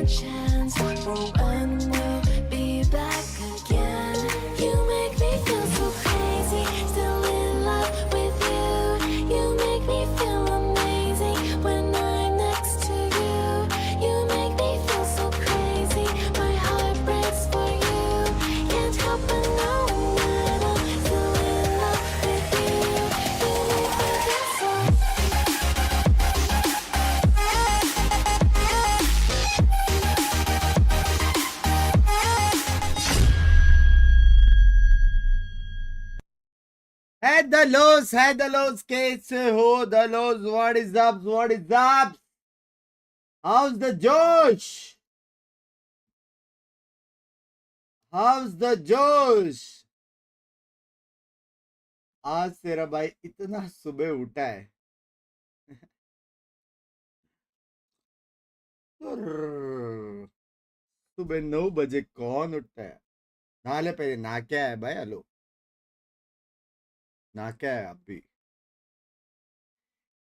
chance for when we'll be back again. You make me feel so crazy, still in love with you. You make me feel amazing when I'm next to you. You make me feel so crazy, my heart breaks for you. Can't help but know that I'm still in love with you. You make me feel so. Hellos, कैसे हो the lows? What is up? What is up? How's the Josh? How's the Josh? आज तेरा भाई इतना सुबह उठा है। सुबह 9 बजे कौन उठता है? नाले पहले ना क्या है भाई? हेलो ना क्या है? आप भी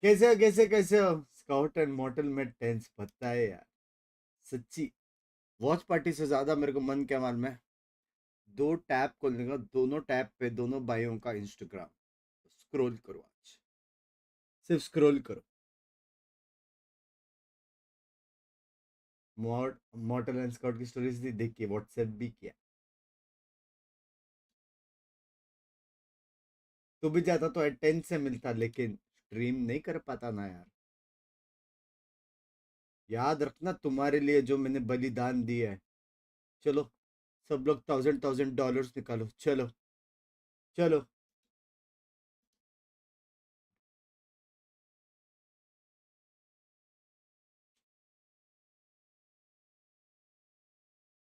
कैसे हो? स्काउट एंड मॉडल में टेंस पता है यार, सच्ची। वॉच पार्टी से ज्यादा मेरे को मन क्या मालूम है? 2 टैब खोलने का, दोनों टैब पे दोनों भाइयों का इंस्टाग्राम स्क्रॉल करो। आज सिर्फ स्क्रॉल करो। मॉडल एंड स्काउट की स्टोरीज भी देखिए, व्हाट्सएप भी किया। तो भी जाता तो अटेंड से मिलता, लेकिन स्ट्रीम नहीं कर पाता ना यार। याद रखना, तुम्हारे लिए जो मैंने बलिदान दिया है। चलो सब लोग $1000 निकालो। चलो चलो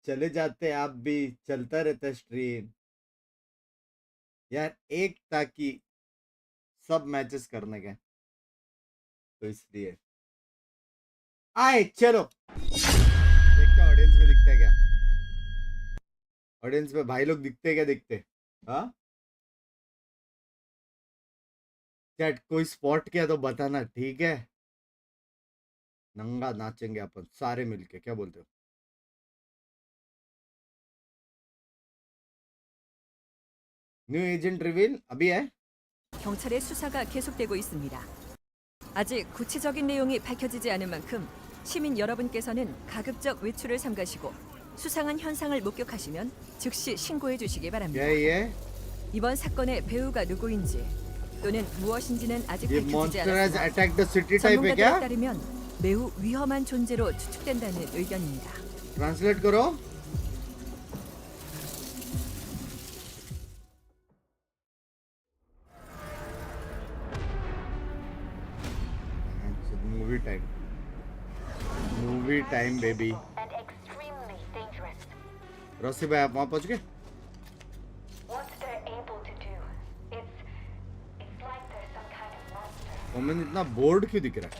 चले जाते आप भी, चलता रहता स्ट्रीम यार। एक ताकि सब मैचेस करने के, तो इसलिए आए। चलो देखते ऑडियंस में दिखता है क्या? ऑडियंस में भाई लोग दिखते हैं क्या? दिखते? हाँ चैट कोई स्पॉट किया तो बताना, ठीक है? नंगा नाचेंगे अपन सारे मिलके, क्या बोलते हो? न्यू एजेंट रिवील अभी है? 경찰의 수사가 계속되고 있습니다. 아직 구체적인 내용이 밝혀지지 않은 만큼 시민 여러분께서는 가급적 외출을 삼가시고 수상한 현상을 목격하시면 즉시 신고해 주시기 바랍니다. 예. 이번 사건의 배우가 누구인지 또는 무엇인지는 아직 ये 밝혀지지 monster has 않았으나 attacked the city type है 전문가들에 क्या? 따르면 매우 위험한 존재로 추측된다는 의견입니다. ट्रांसलेट करो। Movie time baby. रोसी भाई आप वहां पहुंच गए? ओमन इतना बोर्ड क्यों दिख रहा है?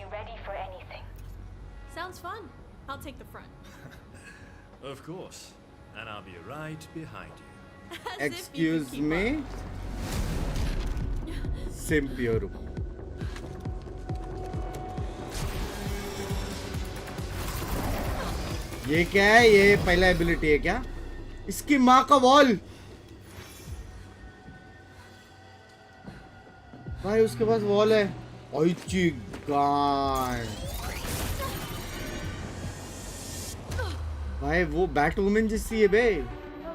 Sounds fun. I'll take the front. Of course. And I'll be right behind you. As if you excuse could keep me, up. सिम्पियोरू। ये क्या है? ये पहला एबिलिटी है क्या? इसकी माँ का वॉल भाई, उसके पास वॉल है। ओइची गान भाई, वो बैट वुमेन जैसी है बे। A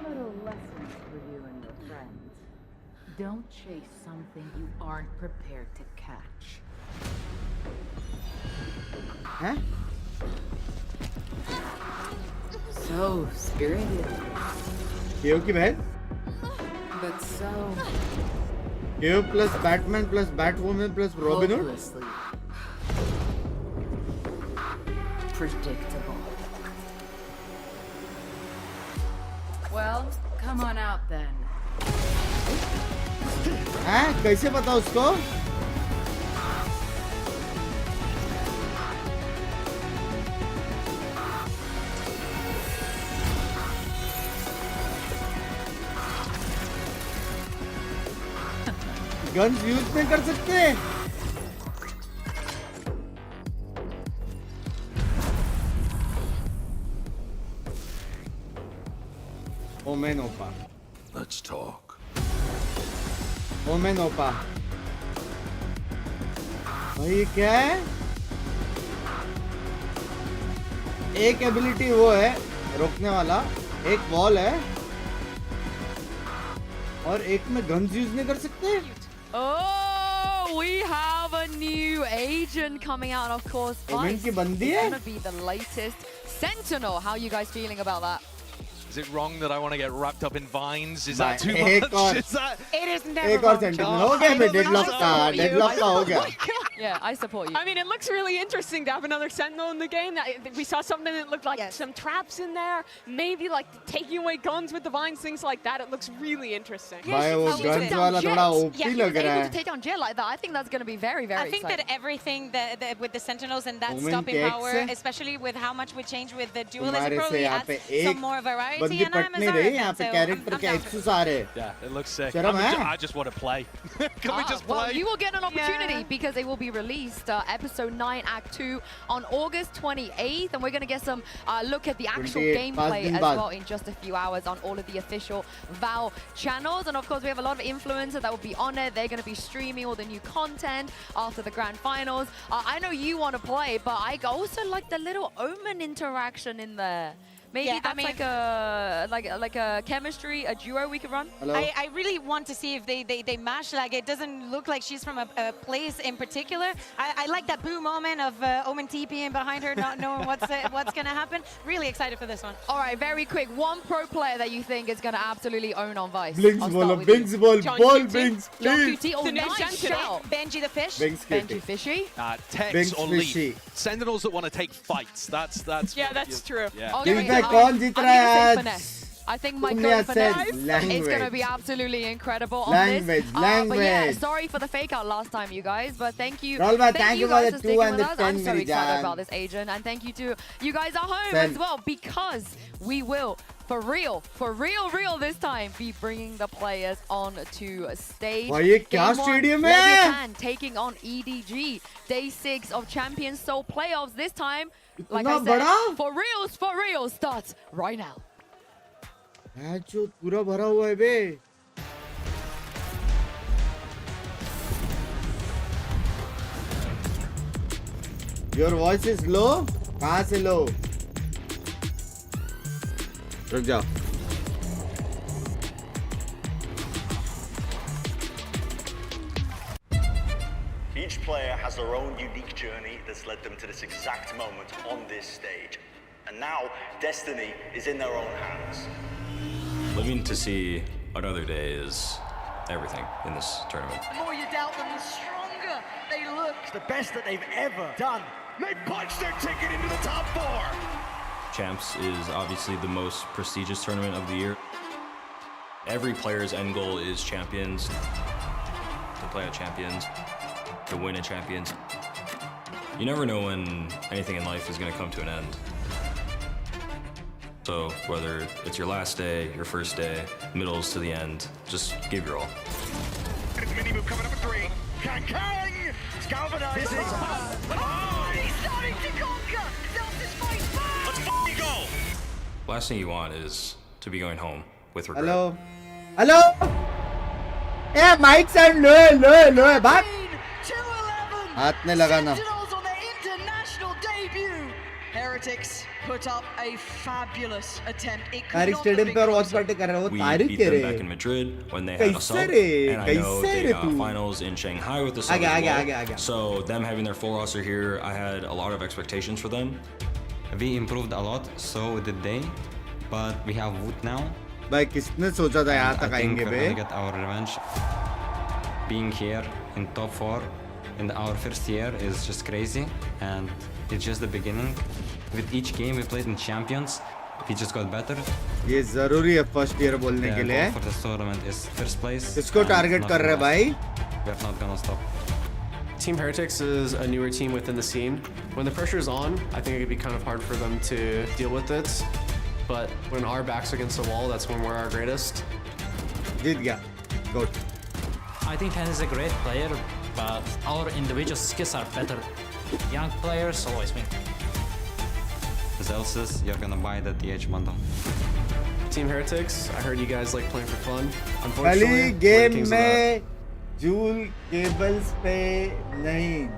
little lesson for you and your friends. Don't chase something you aren't prepared to catch. हैं? So spirited, केओ की बहन? but so KO plus Batman plus Batwoman plus Robin Hood? hopelessly predictable. Well, come on out then. हैं? कैसे पता उसको? Guns use नहीं कर सकते? ओमेन ओपा Let's talk. ओमेन ओपा भाई क्या है एक एबिलिटी वो है रोकने वाला एक वॉल है और एक में गन्स यूज नहीं कर सकते Oh, we have a new agent coming out, and of course, Omen Vice की बंदी is है gonna be the latest Sentinel. How are you guys feeling about that? Is it wrong that I want to get wrapped up in vines? Is Bye. that too Ek much? और- Is that? It is never एक और sentinel हो गया मैं deadlock का हो गया Yeah, I support you. I mean, it looks really interesting to have another Sentinel in the game. We saw something that looked like some traps in there, maybe like taking away guns with the vines, things like that. It looks really interesting. भाई वो She took guns down वाला Jet. थोड़ा Yeah, OP he लग was रहा able to है take down Jet like that. I think that's going to be very, very I think that exciting. everything that with the Sentinels and that Women stopping kicks power, है। especially with how much we change with the dualism, तुम्हारे से probably यहाँ adds पे some एक more variety. बंदी And I'm पट a नहीं Zarya रही fan, यहाँ पे so कैरेक्टर I'm के down for एक्सेस आ रहे Yeah, it looks sick. शर्म है I just want to play. Can we just Well, play? you will get an opportunity because it will be released episode 9 Act 2 on August 28th, and we're going to get some look at the actual 28 gameplay दिन as बाद। well in just a few hours on all of the official VAL channels. And of course, we have a lot of influencers that will be on it. They're going to be streaming all the new content after the grand finals. I know you want to play, but I also like the little Omen interaction in there. Maybe Yeah, I that's mean- like a chemistry, a duo we could run. Hello I really want to see if they mash. Like, it doesn't look like she's from a place in particular. I like that boo moment of Omen TPing behind her, not knowing what's going to happen. Really excited for this one. All right, very quick. One pro player that you think is going to absolutely own on Vice. Blinks I'll बोलो start with you. Binks बोल John बोल QT. Binks John please QT. Oh, The next nice gen shout. Benji the fish. Binks Benji के Fishy. Tex Binks or fishy. Leaf. Sentinels that want to take fights. That's Yeah, that's true. Yeah. Okay, Think wait, that I'm कौन जीत gonna रहा say है finesse. आज I think my तुमने code आज said finesse is language going to be absolutely incredible on Language, this. But yeah, language. sorry for the fake out last time, you guys. But thank you. Rolva, thank you for guys the for 2 sticking and with the us. I'm 10 so मेरी excited जान। about this agent. And thank you to you guys at home Sen. as well, because we will, for real this time, be bringing the players on to stage. भाई ये क्या Game one, stadium Lev है? Vs Edg taking on EDG. Day 6 of Champions Tour playoffs this time. Like I इतना said, बड़ा? for real starts right now. है जो पूरा भरा हुआ है बे योर वॉइस इज लो कहाँ से लो रुक जाओ Each player has their own unique journey that's led them to this exact moment on this stage. And now, destiny is in their own hands. Living to see another day is everything in this tournament. The more you doubt them, the stronger they look. It's the best that they've ever done. They punched their ticket into the top 4. Champs is obviously the most prestigious tournament of the year. Every player's end goal is champions, to play at champions, to win at champions. You never know when anything in life is going to come to an end. So whether it's your last day, your first day, middles to the end, just give your all. Mini move coming up at 3. Kang Kang! It's galvanized. Oh, he's starting to conquer. Zelda's fight back. Let's f***ing go! Last thing you want is to be going home with regret. Hello hello ए mic sound low है बात 2-11. हाथ में लगाना Sentinels on their international debut. Heretics put up a fabulous attempt. It could Tariq not have stadium been पे और watch closer. Party कर रहे हो We तारिक beat के them रे back in Madrid when they had us कैसे up, रे and I know कैसे they रे got तू finals in Shanghai with us आ गया, as आ गया, well. आ गया, आ गया। So them having their full roster here, I had a lot of expectations for them. We improved a lot, so did they. But we have Wood now. भाई किसने सोचा था यहाँ I तक think आएंगे we're bay gonna get our revenge. Being here in top 4 in our first year is just crazy, and it's just the beginning. With each game we played in Champions, we just got better. ये जरूरी है first year बोलने के The लिए goal for this tournament is first place. किसको and target कर nothing रहे हैं भाई less. We're not gonna stop. Team Heretics is a newer team within the scene. When the pressure is on, I think it could be kind of hard for them to deal with it. But when our back's against the wall, that's when we're our greatest. जीत गया good I think Ten is a great player, but our individual skills are better. Young players always win. Zelsis, you're gonna buy the DH bundle. Team Heretics, I heard you guys like playing for fun. पहली Unfortunately, game rankings में joule cables पे नहीं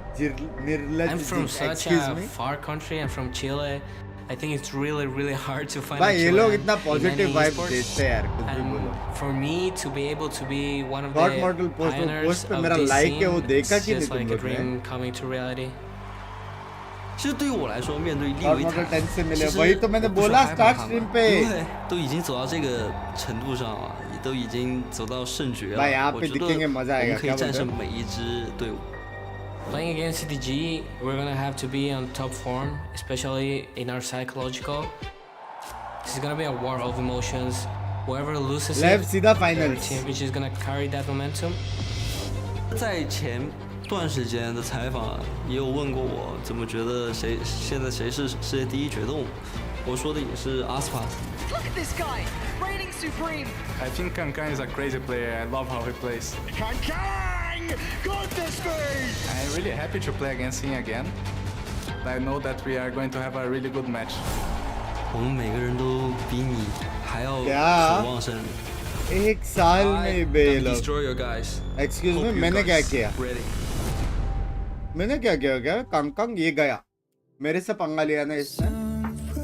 निर्लज I'm from ji, such excuse a me. far country. I'm from Chile. I think it's really hard to find. भाई a ये लोग Chilean इतना in positive any vibe esports. देते हैं यार कुछ भी And बोलो. for me to be able to be one of God the Mortal post pioneers पे of मेरा this like है वो scene, देखा it's कि नहीं just तुम like a लोग ने? dream coming to reality. 其实对于我来说，面对利God 维 Mortal 坦， 10से 其 मिले 实 वही तो मैंने 我不是 बोला 害怕 start 他们 stream पे. 因为都已经走到这个程度上了，也都已经走到圣决了。भाई यहाँ 我 पे 觉得 दिखेंगे 我 मजा आएगा 们可以 क्या 战 बोलते 胜 हो? 每一支队伍。 Playing against CTG, we're gonna have to be on top form, especially in our psychological. This is gonna be a war of emotions. Whoever loses Lev it, सीधा their finals. team which is gonna carry that momentum. 在前段时间的采访也有问过我，怎么觉得现在谁是世界第一决斗？我说的也是 Aspas。 Look at this guy, reigning supreme. I think Kankan is a crazy player. I love how he plays. Kankan! Goodness me! I'm really happy to play against him again. I know that we are going to have a really good match. 我们每个人都比你还要क्या? 渴望胜利。 एक साल में बे लोग. Destroy your guys. Excuse me, Hope you मैंने क्या guys किया? ready. मैंने क्या किया? कंकंग ये गया. मेरे से पंगा लिया ना इसने.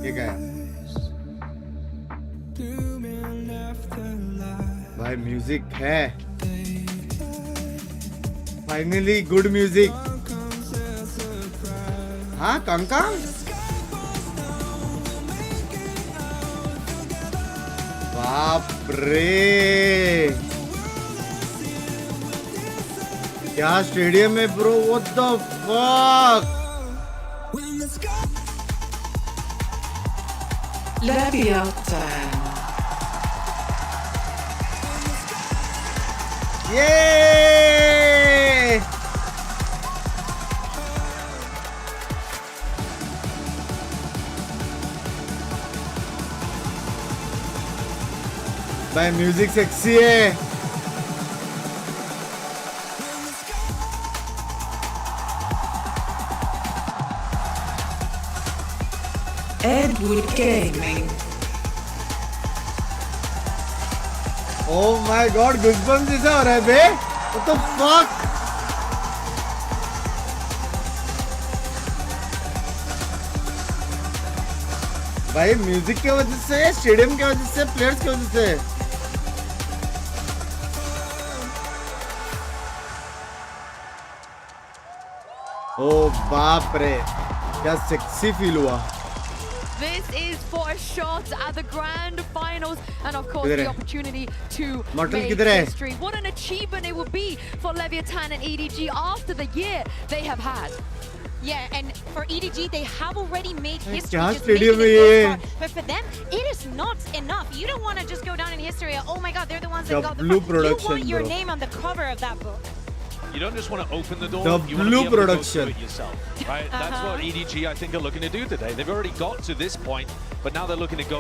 ये गया. भाई म्यूजिक है. Finally good music. हाँ कंकंग. बाप रे. क्या स्टेडियम में ब्रो. What the fuck. ये भाई म्यूजिक सेक्सी है. Edward Gaming. Oh my god, goosebumps जैसा हो रहा है बे. What the fuck? भाई म्यूजिक की वजह से, स्टेडियम की वजह से, प्लेयर्स की वजह से. ओ बाप रे, क्या सेक्सी फील हुआ. This is for a shot at the grand finals and of course किधर the है? opportunity to Mortal make किधर है? history. What an achievement it would be for Lev Vs Edg and EDG after the year they have had. Yeah, and for EDG, they have already made history. क्या Just stadium making है it ये? this far. But for them, it is not enough. You don't want to just go down in history. Oh my God, they're the ones that got the Blue far. production, You want your bro. name on the cover of that book. You don't just want to open the door, The you want to blue be able to go production. through it yourself, right? That's what EDG, I think, are looking to do today. They've already got to this point, but now they're looking to go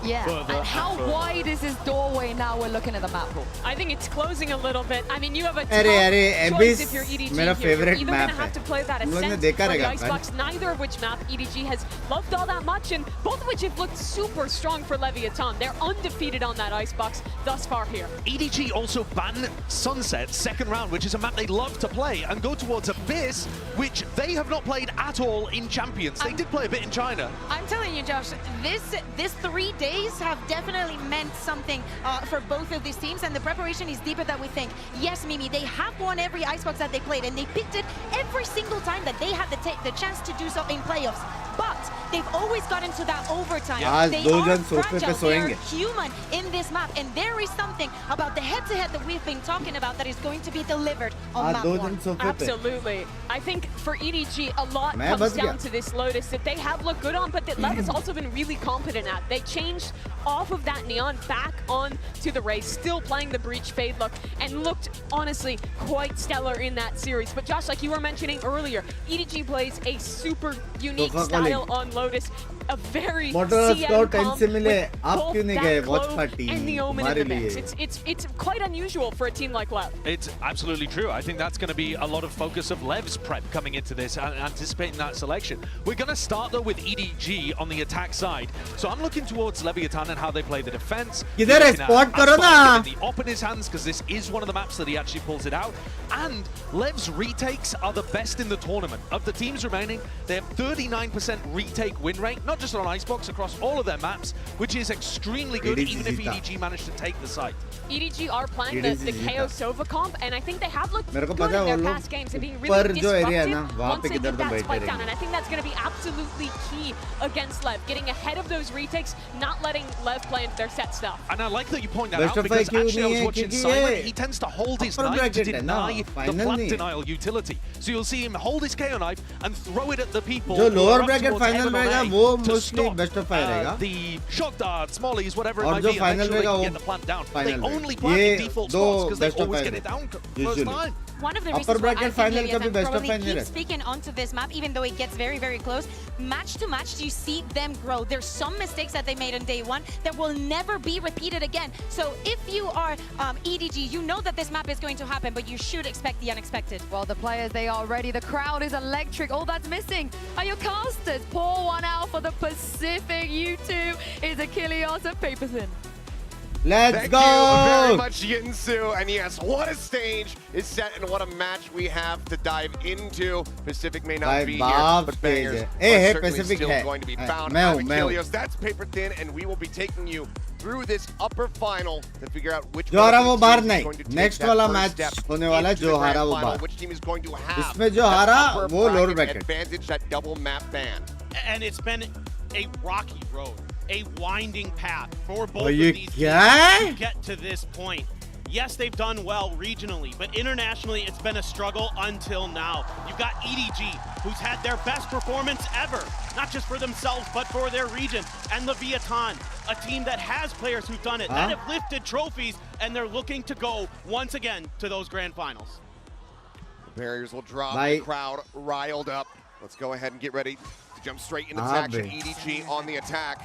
Yeah, further. and how further. wide is this doorway now we're looking at the map pool? I think it's closing a little bit. I mean, you have a अरे tough अरे choice एबिस if you're EDG मेरा here. You're favorite either map gonna है. have to play that तुम लोग ने ascent देखा or the रहेगा icebox, neither of which map EDG has loved all that much, and both of which have looked super strong for Lev Vs Edg. They're undefeated on that icebox thus far here. EDG also banned Sunset second round, which is a map they love to play, and go towards Abyss, which they have not played at all in Champions. They did play a bit in China. I'm telling you, Josh, this 3 days have definitely meant something for both of these teams, and the preparation is deeper than we think. Yes, Mimi, they have won every icebox that they played, and they picked it every single time that they had the chance to do so in playoffs. But they've always gotten to that overtime. Yeah. They आज दो are जन सोफे पे fragile, they are सोएंगे. human in this map, and there is something about the head-to-head that we've been talking about that is going to be delivered on आज map दो 1. जन सोफे पे. Absolutely. I think for EDG, a lot मैं comes बच गया. down to this Lotus that they have looked good on, but that Lev has also been really competent at. They changed off of that Neon back on to the race, still playing the Breach Fade look, and looked, honestly, quite stellar in that series. But Josh, like you were mentioning earlier, EDG plays a super unique Coca-Cola. style on Lotus. a very Motor CM Scout comp से मिले with आप both क्यों नहीं that गए watch glow party and the Omen in हमारे the mix. लिए It's quite unusual for a team like Lev. It's absolutely true. I think that's going to be a lot of focus of Lev's prep coming into this, anticipating that selection. We're going to start though with EDG on the attack side. So I'm looking towards Leviathan and how they play the defense. किधर है spot करो ना The op in his hands because this is one of the maps that he actually pulls it out. And Lev's retakes are the best in the tournament. Of the teams remaining, they have 39% retake win rate, not just on Icebox, across all of their maps, which is extremely good even if EDG managed to take the site. EDG are playing the KO Sova comp, and I think they have looked मेरे को good पता है in वो their लोग past games and being ऊपर really जो area है ना disruptive वहाँ once पे they किधर get तो that बैठे spike down, रहेंगे and I think that's going to be absolutely key against Lev, getting ahead of those retakes, not letting Lev play into their set stuff. And I like that you point that Best out of because five actually I was क्यों watching नहीं है? Simon, क्योंकि he tends to hold his upper knife to bracket है ना, deny the final flat नहीं। denial utility. So you'll see him hold his KO knife and throw it at the people जो who lower are up bracket towards final heaven on रहेगा A वो to mostly stop, best of five रहेगा the shock darts, mollies, whatever it और might जो be, final eventually रहेगा they वो get the plant down. They final only रहेगा plant ये in default दो spots because they best of always five get it down usually first time. One of the upper reasons why I bracket think final का भी Leviathan best of probably five नहीं keeps रहता speaking onto this map, even though it gets very, very close. Match to match, you see them grow. There's some mistakes that they made on day one that will never be repeated again. So if you are EDG, you know that this map is going to happen, but you should expect the unexpected. Well, the players, they are ready. The crowd is electric. All that's missing are your casters. Pour one out for the Pacific. U2 is Achilles and Paperson. Let's Thank go! you very much, Yinsu. And yes, what a stage is set and what a match we have to dive into. Pacific may not be here, but bangers are certainly Pacific still है. going to be found. मैं I'm हूँ, मैं हूँ. Achilles. That's Paper Thin, and we will be taking you through this upper final to figure out which जो हारा वो one बाहर of these नहीं. teams is going to take Next that वाला first match step होने वाला है, into जो the grand हारा वो final. बाहर. Which team is going to have इसमें जो that हारा upper वो lower bracket bracket. advantage, that double map ban. And it's been a rocky road, a winding path for both Are of you these kidding? teams to get to this point. Yes, they've done well regionally, but internationally it's been a struggle until now. You've got EDG, who's had their best performance ever, not just for themselves, but for their region, and Leviathan, a team that has players who've done it, that have lifted trophies, and they're looking to go once again to those grand finals. The barriers will drop, the crowd riled up. Let's go ahead and get ready to jump straight into this action. EDG on the attack.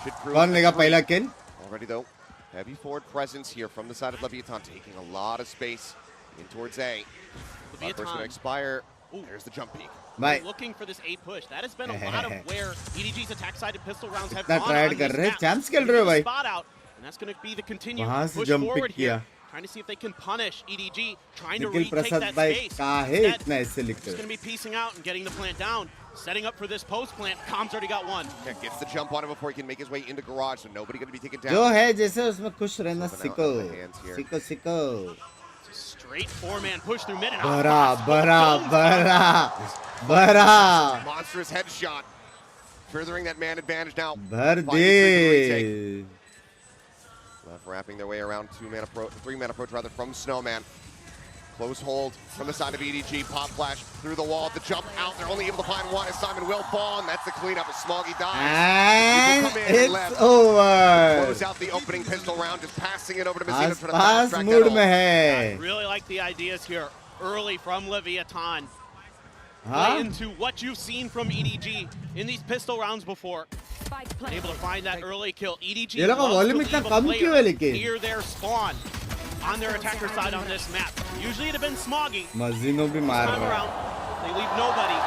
Should prove कौन लेगा पहला kill? Already though, heavy forward presence here from the side of Leviathan, taking a lot of space in towards A. First going to expire. There's the jump peek. They're looking for this A push. That has been a lot of where EDG's attack-sided pistol rounds have इतना gone try on कर this रहे map. champs खेल रहे हो भाई. Spot out, and that's going to be the continued वहाँ से push jump forward pick किया. here. Trying to see if they can punish EDG, trying to Nikhil retake Prasad that भाई space. काहे Instead, इतना ऐसे लिखते just going to be piecing out and getting the plant down. Setting up for this post plant. Com's already got one. Yeah, gets the jump on him before he can make his way into garage, so nobody going to be taken down. जो है जैसे उसमें खुश रहना सीखो सीखो. Straight four-man push through mid and बरा. Monstrous headshot, furthering that man advantage now. भर दे. Left wrapping their way around 3-man approach rather from Snowman. Close hold from the side of EDG. Pop flash through the wall. The jump out. They're only able to find one as Simon will fall, and that's the cleanup as Smoggy dies. And it's left. over. Close out the opening pistol round, just passing it over to Mazzino. आसपास mood में है. I really like the ideas here early from Leviathan. Play into what you've seen from EDG in these pistol rounds before. Able to find that early kill. EDG ये लोग का volume इतना कम क्यों है लेकिन? Near their spawn on their attacker side on this map. Usually it had been Smoggy. Mazzino भी मार Time रहा है. around, they leave nobody.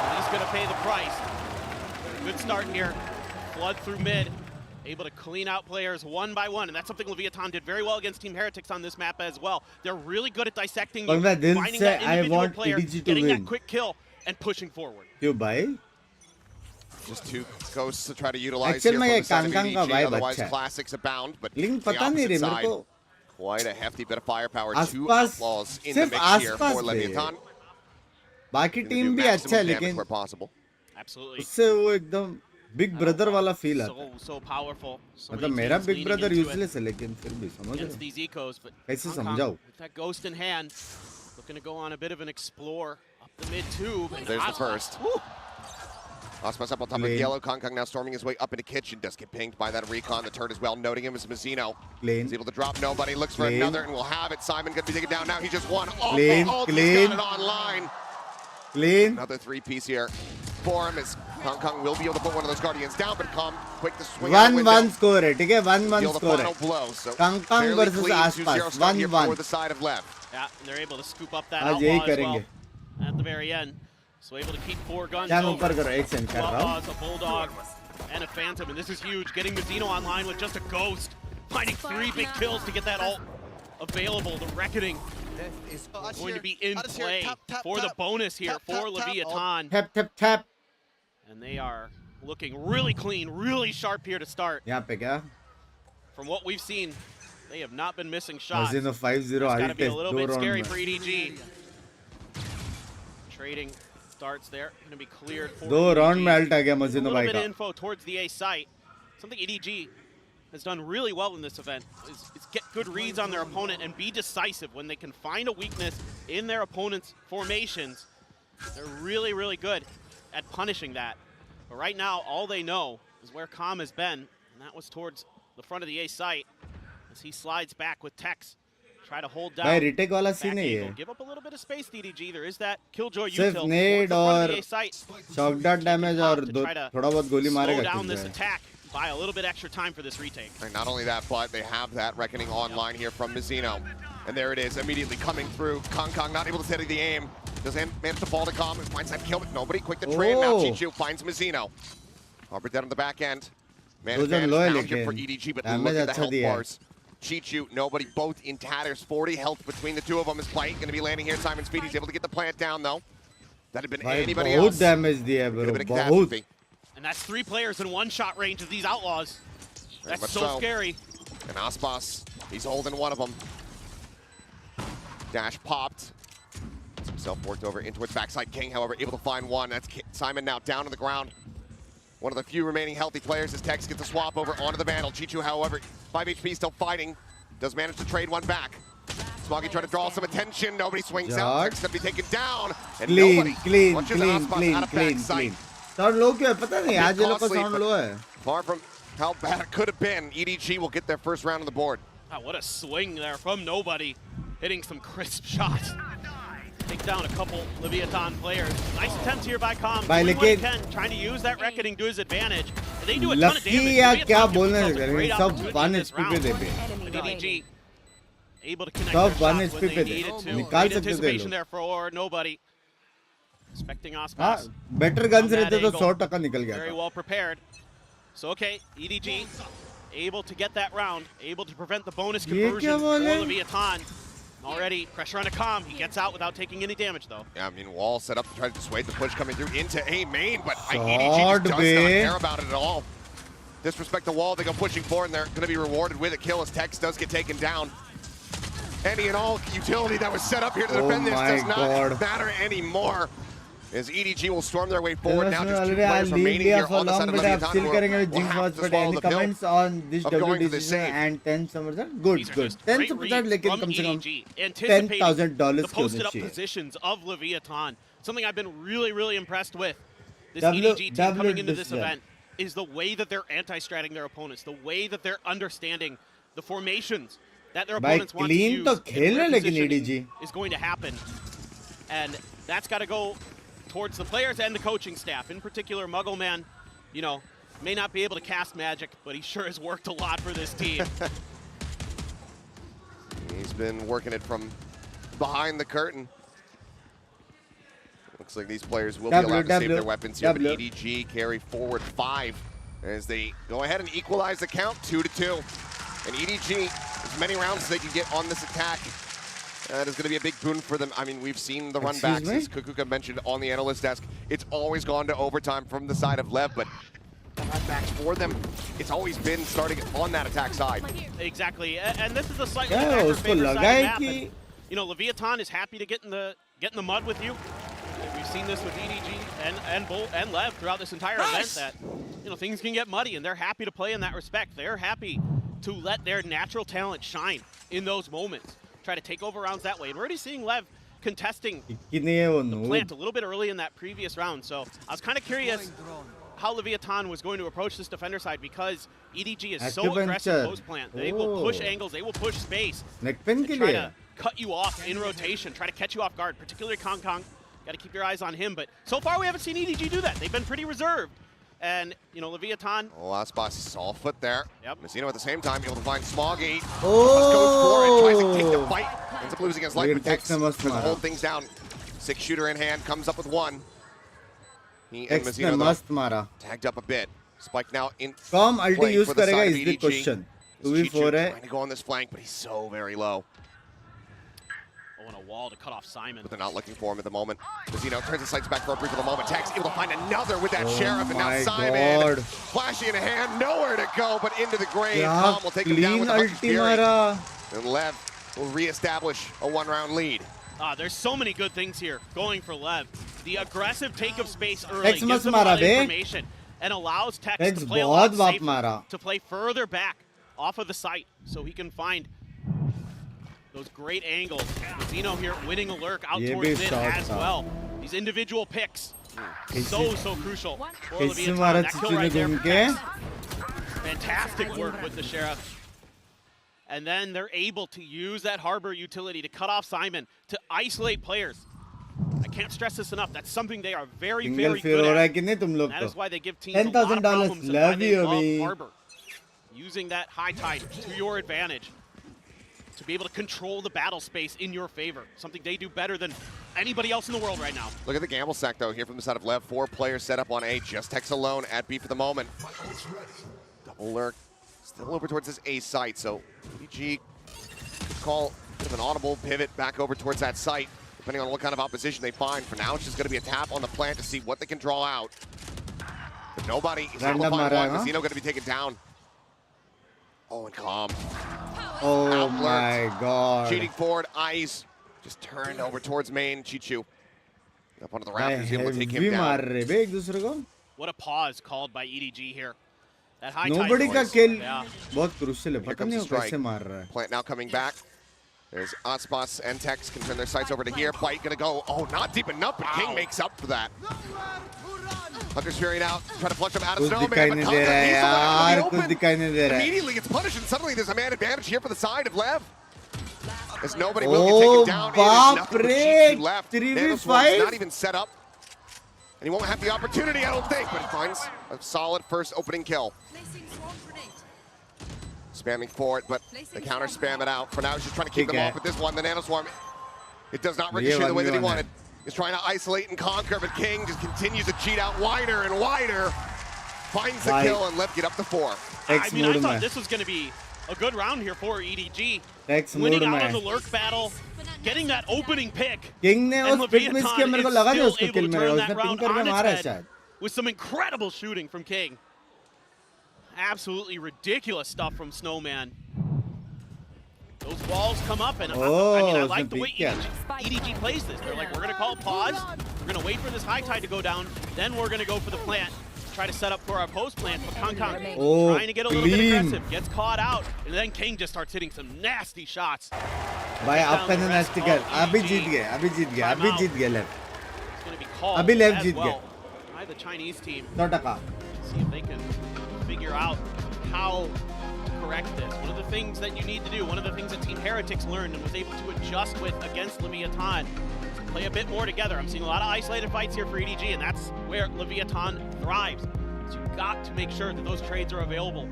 And he's going to pay the price. Good start here. Flood through mid. Able to clean out players one by one. And that's something Leviathan did very well against Team Heretics on this map as well. They're really good at dissecting you, finding that individual player, getting that quick kill, and pushing forward. क्यों भाई? Just two ghosts to try to utilize Actually, here from the side of मैं ये कांगकांग का EDG. vibe Otherwise, अच्छा है. classics abound, but लेकिन the पता नहीं रे opposite मेरे side, को. quite a hefty bit of firepower. Two आसपास outlaws in the सिर्फ mix here आसपास for पे. Leviathan. बाकी Gonna टीम do भी अच्छा है maximum damage लेकिन where possible. Absolutely. उससे वो एकदम बिग ब्रदर वाला फील आता है. So powerful. So मतलब many मेरा teams big leaning brother into it useless है लेकिन फिर भी समझ against रहे these ecos, but कैसे Hong Kong समझाओ? with that ghost in hand, looking to go on a bit of an explore up the mid tube. And There's the Aspas, first. woo, Aspas up on top of Lane. yellow. Kong Kong now storming his way up into kitchen. Does get pinged by that recon. The turret as well, noting him as Mazzino. Lane. He's able to drop nobody. Looks for Lane. another and will have it. Simon going to be taken down now. He just won. Oh, Lane. oh, Lane. he's got it online. Clean. Another three-piece here for him as Kong Kong will be able to put one of those Guardians down, but Kong quick to swing out the window. 1-1 score है, ठीक है? 1-1 Deal the score final है. blow. So Kong Kong fairly versus clean, आसपास. 2-0 start here 1-1. for the side of Lev. Yeah, and they're able to scoop up that आज यही outlaw as करेंगे. well at the very end. So able to keep 4 guns क्या मैं over. ऊपर करो? एक second कर रहा हूँ. Outlaws, a bulldog, and a phantom, and this is huge. Getting Mizzino online with just a ghost, finding 3 big kills to get that ult available. The reckoning is going to be in play for the bonus here for Leviathan. Tap tap tap. And they are looking really clean, really sharp here to start. यहाँ पे क्या? From what we've seen, they have not been missing shots. Mizzino 5-0 It's got to ult be a test little 2 bit round scary में. for EDG. Trading starts there, going to be cleared for 2 round में ult आ गया a Mizzino little भाई bit of का. info towards the A site. Something EDG has done really well in this event is get good reads on their opponent and be decisive when they can find a weakness in their opponent's formations. They're really, really good at punishing that. But right now, all they know is where Calm has been, and that was towards the front of the A site as he slides back with Tex. Try to hold down. भाई retake वाला back scene है angle. ये. Give up a little bit of space, DDG. There is that killjoy सिर्फ util nade towards the front of और the A site. shock dart damage और थोड़ा बहुत गोली Slow मारेगा down this Killjoy. attack. Buy a little bit extra time for this retake. And not only that, but they have that reckoning online here from Mizzino. And there it is, immediately coming through. Kong Kong not able to steady the aim. Does manage to fall to Calm, who finds that kill, but nobody. Quick to trade, now Oh. Chichu finds Mizzino. Arbor dead on the back end. Man Those are advantage low down here for लेकिन EDG, but damage look at the अच्छा health दिया है. bars. Chichu, nobody, both in tatters. 40 health between the two of them is playing. Going to be landing here. Simon Speedy's able to get the plant down, though. That had been भाई anybody बहुत else. damage दिया है Could have been a bro. बहुत. catastrophe. And that's 3 players in one-shot range of these outlaws. Very That's much so scary. And Aspas, he's holding one of them. Dash popped. Gets himself worked over in towards backside. King, however, able to find one. That's Simon now down on the ground. One of the few remaining healthy players as Tex gets a swap over onto the Vandal. Chichu, however, 5 HP still fighting. Does manage to trade one back. Smoggy trying to draw some attention. Nobody swings out. Tex going to be taken down. And Clean, nobody clean, watches clean, Aspas clean, out of clean, backside. clean. Sound low क्यों है? पता नहीं. आज ये लोग का sound low है. Far from how bad it could have been. EDG will get their first round on the board. Oh, what a swing there from nobody. Hitting some crisp shots. Take down a couple Leviathan players. Nice attempt here by Calm. भाई Doing what he लेकिन can, trying to use that reckoning to his advantage. And they do a ton of lucky damage. या Leviathan क्या gives बोलने themselves a लगे great सब opportunity 1 in this HP पे round. दे पे. But EDG able to connect सब their 1 shots HP when पे they they. needed to. निकाल Great सकते थे anticipation लोग. there for nobody. Expecting हाँ, Aspas. better guns From that रहते तो angle. 100% निकल गया Very था. well prepared. So okay, EDG able to get that round, able to prevent the bonus ये conversion क्या for बोले? Leviathan. Already pressure on a Calm. He gets out without taking any damage though. Yeah, I mean, wall set up to try to dissuade the push coming through into A main, but EDG Short, just does not babe. care about it at all. Disrespect the wall, they go pushing forward, and they're going to be rewarded with a kill as Tex does get taken down. Any and all utility that was set up here to Oh defend this my does not God. matter anymore. As EDG will storm their way forward now, just 2 already players I'll leave remaining India here for on the long, side of but I'm Leviathan still will carrying with will Jinx have Watch. to But swallow any the pill comments on this of W going for the decision save. and 10%? Good, These are good. just great 10% reads लेकिन from कम से कम EDG, anticipating $10,000 the की होनी posted up चाहिए. positions of Leviathan. Something I've been really, really impressed with. This W- EDG team W coming into this decision. event is the way that they're anti-stratting their opponents, the way that they're understanding the formations that their भाई opponents want to clean use. तो and खेल where रहे लेकिन positioning EDG. is going to happen. And that's got to go towards the players and the coaching staff. In particular, Muggle Man, you know, may not be able to cast magic, but he sure has worked a lot for this team. He's been working it from behind the curtain. Looks like these players will be allowed to save their weapons here, but EDG carry forward 5 as they go ahead and equalize the count 2-2. And EDG, as many rounds as they can get on this attack, that is going to be a big boon for them. I mean, we've seen the run backs, as Kukuka mentioned on the analyst desk. It's always gone to overtime from the side of Lev, but the run backs for them, it's always been starting on that attack side. Exactly, and this is a slightly Yeah, attacker उसको favor लगा side है map. कि- And, you know, Leviathan is happy to get in the mud with you. We've seen this with EDG and Lev throughout this entire event that, you know, things can get muddy, and they're happy to play in that respect. They're happy to let their natural talent shine in those moments. Try to take over rounds that way. And we're already seeing Lev contesting the plant a little bit early in that previous round. So I was kind of curious how Leviathan was going to approach this defender side because EDG is so aggressive post plant. They will push angles, they will push space, and try to cut you off in rotation, try to catch you off guard, particularly Kong Kong. Got to keep your eyes on him. But so far, we haven't seen EDG do that. They've been pretty reserved. And, you know, Leviathan. Oh, last boss saw foot there. Yep. Messino at the same time able to find Smoggy. Oh! Goes for it, tries to take the fight. Ends up losing his life, but Tex tries to hold things down. 6-shooter in hand, comes up with one. He and Messino tagged up a bit. Spike now in Calm ulti play use for the side karega of is the EDG. question. Chichu 2v4 hai. trying to go on this flank, but he's so very low. Oh, and a wall to cut off Simon. But they're not looking for him at the moment. Messino turns his sights back for a brief of the moment. Tex able to find another with that Sheriff, and now Simon flashing in a hand, nowhere to go, but into the grave. Calm will take him down with a bunch of fury. And Lev will reestablish a 1-round lead. There's so many good things here going for Lev. The aggressive take of space early Tex gives them a lot of information and allows Tex to play a lot safer, to play further back off of the site so he can find those great angles. Zeno here winning a lurk out towards mid as well. These individual picks, so crucial for Leviathan. That kill right there for Tex. Fantastic work with the Sheriff. And then they're able to use that Harbor utility to cut off Simon, to isolate players. I can't stress this enough. That's something they are very good at. And that is why they give teams a lot of problems and why they love Harbor. Using that high tide to your advantage to be able to control the battle space in your favor. Something they do better than anybody else in the world right now. Look at the gamble stack though here from the side of Lev. 4 players set up on A, just Tex alone at B for the moment. Double lurk, still over towards this A site, so EG could call a bit of an audible pivot back over towards that site, depending on what kind of opposition they find. For now, it's just going to be a tap on the plant to see what they can draw out. But nobody is able to find one. Messino going to be taken down. Oh, and Calm. Oh my god. Cheating forward, eyes just turned over towards main. Chichu up onto the rafters, able to take him down. What a pause called by EDG here. That high Nobody tide का kill yeah. बहुत crucial है. Here पता comes नहीं the वो कैसे strike. मार रहा है. Plant now coming back. There's Aspas and Tex can turn their sights over to here. Bite gonna go. Oh, not deep enough, but King makes up for that. Hunter's Fury out, try to flush him out of Snowman, but Conker, he's the one in the open. Immediately gets punished, and suddenly there's a man advantage here for the side of Lev. As nobody will get taken down, it is nothing but Chichu left. Nanoswarm's not even set up. And he won't have the opportunity, I don't think, but he finds a solid first opening kill. Spamming for it, but the counter spam it out. For now, he's just trying to keep them off with this one. The Nanoswarm, it does not ricochet the way that he wanted. He's trying to isolate and conquer, but King just continues to cheat out wider and wider. Finds the kill and Lev get up to 4. I mean, I thought this was going to be a good round here for EDG. Winning out of the lurk battle, getting that opening pick. King ने उस pick miss किया मेरे को लगा नहीं उसको kill मिलेगा. उसने ping करके मारा है शायद. With some incredible shooting from King. Absolutely ridiculous stuff from Snowman. Those walls come up, and I mean, I like the way EDG plays this. They're like, we're going to call pause, we're going to wait for this high tide to go down, then we're going to go for the plant, try to set up for our post plant. But Kong trying to get a little bit aggressive, gets caught out, and then King just starts hitting some nasty shots. भाई आपका तो nasty कर, अभी जीत गए Lev. It's going to be called अभी Lev as Jeet well by the Chinese team. 100%. See if they can figure out how to correct this. One of the things that you need to do, one of the things that Team Heretics learned and was able to adjust with against Leviathan, is play a bit more together. I'm seeing a lot of isolated fights here for EDG, and that's where Leviathan thrives. So you've got to make sure that those trades are available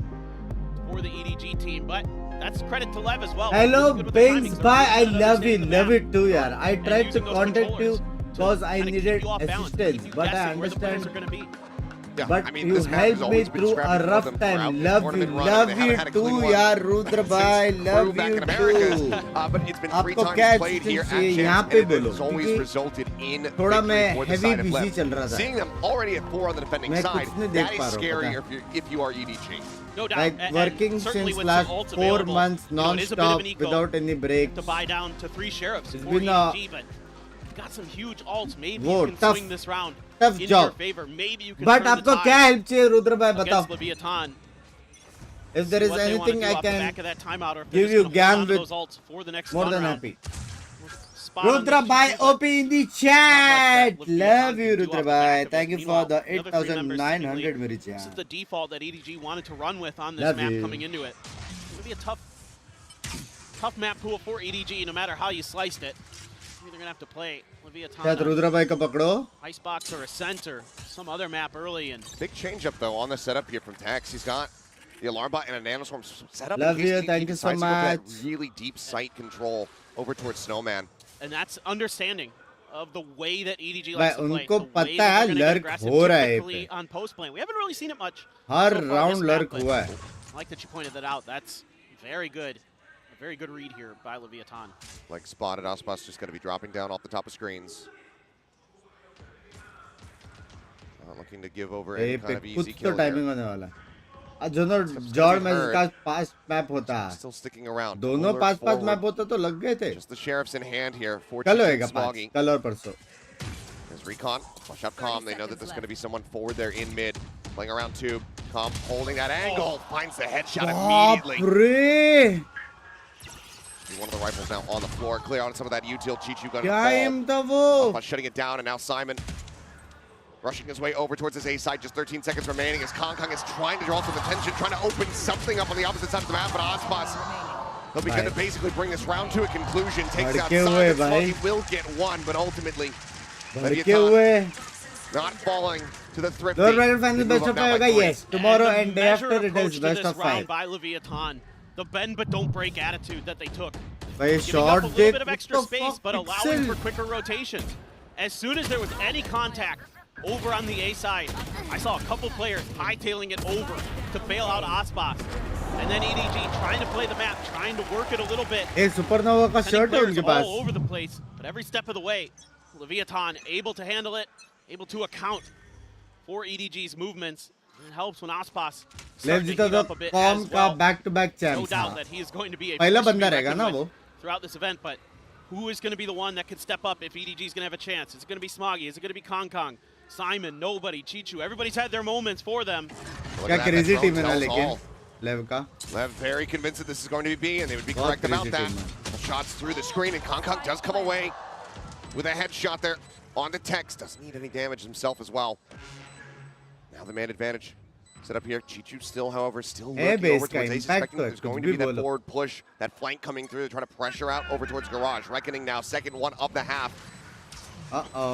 for the EDG team, but that's credit to Lev as well. Hello, Binks, bye. I love it too, yaar. I tried to contact you because I needed assistance, but I understand. Yeah, but I mean, you helped me through a rough time. Love you too, yaar, Rudra bhai. Love you too. But it's been 3 आपको times क्या played here at चाहिए Champs, यहाँ and पे it बोलो has always resulted in थोड़ा मैं victory for the heavy side of busy Lev. चल रहा था. Seeing them already at 4 on the defending मैं side, कुछ नहीं that देख is पा रहा हूँ, scary if you are EDG. No doubt. Like working since last 4 months non-stop without any breaks. To buy down to 3 sheriffs It's for been EDG, but got some huge ults. Maybe Whoa, you can tough- swing this round tough in job. your favor. Maybe you can But turn the आपको क्या tide help चाहिए रुद्र भाई against बताओ. Leviathan. If there is What they wanna anything do I off the can back of that timeout, or if they're give just you gonna hold gang on to with, those ults for the next more fun than round. happy. Spot on Rudra this bhai GG, but OP in the chat. Leviathan Love can you do Rudra off the back bhai. of it. Thank you for Meanwhile, the the other 3 members 8,900 seemingly- मेरी This is chat. the default that EDG wanted to run with on this Love map you. coming into it. It's going to be a tough map pool for EDG, no matter how you sliced it. They're gonna have to play Leviathan. शायद रुद्रा भाई को पकड़ो. Icebox or a center, some other map early, and big change up though on the setup here from Tex. He's got the alarm bot and a nanoswarm set up. Love you, thank you so decides to go for that much. Really deep sight control over towards Snowman. and that's understanding of the way that EDG भाई likes to play. उनको The way पता that है they're gonna get lurk aggressive हो रहा है typically पे. on post plane. We haven't really seen it much. Her so far this round map, lurk but हुआ है. I like that you pointed that out. That's very good. A very good read here by Leviathan. Like spotted, Aspas just going to be dropping down off the top of screens. Not looking to give over any kind of easy कुछ तो kill timing here. होने वाला है. दोनों जॉर्ड में का 5 map होता है. Still sticking around. दोनों 5-5 मैप होता तो लग गए थे. Just the sheriffs in hand here for कल Chichi होएगा and Smoggy. 5 कल और परसों. There's Recon. Flush out Calm. They know that there's going to be someone forward there in mid. Playing around tube. Calm holding that angle. Finds the headshot immediately. बाप One of the rifles now on the floor. Clear out some of that util. Chichu gun क्या M था वो? shutting it down, and now Simon rushing his way over towards his A side. Just 13 seconds remaining as Kong Kong is trying to draw some attention, trying to open something up on the opposite side of the map, but Aspas, they'll be going to basically bring this round to a conclusion. Takes out Simon. Smoggy will get one, but ultimately, Leviathan not falling to the thrifty. Door Dragon final best of 5 होगा. Yes, tomorrow and day measured after it approach is to best this of round 5. by Leviathan. The bend but don't break attitude that they took. भाई Giving up short a little dick bit of extra space, but allowing for quicker rotations. As soon as there was any contact over on the A side, I saw a couple players hightailing it over to bail out Aspas. And then EDG trying to play the map, trying to work it a little bit. एक supernova का Sending shirt है players उनके पास. all over the place, but every step of the way, Leviathan able to handle it, able to account for EDG's movements. It helps when Aspas लेव starting to जीता heat तो up a bit calm as का well. Back to back No champs doubt था. that he is going to be a पहला force to बंदा be रहेगा reckoned ना with वो. throughout this event, but who is going to be the one that can step up if EDG is going to have a chance? Is it going to be Smoggy? Is it going to be Kong Kong? Simon, nobody, Chichu. Everybody's had their moments for them. क्या crazy team है ना लेकिन लेव का. Lev very convinced that this is going to be B, and they would be correct about that. Shots through the screen, and Kong Kong does come away with a headshot there on the Tex. Doesn't need any damage himself as well. Now the man advantage set up here. Chichu still, however, still looking over towards Ace, expecting that there's going to be that forward push, that flank coming through. They're trying to pressure out over towards Garage. Reckoning now, second one of the half.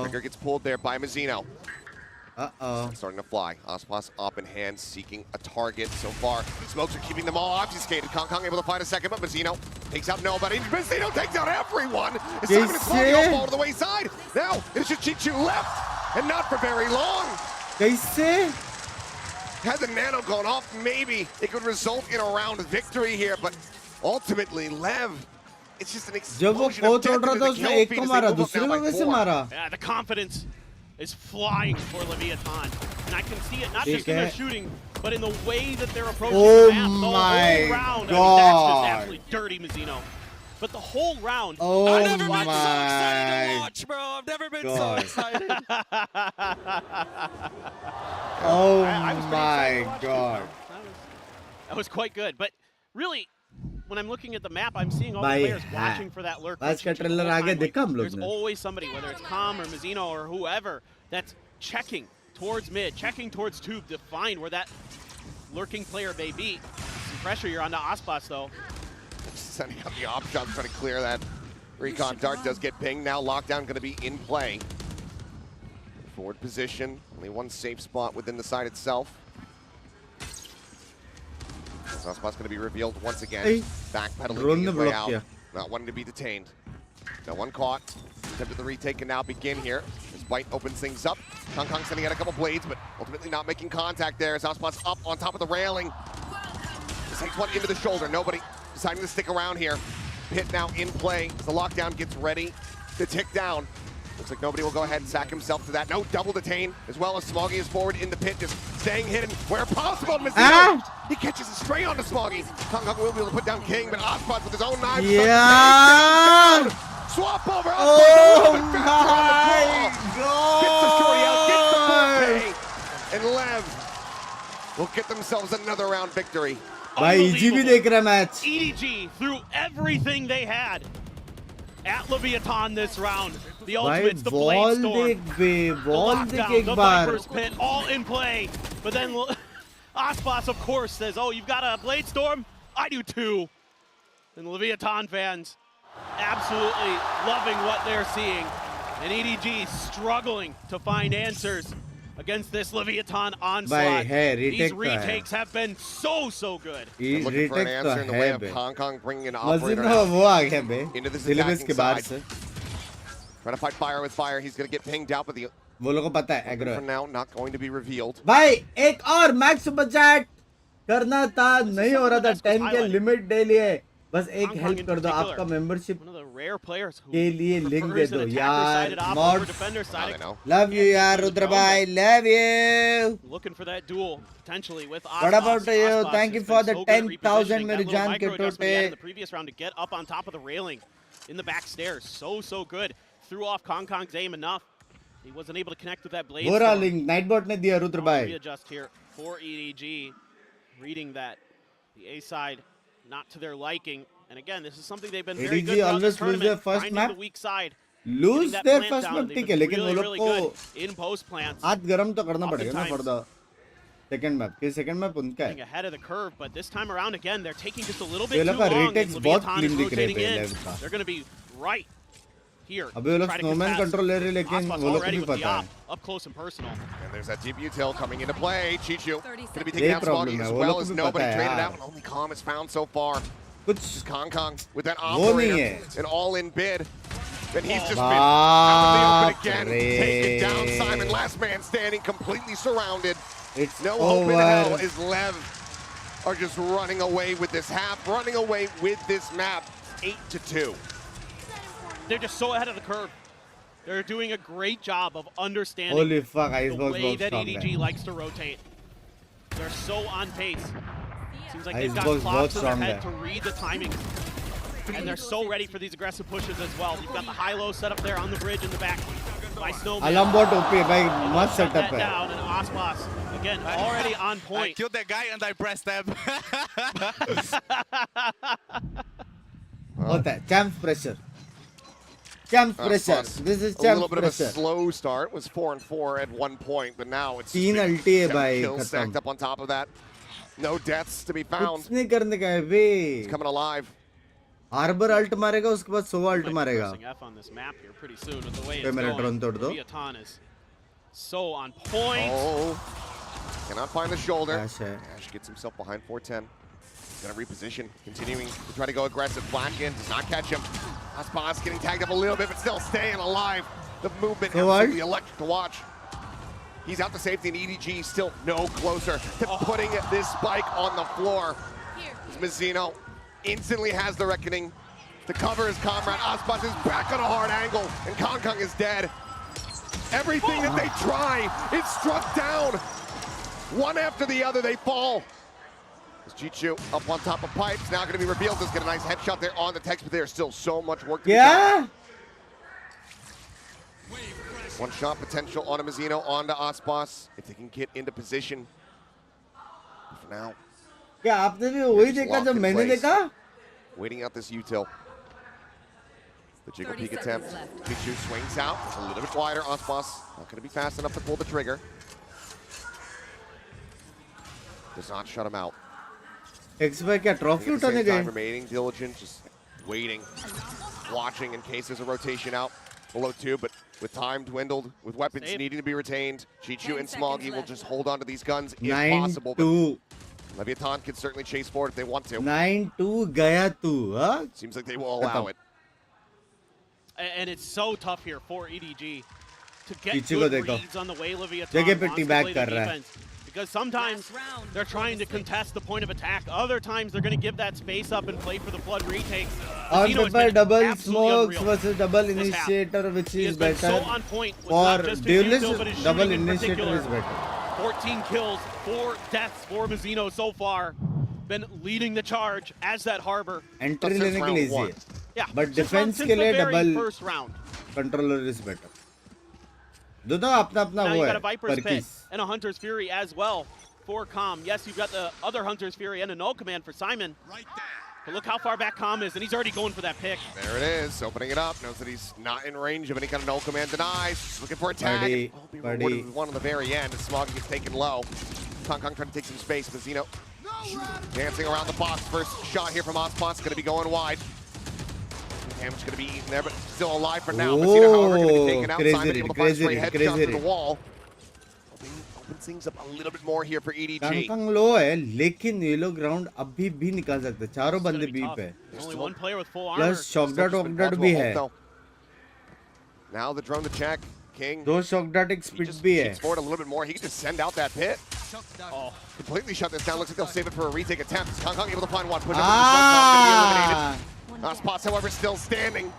Trigger gets pulled there by Mazzino. Starting to fly. Aspas up in hand, seeking a target so far. Smokes are keeping them all obfuscated. Kong Kong able to find a second, but Mazzino takes out nobody. Mazzino takes out everyone. It's Simon and Smoggy all fall to the wayside. Now it's just Chichu left, and not for very long. Had the nano gone off, maybe it could result in a round victory here, but ultimately, Lev, it's just an explosion of death into the kill feed as they move up now by 4. Yeah, the confidence is flying for Leviathan. And I can see it not just in their shooting, but in the way that they're approaching the map. The whole round. I mean, that's just absolutely dirty, Mazzino. But the whole round. I've never been so excited to watch, bro. I've never been so excited. Oh I was pretty my excited to watch god. That was quite good. But really, when I'm looking at the map, I'm seeing all the भाई players watching for that lurk. आज का trailer आगे देखा हम लोग There's ने. always somebody, whether it's Com or Mazzino or whoever, that's checking towards mid, checking towards tube to find where that lurking player may be. Some pressure you're on to Aspas, though. Sending out the op shot, trying to clear that. Recon dart does get pinged. Now lockdown going to be in play. Forward position, only one safe spot within the site itself. Aspas going to be revealed once again. Backpedaling his way out, not wanting to be detained. No one caught. Attempted the retake can now begin here. His bite opens things up. Kong Kong sending out a couple blades, but ultimately not making contact there. As Aspas up on top of the railing. This takes one into the shoulder. Nobody deciding to stick around here. Pit now in play as the lockdown gets ready to tick down. Looks like nobody will go ahead and sack himself to that. No double detain, as well as Smoggy is forward in the pit, just staying hidden where possible. Mazzino, he catches it straight onto Smoggy. Kong Kong will be able to put down King, but Aspas with his own knife. Swap over. Oh my god. Gets the shorty out, gets the 4K. And Lev will get themselves another round victory. भाई EG भी देख रहा match. EDG threw everything they had at Leviathan this round. The ultimates, the blade storm, the lockdown, the Viper's pit, all in play. But then Aspas, of course, says, "Oh, you've got a blade storm? I do too." And the Leviathan fans Absolutely loving what they're seeing. And EDG struggling to find answers against this Leviathan onslaught. These retakes have been so good. They're looking for an answer in the way of Kong bringing an operator into this attacking side. Trying to fight fire with fire. He's going to get pinged out, but the वो लोगों को पता है agro for now not going to be revealed. भाई एक और max super chat करना था, नहीं हो रहा था, 10 के लिमिट दे लिए, बस एक हेल्प कर दो, आपका मेंबरशिप के लिए लिंक दे दो यार मॉड। लव यू यार रुद्र भाई, love you. Looking for that duel potentially with What about you? Thank you for the 10,000 मेरे जान के टोटे। In the previous round to get up on top of the railing in the back stairs, so good. Threw off Kong's aim enough. He wasn't able to connect with that blade. बुरा link Nightbot ने दिया रुद्र भाई। Readjust here for EDG, reading that the A side not to their liking, and again this is something they've been very good throughout this tournament, finding the weak side. Lose their first map ठीक है, लेकिन वो लोग को in post plants हाथ गरम तो करना पड़ेगा ना for the second map। कि second map उनका है। Ahead of the curve, but this time around again they're taking just a little bit too long. Leviathan बहुत clean is दिख रहे rotating थे in. Lev का। They're going to be right here. अबे वो लोग snowman control ले रहे, लेकिन वो लोग को भी पता है। Up close and personal. And there's that deep util coming into play. Chichu going to be taking out Smoggy as well as nobody traded out, and only Calm is found so far. Just Kong with that operator, an all-in bid. Then he's just been out of the open again, taken down. Simon, last man standing, completely surrounded. It's no hope in hell as Lev are just running away with this half, running away with this map, 8-2. They're just so ahead of the curve. They're doing a great job of understanding Holy fuck, the way that EDG likes to rotate. They're so on pace. Seems like they've got clocks in their head to read the timing. And they're so ready for these aggressive pushes as well. You've got the high-low set up there on the bridge in the back by Snowman. Alambot OP भाई मस्त setup है। Down and Ospas again already on point. I killed that guy and I pressed tab. होता है champs pressure. Champs pressure. This is champs pressure. A little bit of a slow start. Was 4-4 at one point, but now it's 3 ulti है भाई kills stacked up on top of that. No deaths to be found. कुछ नहीं करने का है बे। He's coming alive. Harbor ult मारेगा, उसके बाद Sova ult मारेगा। F on this map here pretty soon with the way पे it's मेरा going. drone तोड़ दो। Leviathan is so on point. Oh, cannot find the shoulder. Ash gets himself behind 410. He's gonna reposition, continuing to try to go aggressive. Blackin does not catch him. Aspas getting tagged up a little bit, but still staying alive. The movement absolutely electric to watch. He's out to safety, and EDG still no closer to putting this spike on the floor. Mazzino instantly has the reckoning to cover his comrade. Aspas is back on a hard angle, and Kong is dead. Everything that they try is struck down. One after the other, they fall. Chichu up on top of pipes, now going to be revealed. Just get a nice headshot there on the text, but there's still so much work to be done. One shot potential on Mazzino, onto Aspas, if they can get into position. But for now, क्या आपने भी वही देखा जब मैंने देखा? Waiting out this util. The jiggle peek attempt. Chichu swings out, it's a little bit wider. Aspas not going to be fast enough to pull the trigger. Does not shut him out. Expect क्या trophy उठाने गए? Remaining diligent, just waiting, watching in case there's a rotation out below 2, but with time dwindled, with weapons needing to be retained, Chichu and Smoggy will just hold on to these guns if possible. 9-2. Leviathan can certainly chase forward if they want to. 9-2 गया तू, huh? Seems like they will allow it. And it's so tough here for EDG to get Chichu good को देखो, reads on the way Leviathan जगह पे wants to teabag play कर the रहा है। defense. Because sometimes they're trying to contest the point of attack. Other times they're going to give that space up and play for the flood retakes. On paper, double smokes versus double initiator, which is better. So on point for duelist, double initiator is better. 14 kills, 4 deaths for Mazzino so far. Been leading the charge as that harbor. Entry लेने के लिए easy है. Yeah, but defense के लिए double first round. Controller is better. दोनों अपना Now वो you है. got a Viper's Pit Perkis. and a Hunter's Fury as well for Calm. Yes, you've got the other Hunter's Fury and a null command for Simon. But look how far back Calm is, and he's already going for that pick. There it is, opening it up. Knows that he's not in range of any kind of null command denies. Just looking for a tag. Will be rewarded with one on the very end as Smoggy gets taken low. Kong trying to take some space. Mazzino dancing around the box. First shot here from Aspas, going to be going wide. Damage going to be eaten there, but still alive for now. Vecita, however, going to be taken out. Simon able to find a straight headshot to the wall. Opens things up a little bit more here for EDG. Kangkang low है, लेकिन ये लोग round अभी भी निकाल सकते हैं. चारों बंदे B पे. Only one player with full armor. Plus shock dart भी है. Now the drone to check. King. दो shock dart एक speed भी है. Forward a little bit more. He can just send out that pit. Oh, completely shut this down. Looks like they'll save it for a retake attempt. Kangkang able to find one. Push up to the eliminated. Spots, however, still standing.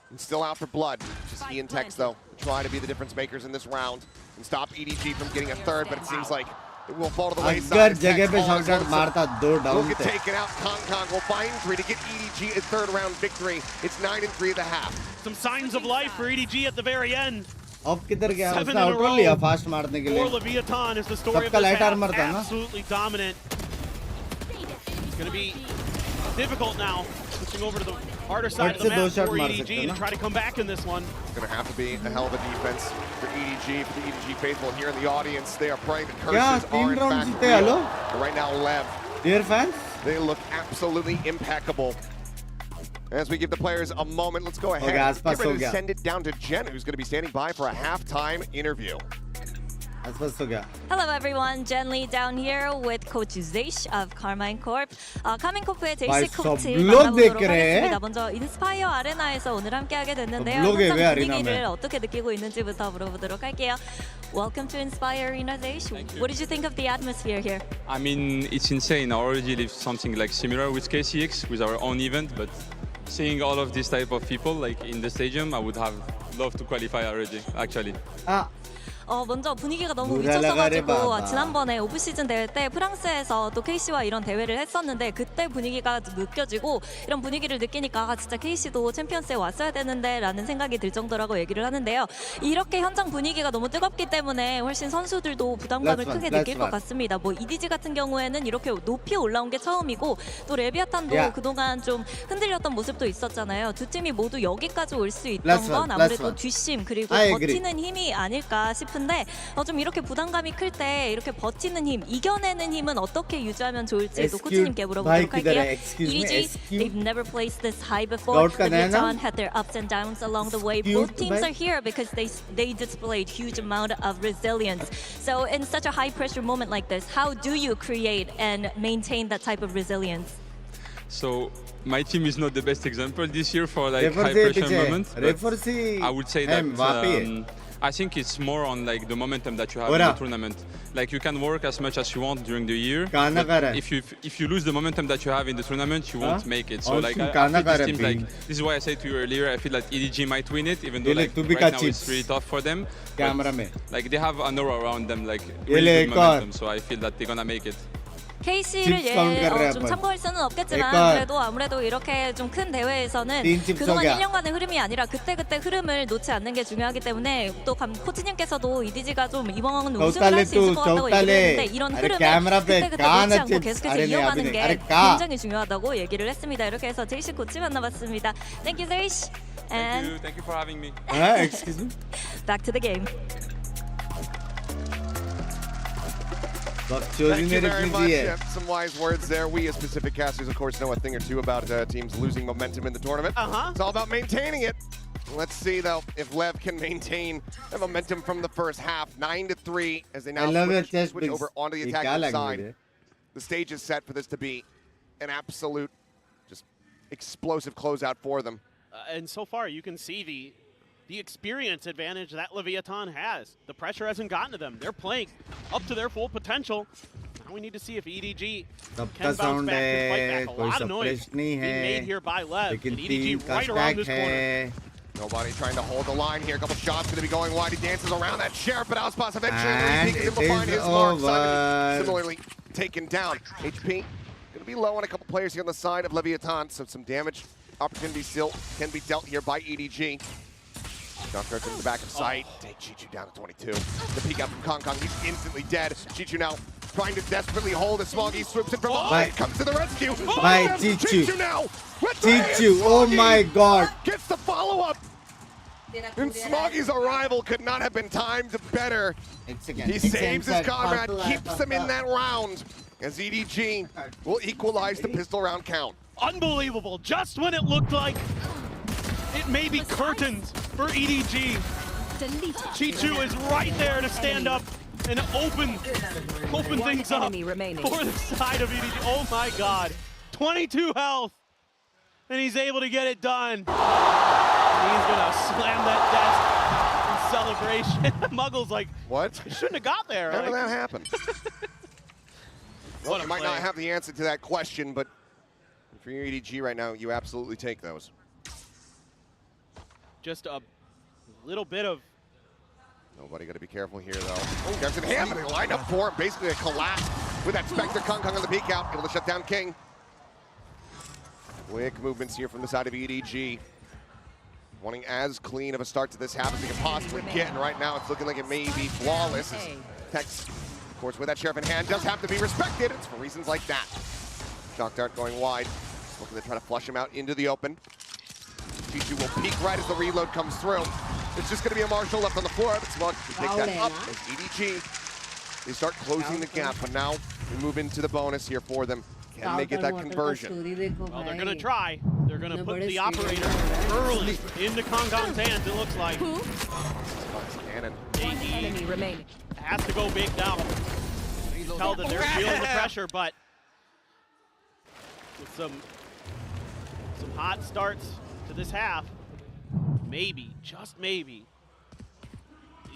And still out for blood. Just intersects, though. Try to be the difference makers in this round and stop EDG from getting a third, but it seems like it will fall to the wayside. अगर जगह पे shock dart मारता दो down will get taken out. Kangkang will find injury to get EDG a third round victory. It's 9-3 at the half. Some signs of life for EDG at the very end. अब किधर गया? उसने आउटरोल लिया fast मारने के लिए. For Leviathan is the story of सबका this light half. armor था ना? Absolutely dominant. It's going to be difficult now. Switching over to the harder side of the map for EDG to try to come back in this one. It's going to have to be a hell of a defense for EDG, for the EDG faithful here in the audience. They are praying that curses are in fact real. But right now, Lev. Dear fans, they look absolutely impeccable. As we give the players a moment, let's go ahead and get ready to send it down to Jen, who's going to be standing by for a halftime interview. Hello everyone, Jen Lee down here with Coach Zeish of Carmine Corp. 카민코프의 제이시 코치 만나보도록 하겠습니다. 먼저 인스파이어 아레나에서 오늘 함께하게 됐는데요. 현장 분위기를 어떻게 느끼고 있는지부터 물어보도록 할게요. Welcome to Inspire Arena, Zeish. What did you think of the atmosphere here? I mean, it's insane. I already lived something like similar with KCX, with our own event, but seeing all of this type of people like in the stadium, I would have loved to qualify already, actually. 먼저 분위기가 너무 미쳤어가지고 지난번에 오프시즌 대회 때 프랑스에서 또 KC와 이런 대회를 했었는데 그때 분위기가 느껴지고 이런 분위기를 느끼니까 진짜 KC도 챔피언스에 왔어야 되는데 라는 생각이 들 정도라고 얘기를 하는데요. 이렇게 현장 분위기가 너무 뜨겁기 때문에 훨씬 선수들도 부담감을 크게 느낄 것 같습니다. 뭐 EDG 같은 경우에는 이렇게 높이 올라온 게 처음이고 또 레비아탄도 그동안 좀 흔들렸던 모습도 있었잖아요. 두 팀이 모두 여기까지 올 수 있던 건 아무래도 뒷심 그리고 버티는 힘이 아닐까 싶은데 좀 이렇게 부담감이 클 때 이렇게 버티는 힘, 이겨내는 힘은 어떻게 유지하면 좋을지 또 코치님께 물어보도록 할게요. EDG, they've never placed this high before. Leviathan had their ups and downs along the way. Both teams are here because they displayed huge amount of resilience. So in such a high pressure moment like this, how do you create and maintain that type of resilience? So my team is not the best example this year for like high pressure moments. I would say that I think it's more on like the momentum that you have in the tournament. Like you can work as much as you want during the year, but if you lose the momentum that you have in the tournament, you won't make it. So like I feel this team, like this is why I said to you earlier, I feel that EDG might win it, even though like right now it's really tough for them. Like they have an aura around them, like really good momentum. So I feel that they're gonna make it. KC를 좀 참고할 수는 없겠지만 그래도 아무래도 이렇게 좀 큰 대회에서는 그동안 1년간의 흐름이 아니라 그때그때 흐름을 놓지 않는 게 중요하기 때문에 또 코치님께서도 EDG가 좀 이번 우승을 할 수 있을 것 같다고 얘기를 했는데 이런 흐름을 그때그때 놓지 않고 계속해서 이어가는 게 굉장히 중요하다고 얘기를 했습니다. 이렇게 해서 제이시 코치 만나봤습니다. Thank you, Zeish. And Thank you for having me. Excuse me. Back to the game. Thank you very much. Some wise words there. We as Pacific casters, of course, know a thing or two about teams losing momentum in the tournament. It's all about maintaining it. Let's see, though, if Lev can maintain the momentum from the first half. 9-3 as they now switch over onto the attacking side. The stage is set for this to be an absolute, just explosive closeout for them. And so far, you can see the experience advantage that Leviathan has. The pressure hasn't gotten to them. They're playing up to their full potential. Now we need to see if EDG can bounce back and fight back. A lot of noise being made here by Lev. And EDG right around this corner. Nobody trying to hold the line here. A couple shots going to be going wide. He dances around that sheriff, but Outspots eventually is able to find his mark. Simon similarly taken down. HP going to be low on a couple players here on the side of Leviathan, so some damage opportunity still can be dealt here by EDG. Jump starts in the back of sight. Take Chichu down to 22. The peek out from Kangkang. He's instantly dead. Chichu now trying to desperately hold as Smoggy swoops in from behind. Comes to the rescue. Chichu now. Chichu, oh my god. Gets the follow-up. And Smoggy's arrival could not have been timed better. He saves his comrade, keeps him in that round. As EDG will equalize the pistol round count. Unbelievable. Just when it looked like It may be curtains for EDG. Chichu is right there to stand up and open things up for the side of EDG. Oh my God, 22 health, and he's able to get it done. He's gonna slam that desk in celebration. Muggle's like, what? I shouldn't have got there. How did Like, that happen? Well, you might not have the answer to that question, but for your EDG right now, you absolutely take those. just a little bit of... Nobody got to be careful here, though. Oh, there's an hand, but they lined up for him. Basically a collapse with that Spectre Kong on the peek out, able to shut down King. Quick movements here from the side of EDG. Wanting as clean of a start to this half as they can possibly get, and right now it's looking like it may be flawless. As Tex, of course, with that sheriff in hand, does have to be respected. It's for reasons like that. Shock Dart going wide, looking to try to flush him out into the open. Chichu will peek right as the reload comes through. It's just going to be a Marshall left on the floor, but Smug can take that up as EDG. They start closing the gap, but now we move into the bonus here for them. Can they get that conversion? Well, they're going to try. They're going to put the operator early into Kong's hands, it looks like. Cannon. AD has to go big now. You can tell that they're feeling the pressure, but with some hot starts to this half, maybe, just maybe,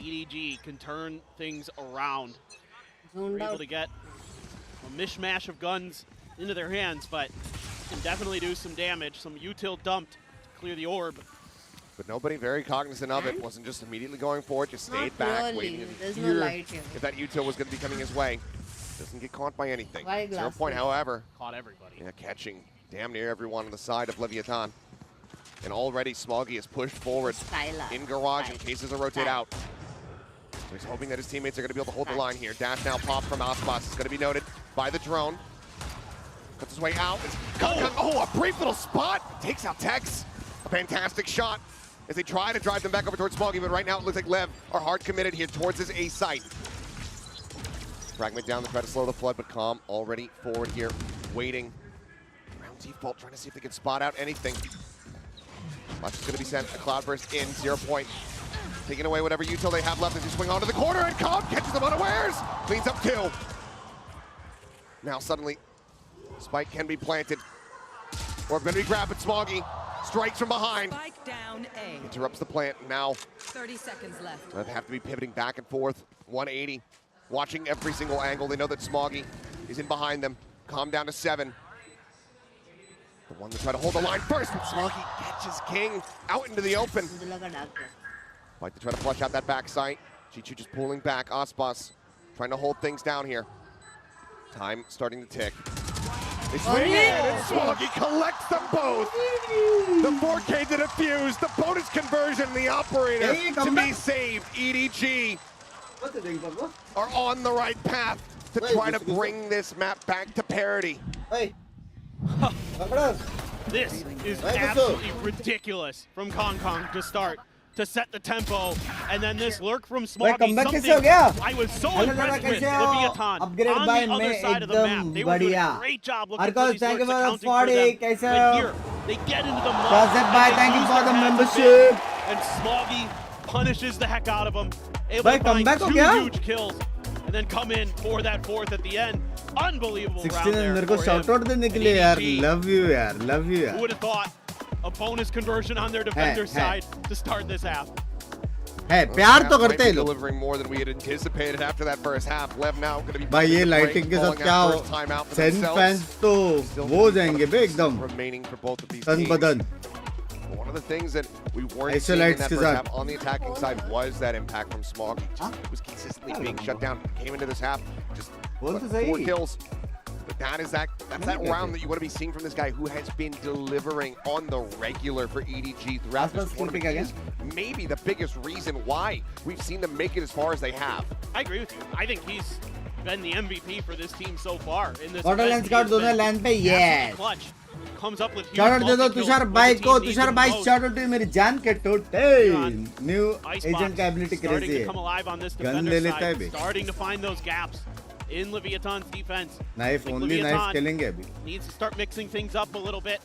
EDG can turn things around. They're able to get a mishmash of guns into their hands, but can definitely do some damage. Some util dumped to clear the orb. But nobody very cognizant of it. Wasn't just immediately going for it, just stayed back, waiting There's to no hear light here. if that util was going to be coming his way. Doesn't get caught by anything. Why 0 glass point, plate? however. Caught everybody. Yeah, catching damn near everyone on the side of Leviathan. And already Smoggy is pushed forward in garage in case there's a rotate out. So he's hoping that his teammates are going to be able to hold the line here. Dash now pop from Aspas is going to be noted by the drone. Cuts his way out. Oh, a brief little spot. Takes out Tex. A fantastic shot as they try to drive them back over towards Smoggy, but right now it looks like Lev are hard committed here towards his A site. Fragment down to try to slow the flood, but Calm already forward here, waiting. Round default, trying to see if they can spot out anything. Much is going to be sent. A Cloudburst in, 0 point. Taking away whatever util they have left as they swing onto the corner, and Calm catches them unawares. Cleans up 2. Now suddenly, Spike can be planted. Or going to be grabbed, but Smoggy strikes from behind. Spike down A. Interrupts the plant. Now 30 seconds left. they have to be pivoting back and forth. 180. Watching every single angle. They know that Smoggy is in behind them. Calm down to 7. The one to try to hold the line first, but Smoggy catches King out into the open. Like to try to flush out that back sight. Chichu just pulling back. Aspas trying to hold things down here. Time starting to tick. They swing in, and Smoggy collects them both. The 4K to defuse, the bonus conversion, the operator to be saved. EDG are on the right path to try to bring this map back to parity. This is absolutely ridiculous from Kong to start, to set the tempo, and then this lurk from Smoggy, something I was so impressed with Leviathan on the other side of the map. They were doing a great job looking for these lurks, accounting for them. But here, they get into the mud, thank you for the membership. and Smoggy punishes the heck out of them, able Bhai, to find comeback ho 2 gaya? huge kills, and then come in for that 4th at the end. Unbelievable 16 round there मेरे को for shout him. out देने के लिए यार, love you यार, love you Who यार. would have thought a bonus conversion on their defender's side to start this half? Hey, प्यार तो Might करते be हैं लोग. delivering more than we had anticipated after that first half. Lev now going to be भाई ये lighting के साथ क्या हो? Sen fans तो वो जाएंगे बे एकदम. remaining for both of these तन teams. बदन. One of the things that we weren't Iso seeing in lights that के first साथ. half on the attacking side was that impact from Smog. It was consistently being shut down. Came into this half, just बोल तो 4 सही. kills. But that's that round that you want to be seeing from this guy who has been delivering on the regular for EDG throughout this tournament. He is maybe the biggest reason why we've seen them make it as far as they have. I agree with you. I think he's been the MVP for this team so far in this Quarter event. lens He card has दोनों been land पे absolutely yes. clutch. Comes up with huge Shout out दे दो multi-kills Tushar when भाई the को. team needs Tushar them भाई most. shout out to मेरी जान के टोटे. New Icebox agent का ability starting crazy to है. come alive on this Gun ले defender's लेता है side, bay. starting to find those gaps in Leviathan's defense. Knife Like only knife Leviathan killing है अभी. needs to start mixing things up a little bit.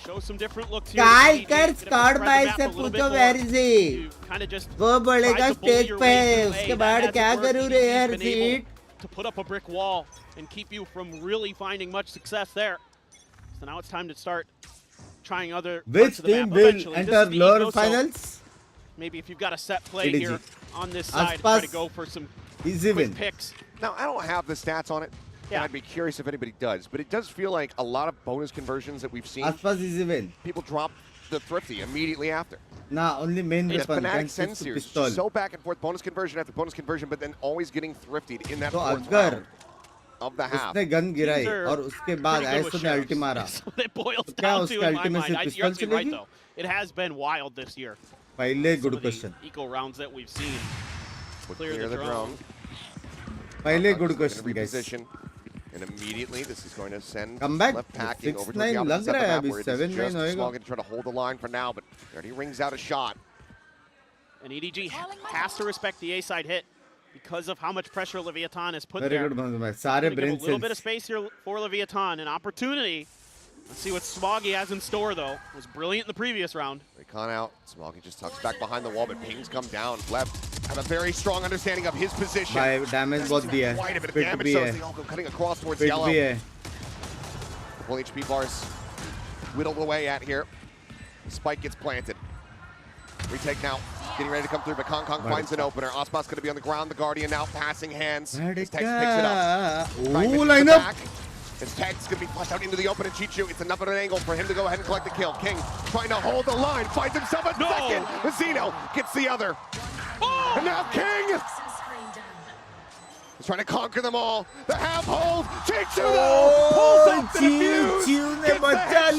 Show some different looks here. काय कर Scott बाय से पूछो where is he Kind of just वो बोलेगा stage पे उसके बाद क्या करूँ रे यार seat to put up a brick wall and keep you from really finding much success there. So now it's time to start trying other which parts of the team map. will Eventually, this enter is the lower ego, so finals maybe if you've got a set play EDG. here on this side, try to go for some easy quick win picks. Now, I don't have the stats on it. Yeah. I'd be curious if anybody does, but it does feel like a lot of bonus conversions that we've seen. आसपास easy win People drop the Thrifty immediately after. nah only main It's weapon Fnatic can Sen shoot series, pistol so back and forth, bonus conversion after bonus conversion, but then always getting thriftied in that तो fourth अगर round of the half. उसने gun गिराई और उसके बाद ऐसे ने अल्टी मारा It boils तो क्या down उसके to in my अल्टी में mind. से You're पिस्तौल absolutely right चलेगी though. It has been wild this year. पहले Some good of the question eco rounds that we've seen. Clear the drone. पहले good Going to question guys reposition, and immediately this is going to send Come back. left packing over to 6-9 the opposite लग side of रहा the है map अभी, where it is 7-9 just होएगा। Small going to try to hold the line for now, but he already rings out a shot. And EDG has to respect the A side hit because of how much pressure Leviathan has put Very there. good भाई सारे Gonna give brain a little bit of cells space here for Leviathan, an opportunity. Let's see what Smoggy has in store though. Was brilliant in the previous round. Recon out. Smoggy just tucks back behind the wall, but pings come down. Left have a very strong understanding of his position. भाई damage बहुत दिया Quite a है bit of pit damage, भी so है as the Alco cutting across towards pit yellow. भी है Full HP bars whittled away at here. Spike gets planted. Retake now. Getting ready to come through, but Kong finds an opener. Ospas going to be on the ground. The Guardian now passing hands. As Tex picks it up. Ooh, line up. As Tex going to be flushed out into the open, and Chichu, it's enough of an angle for him to go ahead and collect the kill. King trying to hold the line, finds himself a second. Mazzino gets the other. And now King is trying to conquer them all. The half hold. Chichu pulls up the defuse. Gets the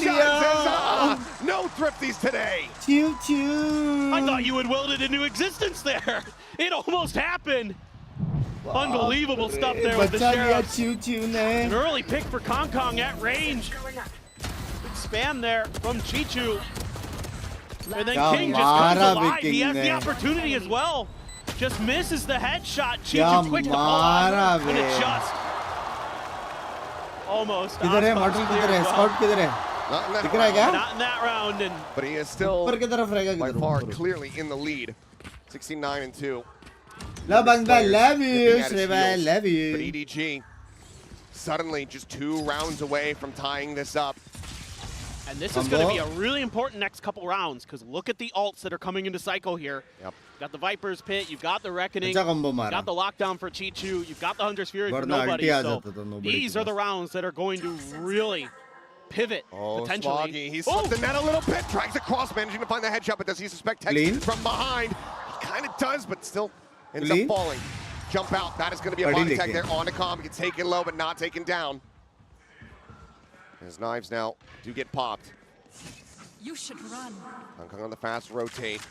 headshot. Says, no thrifties today. Choo choo. I thought you had willed it into existence there. It almost happened. Unbelievable stuff there with the Sheriff. An early pick for Kong at range. Big spam there from Chichu. And then King just comes alive. He has the opportunity as well. Just misses the headshot. Chichu quick to pull out. And it just almost. किधर है model किधर है scout किधर है दिख रहा है क्या Not in that round. And but he is still ऊपर की तरफ रहेगा by किधर far clearly in the lead. 69-2. Love Bangba, love you, Nipping at his Shriva, heels. love you. But EDG suddenly just 2 rounds away from tying this up. And this is going to be a really important next couple rounds because look at the ults that are coming into Psycho here. Yep. Got the Viper's Pit, you've got the Reckoning, अच्छा combo you've मारा got the lockdown for Chichu, you've got the Hunter's Fury for वरना nobody. अल्टी आ So जाता था nobody these के are the rounds that are going to really pivot potentially. Smoggy, he's slipped the net a little bit, drags across, managing to find the headshot, but does he suspect Tex Clean. from behind? He kind of does, but still ends Clean. up falling. Jump out, that is going to be a Body body tag licking. there on the comm. Gets taken low, but not taken down. His knives now do get popped. You should run. Hong Kong on the fast rotate.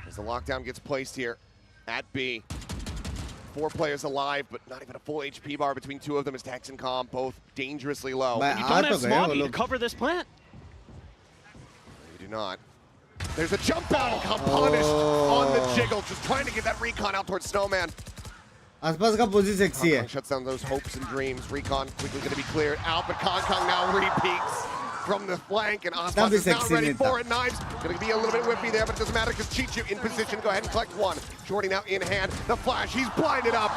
As the lockdown gets placed here at B. 4 players alive, but not even a full HP bar between 2 of them as Tex and Calm, both dangerously low. But You don't have Smoggy to cover this plant. You do not. There's a jump out and Calm punished on the jiggle, just trying to get that recon out towards Snowman. आसपास का position sexy है Shuts down those hopes and dreams. Recon quickly going to be cleared out, but Kong now re-peeks from the flank, and Ospas is not ready for it. Knives going to be a little bit whippy there, but it doesn't matter because Chichu in position. Go ahead and collect one. Jordy now in hand. The flash, he's blinded up.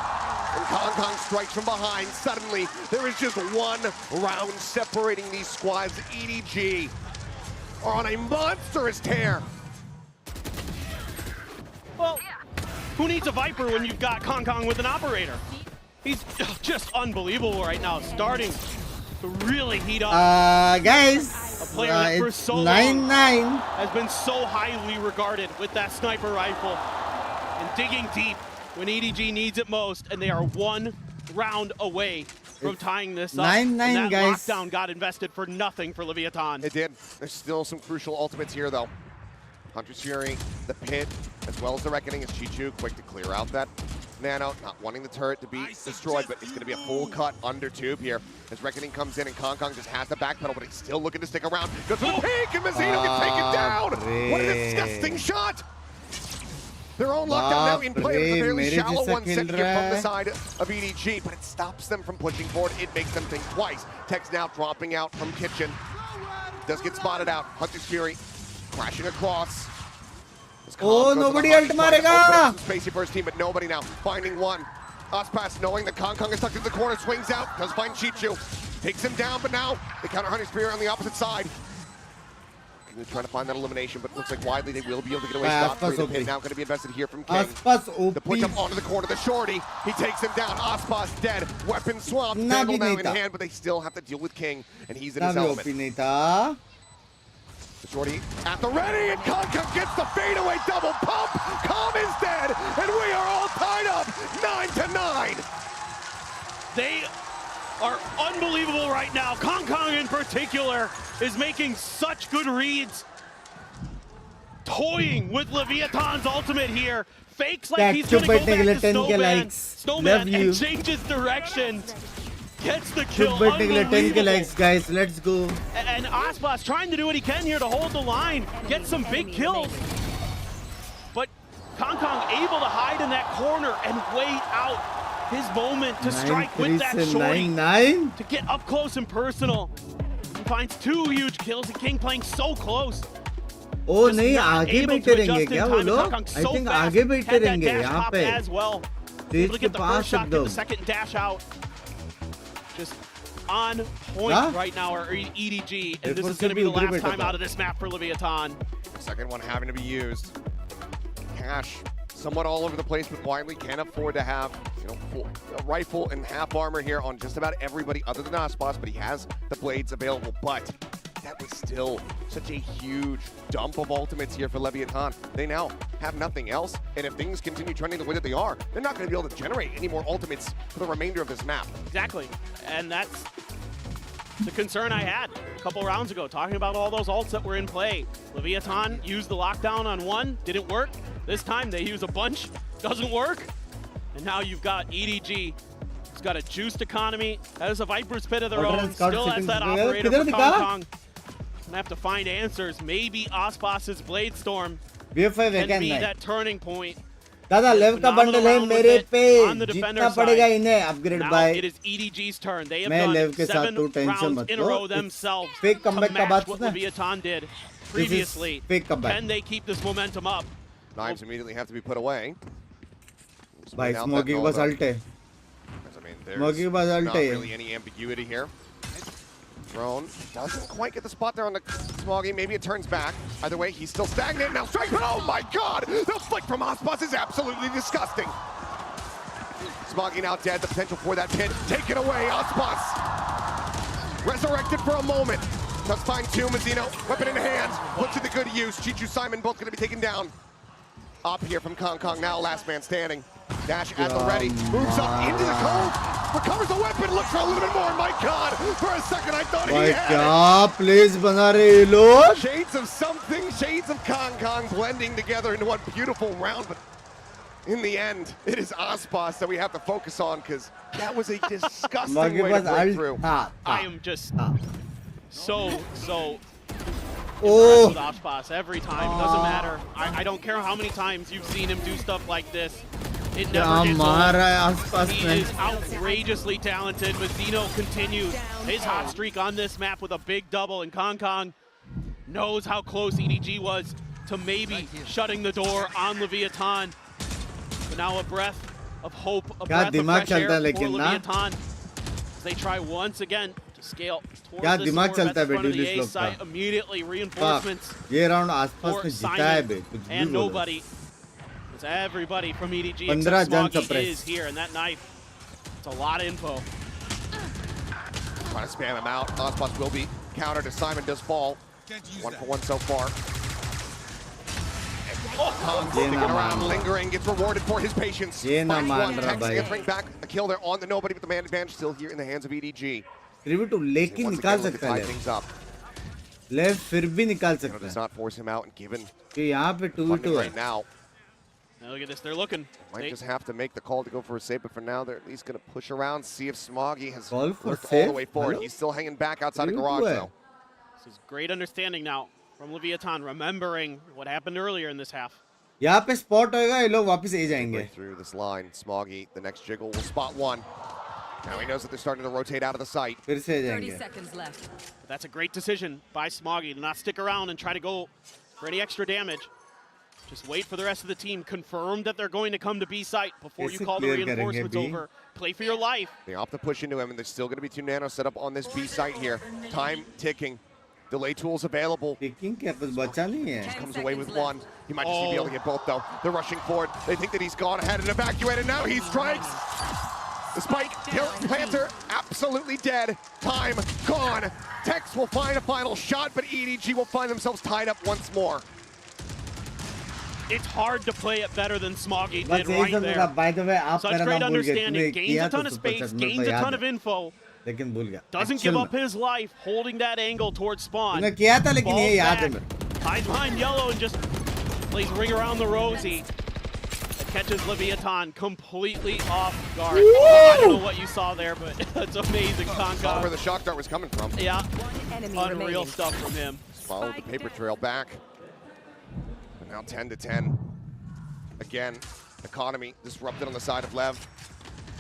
And Kong strikes from behind. Suddenly, there is just 1 round separating these squads. EDG are on a monstrous tear. Well, who needs a Viper when you've got Kong with an operator? He's just unbelievable right now, starting to really heat up. Guys, a player that for it's so 9-9 long has been so highly regarded with that sniper rifle and digging deep when EDG needs it most, and they are 1 round away from tying this up. 9-9, and that guys. lockdown got invested for nothing for Leviathan. It did. There's still some crucial ultimates here, though. Hunter's Fury, the Pit, as well as the Reckoning, is Chichu quick to clear out that Nano, not wanting the turret to be destroyed, but it's going to be a full cut under tube here as Reckoning comes in and Kong just has the backpedal, but he's still looking to stick around. Goes for the peek and Mazzino gets taken down. What a disgusting shot. Their own lockdown now in play. It's a fairly shallow one second here from the side of EDG, but it stops them from pushing forward. It makes them think twice. Tex now dropping out from Kitchen. Does get spotted out. Hunter's Fury crashing across. Oh, nobody ult marega. Spacey for his team, but nobody now. Finding one. Ospas knowing that Kong is stuck in the corner, swings out, does find Chichu. Takes him down, but now they counter Hunter's Fury on the opposite side. They're trying to find that elimination, but it looks like widely they will be able to get away scot-free. The pin now going to be invested here from King. The push up onto the corner, the shorty. He takes him down. Ospas dead. Weapon swapped. Vandal now in hand, but they still have to deal with King, and he's in his element. The shorty at the ready, and Kong gets the fadeaway double pump. Calm is dead, and we are all tied up 9-9. They are unbelievable right now. Kong in particular is making such good reads. Toying with Leviathan's ultimate here. Fakes like he's gonna go back to Snowman and changes direction. Gets the kill. 10k likes, guys. Let's go. And Ospas trying to do what he can here to hold the line, get some big kills. But Kong able to hide in that corner and wait out his moment to strike with that shorty to get up close and personal. He finds 2 huge kills and King playing so close. Oh नहीं आगे बैठे रहेंगे क्या वो लोग? I think आगे बैठे रहेंगे यहाँ पे. Able to get the first shot, get the second dash out. Just on point right now are EDG, and this is going to be the last time out of this map for Leviathan. Second one having to be used. Cash somewhat all over the place, but widely can't afford to have, you know, a rifle and half armor here on just about everybody other than Ospas, but he has the blades available. But that was still such a huge dump of ultimates here for Leviathan. They now have nothing else, and if things continue trending the way that they are, they're not going to be able to generate any more ultimates for the remainder of this map. Exactly, and that's the concern I had a couple rounds ago, talking about all those ults that were in play. Leviathan used the lockdown on one, didn't work. This time they use a bunch, doesn't work. And now you've got EDG. It's got a juiced economy. That is a Viper's Pit of their own. Still has that operator for Kong. Gonna have to find answers. Maybe Ospas's Blade Storm can be that turning point. दादा लेव का bundle है मेरे पे जितना पड़ेगा इन्हें upgrade बाय it is EDG's turn. They have gone 7 rounds in a row themselves to match what Leviathan did previously. Can they keep this momentum up? Knives immediately have to be put away. भाई smoky के पास alt है. Smoky के पास alt Not really any ambiguity here. Drone doesn't quite get the spot there on the Smoggy. Maybe it turns back. Either way, he's still stagnant. Now strike, but oh my god! The flick from Ospas is absolutely disgusting. Smoggy now dead. The potential for that pin taken away. Ospas resurrected for a moment. Does find two. Mazzino, weapon in hand. Puts to the good use. Chichu Simon both going to be taken down. Up here from Kong now, last man standing. Dash at the ready, moves up into the cold, recovers the weapon, looks for a little bit more. My god, for a second I thought he had it. Please बना रहे लोग. Shades of something, shades of Kong blending together into one beautiful round, but in the end, it is Ospas that we have to focus on because that was a disgusting way to break through. I am just so with Ospas every time. Doesn't matter. I don't care how many times you've seen him do stuff like this. It never gets old. He is outrageously talented. Mazzino continues his hot streak on this map with a big double, and Kong knows how close EDG was to maybe shutting the door on Leviathan. But now a breath of hope, a breath of fresh air for Leviathan as they try once again to scale towards this war at the front of the A site. Immediately reinforcements for Simon and nobody. Everybody from EDG except Smoggy is here, and that knife, it's a lot of info. Trying to spam him out. Ospas will be countered as Simon does fall. 1 for 1 so far. Kong sticking around, lingering, gets rewarded for his patience. Gets ring back, a kill there on the nobody, but the man advantage still here in the hands of EDG. लेकिन निकाल सकता है लेव फिर भी निकाल सकता है. Does not force him out and given कि यहाँ पे 2v2 right now. Now look at this, they're looking. Might just have to make the call to go for a save, but for now they're at least going to push around, see if Smoggy has worked all the way forward. He's still hanging back outside of garage though. This is great understanding now from Leviathan, remembering what happened earlier in this half. यहाँ पे spot होएगा, ये लोग वापस आ जाएंगे. Through this line, Smoggy, the next jiggle will spot one. Now he knows that they're starting to rotate out of the site. 30 seconds left. That's a great decision by Smoggy to not stick around and try to go for any extra damage. Just wait for the rest of the team. Confirm that they're going to come to B site before you call the reinforcements over. Play for your life. They opt to push into him, and there's still going to be 2 nanos set up on this B site here. Time ticking. Delay tools available. Just comes away with 1. He might just be able to get both, though. They're rushing forward. They think that he's gone ahead and evacuated. Now he strikes. The spike, kill, Panther, absolutely dead. Time gone. Tex will find a final shot, but EDG will find themselves tied up once more. It's hard to play it better than Smoggy did right there. By the way, such great understanding, gains a ton of space, gains a ton of info. Doesn't give up his life, holding that angle towards spawn. Falls back, hides behind yellow and just plays ring around the rosy. That catches Leviathan completely off guard. I don't know what you saw there, but it's amazing. Conca. Where the shock dart was coming from. Yeah, unreal stuff from him. Followed the paper trail back. But now 10-10. Again, economy disrupted on the side of Lev.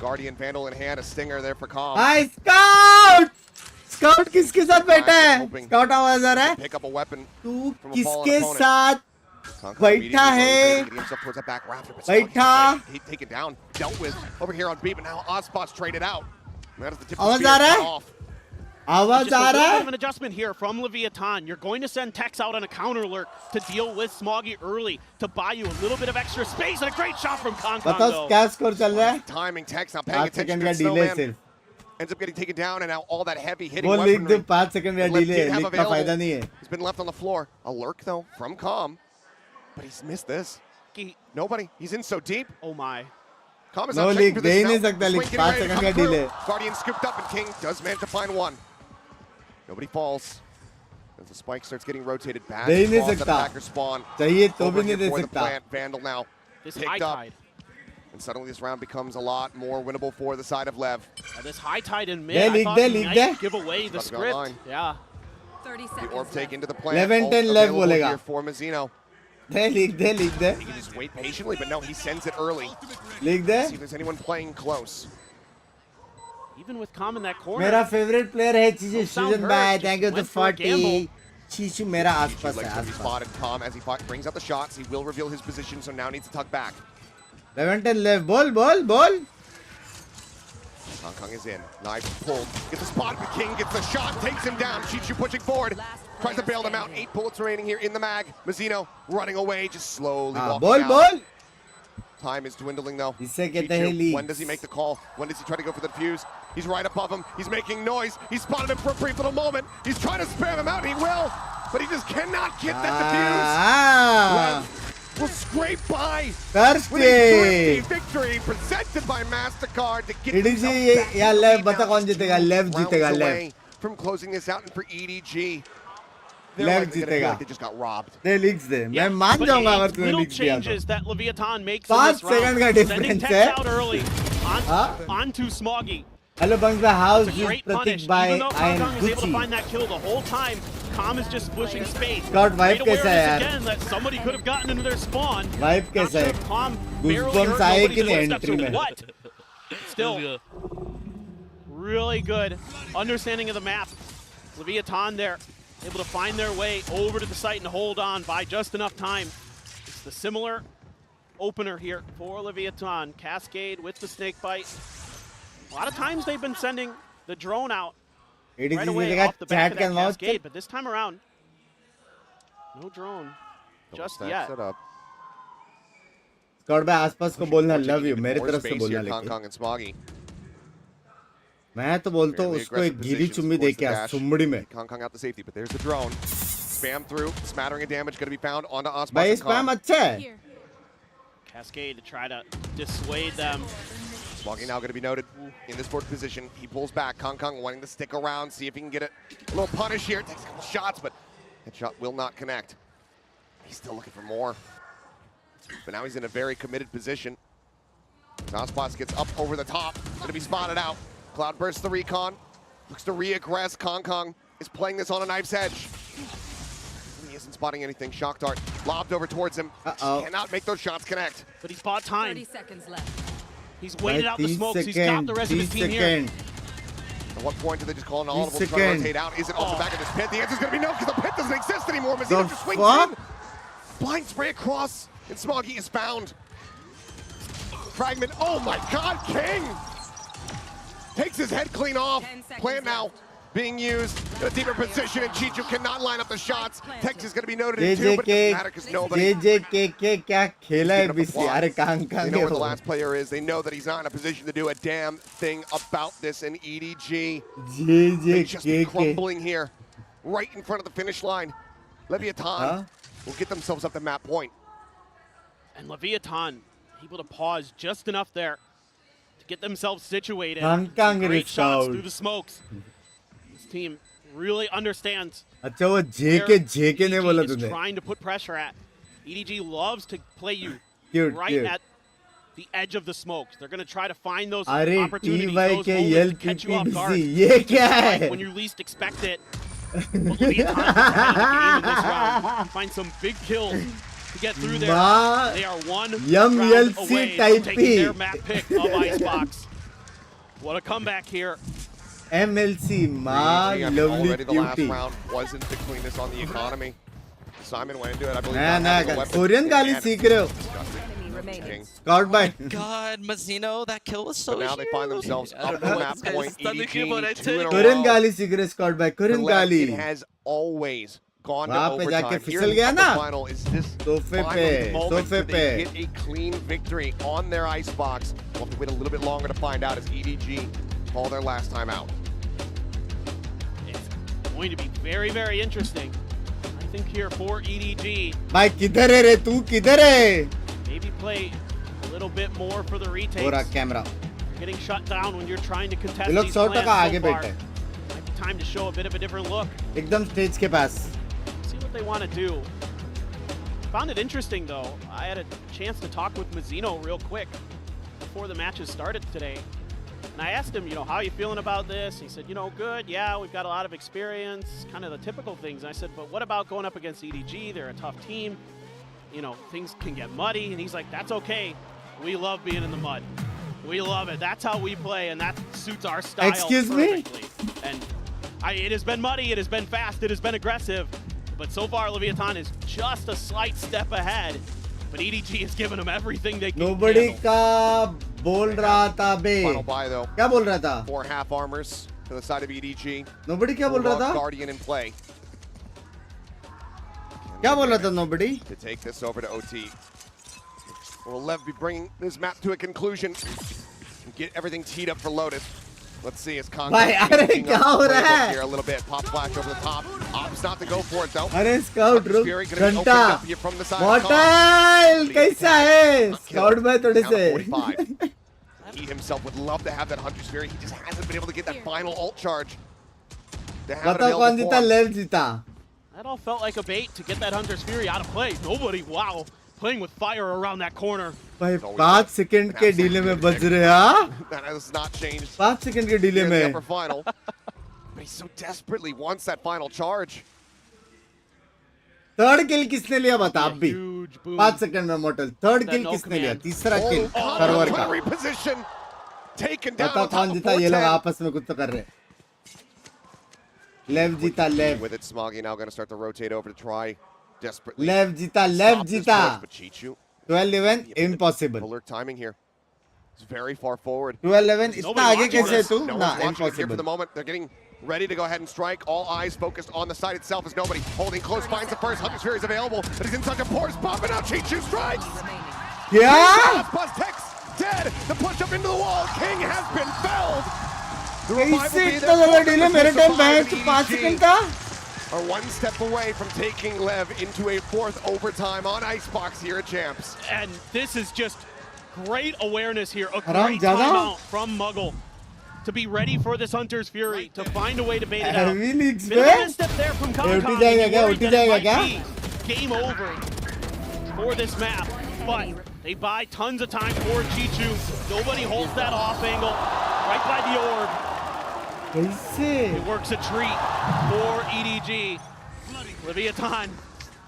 Guardian Vandal in hand, a stinger there for Calm. Hi, Scout! Scout किसके साथ बैठा है? Scout आवाज आ रहा है? Pick up a weapon. तू किसके साथ बैठा है? बैठा. He taken down, dealt with over here on B, but now Ozspot's traded out. That is the tip आवाज आ रहा है? आवाज Just आ a little रहा bit है? of an adjustment here from Leviathan. You're going to send Tex out on a counter lurk to deal with Smoggy early to buy you a little bit of extra space, and a great shot from Concon. बताओ क्या score चल रहा है? Timing, Tex not paying 5 attention second का to delay Snowman. सिर्फ. Ends up getting taken down, and now all that heavy hitting वो लिख दे weaponry 5 second का that Lev delay did have लिख का फायदा नहीं है. He's been left on the floor. A lurk though from Calm, but he's missed this. Nobody. He's in so deep. Oh my. Calm is No not checking leak, for they this ही नहीं now. सकता Swing leak, getting 5 ready to second come का through. Delay. Guardian scooped up, and King does manage to find 1. Nobody falls. As the spike starts getting rotated back. दे ही नहीं Spawns at सकता. attacker spawn. चाहिए तो Over भी नहीं here they for the सकता. plant. Vandal now This picked high up. tide. And suddenly this round becomes a lot more winnable for the side of Lev. This high tide in mid, They I leak, thought they he leak, might they. give away the About to go script. online. Yeah. 30 The seconds orb left. take into the plant. 11-10 Ult Lev available बोलेगा. here for Mazzino. दे लिख दे लिख दे. He can just wait patiently, but no, he sends it early. लिख दे. See if there's anyone playing close. Even with Calm in that corner. मेरा favourite player है चीज़ sound season hurt, bye. just Thank you to went for a 40. gamble. चीज़ मेरा आसपास है Like to be आसपास. spotted. Calm as he brings out the shots. He will reveal his position, so now needs to tuck back. 11-10 Lev. बोल बोल बोल. Hong Kong is in. Knife pulled. Gets a spot, but King gets the shot. Takes him down. Chichu pushing forward. Tries to bail them out. 8 bullets remaining here in the mag. Mazzino running away, just slowly walking बोल out. बोल. Time is dwindling though. इससे कहते हैं Chichu, leaks. when does he make the call? When does he try to go for the defuse? He's right above him. He's making noise. He spotted him for a brief little moment. He's trying to spam him out, and he will. But he just cannot get that defuse. Will scrape by with a thrifty victory presented by MasterCard to get EDG himself या Lev बता कौन जीतेगा? Lev जीतेगा rounds Lev. away from closing this out, and for EDG, they're Lev like, they're gonna feel जीतेगा. like they just got robbed. They लिक्स they. Yeah, मैं मान but जाऊंगा eight अगर तूने little लिक्स दिया तो. changes that Leviathan makes in 5 this round. Second का Sending difference Tex है. out early onto Smoggy. Hello Bunks, the house It's a is great Pratik punish. by Even though I am Kong was able to Gucci. find that kill the whole time, Calm is just pushing space. Scout vibe Great कैसा है awareness यार? again that somebody could have gotten into their spawn. Vibe Not कैसा sure है? if Calm barely Goosebumps hurt, आए nobody's कि नहीं footsteps entry or में? what? Still, really good understanding of the map. Leviathan there, able to find their way over to the site and hold on by just enough time. It's the similar opener here for Leviathan. Cascade with the snake bite. A lot of times they've been sending the drone out EDG right away जीतेगा. off the back of Chat that का launch Cascade, but this time around, no drone just yet. Set up. Scout भाई आसपास को बोलना love you. Even मेरे more तरफ से space बोलना here, Hong लेकिन. Kong and Smoggy. मैं तो बोलता हूँ Fairly उसको एक aggressive गीली positions चुम्मी दे towards the के आ dash. सुमड़ी में. Hong Kong out the safety, but there's the drone. Spam through, smattering of damage going to be found onto Ospas. भाई spam अच्छा है. Cascade to try to dissuade them. Smoggy now going to be noted in this board position. He pulls back. Hong Kong wanting to stick around, see if he can get a little punish here. Takes a couple shots, but that shot will not connect. He's still looking for more. But now he's in a very committed position. Ospas gets up over the top. Going to be spotted out. Cloud bursts the recon. Looks to re-aggress. Hong Kong is playing this on a knife's edge. He isn't spotting anything. Shock dart lobbed over towards him. Cannot make those shots connect. But he's bought time. 30 seconds left. He's waited out the smokes. He's got the rest of his team here. At what point do they just call an audible to try to rotate out? Is it off the back of this pit? The answer's going to be no, because the pit doesn't exist anymore. Mazino just swings in. Blind spray across, and Smoggy is found. Fragment, oh my god, King! Takes his head clean off. Plan now being used in a deeper position, and Chichu cannot line up the shots. Tex is going to be noted in two, but it doesn't matter because nobody... JJK क्या खेला है BC? अरे कहाँ They know where the last player is. They know that he's not in a position to do a damn thing about this, and EDG may just be crumbling here, right in front of the finish line. Leviathan will get themselves up the map point. And Leviathan able to pause just enough there to get themselves situated. Great shots through the smokes. This team really understands अच्छा वो JK ने बोला is तूने trying to put pressure at. EDG loves to play you cute. at the edge of the smokes. They're going to try to find those अरे opportunities, those moments to catch you off guard. ये क्या है? When you least expect it. But Leviathan has had the game in this round. Find some big kills to get through there. They are one round away from taking their map pick of Icebox. What a comeback here. MLC, lovely already the last cutie. round wasn't the cleanest on the economy. Simon went into it, I believe. Nah, Korean गाली सीख रहे हो. Scout by. God, Mazino, that kill was so huge. Now they find themselves up the map point. EDG, Korean गाली सीख रहे Scout by. Korean गाली. It has always gone to वहाँ पे overtime. जाके Here फिसल in गया the ना. final is this सोफे final पे, moment सोफे where they पे. get a clean victory on their Icebox. We'll have to wait a little bit longer to find out as EDG call their last time out. It's going to be very, very interesting. I think here for EDG. भाई किधर है रे तू किधर है? Maybe play a little bit more for the retakes. पूरा camera. Getting shut down when you're trying to contest ये लोग these 100 plans टका आगे so far. बैठे. Might be time to show a bit of a different look. एकदम stage के पास. See what they want to do. Found it interesting though. I had a chance to talk with Mazino real quick before the matches started today. And I asked him, how are you feeling about this? He said, good. Yeah, we've got a lot of experience, kind of the typical things. And I said, but what about going up against EDG? They're a tough team. Things can get muddy. And he's like, that's okay. We love being in the mud. We love it. That's how we play, and that suits our style. Excuse perfectly. And it has been muddy, it has been fast, it has been aggressive. But so far, Leviathan is just a slight step ahead. But EDG has given them everything they can. Nobody का बोल रहा था बे. Final buy though. क्या बोल रहा था? 4 half armors to the side of EDG. Nobody क्या बोल रहा था? Guardian in play. क्या बोल रहा था nobody? To take this over to OT. Will Lev be bringing this map to a conclusion and get everything teed up for Lotus? Let's see, it's भाई अरे क्या हो रहा है? Here a little bit, pop flash over the top. Opts not to go for it though. अरे Scout रुक घंटा. From the side Mortal कैसा है? Scout भाई थोड़े से. He himself would love to have that Hunter's Fury. He just hasn't been able to get that final ult charge. बताओ कौन जीता? Lev जीता. That all felt like a bait to get that Hunter's Fury out of play. Nobody, wow, playing with fire around that corner. भाई 5 second के delay में बज रहे हैं. That has not changed. 5 second के डिले में. Upper final. But he so desperately wants that final charge. Third kill किसने लिया बता आप भी? 5 सेकंड में मॉर्टल. थर्ड किल किसने लिया? तीसरा किल सर्वर का. बताओ कौन जीता? ये लोग आपस में कुछ तो कर रहे. Lev जीता Lev. With it, Smoggy now going to start to rotate over to try desperately. Lev जीता. 12-11 impossible. Alert timing here. It's very far forward. 12-11 इतना आगे कैसे तू? No, impossible. here for the moment. They're getting ready to go ahead and strike. All eyes focused on the side itself as nobody holding close. Finds the first. Hunter's Fury is available, but he's in such a poor spot. But now Chichu strikes. Yeah. Plus Tex dead. The push up into the wall. King has been felled. कैसे इतना ज़्यादा delay मेरे time बैठ 5 second का? Are one step away from taking Lev into a 4th overtime on Icebox here at Champs. And this is just great awareness here. A great timeout from Muggle to be ready for this Hunter's Fury, to find a way to bait it out. Bit of a misstep there from Concon. Game over for this map. But they buy tons of time for Chichu. Nobody holds that off angle. Right by the orb. It works a treat for EDG. Leviathan,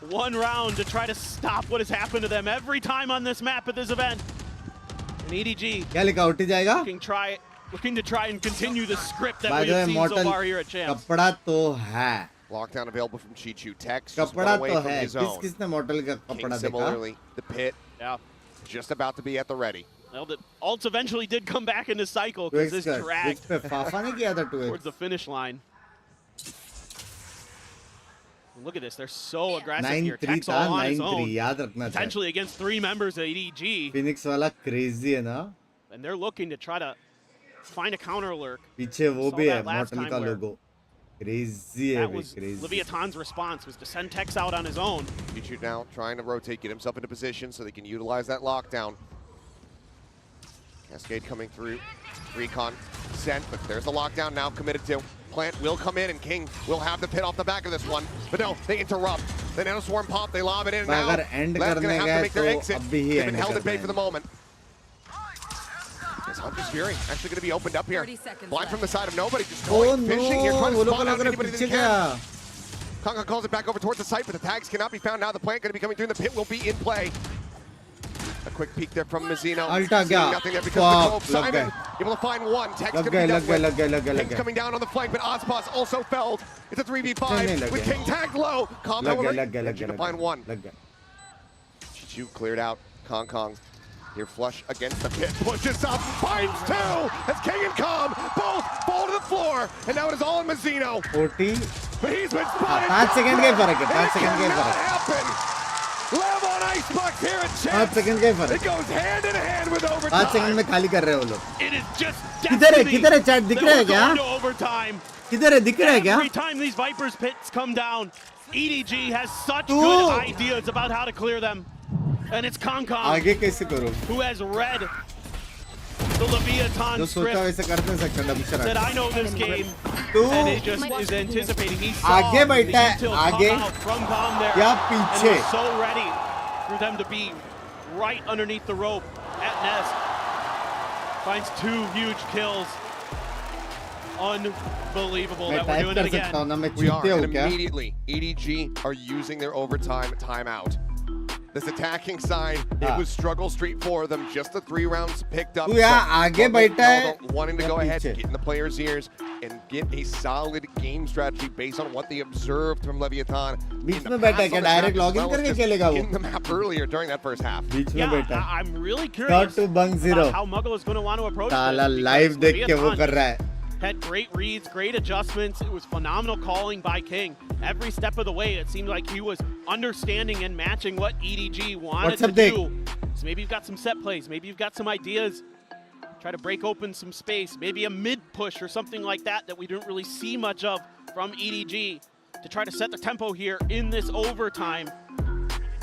1 round to try to stop what has happened to them every time on this map at this event. And EDG क्या लिखा उठी जाएगा? looking to try and continue the script that By we the way, have seen so Mortal far here at Champs. कपड़ा तो है. Lockdown available from Chichu. Tex कपड़ा away तो from है. his own. किसने Mortal का King कपड़ा देखा? similarly, the pit. Yeah. Just about to be at the ready. Well, the ults eventually did come back in the cycle because this dragged towards the finish line. Look at this, they're so aggressive here. Tex all on his own. Potentially against 3 members of EDG. Phoenix वाला crazy है ना? And they're looking to try to find a counter lurk. पीछे वो भी है Mortal का logo. Crazy है was crazy. Leviathan's response was to send Tex out on his own. Chichu now trying to rotate, get himself into position so they can utilize that lockdown. Cascade coming through. Recon sent, but there's the lockdown now committed to. Plant will come in and King will have the pit off the back of this one. But no, they interrupt. The Nano Swarm pop, they lob it in now. Lev's gonna have to make their exit. They've been held at bay for the moment. Is Hunter's Fury actually going to be opened up here? Blind from the side of nobody, just going fishing here, trying to spot out anybody that can. Kanga calls it back over towards the site, but the tags cannot be found now. The plant going to be coming through, the pit will be in play. A quick peek there from Mazzino. Nothing there because of the Cove. Simon able to find one. Tex going to be dealt with. King's coming down on the flank, but Ozpos also felled. It's a 3v5 with King tagged low. Kong, however, managing to find one. Chichu cleared out. Kong here flush against the pit. Pushes up. Finds 2 as King and Calm both fall to the floor. And now it is all in Mazzino. 40. But he's been spotted. 5 second के फर्क है. 5 second के फर्क है. Happen. Lev on Icebox here at Champs. 5 second के फर्क. It goes hand in hand with overtime. 5 second में खाली कर रहे हो लोग. It is just किधर है chat दिख रहा है क्या? Overtime. किधर है दिख रहा है क्या? Every time these Vipers pits come down, EDG has such good ideas about how to clear them. And it's Kong आगे कैसे करूं? who has read the Leviathan जो सोचा वैसे कर नहीं सकता double that I know this game तू and he just is anticipating. He saw आगे बैठा है आगे from Calm there या and पीछे was so ready for them to be right underneath the rope at Nest. Finds 2 huge kills. Unbelievable that we're doing it again. We are, and immediately EDG are using their overtime timeout. This attacking side, it was struggle street for them. Just the 3 rounds picked up. तू यहाँ आगे बैठा है wanting to go ahead, get in the players' ears, and get a solid game strategy based on what they observed from Leviathan. बीच में बैठा है क्या direct login करके खेलेगा वो? In the map earlier during that first half. बीच में बैठा है. I'm really curious about how Muggle is going to want to approach ताला this. लाइव देख के वो कर रहा है. Had great reads, great adjustments. It was phenomenal calling by King. Every step of the way, it seemed like he was understanding and matching what EDG wanted to do. So maybe you've got some set plays. Maybe you've got some ideas. Try to break open some space. Maybe a mid-push or something like that that we didn't really see much of from EDG to try to set the tempo here in this overtime.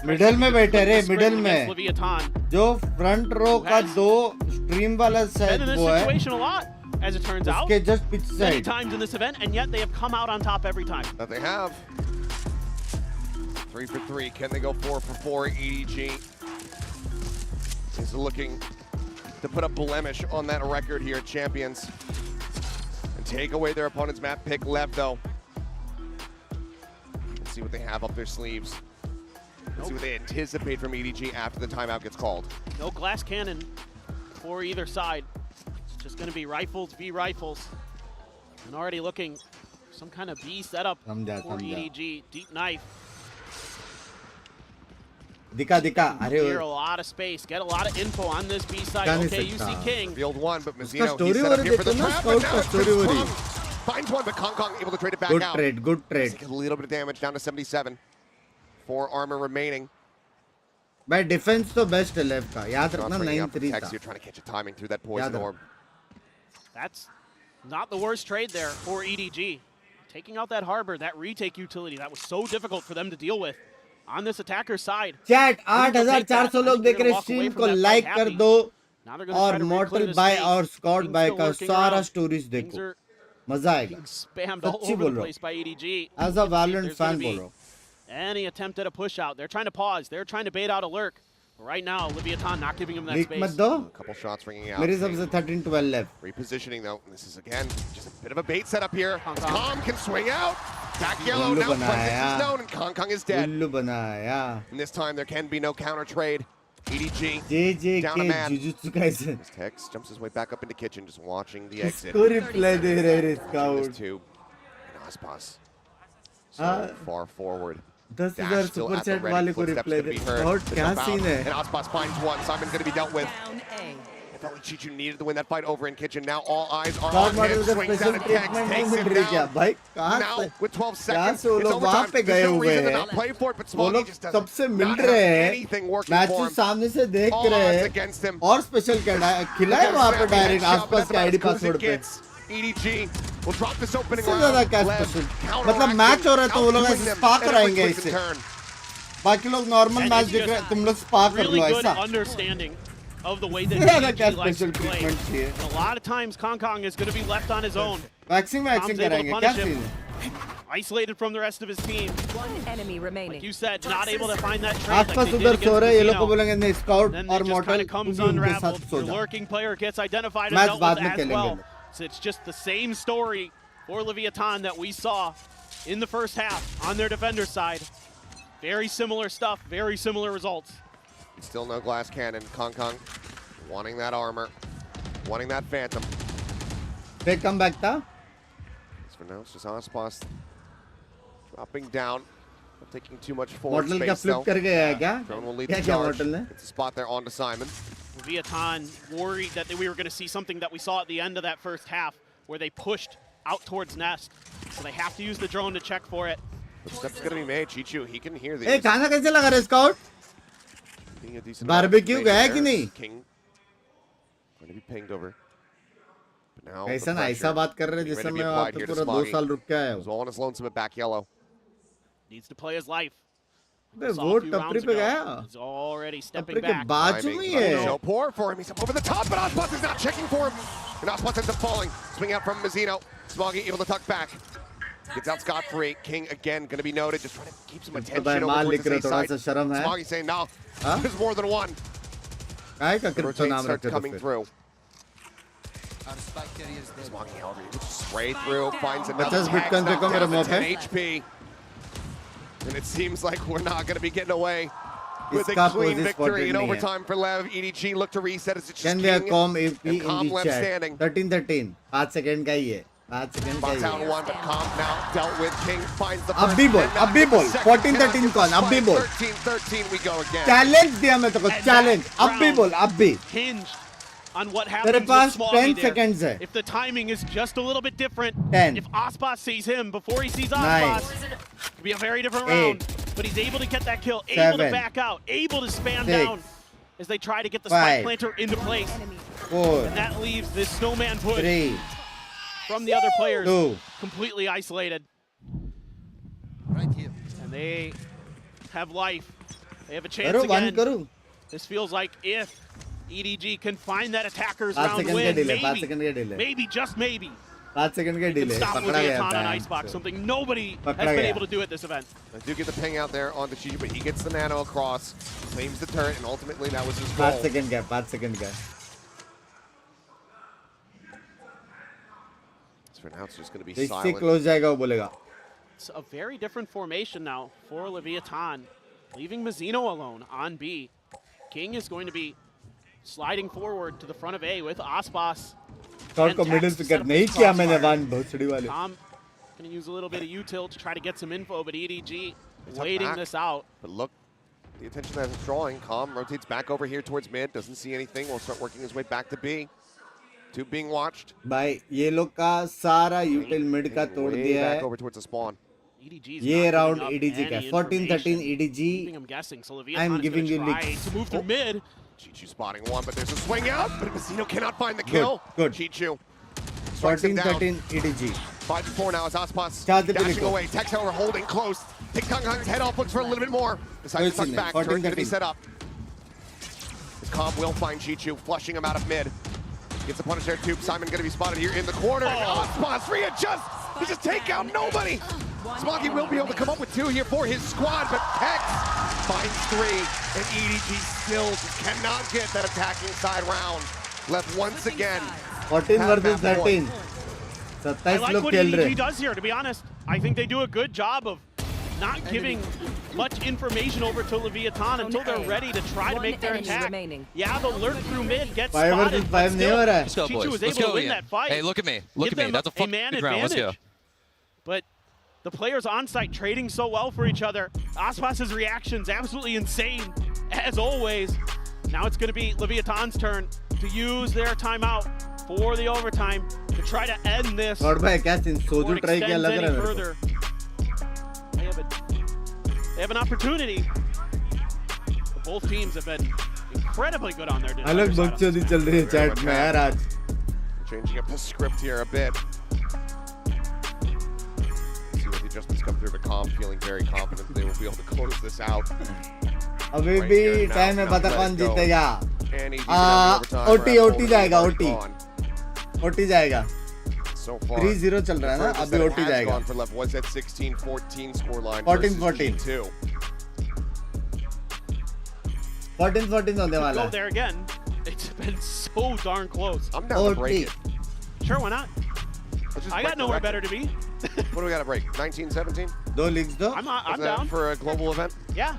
Middle में बैठे रे middle में जो front row का 2 stream वाला set वो है. As it turns out, just pitch many side. times in this event, and yet they have come out on top every time. That they have. 3 for 3. Can they go 4 for 4? EDG is looking to put a blemish on that record here at Champions and take away their opponent's map pick. Lev, though. Let's see what they have up their sleeves. Let's see what they anticipate from EDG after the timeout gets called. No glass cannon for either side. Just going to be rifles, B rifles. And already looking for some kind of B setup for EDG. Deep knife. दिखा Clear a lot of space. Get a lot of info on this B side. Okay, you see King. Field 1, but Mazzino, he's set up here for the trap. And now it's been finds one, but Kong able to trade it back out. Good trade. A little bit of damage down to 77. 4 armor remaining. भाई defence तो best है लेव का. याद रखना 9-3 था. You're trying to catch a timing through that poison orb. That's not the worst trade there for EDG. Taking out that harbor, that retake utility, that was so difficult for them to deal with on this attacker side. Chat 8400 लोग देख रहे stream को like कर दो और मॉर्टल bye और Scott bye का सारा स्टोरीज देखो. मजा आएगा. सच्ची बोल रहा हूँ. As a Valorant fan बोल रहा हूँ. Any attempt at a push out. They're trying to pause. They're trying to bait out a lurk. But right now, Leviathan not giving him that space. A couple shots ringing out. मेरे सबसे 13-12 left. Repositioning though. This is again just a bit of a bait setup here. Kong can swing out. Back yellow now. Presence is known and Kong is dead. And this time there can be no counter trade. EDG down a man. Jujutsu Kaisen. Tex jumps his way back up into kitchen, just watching the exit. इसको reply दे रहे हैं Watching scout. this tube. And Aspas so far forward. 10,000 Still super at the chat ready. वाले को Footsteps reply gonna they. be heard. Scout The क्या jump out, scene है? And Aspas finds one. Simon's going to be dealt with. If only Chichu needed to win that fight over in kitchen. Now all eyes are on him. Swings down and Tex takes him down. भाई कहाँ Now से? with 12 कहाँ seconds, से वो it's लोग वहाँ overtime. पे गए There's no हुए reason to हैं? not play for it, but वो Smoggy लोग just doesn't सबसे मिल not रहे have हैं. anything working for matches him. सामने से देख All रहे odds हैं. against him. और स्पेशल खिला है वहाँ पे डायरेक्ट आसपास के आईडी पासवर्ड पे. EDG will drop this opening इससे ज़्यादा round. क्या Lev स्पेशल? मतलब मैच हो रहा है तो वो लोग ऐसे स्पा कराएंगे इससे. बाकी लोग नॉर्मल मैच देख रहे हैं, तुम लोग स्पा कर लो Really good ऐसा. understanding of the way that ज़्यादा क्या EDG likes to special play. Treatment चाहिए? And a lot of times Kong is going to be left on his own. Waxing Tom's able to कराएंगे क्या punish scene him. है? Isolated from the rest of his team. One enemy remaining. Like you said, not able to find that trade like आसपास they did उधर सो against रहे हैं, ये लोग को Casino. बोलेंगे नहीं स्काउट Then और it just model kind of comes तुम भी उनके unraveled. साथ सो Your जाओ. lurking player gets identified and match dealt बाद with में as खेलेंगे well. लोग. So it's just the same story for Leviathan that we saw in the first half on their defender side. Very similar stuff, very similar results. Still no glass cannon. Kong wanting that armor, wanting that phantom. Big comeback था. For now, it's just Aspas dropping down, not taking too much forward model क्या space flip though. कर गया है क्या? Drone will lead क्या the क्या charge. Model ने? It's a spot there onto Simon. Leviathan worried that we were going to see something that we saw at the end of that first half, where they pushed out towards Nest. So they have to use the drone to check for it. Footsteps going to be made. Chichu, he can hear these. ए खाना कैसे लगा रहा scout? Being a decent Barbecue amount of गया information कि there. नहीं? King going to be pinged over. But now कैसा the ना ऐसा pressure बात कर रहे हैं getting जिससे ready to be मैं applied वहाँ पे here to पूरा 2 Smoggy. साल रुक के आया He's हूँ. all on his lonesome at back yellow. Needs to play his life. Bay Saw वो a few टपरी rounds पे ago. गया. He's already stepping टपरी के back. बाजू में ही है. So poor for him. He's up over the top, but Aspas is not checking for him. And Aspas ends up falling. Swing out from Mazzino. Smoggy able to tuck back. Gets out scot-free. King again going to be noted. Just trying to keep some attention over mall towards लिख रहे his A थोड़ा side. सा शर्म है. Smoggy saying, no, हाँ? there's more than one. काय का The crypto rotate नाम starts रखे तो coming फिर? through. Smoggy, however, he gets straight through, finds another 50 tag, Bitcoin knocks देखो मेरे down मुंह to पे. 10 HP. And it seems like we're not going to be getting away with a इसका clean pose victory in important नहीं है. overtime for Lev. EDG look to reset as it's just Can be a King com AP and in Com the left chat. standing. 13 5 second का ही है. 5 second का Box ही out है. one, but Com now dealt with. King finds the अब first. भी बोल, and now अब भी gets the बोल. second. 14-13 Cannot कौन? अब भी get बोल. 13-13 we go again. चैलेंज दिया मैं तो को चैलेंज. अब भी बोल, अब भी. Hinged on what तेरे happens with pass Smoggy 10 there. seconds है. If the timing is just a little bit different, 10. if Aspas sees him before he sees 9. Aspas, it'll be a very different 8. round. But he's able to get that kill, able to 7. back out, able to spam 6. down as they try to get the 5. spike planter into place. 4. And that leaves this snowman push 3. from the other players 2. completely isolated. Right here. And they have life. They have a chance करो again. One करो. This feels like if EDG can find that attacker's 5 round second का win, delay. 5 maybe, second का delay. maybe, just maybe, 5 second का can delay. stop पकड़ा गया Leviathan on था. Icebox, something nobody has पकड़ा been गया. able to do at this event. I do get the ping out there on the Chichu, but he gets the nano across, claims the turret, and ultimately that was his 5 goal. Second का. 5 second का. So for now, it's just going to be इससे silent. Close जाएगा वो बोलेगा. It's a very different formation now for Leviathan, leaving Mazzino alone on B. King is going to be sliding forward to the front of A with Aspas. Shot को middle से कर नहीं किया मैंने one भोसड़ी वाले. Tom going to use a little bit of util to try to get some info, but EDG It's up waiting back. this out. But look, the attention that it's drawing. Com rotates back over here towards mid, doesn't see anything. Will start working his way back to B. Two being watched. भाई ये लोग का सारा यूटिल mid का तोड़ Way दिया back है. over towards the spawn. EDG is ये not round giving up EDG का. any 14-13 information. EDG. I'm guessing. So I'm Leviathan is giving going you to try leaks. to move through mid. Chichu spotting one, but there's a swing out. But Mazzino cannot find the kill. Good. Chichu strikes him down. 14-13 EDG. 5-4 now as Aspas Charge the dashing pinnacle. away. Tex, however, holding close. Takes Kong's head off, looks for a little bit more. Decides to tuck back. Turret going to be set up. His comp will find Chichu, flushing him out of mid. Gets the punish there too. Simon going to be spotted here in the corner. Aspas readjusts. He just take out nobody. Smoggy will be able to come up with 2 here for his squad, but Tex finds 3. And EDG still just cannot get that attacking side round. Left once again. 14 versus 13. I 27 like लोग what खेल EDG रहे. does here, to be honest. I think they do a good job of not giving much information over to Leviathan until they're ready to try to make their attack. Yeah, the lurk through mid gets 5 spotted, versus but 5 still, nahi ho raha hai. Let's go, Chichu boys. was Let's able go, to win Ian. that fight. Hey, look at me. Look Give at me. them That's a fucking man good round. Let's go. advantage. But the players on site trading so well for each other. Aspas's reactions absolutely insane, as always. Now it's going to be Leviathan's turn to use their timeout for the overtime to try to end this. God bhai kya sin soju try kiya lag raha hai further. They have an opportunity. But both teams have been incredibly good on their अलग बकचोदी चल रही है chat में यार आज. Changing up the script here a bit. See what the adjustments come through, but Calm feeling very confident that they will be able to close this out. अभी भी टाइम है, पता कौन जीतेगा. OT जाएगा, OT जाएगा. So far, 3-0 चल रहा है ना, अभी OT जाएगा. For Lev was at 16-14 scoreline. 14-14. 14-14 होने वाला Go है. there again. It's been so darn close. I'm down to break it. Sure, why not? I got nowhere better to be. What do we got to break? 19-17? दो leagues दो. I'm down for a global event. Yeah.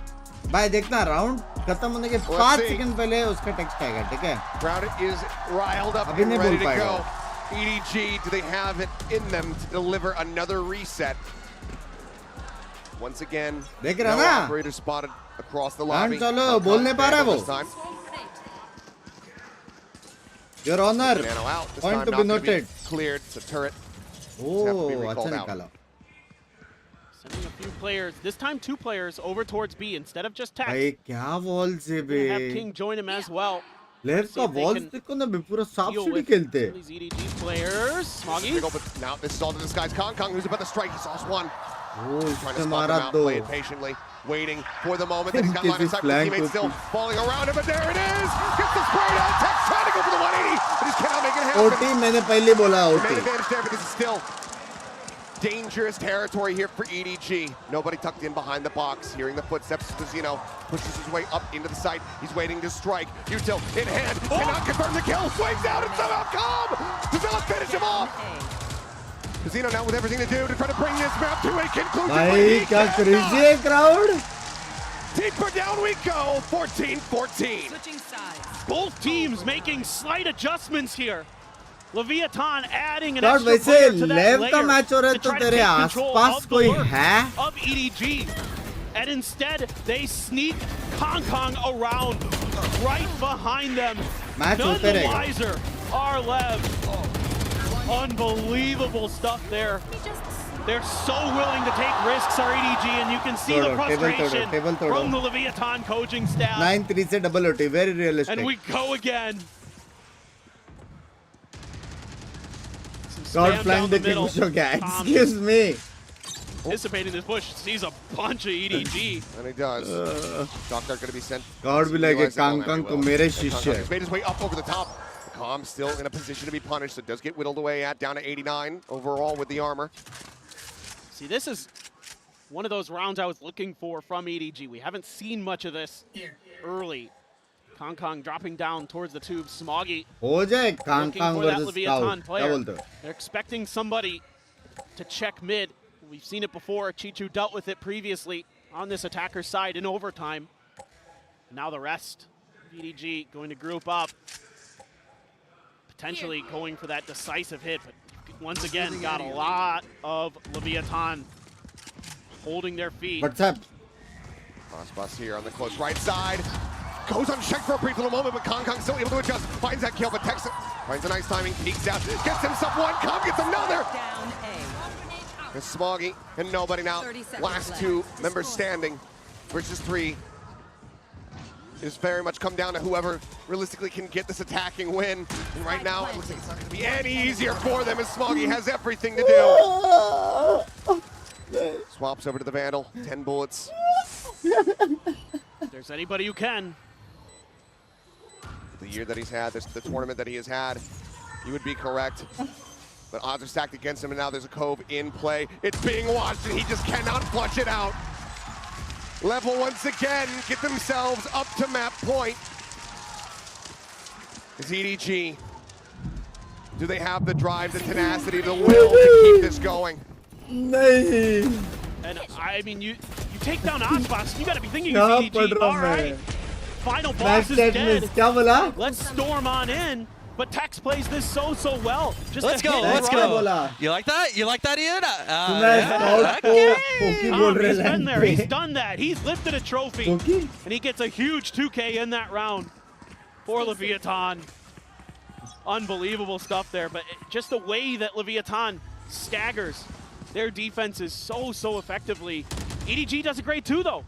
भाई देखना round खत्म होने के 5 second पहले उसका text आएगा, ठीक है? Crowd is riled up अभी and नहीं ready बोल to पाएगा. go. EDG, do they have it in them to deliver another reset? Once again, देख no रहा ना? operator spotted across the round lobby. चलो, बोल नहीं पा रहा वो. This time. Your honor. Nano out. This Point time to not be gonna noted. Cleared. It's a turret. Oh, अच्छा निकाला. Sending a few players, this time 2 players over towards B instead of just Tex. भाई क्या wall से बे. Have King join him as well. लेव का walls देखो ना बे, पूरा सांप सीढ़ी खेलते. These EDG players, Smoggy. Now this is all to this guy's Kong who's about to strike. He saw one. Oh, trying to इससे spot मारा them out, दो. play it patiently, waiting for the moment that he's got line of sight. The teammates still falling around him, but there it is. Gets the spray down. Tex trying to go for the 180, but he cannot make it happen. OT मैंने पहले बोला Main OT. advantage there, but this is still dangerous territory here for EDG. Nobody tucked in behind the box. Hearing the footsteps, Casino pushes his way up into the site. He's waiting to strike. Util in hand, cannot confirm the kill. Swings out and somehow Calm does not finish him off. Casino now with everything to do to try to bring this map to a conclusion. भाई क्या crazy है crowd. Deeper down we go. 14-14. Both teams making slight adjustments here. Leviathan adding an crowd extra वैसे player to that लेव का layer match हो रहा है to तो try to तेरे take control आसपास of the कोई lurk है? of EDG. And instead, they sneak Kong around right behind them. Match None होते the रहेगा. wiser are Lev. Unbelievable stuff there. They're so willing to take risks, our EDG, and you can see the frustration from the Leviathan coaching staff. 9-3 से double OT, very realistic. And we go again. God flying the king push हो गया. Excuse me. Anticipating this push, sees a bunch of EDG. And he does. Doctor going to be sent. God भी लगे Kang तो मेरे शिष्य. He's made his way up over the top. Calm still in a position to be punished, so does get whittled away at down to 89 overall with the armor. See, this is one of those rounds I was looking for from EDG. We haven't seen much of this early. Kong dropping down towards the tube. Smoggy हो जाए Kang versus Scout. क्या बोलते हो? They're expecting somebody to check mid. We've seen it before. Chichu dealt with it previously on this attacker's side in overtime. Now the rest. EDG going to group up. Potentially going for that decisive hit, but once again got a lot of Leviathan holding their feet. What's up? Crossbus here on the close right side. Goes unchecked for a brief little moment, but Kong still able to adjust. Finds that kill, but Tex finds a nice timing, peeks out, gets himself one, Kong gets another! It's Smoggy and nobody now. Last 2 members standing versus 3. It's very much come down to whoever realistically can get this attacking win. And right now, it looks like it's not going to be any easier for them as Smoggy has everything to do. Swaps over to the Vandal, 10 bullets. If there's anybody who can. The year that he's had, the tournament that he has had, you would be correct. But odds are stacked against him, and now there's a Cove in play. It's being watched, and he just cannot flush it out. Level once again get themselves up to map point. Is EDG, do they have the drive, the tenacity, the will to keep this going? नहीं. And I mean, you take down Osbox, you gotta be thinking it's EDG. All right, final boss is dead. Let's storm on in. But Tex plays this so well. Just let's go. You like that? You like that, Ian? He's been there. He's done that. He's lifted a trophy. And he gets a huge 2K in that round for Leviathan. Unbelievable stuff there. But just the way that Leviathan staggers their defenses so effectively. EDG does a great too, though.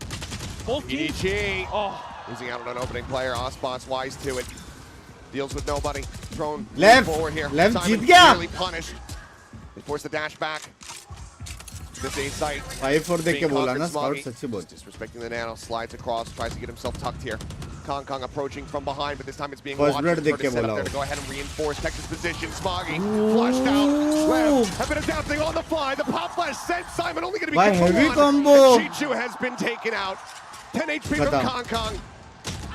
Both teams. EDG losing out on an opening player. Osbox wise to it. Deals with nobody. Thrown forward here. Lev Simon जीत गया. clearly punished. They force the dash back. This A site. 5-4 देख के बोला ना scout सच्ची बोल. Disrespecting the nano, slides across, tries to get himself tucked here. Kong approaching from behind, but this time it's being First watched. blood देख के Set up बोला there to go ahead and reinforce Texas position. Smoggy flushed out. Lev, a bit of dancing on the fly. The pop flash sent Simon only going to be By good for heavy one. combo. And Chichu has been taken out. 10 HP from Kong.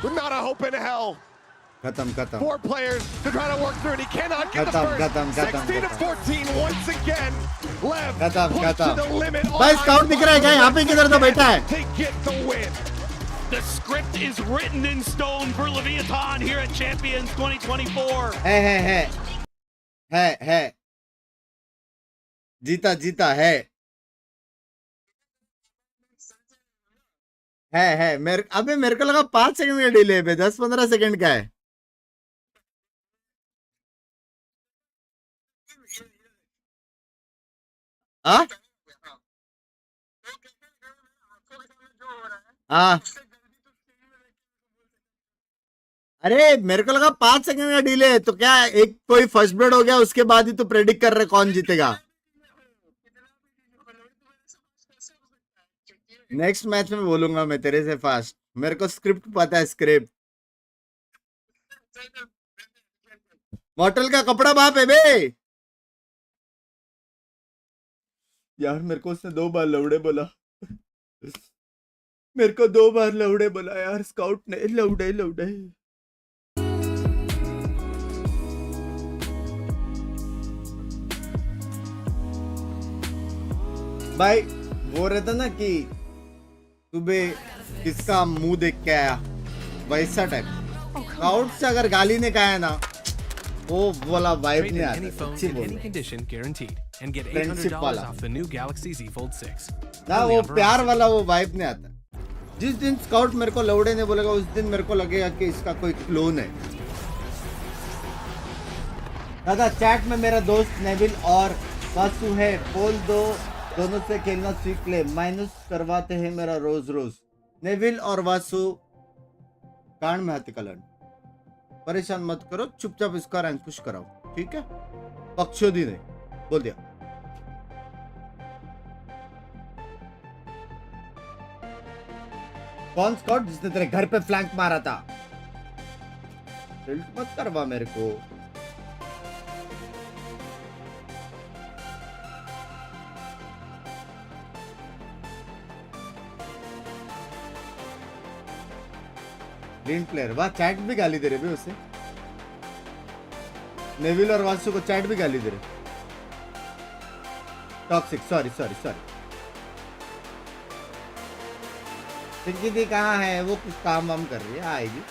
With not a hope in hell. खत्म 4 players to try to work through, and he cannot get the first. 16 to 14 once again. Lev pushed to the limit. भाई scout दिख रहा है क्या यहाँ पे किधर तो बैठा है? They get the win. The script is written in stone for Leviathan here at Champions 2024. है जीता है मेरे को लगा 5 सेकंड का डिले पे 10-15 सेकंड का है. अरे मेरे को लगा 5 सेकंड का डिले है तो क्या एक कोई फर्स्ट ब्लड हो गया उसके बाद ही तो प्रेडिक्ट कर रहे कौन जीतेगा. नेक्स्ट मैच में बोलूंगा मैं तेरे से फास्ट. मेरे को स्क्रिप्ट पता है. स्क्रिप्ट मॉडल का कपड़ा बाप है बे. यार मेरे को उसने 2 बार लौड़े बोला. मेरे को 2 बार लौड़े बोला यार स्काउट ने. लौड़े भाई वो रहता ना कि सुबह किसका मुंह देख के आया वैसा टाइप. स्काउट से अगर गाली ने कहा है ना वो वाला वाइब नहीं आता. अच्छी बोल फ्रेंडशिप वाला ना वो प्यार वाला वो वाइब नहीं आता. जिस दिन स्काउट मेरे को लौड़े ने बोलेगा उस दिन मेरे को लगेगा कि इसका कोई क्लोन है. दादा चैट में मेरा दोस्त नेविल और वासु है. बोल दो दोनों से खेलना सीख ले. माइनस करवाते हैं मेरा रोज. नेविल और वासु कांड में हाथी कलन. परेशान मत करो. चुपचाप इसका रैंक पुश कराओ. ठीक है पक्षोदी ने बोल दिया. कौन स्कॉट जिसने तेरे घर पे फ्लैंक मारा था? टिल्ट मत करवा मेरे को. ग्रीन प्लेयर वाह. चैट भी गाली दे रहे भाई उसे. नेविल और वासु को चैट भी गाली दे रहे. Toxic sorry. पिंकी दी कहाँ है? वो कुछ काम वाम कर रही है. आएगी.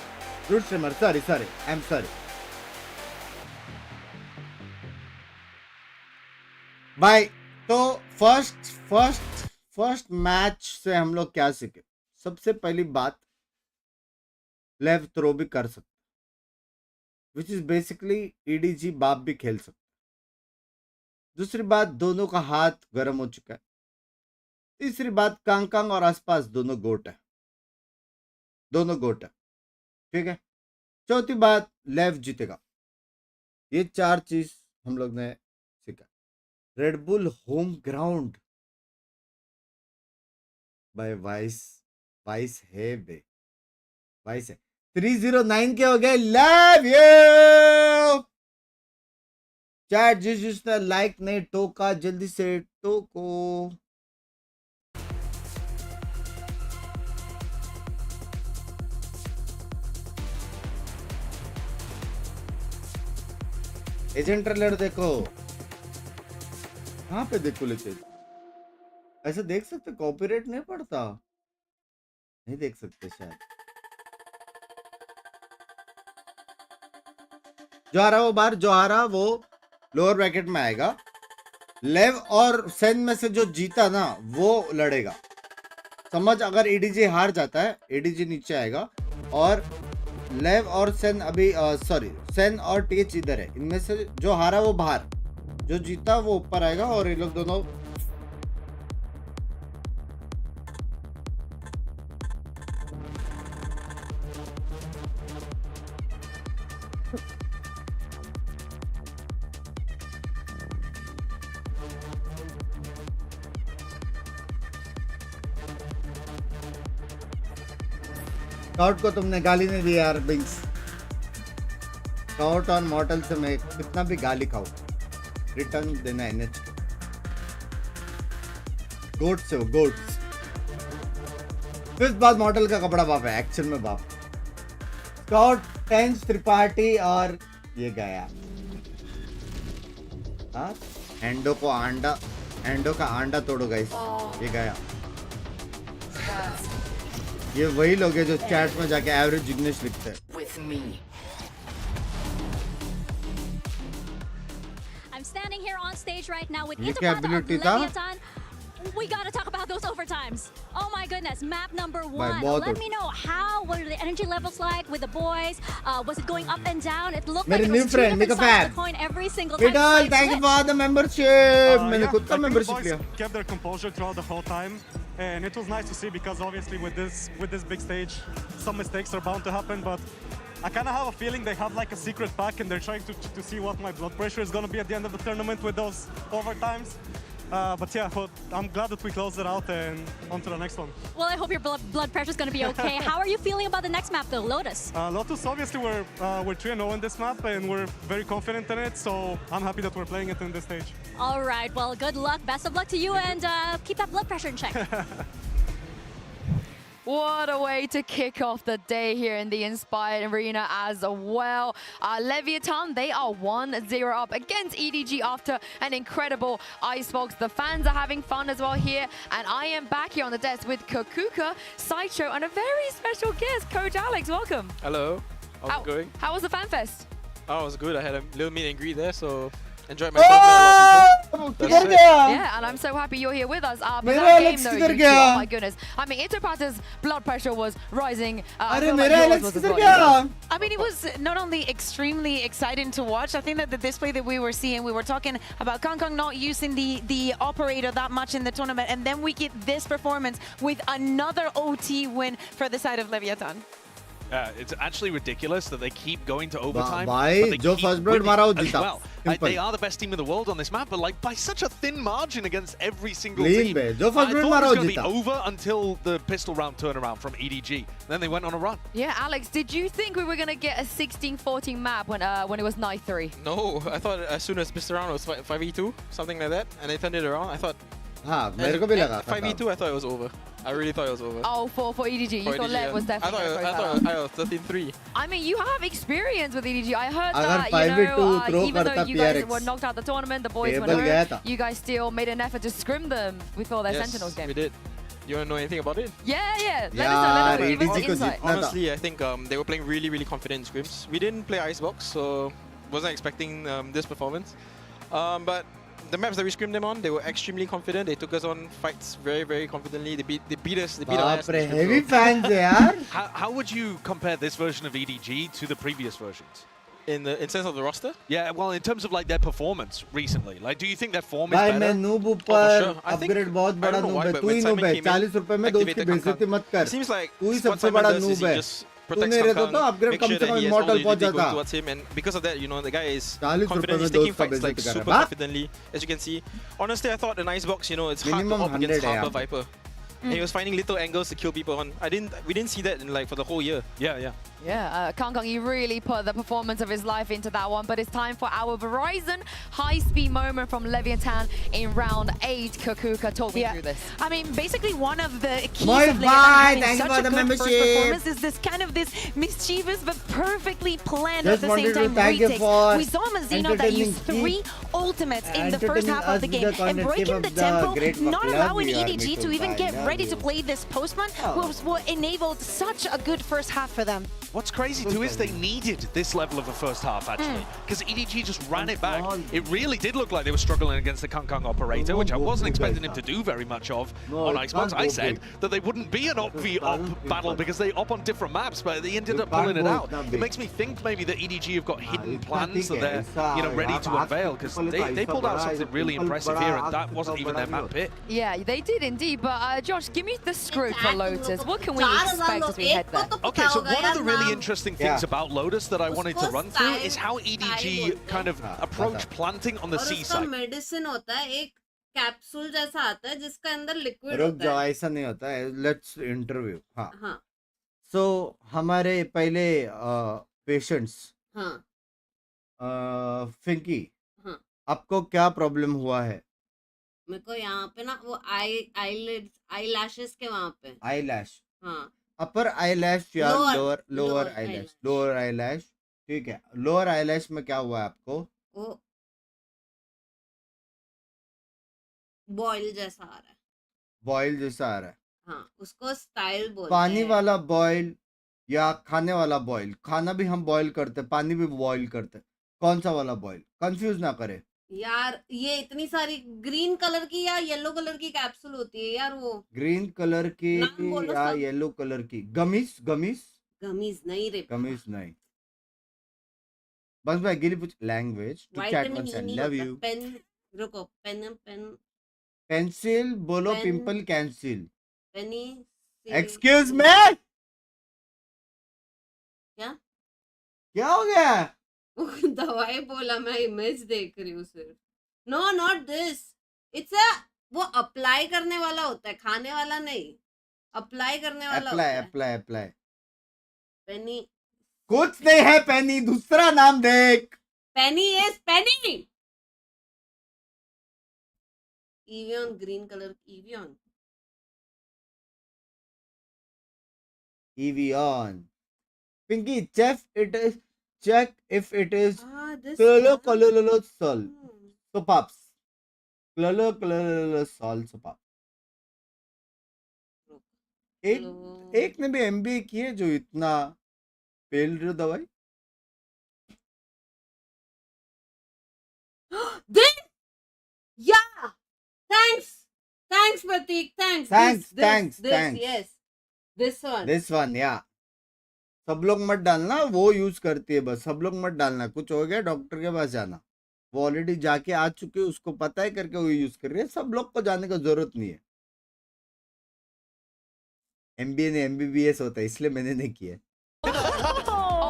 रूट streamer sorry I am sorry भाई. तो फर्स्ट मैच से हम लोग क्या सीखे? सबसे पहली बात लेव थ्रो भी कर सकता, विच इज बेसिकली ईडीजी बाप भी खेल सकता. दूसरी बात दोनों का हाथ गर्म हो चुका है. तीसरी बात कांग और आसपास दोनों गोट है. ठीक है. चौथी बात लेव जीतेगा. ये 4 चीज हम लोग ने सीखा. Red Bull home ground by vice है बे. वाइस है. 309 के हो गए. Love you. चैट जिसने लाइक नहीं टोका जल्दी से टोको. एजेंट ट्रेलर देखो. कहाँ पे देखो लेते? ऐसे देख सकते कॉपीराइट नहीं पड़ता नहीं देख सकते शायद जो आ रहा वो बार जो आ रहा वो लोअर ब्रैकेट में आएगा लेव और सेन में से जो जीता ना वो लड़ेगा समझ अगर एडीजी हार जाता है एडीजी नीचे आएगा और लेव और सेन अभी सॉरी सेन और टीएच इधर है इनमें से जो हारा वो बाहर जो जीता वो ऊपर आएगा और ये लोग दोनों स्काउट को तुमने गाली नहीं दी यार बिंक्स स्काउट और मॉर्टल से मैं कितना भी गाली खाऊं रिटर्न देना एनएच गोट से गोट्स फिर बाद मॉडल का कपड़ा बाप है एक्शन में बाप स्काउट टेंस त्रिपाठी और ये गया हाँ एंडो को अंडा एंडो का अंडा तोड़ो गाइस ये गया ये वही लोग हैं जो चैट में जाके एवरेज जिग्नेश लिखते हैं I'm standing here on stage right now with ये क्या ability था? We gotta talk about those overtimes. Oh my goodness, map number 1. बहुत Let me know how were the energy levels like with the boys? Was it going up and down? It looked मेरे like new it was two friend different Mika sides Fab of the coin every single time. Vidal, thank you for the membership. मैंने Yeah, खुद का I think membership the लिया. boys kept their composure throughout the whole time, and it was nice to see because obviously with this big stage, some mistakes are bound to happen. But I kind of have a feeling they have like a secret pack, and they're trying to see what my blood pressure is going to be at the end of the tournament with those overtimes. But yeah, well, I'm glad that we closed it out and on to the next one. Well, I hope your blood pressure is going to be okay. How are you feeling about the next map though, Lotus? Lotus, obviously we're 3-0 in this map and we're very confident in it, so I'm happy that we're playing it in this stage. All right, well, good luck. Best of luck to you and keep that blood pressure in check. What a way to kick off the day here in the Inspired Arena as well. Lev Vs Edg, they are 1-0 up against EDG after an incredible icebox. The fans are having fun as well here. And I am back here on the desk with Kokuka, Sideshow, and a very special guest, Coach Alex. Welcome. Hello. How's it going? How was the fan fest? Oh, it was good. I had a little meet and greet there, so enjoyed myself. Met a lot of people. That's it. Yeah, and I'm so happy you're here with us. But that game though, you two, oh my goodness. I mean, Interpata's blood pressure was rising. I feel like yours was as well. I mean, it was not only extremely exciting to watch. I think that the display that we were seeing, we were talking about Kangkong not using the operator that much in the tournament, and then we get this performance with another OT win for the side of Lev Vs Edg. It's actually ridiculous that they keep going to overtime. भाई जो first blood मारा वो जीता. Well. They are the best team in the world on this map, but like by such a thin margin against every single Clean team. जो first blood मारा I thought it was वो going to be जीता. over until the pistol round turnaround from EDG. Then they went on a run. Yeah, Alex, did you think we were going to get a 16-14 map when it was night 3? No, I thought as soon as Mr. Round was 5v2, something like that, and they turned it around, I thought... हाँ, मेरे को भी लगा. 5v2, I thought it was over. I really thought it was over. Oh, for EDG, you thought Lev was definitely going to I thought 13-3. I mean, you have experience with EDG. I heard अगर that, 5v2 even though you guys PRX. were knocked out the tournament, the boys were Table गया hurt, था. you guys still made an effort to scrim them before their Sentinels game. We did. You want to know anything about it? Yeah. Let us know. Give us the insight. Honestly, I think they were playing really, really confident in scrims. We didn't play Icebox, so wasn't expecting this performance. But the maps that we scrimmed them on, they were extremely confident. They took us on fights very, very confidently. They beat us. They beat our ass. Heavy fans यार. How would you compare this version of EDG to the previous versions? In sense of the roster? Yeah, well, in terms of like their performance recently, like, do you think their form is भाई better? मैं noob ऊपर upgrade बहुत बड़ा noob है. तू ही noob है. 40 रुपए में दोस्त की बेइज्जती मत कर. Seems like तू ही सबसे बड़ा noob है. तूने रहता तो upgrade कम से कम immortal पहुंच जाता. And because of that, you know, the guy is 40 confident. He's रुपए में taking दोस्त का fights like बेइज्जती कर super रहा है. confidently, as you can see. Honestly, I thought an Icebox, you know, it's hard to Minimum up against 100 Harper Viper. And he was finding little angles to kill people on. We didn't see that in like for the whole year. Yeah. Yeah, Kang Kang, he really put the performance of his life into that one, but it's time for our Verizon high-speed moment from Lev Vs Edg in round 8. Kakuka, talk me through this. I mean, basically one of the keys My of Lev bye, having thank you such for a the good membership. first performance is this kind of this mischievous but perfectly planned Just at the same wanted to time thank you retakes. for We saw Mazino that used 3 ultimates in the first half of the game and breaking the tempo, not allowing EDG to even get ready to play this postman was what enabled such a good first half for them. What's crazy too is they needed this level of a first half actually, because EDG just ran it back. It really did look like they were struggling against the Kang Kang operator, which I wasn't expecting him to do very much of on Icebox. I said that they wouldn't be an op v op battle because they op on different maps, but they ended up pulling it out. It makes me think maybe that EDG have got hidden plans that they're ready to unveil, because they pulled out something really impressive here, and that wasn't even their map pick. Yeah, they did indeed, but Josh, give me the script for Lotus. What can we expect as we head there? Okay, so one of the really interesting things about Lotus that I wanted to run through is how EDG kind of approach planting on the C side. Medicine होता है, एक capsule जैसा आता है जिसके अंदर liquid रुक होता जाओ, है। ऐसा नहीं होता है, लेट्स इंटरव्यू। हाँ हाँ सो हमारे पहले पेशेंट्स फिंकी, आपको क्या प्रॉब्लम हुआ है? मेरे को यहाँ पे ना वो आई लैशेस के वहाँ पे आई लैश, हाँ अपर आई लैश या लोअर आई लैश? लोअर आई लैश, ठीक है। लोअर आई लैश में क्या हुआ है आपको? वो बॉयल जैसा आ रहा है। बॉयल जैसा आ रहा है? हाँ, उसको स्टाइल बोलते पानी हैं। वाला बॉयल या खाने वाला बॉयल? खाना भी हम बॉयल करते, पानी भी बॉयल करते, कौन सा वाला बॉयल? कंफ्यूज ना करे यार, ये इतनी सारी ग्रीन कलर की या येलो कलर की कैप्सूल होती है यार, वो ग्रीन कलर की नाम बोलो या सब। येलो कलर की? गमीज गमीज नहीं रे, गमीज नहीं। बस भाई गिली पूछ language to chat vitamin one send ई लव होता है। यू। पेन, रुको, पेन पेंसिल बोलो, pen- pimple cancel. Penny excuse me, क्या हो गया? दवाई बोला, मैं इमेज देख रही हूँ सिर्फ। No not this, it's a वो अप्लाई करने वाला होता है, खाने वाला नहीं, अप्लाई करने वाला होता है। अप्लाई पेनी कुछ नहीं है पेनी, दूसरा नाम देख। Penny is Penny. Evian, green colour Evian. Evian. Pinky, check if it is this clolololosol. Sopaps. Clolololosol sopap. एक ने भी MBA की है जो इतना फेल रही दवाई? Then, yeah, thanks Pratik, thanks. Yes, this one, yeah. सब लोग मत डालना, वो यूज करती है बस, सब लोग मत डालना। कुछ हो गया डॉक्टर के पास जाना, वो ऑलरेडी जाके आ चुके, उसको पता है करके वो यूज कर रही है। सब लोग को जाने का जरूरत नहीं है। MBA ने MBBS होता है, इसलिए मैंने नहीं किया।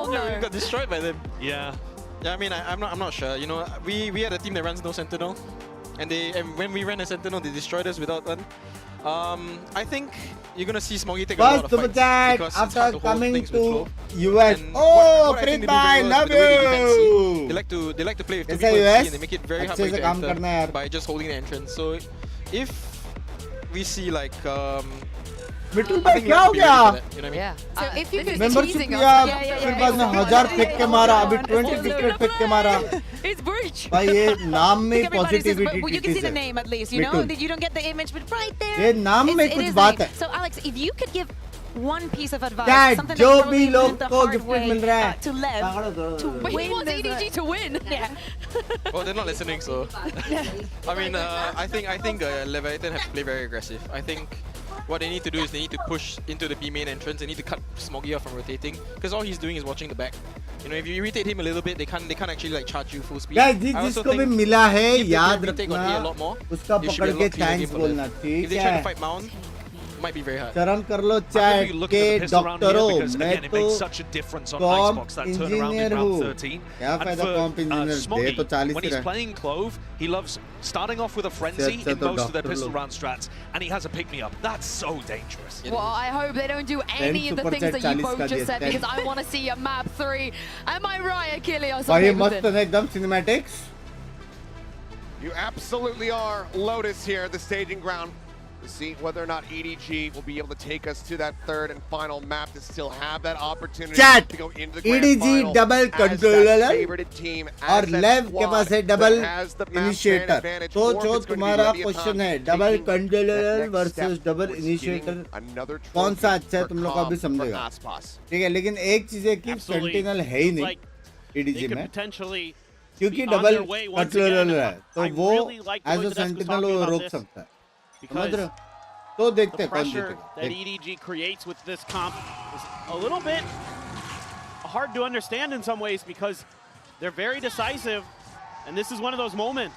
We got destroyed by them. Yeah, I mean, I'm not sure. You know, we had a team that runs no Sentinel, and when we ran a Sentinel, they destroyed us without one. I think you're gonna see Smoggy take a lot of fights because after it's hard to hold coming things to with flow. US. And Oh, what I think Prince they do very Bhai, well is love the way they defend C. you. They like to play with 2 कैसा people in US? C and they make it very hard अच्छे for से you काम to करना यार। enter by just holding the entrance. So if we see like मिट्टू भाई क्या हो गया? you know what I mean? Yeah. So if you could membership teasing किया, us. फिर बाद में 1000 फेंक के मारा, अभी 20 विकेट फेंक के मारा। It's breach. भाई ये naam में Everybody says, positivity but you can see the name at least, you know? Mittu. You don't get the image, but right there. ये नाम में it कुछ is बात nice. है। So Alex, if you could give one piece of advice, Dad, something जो that भी probably लोग went the को hard गिफ्ट way मिल रहा है to Lev to But he win wants this, EDG to win. Yeah. Well, they're not listening, so I mean, I think Lev Vs Edg have to play very aggressive. I think what they need to do is they need to push into the B main entrance. They need to cut Smoggy off from rotating, because all he's doing is watching the back. You know, if you irritate him a little bit, they can't actually like charge you full speed. Guys, जिसको भी मिला है याद retake on A a lot रखना, more. उसका It should पकड़ be a के lot cleaner game thanks for Lev. बोलना, If ठीक they try है? to fight Mount, might be very hard. चरण कर लो चैट के डॉक्टरों मैं again, it तो makes such a difference on comp Icebox, that turnaround in engineer round हूँ 13. क्या And फायदा for comp engineer they Smoggy, तो 40 when ही he's रहे playing Clove, he loves starting off with a frenzy अच्छा in तो most of their doctor pistol लोग round strats, and he has a pick-me-up. That's so dangerous. Well, I hope they don't do any of the things that you both just said, because I want to see a map 3. Am I right, Achilles? भाई मस्त है एकदम cinematics. You absolutely are. Lotus here, the staging ground, to see whether or not EDG will be able to take us to that third and final map to still have that opportunity Chat. to go into the grand EDG final double as controller that favorited team, और as that लेव के पास है squad double that has the map initiator advantage, तो or जो if it's going to be तुम्हारा Leviathan question है double taking controller that next versus step double towards initiator getting another कौन सा trophy अच्छा है for तुम लोग Calm अभी for समझेगा Aspas. ठीक है लेकिन एक चीज है कि Absolutely. सेंटिनल है ही नहीं Like, EDG they could में potentially क्योंकि be on double their way once controller again. है तो I वो really like the edge way a the desk was sentinel talking वो about रोक this, सकता है समझ because रहे हो तो देखते the हैं कौन pressure जीतेगा that EDG creates with this comp is a little bit hard to understand in some ways, because they're very decisive, and this is one of those moments.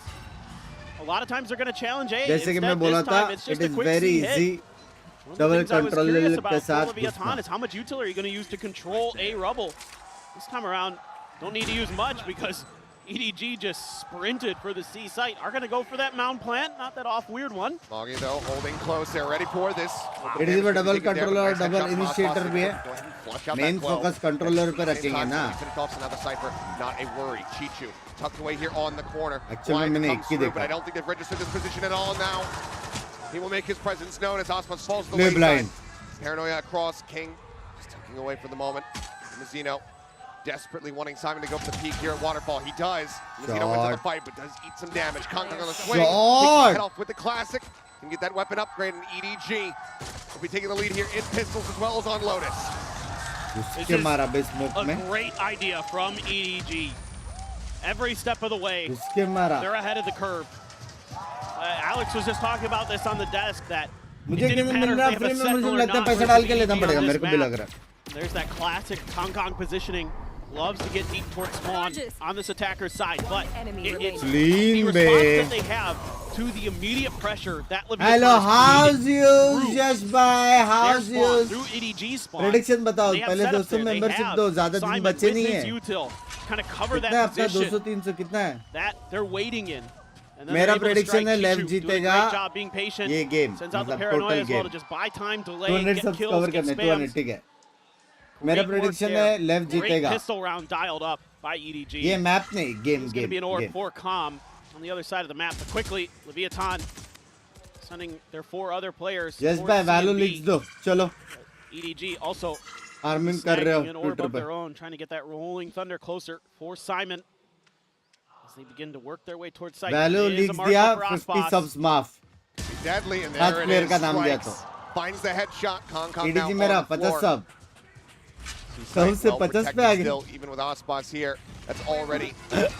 A lot of times they're going to challenge A. जैसे कि मैं Instead, बोला this था time, it's just it a is quick very C hit. easy One of the double things I was controller curious के about साथ for Leviathan is how much util are you going to use to control A rubble. This time around, don't need to use much, because EDG just sprinted for the C site. Are going to go for that mound plant, not that off weird one. Smoggy though holding close, they're ready for this. EDG में double controller और double initiator भी है main focus controller पे रखेंगे ना Not a worry. Chichu tucked away here on the corner. Actually मैंने एक ही But I देखा don't think they've registered this position at all now. He will make his presence known as Aspas falls to the Play blind. wayside. Paranoia across, King just tucking away for the moment. Mazzino desperately wanting Simon to go for the peak here at Waterfall. He does. Mazzino wins the fight, but does eat some damage. Kong on the swing. Takes the head off with the classic. Can get that weapon upgrade, and EDG will be taking the lead here in pistols as well as on Lotus. This is a great idea from EDG. Every step of the way, they're ahead of the curve. Alex was just talking about this on the desk, that मुझे कितने मिल रहा है free में मुझे लगता है पैसा डाल के लेना पड़ेगा मेरे को भी लग रहा है There's that classic Kong positioning. Loves to get deep towards spawn on this attacker's side, but it's the response that they have to the immediate pressure that Leviathan Hello, how's you? Just by how's you? through EDG spawn. Prediction बताओ They have पहले set up 200 there. They membership have दो ज्यादा दिन Simon बचे with नहीं his है util, kind of cover कितना that अपना position 200 300 कितना है that they're waiting in. And then मेरा they're able to prediction strike है लेव Chichu, doing a जीतेगा great job being patient. ये गेम Sends out the मतलब paranoia total as well game to just buy time, delay, 200 get subs kills, cover get करने spams. 200 ठीक है मेरा prediction है लेव Great जीतेगा pistol round dialed up by EDG. ये मैप नहीं game It's going to be an orb game for Calm on the other side of the map. But quickly, Leviathan sending their 4 other players. Yes towards भाई C and वैलो B. Leaks दो चलो EDG also arming कर रहे हो snagging an orb Twitter of पे their own, trying to get that rolling thunder closer for Simon as they begin to work their way towards site. वैलो It is a leaks marker दिया for 50 Aspas. Subs माफ Deadly, and पांच there it player is. का नाम दिया तो Strikes. Finds the headshot. Kong now EDG on मेरा the 50 floor. सब Well से 50 पे आ protected गए still, even with Aspas here. That's already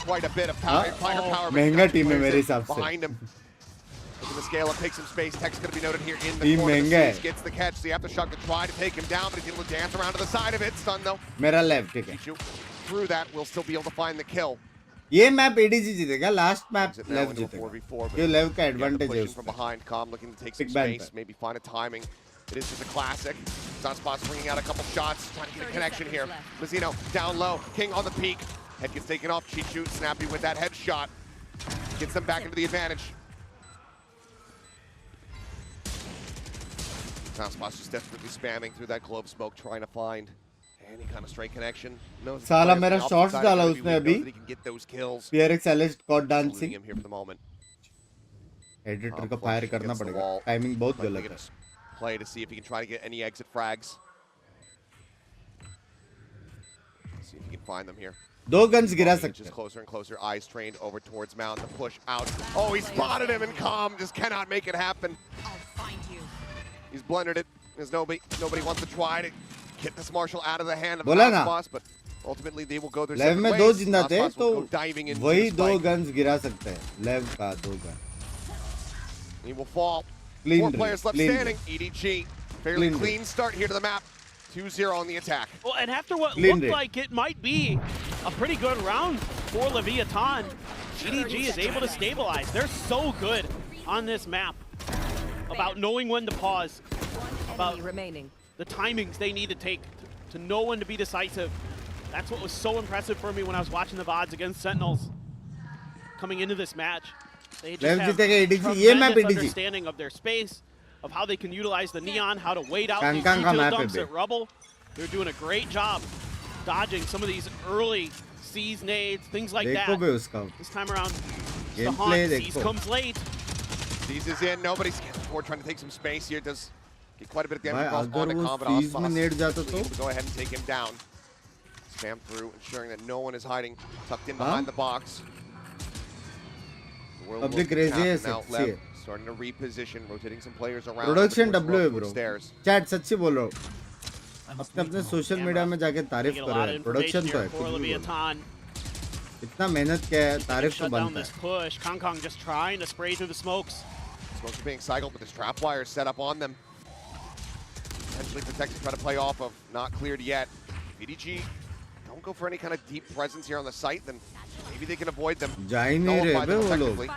quite a bit of power. Firepower. महंगा टीम है मेरे हिसाब से Behind him. Looking to scale up, take some space. Tech's going to be noted here in the Team corner. महंगा है Siege gets the catch. The aftershock to try to take him down, but he's able to dance around to the side of it. Stun though. मेरा लेव ठीक है Through that, we'll still be able to find the kill. ये map ADG जीतेगा last map लेव जीतेगा ये लेव का एडवांटेज है From उसमें behind, Calm looking to take some Big bang space, maybe find a timing. It is just a classic. Sunspots bringing out a couple shots, trying to get a connection here. Mazzino down low, King on the peak. Head gets taken off. Chichu snappy with that headshot. Gets them back into the advantage. Sunspots just desperately spamming through that globe smoke, trying to find any kind of straight connection. साला मेरा shots डाला उसने अभी PRX Celeste caught dancing him here for the moment. Editor को fire करना पड़ेगा timing बहुत गलत है Play to see if he can try to get any exit frags. See if he can find them here. दो guns गिरा सकते Just closer and closer, eyes trained over towards Mount. The push out. Oh, he spotted him, and Calm just cannot make it happen. I'll find you. He's blundered it. There's nobody wants to try to get this Marshall out of the hand of बोला ना Aspas, but ultimately they will go their लेव separate में ways. दो जिंदा थे Aspas तो will go diving into वही the दो spike. गन्स गिरा सकते हैं लेव का दो gun He will fall. Clean 4 drill, players left clean standing. EDG, fairly Clean clean start here to the map. 2-0 on the attack. Well, and after what Clean looked drill. like it might be a pretty good round for Leviathan, EDG is able to stabilize. They're so good on this map about knowing when to pause. about the timings they need to take to know when to be decisive. That's what was so impressive for me when I was watching the VODs against Sentinels coming into this match. They just have tremendous understanding of their space, of how they can utilize the neon, how to wait out these util dumps at rubble. They're doing a great job dodging some of these early C's nades, things like that. This time around, the haunt. C's comes late. C's is in. Nobody's trying to take some space here. Does get quite a bit of damage across onto Combat Ospas. Go ahead and take him down. Spam through, ensuring that no one is hiding, tucked in behind the box. Public raise now Lev starting to reposition, rotating some players around. Production W bro. Chat सच्ची बोल रहा हूँ. अपने social media में जाके तारीफ करो. Production तो है. इतना मेहनत किया है, तारीफ तो बनता है. Push. Kong just trying to spray through the smokes. Smokes are being cycled, but this trap wire is set up on them. Potentially protected, try to play off of, not cleared yet. VDG don't go for any kind of deep presence here on the site, then maybe they can avoid them. Nullify them effectively.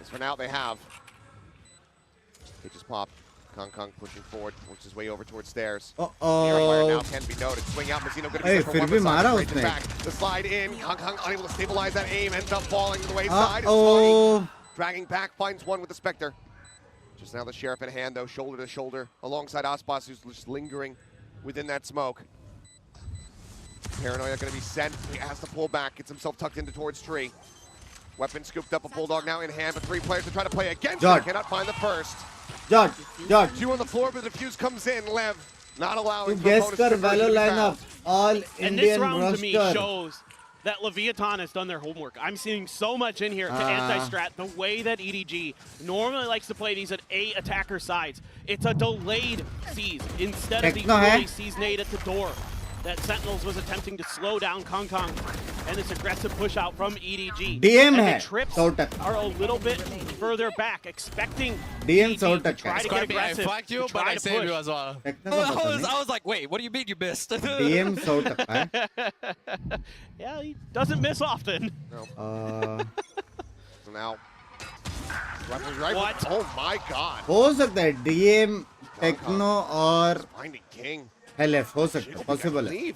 As for now, they have. They just popped. Kong pushing forward, works his way over towards stairs. Fire now can be noted. Swing out, Mazino going to be for one side, right back. The slide in, Kong unable to stabilize that aim, ends up falling to the wayside. Dragging back, finds one with the Spectre. Just now the Sheriff in hand though, shoulder to shoulder, alongside Ospas, who's just lingering within that smoke. Paranoia going to be sent, he has to pull back, gets himself tucked into towards tree. Weapon scooped up, a Bulldog now in hand, but 3 players to try to play against him, cannot find the first. George. 2 on the floor, but the defuse comes in. Lev not allowing. Guess kar Valo lineup. All Indian and this round roster. To me shows that Leviathan has done their homework. I'm seeing so much in here to anti-strat. The way that EDG normally likes to play these at A attacker sides. It's a delayed C's instead of the early C's nade at the door that Sentinels was attempting to slow down Kong and this aggressive push out from EDG. DM and the trips are a little bit further back, expecting DM to try to get I aggressive. fucked you, but I saved you as well. I was like, wait, what do you mean you missed? DM Yeah, he doesn't miss often. No. So now, what? Oh my God. हो सकता है DM, Techno और Finding King. LF हो सकता है, possible है.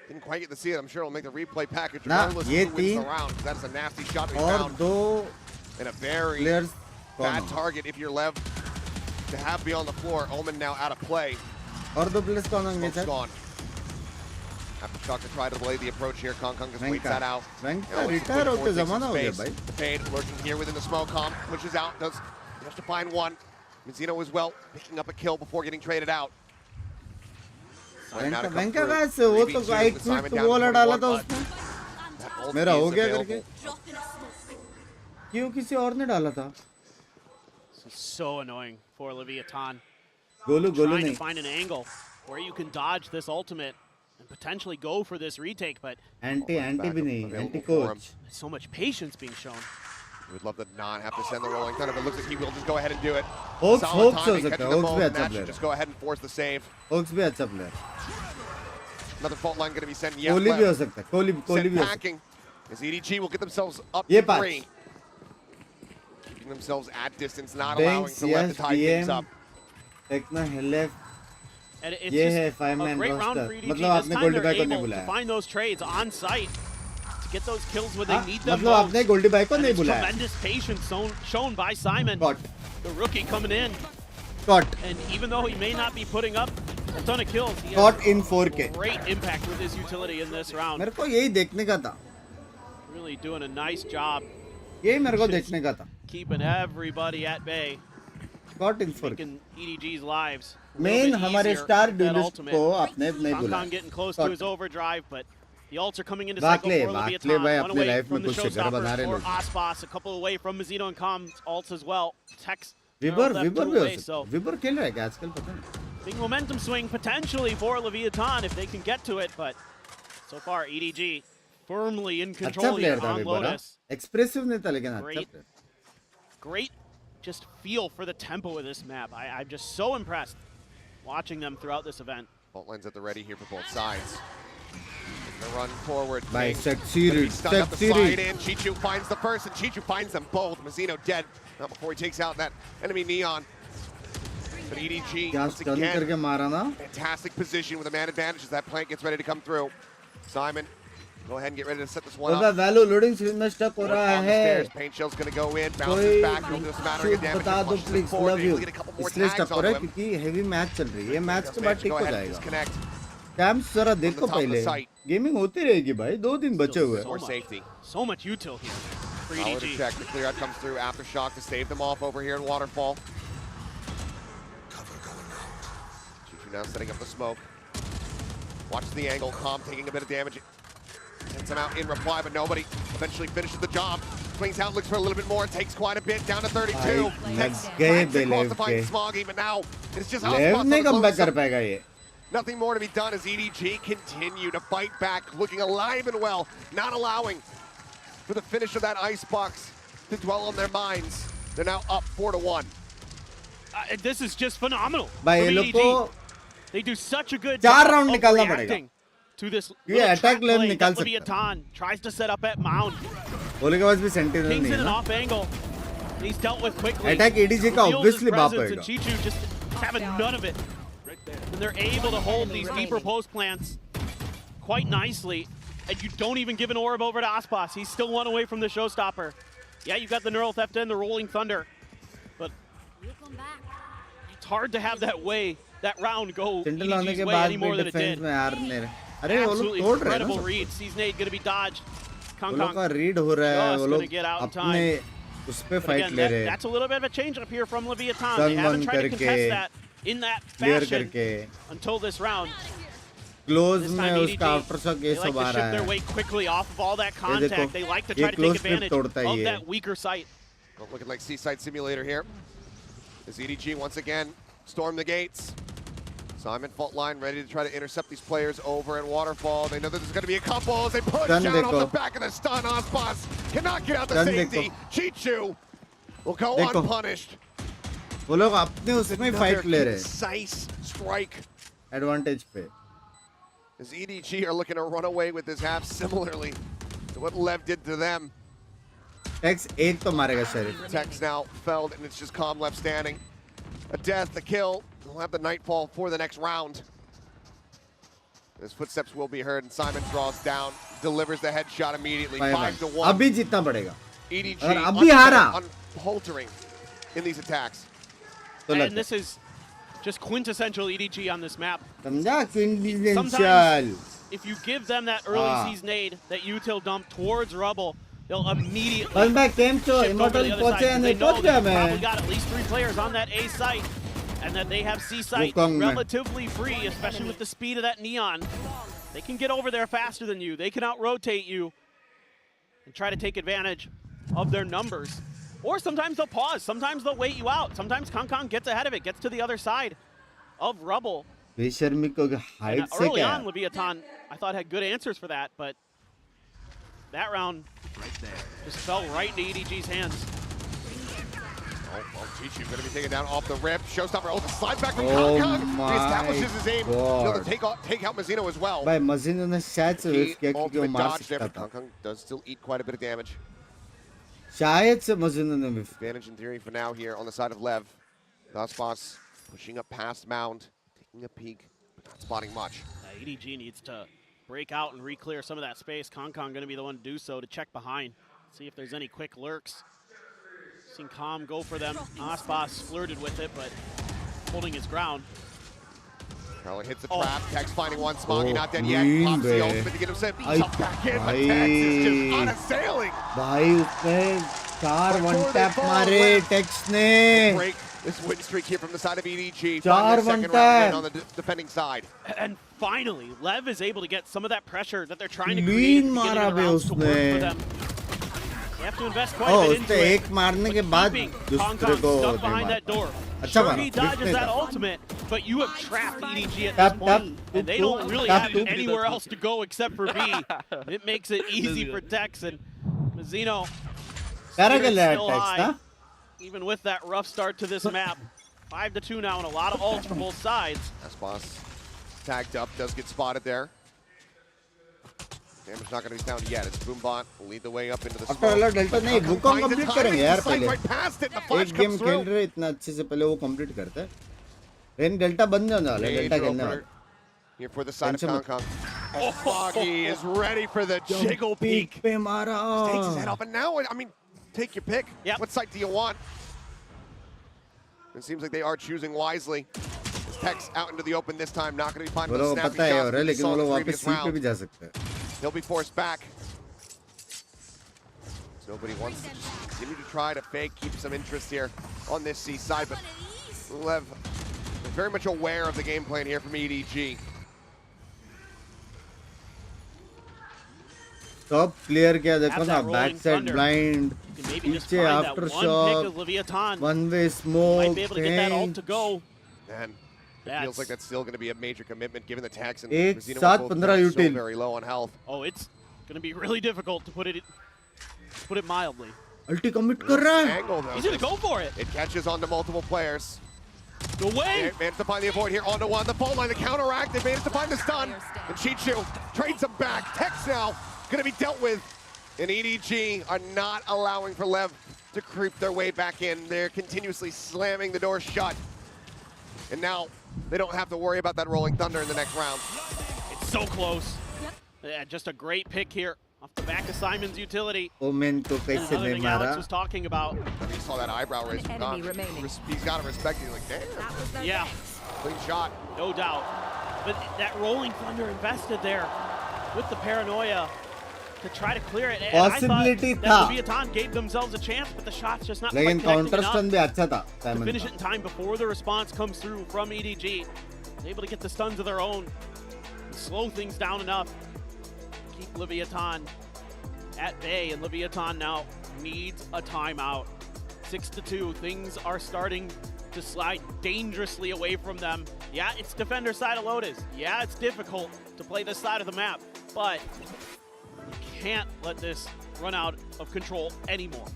Didn't quite get to see it. I'm sure it'll make the replay package ना regardless ये of who wins the तीन round. That's a nasty shot we और found. दो And a very bad target if you're Lev to have be on the floor. Omen now out of play. और दो players कौन होंगे sir? Gone. Aftershock to try to delay the approach here. Kong just waits that out. retire होते ज़माना हो गया भाई. The fade lurking here within the smoke. Kong pushes out. Does just to find one. Mazino as well, picking up a kill before getting traded out. वेंका कैसे वो तो एक quick वो वाला डाला था उसने मेरा हो गया करके क्यों किसी और ने डाला था So annoying for Leviathan. Golu Trying नहीं to find an angle where you can dodge this ultimate and potentially go for this retake, but anti भी नहीं anti coach. So much patience being shown. We would love to not have to send the Rolling Thunder, but it looks like he will just go ahead and do it. Hoax हो सकता है Hoax भी अच्छा player. Just go ahead and force the save. Hoax भी अच्छा player. Another fault line going to be sent. Kohli भी हो सकता है कोहली भी हो सकता है. As EDG will get themselves up to 3. Keeping themselves at distance, not allowing to let the tie things up. Techno LF And it's just a great round for EDG. This time they're able to find those trades on site to get those kills where they need them most. आपने Goldy by को नहीं बुलाया. Tremendous patience shown by Simon, the rookie coming in. And even though he may not be putting up a ton of kills, he has in 4K. Great impact with his utility in this round. मेरे को यही देखने का था. Really doing a nice job. यही मेरे को देखने का था. Keeping everybody at bay. In 4K. Making EDG's lives Main हमारे star duelist को आपने नहीं बुलाया. Kong getting close to his overdrive, but the ults are coming into cycle for Leviathan. One away from the showstoppers for Ospas, a couple away from Mazino and Com's ults as well. Tex. Vibor भी हो सकता है. Vibor खेल रहा है क्या आजकल पता नहीं. Big momentum swing potentially for Leviathan if they can get to it, but so far EDG firmly in control here on Lotus. Expressive नहीं था लेकिन अच्छा player. Great just feel for the tempo of this map. I'm just so impressed watching them throughout this event. Bolt lines at the ready here for both sides. The run forward. By succeeded. Chichu finds the first, and Chichu finds them both. Mazino dead. Not before he takes out that enemy Neon. But EDG, क्या once stun again, करके मारा ना? fantastic position with a man advantage as that plant gets ready to come through. Simon, go ahead and get ready to set this one up. Valo loading screen में stuck हो रहा है. Paint shell's gonna go in, bounces back, he'll do a smattering of damage. बता दो please, love you. इसलिए stuck हो रहा है him. क्योंकि heavy match चल रही है. ये match के बाद ठीक Go हो ahead and जाएगा. disconnect. Camps जरा देखो top of the पहले. site. Gaming होती रहेगी भाई. 2 दिन बचे हुए हैं. More safety. So much util here for Power to EDG. check. The clear out comes through. Aftershock to save them off over here in Waterfall. Chichu now setting up the smoke. Watches the angle. Calm taking a bit of damage. Sends him out in reply, but nobody eventually finishes the job. Swings out, looks for a little bit more. Takes quite a bit. Down to 32. Takes across to find Smoggy, but now it's just Lev नहीं comeback कर पाएगा ये. Nothing more to be done as EDG continue to fight back, looking alive and well, not allowing for the finish of that icebox to dwell on their minds. They're now up 4-1. This is just phenomenal. भाई ये लोग को They do such a good 4 job round of निकालना reacting to this ये little attack trap Lev play निकाल that सकता है. Leviathan tries to set up at Mound. बोले के पास भी sentinel King's नहीं in है an ना. off angle. He's dealt with quickly. Attack EDG का Reveals his obviously बाप presence, होएगा. and Chichu just having none of it. And they're able to hold these deeper post plants quite nicely. And you don't even give an orb over to Aspas. He's still one away from the showstopper. Yeah, you've got the Neural Theft and the Rolling Thunder. But it's hard to have that way, that round go Sentinel आने EDG's के way बाद any more भी than it defense did. में यार ने. अरे वो लोग Absolutely तोड़ रहे हैं ना incredible सब. read. Seasonade going to be dodged. वो लोग का read हो रहा है. वो लोग अपने उस पे fight ले रहे हैं. That's a little bit of a change up here from Leviathan. Sun They haven't one tried to contest करके, that in that clear fashion करके. until this round. Close This में time उसका aftershock ये they like सब आ to ship रहा their है. way quickly off of all that देखो, contact. They like to ये try to take close grip advantage तोड़ता है of ये. that weaker site. Looking like Seaside Simulator here. As EDG once again storm the gates. Simon fault line ready to try to intercept these players over in Waterfall. They know that there's going to be a couple as they push Stun down देखो. off the back of the stun. Aspas cannot get out the Stun safety. देखो. Chichu will go देखो. unpunished. वो लोग अपने उसमें fight ले रहे हैं. Concise strike. Advantage पे. As EDG are looking to run away with this half similarly to what Lev did to them. Tex एक तो मारेगा Sheriff. Tex now felled and it's just Calm left standing. A death, a kill. We'll have the Nightfall for the next round. His footsteps will be heard and Simon draws down, delivers the headshot immediately. 5-1. अभी जीतना पड़ेगा. EDG अगर अभी हारा. unfaltering in these attacks. And this is just quintessential EDG on this map. समझा? Quintessential. Sometimes if you give them that early season aid, that util dump towards Rubble, they'll immediately बस मैं camp तो shift over Immortal to the other पहुंचे side. नहीं They know पहुंच they've गया मैं. probably got at least 3 players on that A site, and that they have C site Wukong में. relatively free, especially with the speed of that Neon. They can get over there faster than you. They can out-rotate you and try to take advantage of their numbers. Or sometimes they'll pause. Sometimes they'll wait you out. Sometimes Kong gets ahead of it, gets to the other side of Rubble. बेशर्मी को height से Early क्या? on, Leviathan, I thought had good answers for that, but that round just fell right into EDG's hands. Oh, Chichu going to be taken down off the rip. Showstopper, oh, the slide back from Oh Kong. my He establishes his aim. He'll God. take out Mazzino as well. भाई मजीनो ने शायद से He whiff किया क्योंकि वो ultimate मार dodge there, सकता but था. Kong does still eat quite a bit of damage. शायद से मजीनो ने whiff. Advantage in theory for now here on the side of Lev. Thusboss pushing up past Mound, taking a peek, but not spotting much. EDG needs to break out and re-clear some of that space. Kong going to be the one to do so, to check behind, see if there's any quick lurks. Seen Calm go for them. Aspas flirted with it, but holding his ground. Carlin hits the trap. Tex finding one. Smoggy not dead yet. green Pops the bay. ultimate to get him set. Ay, Jump back in, but Tex is just bhai. unassailing. भाई उसने 4 one tap मारे Tex ने. Break this win streak here from the side of EDG. Char Finally, second one round win tap. on the defending side. And finally, Lev is able to get some of that pressure that they're trying to Clean create at the beginning मारा of the bay rounds to work उसने. for them. They have to invest quite a Oh, bit into उसने it. एक मारने के बाद Keeping दूसरे को stuck नहीं behind मार that door. अच्छा Sure, मारा. he dodges Whiff that नहीं था. ultimate, but you have trapped EDG at Tap, this tap, point, and they two, don't really tap, have two. anywhere else to go except for B. It makes it easy for Tex, and Mazzino करा spirits गया still Tex high, ना? even with that rough start to this map. 5-2 now, and a lot of ults from both sides. Aspas tagged up, does get spotted there. Damage not going to be found yet. It's Boombot will lead the way up into the smoke. After alert delta नहीं Wukong Finds the complete timing, करेंगे यार the sight पहले. right past it, and the flash एक game comes खेल through. रहे इतना अच्छे से पहले वो complete करते हैं. इन डेल्टा बन जाने वाला, डेल्टा खेलने वाला. Here for the side of Kong Kong. Oh, Foggy is ready for the jiggle peek. पे मारा. Takes his head off, and now, I mean, take your pick. Yep. What side do you want? It seems like they are choosing wisely. Tex out into the open this time, not going to be finding those snappy shots that we saw in the previous round. He'll be forced back. So nobody wants to just continue to try to fake, keep some interest here on this C side, but Lev is very much aware of the game plan here from EDG. Top clear किया देखो ना, backside blind, पीछे aftershock, one-way smoke, might be able to get that ult to go. And it feels like that's still going to be a major commitment given the tax and एक Rosina साथ was 15 so util. very low on health. Oh, it's going to be really difficult to put it mildly. Ulti commit कर रहा है. Angle, though. He's going to go for it. It catches onto multiple players. Go away. They managed to find the avoid here onto one. The phone line, the counteract. They managed to find the stun. And Chichu trades him back. Tex now going to be dealt with. And EDG are not allowing for Lev to creep their way back in. They're continuously slamming the door shut. And now they don't have to worry about that rolling thunder in the next round. It's so close. Yep. Yeah, just a great pick here off the back of Simon's utility. Omen को कैसे Another नहीं thing Alex मारा? was talking about. I mean, you saw that eyebrow raise from Don. He's got to respect it. He's like, damn. Yeah. Clean shot. No doubt. But that rolling thunder invested there with the paranoia to try to clear it. And Possibility I thought that Leviathan gave themselves a chance, but the shot's just not quite लेकिन connecting counter enough stun भी अच्छा था. to Simon finish का. it in time before the response comes through from EDG. Able to get the stuns of their own and slow things down enough. Keep Leviathan at bay, and Leviathan now needs a timeout. 6-2, things are starting to slide dangerously away from them. Yeah, it's defender side of Lotus. Yeah, it's difficult to play this side of the map, but you can't let this run out of control anymore.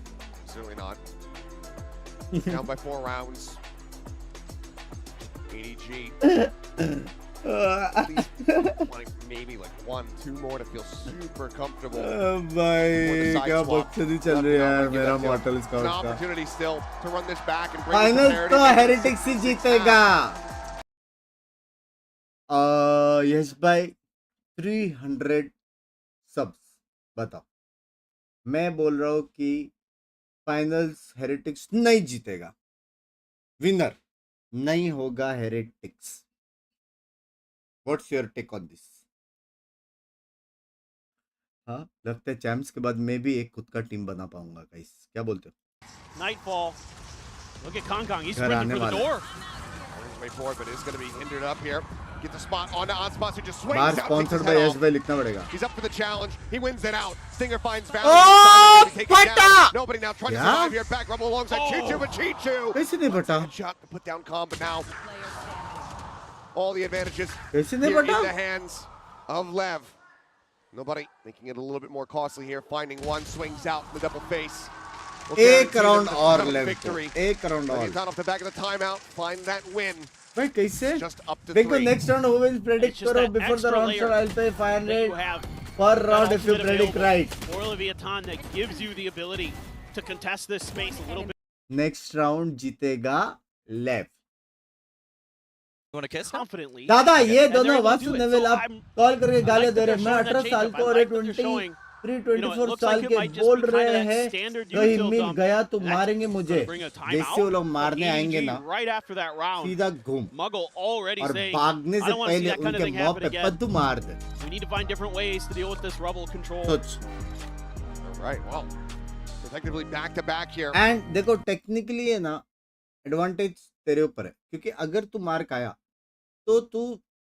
Certainly not. Down by 4 rounds. EDG. At least wanting maybe like 1-2 more to feel super comfortable. भाई क्या बकचोदी चल रही है मेरा mortal scout An का. opportunity still to run this back and bring Final it तो Heretics ही जीतेगा. यश भाई 300 subs बताओ. मैं बोल रहा हूँ कि फाइनल्स हेरेटिक्स नहीं जीतेगा. विनर नहीं होगा Heretics. What's your take on this? हाँ, लगता है चैंप्स के बाद मैं भी एक खुद का टीम बना पाऊंगा गाइस. क्या बोलते हो? Nightfall. Look at Kong Kong. He's sprinting for the door. Way forward, but is going to be hindered up here. Get the spot onto Onspots, who just swings बार out. स्पॉन्सर्ड बाय यश भाई लिखना पड़ेगा. He's up for the challenge. He wins it out. Stinger finds Valley. Oh, pata! Nobody now trying to survive here. Back rumble alongside Chichu, but Chichu. कैसे नहीं पटा? Shot to put down Calm, but now all the advantages कैसे here नहीं in पटा? the hands of Lev. Nobody making it a little bit more costly here. Finding one, swings out the double face. एक round और लेव को. एक round और. He's off the back of the timeout. Find that win. भाई कैसे? Just up to देखो 3. next round who will predict करो before the round start. I'll pay 500 per round if you predict right. Or Leviathan that gives you the ability to contest this space a little bit. Next round जीतेगा Lev. You want to kiss? Confidently. दादा ये And दोनों they're able to Vasu do it. Naval So आप I'm- call करके I गाली like they that रहे. they're मैं showing 18 that साल change-up. के I और like that they're showing, 24 looks साल like it के might just बोल be kind रहे of that हैं standard कहीं util मिल dump. गया तो That's मारेंगे मुझे. bring a जैसे timeout. वो लोग मारने आएंगे ना Right after that round, सीधा घूम Muggle already और saying, भागने I से don't want to see पहले that kind of उनके thing मुंह happen पे again. पद्दू मार दे. We need to find different ways to deal with this rebel control. सोच. All right, well, effectively back to back here. And देखो technically है ना advantage तेरे ऊपर है क्योंकि अगर तू मार्क आया तो तू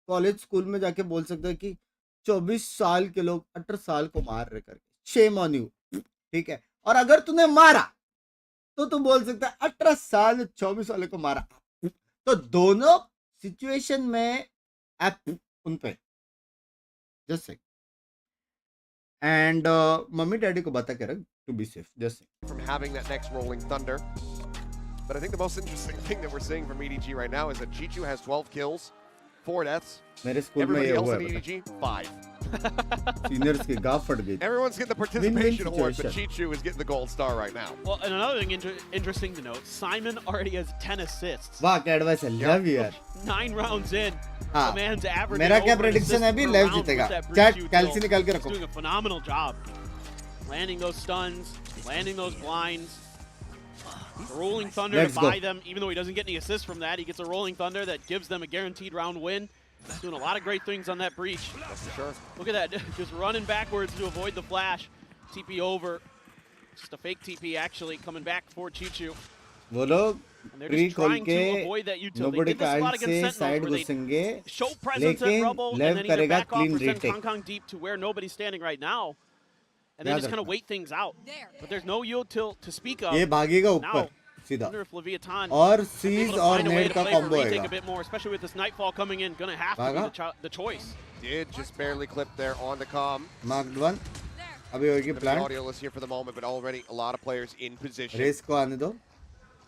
कॉलेज स्कूल में जाके बोल सकता है कि 24 साल के लोग 18 साल को मार रहे करके. Shame on you. ठीक है. और अगर तूने मारा तो तू बोल सकता है 18 साल 24 साल को मारा. तो दोनों सिचुएशन में आप उन पे just say and mummy daddy को बता के रख to be safe. Just from having that next rolling thunder. But I think the most interesting thing that we're seeing from EDG right now is that Chichu has 12 kills, 4 deaths. मेरे school में Everybody ये else हुआ in है. EDG, 5. Seniors की गाफ फट गई. Everyone's getting the participation award, but Chichu is getting the gold star right now. Well, and another thing interesting to note, Simon already has 10 assists. वाह क्या advice है. Love you यार. 9 rounds in. हाँ. The man's averaging मेरा क्या over an prediction assist है अभी? per Lev round जीतेगा. with that Chat breach कैल्सी util. निकाल के He's रखो. doing a phenomenal job. Landing those stuns, landing those blinds. The Rolling Thunder Let's to buy go. them, even though he doesn't get any assists from that, he gets a Rolling Thunder that gives them a guaranteed round win. Doing a lot of great things on that breach. That's for sure. Look at that, just running backwards to avoid the flash. TP over. Just a fake TP actually coming back for Chichu. वो लोग Pre खोल के nobody का alt से side घुसेंगे. लेकिन Lev करेगा clean retake. Deep to where nobody's standing right now. And then just kind of wait things out. But there's no yield to speak of. ये भागेगा ऊपर सीधा. और सीज और नेड का कॉम्बो आएगा. A bit more, especially with this nightfall coming in, gonna have to be the choice. Did just barely clip there on the comm. Marked one. अभी होगी plan. Audioless here for the moment, but already a lot of players in position. Race को आने दो.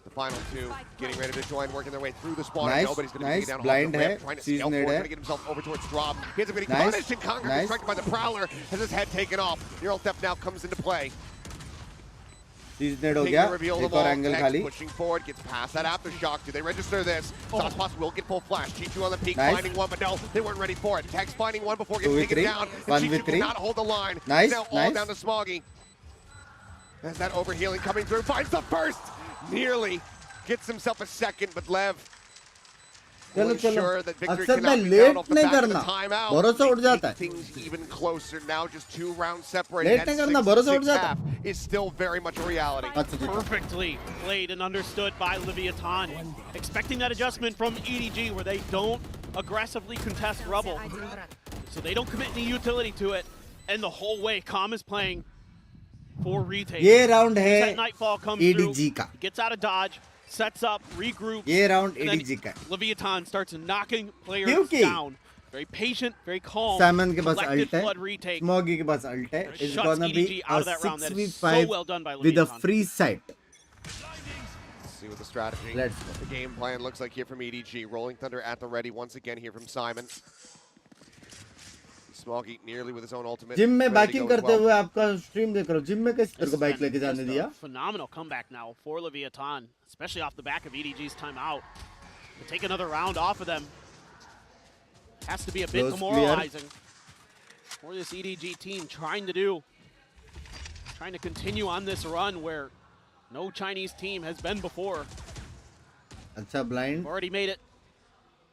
The final two getting ready to join, working their way through the spawn. Nice, Nobody's going to nice. be down Blind off the ramp, है. trying to Sees scale need forward, है. trying to get himself over towards drop. He ends up getting Nice, punished, and Conquer nice. distracted by the Prowler as his head taken off. Neural Theft now comes into play. Sees need हो गया. एक और angle खाली. Pushing forward, gets past that aftershock. Do they register this? Sauceposs will get full flash. Chichu on the peak, Nice. finding one, but no, they weren't ready for it. Tex finding one before getting taken 2v3. down. And Chichu 1v3. cannot hold the line. Nice, Now all nice. down to Smoggy. As that overhealing coming through, finds the first. Nearly gets himself a second, but Lev will ensure that victory अक्सर मैं cannot be late found off the नहीं back of the करना. timeout. भरोसा उठ जाता है. Things even closer now, just 2 rounds separated. Late नहीं करना, भरोसा उठ जाता half is still very much a reality. Perfectly played and understood by Leviathan. Expecting that adjustment from EDG where they don't aggressively contest rubble. So they don't commit any utility to it. And the whole way, Calm is playing for retake. ये round है That Nightfall comes EDG का. through, gets out of dodge, sets up, regroups. ये round and then EDG का. Leviathan starts knocking players क्योंकि down. Very patient, very calm. Simon के पास collected ult है. flood retake. Smoggy के पास ult है. It's Shuts gonna be EDG out a of that round. That is 6v5 so well done by with a Leviathan. free sight. Let's see what the strategy, Let's go. the game plan looks like here from EDG. Rolling Thunder at the ready once again here from Simon. Smoggy nearly with his own ultimate. Gym में ready to biking go as करते well. हुए आपका stream देख रहा हूँ. Gym में कैसे तेरे को बाइक लेके जाने Just a दिया? phenomenal comeback now for Leviathan, especially off the back of EDG's timeout. To take another round off of them has to be a bit Close, demoralizing for this EDG team trying to continue on this run where no Chinese team has been before. अच्छा blind. They've already made it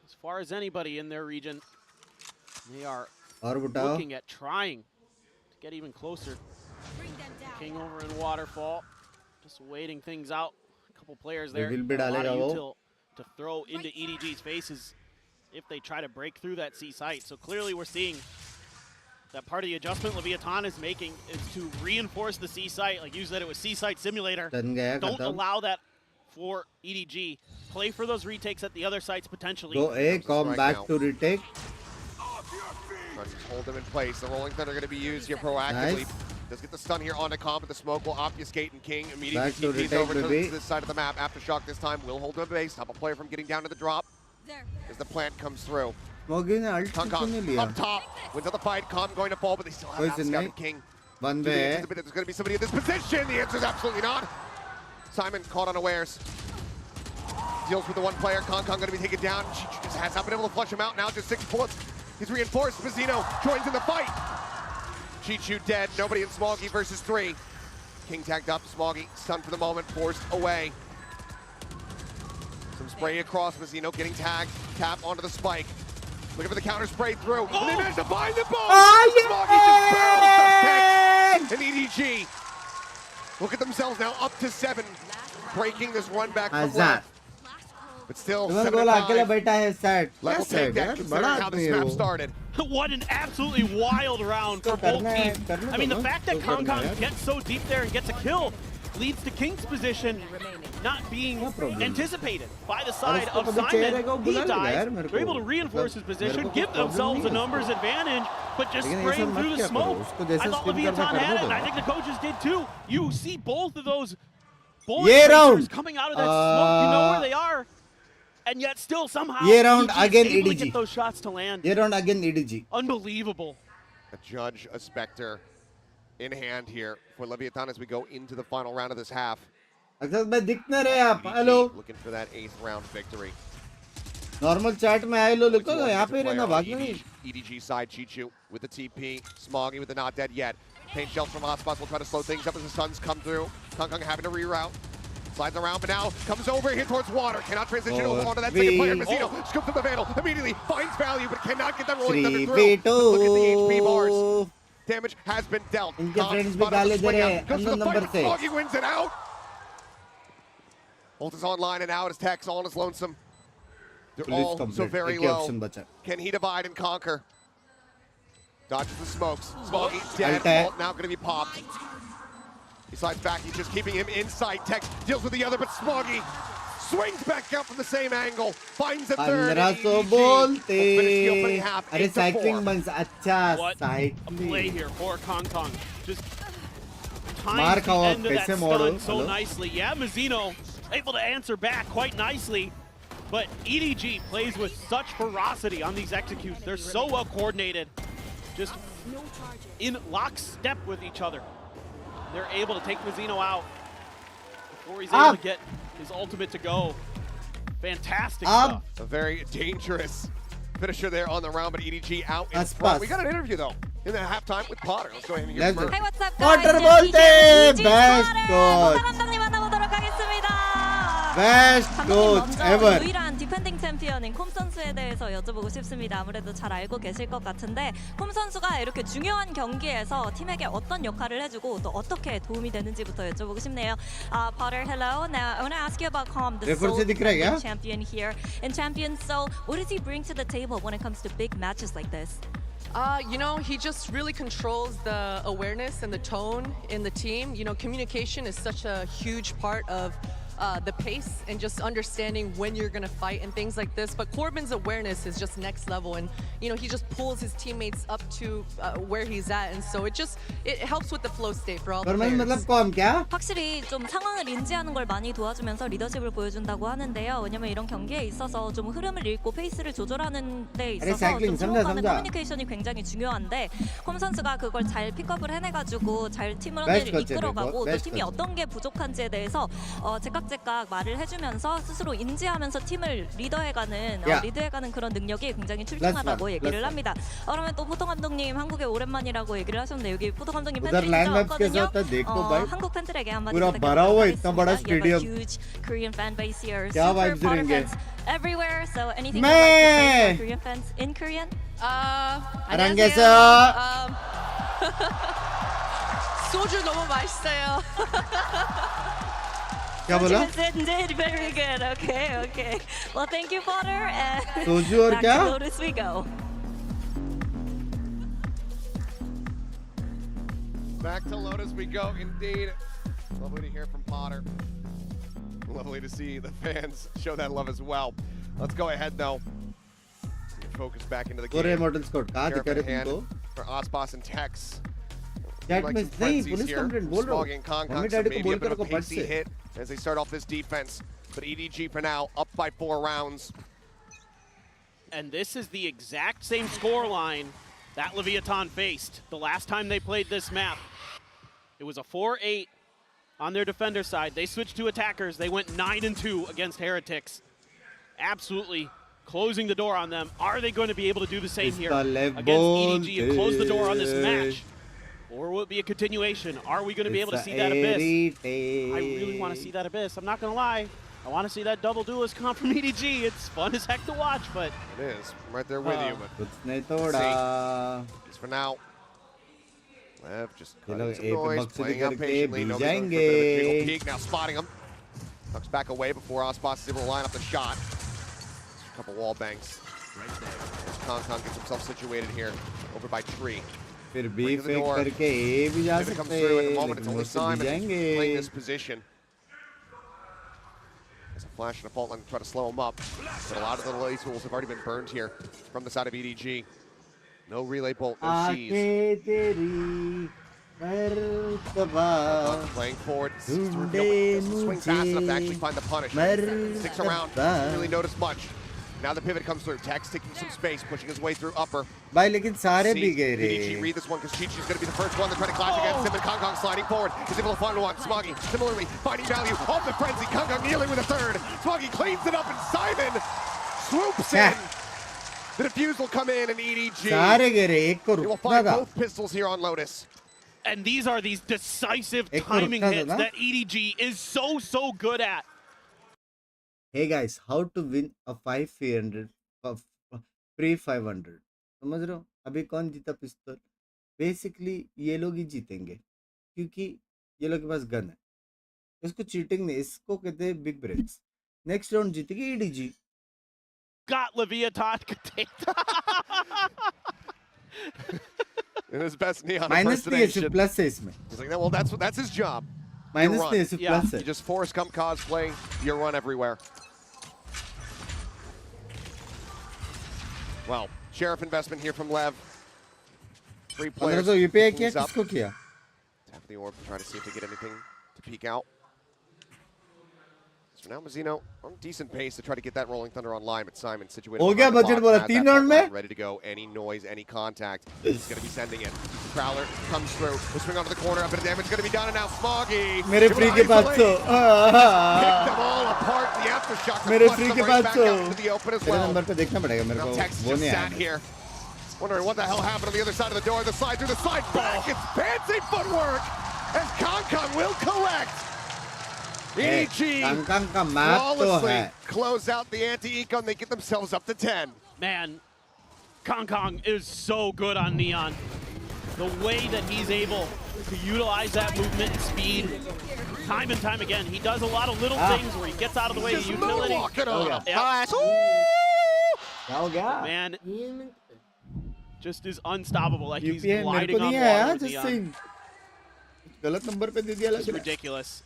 as far as anybody in their region. They are और बताओ. looking at trying to get even closer. King over in Waterfall, just waiting things out. A couple players there. Reveal भी A lot डालेगा of वो. util to throw into EDG's faces if they try to break through that C site. So clearly we're seeing that part of the adjustment Leviathan is making is to reinforce the C site, like you said, it was C site simulator. Done गया Don't खत्म. allow that for EDG. Play for those retakes at the other sites potentially. Go A, come back to retake. Trying to hold them in place. The Rolling Thunder are going to be used here proactively. Nice. Does get the stun here on the comp, but the smoke will obfuscate, and King immediately Back to TPs retake, over to baby. this side of the map. Aftershock this time will hold him at base. Stop a player from getting down to the drop as the plant comes through. Smoggy ने ult Kong क्यों नहीं लिया? up top, wins out the fight. Calm going to fall, but they still have कोई that sin scout नहीं. King. One Do they way है. anticipate that there's going to be somebody in this position? The answer is absolutely not. Simon caught unawares. Deals with the one player. Kong going to be taken down. She just has not been able to flush him out. Now just 6 bullets. He's reinforced. Pizzino joins in the fight. Chichu dead. Nobody in Smoggy versus 3. King tagged up. Smoggy stunned for the moment. Forced away. Some spray across. Pizzino getting tagged. Tap onto the spike. Looking for the counter spray through. And they managed to find the ball. Smoggy just barrels the pick. And EDG look at themselves now up to 7. Breaking this run back from left. But still, तुम्हें 7 गोल and 5. अकेले बैठा है sad. Level क्या sad take that यार? considering बड़ा how आदमी this है map वो. started. What an absolutely wild round for both teams. I mean, the fact that Kong gets so deep there and gets a kill leads to King's position not being anticipated by the side of Simon. He dies. They're able to reinforce his position, give themselves a numbers advantage, but just spraying through the smoke. I thought Leviathan had it, and I think the coaches did too. You see both of those bullet tracers coming out of that smoke. You know where they are. And yet still somehow ये round EDG is again able to EDG. get those shots to land. ये round again EDG. Unbelievable. A Judge, a Spectre in hand here for Leviathan as we go into the final round of this half. Hello. Looking for that 8th round victory. Normal chat में आए लो लिखो यहाँ पे रहना भाग नहीं. EDG side, Chichu with the TP, Smoggy with the not dead yet. Paint shells from Hotspots will try to slow things up as the Suns come through. Kung having to reroute. Slides around, but now comes over here towards water. Cannot transition over onto that second player. Mazzino scoops up the Vandal, immediately finds value, but cannot get that rolling thunder through. Look at the HP bars. Damage has been dealt. इनके friends भी गाले दे रहे हैं unknown number से. Smoggy wins it out. Ult is online and out as Tex all on his lonesome. They're all so very low. Can he divide and conquer? Dodges the smokes. Smoggy dead. Ult now going to be popped. He slides back. He's just keeping him inside. Tex deals with the other, but Smoggy swings back out from the same angle. Finds a third. 1500 बोलते. अरे cycling बंस अच्छा What cycling. a play here for Kong. Just मार times the खाओ end of that कैसे मोड़ो. stun so nicely. Yeah, Mazzino able to answer back quite nicely. But EDG plays with such ferocity on these executes. They're so well coordinated. Just in lockstep with each other. They're able to take Mazzino out before he's able to get his ultimate to go. Fantastic stuff. A very dangerous finisher there on the round, but EDG out in front. We got an interview though in the halftime with Potter. Let's go ahead and hear from her. Hey, what's up, Potter guys? बोलते. Best coach. 감독님 만나보도록 하겠습니다. Best coach ever. 유일한 디펜딩 챔피언인 콤 선수에 대해서 여쭤보고 싶습니다. 아무래도 잘 알고 계실 것 같은데 콤 선수가 이렇게 중요한 경기에서 팀에게 어떤 역할을 해주고 또 어떻게 도움이 되는지부터 여쭤보고 싶네요. Potter, hello. Now I want to ask you about Kom, the Seoul champion here in Champions Seoul. What does he bring to the table when it comes to big matches like this? You know, he just really controls the awareness and the tone in the team. You know, communication is such a huge part of the pace and just understanding when you're gonna fight and things like this. But Corbin's awareness is just next level, and you know he just pulls his teammates up to where he's at, and so it helps with the flow state for all the players. मतलब कौन क्या? 확실히 좀 상황을 인지하는 걸 많이 도와주면서 리더십을 보여준다고 하는데요. 왜냐면 이런 경기에 있어서 좀 흐름을 읽고 페이스를 조절하는 데 있어서 좀 주고받는 커뮤니케이션이 굉장히 중요한데 콤 선수가 그걸 잘 픽업을 해내가지고 잘 팀을 이끌어가고 또 팀이 어떤 게 부족한지에 대해서 제깍제깍 말을 해주면서 스스로 인지하면서 팀을 리드해가는 그런 능력이 굉장히 출중하다고 얘기를 합니다. 그러면 또 포토 감독님 한국에 오랜만이라고 얘기를 하셨는데 여기 포토 감독님 팬들이 진짜 없거든요. 한국 팬들에게 한마디 부탁드리겠습니다. You have a huge Korean fan base here. Super Potter fans everywhere. So anything you'd like to say for Korean fans in Korean? 안녕하세요. 소주 너무 맛있어요. क्या बोला? Very good. Okay. Well, thank you, Potter. And सोजू और क्या? back to Lotus we go. Back to Lotus we go, indeed. Lovely to hear from Potter. Lovely to see the fans show that love as well. Let's go ahead though. Focus back into the game. For Osbos and Tex. Chat में नहीं police complaint बोल रहा हूँ. Mummy daddy को बोल कर को पट से. As they start off this defense, but EDG for now up by 4 rounds. And this is the exact same score line that Leviathan faced the last time they played this map. It was a 4-8 on their defender side. They switched to attackers. They went 9-2 against Heretics. Absolutely closing the door on them. Are they going to be able to do the same here against EDG and close the door on this match? Or will it be a continuation? Are we going to be able to see that Abyss? I really want to see that Abyss. I'm not going to lie. I want to see that double duelist comp from EDG. It's fun as heck to watch, but... It is. I'm right there with you, but... Just for now. Lev just cutting some noise, playing out patiently. Nobody's going for a bit of a jiggle peek. Now spotting him. Tucks back away before Osbos is able to line up the shot. A couple wall banks. Right there. Kong gets himself situated here over by Tree. फिर भी fake करके ए भी जा सकते हैं लेकिन वो सब भी जाएंगे. Playing this position. There's a flash and a fault line to try to slow him up, but a lot of the relay tools have already been burned here from the side of EDG. No relay bolt, no C's. Playing forward, swing fast enough to actually find the punish. Sticks around, doesn't really notice much. Now the pivot comes through. Tex taking some space, pushing his way through upper. भाई लेकिन सारे भी गए रे. VDG read this one because Chi-Chi's going to be the first one. They're trying to clash against him, and Kong sliding forward. He's able to find one. Smoggy similarly finding value off the frenzy. Kong kneeling with a third. Smoggy cleans it up, and Simon swoops in. The defuse will come in, and EDG will find both pistols here on Lotus. And these are these decisive timing hits that EDG is so good at. Hey guys, how to win a 500 free 500? समझ रहे हो? अभी कौन जीता पिस्तौल? Basically ये लोग ही जीतेंगे क्योंकि ये लोग के पास गन है. इसको चीटिंग नहीं, इसको कहते हैं बिग ब्रेक्स. नेक्स्ट राउंड जीतेगी EDG. Got Leviathan. In his best neon Minus impersonation. plus है इसमें. He's like, well, that's his job. Minus plus है. You just force come cosplay your run everywhere. Well, Sheriff investment here from Lev. 3 players. UPI किया किसको किया? Tap the orb, trying to see if they get anything to peek out. So now Mazzino on decent pace to try to get that Rolling Thunder online, but Simon situated. हो गया budget बोला 3 round में. Ready to go. Any noise, any contact. He's going to be sending it. Prowler comes through. We'll swing onto the corner. A bit of damage going to be done, and now Smoggy. मेरे free के 500. Pick them all apart. The aftershock. मेरे free के 500. To the open as well. तेरे number पे देखना पड़ेगा मेरे को. Tex वो just नहीं sat आया. here, wondering what the hell happened on the other side of the door. The slide through the side back. It's fancy footwork as Kong will collect. EDG flawlessly close out the anti-eco and they get themselves up to 10. Man, Kong is so good on Neon. The way that he's able to utilize that movement and speed time and time again. He does a lot of little things where he gets out of the way of utility. Man, just is unstoppable. Like he's gliding on water with Neon. It's ridiculous.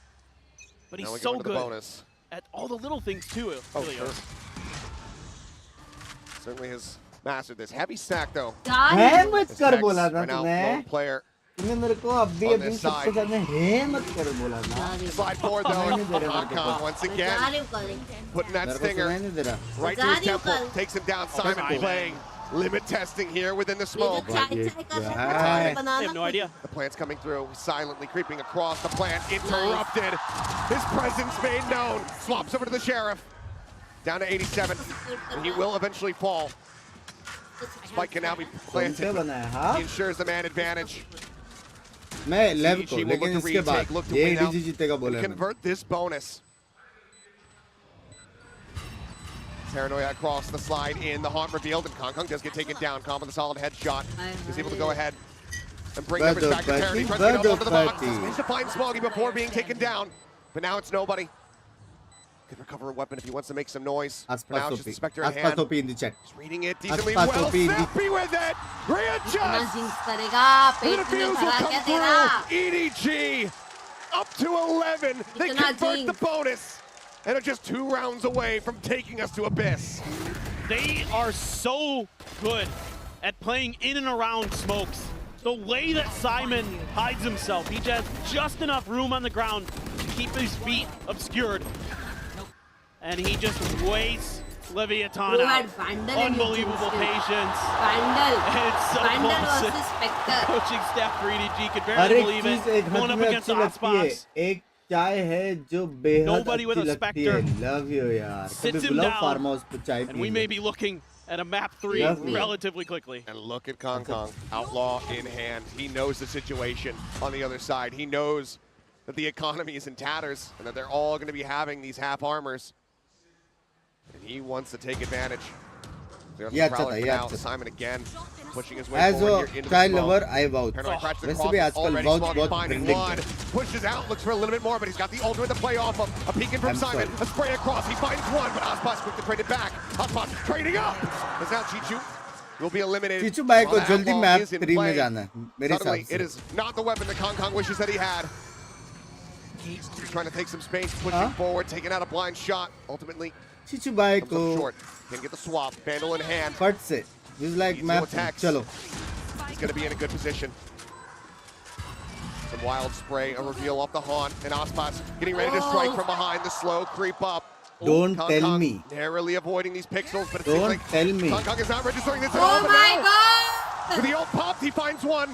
But he's so good at all the little things too. Sure. Certainly has mastered this. Heavy stack though. मत कर बोला था तूने. Player. तूने मेरे को अभी सबके सामने मत कर बोला था. Slide forward though. Kong once again putting that stinger right to his temple. Takes him down. Simon playing limit testing here within the smoke. I have no idea. The plant's coming through, silently creeping across the plant, interrupted. His presence made known. Swaps over to the Sheriff. Down to 87, and he will eventually fall. Spike can now be planted. He ensures the man advantage. मैं लेव को, लेकिन इसके बाद ये EDG जीतेगा बोले. Convert this bonus. Paranoia across the slide in, the haunt revealed, and Kong does get taken down. Kong with a solid headshot. He's able to go ahead and bring numbers back to parity. Tries to get up onto the box. He's to find Smoggy before being taken down, but now it's nobody. Could recover a weapon if he wants to make some noise. For now, it's just the Spectre in hand. in the chat. He's reading it decently well. Snappy with it. Readjust. The defuse will come through. EDG up to 11. They convert the bonus. And are just 2 rounds away from taking us to Abyss. They are so good at playing in and around smokes. The way that Simon hides himself, he has just enough room on the ground to keep his feet obscured. And he just waits Leviathan out. Unbelievable patience. It's so close. Coaching staff for EDG could barely believe it. Going up against the hotspots. चाय है जो बेहद Nobody with a Spectre love you यार. sits him down, and we may be looking at a map 3 relatively quickly. And look at Kong, outlaw in hand. He knows the situation on the other side. He knows that the economy is in tatters and that they're all going to be having these half armors. And he wants to take advantage. Simon again pushing his way forward here into the lover, I vouch. वैसे भी आजकल vouch बहुत trending. Pushes out, looks for a little bit more, but he's got the ultimate to play off of. A peeking from Simon, a spray across. He finds one, but Ospas quick to trade it back. Ospas trading up. As now Chichu will be eliminated. Chichu भाई को जल्दी map 3 में जाना है. मेरे हिसाब Suddenly, से. it is not the weapon that Kong wishes that he had. He's trying to take some space, pushing forward, taking out a blind shot. Ultimately, Chichu भाई को can get the swap, Vandal in hand. फट से. He's like map. चलो. He's going to be in a good position. Some wild spray, a reveal off the haunt, and Ospas getting ready to strike from behind. The slow creep up. Don't tell me. Narrowly avoiding these pixels, but it Don't seems like tell me. Kong is not registering this at Oh all. but my now, god! with the ult popped, he finds one.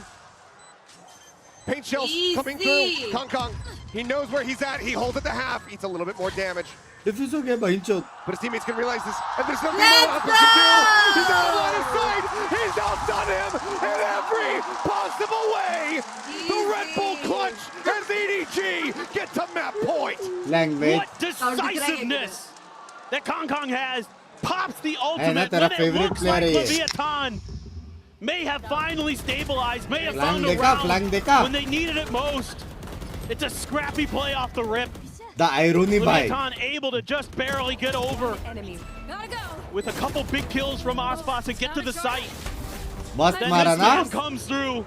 Paint shells coming through. Kong, he knows where he's at. He holds it to half, eats a little bit more damage. Diffuse हो गया भाईचोद. But his teammates can realize this, and there's nothing more Oscar can do. He's out of line of sight. He's outdone him in every possible way. The Red Bull clutch as EDG get to map point. Language. What decisiveness that Kong has. Pops the ना ultimate तेरा when it favorite looks player like है ये. Leviathan may have finally stabilized, may have Flank found a देखा, round flank देखा. when they needed it most. It's a scrappy play off the rip. The irony by. Leviathan able to just barely get over with a couple big kills from Aspas and get to the site. मस्त Then मारा this ना. man comes through.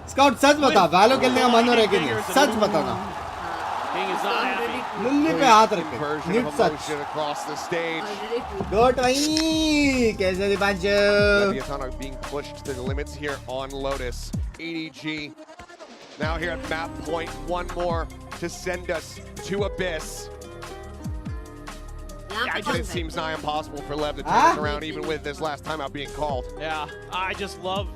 Scout सच बता, Valo खेलने का मन हो रहा है कि नहीं? सच बताना. King is not happy. लुल्ली पे हाथ रखे. Version Need of such. emotion across the stage. Good भाई. कैसे Deepanshu? Leviathan are being pushed to the limits here on Lotus. EDG now here at map point. One more to send us to Abyss. It seems nigh impossible for Lev to turn it around even with this last time out being called. Yeah, I just love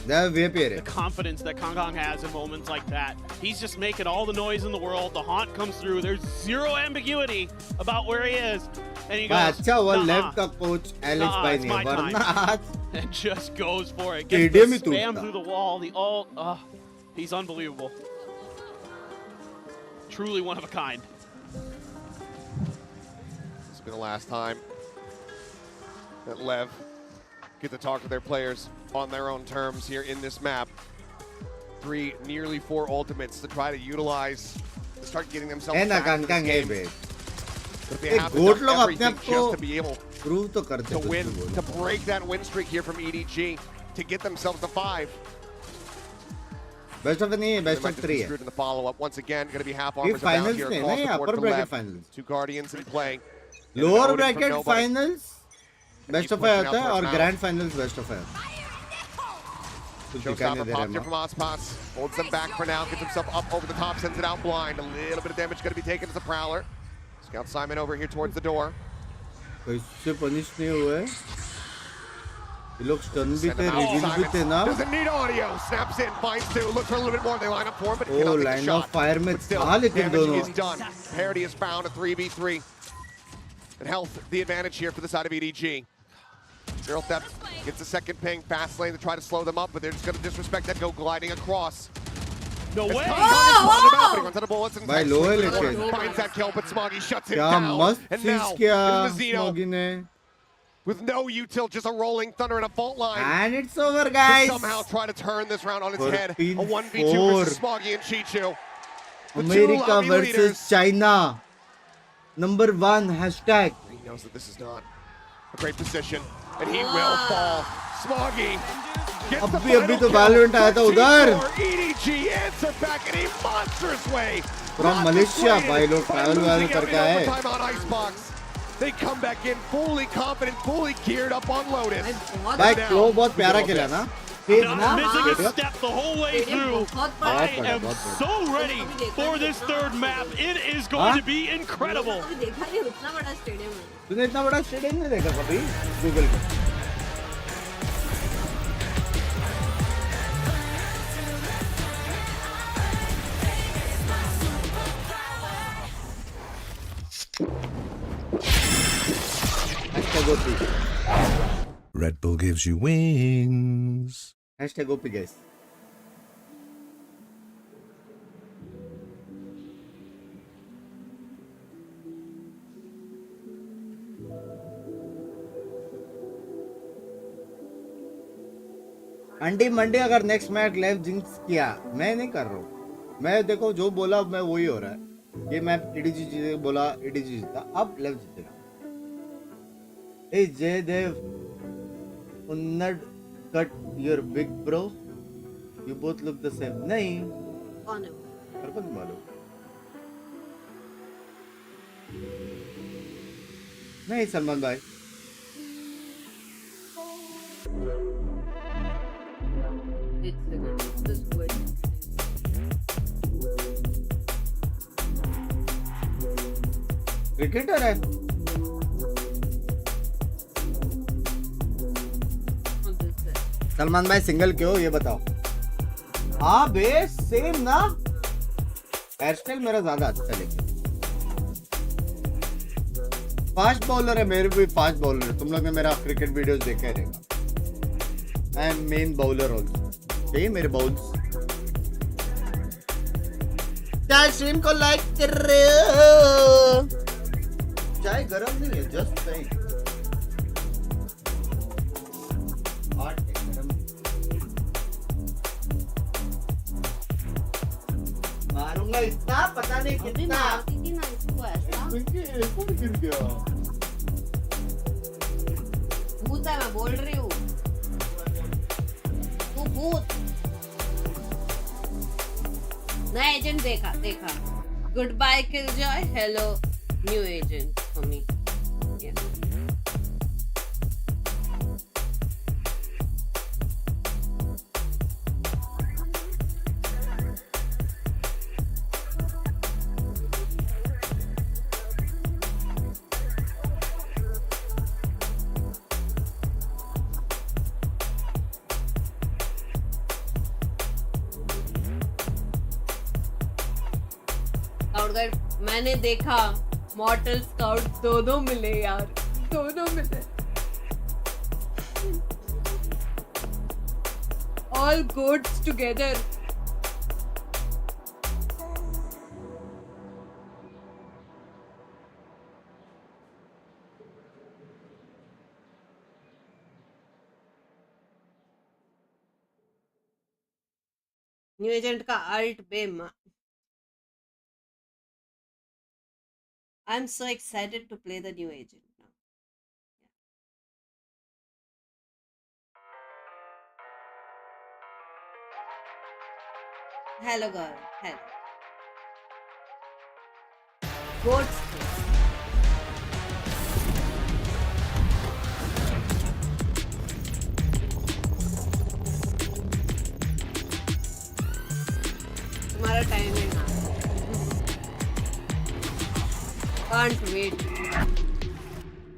the confidence that Kong has in moments like that. He's just making all the noise in the world. The haunt comes through. There's zero ambiguity about where he is. And he goes, अच्छा वो Lev का coach Alex भाई it's ने my time. वरना And just goes for it. Gets Stadium the he spam टूटता. through the wall. The ult. He's unbelievable. Truly one of a kind. This will be the last time that Lev get to talk to their players on their own terms here in this map. Nearly 4 ultimates to try to utilize to start getting themselves back into this game. But they have to do everything just to be able to win, to break that win streak here from EDG, to get themselves to 5. Best of नहीं है, best of 3 है. In the follow-up, once again, going to be half armors finals about here. नहीं Call नहीं, support upper for bracket Lev. finals. 2 Guardians in play. Lower bracket finals best of 5 आता है और grand finals best of 5. Showstopper popped here from Aspas. Holds them back for now. Gets himself up over the top. Sends it out blind. A little bit of damage going to be taken as a Prowler. Scout Simon over here towards the door. इससे punish नहीं हुए. ये लोग stun भी थे, reveal भी थे ना. Doesn't need audio. Snaps in. Finds 2. Looks for a little bit more. They line up for him, but he cannot Oh, get the line shot. of fire में Still, था लेकिन damage दोनों. is done. Parity is found. A 3v3. And health, the advantage here for the side of EDG. Zero Theft gets a second ping. Fast lane to try to slow them up, but they're just going to disrespect that. Go gliding across. No way! भाई low है लेकिन. Finds that kill, but Smoggy shuts him क्या down. मस्त And चीज now, किया it is Mazino Smoggy ने. with no util, just a rolling thunder and a fault line. And it's over, guys. To somehow try to turn this round on its head. A 14-4. 1v2 versus Smoggy and Chichu. The two America lobby versus leaders. China. Number 1 hashtag. He knows that this is not a great position, and he will fall. Smoggy gets the अभी तो final Valorant kill आया था for उधर. T4. EDG answer back in a monstrous way. From Malaysia भाई लोग travel वाले करके आए. Overtime on Icebox. They come back in fully confident, fully geared up on Lotus. भाई क्लो बहुत प्यारा खेला ना. Phase ना. Missing a step the whole way through. I am so ready for this third map. It is going to be incredible. तूने इतना बड़ा stadium नहीं देखा कभी गूगल पे. Red Bull gives you wings. Hashtag OP guys. अंडी Monday अगर next match लेव जिंक्स किया, मैं नहीं कर रहा हूँ. मैं देखो जो बोला मैं वही हो रहा है. ये मैच EDG जीते बोला EDG जीता, अब लेव जीतेगा. Hey Jaydev, Unnad cut your big bro. You both look the same. नहीं. अर्पण मालूम. नहीं सलमान भाई. क्रिकेटर है. सलमान भाई सिंगल क्यों ये बताओ। हाँ बे सेम ना, हेयर स्टाइल मेरा ज्यादा अच्छा है लेकिन फास्ट बॉलर है, मेरे भी फास्ट बॉलर है। तुम लोग ने मेरा क्रिकेट वीडियोस देखा है रहेगा। I am main bowler also. ये मेरे बॉल्स चाय स्ट्रीम को लाइक कर रहे हो। चाय गरम नहीं है, जस्ट सही हॉट है, गरम मारूंगा इतना पता नहीं कितना। गिर गया भूत है, मैं बोल रही हूँ तू भूत। नया एजेंट देखा good bye Killjoy, hello new agent for me. मैंने देखा मॉर्टल स्काउट दोनों मिले यार, दोनों मिले। All gods together. New agent का अल्ट बेम। I'm so excited to play the new agent now. Yeah. Hello girl, hello. Goats. तुम्हारा टाइम है ना। Can't wait.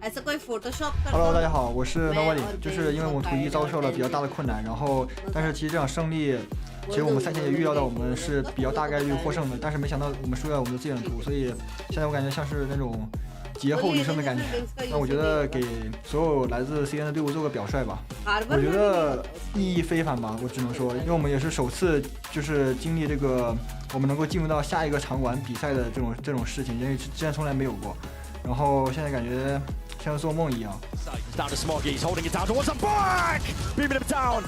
ऐसा कोई फोटोशॉप कर ？Hello， 大家好，我是 Nova 里，就是因为我们图一遭受了比较大的困难，然后但是其实这场胜利，其实我们赛前也预料到我们是比较大概率获胜的，但是没想到我们输在我们的自选图，所以现在我感觉像是那种劫后余生的感觉。那我觉得给所有来自 CN 的队伍做个表率吧，我觉得意义非凡吧，我只能说，因为我们也是首次就是经历这个我们能够进入到下一个场馆比赛的这种事情，因为之前从来没有过，然后现在感觉像做梦一样。Down to Smoggy, he's holding it down towards the back, beaming him down.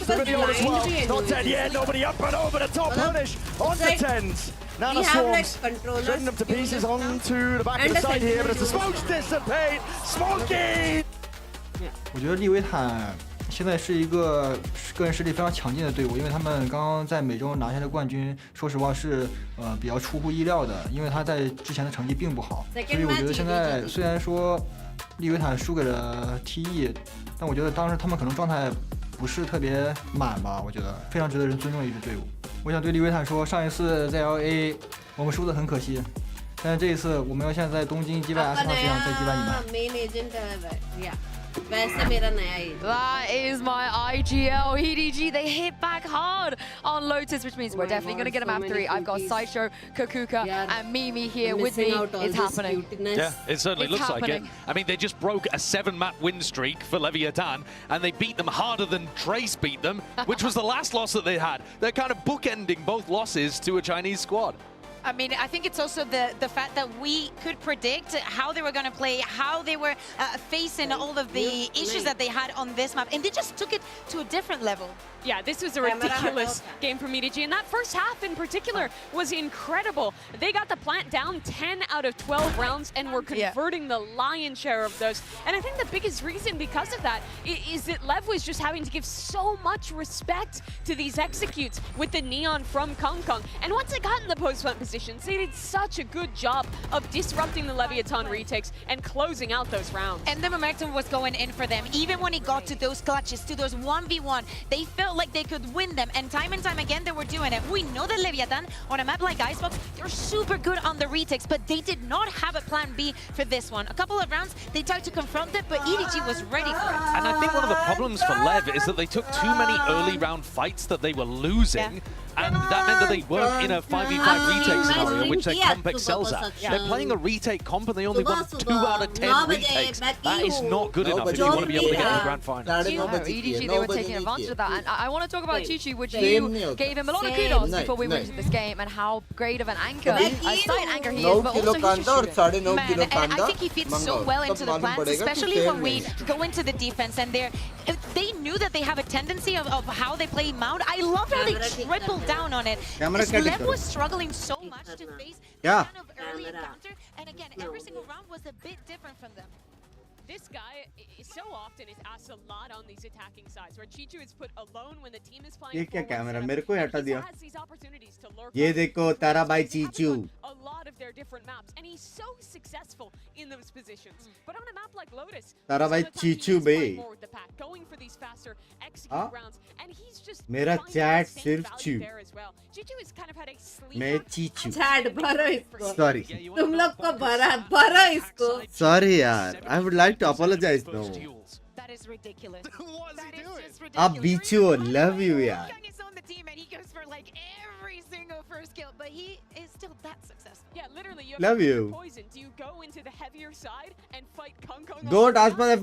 Still as well, not dead yet, nobody up and over the top, punish on the tens. Nana swarms, shredding them to pieces onto the back of the side here, but as the smokes dissipate, Smoggy! 我觉得利维坦现在是一个个人实力非常强劲的队伍，因为他们刚刚在美洲拿下的冠军，说实话是比较出乎意料的，因为他在之前的成绩并不好，所以我觉得现在虽然说利维坦输给了 TE， 但我觉得当时他们可能状态不是特别满吧，我觉得非常值得人尊重的一支队伍。我想对利维坦说，上一次在 LA 我们输得很可惜，但是这一次我们要像在东京击败阿斯纳这样再击败你们。That is my IGL. EDG, they hit back hard on Lotus, which means we're definitely going to get a map 3. I've got Sideshow, Kakuka, and Mimi here with me. It's happening. Yeah, it certainly looks like it. I mean, they just broke a 7-map win streak for Lev Vs Edg, and they beat them harder than Trace beat them, which was the last loss that they had. They're kind of bookending both losses to a Chinese squad. I mean, I think it's also the fact that we could predict how they were going to play, how they were facing all of the issues that they had on this map, and they just took it to a different level. Yeah, this was a ridiculous game from EDG, and that first half in particular was incredible. They got the plant down 10 out of 12 rounds and were converting the lion's share of those. And I think the biggest reason because of that is that Lev was just having to give so much respect to these executes with the neon from Kong Kong. And once it got in the post-plant position, positions. They did such a good job of disrupting the Leviathan retakes and closing out those rounds. And the momentum was going in for them. Even when it got to those clutches, to those 1v1, they felt like they could win them. And time again, they were doing it. We know that Leviathan, on a map like Icebox, they're super good on the retakes, but they did not have a plan B for this one. A couple of rounds, they tried to confront it, but EDG was ready for it. And I think one of the problems for Lev is that they took too many early round fights that they were losing. And that meant that they weren't in a 5v5 retake scenario, which their comp excels at. They're playing a retake comp and they only won 2 out of 10 retakes. That is not good enough if you want to be able to get to the grand final. EDG, they were taking advantage of that. And I want to talk about Chichu, which you gave him a lot of kudos before we went into this game, and how great of an anchor, a side anchor he is, but also he's just shooting. Man, and I think he fits so well into the plans, especially when we go into the defense, and they knew that they have a tendency of how they play Mount. I love how they triple down on it. Lev was struggling so much to face kind of early encounter, and again, every single round was a bit different from them. This guy so often is asked a lot on these attacking sides, where Chichu is put alone when the team is playing. ये क्या camera मेरे को हटा दिया? Has these opportunities to lurk. ये देखो तारा भाई चीचू. A lot of their different maps, and he's so successful in those positions. But on a map like Lotus, तारा भाई चीचू बे. going for these faster execute rounds, and he's just मेरा chat सिर्फ चू. Chichu has kind of had a sleeper. मैं चीचू. Chat भरो इसको. Sorry. तुम लोग को भरो इसको. Sorry यार. I would like to apologize though. That is ridiculous. What is he doing? अब बीचू love you यार. He's on the team and he goes for like every single first kill, but he is still that successful. Yeah, literally. You Love have you. Poison. Do you go into the heavier side and fight Kung Kung? Don't ask for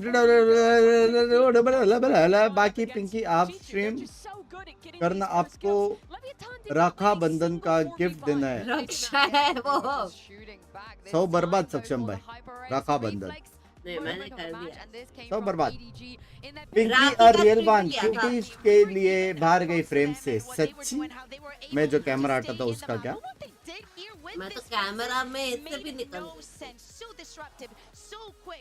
बाकी पिंकी आप stream करना, आपको रक्षाबंधन का gift देना है. रक्षा है वो. 100 बर्बाद सक्षम भाई. रक्षाबंधन. मैंने कर दिया. 100 बर्बाद. पिंकी और रियल वन क्योंकि के लिए बाहर गई फ्रेम से. सच्ची मैं जो कैमरा हटा था उसका क्या? मैं तो कैमरा में इससे भी निकल.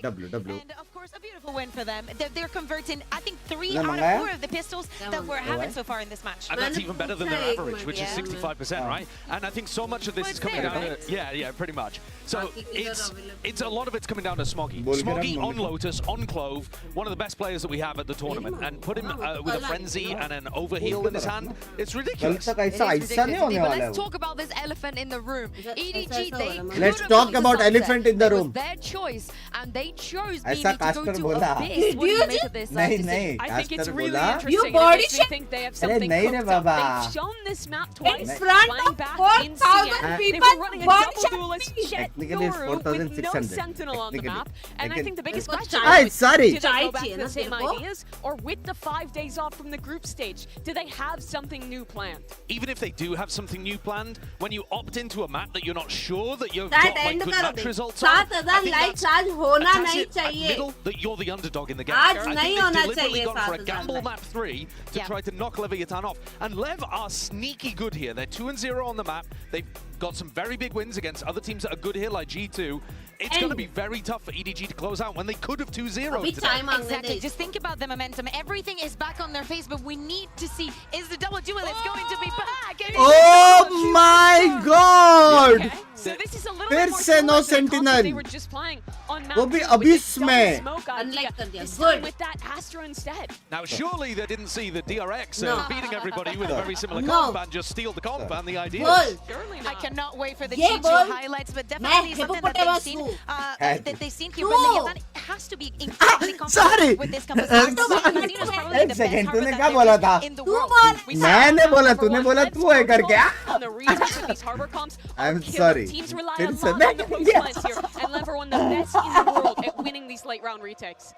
W. And of course, a beautiful win for them. They're converting, I think, 3 out of 4 of the pistols that we're having so far in this match. And that's even better than their average, which is 65%, right? And I think so much of this is coming down to... Yeah, pretty much. So it's a lot of it's coming down to Smoggy. Smoggy on Lotus, on Clove, one of the best players that we have at the tournament. And put him with a frenzy and an overheal in his hand. It's ridiculous. But let's talk about this elephant in the room. EDG, let's talk about elephant in the room. Their choice, and they chose ऐसा to go caster to बोला. Abyss. What do you make of this? नहीं I think it's caster really बोला. interesting. You body I think they have something नहीं रे cooked up. Baba. They've shown this map twice. In front flying of back 4,000 in people, They were running a body double duelist jet Technically it's through with no 4,600. sentinel on the map. And I think the biggest Because question Hey, is, sorry. do they go back to the Chai same chai na ideas? Or with the 5 days off from the group stage, do they have something new planned? Even if they do have something new planned, when you opt into a map that you're not sure that you've That got like end good करो match bay. results on, 7,000 likes आज होना that's नहीं it at चाहिए. middle, that you're the underdog in the game. आज I think नहीं they've होना deliberately चाहिए gone for a 7,000 gamble likes. map 3 to try to knock Leviathan off. And Lev are sneaky good here. They're 2-0 on the map. They've got some very big wins against other teams that are good here, like G2. It's going to be very tough for EDG to close out when they could have 2-0 today. Exactly. Just think about the momentum. Everything is back on their face, but we need to see, is the double duelist going to be back? Oh my god! Okay. So this is a little फिर bit more से no similar to the comp that sentinel. they were just playing on map वो भी 2 with abyss this double में. smoke idea. Unlike कर दिया. This time Good. with that Astra instead. Now, surely they didn't see the DRX No. beating everybody with a very similar No. comp and just steal the comp and the idea. Bull. Surely I not. cannot wait for the Yeah, G2 bull. highlights, but मैं definitely something that hippopotamus they've seen, हूँ. that they've seen here. No. But Leviathan has to be incredibly sorry. comfortable with this composition. Sorry. Casino is probably एक the best second, harbor तूने that क्या there बोला is था? in the तू world. बोल. We saw मैंने बोला, Number तूने one, बोला let's तू है go करके. on the retouch of these harbor comps. I'm Killer sorry. Teams rely फिर a से lot on the post मैं plans here, and Lev are one of the best in the world at winning these late round retakes.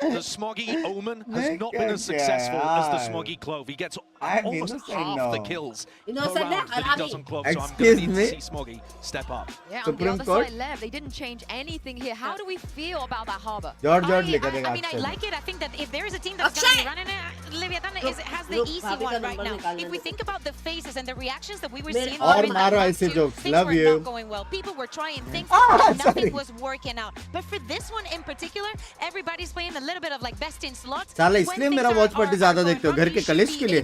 The Smoggy Omen has not been as successful as the Smoggy Clove. He gets I'm almost innocent half now. the kills per Innocent round that he है, does on Clove. So I'm going Excuse to need me? to see Smoggy step up. Yeah, on the Supreme other Court? side, Lev, they didn't change anything here. How do we feel about that harbor? George लिखा I देगा mean, I आपसे. like it. I think that if there is a team that's going to be running it, Leviathan, is it has the easy one right now. If we think about the faces and the reactions that we were seeing, और मारो ऐसे jokes. things Love were you. not going well. People were trying things, and nothing was working out. But for this one in particular, everybody's playing a little bit of like best in slots. साला इसलिए मेरा watch party ज़्यादा देखते हो घर के कलेश के लिए.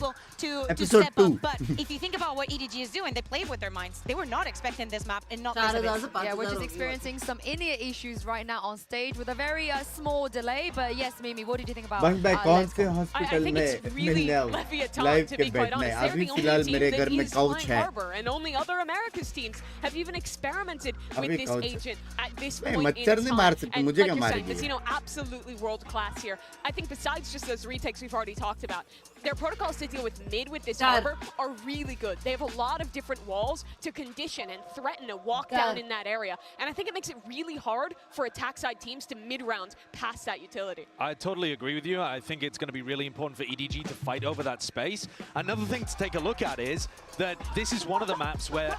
Episode 2. But if you think about what EDG is doing, they played with their minds. They were not expecting this map and not this event. Yeah, we're just experiencing some in-ear issues right now on stage with a very small delay. But yes, Mimi, what did you think about बंग भाई कौन से I hospital think में it's really मिलने Leviathan, live to के be bed quite में honest. They're अभी the only फिलहाल team मेरे that घर में is काउच flying है Harbor, and only other America's teams have even experimented with अभी this काउच है. agent at this नहीं, point मच्छर in नहीं time. मार सकते, And मुझे like क्या you're saying, मारेगी? Casino absolutely world class here. I think besides just those retakes we've already talked about, their protocols to deal with mid with this Harbor are really good. They have a lot of different walls to condition and threaten a walk down in that area. And I think it makes it really hard for attack side teams to mid-round pass that utility. I totally agree with you. I think it's going to be really important for EDG to fight over that space. Another thing to take a look at is that this is one of the maps where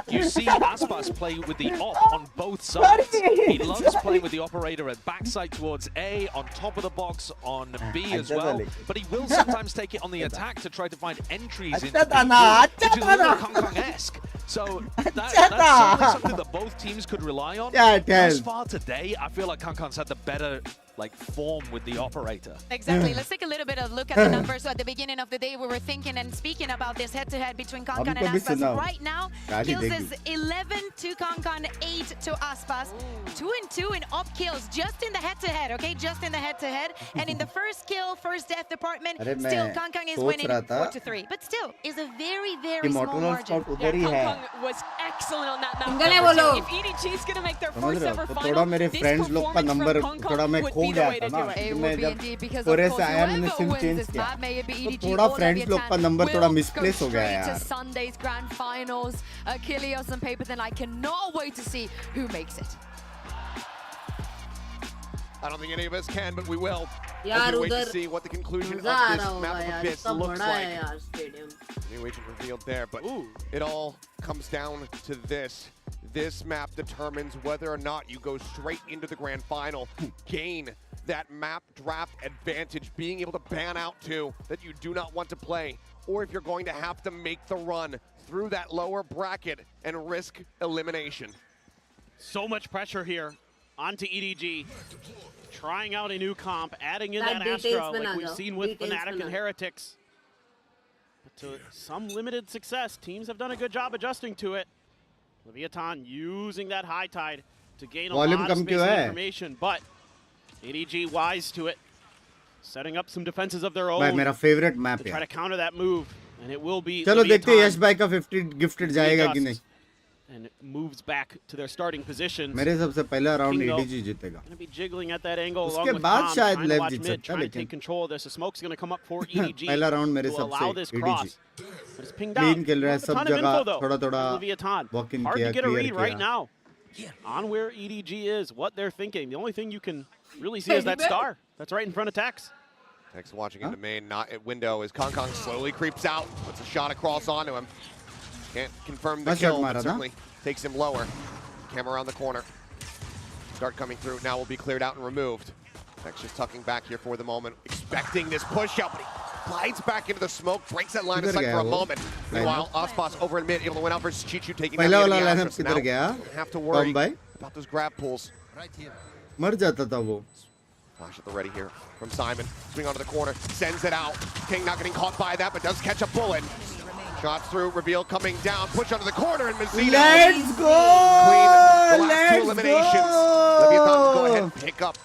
you see Aspas play with the op on both sides. He loves playing with the operator at backside towards A, on top of the box on B as well. But he will sometimes take it on the attack to try to find entries into B2, which is a little Kong-Kong-esque. So that's certainly something that both teams could rely on. Thus far today, I feel like Kong-Kong's had the better form with the operator. Exactly. Let's take a little bit of look at the numbers. So at the beginning of the day, we were thinking and speaking about this head-to-head between Kong-Kong and Aspas. Right now, kills is 11 to Kong-Kong, 8 to Aspas. 2-2 in op kills, just in the head-to-head, okay? Just in the head-to-head. And in the first kill, first death department, still Kong-Kong is winning 4-3. But still, is a very, very small margin. Kong was excellent on that map. If EDG is going to make their first ever final, this performance from Kong-Kong would be the way to do it. It would be indeed, because of course whoever wins this map, may it be EDG or Leviathan, will go straight to Sunday's grand finals. Achilles and Paper, then I cannot wait to see who makes it. I don't think any of us can, but we will. As we wait to see what the conclusion of this map of Abyss looks like. New agent revealed there, but it all comes down to this. This map determines whether or not you go straight into the grand final, gain that map draft advantage, being able to ban out two that you do not want to play, or if you're going to have to make the run through that lower bracket and risk elimination. So much pressure here onto EDG. Trying out a new comp, adding in that Astra like we've seen with Fnatic and Heretics. But to some limited success, teams have done a good job adjusting to it. Leviathan using that high tide to gain a lot of space and information, but EDG wise to it, setting up some defenses of their own. मेरा favorite map to try to counter that move, and it will be. चलो देखते हैं यश भाई का 50 gifted जाएगा कि नहीं. And it moves back to their starting positions. मेरे सबसे पहला राउंड EDG जीतेगा. Going to be jiggling at that angle उसके along with बाद Tom, शायद trying to Lev watch Jeet mid, सकता trying to लेकिन take control of this. The smoke's going to come up for EDG पहला round मेरे to allow this सबसे cross. EDG. But it's pinged Clean out. खेल रहा है Not a सब ton of info, जगह though, थोड़ा-थोड़ा from Leviathan. walk in Hard किया to get a clear read right किया. now on where EDG is, what they're thinking. The only thing you can really see is that star that's right in front of Tex. Tex watching into main, not at window, as Kong slowly creeps out, puts a shot across onto him. Can't confirm the kill, but certainly takes him lower. Camera around the corner. Start coming through, now will be cleared out and removed. Tex just tucking back here for the moment, expecting this push out, but he glides back into the smoke, breaks that line of sight for a moment. Meanwhile, Aspas over in mid, able to win out versus Chichu, taking down the Aspas. Now, don't have to worry about those grab pulls. मर जाता था वो. Flash at the ready here from Simon. Swing onto the corner, sends it out. King not getting caught by that, but does catch a bullet. Shots through, reveal coming down, push onto the corner, and Mazzino. Let's go! Clean the last two eliminations. Leviathan go ahead and pick up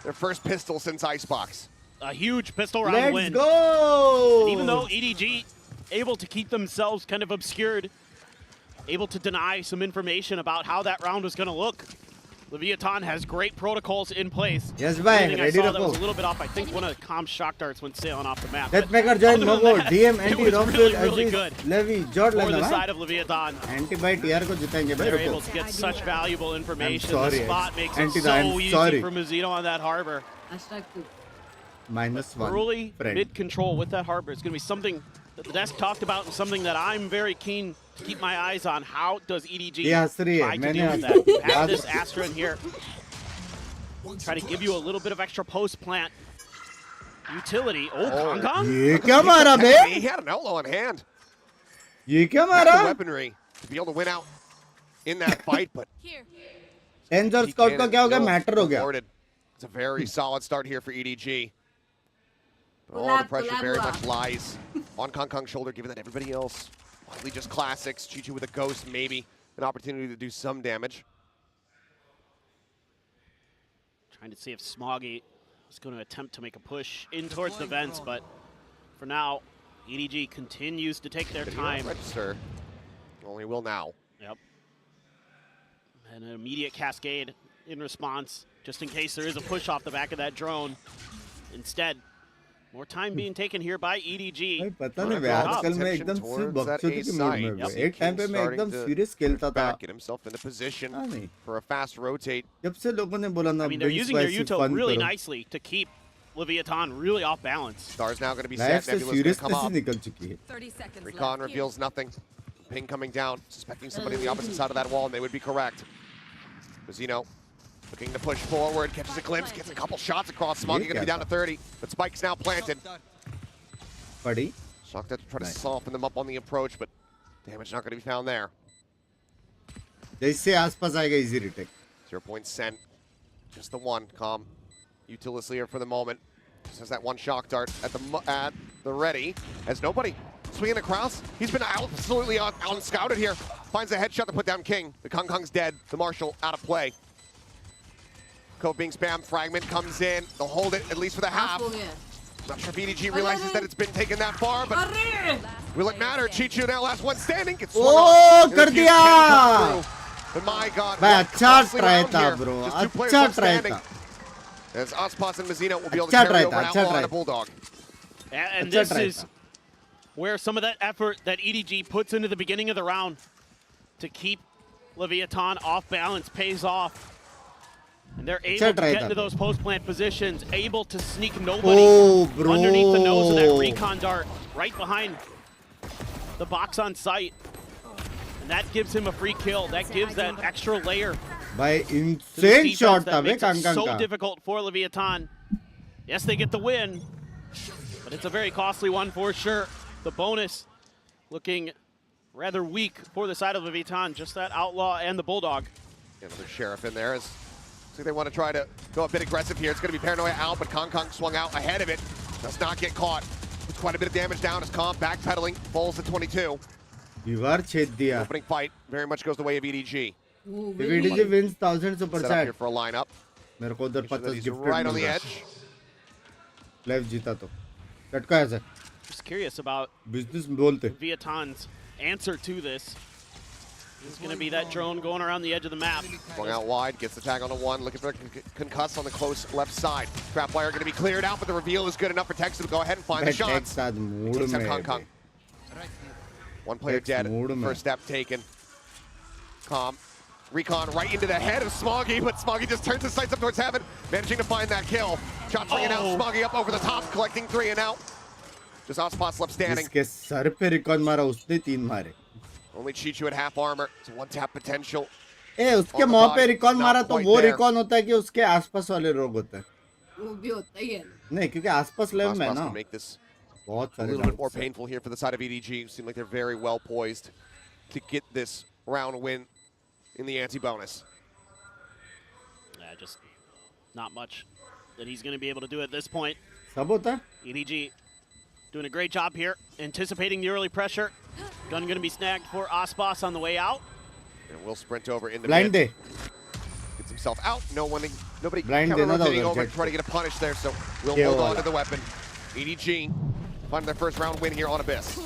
their first pistol since Icebox. A huge pistol round win. Let's go! And even though EDG able to keep themselves kind of obscured, able to deny some information about how that round was going to look, Leviathan has great protocols in place. Yes, bhai. I saw that was a little bit off. I think one of Com's shock darts went sailing off the map. Deathmaker join Mogo, DM anti really, Romfield really Aziz good Levi Jod for the lena side of Leviathan. Anti by TR ko jitenge bhai. They're able to get such valuable information. sorry, The spot makes anti it so easy sorry. for Mazzino on that harbor. -1. Early friend. mid control with that harbor. It's going to be something that the desk talked about and something that I'm very keen to keep my eyes on. How does EDG try to deal with that? You have this Astra in here. Try to give you a little bit of extra post plant. utility. Oh, Kong Kong? ये क्या मारा बे? He had an outlaw on hand. ये क्या Had the मारा? weaponry to be able to win out in that fight, but Tens और Scout का क्या हो गया? Matter हो गया. It's a very solid start here for EDG. But all the pressure very much lies on Kong Kong's shoulder, given that everybody else, widely just classics. Chi-Chi with a ghost, maybe an opportunity to do some damage. Trying to see if Smoggy is going to attempt to make a push in towards the vents, but for now, EDG continues to take their time. Register. Only will now. Yep. And an immediate cascade in response, just in case there is a push off the back of that drone. Instead, more time being taken here by EDG. पता नहीं मैं आजकल मैं एकदम सिर्फ बकचोदी के mood में हूँ। एक टाइम पे मैं एकदम सीरियस खेलता था। Get himself in a position for a fast rotate. जब से लोगों ने बोला ना, I mean, they're using their util really nicely to keep Leviathan really off balance. Star's now going to be set. Nebula's going to come up. निकल चुकी है। 30 seconds Recon reveals nothing. Ping coming down, suspecting somebody on the opposite side of that wall, and they would be correct. Vecino looking to push forward, catches a glimpse, gets a couple shots across. Smoggy going to be down to 30, but Spike's now planted. Buddy. Shocked to try to soften them up on the approach, but damage not going to be found there. जैसे आसपास आएगा easy retake. 0 point Sen. Just the one. Calm. Utilis here for the moment. Just has that one shock dart at the ready. As nobody swinging across. He's been absolutely unscouted here. Finds a headshot to put down King. The Kong Kong's dead. The Marshal out of play. Binks spam fragment comes in. They'll hold it at least for the half. Not sure if EDG realizes that it's been taken that far, but will it matter? Chi-Chu now last one standing. Gets swung off. कर दिया. But my God, भाई अच्छा try था bro. अच्छा try था. As Aspas and Vecino will be able to carry over Outlaw and a Bulldog. And this is where some of that effort that EDG puts into the beginning of the round to keep Leviathan off balance pays off. And they're able to get into those post-plant positions, able to sneak nobody underneath the nose of that recon dart, right behind the box on site. And that gives him a free kill. That gives that extra layer. By insane shot that makes it so difficult for Leviathan. Yes, they get the win, but it's a very costly one for sure. The bonus looking rather weak for the side of Leviathan, just that Outlaw and the Bulldog. Another Sheriff in there. Looks like they want to try to go a bit aggressive here. It's going to be Paranoia out, but Kong Kong swung out ahead of it. Does not get caught. Puts quite a bit of damage down as Kong backpedaling, falls to 22. Opening fight very much goes the way of EDG. If EDG wins 1000 super set up here for a lineup. मेरे को उधर 50 gifted right on the edge. Lev जीता तो. चटका ऐसे. Just curious about business बोलते. Leviathan's answer to this. It's going to be that drone going around the edge of the map. Swung out wide, gets the tag on the one, looking for a concuss on the close left side. Trap wire going to be cleared out, but the reveal is good enough for Texas to go ahead and find the shots. Takes out Kong Kong. One player dead, first step taken. Calm. Recon right into the head of Smoggy, but Smoggy just turns his sights up towards heaven, managing to find that kill. Shot swinging out, Smoggy up over the top, collecting 3 and out. Just Ospas left standing. इसके sir पे recon मारा, उसने 3 मारे. Only Chi-Chu at half armor. It's a one-tap potential. उसके मुंह पे recon मारा तो वो recon होता है कि उसके आसपास वाले लोग होते हैं. वो भी होता ही है. नहीं क्योंकि आसपास लेव में ना. Make this a little bit more painful here for the side of EDG. Seem like they're very well poised to get this round win in the anti-bonus. Yeah, just not much that he's going to be able to do at this point. सब होता है. EDG doing a great job here, anticipating the early pressure. Gun going to be snagged for Aspas on the way out. And will sprint over in the blind mid. Gets himself out. Nobody counter-rotating over to try to get a punish there, so will hold on to the weapon. EDG finding their first round win here on Abyss.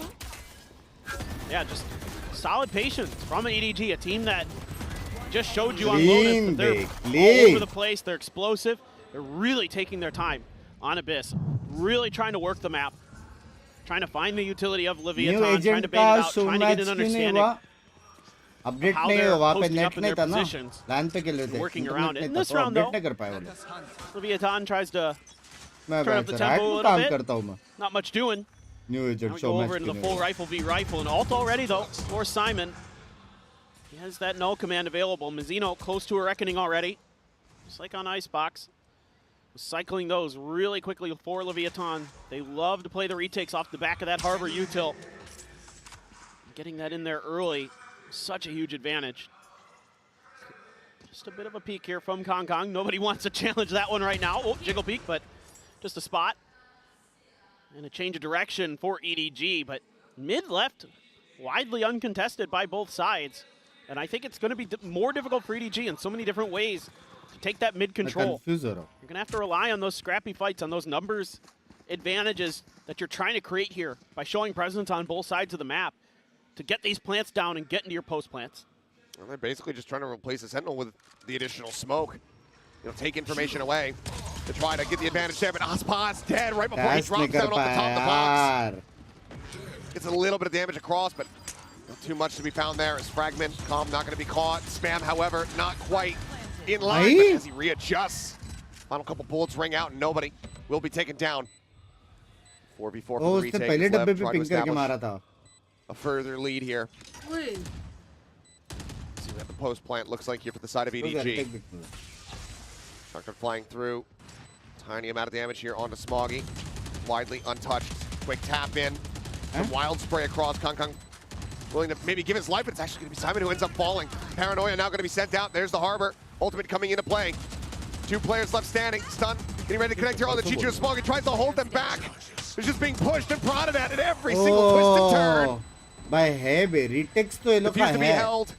Yeah, just solid patience from EDG, a team that just showed you on bonus that they're all over the place. They're explosive. They're really taking their time on Abyss, really trying to work the map, trying to find the utility of Leviathan, trying to bait it out, trying to get an understanding of how they're posting up in their positions, working around it. In this round, though, Leviathan tries to turn up the tempo a little bit. Not much doing. New agent, now we go over into the full rifle v rifle, and ult already though for Simon. He has that null command available. Vecino close to a reckoning already, just like on Icebox. Cycling those really quickly for Leviathan. They love to play the retakes off the back of that Harbor util. Getting that in there early, such a huge advantage. Just a bit of a peek here from Kong Kong. Nobody wants to challenge that one right now. Oh, jiggle peek, but just a spot. And a change of direction for EDG, but mid-left, widely uncontested by both sides. And I think it's going to be more difficult for EDG in so many different ways to take that mid-control. You're going to have to rely on those scrappy fights, on those numbers advantages that you're trying to create here by showing presence on both sides of the map to get these plants down and get into your post plants. Well, they're basically just trying to replace the Sentinel with the additional smoke. You know, take information away to try to get the advantage there, but Aspas dead right before he drops down on the top of the box. Gets a little bit of damage across, but not too much to be found there as Fragment. Calm not going to be caught. Spam, however, not quite in line, but as he readjusts. Final couple bullets ring out and nobody will be taken down. 4v4 for the retake. Lev trying to establish a further lead here. See what the post plant looks like here for the side of EDG. Shotgun flying through. Tiny amount of damage here onto Smoggy. Widely untouched. Quick tap in. Some wild spray across. Kong Kong willing to maybe give his life, but it's actually going to be Simon who ends up falling. Paranoia now going to be sent out. There's the Harbor. Ultimate coming into play. 2 players left standing. Stun. Getting ready to connect here on the Chicho. Smoggy tries to hold them back. They're just being pushed and prodded at every single twist and turn. By heavy retakes to refuse to be held.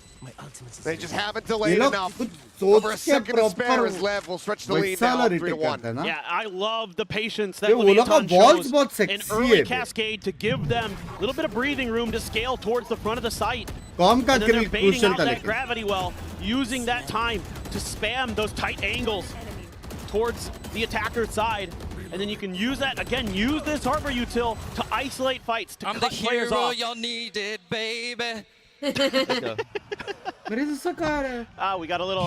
They just haven't delayed enough. Over a second to spare as Lev will stretch the lead now 3-1. Yeah, I love the patience that Leviathan shows an early cascade to give them a little bit of breathing room to scale towards the front of the site. And then they're baiting out that gravity well, using that time to spam those tight angles towards the attacker's side. And then you can use that, again, use this Harbor util to isolate fights, to cut players off. I'm the hero y'all needed, baby. We got a little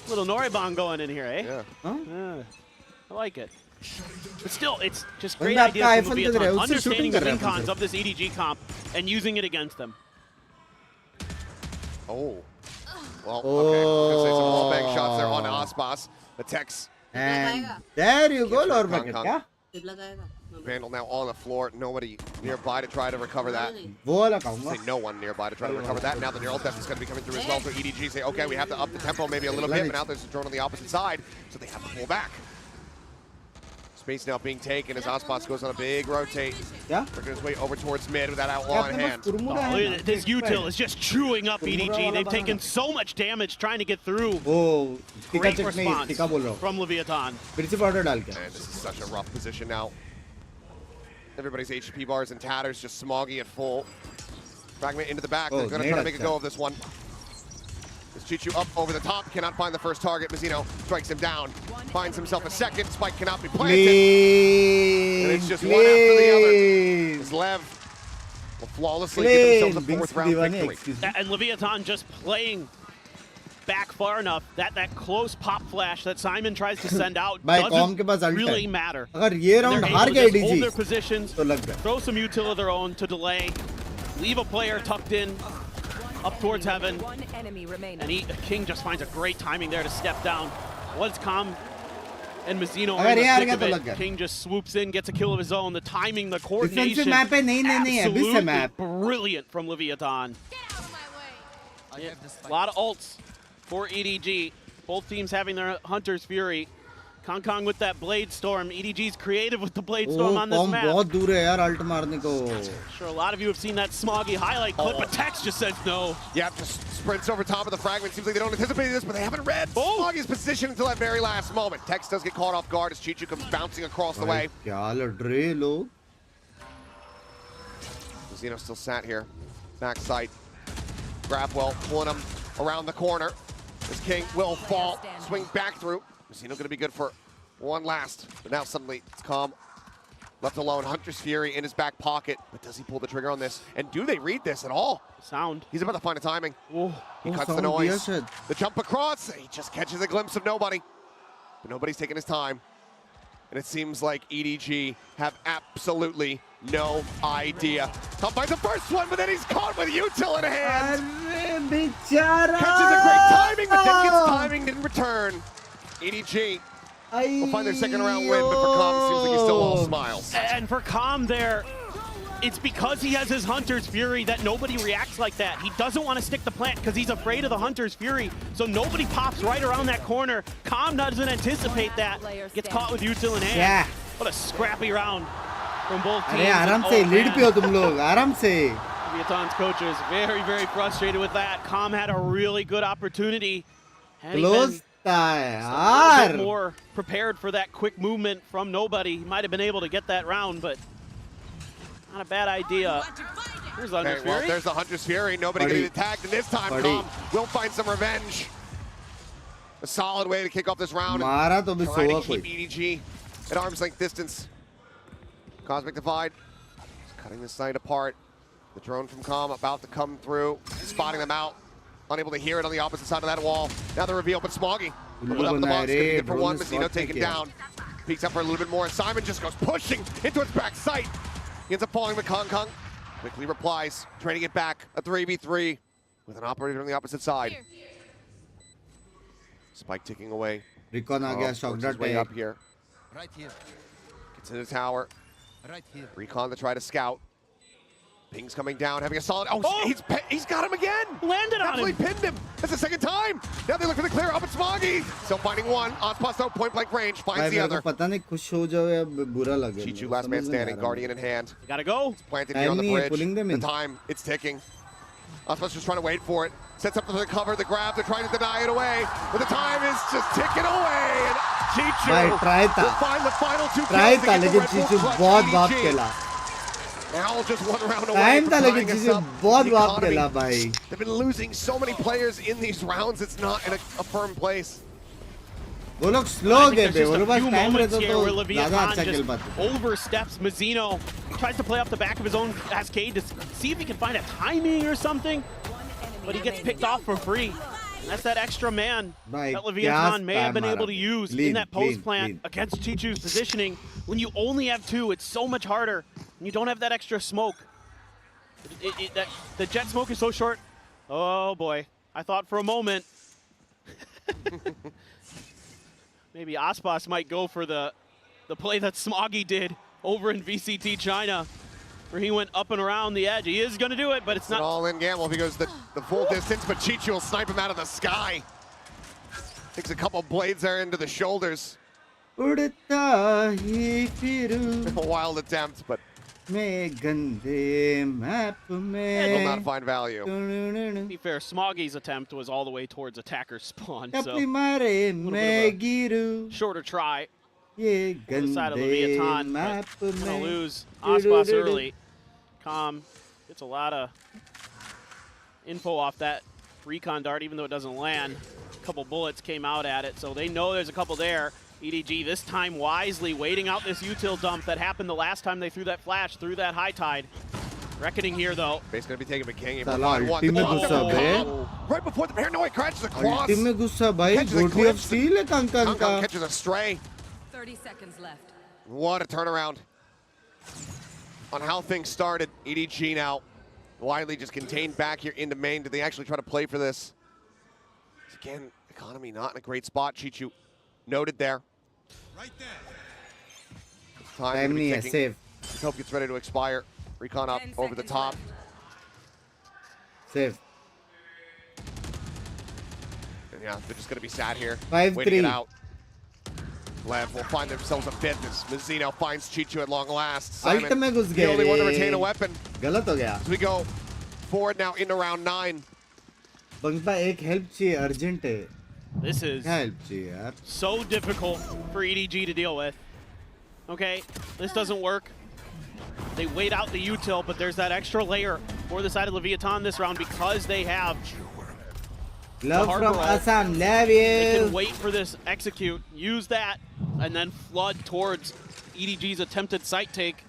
Noribong going in here, eh? Yeah. I like it. But still, it's just great idea from Leviathan, understanding the win cons of this EDG comp and using it against them. Oh. Well, okay. I'm going to say some wall bang shots there on Aspas. The Tex. And there you go, Lord Bucket. Vandal now on the floor. Nobody nearby to try to recover that. Say no one nearby to try to recover that. Now the neural theft is going to be coming through as well. So EDG say, okay, we have to up the tempo maybe a little bit, but now there's a drone on the opposite side, so they have to pull back. Space now being taken as Aspas goes on a big rotate. Working his way over towards mid with that outlaw in hand. This util is just chewing up EDG. They've taken so much damage trying to get through. Great response from Leviathan. And this is such a rough position now. Everybody's HP bars and tatters, just Smoggy at full. Fragment into the back. They're going to try to make a go of this one. As Chichu up over the top, cannot find the first target. Mizzino strikes him down, finds himself a second. Spike cannot be planted. And it's just one after the other. As Lev will flawlessly get themselves a 4th round victory. And Leviathan just playing back far enough that close pop flash that Simon tries to send out doesn't really matter. They're able to just hold their positions, throw some util of their own to delay, leave a player tucked in, up towards heaven, and King just finds a great timing there to step down. Once Calm and Mizzino are in the thick of it, King just swoops in, gets a kill of his own. The timing, the coordination, absolutely brilliant from Leviathan. A lot of ults for EDG. Both teams having their Hunter's Fury. Kong Kong with that Blade Storm. EDG's creative with the Blade Storm on this map. Sure, a lot of you have seen that Smoggy highlight clip, but Tex just says no. Yeah, just sprints over top of the Fragment. Seems like they don't anticipate this, but they haven't read Smoggy's position until that very last moment. Tex does get caught off guard as Chichu comes bouncing across the way. Mizzino still sat here. Backside. Grabwell pulling him around the corner. As King will fall, swing back through. Mizzino going to be good for one last, but now suddenly it's Calm. Left alone, Hunter's Fury in his back pocket, but does he pull the trigger on this? And do they read this at all? Sound. He's about to find a timing. He cuts the noise. The jump across, he just catches a glimpse of nobody. But nobody's taking his time. And it seems like EDG have absolutely no idea. Calm finds the first one, but then he's caught with util in hand. Catches a great timing, but then gets timing, didn't return. EDG will find their second round win, but for Calm, it seems like he's still all smiles. And for Calm there, it's because he has his Hunter's Fury that nobody reacts like that. He doesn't want to stick the plant because he's afraid of the Hunter's Fury. So nobody pops right around that corner. Calm doesn't anticipate that. Gets caught with util in hand. Yeah. What a scrappy round from both teams. अरे आराम से lead पे हो तुम लोग आराम से. Viaton's coach is very, very frustrated with that. Calm had a really good opportunity. Close a bit more prepared for that quick movement from nobody. He might have been able to get that round, but not a bad idea. Here's the Hunter's Fury. Well, there's the Hunter's Fury. Nobody getting attacked, and this time Calm will find some revenge. A solid way to kick off this round. Trying to keep EDG at arm's length distance. Cosmic Divide cutting the site apart. The drone from Calm about to come through, spotting them out. Unable to hear it on the opposite side of that wall. Now the reveal, but Smoggy without the box, gonna be good for one. Mazzino taken down. Peeks up for a little bit more. Simon just goes pushing into its back sight. He ends up falling with Kong Kong. Quickly replies, trying to get back. A 3v3 with an operator on the opposite side. Spike ticking away. Recon आ गया, shock dart way up here. Right here. Gets in the tower. Right here. Recon to try to scout. Ping's coming down, having a solid. Oh, he's got him again. Landed on him. Pinned him. That's the second time. Now they look for the clear up at Smoggy. Still finding one. Ospas though, point blank range, finds the other. पता नहीं खुश हो जाओ या बुरा लगे. Chichu last man standing, Guardian in hand. You gotta go. It's planted here on the bridge. The time, it's ticking. Ospas just trying to wait for it. Sets up for the cover, the grab. They're trying to deny it away, but the time is just ticking away. And Chichu will find the final two kills. लेकिन Chichu बहुत बाप खेला. Now just one round away from tying us up. They've been losing so many players in these rounds. It's not in a firm place. वो लोग slow गए थे. वो लोग बस time रहता तो ज़्यादा अच्छा खेल पाते. Oversteps Mazzino. Tries to play off the back of his own cascade to see if he can find a timing or something. But he gets picked off for free. That's that extra man that Leviathan may have been able to use in that post plant against Chichu's positioning. When you only have two, it's so much harder. And you don't have that extra smoke. The jet smoke is so short. Oh boy, I thought for a moment maybe Aspas might go for the play that Smoggy did over in VCT China, where he went up and around the edge. He is going to do it, but it's not. An all-in gamble if he goes the full distance, but Chichu will snipe him out of the sky. Takes a couple blades there into the shoulders. A wild attempt, but will not find value. To be fair, Smoggy's attempt was all the way towards attacker spawn, so shorter try. On the side of Leviathan, but gonna lose Aspas early. Calm gets a lot of info off that recon dart, even though it doesn't land. A couple bullets came out at it, so they know there's a couple there. EDG this time wisely waiting out this util dump that happened the last time they threw that flash through that high tide. Reckoning here though. Base gonna be taken by King. Right before the paranoid catches a cross. Catches a stray. 30 seconds left. What a turnaround on how things started. EDG now widely just contained back here into main. Did they actually try to play for this? Again, economy not in a great spot. Chichu noted there. Right there. Time to be ticking. Hope gets ready to expire. Recon up over the top. Save. And yeah, they're just going to be sat here. 5-3. Waiting it out. Lev will find themselves a business. Mazzino finds Chichu at long last. Simon, the only one to retain a weapon. As we go forward now into round 9. This is so difficult for EDG to deal with. Okay, this doesn't work. They wait out the util, but there's that extra layer for the side of Leviathan this round because they have Love from Assam, Lev. They can wait for this execute, use that, and then flood towards EDG's attempted site take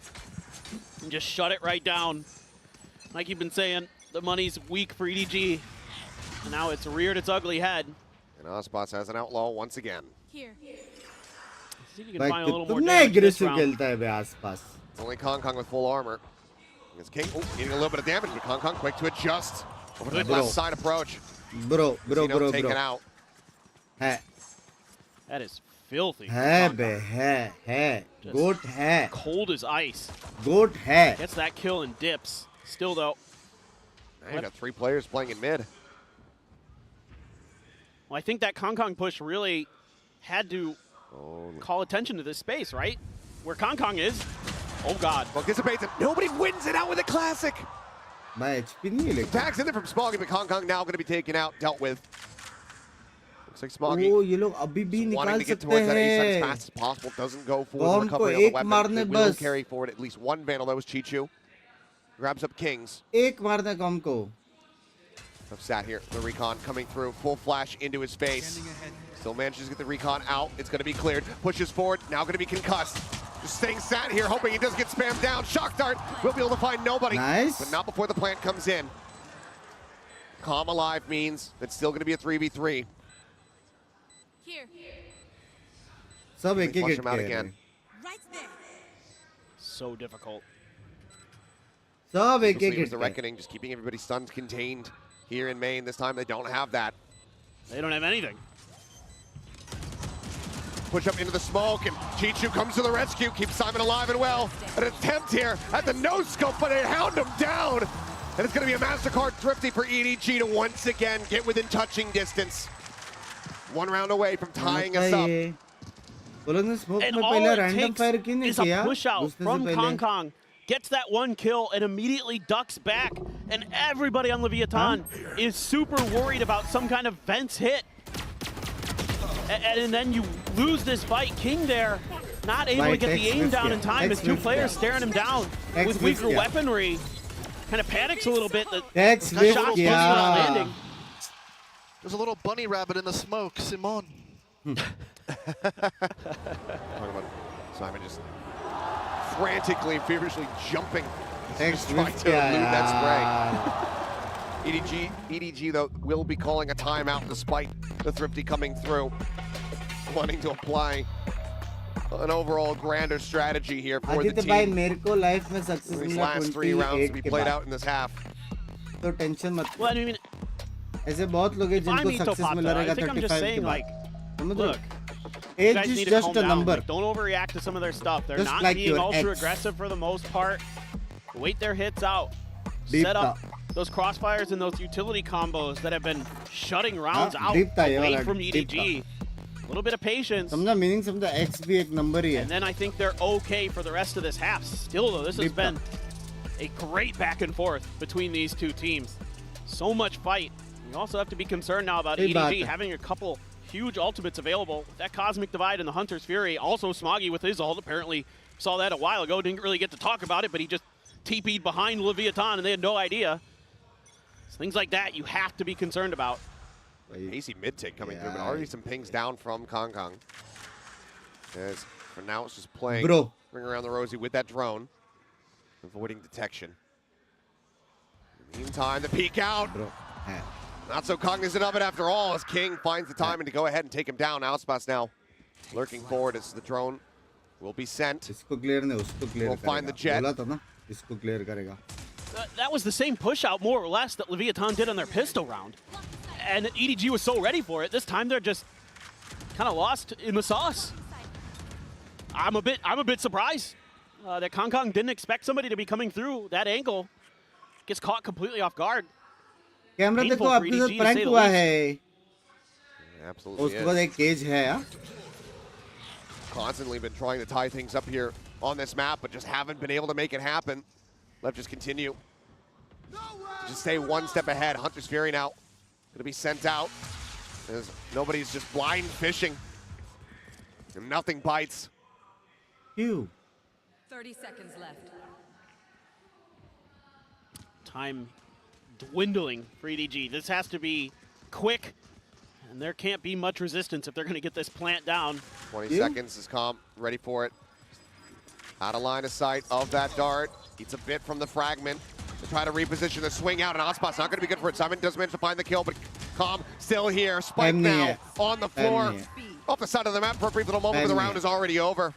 and just shut it right down. Like you've been saying, the money's weak for EDG, and now it's reared its ugly head. And Ospas has an outlaw once again. Here. See if you can find a little more damage this round. Only Kong Kong with full armor. It's King needing a little bit of damage, but Kong Kong quick to adjust over to the left side approach. Bro. Taken out. That is filthy. है बे है Just goat है cold as ice. goat है Gets that kill and dips. Still though. Now you got 3 players playing in mid. Well, I think that Kong push really had to call attention to this space, right? Where Kong is. Oh God. Well, dissipates it. Nobody wins it out with a classic. मैं HP नहीं लेकिन Tags in there from Smoggy, but Kong now going to be taken out, dealt with. Looks like Smoggy. ओ ये लोग अभी भी Wanting निकाल to get सकते towards that ace as हैं fast as possible. Doesn't go for the Dom को recovery of the एक weapon. मारने They will बस carry forward at least one vandal. That was Chichu. Grabs up Kings. एक मारने कम को I've sat here. The recon coming through. Full flash into his face. Still manages to get the recon out. It's going to be cleared. Pushes forward. Now going to be concussed. Just staying sat here, hoping he doesn't get spammed down. Shock dart. Will be able to find nobody. Nice. But not before the plant comes in. Calm alive means it's still going to be a 3v3. Here. सब एक Flush एक him out के again. So difficult. सब एक Mostly it एक was the reckoning, just keeping everybody stunned, contained here in Maine. This time they don't have that. They don't have anything. Push up into the smoke, and Chichu comes to the rescue, keeps Simon alive and well. An attempt here at the no-scope, but they hound him down. And it's going to be a MasterCard Thrifty for EDG to once again get within touching distance. 1 round away from tying us up. वो लोग ने smoke And में all पहले it random takes fire क्यों नहीं is a किया push out घुसने से from पहले Kong. Gets that 1 kill and immediately ducks back. And everybody on Leviathan is super worried about some kind of Vents hit. And then you lose this fight. King there, not able to get the aim down in time. As 2 players staring him down with weaker weaponry. Kind of panics a little bit. The shots just not landing. There's a little bunny rabbit in the smoke, Simon. Talking about Simon just frantically, feverishly jumping. Just trying to elude that spray. EDG though will be calling a timeout despite the Thrifty coming through, wanting to apply an overall grander strategy here for the Aditya भाई team. मेरे को life में success These मिला last 3 rounds to be 28 के played बाद out in this half. तो tension मत Well, I mean, ऐसे बहुत लोग हैं जिनको सक्सेस मिला रहेगा I think I'm just 35 saying, के like, बाद समझ look, age you guys is need to just calm a down. number Like, don't overreact to some of their stuff. They're Just not like being your ultra ex. aggressive for the most part. Wait their hits out. Deep Set up those crossfires and those utility combos that have been shutting rounds out deep था ये away वाला, from deep EDG. A little bit of patience. समझा meaning समझा X भी एक number ही है And then I think they're okay for the rest of this half. Still though, this has been a great back and forth between these 2 teams. So much fight. You also have to be concerned now about EDG having a couple huge ultimates available. That Cosmic Divide and the Hunter's Fury. Also Smoggy with his ult. Apparently saw that a while ago. Didn't really get to talk about it, but he just TP'd behind Leviathan and they had no idea. So things like that you have to be concerned about. Easy mid-tick coming through, but already some pings down from Kong. As for now, it's just playing Ring Around the Rosie with that drone, avoiding detection. In the meantime, the peek out. Not so cognizant of it after all, as King finds the timing to go ahead and take him down. Outspace now lurking forward as the drone will be sent. We'll find the jet. That was the same push out, more or less, that Leviathan did on their pistol round. And EDG was so ready for it. This time they're just kind of lost in the sauce. I'm a bit surprised that Kong didn't expect somebody to be coming through that angle. Gets caught completely off guard. Camera देखो आपके साथ prank हुआ है उसके बाद एक cage है यार Constantly been trying to tie things up here on this map, but just haven't been able to make it happen. Let's just continue. Just stay 1 step ahead. Hunter's Fury now going to be sent out as nobody's just blind fishing. And nothing bites. 30 seconds left. Time dwindling for EDG. This has to be quick, and there can't be much resistance if they're going to get this plant down. 20 seconds is calm, ready for it. Out of line of sight of that dart. Eats a bit from the fragment to try to reposition the swing out, and Ospot's not going to be good for it. Simon does manage to find the kill, but Calm still here. Spike now on the floor. Off the side of the map for a brief little moment, but the round is already over.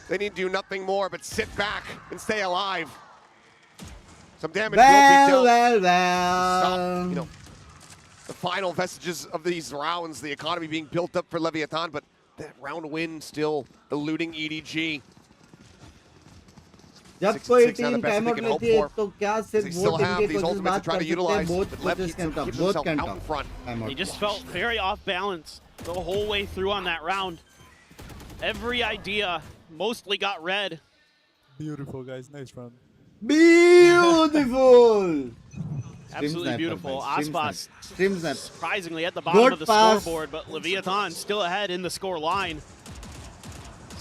They need to do nothing more but sit back and stay alive. Some damage will be dealt. Stop, you know, the final vestiges of these rounds, the economy being built up for Leviathan, but that round win still eluding EDG. जब कोई team time out लेती है तो क्या सिर्फ वो team के coaches बात कर सकते हैं both coaches can talk He just felt very off balance the whole way through on that round. Every idea mostly got read. Beautiful, guys. Nice run. Beautiful. Absolutely beautiful. Aspas surprisingly at the bottom of the scoreboard, but Leviathan still ahead in the score line.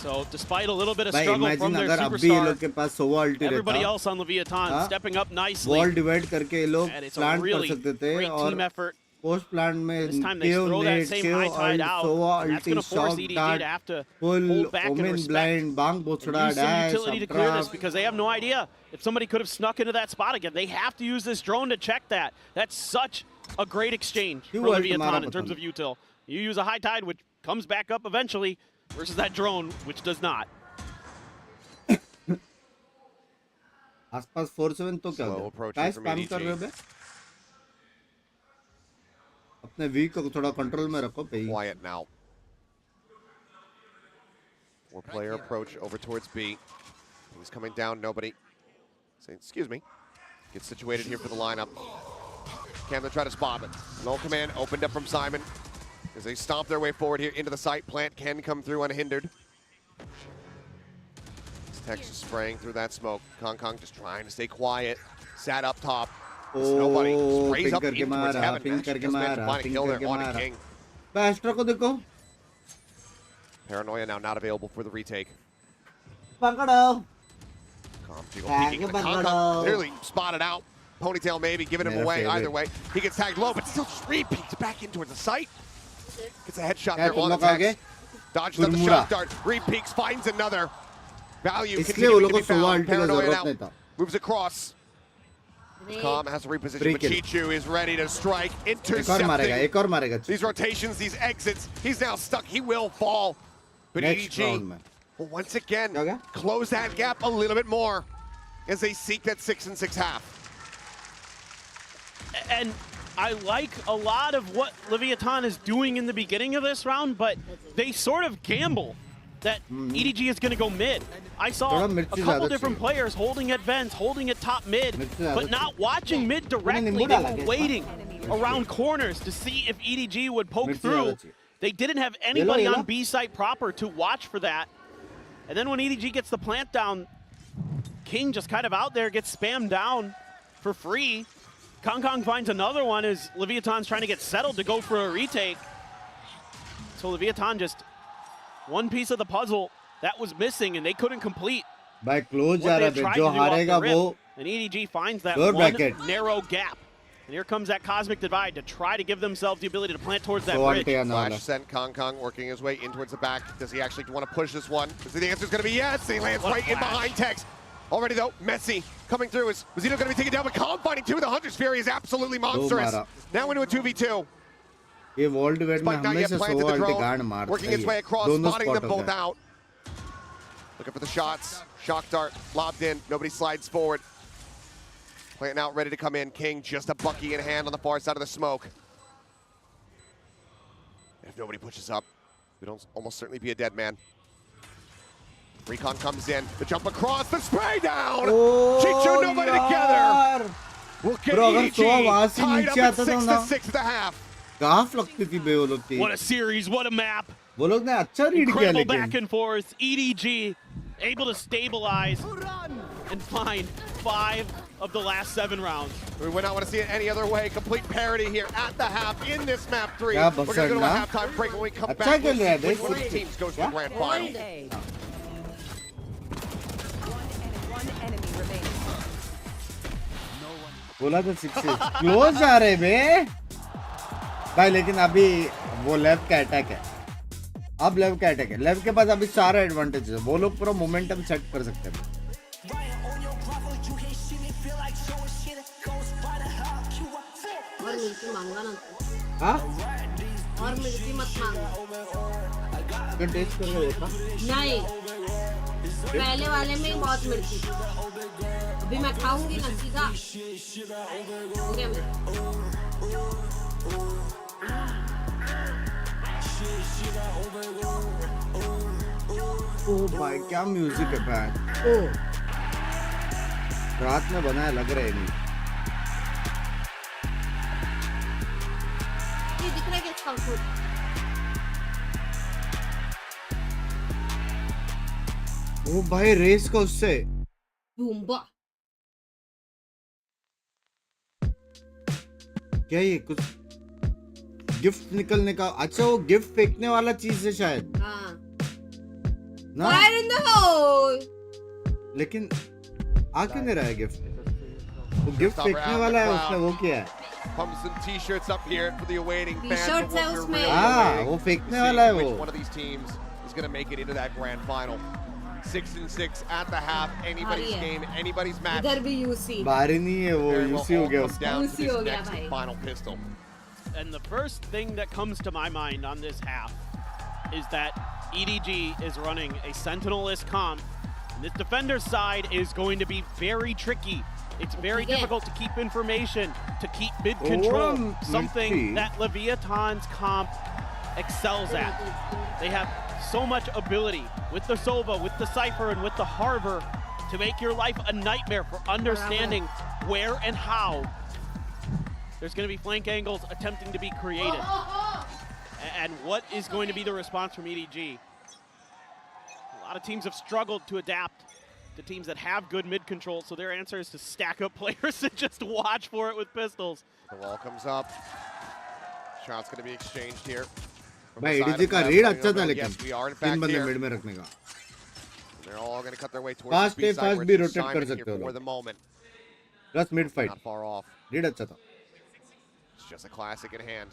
So despite a little bit of struggle from their superstar, everybody else on Leviathan stepping up nicely. Wall divide करके ये लोग And it's a plant really कर सकते थे great team effort. post plant में This time they throw that same high tide out, and that's going to force EDG to have to hold back and respect blind, bang, and use some utility to clear this because they have no idea if somebody could have snuck into that spot again. They have to use this drone to check that. That's such a great exchange for Leviathan in terms of util. You use a high tide, which comes back up eventually, versus that drone, which does not. आसपास 4-7 तो क्या हो गया? क्या spam कर रहे हो बे? अपने वी को थोड़ा कंट्रोल में रखो पे. Quiet now. 4-player approach over towards B. He's coming down. Nobody. Saying, excuse me. Gets situated here for the lineup. Camden try to spot it. Low command opened up from Simon. As they stomp their way forward here into the site, Plant can come through unhindered. Tex is spraying through that smoke. Kong just trying to stay quiet. Sat up top. Nobody sprays up in towards heaven. Just managed to find a kill there on a King. Astra को देखो. Paranoia now not available for the retake. पकड़ो. Kong clearly spotted out. Ponytail maybe giving him away either way. He gets tagged low, but still just repeats back in towards the site. Gets a headshot there on the Tex. Dodges up the shot dart. Repeaks, finds another. Value continuing to be found. Paranoia now moves across. Calm has to reposition, but Chichu is ready to strike. Intercepting these rotations, these exits. He's now stuck. He will fall. But EDG will once again close that gap a little bit more as they seek that 6 and 6 half. And I like a lot of what Leviathan is doing in the beginning of this round, but they sort of gamble that EDG is going to go mid. I saw a couple different players holding at vents, holding at top mid, but not watching mid directly. They were waiting around corners to see if EDG would poke through. They didn't have anybody on B site proper to watch for that. And then when EDG gets the plant down, King just kind of out there, gets spammed down for free. Kong finds another one as Leviathan's trying to get settled to go for a retake. So Leviathan just one piece of the puzzle that was missing and they couldn't complete. By close जा रहा है जो हारेगा वो. And EDG finds that one narrow gap. And here comes that cosmic divide to try to give themselves the ability to plant towards that bridge. Flash sent Kong working his way in towards the back. Does he actually want to push this one? The answer is going to be yes. He lands right in behind Tex. Already though, Messi coming through. Was he going to be taken down? But Calm finding two. The Hunter's Fury is absolutely monstrous. Now into a 2v2. ये world divide में हमेशा सोवा अल्टी guard मारता है. Working its way across, spotting them both out. Looking for the shots. Shock dart lobbed in. Nobody slides forward. Plant out, ready to come in. King just a bucky in hand on the far side of the smoke. If nobody pushes up, it'll almost certainly be a dead man. Recon comes in. The jump across. The spray down. Chichu, nobody together. We'll get EDG tied up at 6 to 6 at the half. What a series, what a map. वो लोग ने अच्छा read किया लेकिन back and forth. EDG able to stabilize and find 5 of the last 7 rounds. We would not want to see it any other way. Complete parity here at the half in this map 3. We're going to go to a halftime break when we come back. Which one of these teams goes to the grand final? बोला तो 6 close जा रहे बे भाई, लेकिन अभी वो लेव का अटैक है. अब लेव का अटैक है. लेव के पास अभी सारे एडवांटेज है. वो लोग पूरा मोमेंटम सेट कर सकते हैं. हाँ? और मिर्ची मत मांगो. क्या टेस्ट करके देखा? नहीं. पहले वाले में बहुत मिर्ची थी. अभी मैं खाऊंगी ना सीधा. हो गया मेरा. ओ भाई क्या म्यूजिक है बैन। ओ रात में बनाया लग रहा है नहीं। ये दिख रहा है कि खाउट ओ भाई रेस का उससे बूम्बा क्या ये कुछ गिफ्ट निकलने का। अच्छा वो गिफ्ट फेंकने वाला चीज है शायद। हाँ ना फायर इन द होल। लेकिन आ क्यों नहीं रहा है गिफ्ट। वो गिफ्ट फेंकने वाला है उसने वो किया है। Pump some t-shirts up here for the awaiting fans. T-shirts है उसमें। हाँ वो फेंकने वाला है वो। Which one of these teams is going to make it into that grand final? 6-6 at the half. Anybody's game, anybody's match. इधर भी यूसी। बारी नहीं है वो यूसी हो गया उसका। यूसी हो गया भाई। Final pistol. And the first thing that comes to my mind on this half is that EDG is running a Sentinel-less comp. And this defender's side is going to be very tricky. It's very difficult to keep information, to keep mid control, something that Leviathan's comp excels at. They have so much ability with the Sova, with the Cypher, and with the Harbor to make your life a nightmare for understanding where and how. There's going to be flank angles attempting to be created. And what is going to be the response from EDG? A lot of teams have struggled to adapt to teams that have good mid control, so their answer is to stack up players and just watch for it with pistols. The wall comes up. Shot's going to be exchanged here. भाई EDG का read अच्छा था लेकिन Yes, we are in तीन fact बंदे here. Mid में रखने का। They're all going to cut their way towards Fast the B side. भी rotate कर सकते हो for लोग। the moment. Plus mid fight. Not far off. Read अच्छा था। It's just a classic in hand.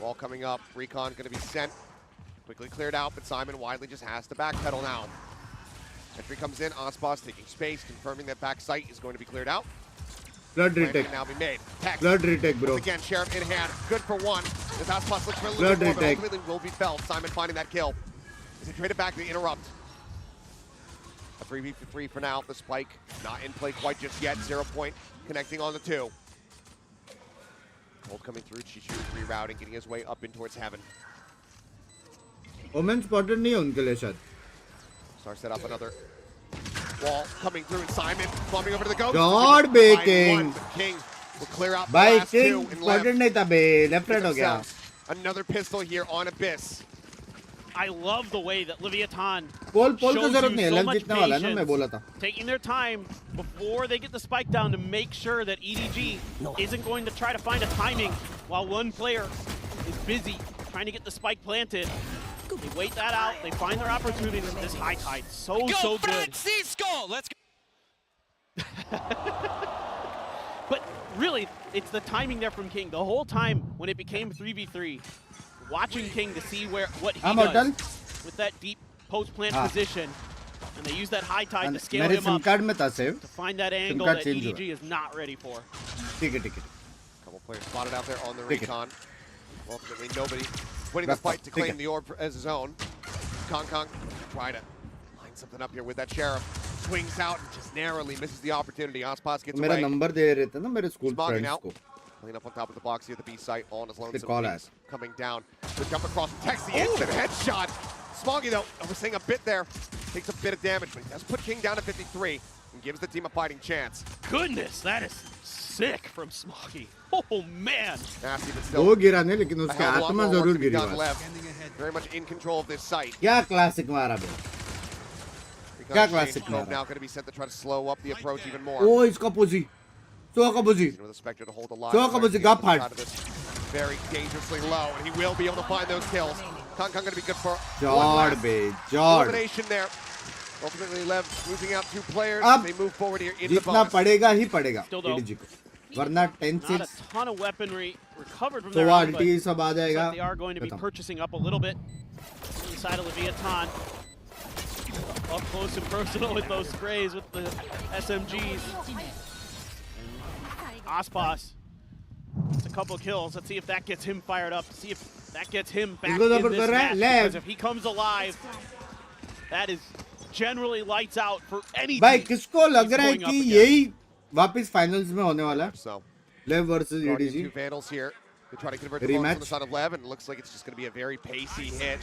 Ball coming up. Recon going to be sent. Quickly cleared out, but Simon widely just has to backpedal now. Entry comes in. Ospas taking space, confirming that back sight is going to be cleared out. Flood Plan retake. can now be made. Tex. Flood retake, bro. Once again, Sheriff in hand. Good for one. As Ospas looks for a little Flood bit more, but retake. ultimately will be felled. Simon finding that kill. As he traded back to the interrupt. A 3v3 for now. The spike not in play quite just yet. 0 point connecting on the two. Cold coming through. Chichu rerouting, getting his way up in towards heaven. Omen spotted नहीं है उनके लिए शायद। Star set up another wall coming through, and Simon bumping over to the ghost. God baking. King will clear out the भाई last two. King And spotted नहीं था बे, left right हो गया। Another pistol here on Abyss. I love the way that Leviathan पोल की shows जरूरत you नहीं है, so left much जीतने वाला है ना मैं बोला था। taking their time before they get the spike down to make sure that EDG isn't going to try to find a timing while one player is busy trying to get the spike planted. They wait that out, they find their opportunity with this high tide. So good. Francisco! Let's go! But really, it's the timing there from King. The whole time when it became 3v3, watching King to see what he does with that deep post-plant position. And they use that high tide to scale him up to find that angle that EDG is not ready for. ठीक है। Couple players spotted out there on the recon. Ultimately, nobody winning the fight to claim the orb as his own. Kong try to line something up here with that Sheriff. Swings out and just narrowly misses the opportunity. Ospas gets away. मेरा number दे रहे थे ना मेरे school friends को। Clean up on top of the box here, the B site on his lonesome. call us. Coming down. The jump across, text the instant headshot. Smoggy though, overseeing a bit there. Takes a bit of damage, but he does put King down to 53 and gives the team a fighting chance. Goodness, that is sick from Smoggy. Oh man. Nasty, but still. वो गिरा नहीं लेकिन उसके आत्मा जरूर गिरी बस। Very much in control of this site. क्या classic मारा बे। क्या क्लासिक मारा। Now going to be sent to try to slow up the approach even more. ओ इसका पोजी। सो का पोजी। With a Spectre to hold alive. सो का पोजी का फाड़। Very dangerously low, and he will be able to find those kills. Kong going to be good for Jord bे, Jord. elimination there. Ultimately, Lev losing out 2 players. They move forward here into the जीतना bonus. पड़ेगा ही पड़ेगा EDG को। वरना 10-6 Not a ton of weaponry recovered from तो their own, but RT सब आ जाएगा। they are going to be purchasing up a little bit inside of Leviathan. Up close and personal with those sprays with the SMGs. Ospas gets a couple kills. Let's see if that gets him fired up. See if that gets him back in this match. Because if he comes alive, that is generally lights out for any भाई team किसको लग रहा है he's कि going up यही वापस finals में होने वाला है? So, Lev versus Guardian EDG। 2 Vandals here. They try to convert the bonus on the side of Lev, and it looks like it's just going to be a very pacey hit.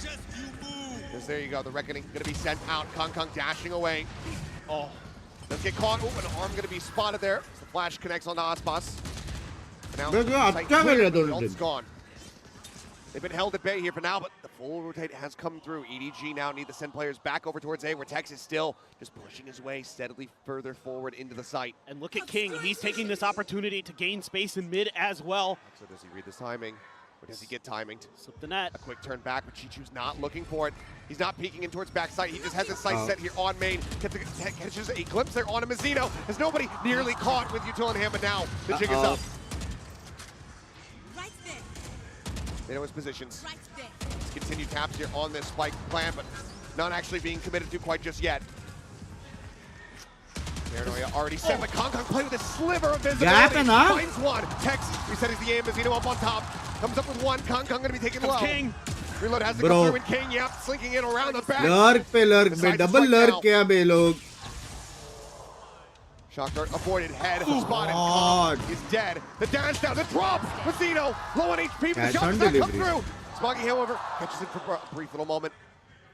Because there you go, the Reckoning going to be sent out. Kong dashing away. Oh, let's get caught. Oh, an arm going to be spotted there. The flash connects on the Aspas. Now, the ult's gone. They've been held at bay here for now, but the full rotate has come through. EDG now need to send players back over towards A, where Tex is still just pushing his way steadily further forward into the site. And look at King. He's taking this opportunity to gain space in mid as well. So does he read this timing? Or does he get timing? Slip the net. A quick turn back, but Chichu's not looking for it. He's not peeking in towards backside. He just has his sight set here on main. Catches a glimpse there on a Mazzino. Has nobody nearly caught with Utillingham, but now the jig is up. They know his positions. Let's continue taps here on this spike plan, but not actually being committed to quite just yet. Paranoia already set, but Kong play with a sliver of visibility. Finds one. Tex resets the aim. Mazzino up on top. Comes up with one. Kong going to be taken low. King. Reload has to come through, and King, yep, slinking in around the back. Lurk पे double lurk किया बे लोग. Shock dart avoided, head spotted. Kong is dead. The dash down, the drop. Mazzino, low on HP, but the shot does not come through. Smoggy, however, catches it for a brief little moment,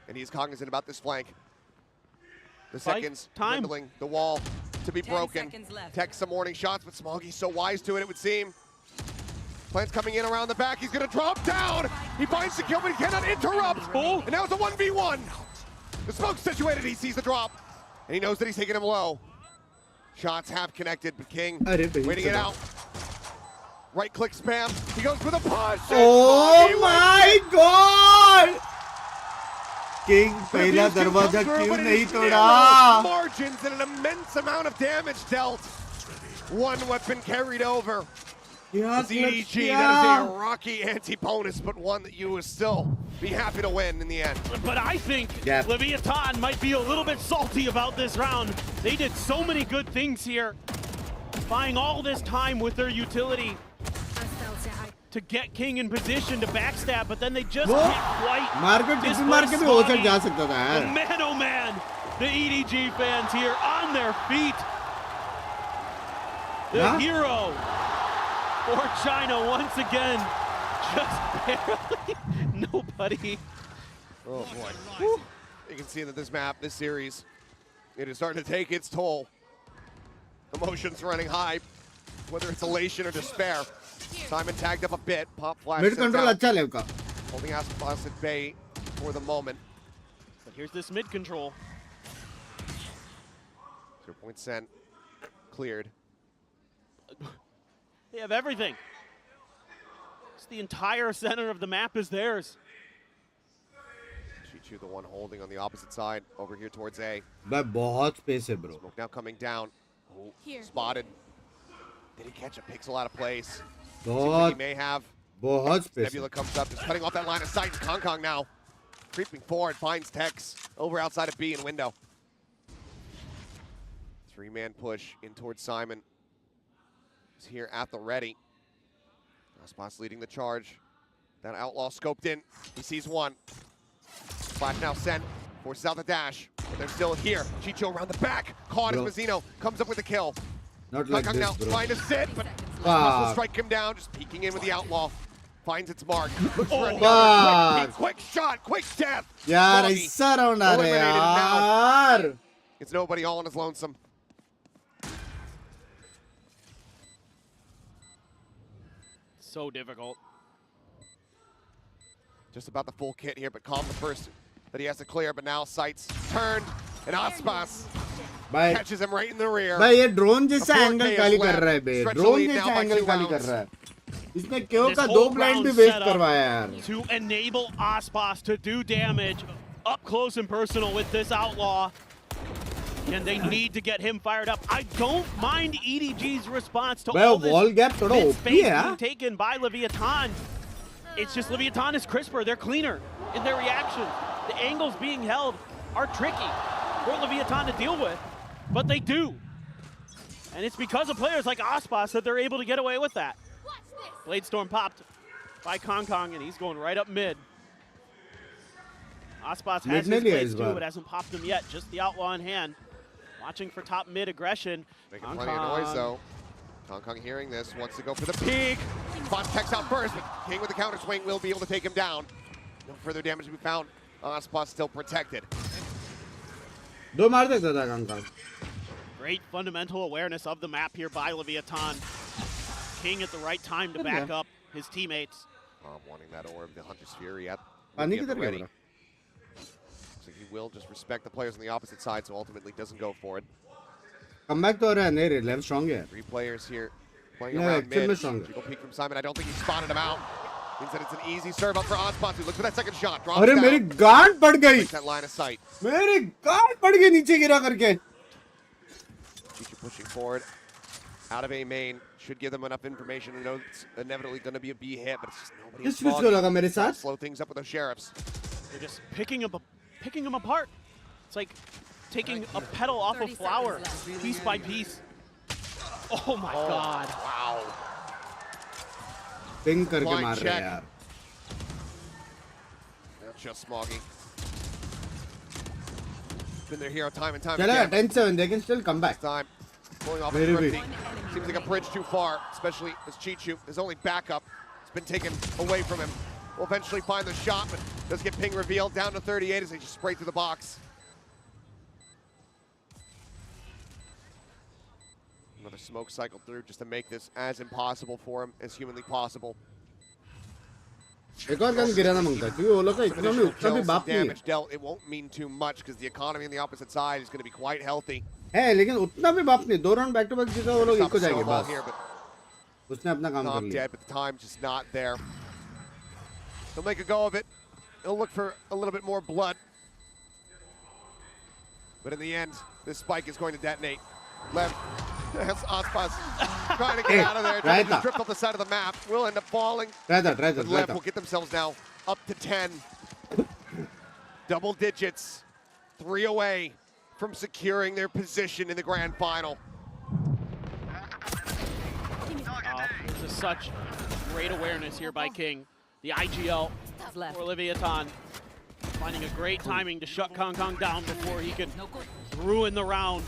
and he's cognizant about this flank. The seconds dwindling, the wall to be broken. Tex some warning shots, but Smoggy's so wise to it, it would seem. Plans coming in around the back. He's going to drop down. He finds the kill, but he cannot interrupt. And now it's a 1v1. The smoke's situated. He sees the drop, and he knows that he's taking him low. Shots have connected, but King waiting it out. Right click spam. He goes for the push. Oh my God! King पहला दरवाजा क्यों नहीं तोड़ा? Margins and an immense amount of damage dealt. One weapon carried over. EDG, that is a rocky anti-bonus, but one that you will still be happy to win in the end. But I think Leviathan might be a little bit salty about this round. They did so many good things here, buying all this time with their utility to get King in position to backstab, but then they just can't quite. Man, oh man, the EDG fans here on their feet. The hero for China once again, just barely nobody. Oh boy. Woo. You can see that this map, this series, it is starting to take its toll. Emotions running high, whether it's elation or despair. Simon tagged up a bit, pop flash. Mid control अच्छा लेगा. Holding Aspas at bay for the moment. But here's this mid control. 0 point Sen cleared. They have everything. It's the entire center of the map is theirs. Chichu, the one holding on the opposite side, over here towards A. बहुत space है bro. Smoke now coming down. Oh, spotted. Did he catch a pixel out of place? He may have. Nebula comes up, just cutting off that line of sight. Kong now creeping forward, finds Tex over outside of B in window. 3-man push in towards Simon. He's here at the ready. Aspas leading the charge. That outlaw scoped in. He sees one. Flash now sent. Forces out the dash. But they're still here. Chicho around the back. Caught as Mazzino comes up with the kill. Not like this, now bro. trying to sit, but Aspas will strike him down. Just peeking in with the outlaw. Finds its mark. Looks for another quick shot, quick death. यार ऐसा round आ रहा है यार. It's nobody all on his lonesome. So difficult. Just about the full kit here, but Calm the first that he has to clear, but now sights turned, and Aspas catches him right in the rear. भाई ये drone जैसा angle खाली कर रहा है बे. Drone जैसा angle खाली कर रहा है. इसने KO का 2 blind भी waste करवाया यार. To enable Aspas to do damage up close and personal with this outlaw. And they need to get him fired up. I don't mind EDG's response to all this space being taken by Leviathan. It's just Leviathan is crisper. They're cleaner in their reaction. The angles being held are tricky for Leviathan to deal with, but they do. And it's because of players like Aspas that they're able to get away with that. Blade Storm popped by Kong, and he's going right up mid. Aspas has his blades too, but hasn't popped them yet. Just the outlaw in hand. Watching for top mid aggression. Making plenty of noise though. Kong hearing this, wants to go for the peek. Spots Tex out first, but King with the counter swing will be able to take him down. No further damage to be found. Spot still protected. Great fundamental awareness of the map here by Leviathan. King at the right time to back up his teammates. Wanting that orb, the Hunter's Fury at Pani the kidhar ready. gaya? So he will just respect the players on the opposite side, so ultimately doesn't go for it. Comeback to ho raha hai, nahi re, Lev strong hai. 3 players here playing Yeah, around actually mid. strong. Jiggle peek from Simon. I don't think he spotted him out. Means that it's an easy serve up for Ozpot, who looks for that second shot. Drops अरे down. मेरी गांड पड़ गई. Takes that line of sight. मेरी गांड पड़ गई नीचे गिरा करके. Chichu pushing forward. Out of A main. Should give them enough information to know it's inevitably going to be a B hit, but it's just nobody. किस किस को लगा मेरे साथ? Slow things up with those sheriffs. They're just picking them apart. It's like taking a petal off a flower, piece by piece. Oh my God! Wow. Ping करके Blind मार रहे check. हैं यार. That's just Smoggy. Been there here time and time चलेगा again. 10-7. They can still come back. This time, pulling off Very a weak. thrifty. Seems like a bridge too far, especially as Chichu, his only backup, has been taken away from him. Will eventually find the shot, but does get ping revealed down to 38 as they just spray through the box. Another smoke cycle through just to make this as impossible for him as humanly possible. एक और gun गिराना मांगता है क्योंकि वो लोग का Some economy initial उतना भी kills, some बाप नहीं है. damage dealt, it won't mean too much because the economy on the opposite side is going to be quite healthy. है लेकिन उतना भी बाप नहीं. 2 राउंड बैक टू बैक जीता वो लोग एक को जाएंगे Snowball बस. here, but उसने अपना काम कर Tom लिया. dead, but the time just not there. He'll make a go of it. He'll look for a little bit more blood. But in the end, this spike is going to detonate. Lev, that's Ospas trying to get out of there. Trying to drift off the side of the map. Will end up falling. Try that. But Lev will get themselves now up to 10. Double digits. 3 away from securing their position in the grand final. This is such great awareness here by King. The IGL for Leviathan. Finding a great timing to shut Kong down before he could ruin the round.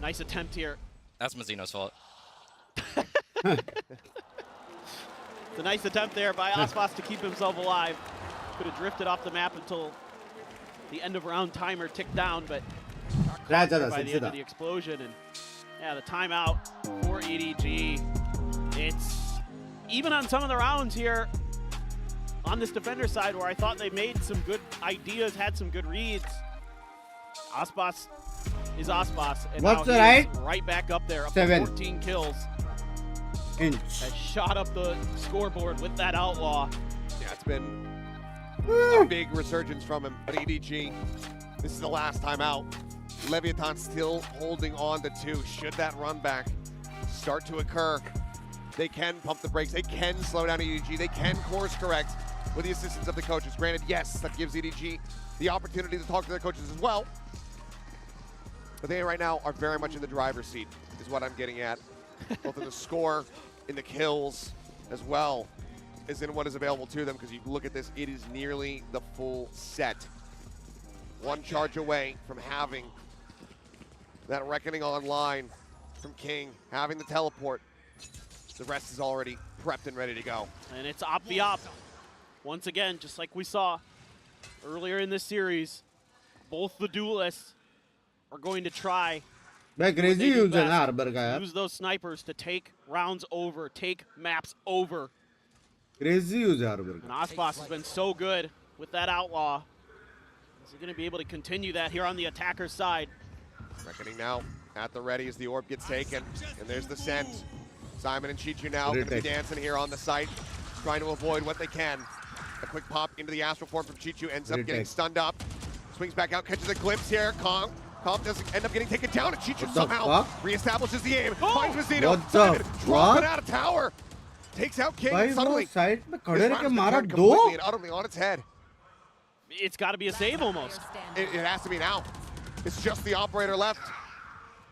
Nice attempt here. That's Mazzino's fault. It's a nice attempt there by Ospas to keep himself alive. Could have drifted off the map until the end of round timer ticked down, but by the end of the explosion. And yeah, the timeout for EDG. It's even on some of the rounds here on this defender side where I thought they made some good ideas, had some good reads. Ospas is Ospas, and What's now the right? right back up there, up 7. to 14 kills. Inch. Has shot up the scoreboard with that outlaw. Yeah, it's been a big resurgence from him. But EDG, this is the last time out. Leviathan still holding on to 2. Should that run back start to occur, they can pump the brakes. They can slow down EDG. They can course correct with the assistance of the coaches. Granted, yes, that gives EDG the opportunity to talk to their coaches as well. But they right now are very much in the driver's seat, is what I'm getting at. Both in the score, in the kills, as well as in what is available to them. Because you look at this, it is nearly the full set. 1 charge away from having that reckoning online from King, having the teleport. The rest is already prepped and ready to go. And it's op the op. Once again, just like we saw earlier in this series, both the duelists are going to try use those snipers to take rounds over, take maps over. Crazy use Harbor. And Ospas has been so good with that outlaw. Is he going to be able to continue that here on the attacker's side? Reckoning now at the ready as the orb gets taken. And there's the send. Simon and Chichu now going to be dancing here on the site, trying to avoid what they can. A quick pop into the astral form from Chichu, ends up getting stunned up. Swings back out, catches a glimpse here. Kong doesn't end up getting taken down, and Chichu somehow reestablishes the aim. Finds Vecino. Simon dropping out of tower. Takes out King suddenly. This round has been completely and utterly on its head. It's got to be a save almost. It has to be now. It's just the operator left.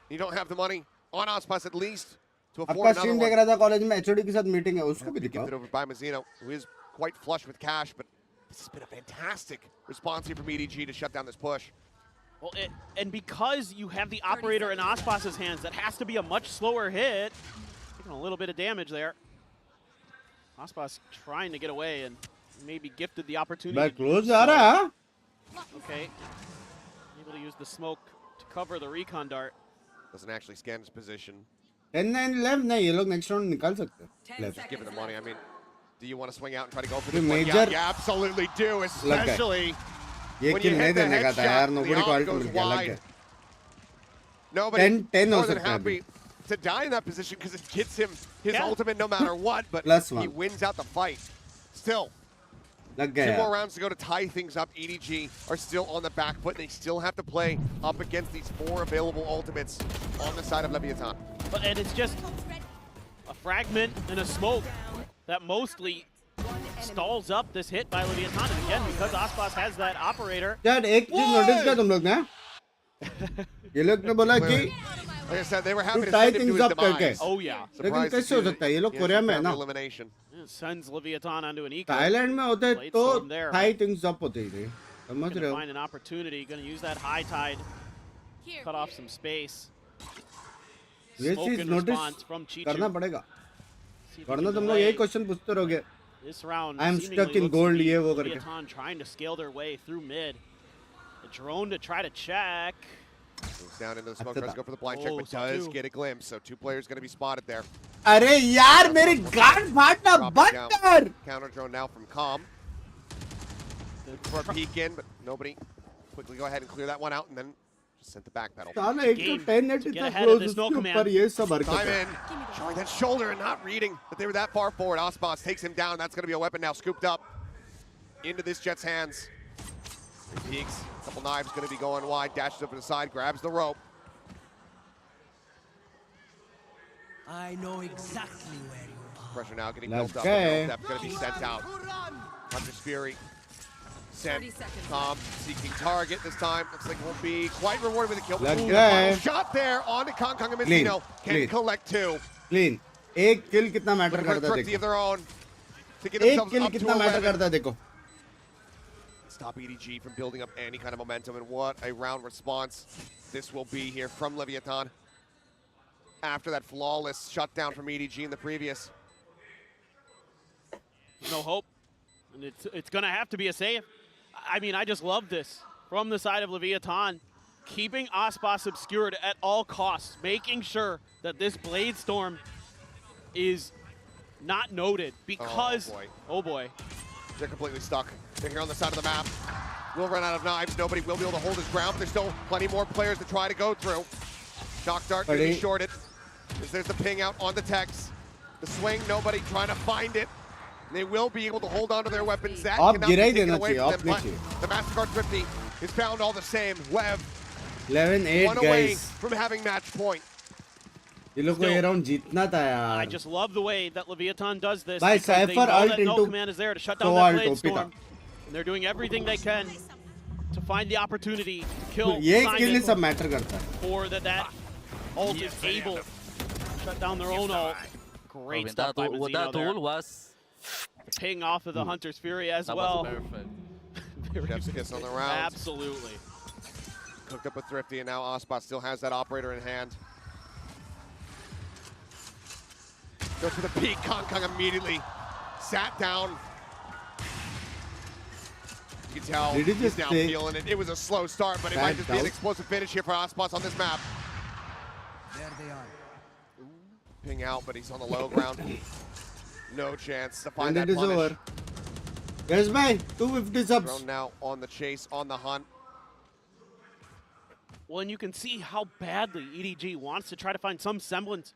You don't have the money on Ospas at least to afford आपका another scene one. देख रहा था college में HOD के साथ meeting है उसको भी Gifted दिखाओ. over by Mazzino, who is quite flush with cash, but this has been a fantastic response here from EDG to shut down this push. Well, and because you have the operator in Ospas's hands, that has to be a much slower hit. taking a little bit of damage there. Aspas trying to get away and maybe gifted the opportunity. Back close जा रहा है. Okay. Able to use the smoke to cover the recon dart. Doesn't actually scan his position. 10-9 left नहीं ये लोग next round निकाल सकते हैं. Just give it the money. I mean, do you want to swing out and try to go for The this one? major- Yeah, you absolutely do, especially ये when kill you नहीं hit the देने का था headshot, यार. the Nobody को arm ult goes मिल गया लग wide. गया. Nobody 10 हो more than सकता है अभी. happy to die in that position because it gets him his ultimate no matter what, but +1. he wins out the fight. Still, लग 2 गया more यार. rounds to go to tie things up. EDG are still on the back foot. They still have to play up against these 4 available ultimates on the side of Leviathan. And it's just a fragment and a smoke that mostly stalls up this hit by Leviathan. And again, because Aspas has that operator. यार एक चीज notice किया तुम लोग ने? ये लोग ने बोला कि Like I said, they were happy to tie send him to things his up करके. demise. Oh yeah. लेकिन कैसे हो सकता है? ये लोग कोरिया में है ना. Elimination. Sends Leviathan onto an eco. Thailand में होते Blade तो storm there. tie things up होते ही थे. समझ रहे Gonna हो? find an opportunity. Gonna use that high tide. Cut off some space. ये Smoke चीज in notice response from Chichu. करना पड़ेगा. See if he वरना can तुम लोग delay यही क्वेश्चन पूछते रहोगे. This round I'm seemingly stuck in looks to gold be ये वो करके. Leviathan trying to scale their way through mid. The drone to try to check. Moves down into the smoke, tries to go for the blind check, but does get a glimpse. So 2 players going to be spotted there. अरे यार मेरी गांड फाटना बंद कर. Counter drone now from Calm. For a peek in, but nobody. Quickly go ahead and clear that one out, and then just sent the back pedal. साला एक तो 10 net get इतना ahead of close this no उसके command. ऊपर ये सब हरकत Time है. in, showing that shoulder and not reading that they were that far forward. Aspas takes him down. That's going to be a weapon now, scooped up into this Jet's hands. He peeks, a couple knives going to be going wide, dashes up to the side, grabs the rope. I know exactly where you are. Pressure now getting Let's built up. go. That's going to be sent out. Hunter's Fury. Sent. Calm seeking target this time. Looks like we'll be quite rewarded with a kill. Let's Ooh, go. final shot there on to Kong and Clean, Messino. Can clean. collect 2. Clean. एक kill कितना matter Looking for a करता है thrifty of देखो. their own to get एक themselves kill up to कितना matter 11. करता है देखो. Stop EDG from building up any kind of momentum, and what a round response this will be here from Leviathan after that flawless shutdown from EDG in the previous. No hope. And it's going to have to be a save. I mean, I just love this from the side of Leviathan. Keeping Aspas obscured at all costs. Making sure that this Blade Storm is not noted because... Oh boy. They're completely stuck. They're here on the side of the map. Will run out of knives. Nobody will be able to hold his ground, but there's still plenty more players to try to go through. Shock Dart going to be shorted. There's the ping out on the Tex. The swing, nobody trying to find it. They will be able to hold on to their weapons. That cannot be taken away from them, but the MasterCard Thrifty is found all the same. Lev, 11-8 one away guys. from having match point. ये लोग को ये round जीतना था यार. I just love the way that Leviathan does this. By because they Cypher know ult that no into command is there to shut down Pro that ult Blade OP Storm. था. And they're doing everything they can to find the opportunity to kill ये Simon kill ही सब matter करता है. or that ult is able to shut down their own ult. Great stuff by Mazzino there. was Ping off of the Hunter's Fury as that well. was perfect. Chef's kiss on the round. Absolutely. Cooked up with Thrifty, and now Aspas still has that operator in hand. Goes for the peak. Kong immediately sat down. You can tell Did he he's just now say feeling it. It was a slow start, but it might just be an explosive finish here for Aspas on this map. There they are. Ping out, but he's on the low ground. No chance to find And that it is punish. over. Yes, man. 250 subs. Drone now on the chase, on the hunt. Well, and you can see how badly EDG wants to try to find some semblance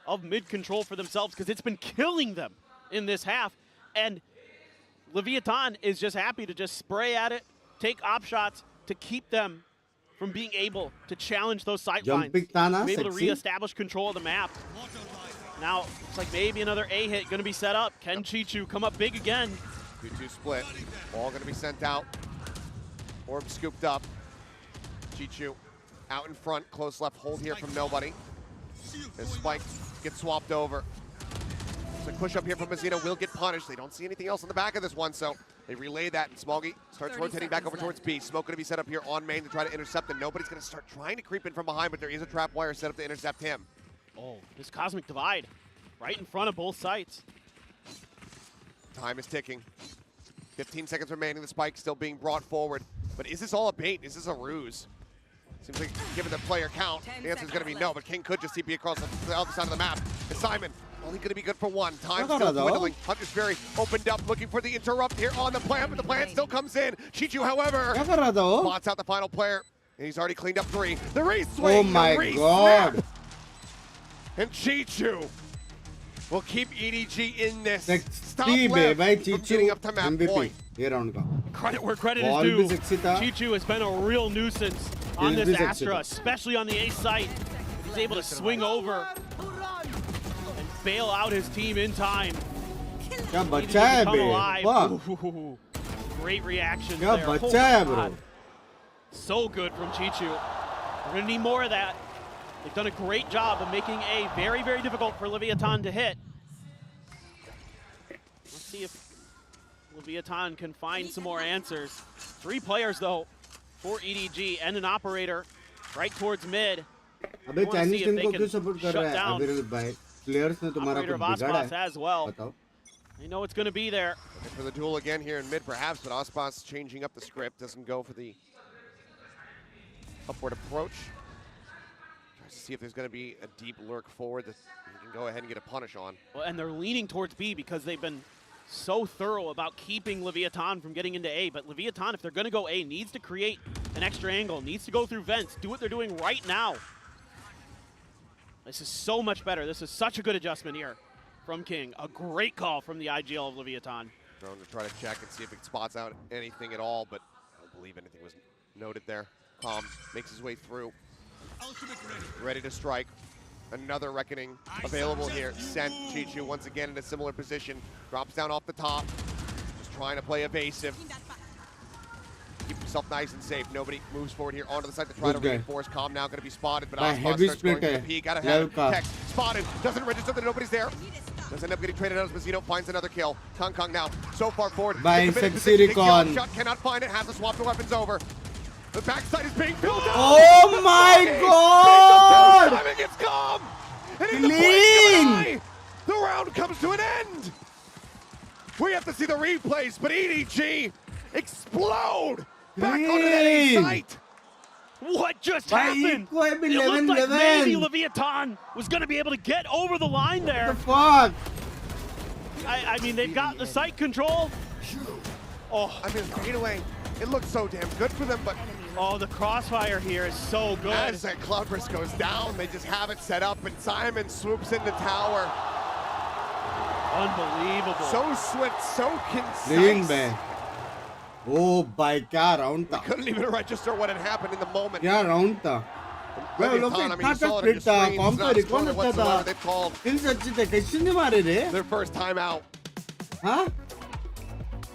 of mid-control for themselves because it's been killing them in this half. And Leviathan is just happy to just spray at it, take op shots to keep them from being able to challenge those sight lines, be able to reestablish control of the map. Now, it's like maybe another A hit going to be set up. Can Chichu come up big again? 2-2 split. All going to be sent out. Orb scooped up. Chichu out in front. Close left hold here from nobody. As Spike gets swapped over. So push up here from Mazzino will get punished. They don't see anything else on the back of this one, so they relay that, and Smoggy starts rotating back over towards B. Smoke going to be set up here on main to try to intercept him. Nobody's going to start trying to creep in from behind, but there is a trap wire set up to intercept him. Oh, this Cosmic Divide right in front of both sites. Time is ticking. 15 seconds remaining. The spike still being brought forward. But is this all a bait? Is this a ruse? Seems like given the player count, the answer is going to be no, but King could just TP across the other side of the map. And Simon, only going to be good for one. Time still dwindling. Hunter's Fury opened up, looking for the interrupt here on the plant, but the plant still comes in. Chichu, however, spots out the final player, and he's already cleaned up 3. The re-swing, oh my god. And Chichu will keep EDG in this. Stop Lev from getting up to map point. Credit where credit is due. Chichu has been a real nuisance on this Astra, especially on the A site. He's able to swing over and bail out his team in time. Come alive. Ooh, great reaction there. Oh, so good from Chichu. We're going to need more of that. They've done a great job of making A very, very difficult for Leviathan to hit. Let's see if Leviathan can find some more answers. 3 players, though, for EDG and an operator right towards mid. अबे Chinese team को क्यों support कर रहा है अविरल भाई? Players ने तुम्हारा कुछ बिगाड़ा है? As well. They know it's going to be there. Looking for the duel again here in mid, perhaps, but Ospas changing up the script, doesn't go for the upward approach. Tries to see if there's going to be a deep lurk forward that he can go ahead and get a punish on. Well, and they're leaning towards B because they've been so thorough about keeping Leviathan from getting into A. But Leviathan, if they're going to go A, needs to create an extra angle, needs to go through vents, do what they're doing right now. This is so much better. This is such a good adjustment here from King. A great call from the IGL of Leviathan. Drone to try to check and see if it spots out anything at all, but I don't believe anything was noted there. Calm makes his way through. Ready to strike. Another Reckoning available here. Sen, Chichu once again in a similar position. Drops down off the top. Just trying to play evasive. Keep himself nice and safe. Nobody moves forward here onto the side to try to reinforce. Calm now going to be spotted, but Ospas starts going to the P. Gotta have it. Text spotted. Doesn't register that nobody's there. Does end up getting traded out as Mazzino finds another kill. Kong now so far forward. By Sexiricon. Shot cannot find it. Has to swap the weapons over. The backside is being built up. Oh my god! Simon gets Calm. And in the blink of an eye, the round comes to an end. We have to see the replays, but EDG explode back onto that A site. What just happened? It looked like maybe Leviathan was going to be able to get over the line there. What the fuck? I mean, they've got the site control. Oh, I mean, fadeaway. It looks so damn good for them, but oh, the crossfire here is so good. As that Cloudburst goes down, they just have it set up, and Simon swoops in the tower. Unbelievable. So swift, so concise. Oh, by क्या round था? Couldn't even register what had happened in the moment. क्या round था? Their first time out. Huh?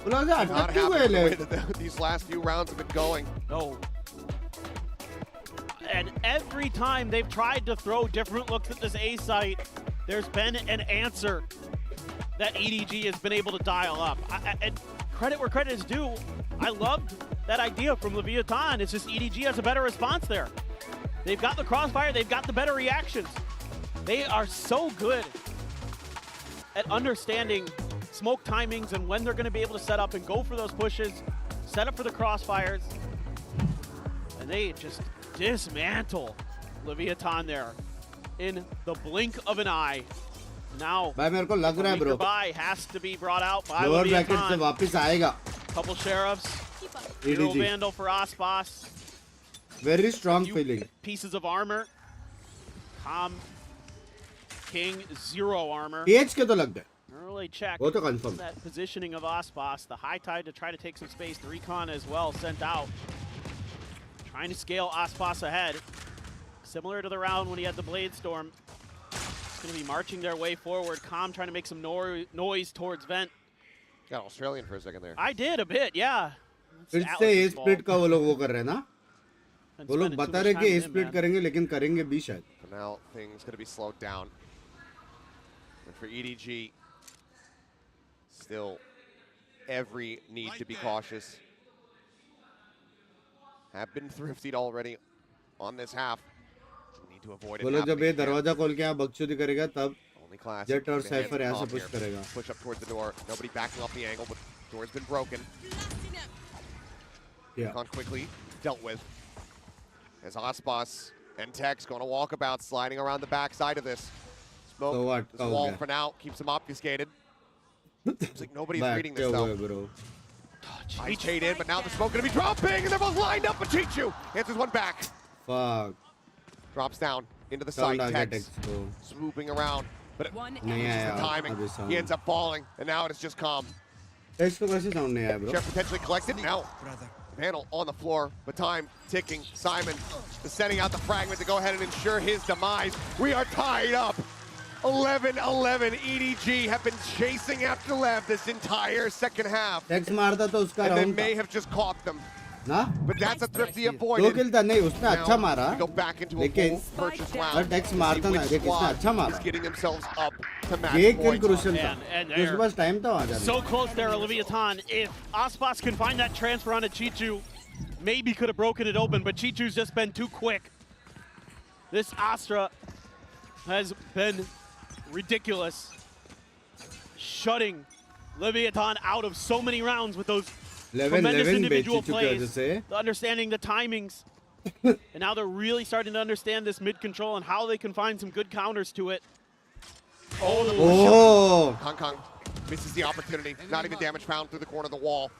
Not happy with the way that these last few rounds have been going. No. And every time they've tried to throw different looks at this A site, there's been an answer that EDG has been able to dial up. And credit where credit is due, I loved that idea from Leviathan. It's just EDG has a better response there. They've got the crossfire, they've got the better reactions. They are so good at understanding smoke timings and when they're going to be able to set up and go for those pushes, set up for the crossfires, and they just dismantle Leviathan there in the blink of an eye. Now, the buy has to be brought out by Leviathan. Couple sheriffs, Hero Vandal for Ospas. Very strong feeling. Pieces of armor. Calm, King, 0 armor. PH के तो लग गए. Early check. वो तो confirm. That positioning of Ospas, the high tide to try to take some space. The recon as well sent out. Trying to scale Ospas ahead. Similar to the round when he had the Blade Storm. It's going to be marching their way forward. Calm trying to make some noise towards Vent. Got Australian for a second there. I did a bit, yeah. फिर से A split का वो लोग वो कर रहे हैं ना? वो लोग बता रहे कि A split करेंगे लेकिन करेंगे B शायद. For now, things going to be slowed down. And for EDG, still every need to be cautious. Have been thriftied already on this half. Need to avoid it. बोलो जब ये दरवाजा खोल के यहाँ बकचोदी करेगा तब. Only class. Jet और Cypher यहाँ से push करेगा. Push up towards the door. Nobody backing off the angle, but the door's been broken. Yeah. Gone quickly dealt with. As Aspas and Tex going to walk about, sliding around the backside of this. Smoke. So what? This wall for now keeps him obfuscated. Seems like nobody's reading this though. Bro. Ice Shade in, but now the smoke going to be dropping, and they're both lined up. But Chichu answers one back. Fuck. Drops down into the side. Tex swooping around, but it's the timing. He ends up falling, and now it is just calm. Tex को कैसे sound नहीं आया bro? Chef potentially collected. Now panel on the floor, but time ticking. Simon is sending out the fragment to go ahead and ensure his demise. We are tied up. 11-11. EDG have been chasing after Lev this entire second half. Tex मारता तो उसका and they round may have just caught them. ना? But that's a thrifty दो avoided. kill था नहीं उसने अच्छा मारा. Go back into a लेकिन full purchase round. अगर Tex मारता ना ये किसने अच्छा मारा. Is getting themselves up to match ये kill point. crucial था. उसके पास time था वहाँ जाने. So close there, Leviathan. If Aspas can find that transfer onto Chichu, maybe could have broken it open, but Chichu's just been too quick. This Astra has been ridiculous, shutting Leviathan out of so many rounds with those tremendous individual plays, understanding the timings. And now they're really starting to understand this mid-control and how they can find some good counters to it. Oh! Kong Kong misses the opportunity. Not even damage found through the corner of the wall.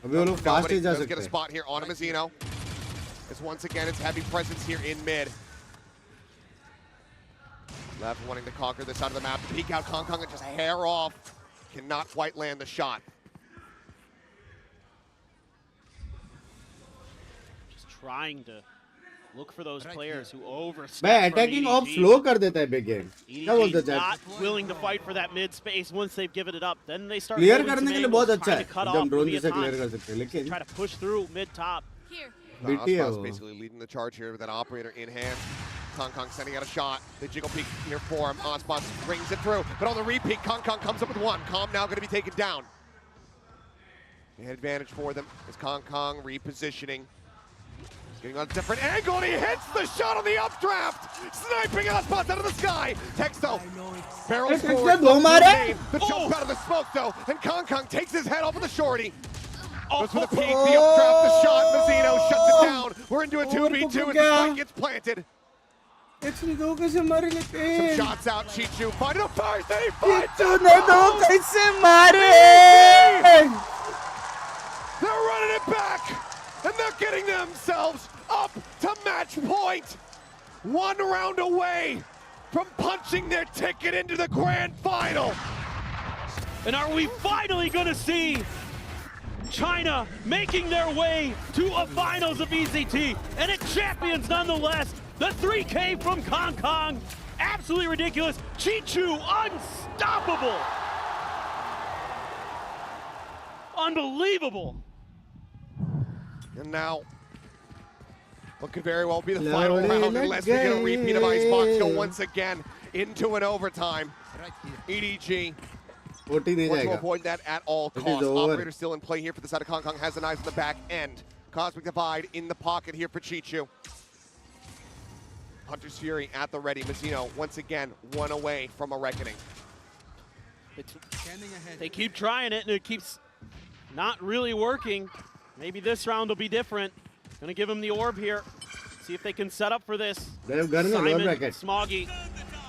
अभी वो लोग fast ही जा Let's सकते get a spot here on Mazzino. As once again, it's heavy presence here in mid. Lev wanting to conquer this side of the map. Peek out Kong Kong and just hair off. Cannot quite land the shot. Just trying to look for those players who overstep. मैं attacking off slow कर देता है big game. क्या बोलते हैं? Not willing to fight for that mid space once they've given it up. Then they start Clear करने के लिए बहुत अच्छा है. जब drone जैसे clear कर सकते हैं. लेकिन try to push through mid top. BT है वो. Basically leading the charge here with that operator in hand. Kong Kong sending out a shot. The jiggle peek here for him. Aspas brings it through. But on the repeat, Kong Kong comes up with one. Calm now going to be taken down. They had advantage for them as Kong Kong repositioning. Getting on a different angle, and he hits the shot on the updraft! Sniping Aspas out of the sky! Texto barrels forward. The jump out of the smoke, though, and Kong Kong takes his head off of the shorty. Goes for the peek, the updraft, the shot. Mazzino shuts it down. We're into a 2v2 as the spike gets planted. Some shots out, Chichu finding a first, and he finds They're running it back, and they're getting themselves up to match point. 1 round away from punching their ticket into the grand final. And are we finally going to see China making their way to a finals of VCT, and it champions nonetheless? The 3K from Kong Kong, absolutely ridiculous. Chichu, unstoppable. Unbelievable. And now, what could very well be the final round unless we get a repeat of Icebox go once again into an overtime. EDG want to avoid that at all costs. Operator still in play here for the side of Kong Kong, has the knives on the back end. Cosmic Divide in the pocket here for Chichu. Hunter's Fury at the ready. Mazzino once again 1 away from a reckoning. They keep trying it and it keeps not really working. Maybe this round will be different. Gonna give him the orb here. See if they can set up for this. Simon Smoggy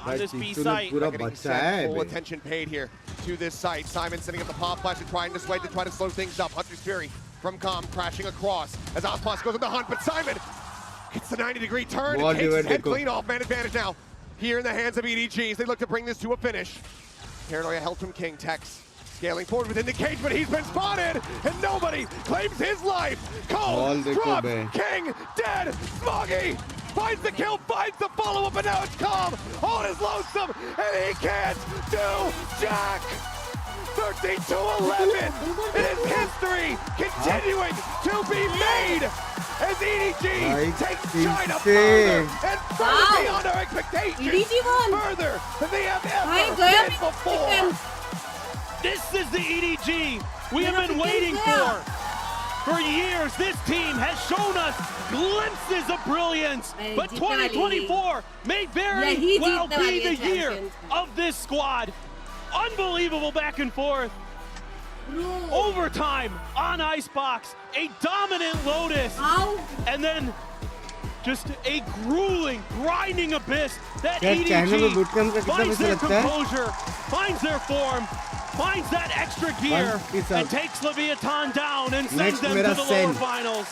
on this B site. Full attention paid here to this site. Simon setting up the pop flash and trying to sway to try to slow things up. Hunter's Fury from Com crashing across as Aspas goes on the hunt, but Simon gets the 90-degree turn and takes his head clean off. Man advantage now here in the hands of EDG as they look to bring this to a finish. Paranoia held from King. Tex scaling forward within the cage, but he's been spotted and nobody claims his life. Cole drops King dead. Smoggy finds the kill, finds the follow-up, and now it's Calm on his lonesome, and he can't do jack. 13-11. It is history continuing to be made as EDG takes China further and further beyond our expectations. Further than they have ever been before. This is the EDG we have been waiting for. For years, this team has shown us glimpses of brilliance, but 2024 may very well be the year of this squad. Unbelievable back and forth. Overtime on Icebox, a dominant Lotus, and then just a grueling, grinding abyss that EDG finds their composure, finds their form, finds that extra gear, and takes Leviathan down and sends them to the lower finals.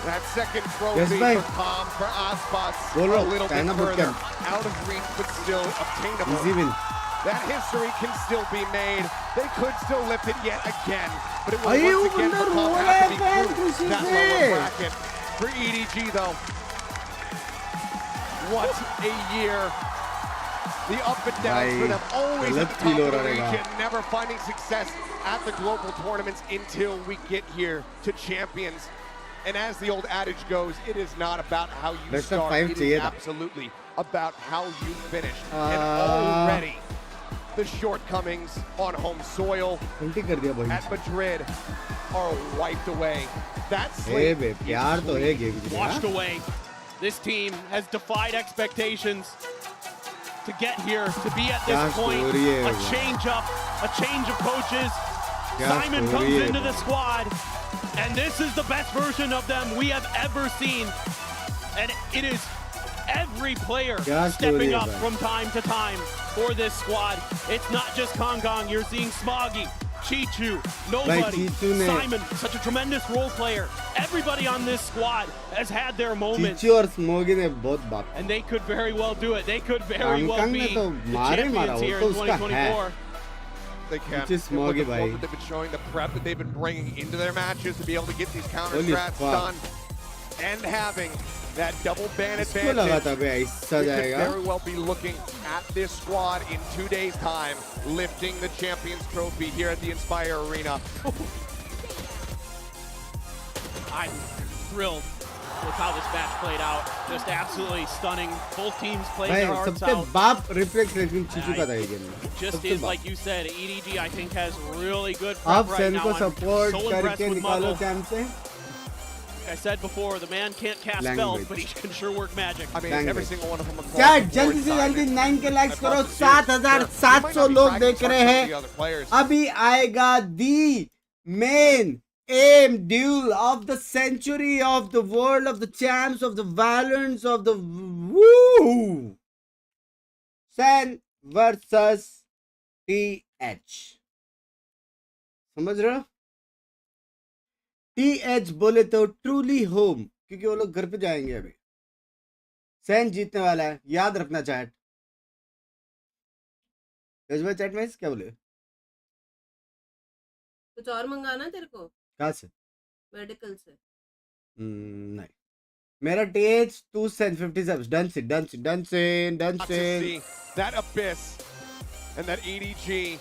That second trophy for Palm for Aspas, a little bit further out of reach, but still obtainable. That history can still be made. They could still lift it yet again, but it will once again for Palm have to be through that lower bracket. For EDG though, what a year. The up and downs for them, always at the top of the region, never finding success at the global tournaments until we get here to Champions. And as the old adage goes, it is not about how you start, it is absolutely about how you finish. And already, the shortcomings on home soil at Madrid are wiped away. That slate is washed away. This team has defied expectations to get here, to be at this point. A change up, a change of coaches. Simon comes into the squad, and this is the best version of them we have ever seen. And it is every player stepping up from time to time for this squad. It's not just Kongong, you're seeing Smoggy, Chichu, Nobody, Simon, such a tremendous role player. Everybody on this squad has had their moments. And they could very well do it. They could very well be the champions here in 2024. They can. Look at what they've been showing, the prep that they've been bringing into their matches to be able to get these counter strats done, and having that double ban advantage. We could very well be looking at this squad in 2 days' time, lifting the Champions Trophy here at the Inspire Arena. I'm thrilled with how this match played out. Just absolutely stunning. Both teams played their hearts out. Just is like you said, EDG I think has really good prep right now. I'm so impressed with Muggle. I said before, the man can't cast spells, but he can sure work magic. I mean, every single one of them. Chat जल्दी से जल्दी 9 likes करो. 7,700 लोग देख रहे हैं. अभी आएगा the main aim duel of the century, of the world, of the champs, of the Valorants, of the woo. Sen versus TH. समझ रहे हो? TH बोले तो ट्रूली होम, क्योंकि वो लोग घर पे जाएंगे अभी. सैन जीतने वाला है, याद रखना चैट. चैट में क्या बोले? कुछ और मंगाना तेरे को? कहाँ से? मेडिकल से. नहीं. मेरा TH 2 Sen 50 subs. Done. That Abyss and that EDG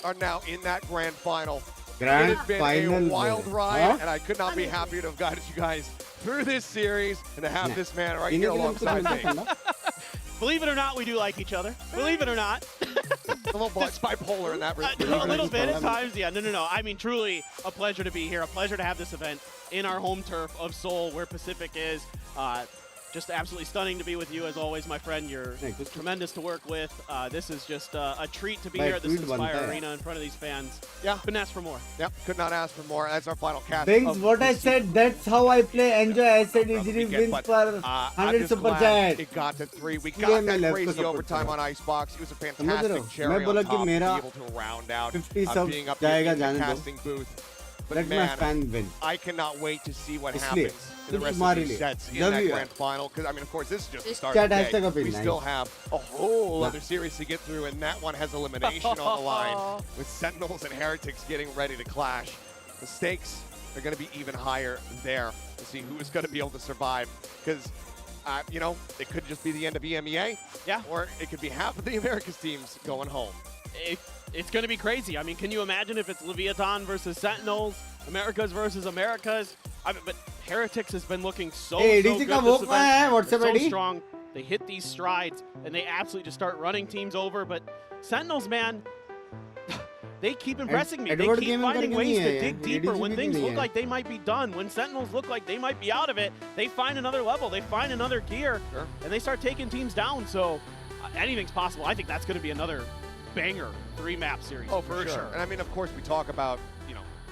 are now in that grand final. It has been a wild ride, and I could not be happier to have guided you guys through this series and to have this man right here alongside me. Believe it or not, we do like each other. Believe it or not. A little bipolar in that a little bit at times, yeah. No. I mean, truly a pleasure to be here. A pleasure to have this event in our home turf of Seoul, where Pacific is. Just absolutely stunning to be with you as always, my friend. You're tremendous to work with. This is just a treat to be here at this Inspire Arena in front of these fans. Yeah. Couldn't ask for more. Yep, could not ask for more. That's our final cast. Binks, what I said, that's how I play. Enjoy. I said easily wins for 100 super chat. It got to 3. We got that crazy overtime on Icebox. He was a fantastic cherry on top to be able to round out 50 being up here in the casting booth. But let man, my fan win. I cannot wait to see what happens in the rest of these sets in that grand final. Because, I mean, of course, this is just the start of the day. We still have a whole other series to get through, and that one has elimination on the line with Sentinels and Heretics getting ready to clash. The stakes are going to be even higher there to see who is going to be able to survive. Because, you know, it could just be the end of EMEA. Yeah. Or it could be half of the Americas teams going home. It's going to be crazy. I mean, can you imagine if it's Leviathan versus Sentinels, Americas versus Americas? I mean, but Heretics has been looking so good this event. So strong. They hit these strides, and they absolutely just start running teams over. But Sentinels, man, They keep impressing me. They Edward keep Gaming finding करके ways नहीं to है, dig deeper when ADG things नहीं look है. like they might be done. When Sentinels look like they might be out of it, they find another level. They find another gear, and they start taking teams down. So anything's possible. I think that's going to be another banger 3-map series. Oh, for sure. And I mean, of course, we talk about,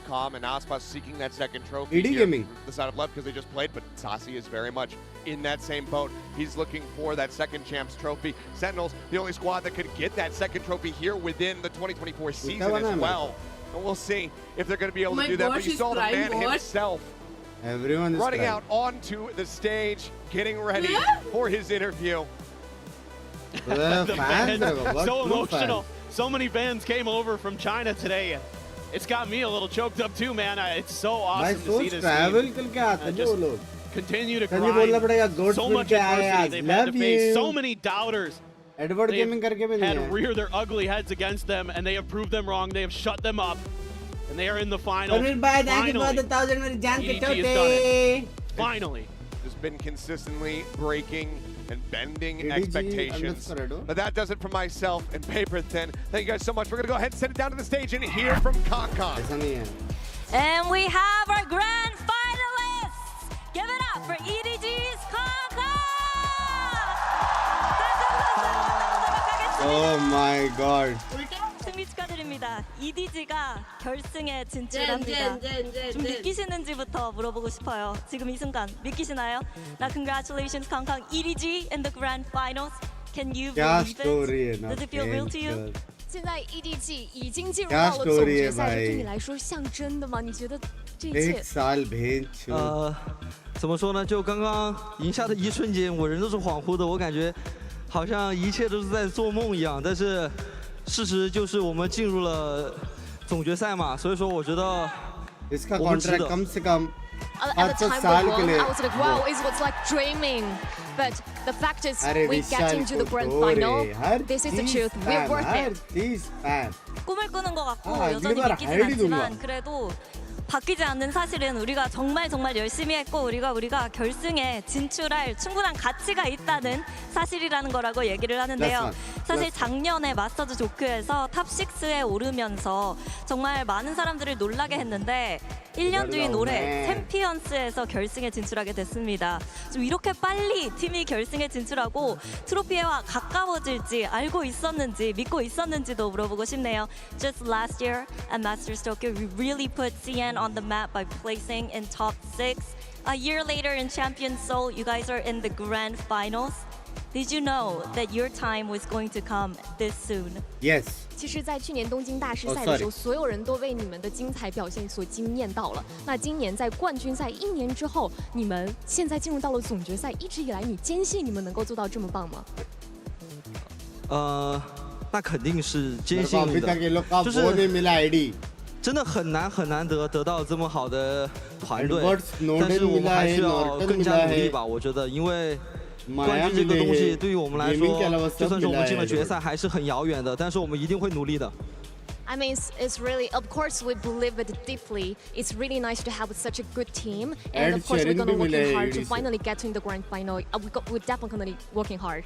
Calm and Aspas seeking that second trophy ED here Gaming. from the side of left because they just played, but Sasi is very much in that same boat. He's looking for that second Champs trophy. Sentinels, the only squad that could get that second trophy here within the 2024 season as well. And we'll see if they're going to be able to do that. But you saw the man himself Everyone is running crying. out onto the stage, getting ready for his interview. The fans, fans, so emotional. So many fans came over from China today. It's got me a little choked up too, man. It's so awesome to see this team just continue to grind. So much adversity they've had to face. So many doubters. Edward They Gaming करके भी नहीं had है. rear their ugly heads against them, and they have proved them wrong. They have shut them up, and they are in the finals. Finally, EDG has done it. Finally. Just been consistently breaking and bending EDG expectations. underscore But that does it for myself and Paper Thin. Thank you guys so much. We're going to go ahead and send it down to the stage and hear from Concon. ऐसा नहीं है. And we have our grand finalists. Give it up for EDG's Kaka. Oh my god. 승리 축하드립니다. EDG가 결승에 진출합니다. 좀 믿기시는지부터 물어보고 싶어요. 지금 이 순간 믿기시나요? Now congratulations, Kangkang EDG in the grand finals. Can you क्या believe story है it? ना. Does it feel real to you? 现在 EDG 已经进入क्या到了总 story 决 है 赛，这 भाई? 对你来说象征的吗？你觉得这一切 एक साल भेज छो. 怎么说呢？就刚刚赢下的一瞬间，我人都是恍惚的，我感觉好像一切都是在做梦一样。但是事实就是我们进入了总决赛嘛，所以说我觉得 इसका 我们值 contract 得。 कम से कम At the 5 time साल we के won, लिए. I was like, wow, it was like dreaming. But the fact is, अरे we get into the grand final. This is the truth. We're worth it. 꿈을 꾸는 것 같고 아, 여전히 이거 봐라, 믿기진 하이리 않지만 동화. 그래도 바뀌지 않는 사실은 우리가 정말 열심히 했고 우리가 결승에 진출할 충분한 가치가 있다는 사실이라는 거라고 얘기를 하는데요. 사실 작년에 마스터즈 도쿄에서 탑 6에 오르면서 정말 많은 사람들을 놀라게 했는데 1년 뒤인 올해 챔피언스에서 결승에 진출하게 됐습니다. 좀 이렇게 빨리 팀이 결승에 진출하고 트로피와 가까워질지 알고 있었는지 믿고 있었는지도 물어보고 싶네요. Just last year at Masters Tokyo, we really put CN on the map by placing in top 6. A year later in Champions Seoul, you guys are in the grand finals. Did you know that your time was going to come this soon? Yes. 其实，在去年东京大师赛的时候，所有人都为你们的精彩表现所惊艳到了。那今年在冠军赛1年之后，你们现在进入到了总决赛，一直以来，你坚信你们能够做到这么棒吗？那肯定是坚信的，就是真的很难得到这么好的团队，但是我们还需要更加努力吧，我觉得，因为。冠军这个东西对于我们来说，就算是我们进了决赛，还是很遥远的。但是我们一定会努力的。 I mean, it's really, of course, we believe it deeply. It's really nice to have such a good team, and of course, we're gonna working hard to finally get to the grand final. We're definitely working hard.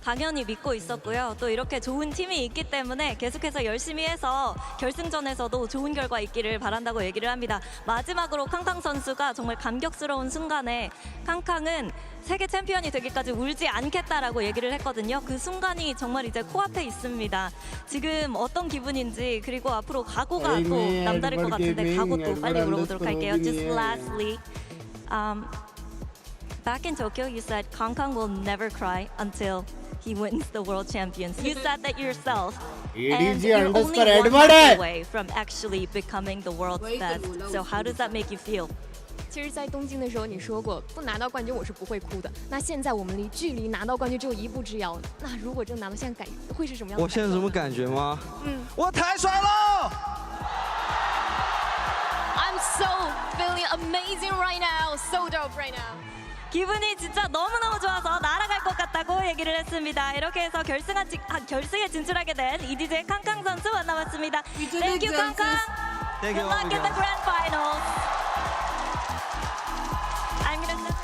당연히 믿고 있었고요. 또 이렇게 좋은 팀이 있기 때문에 계속해서 열심히 해서 결승전에서도 좋은 결과 있기를 바란다고 얘기를 합니다. 마지막으로 캉캉 선수가 정말 감격스러운 순간에 캉캉은 세계 챔피언이 되기까지 울지 않겠다라고 얘기를 했거든요. 그 순간이 정말 이제 코앞에 있습니다. 지금 어떤 기분인지 그리고 앞으로 각오가 또 남다를 것 같은데 각오도 빨리 물어보도록 할게요. Just lastly, back in Tokyo, you said 캉캉 will never cry until he wins the World Champions. You said that yourself. And you're only one match away from actually becoming the world's best. So how does that make you feel? 其实，在东京的时候，你说过不拿到冠军我是不会哭的。那现在我们距离拿到冠军只有一步之遥。那如果真拿到，现在会是什么样的？我现在什么感觉吗？我太帅了 ！I'm so feeling amazing right now, so dope right now. 기분이 진짜 너무너무 좋아서 날아갈 것 같다고 얘기를 했습니다. 이렇게 해서 결승에 진출하게 된 EDG의 캉캉 선수 만나봤습니다. Thank you, 캉캉. Good luck in the grand finals. I'm gonna...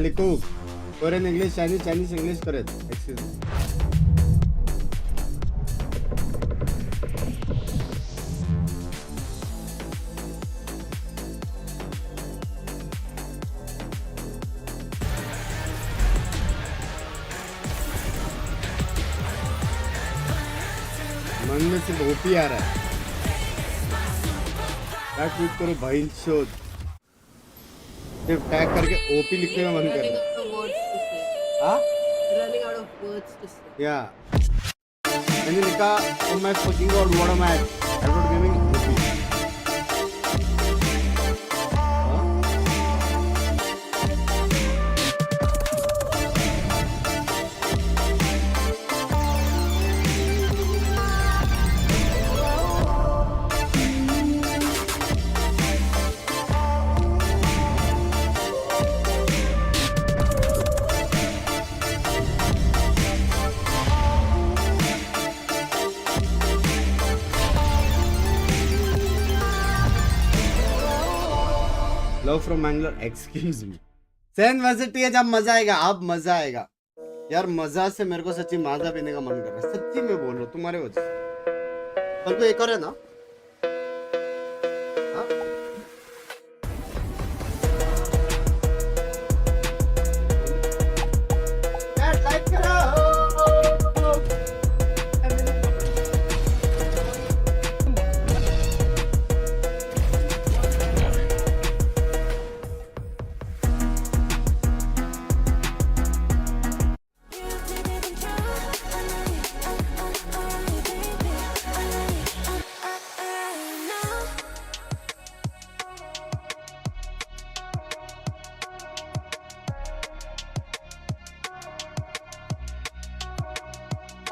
Charlie Cook. Korean English, Chinese English correct. Excuse me. मन में सिर्फ OP आ रहा है क्या tweet करो भाई शोध सिर्फ टैग करके ओपी लिखने में मन कर रहा है हाँ Running out of words to say. या मैंने लिखा oh my fucking god what am I not giving OP love from Mangalore excuse me Sen वैसे टी अब मजा आएगा अब मजा आएगा यार मजा से मेरे को सच्ची माजा पीने का मन कर रहा है सच्ची में बोल रहा हूँ तुम्हारे वजह से कल को एक और है ना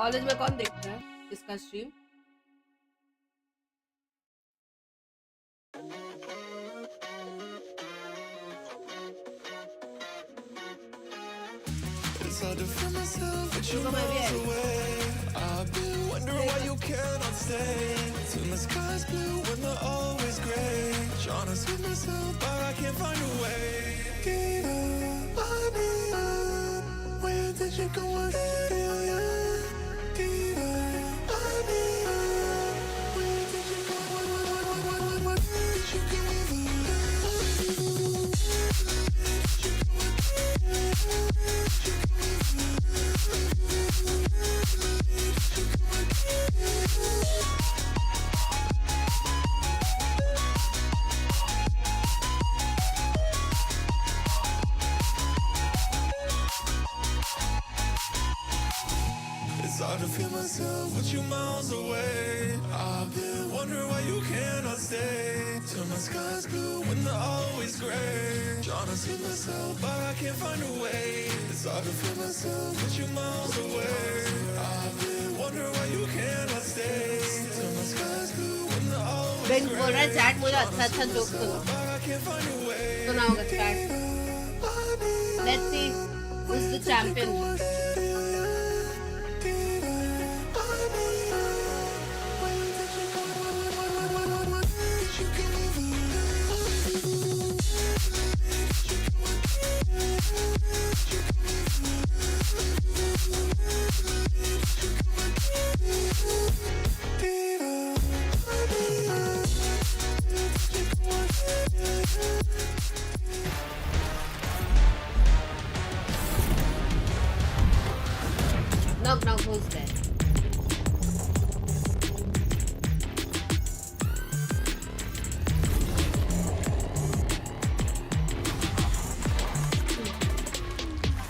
कॉलेज में कौन देखता है इसका stream It's hard to feel myself with you miles away. I've been wondering why you cannot stay. Till my sky's blue when they're always gray. Trying to sweep myself, but I can't find a way. Diva, where did you go? I feel ya. Diva, where did you go? Where did you go? It's hard to feel myself with you miles away. I've been wondering why you cannot stay. Till my sky's blue when they're always gray. Trying to see myself, but I can't find a way. It's hard to feel myself with you miles away. I've been wondering why you cannot stay. Till my sky's blue when they're always gray. Binks बोल रहा है chat मुझे अच्छा joke सुनाओगे chat let's see who is the champion Knock, who's there?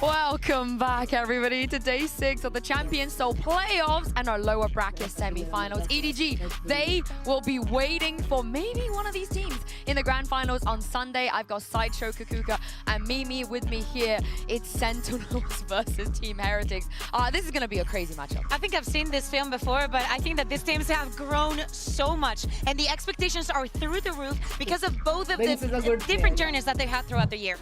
Welcome back, everybody, to day 6 of the Champions Tour Playoffs and our lower bracket semi-finals. EDG, they will be waiting for maybe one of these teams in the grand finals on Sunday. I've got Sideshow Kukuka and Mimi with me here. It's Sentinels versus Team Heretics. This is going to be a crazy matchup. I think I've seen this film before, but I think that these teams have grown so much, and the expectations are through the roof because of both of the different journeys that they had throughout the year.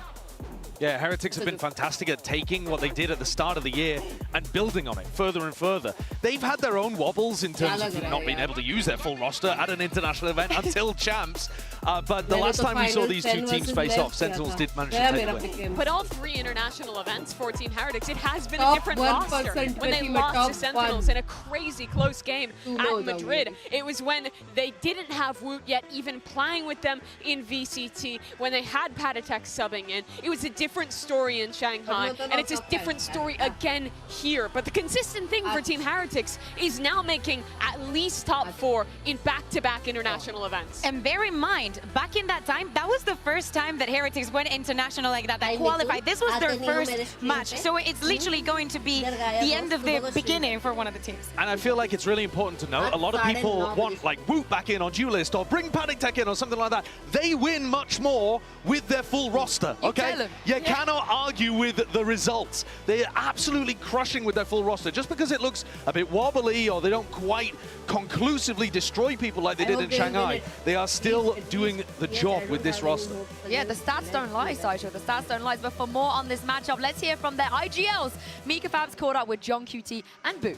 Yeah, Heretics have been fantastic at taking what they did at the start of the year and building on it further and further. They've had their own wobbles in terms of not being able to use their full roster at an international event until Champs. But the last time we saw these two teams face off, Sentinels did manage to take the win. But all 3 international events for Team Heretics, it has been a different roster. When they lost to Sentinels in a crazy close game at Madrid, it was when they didn't have Woot yet even playing with them in VCT, when they had Patatek subbing in. It was a different story in Shanghai, and it's a different story again here. But the consistent thing for Team Heretics is now making at least top 4 in back-to-back international events. And bear in mind, back in that time, that was the first time that Heretics went international like that, qualified. This was their first match, so it's literally going to be the end of the beginning for one of the teams. And I feel like it's really important to note, a lot of people want like Woot back in on Duelist or bring Patatek in or something like that. They win much more with their full roster, okay? You cannot argue with the results. They're absolutely crushing with their full roster. Just because it looks a bit wobbly or they don't quite conclusively destroy people like they did in Shanghai, they are still doing the job with this roster. Yeah, the stats don't lie, Saisha. The stats don't lie. But for more on this matchup, let's hear from their IGLs. Mika Fab's caught up with John QT and Boo.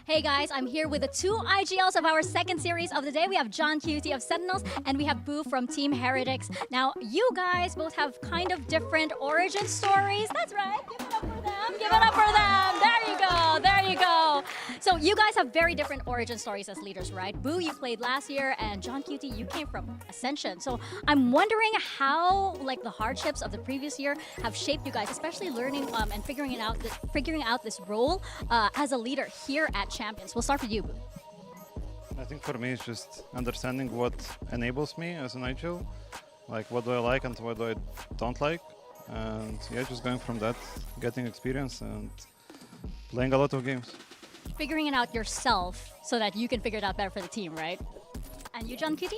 Hey guys, I'm here with the 2 IGLs of our second series of the day. We have John QT of Sentinels and we have Boo from Team Heretics. Now, you guys both have kind of different origin stories. That's right. Give it up for them. Give it up for them. There you go. There you go. So you guys have very different origin stories as leaders, right? Boo, you played last year, and John QT, you came from Ascension. So I'm wondering how like the hardships of the previous year have shaped you guys, especially learning and figuring out this role as a leader here at Champions. We'll start with you, Boo. I think for me it's just understanding what enables me as an IGL, like what do I like and what do I don't like, and yeah, just going from that, getting experience and playing a lot of games. Figuring it out yourself so that you can figure it out better for the team, right? And you, John QT?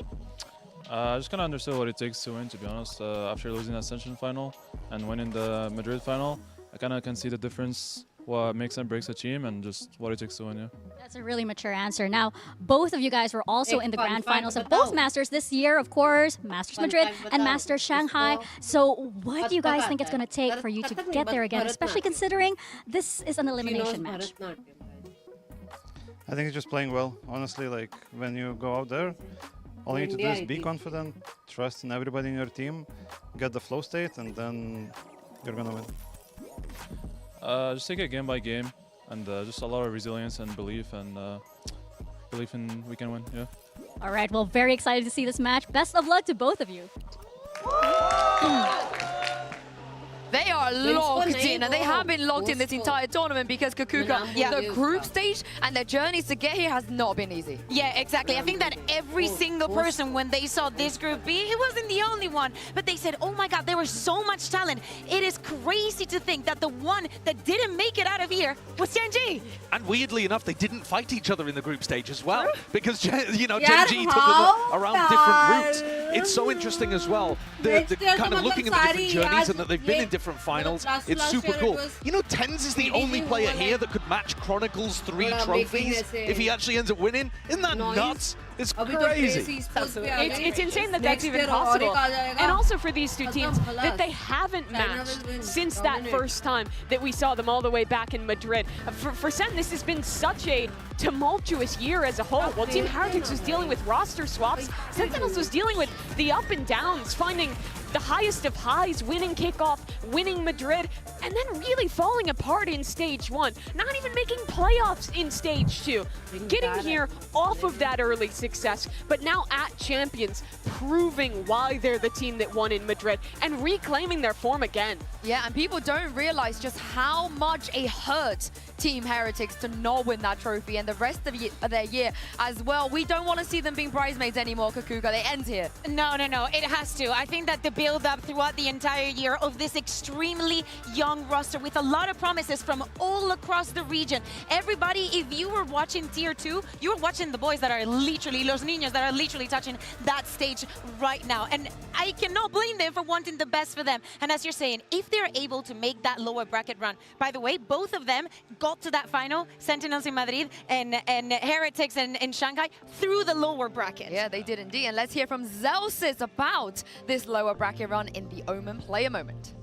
I just kind of understood what it takes to win, to be honest. After losing the Ascension final and winning the Madrid final, I kind of can see the difference, what makes and breaks a team, and just what it takes to win, yeah. That's a really mature answer. Now, both of you guys were also in the grand finals of both Masters this year, of course, Masters Madrid and Masters Shanghai. So what do you guys think it's going to take for you to get there again, especially considering this is an elimination match? I think it's just playing well. Honestly, like when you go out there, all you need to do is be confident, trust in everybody in your team, get the flow state, and then you're gonna win. Just take it game by game, and just a lot of resilience and belief in we can win, yeah. All right, well, very excited to see this match. Best of luck to both of you. They are locked in, and they have been locked in this entire tournament because Kakuka, the group stage and their journeys to get here has not been easy. Yeah, exactly. I think that every single person, when they saw this group B, it wasn't the only one, but they said, oh my god, there was so much talent. It is crazy to think that the one that didn't make it out of here was Gen.G. And weirdly enough, they didn't fight each other in the group stage as well, because you know, Gen.G took them around different routes. It's so interesting as well. They're kind of looking at the different journeys and that they've been in different finals. It's super cool. You know, TenZ is the only player here that could match Chronicles 3 trophies if he actually ends up winning. Isn't that nuts? It's crazy. It's insane that that's even possible. And also for these two teams, that they haven't matched since that first time that we saw them all the way back in Madrid. For Sen, this has been such a tumultuous year as a whole. While Team Heretics was dealing with roster swaps, Sentinels was dealing with the up and downs, finding the highest of highs, winning kickoff, winning Madrid, and then really falling apart in stage 1. Not even making playoffs in stage 2. Getting here off of that early success, but now at Champions, proving why they're the team that won in Madrid and reclaiming their form again. Yeah, and people don't realize just how much it hurt Team Heretics to not win that trophy and the rest of their year as well. We don't want to see them being bridesmaids anymore, Kakuka. They end here. No, it has to. I think that the build-up throughout the entire year of this extremely young roster with a lot of promises from all across the region. Everybody, if you were watching Tier 2, you were watching the boys that are literally, los niños that are literally touching that stage right now. And I cannot blame them for wanting the best for them. And as you're saying, if they're able to make that lower bracket run, by the way, both of them got to that final, Sentinels in Madrid and Heretics in Shanghai, through the lower bracket. Yeah, they did indeed. And let's hear from Zelsis about this lower bracket run in the Omen player moment.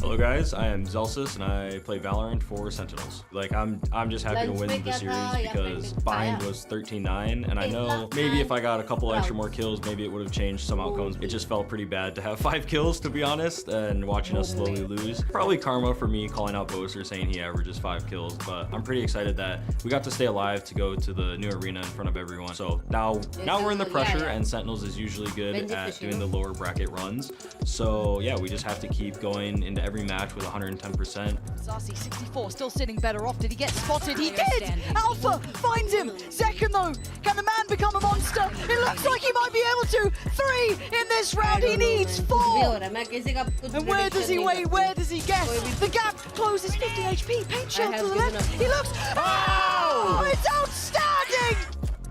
Hello guys, I am Zelsis and I play Valorant for Sentinels. Like I'm just happy to win the series because bind was 13-9 and I know maybe if I got a couple extra more kills maybe it would have changed some outcomes. It just felt pretty bad to have 5 kills to be honest and watching us slowly lose. Probably karma for me calling out Boaster saying he averages 5 kills, but I'm pretty excited that we got to stay alive to go to the new arena in front of everyone. So now we're in the pressure and Sentinels is usually good at doing the lower bracket runs. So yeah, we just have to keep going into every match with 110%. Zarsi 64 still sitting better off. Did he get spotted? He did! Alpha finds him! Second though, can the man become a monster? It looks like he might be able to! 3 in this round, he needs 4! And where does he wait? Where does he guess? The gap closes, 50 HP, paint shell to the left. He looks... Oh! It's outstanding!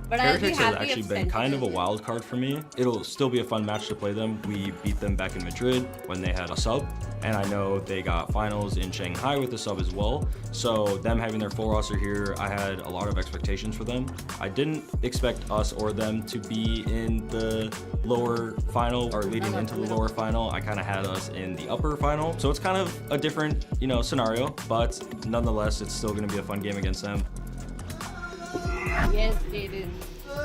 Heretics has actually been kind of a wild card for me. It'll still be a fun match to play them. We beat them back in Madrid when they had a sub, and I know they got finals in Shanghai with a sub as well. So them having their full roster here, I had a lot of expectations for them. I didn't expect us or them to be in the lower final or leading into the lower final. I kind of had us in the upper final. So it's kind of a different, scenario, but nonetheless, it's still going to be a fun game against them. Yes, it is.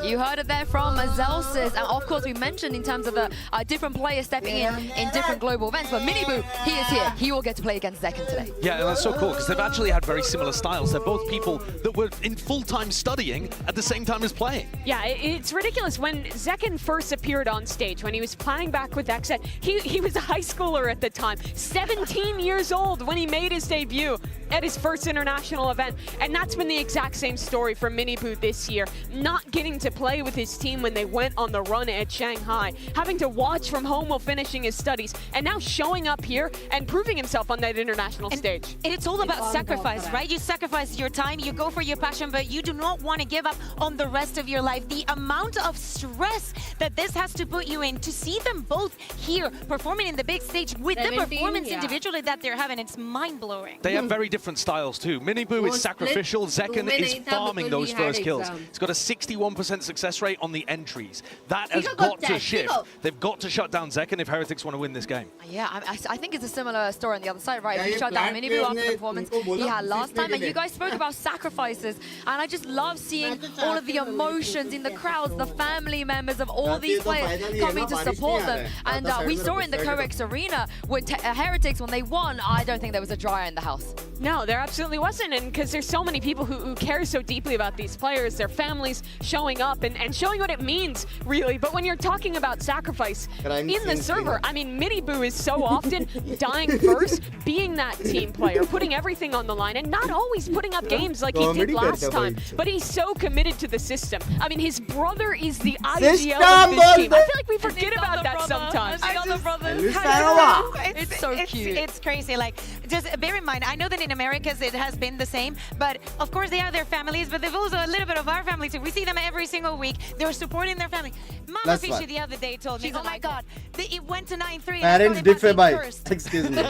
You heard it there from Zelsis, and of course we mentioned in terms of the different players stepping in different global events, but Miniboo, he is here. He will get to play against Zekken today. Yeah, and that's so cool because they've actually had very similar styles. They're both people that were in full-time studying at the same time as playing. Yeah, it's ridiculous. When Zekken first appeared on stage, when he was playing back with Xset, he was a high schooler at the time, 17 years old when he made his debut at his first international event. And that's been the exact same story for Miniboo this year. Not getting to play with his team when they went on the run at Shanghai, having to watch from home while finishing his studies, and now showing up here and proving himself on that international stage. And it's all about sacrifice, right? You sacrifice your time, you go for your passion, but you do not want to give up on the rest of your life. The amount of stress that this has to put you in, to see them both here performing in the big stage with the performance individually that they're having, it's mind-blowing. They have very different styles too. Miniboo is sacrificial, Zekken is farming those first kills. He's got a 61% success rate on the entries. That has got to shift. They've got to shut down Zekken if Heretics want to win this game. Yeah, I think it's a similar story on the other side, right? He shut down Miniboo after the performance he had last time, and you guys spoke about sacrifices, and I just love seeing all of the emotions in the crowds, the family members of all these players coming to support them. And we saw in the COEX arena with Heretics when they won, I don't think there was a dryer in the house. No, there absolutely wasn't, and because there's so many people who care so deeply about these players, their families showing up and showing what it means, really. But when you're talking about sacrifice in the server, I mean, Miniboo is so often dying first, being that team player, putting everything on the line, and not always putting up games like he did last time, but he's so committed to the system. I mean, his brother is the IGL of this team. I feel like we forget about that sometimes. It's so cute. It's crazy. Like, just bear in mind, I know that in Americas it has been the same, but of course they have their families, but they've also a little bit of our family too. We see them every single week. They're supporting their family. Mama Fishy the other day told me, oh my God, it went to 9-3. Parents differ by. Excuse me. Sorry,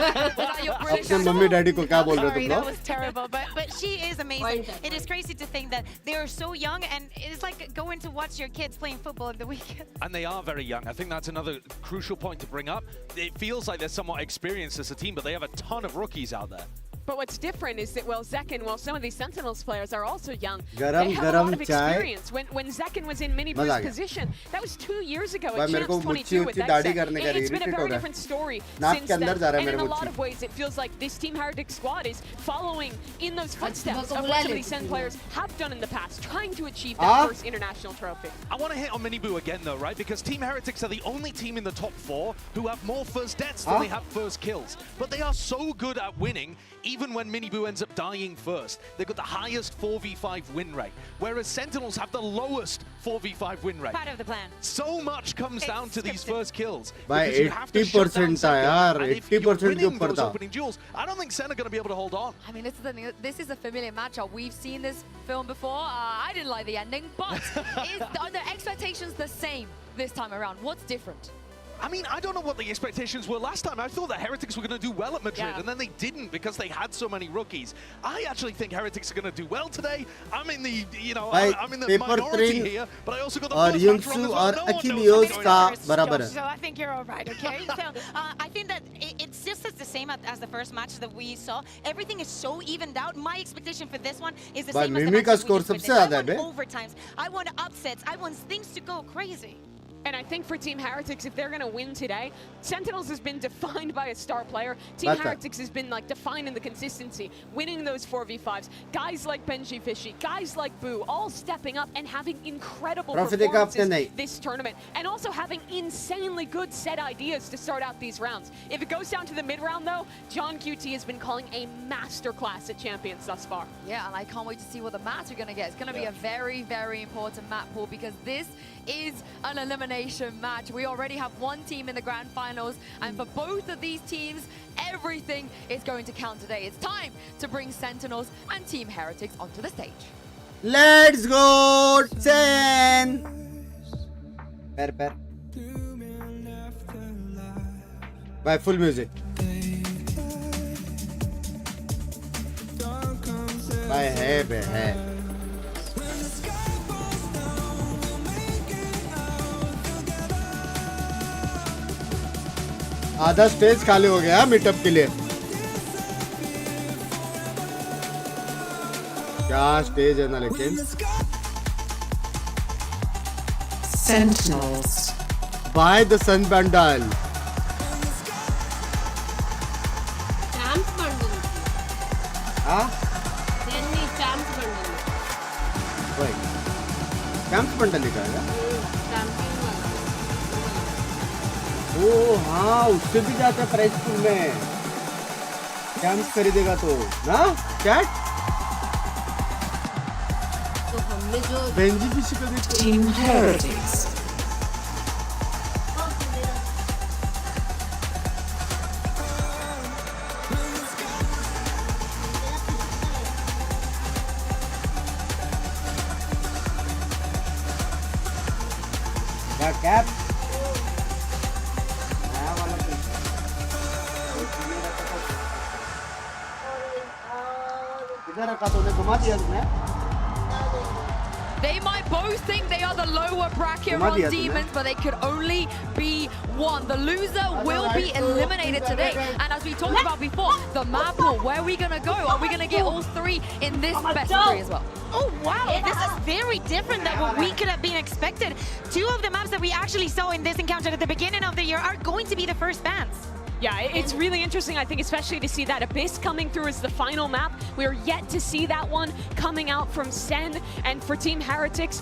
that was terrible, but she is amazing. It is crazy to think that they are so young, and it's like going to watch your kids playing football at the weekend. And they are very young. I think that's another crucial point to bring up. It feels like they're somewhat experienced as a team, but they have a ton of rookies out there. But what's different is that, well, Zekken, while some of these Sentinels players are also young, they have a lot of experience. When Zekken was in Miniboo's position, that was 2 years ago at Champs 22 with Xset. It's been a very different story since then. And in a lot of ways, it feels like this Team Heretics squad is following in those footsteps of what some of these Sen players have done in the past, trying to achieve that first international trophy. I want to hit on Miniboo again, though, right? Because Team Heretics are the only team in the top 4 who have more first deaths than they have first kills. But they are so good at winning, even even when Miniboo ends up dying first, they've got the highest 4v5 win rate, whereas Sentinels have the lowest 4v5 win rate. Part of the plan. So much comes down to these first kills. By 80% yaar, 80% के ऊपर था. Opening duels. I don't think Sen are going to be able to hold on. I mean, this is the thing. This is a familiar matchup. We've seen this film before. I didn't like the ending, but are the expectations the same this time around? What's different? I mean, I don't know what the expectations were last time. I thought that Heretics were going to do well at Madrid, and then they didn't because they had so many rookies. I actually think Heretics are going to do well today. I'm in the, I'm in the minority here, but I also got the first match wrong as well. Achilles का बराबर है. So I think you're all right, okay? So I think that it's just as the same as the first match that we saw. Everything is so evened out. My expectation for this one is the same as the match that we just witnessed. I want overtimes. I want upsets. I want things to go crazy. And I think for Team Heretics, if they're going to win today, Sentinels has been defined by a star player. Team Heretics has been like defined in the consistency, winning those 4v5s. Guys like Benji Fishy, guys like Boo, all stepping up and having incredible performances this tournament. And also having insanely good set ideas to start out these rounds. If it goes down to the mid-round though, John QT has been calling a masterclass at Champions thus far. Yeah, and I can't wait to see what the maps are going to get. It's going to be a very, very important map pool because this is an elimination match. We already have one team in the grand finals, and for both of these teams, everything is going to count today. It's time to bring Sentinels and Team Heretics onto the stage. Let's go, Sen! Per. By full music. By hai. आधा stage खाली हो गया meetup के लिए. क्या stage है ना लेकिन. Sentinels. Buy the Sun Bundle. Champs bundle. हाँ? Then Champs bundle. वही. Champs bundle लिखा है क्या? ओ हाँ, उससे भी जाता है प्राइस पूल में. कैंप्स खरीदेगा तो ना चैट. तो हमने जो बेंजी भी शिकल देखो. Team Heretics. क्या cap. They might both think they are the lower bracket on Demons, but they could only be one. The loser will be eliminated today. And as we talked about before, the map pool, where are we going to go? Are we going to get all three in this best of three as well? Oh, wow. This is very different than what we could have been expected. Two of the maps that we actually saw in this encounter at the beginning of the year are going to be the first bans. Yeah, it's really interesting, I think, especially to see that Abyss coming through as the final map. We are yet to see that one coming out from Sen, and for Team Heretics,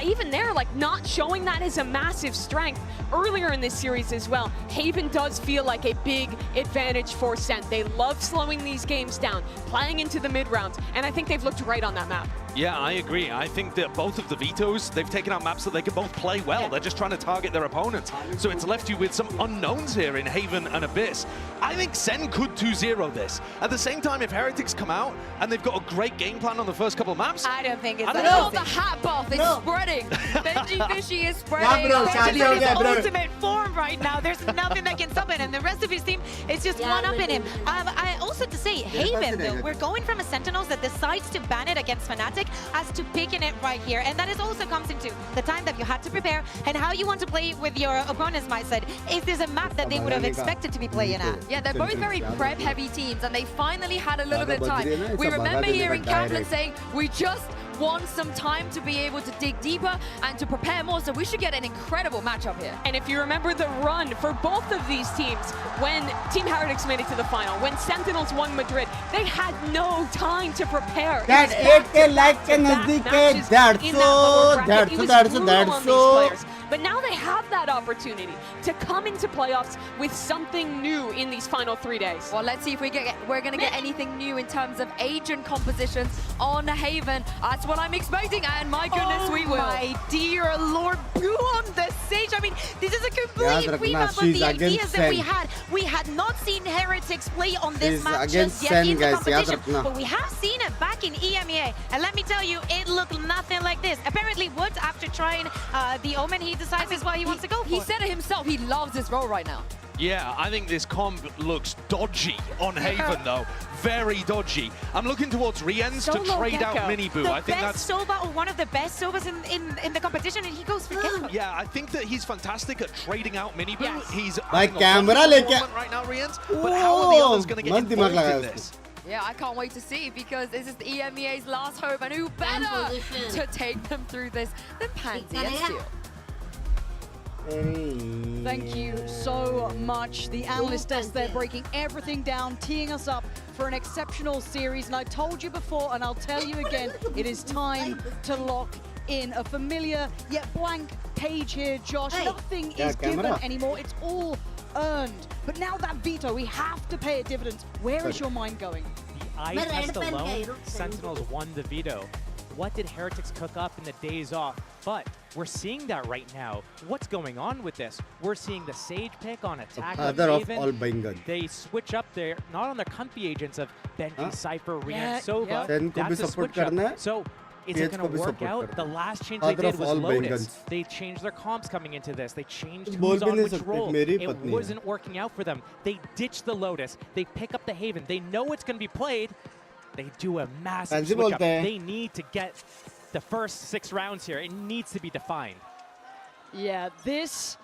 even there, like, not showing that as a massive strength earlier in this series as well. Haven does feel like a big advantage for Sen. They love slowing these games down, playing into the mid-rounds, and I think they've looked right on that map. Yeah, I agree. I think that both of the Vetoes, they've taken out maps that they can both play well. Yeah. They're just trying to target their opponents. So it's left you with some unknowns here in Haven and Abyss. I think Sen could 2-0 this. At the same time, if Heretics come out and they've got a great game plan on the first couple of maps... I don't think it's that easy. The hat buff is spreading. Benji Fishy is spreading. Benji is in ultimate form right now. There's nothing that can stop it. And the rest of his team is just one up in him. I also to say, Haven, though, we're going from a Sentinels that decides to ban it against Fnatic as to picking it right here. And that is also comes into the time that you had to prepare and how you want to play with your opponent's mindset. Is this a map that they would have expected to be playing at? Yeah, they're both very prep-heavy teams, and they finally had a little bit of time. We remember hearing Kaplan saying, we just want some time to be able to dig deeper and to prepare more, so we should get an incredible matchup here. And if you remember the run for both of these teams, when Team Heretics made it to the final, when Sentinels won Madrid, they had no time to prepare. That's But now they have that opportunity to come into playoffs with something new in these final 3 days. Well, let's see if we're going to get anything new in terms of agent compositions on Haven. That's what I'm expecting, and my goodness, we will. My dear Lord, Boo on the Sage. I mean, this is a complete revamp of the ideas that we had. We had not seen Heretics play on this map just yet in the competition, but we have seen it back in EMEA. And let me tell you, it looked nothing like this. Apparently, Wood, after trying the Omen, he decides this is what he wants to go for. He said it himself. He loves his role right now. Yeah, I think this comp looks dodgy on Haven, though. Very dodgy. I'm looking towards Rienz to trade out Miniboo. I think that's Sova, or one of the best Sovas in the competition, and he goes for Gecko. Yeah, I think that he's fantastic at trading out Miniboo. Yes. He's By camera right now, Rienz. But how are the others going to get involved in this? Yeah, I can't wait to see, because this is the EMEA's last hope, and who better to take them through this than Pansy and Steel. Thank you so much. The analyst desk there breaking everything down, teeing us up for an exceptional series. And I told you before, and I'll tell you again, it is time to lock in a familiar yet blank page here, Josh. Nothing is given anymore. It's all earned. But now that veto, we have to pay a dividend. Where is your mind going? The eye test alone, Sentinels won the veto. What did Heretics cook up in the days off? But we're seeing that right now. What's going on with this? We're seeing the Sage pick on attack. Other of all Bingan. They switch up there, not on their comfy agents of Benji, Cypher, Rian, Sova. Sen ko bhi That's a support switch up. karna hai. So is it going to work out? The last change they Other did of was all Lotus. Bengans. They changed their comps coming into this. They changed Bol who's bhi on nahi which sakte, role. meri It patni hai. wasn't working out for them. They ditched the Lotus. They pick up the Haven. They know it's going to be played. They do a massive switch up. They need to get the first 6 rounds here. It needs to be defined. Yeah, this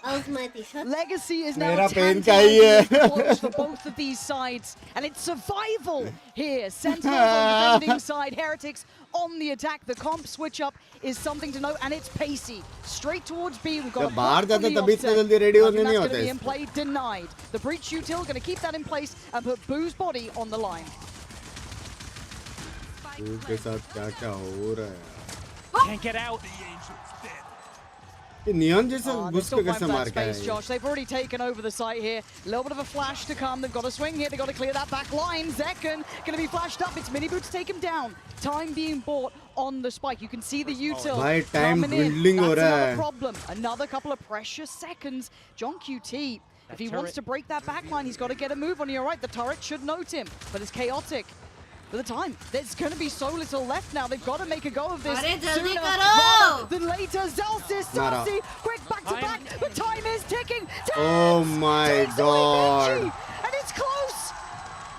legacy is now close for both of these sides, and it's survival here. Sentinels on the defending side, Heretics on the attack. The comp switch up is something to note, and it's pacey. Straight towards B, we've got a block from the offset. I think that's going to be in play, denied. The breach util going to keep that in place and put Boo's body on the line. Can't get out. Neon जैसा They घुस still के find कैसे that मार के space, आए? Josh. They've already taken over the site here. A little bit of a flash to come. They've got to swing here. They've got to clear that back line. Zekken going to be flashed up. It's Miniboo to take him down. Time being bought on the spike. You can see the util भाई time coming in. dwindling हो That's रहा another है. problem. Another couple of precious seconds. John QT, if he wants to break that back line, he's got to get a move on. You're right, the turret should note him, but it's chaotic. For the time, there's going to be so little left now. They've got to make a go of this sooner rather than later. Zelsis, Darcy, quick back to back. The time is ticking. Oh my god. And it's close.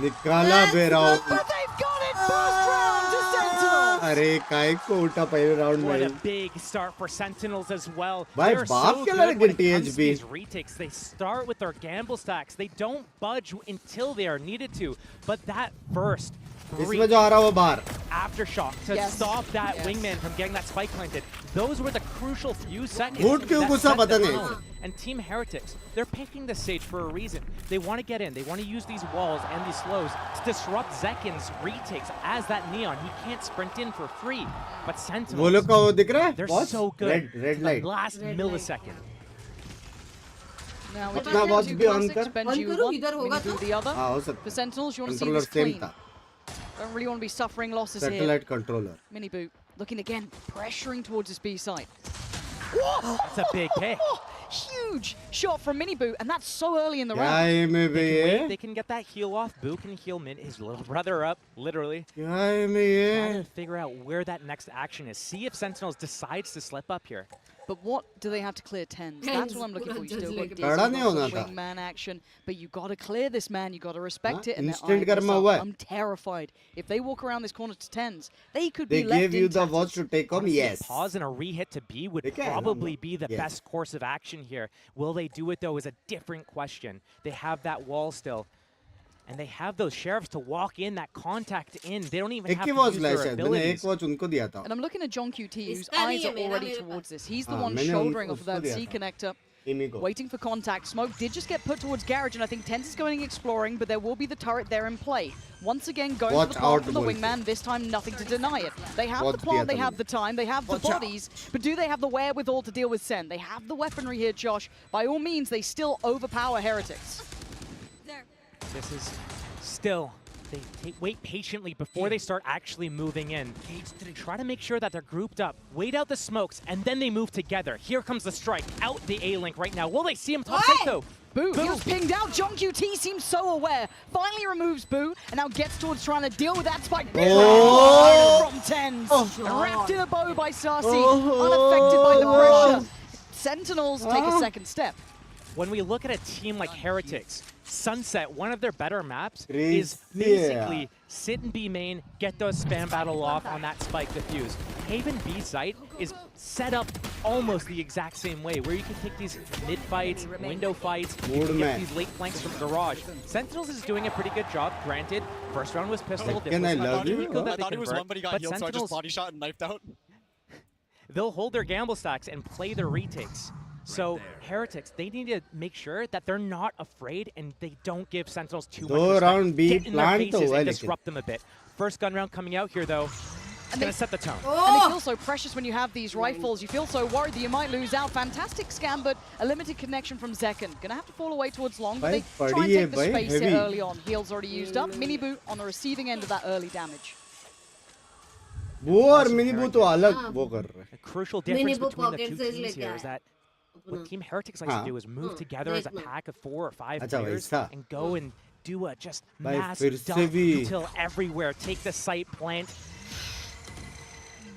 निकाला be around. But they've got it. First round to Sentinels. अरे काय को उल्टा पहले round What a में. big start for Sentinels as well. भाई They're बाप so क्या good लगा when it THB? comes to these retakes. They start with their gamble stacks. They don't budge until they are needed to. But that first इसमें जो आ रहा है वो बाहर. aftershock to stop that wingman from getting that spike planted. Those were the crucial few seconds. Hood क्यों that घुसा set पता the नहीं. tone. And Team Heretics, they're picking the stage for a reason. They want to get in. They want to use these walls and these slows to disrupt Zekken's retakes as that Neon. He can't sprint in for free. But वो Sentinels, लोग का वो दिख रहा है? they're Watch. so good. Red to light. the last millisecond. Now we're अपना down watch to भी on classics. कर. Benji one, Miniboo the other. हाँ हो सकता. For Sentinels, you want to see Controller this same clean. था. Don't really want to be suffering losses Satellite here. controller. Miniboo looking again, pressuring towards his B side. That's a big pick. Huge shot from Miniboo, and that's so early in the क्या round. है में भी ये? They can get that heal off. Boo can heal his little brother up, literally. क्या है में ये? Trying to figure out where that next action is. See if Sentinels decides to slip up here. But what do they have to clear 10s? That's what I'm looking for. You still got खड़ा नहीं होना Dizzy, था. wingman action, but you got to clear this man. You got to respect it. And their Instant eye is karma up. हुआ है. I'm terrified. If they walk around this corner to 10s, they could They be left gave you in the tatters. watch to take home. Honestly, Yes. A pause and a re-hit to B would They can, probably be the yes. best course of action here. Will they do it, though, is a different question. They have that wall still. And they have those sheriffs to walk in, that contact in. They don't even एक have he to watch use लाया their शायद. मैंने एक abilities. watch उनको दिया था. And I'm looking at John QT, whose इसका नहीं eyes है are मेरा, already मेरे towards pass. this. He's the हाँ, one मैंने shouldering off of उसको that दिया C था. connector. Waiting for contact. Smoke did just get put towards Garage, and I think Tens is going exploring, but there will be the turret there in play. Once again, going for the plant from the wingman, this time nothing to deny it. They have the plant, they have the time, they have the bodies, but do they have the wherewithal to deal with Sen? They have the weaponry here, Josh. By all means, they still overpower Heretics. This is still... They wait patiently before they start actually moving in. Try to make sure that they're grouped up, wait out the smokes, and then they move together. Here comes the strike, out the A-Link right now. Will they see him top safe though? Boo, he was pinged out. John QT seems so aware. Finally removes Boo, and now gets towards trying to deal with that spike. From Tens. Wrapped in a bow by Sarsi, unaffected by the pressure. Sentinels take a second step. When we look at a team like Heretics, Sunset, one of their better maps, is basically sit in B main, get those spam battle off on that spike defuse. Haven B site is set up almost the exact same way, where you can take these mid fights, window fights, you can get these late flanks from Garage. Sentinels is doing a pretty good job, granted. First round was pistol. I thought it was one, but he got healed, so I just body shot and knifed out. They'll hold their gamble stacks and play their retakes. So Heretics, they need to make sure that they're not afraid and they don't give Sentinels too much respect. Get in their faces and disrupt them a bit. First gun round coming out here though. It's gonna set the tone. And they feel so precious when you have these rifles. You feel so worried that you might lose out. Fantastic scam, but a limited connection from Zekken. Gonna have to fall away towards long, but they try and take the space here early on. Heal's already used up. Mini Boot on the receiving end of that early damage. A crucial difference between the two teams here is that what Team Heretics likes to do is move together as a pack of 4 or 5 players and go and do a just mass dump until everywhere. Take the site, plant.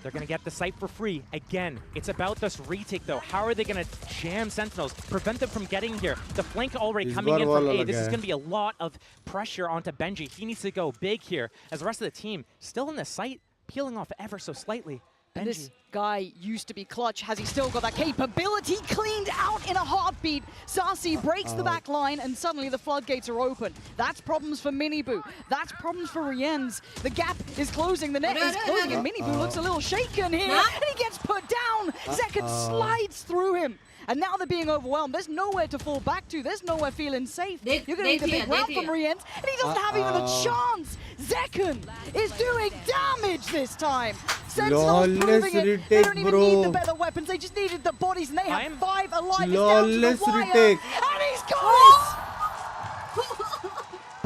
They're going to get the site for free. Again, it's about this retake though. How are they going to jam Sentinels? Prevent them from getting here. The flank already coming in from A. This is going to be a lot of pressure onto Benji. He needs to go big here as the rest of the team still in the site, peeling off ever so slightly. And this guy used to be clutch. Has he still got that capability? Cleaned out in a heartbeat. Sarsi breaks the back line, and suddenly the floodgates are open. That's problems for Miniboo. That's problems for Rienz. The gap is closing. The net is closing, and Miniboo looks a little shaken here. And he gets put down. Zekken slides through him. And now they're being overwhelmed. There's nowhere to fall back to. There's nowhere feeling safe. You're going to need a big round from Rienz, and he doesn't have even a chance. Zekken is doing damage this time. Sentinels proving it. They don't even need the better weapons. They just needed the bodies, and they have 5 alive. It's down to the wire. And he's got it!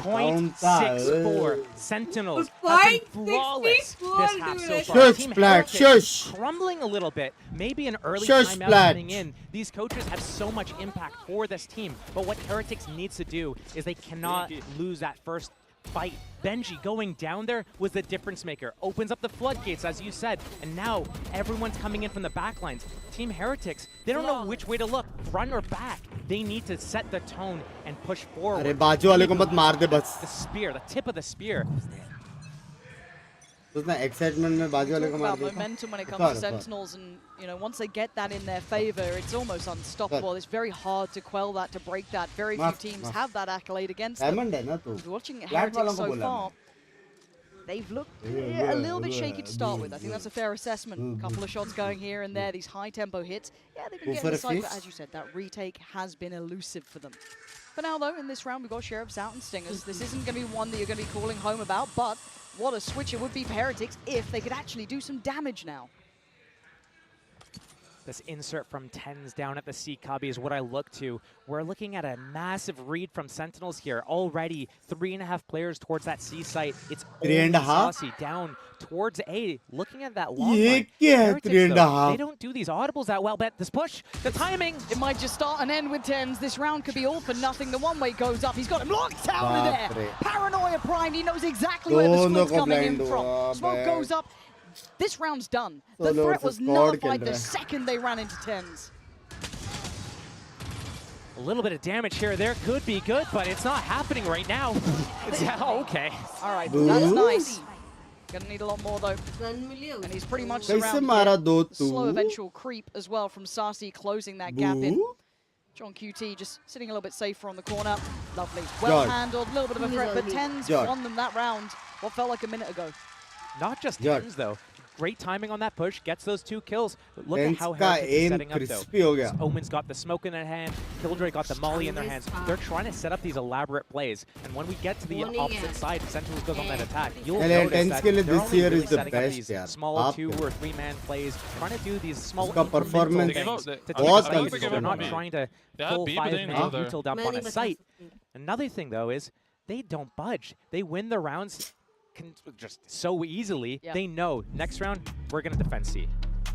.64 Sentinels have been flawless this half so far. Team Heretics crumbling a little bit. Maybe an early timeout coming in. These coaches have so much impact for this team, but what Heretics needs to do is they cannot lose that first fight. Benji going down there was the difference maker. Opens up the floodgates, as you said, and now everyone's coming in from the back lines. Team Heretics, they don't know which way to look, front or back. They need to set the tone and push forward. The spear, the tip of the spear. Momentum when it comes to Sentinels, and you know, once they get that in their favor, it's almost unstoppable. It's very hard to quell that, to break that. Very few teams have that accolade against them. Watching Heretics so far, they've looked a little bit shaky to start with. I think that's a fair assessment. A couple of shots going here and there, these high tempo hits. Yeah, they've been getting the side, but as you said, that retake has been elusive for them. For now though, in this round we've got Sheriffs out and Stingers. This isn't going to be one that you're going to be calling home about, but what a switch it would be for Heretics if they could actually do some damage now. This insert from Tens down at the C cubby is what I look to. We're looking at a massive read from Sentinels here. Already 3.5 players towards that C site. It's only Saucy down towards A. Looking at that long line. Heretics, though, they don't do these audibles that well, but this push, the timing. It might just start and end with Tens. This round could be all for nothing. The one-way goes up. He's got him locked out of there. Paranoia primed. He knows exactly where the smoke's coming in from. Smoke goes up. This round's done. The threat was nullified the second they ran into Tens. A little bit of damage here or there could be good, but it's not happening right now. Okay. All right, that's nice. Gonna need a lot more though. And he's pretty much surrounded. Slow eventual creep as well from Sarsi, closing that gap in. John QT just sitting a little bit safer on the corner. Lovely. Well handled, a little bit of a threat, but Tens won them that round. What felt like a minute ago. Not just Tens though. Great timing on that push, gets those 2 kills. But look at how Binks Heretics is aim setting up crispy ho gaya. though. Omen's got the smoke in their hand, Killjoy got the molly in their hands. They're trying to set up these elaborate plays. And when we get to the opposite side, Sentinels goes on that attack. You'll notice that they're this year really is the setting up best, these yaar. small 2 or 3 man plays, trying to do these small Uska performance incremental things to बहुत take अच्छी space. They're not trying to full 5-man util dump on a site. Another thing though is they don't budge. They win the rounds just so easily. Yeah. They know next round we're gonna defend C.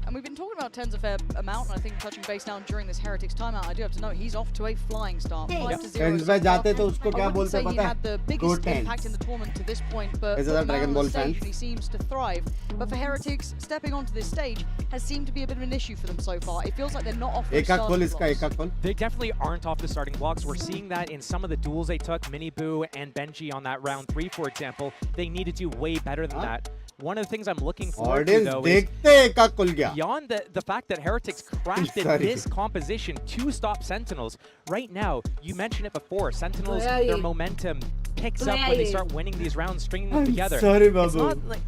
And we've been talking about Tens a fair amount, and I think touching base now during this Heretics timeout, I do have to note he's off to a flying start. 5-0. Friends में जाते तो उसको क्या बोलते he पता had the है? biggest impact in the tournament to this point, but Is it the a man Dragon on Ball the stage, fan? and he seems to thrive. But for Heretics, stepping onto this stage has seemed to be a bit of an issue for them so far. It feels like they're not off the starting blocks. They definitely aren't off the starting blocks. We're seeing that in some of the duels they took, Miniboo and Benji on that round 3, for example. They need to do way better than that. One of the things I'm looking forward to, though, is beyond the fact that Heretics crafted this composition to stop Sentinels, right now, you mentioned it before, Sentinels, their momentum picks up when they start winning these rounds, stringing them together. It's not like,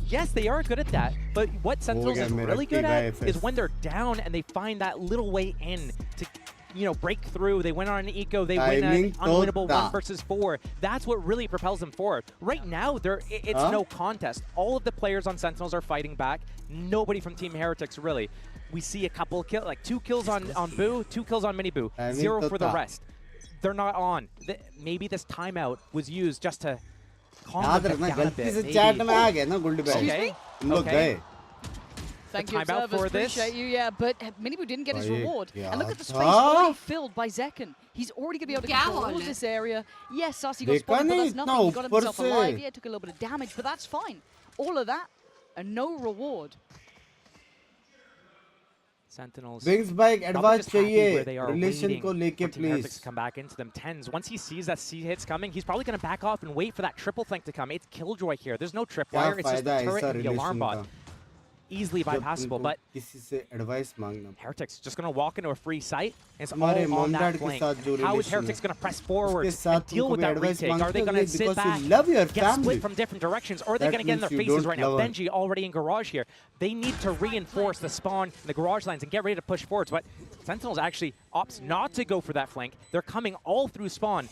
yes, they are good at that, but what Sentinels is really good at is when they're down and they find that little way in to, you know, break through. They win on an eco, they win an unwinnable 1 versus 4. That's what really propels them forward. Right now, it's no contest. All of the players on Sentinels are fighting back. Nobody from Team Heretics, really. We see a couple kills, like 2 kills on Boo, 2 kills on Miniboo, 0 for the rest. They're not on. Maybe this timeout was used just to calm them down a bit. Okay. Okay. Thank you, timeout observers. for this. Appreciate you, yeah, but Miniboo didn't get his reward. And look at the space already filled by Zekken. He's already going to be able to control all of this area. Yes, Sassy got spotted, but that's nothing. He got himself alive. Yeah, took a little bit of damage, but that's fine. All of that, and no reward. Sentinels. Binks bike advance चाहिए relation को लेके please. Come back into them. Tens. Once he sees that C hits coming, he's probably going to back off and wait for that triple flank to come. It's Killjoy here. There's no tripwire. It's just the turret and the alarm bot. Easily bypassable, but Heretics just going to walk into a free site, and it's all on that flank. How is Heretics going to press forward and deal with that retake? Are they going to sit back, get split from different directions, or are they going to get in their faces right now? Benji already in garage here. They need to reinforce the spawn and the garage lines and get ready to push forwards, but Sentinels actually opts not to go for that flank. They're coming all through spawn.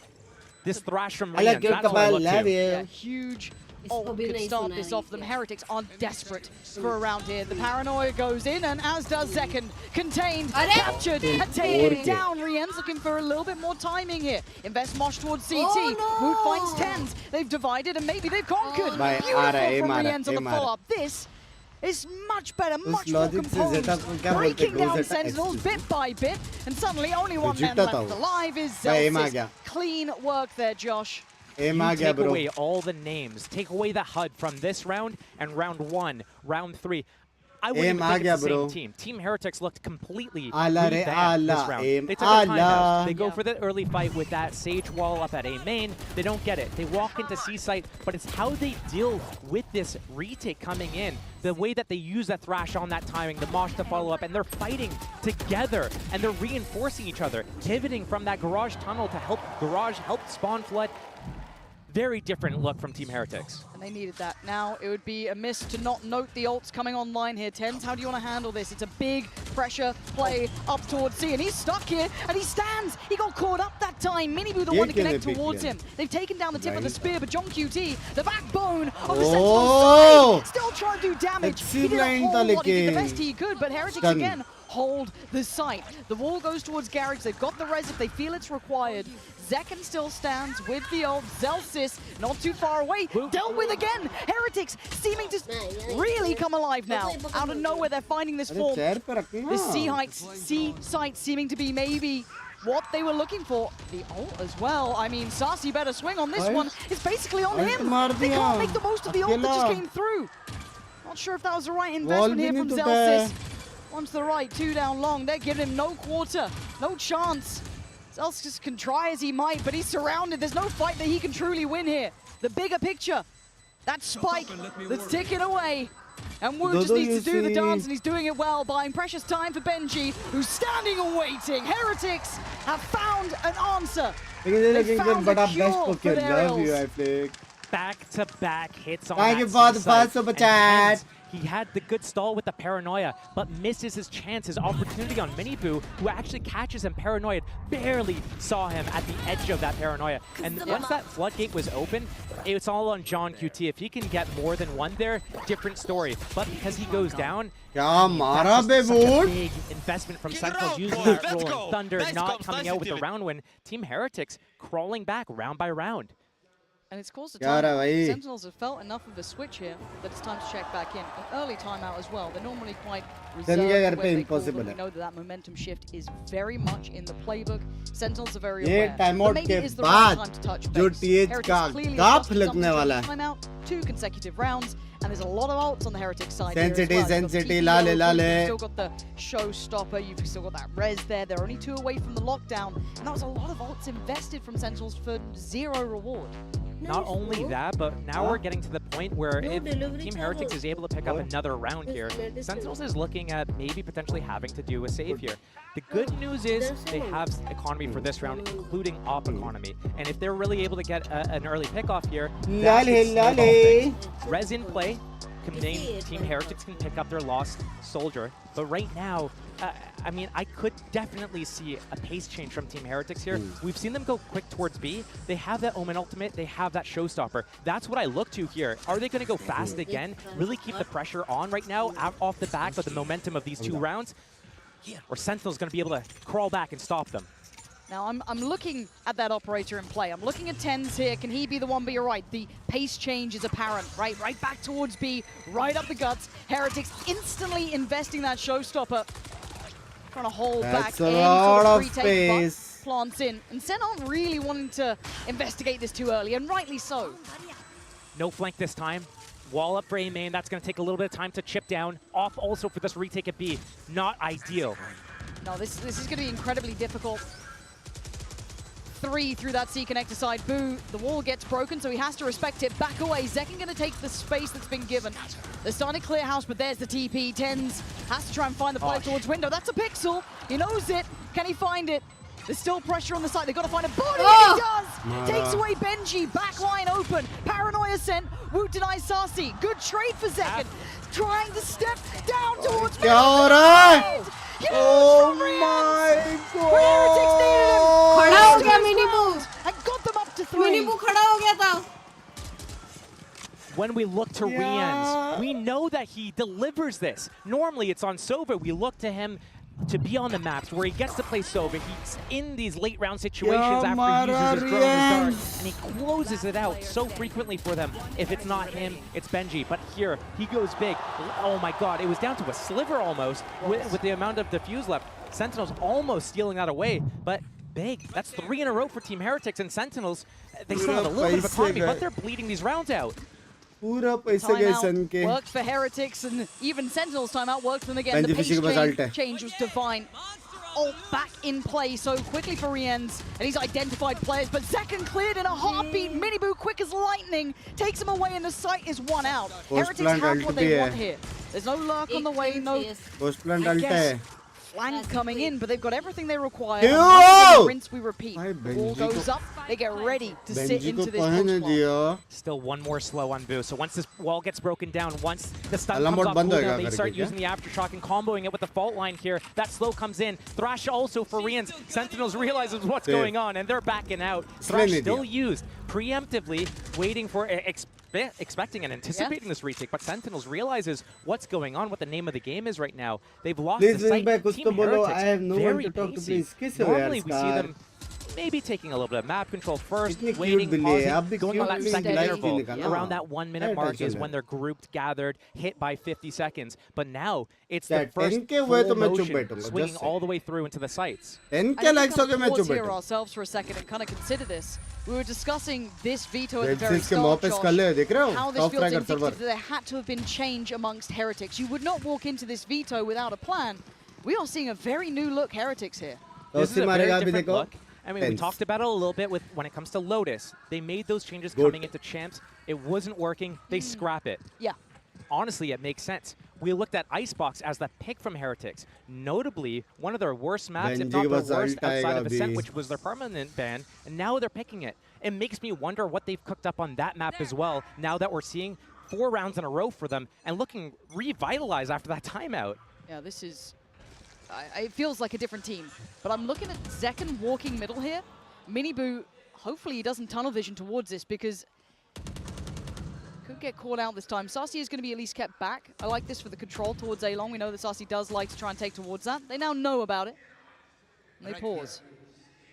This thrash from Ryan, that's what I look to. Yeah, huge ult could start this off. Them Heretics are desperate for a round here. The paranoia goes in, and as does Zekken. Contained, captured, and taken down. Rien's looking for a little bit more timing here. Invest Mosh towards CT. Wood finds Tens. They've divided, and maybe they've conquered. Beautiful from Rien's on the follow-up. This is much better, much more composed. Breaking down Sentinels bit by bit, and suddenly only one man left alive is Zelsis. Clean work there, Josh. You take away all the names, take away the HUD from this round and round 1, round 3. I wouldn't even think it's the same team. Team Heretics looked completely revamped this round. They took a timeout. They go for the early fight with that Sage wall up at A main. They don't get it. They walk into C site, but it's how they deal with this retake coming in. The way that they use that thrash on that timing, the mosh to follow up, and they're fighting together, and they're reinforcing each other, pivoting from that garage tunnel to help garage, help spawn flood. Very different look from Team Heretics. And they needed that. Now, it would be a miss to not note the ults coming online here. Tens, how do you want to handle this? It's a big pressure play up towards C, and he's stuck here, and he stands. He got caught up that time. Miniboo the one to connect towards him. They've taken down the tip of the spear, but John QT, the backbone of the Sentinel side, still trying to do damage. He did a whole lot. He did the best he could, but Heretics again hold the site. The wall goes towards Garrix. They've got the res if they feel it's required. Zekken still stands with the ult. Zelsis not too far away. Dealt with again. Heretics seeming to really come alive now. Out of nowhere, they're finding this form. This C site seeming to be maybe what they were looking for. The ult as well. I mean, Sassy better swing on this one. It's basically on him. They can't make the most of the ult that just came through. Not sure if that was the right investment here from Zelsis. One to the right, 2 down long. They're giving him no quarter, no chance. Zelsis can try as he might, but he's surrounded. There's no fight that he can truly win here. The bigger picture, that spike that's ticking away. And Wood just needs to do the dance, and he's doing it well, buying precious time for Benji, who's standing and waiting. Heretics have found an answer. They found a cure for their ills. Back-to-back hits on Thank you for the first super chat. He had the good stall with the Paranoia, but misses his chance, his opportunity on Miniboo, who actually catches him paranoid. Barely saw him at the edge of that Paranoia. And once that floodgate was open, it's all on John QT. If he can get more than one there, different story. But because he goes down, that's such a big investment from Sentinels using that Rolling Thunder, not coming out with the round win. Team Heretics crawling back round by round. And it's caused a time. Sentinels have felt enough of a switch here that it's time to check back in. An early timeout as well. They're normally quite reserved when they call them. We know that momentum shift is very much in the playbook. Sentinels are very aware. But maybe it is the right time to touch base. Heretics clearly adjusted something to the timeout, 2 consecutive rounds, and there's a lot of ults on the Heretics side here as well. You've still got the Showstopper, you've still got that Res there. They're only 2 away from the lockdown, and that was a lot of ults invested from Sentinels for 0 reward. Not only that, but now we're getting to the point where if Team Heretics is able to pick up another round here, Sentinels is looking at maybe potentially having to do a save here. The good news is they have economy for this round, including op economy. And if they're really able to get an early pickoff here, Res in play, Team Heretics can pick up their lost soldier. But right now, I mean, I could definitely see a pace change from Team Heretics here. We've seen them go quick towards B. They have that Omen ultimate. They have that Showstopper. That's what I look to here. Are they going to go fast again? Really keep the pressure on right now off the back of the momentum of these 2 rounds? Or Sentinel's going to be able to crawl back and stop them? Now, I'm looking at that operator in play. I'm looking at TenZ here. Can he be the one? But you're right. The pace change is apparent. Right back towards B, right up the guts. Heretics instantly investing that Showstopper. Trying to hold back in, sort of retake, but plants in. And Sen aren't really wanting to investigate this too early, and rightly so. No flank this time. Wall up for A main. That's going to take a little bit of time to chip down. Off also for this retake at B. Not ideal. No, this is going to be incredibly difficult. 3 through that C connector side. Boo, the wall gets broken, so he has to respect it. Back away. Zekken going to take the space that's been given. They're starting to clear house, but there's the TP. TenZ has to try and find the flight towards window. That's a pixel. He knows it. Can he find it? There's still pressure on the side. They've got to find a body, and he does! Takes away Benji. Backline open. Paranoia sent. Woot denies Sasi. Good trade for Zekken. Trying to step down towards window. Oh my god! खड़ा हो गया Miniboo. And got them up to 3. Miniboo खड़ा हो गया था. When we look to Rians, we know that he delivers this. Normally it's on Sova. We look to him to be on the maps where he gets to play Sova. He's in these late round situations after he uses his drone and his dart, and he closes it out so frequently for them. If it's not him, it's Benji. But here, he goes big. Oh my god, it was down to a sliver almost with the amount of defuse left. Sentinels almost stealing that away, but big. That's 3 in a row for Team Heretics, and Sentinels, they still have a little bit of economy, but they're bleeding these rounds out. Timeout worked for Heretics, and even Sentinels timeout worked for them again. The pace change was divine. Ult back in play so quickly for Rians, and he's identified players, but Zekken cleared in a heartbeat. Miniboo quick as lightning, takes him away, and the site is 1 out. Heretics have what they want here. There's no lurk on the way, no flank coming in, but they've got everything they require. Rinse, we repeat. The wall goes up, they get ready to sit into this. Still 1 more slow on Boo. So once this wall gets broken down, once the stun comes off cooldown, they start using the aftershock and comboing it with the fault line here. That slow comes in. Thrash also for Rians. Sentinels realizes what's going on, and they're backing out. Thrash still used preemptively, waiting for expecting and anticipating this retake, but Sentinels realizes what's going on, what the name of the game is right now. They've lost the sight. Team Heretics, I have no one to talk to, please. Normally we see them maybe taking a little bit of map control first, waiting, pausing, going on that second interval. Around that 1 minute mark is when they're grouped, gathered, hit by 50 seconds. But now it's the first full motion, swinging all the way through into the sites. I think we'll pause here ourselves for a second and kind of consider this. We were discussing this veto at the very start, Josh, how this feels indicative that there had to have been change amongst Heretics. You would not walk into this veto without a plan. We are seeing a very new look Heretics here. This is a very different look. I mean, we talked about it a little bit with when it comes to Lotus. They made those changes coming into Champs. It wasn't working. They scrap it. Yeah. Honestly, it makes sense. We looked at Icebox as the pick from Heretics. Notably, one of their worst maps, if not the worst, outside of Ascent, which was their permanent ban, and now they're picking it. It makes me wonder what they've cooked up on that map as well, now that we're seeing 4 rounds in a row for them and looking revitalized after that timeout. Yeah, this is... it feels like a different team. But I'm looking at Zekken walking middle here. Miniboo, hopefully he doesn't tunnel vision towards this because could get caught out this time. Sassy is going to be at least kept back. I like this for the control towards A-Long. We know that Sassy does like to try and take towards that. They now know about it. And they pause.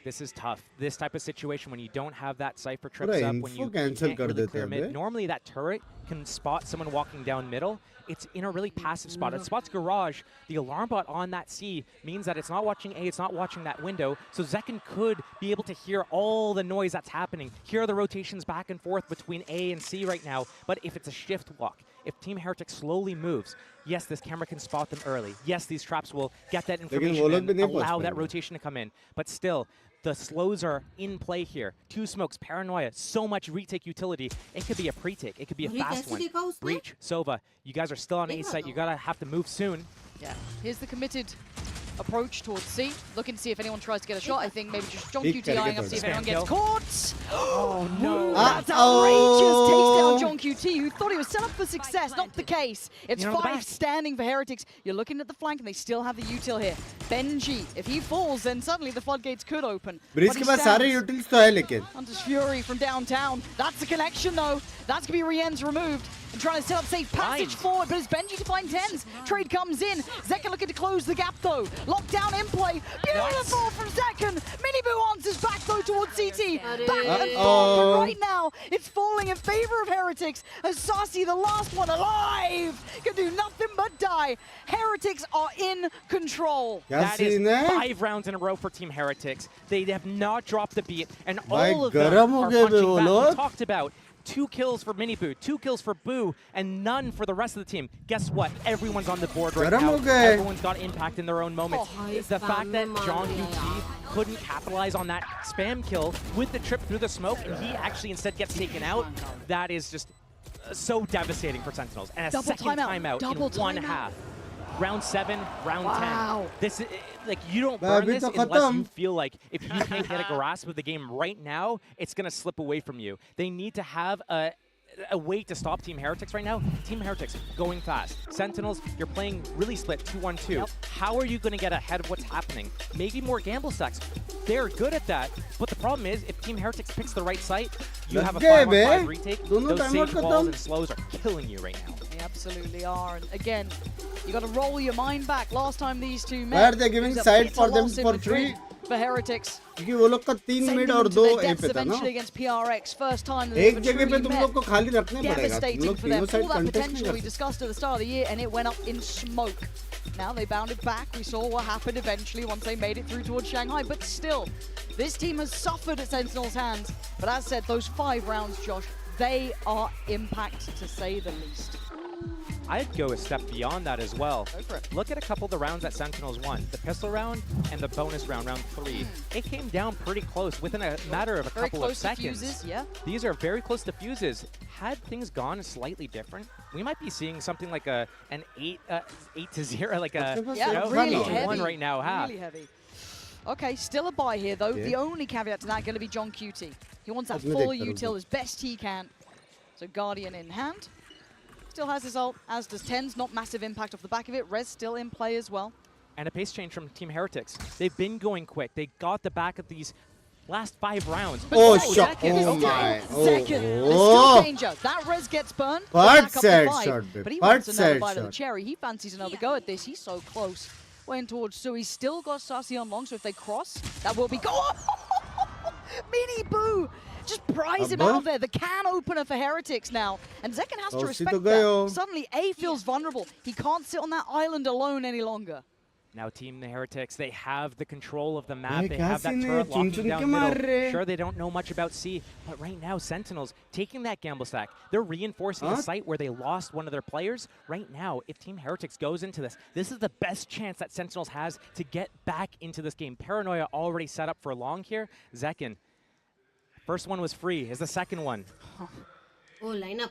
This is tough. This type of situation when you don't have that Cypher trips up, when you can't really clear mid. Normally that turret can spot someone walking down middle. It's in a really passive spot. It spots Garage. The alarm bot on that C means that it's not watching A, it's not watching that window. So Zekken could be able to hear all the noise that's happening. Hear the rotations back and forth between A and C right now. But if it's a shift walk, if Team Heretic slowly moves, yes, this camera can spot them early. Yes, these traps will get that information and allow that rotation to come in. But still, the slows are in play here. 2 smokes, Paranoia, so much retake utility. It could be a pre-take. It could be a fast one. Breach, Sova, you guys are still on A site. You gotta have to move soon. Yeah, here's the committed approach towards C. Looking to see if anyone tries to get a shot. I think maybe just John QT eyeing up to see if anyone gets caught. Oh no. That's outrageous. Takes down John QT, who thought he was set up for success. Not the case. It's 5 standing for Heretics. You're looking at the flank and they still have the util here. Benji, if he falls, then suddenly the floodgates could open. Breeze के पास सारे utils तो है लेकिन. Hunter's Fury from downtown. That's the connection though. That's going to be Rien's removed. And trying to set up safe passage forward, but it's Benji to find 10s. Trade comes in. Zekken looking to close the gap though. Lockdown in play. Beautiful from Zekken. Miniboo answers back though towards CT. Back and forth, but right now it's falling in favor of Heretics as Sassy, the last one alive, can do nothing but die. Heretics are in control. That is 5 rounds in a row for Team Heretics. They have not dropped the beat, and all of them are punching back. We talked about 2 kills for Miniboo, 2 kills for Boo, and none for the rest of the team. Guess what? Everyone's on the board right now. Everyone's got impact in their own moments. The fact that John QT couldn't capitalize on that spam kill with the trip through the smoke, and he actually instead gets taken out, that is just so devastating for Sentinels. And a second timeout in one half. Round 7, round 10. This is like, you don't burn this unless you feel like if you can't get a grasp of the game right now, it's gonna slip away from you. They need to have a way to stop Team Heretics right now. Team Heretics going fast. Sentinels, you're playing really split 2-1-2. How are you going to get ahead of what's happening? Maybe more gamble stacks. They're good at that, but the problem is if Team Heretics picks the right site, you have a 5-on-5 retake. Those sage walls and slows are killing you right now. They absolutely are. And again, you got to roll your mind back. Last time these two met, they're giving side for them for free. For Heretics. क्योंकि वो लोग का 3 mid और 2 ए पे था ना. Against PRX, first time एक जगह पे तुम लोग को खाली रखने पड़ेगा. Devastating for them. All that potential we discussed at the start of the year, and it went up in smoke. Now they bounded back. We saw what happened eventually once they made it through towards Shanghai. But still, this team has suffered at Sentinel's hands. But as said, those 5 rounds, Josh, they are impact to say the least. I'd go a step beyond that as well. Look at a couple of the rounds that Sentinels won. The pistol round and the bonus round, round 3. It came down pretty close within a matter of a couple of seconds. Fuses, yeah. These are very close to fuses. Had things gone slightly different, we might be seeing something like an 8-0, like a really heavy. 1 right now. Really heavy. Okay, still a buy here though. The only caveat to that going to be John QT. He wants that full util as best he can. So Guardian in hand. Still has his ult, as does Tens. Not massive impact off the back of it. Rez still in play as well. And a pace change from Team Heretics. They've been going quick. They got the back of these last 5 rounds. Oh, shot. Oh, my. Second. Still danger. That Rez gets burned. But he wants another bite of the cherry. He fancies another go at this. He's so close. Went towards Sue. He's still got Sassy on long, so if they cross, that will be go. Miniboo! Just prize him out there. The can opener for Heretics now. And Zekken has to respect that. Suddenly, A feels vulnerable. He can't sit on that island alone any longer. Now Team the Heretics, they have the control of the map. They have that turret locking down middle. Sure, they don't know much about C, but right now, Sentinels taking that gamble stack. They're reinforcing the site where they lost one of their players. Right now, if Team Heretics goes into this, this is the best chance that Sentinels has to get back into this game. Paranoia already set up for long here. Zekken, first one was free. Is the second one? Oh, line up.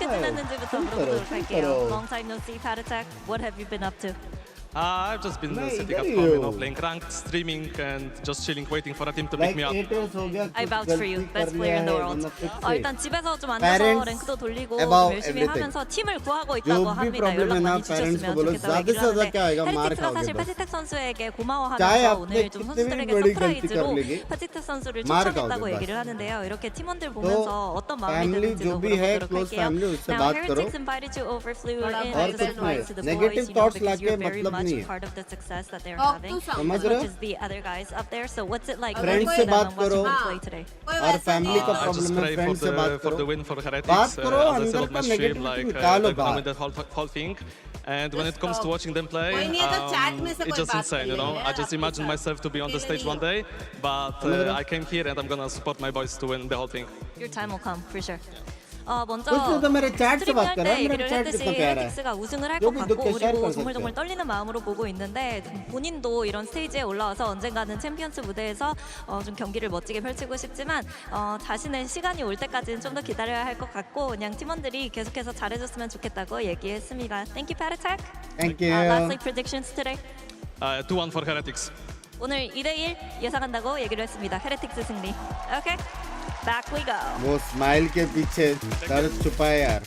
어떻게 지냈는지부터 물어보도록 할게요. Long time no see, Vct. What have you been up to? I've just been sitting at home, playing ranked, streaming, and just chilling, waiting for a team to pick me up. I vouch for you. Best player in the world. 일단 집에서 좀 앉아서 Parents 랭크도 돌리고 about 열심히 everything. 하면서 팀을 구하고 있다고 जो भी 합니다. problem है 연락 ना 많이 parents को 주셨으면 बोलो 좋겠다고 ज़्यादा 얘기를 से ज़्यादा 하는데 क्या आएगा मार 헤리틱스가 खाओगे 사실 बस 파티텍 선수에게 चाहे 고마워하면서 आपने 오늘 좀 कितनी भी 선수들에게 बड़ी गलती कर 서프라이즈로 लेगी 파티텍 선수를 मार 초청했다고 खाओगे 얘기를 बस 하는데요. 이렇게 팀원들 보면서 어떤 마음이 फैमिली 드는지도 जो भी है 물어보도록 क्लोज 할게요. फैमिली उससे Now, बात करो Heretics invited you over, flew in और as a कुछ surprise to the नहीं boys, negative you know, thoughts because लाके you're very मतलब much नहीं a है part of the success that they're Talk having, to as समझ much रहे हो as the other guys up there. So what's it like friends going से to बात them करो watching them play today? और family का I just problem है pray friends से बात for करो the win for Heretics. बात करो As I said अंदर on my का stream, नेगेटिविटी like निकालो they're gonna win बाहर that whole thing. And when it comes to watching them play, कोई नहीं है तो chat में से it's कोई just बात insane, कर you know. लेंगे, I just आपके imagine साथ। myself to be on the stage one day, but I came here and I'm gonna support my boys to win the whole thing. Your time will come for sure. 먼저 कुछ तो मेरे chat से बात 스트리밍 कर 때 रहा है मेरा 얘기를 chat 했듯이 कितना प्यारा है 헤리틱스가 우승을 할 जो 것 भी दुख 같고 है शेयर 그리고 कर 정말 सकते 정말 हैं 떨리는 마음으로 보고 있는데 본인도 이런 스테이지에 올라와서 언젠가는 챔피언스 무대에서 좀 경기를 멋지게 펼치고 싶지만 자신의 시간이 올 때까지는 좀 더 기다려야 할 것 같고 그냥 팀원들이 계속해서 잘해줬으면 좋겠다고 얘기했습니다. Thank you, Paratech. Thank you. Lastly, predictions today. 2-1 for Heretics. 오늘 2대1 예상한다고 얘기를 했습니다. 헤레틱스 승리. Okay, back we go. वो स्माइल के पीछे दर्द छुपा है यार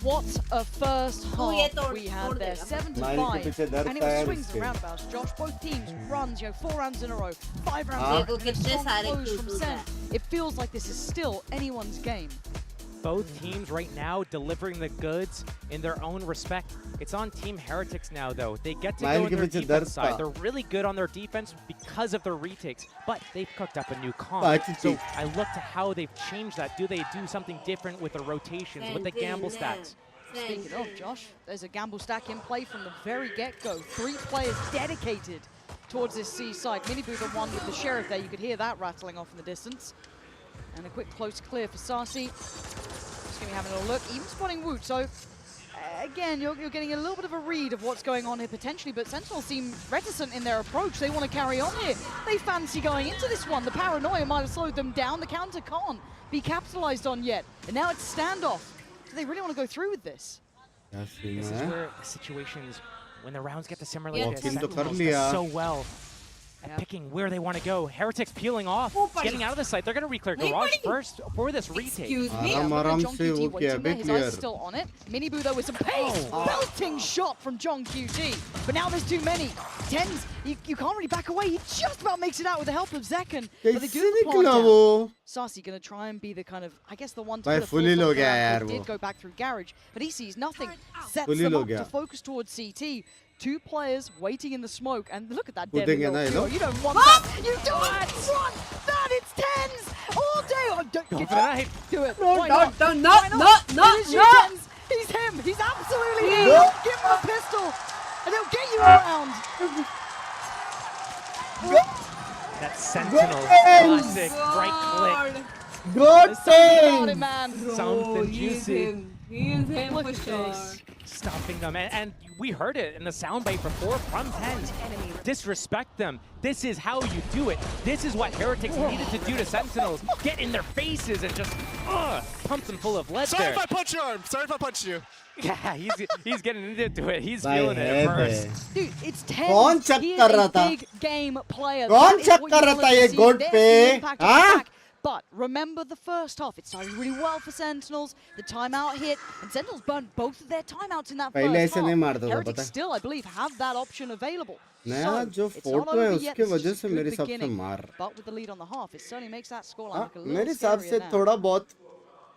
What a first Oh, yeah, half we had there. 7 to smile के 5. पीछे दर्द And it था was यार swings and इसके roundabouts. Josh, both teams runs, 4 rounds in a row, 5 rounds हाँ। in a row. कितने Strong सारे blows kills from हो Sen. गए। It feels like this is still anyone's game. Both teams right now delivering the goods in their own respect. It's on Team Heretics now, though. They get to smile go के on their पीछे defense दर्द side. था They're really good on their defense because of their retakes, but they've cooked up a new comp. Pacific. So I look to how they've changed that. Do they do something different with the rotations, with the gamble stacks? Speaking of, Josh, there's a gamble stack in play from the very get-go. 3 players dedicated towards this C side. Miniboo the one with the Sheriff there. You could hear that rattling off in the distance. And a quick close clear for Sarsi. Just going to be having a look, even spotting Woot. So, again, you're getting a little bit of a read of what's going on here potentially, but Sentinels seem reticent in their approach. They want to carry on here. They fancy going into this one. The paranoia might have slowed them down. The counter can't be capitalized on yet. And now it's standoff. Do they really want to go through with this? This is where the situations, when the rounds get to simmer like this, Walk-in तो कर Sentinels लिया। does so well at picking where they want to go. Heretics peeling off, getting out of the site. They're going to reclear Garage first for this retake. Excuse me. आराम John से QT वो किया waiting there. His eyes clear are still on it. Miniboo though with some pace. Belting shot from John QT. But now there's too many. Tens, you can't really back away. He just about makes it out with the help of Zekken. But they do कैसे the plant निकला down. वो Sarsi gonna try and be the kind of, I guess, the one to भाई put a fully full low stop गया to that. यार They वो did go back through Garage, but he sees nothing. Sets fully them low up गया to focus towards CT. 2 players waiting in the smoke, and look at that कूदेंगे deadly ना ये little लोग kill. You don't want that. You don't want that. It's Tens all day. Oh, don't Go get for the knife. Do it. No, Why no, not? no, Why no, not? no, It is you, no. Tens. He's him. He's absolutely him. No. Give him a pistol, and they'll get you around. That Sentinel classic right click. Good Something about it, thing man. Something juicy. He is him Look for at sure. this. Stopping them, and we heard it in the soundbite before from Tens. Disrespect them. This is how you do it. This is what Heretics needed to do to Sentinels. Get in their faces and just pump them full of lead Sorry there. if I punched your arm. Sorry if I punched you. Yeah, he's getting into it. He's भाई feeling it है at bay first. Dude, it's कौन 10. check He is कर a रहा था? big game player. कौन That is check what कर you रहा want था to ये see. गोट There's पे? the impact of the हाँ? attack. But remember the first half. It started really well for Sentinels. The timeout hit, and Sentinels burned both of their timeouts in that पहले first ऐसे नहीं half. मारता था, Heretics पता है? still, I believe, have that option available. नया So, जो it's not photo है over yet. उसके This is वजह just से a good मेरे हिसाब से beginning. मार But with the lead on the half, it certainly makes that scoreline हाँ, look a little मेरे हिसाब से scarier now. थोड़ा बहुत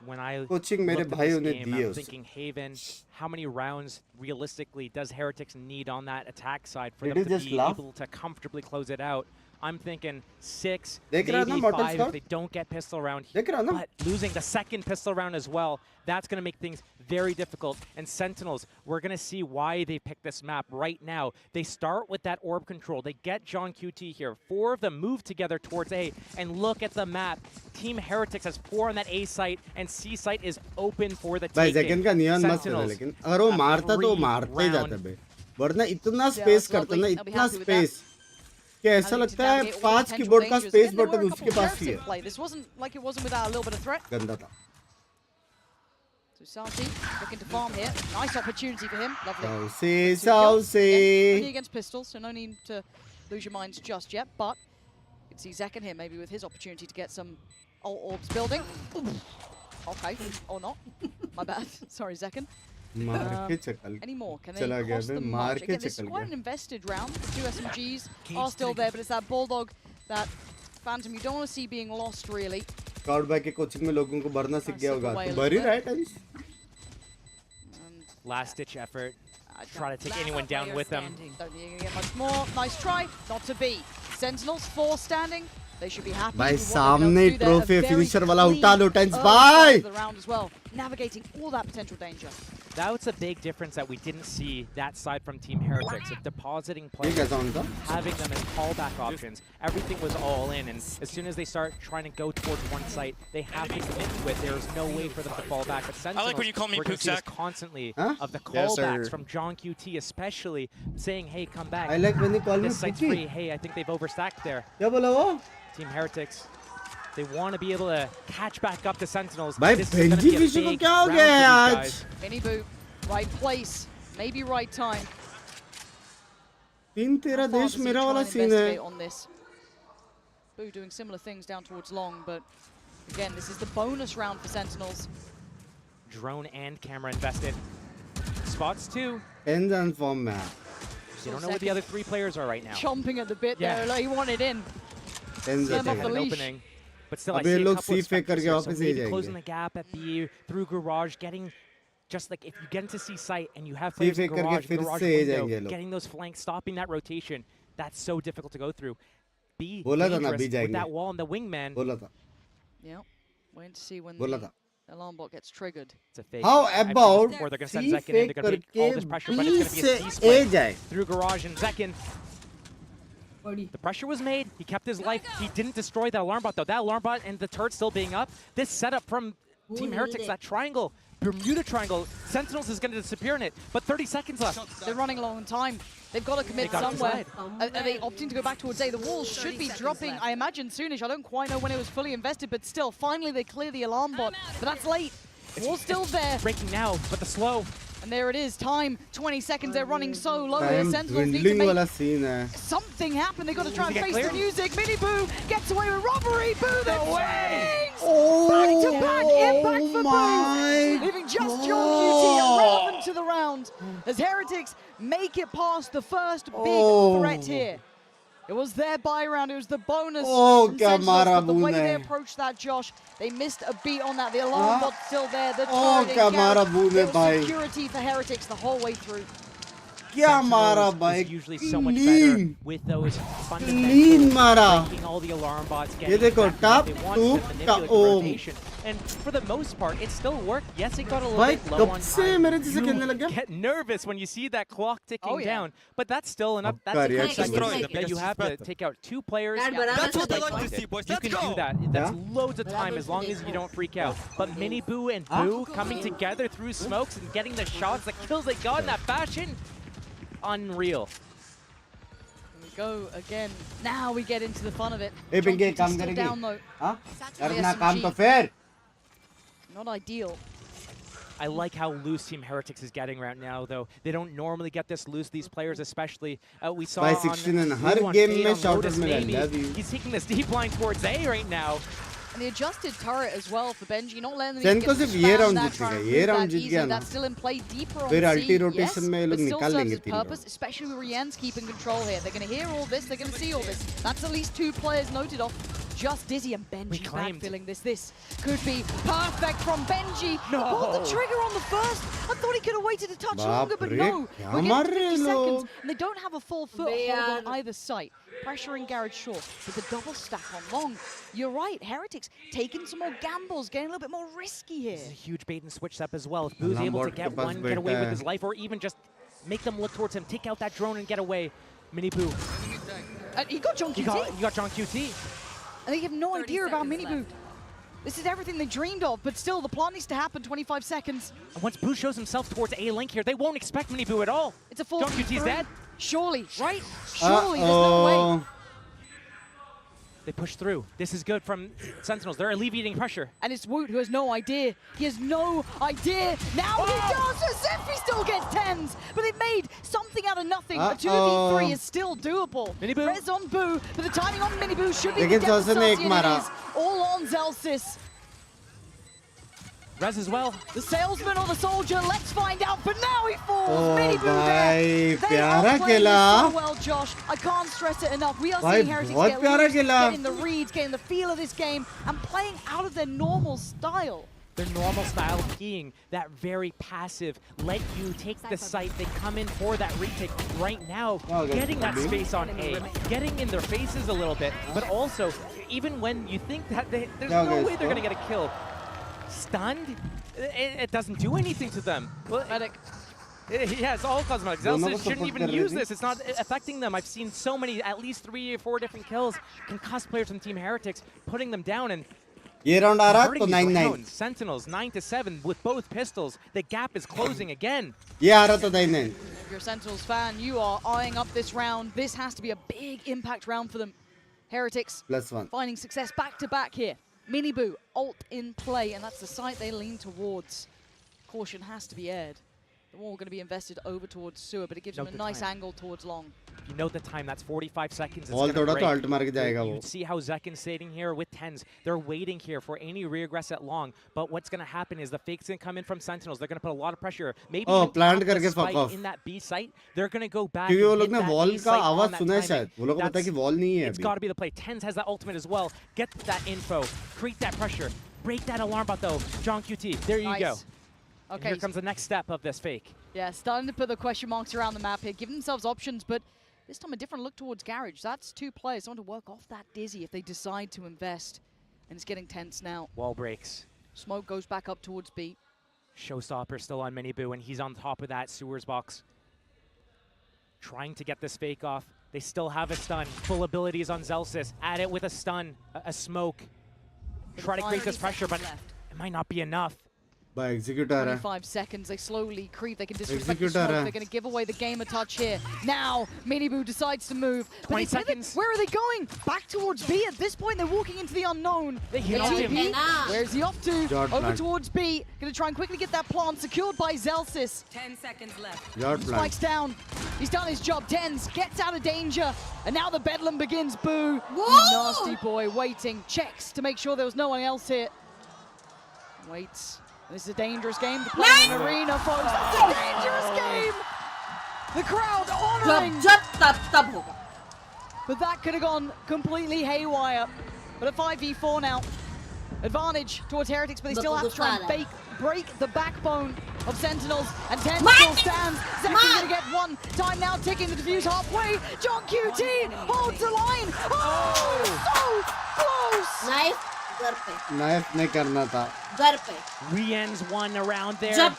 When I कोचिंग मेरे looked at भाई this उन्हें game, दिए I'm उसे thinking Haven, how many rounds realistically does Heretics need on that attack side for Did them he to just be laugh? able to comfortably close it out? I'm thinking 6, देख रहा है ना maybe Mortal 5 Scout? if they don't get pistol round. देख रहा है ना? But losing the second pistol round as well, that's going to make things very difficult. And Sentinels, we're going to see why they picked this map right now. They start with that orb control. They get John QT here. 4 of them move together towards A. And look at the map. Team Heretics has 4 on that A site, and C site is open for the भाई taking. जैकन का नियन मस्त है लेकिन अगर वो मारता तो वो मारते ही जाता बे वरना इतना स्पेस करता ना इतना स्पेस कि ऐसा लगता है 5 कीबोर्ड का स्पेस बटन उसके पास ही है This wasn't like it wasn't without a little bit of threat. गंदा था So Saucy looking to farm here. Nice opportunity for him. Lovely. Saucy. Only against pistols, so no need to lose your minds just yet. But you can see Zekken here, maybe with his opportunity to get some orbs building. Okay, or not. My bad. Sorry, Zekken. Any more? Can they cross the march? Again, this is quite an invested round. The 2 SMGs are still there, but it's that Bulldog, that Phantom you don't want to see being lost, really. Scout back के coaching में लोगों को भरना सीख गया होगा. तो भर ही रहा है Tavis. Last-ditch effort. Try to take anyone down with them. Don't need to get much more. Nice try. Not to be. Sentinels 4 standing. They should be happy. भाई सामने trophy finisher वाला उठा लो Tens भाई. The round as well, navigating all that potential danger. That was a big difference that we didn't see that side from Team Heretics of depositing players, having them as callback options. Everything was all in, and as soon as they start trying to go towards one site, they have to commit to it. There's no way for them to fall back. But Sentinels, I like when you call me Pooksack. Constantly of the callbacks from John QT, especially saying, "Hey, come back." I like when you call me This site's free. Hey, I think they've overstacked there. क्या बोला वो? Team Heretics, they want to be able to catch back up to Sentinels. भाई Benji Vishu को क्या हो गया है आज? Miniboo, right place, maybe right time. तीन तेरा देश मेरा वाला सीन है. On this. Boo doing similar things down towards long, but again, this is the bonus round for Sentinels. Drone and camera invested. Spots too. Ends and form man. You don't know where the other 3 players are right now. Chomping at the bit there, like he wanted in. Ends Slam off the an leash. opening. But still, I see a couple of specters here, so maybe closing जाएंगे. the gap at B through Garage, getting just like if you get into C site and you have players in Garage, window, getting those flanks, stopping that rotation, that's so difficult to go through. B dangerous with that wall and the wingman. Yeah, waiting to see when the alarm bot gets triggered. It's a fake. How about they're going to send Zekken in, they're going to take all this pressure, but it's going to be a C-split through Garage and Zekken. The pressure was made. He kept his life. He didn't destroy that alarm bot, though. That alarm bot and the turret still being up. This setup from Team Heretics, that triangle, Bermuda Triangle, Sentinels is going to disappear in it, but 30 seconds left. They're running low on time. They've got to commit somewhere. Are they opting to go back towards A? The walls should be dropping, I imagine, soonish. I don't quite know when it was fully invested, but still, finally they clear the alarm bot. But that's late. Wall's still there. Breaking now, but the slow. And there it is, time, 20 seconds, they're running so low here. Sentinels need to make something happen. They've got to try and face the music. Miniboo gets away with robbery. Boo, the wings! Back-to-back impact for Boo. Leaving just John QT irrelevant to the round as Heretics make it past the first big threat here. It was their buy round, it was the bonus from Sentinels, but the way they approached that, Josh, they missed a beat on that. The alarm bot's still there, the turret security for Heretics the whole way through. Is usually so much better with those fundamentals, breaking all the alarm bots, getting exactly what they want to manipulate the rotation. And for the most part, it still worked. Yes, it got a little bit low on time. You get nervous when you see that clock ticking down, but that's still enough. That's a good sign that you have to take out 2 players. That's what I like to see, boys. You can do that. That's loads of time as long as you don't freak out. But Miniboo and Boo coming together through smokes and getting the shots, the kills they got in that fashion. Unreal. Here we go again. Now we get into the fun of it. Hey, Binks, काम करेगी? हाँ? करना काम तो फिर. Not ideal. I like how loose Team Heretics is getting right now, though. They don't normally get this loose, these players especially. We saw on her game में shoulders में love you. He's taking this deep line towards A right now. And the adjusted turret as well for Benji, not letting them Sen get को सिर्फ ये round that जीतेगा, ये round जीत गया ना. That's still in play deeper on फिर ulti C, rotation में ये लोग निकाल लेंगे its purpose, especially with Rian's keeping control here. They're going to hear all this, they're going to see all this. That's at least 2 players noted off. Just Dizzy and Benji backfilling this. This could be perfect from Benji. Pulled the trigger on the first. I thought he could have waited a touch longer, but no. We're getting 50 seconds, and they don't have a full foothold on either site. Pressuring Garage short with a double stack on long. You're right, Heretics taking some more gambles, getting a little bit more risky here. This is a huge bait and switch step as well. If Boo's able to get one, get away with his life, or even just make them look towards him, take out that drone and get away. Miniboo. He got John QT. You got John QT. And they have no idea about Miniboo. This is everything they dreamed of, but still, the plot needs to happen 25 seconds. And once Boo shows himself towards A link here, they won't expect Miniboo at all. It's a full John QT's dead. Surely, right? Surely, there's no way. They push through. This is good from Sentinels. They're alleviating pressure. And it's Woot who has no idea. He has no idea. Now he does, as if he still gets 10s. But it made something out of nothing. A 2v3 is still doable. Miniboo. Res on Boo, but the timing on Miniboo should be devastating. It is all on Zelsys. Res as well. The salesman or the soldier, let's find out. But now he falls. Oh, Miniboo bhai, there. They are pyara playing khela. so well, Josh. I can't stress it enough. We are Bhai, seeing Heretics bahut get pyara loose, khela. getting the reads, getting the feel of this game, and playing out of their normal style. Their normal style being that very passive, let you take the site, they come in for that retake right now, getting that space on A, getting in their faces a little bit, but also, even when you think that there's no way they're going to get a kill, stunned, it doesn't do anything to them. Medic. Yeah, it's all cosmetic. Zelsys shouldn't even use this. It's not affecting them. I've seen so many, at least 3 or 4 different kills, concussed players from Team Heretics, putting them down and ये round आ रहा तो 9-9. Sentinels 9-7 with both pistols. The gap is closing again. ये आ रहा तो 9-9. If you're a Sentinels fan, you are eyeing up this round. This has to be a big impact round for them. Heretics +1. finding success back-to-back here. Miniboo, ult in play, and that's the site they lean towards. Caution has to be aired. The wall going to be invested over towards Sewer, but it gives them a nice angle towards long. You know the time, that's 45 seconds. All thoda to ult mar ke jayega wo. You see how Zekin's sitting here with 10s. They're waiting here for any regress at long. But what's going to happen is the fake's going to come in from Sentinels. They're going to put a lot of pressure. Maybe plant karke fuck off. In that B site, they're going to go back. क्योंकि वो लोग ने wall का आवाज सुना है शायद. वो लोग को पता है कि wall नहीं है अभी. It's got to be the play. 10s has that ultimate as well. Get that info. Create that pressure. Break that alarm bot though. John QT. There you go. Okay. Here comes the next step of this fake. Yeah, starting to put the question marks around the map here, giving themselves options, but this time a different look towards Garage. That's 2 players on to work off that Dizzy if they decide to invest. And it's getting tense now. Wall breaks. Smoke goes back up towards B. Showstopper still on Miniboo, and he's on top of that Sewers box. Trying to get this fake off. They still have a stun. Full abilities on Zelsys. Add it with a stun, a smoke. Try to create this pressure, but it might not be enough. By executor. 25 seconds, they slowly creep, they can disrespect the smoke, they're going to give away the game a touch here. Now, Miniboo decides to move. 20 seconds. Where are they going? Back towards B. At this point, they're walking into the unknown. They hit him. Where's he off to? Yard Over plant. towards B. Going to try and quickly get that plant secured by Zelsys. 10 seconds left. Yard Spikes down. He's done his job. Tens gets out of danger. And now the bedlam begins. Boo. Nasty boy waiting. Checks to make sure there was no one else here. Waits. This is a dangerous game to play in an arena, folks. That's a dangerous game! The crowd honoring. But that could have gone completely haywire. But a 5v4 now. Advantage towards Heretics, but they still have to try and break the backbone of Sentinels. And 10 still stands. Zekin's going to get one. Time now ticking, the defuse halfway. John QT holds the line. Oh, so close! Knife नहीं करना था. Rien's one around there.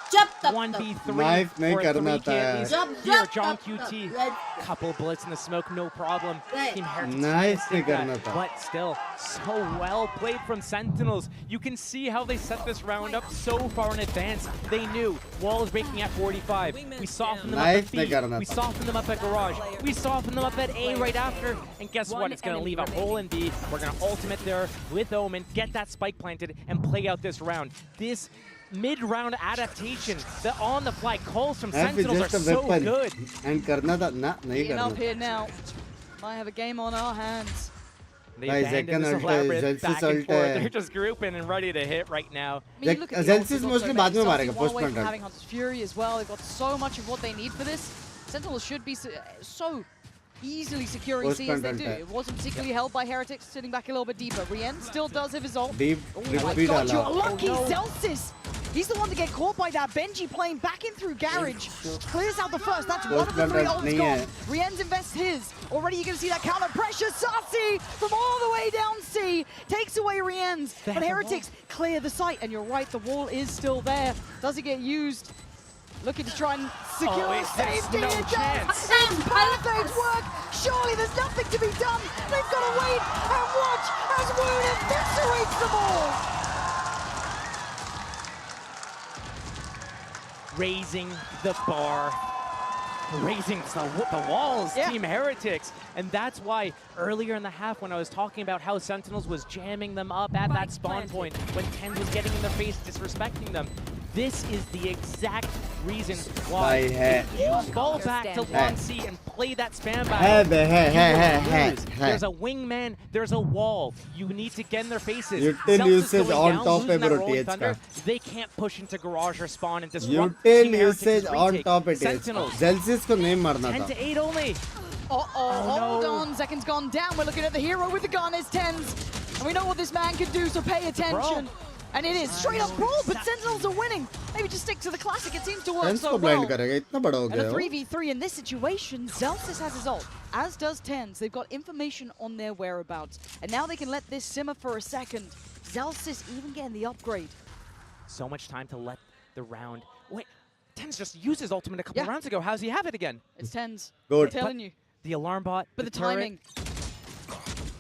1v3 Knife नहीं for करना 3 था. kills. Here, John QT. Couple bullets in the smoke, no problem. Team Heretics Nice did that, नहीं करना था. but still, so well played from Sentinels. You can see how they set this round up so far in advance. They knew wall is breaking at 45. We softened them up at B. We softened them up at Garage. We softened them up at A right after. And guess what? It's going to leave a hole in B. We're going to ultimate there with Omen, get that spike planted, and play out this round. This mid-round adaptation, the on-the-fly calls from Sentinels are so good. And करना था ना नहीं Getting up करना. here now. Might have a game on our hands. They abandoned this labyrinth back and forth. They're just grouping and ready to hit right now. I mean, look at the Zelsys mostly बाद में मारेगा post away from plant. having Hunter's Fury as well. They've got so much of what they need for this. Sentinels should be so easily securing C as they do. It wasn't particularly held by Heretics, sitting back a little bit deeper. Rien still does have his ult. Deep, oh my deep god, डाला. you're lucky, Zelsys! He's the one to get caught by that. Benji playing back in through Garage. Clears out the first. That's one of the 3 ults gone. Rien's invests his. Already you can see that counter pressure. Sassy from all the way down C. Takes away Rien's. But Heretics clear the site. And you're right, the wall is still there. Does it get used? Looking to try and secure safety. No it chance. does. It's perfect work. Surely there's nothing to be done. They've got to wait and watch as Woon eviscerates them all. Raising the bar. raising the walls, Team Heretics. And that's why earlier in the half when I was talking about how Sentinels was jamming them up at that spawn point, when Tens was getting in their face, disrespecting them, this is the exact reason why you fall back to long C and play that spam battle. There's a wingman, there's a wall. You need to get in their faces. Util usage on top of thunder, they can't push into garage or spawn and disrupt Util Team usage Heretics' on retake. top it is. Sentinels. Zelsis ko nahi marna 10 tha. to 8 only. Hold on. Zekin's gone down. We're looking at the hero with the gun. It's Tens. And we know what this man can do, so pay attention. And it is straight up brawl, but Sentinels are winning. Maybe just stick to the classic. It seems to work so well. blind karega, itna bada ho And gaya a ho. 3v3 in this situation, Zelsis has his ult, as does Tens. They've got information on their whereabouts. And now they can let this simmer for a second. Zelsis even getting the upgrade. So much time to let the round. Wait, Tens just used his ultimate a couple rounds ago. How's he have it again? It's Tens. Good. I'm telling you. The alarm bot, But the turret. timing.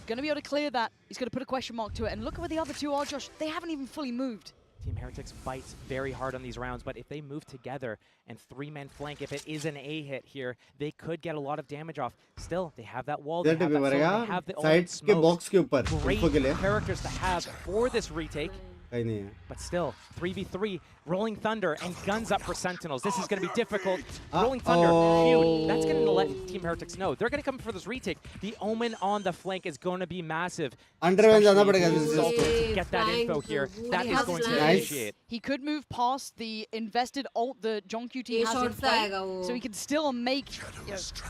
Gonna be able to clear that. He's gonna put a question mark to it. And look at where the other two are, Josh. They haven't even fully moved. Team Heretics fights very hard on these rounds, but if they move together and three-man flank, if it is an A hit here, they could get a lot of damage off. Still, they have that wall, they have that zone, they have the ultimate Sides ke box ke upar. Great Info ke liye. characters to have for this retake. Kahin nahi hai. But still, 3v3, Rolling Thunder and guns up for Sentinels. This is going to be difficult. Rolling Thunder, huge. That's going to let Team Heretics know. They're going to come for this retake. The Omen on the flank is going to be massive. Underway jana padega. To get that info here, that is going to initiate. He could move past the invested ult the John QT has in play, so he can still make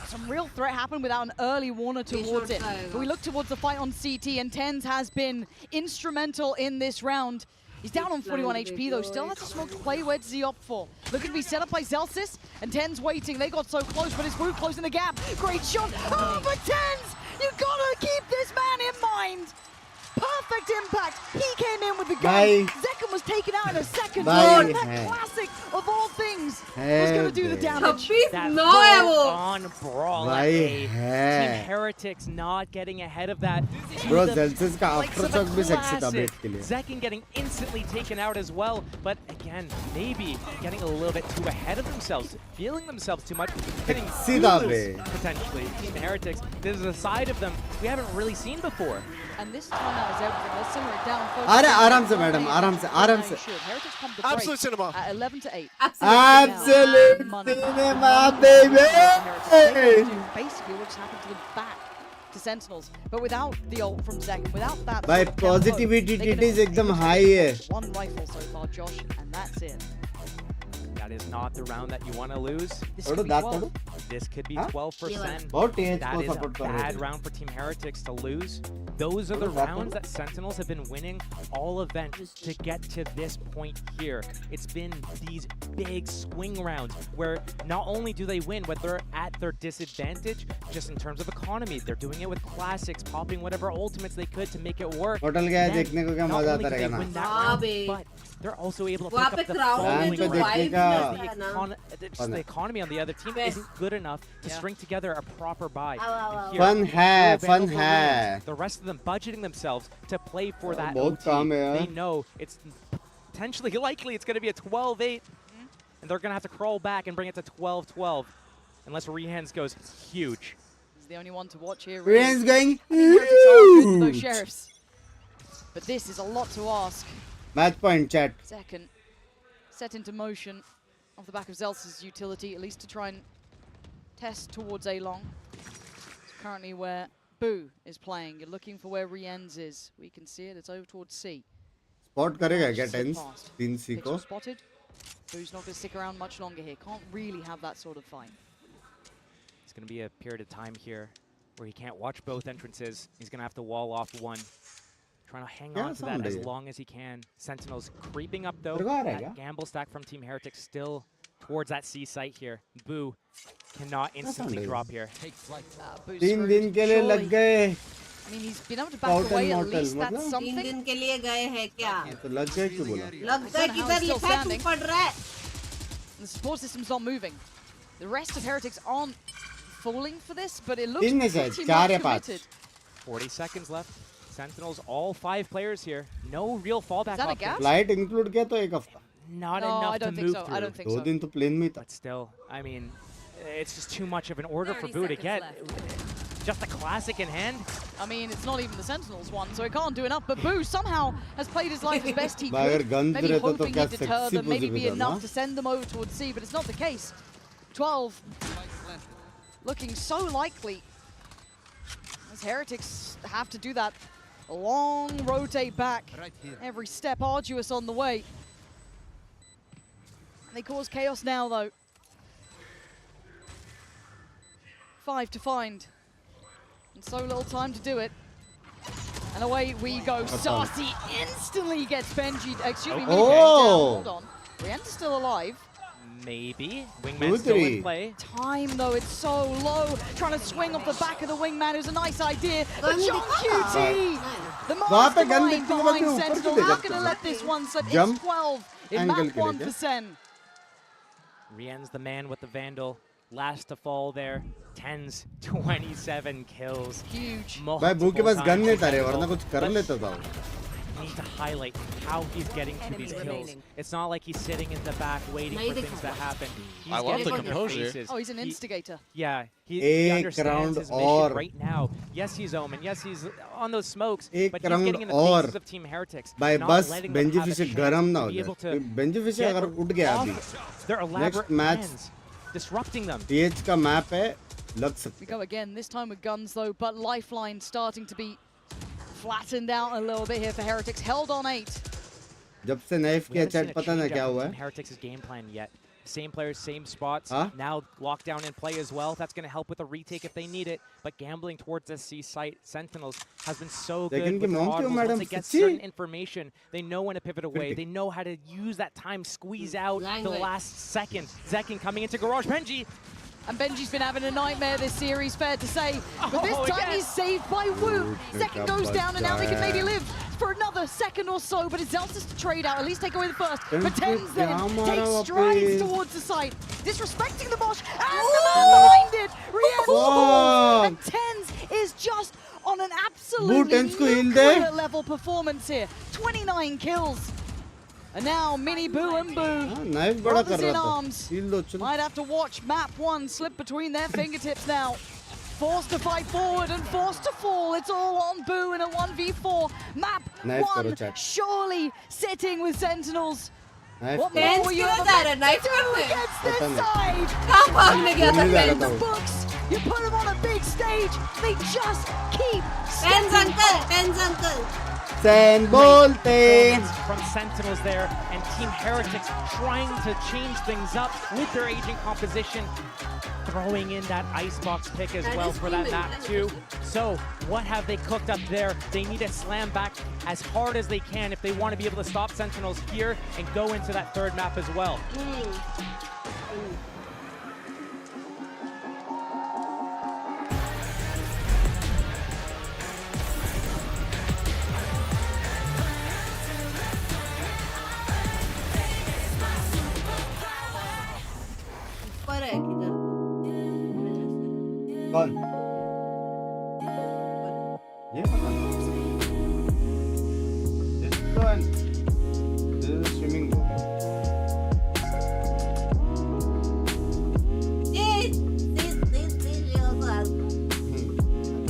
some real threat happen without an early warner towards it. But we look towards the fight on CT, and Tens has been instrumental in this round. He's down on 41 HP though, still has a smoke to play. Where's he up for? Looking to be set up by Zelsis, and Tens waiting. They got so close, but his Wu closing the gap. Great shot. Oh, but Tens, you gotta keep this man in mind. Perfect impact. He came in with the gun. Zekin was taken out in a second. That classic of all things was going to do the damage. That on brawl at A. Team Heretics not getting ahead of that. Bro, Zelsis ka aftershock bhi sexy tha bait ke liye. Zekin getting instantly taken out as well. But again, maybe getting a little bit too ahead of themselves, feeling themselves too much, getting clueless, potentially. Team Heretics, there's a side of them we haven't really seen before. And this timeout is everything. Let's simmer it down. Arey, aaram se madam, aaram se, aaram se. Heretics come to break Absolute cinema. at 11 to 8. Absolute cinema, baby. Basically, what just happened to the back to Sentinels, but without the ult from Zekin, without that. Bhai, positivity is ekdam high hai. One rifle so far, Josh, and that's it. That is not the round that you want to lose. This could could be be 12. This could be 12%. Bahut teज That ko is a support kar rahe bad the. round for Team Heretics to lose. Those are the rounds that Sentinels have been winning all events to get to this point here. It's been these big swing rounds where not only do they win, but they're at their disadvantage just in terms of economy. They're doing it with classics, popping whatever ultimates they could to make it work. Hotel gaya dekhne ko kya Not maza only आता do they रहेगा win ना. that round, but they're also able to वहाँ pick पे up the crowd following में जो round. देखने का The economy on the other team isn't good enough to string together a proper buy. Here, Fun hai, no fun battle for hai. wins. The rest of them budgeting themselves to play for that बहुत OT. काम है यार. They know it's potentially likely it's going to be a 12-8, and they're going to have to crawl back and bring it to 12-12, unless Rehans goes huge. He's the only one to watch here. Rehans going those huge. sheriffs. But this is a lot to ask. Match point, chat. Second, set into motion off the back of Zelsis' utility, at least to try and test towards A-Long. It's currently where Boo is playing. You're looking for where Rienz is. We can see it. It's over towards C. Spot करेगा क्या So Tens? fast. 3C Pixel को. spotted. Boo's not going to stick around much longer here. Can't really have that sort of fight. It's going to be a period of time here where he can't watch both entrances. He's going to have to wall off one. Trying to hang on to that as long as he can. Sentinels creeping up though. That gamble stack from Team Heretics still towards that C site here. Boo cannot instantly drop here. Boo's 3 दिन के लिए लग गए. I mean, he's been able to back away at least. That's something. 3 दिन के लिए गए हैं क्या? तो लग गए क्यों बोला? लग गए किधर लिखा है तू पढ़ रहा है? The support system's not moving. The rest of Heretics aren't falling for this, but it looks 3 में से 4 या 5. 40 seconds left. Sentinels, all 5 players here. No real fallback. Is that a gap? Flight include किया तो एक हफ्ता. Not No, enough I don't to think move so. through. I don't think 2 so. दिन तो plane में ही था. But still, I mean, it's just too much of an order for Boo to get. Just a classic in hand. I mean, it's not even the Sentinels one, so it can't do enough. But Boo somehow has played his life as best he could. Maybe hoping he'd deter them, maybe be enough to send them over towards C, but it's not the case. 12 looking so likely as Heretics have to do that long rotate back. Every step arduous on the way. They cause chaos now, though. 5 to find. And so little time to do it. And away we go. Sarsi instantly gets Benji, excuse me, down. Hold on. Rien's still alive. Maybe. Wingman's still in play. Time though, it's so low. Trying to swing off the back of the Wingman is a nice idea. But John QT, the mastermind behind Sentinel, not going to let this one slip. It's 12 in map 1 for Sen. Rien's the man with the Vandal. Last to fall there. Tens, 27 kills. Huge. भाई बू के पास gun नहीं था रे वरना कुछ कर लेता था. Need to highlight how he's getting to these kills. It's not like he's sitting in the back waiting for things to happen. I love the composure. Oh, he's an instigator. Yeah, he understands his mission right now. Yes, he's Omen. Yes, he's on those smokes, but he's getting in the faces of Team Heretics. भाई बस Benji fish गरम ना हो जाए. Benji fish अगर उठ गया अभी. Their elaborate plans, disrupting them. TH का मैप है. We go again, this time with guns though, but Lifeline starting to be flattened out a little bit here for Heretics. Held on 8. जब से knife किया chat पता ना क्या हुआ है. Heretics' game plan yet. Same players, same spots. Now lockdown in play as well. That's going to help with a retake if they need it. But gambling towards the C site, Sentinels has been so good with the audibles. Once they get certain information, they know when to pivot away. They know how to use that time, squeeze out the last second. Zekin coming into Garage. Benji. And Benji's been having a nightmare this series, fair to say. But this time he's saved by Wu. Second goes down, and now they can maybe live for another second or so. But it's Zelsus to trade out, at least take away the first. Pretends then, takes strides towards the site. Disrespecting the Bosch, and the man behind it! Rien, and Tens is just on an absolutely nuclear level performance here. 29 kills. And now Mini Boo and Boo, brothers in arms, might have to watch map 1 slip between their fingertips now. Forced to fight forward and forced to fall. It's all on Boo in a 1v4. Map 1 surely sitting with Sentinels. What more were you ever meant to do against this side? In the books, you put them on a big stage, they just keep Tens uncle. Sen bolte. From Sentinels there, and Team Heretics trying to change things up with their aging composition, throwing in that icebox pick as well for that map too. So what have they cooked up there? They need to slam back as hard as they can if they want to be able to stop Sentinels here and go into that third map as well. कौन? ये पता नहीं. This is swimming pool.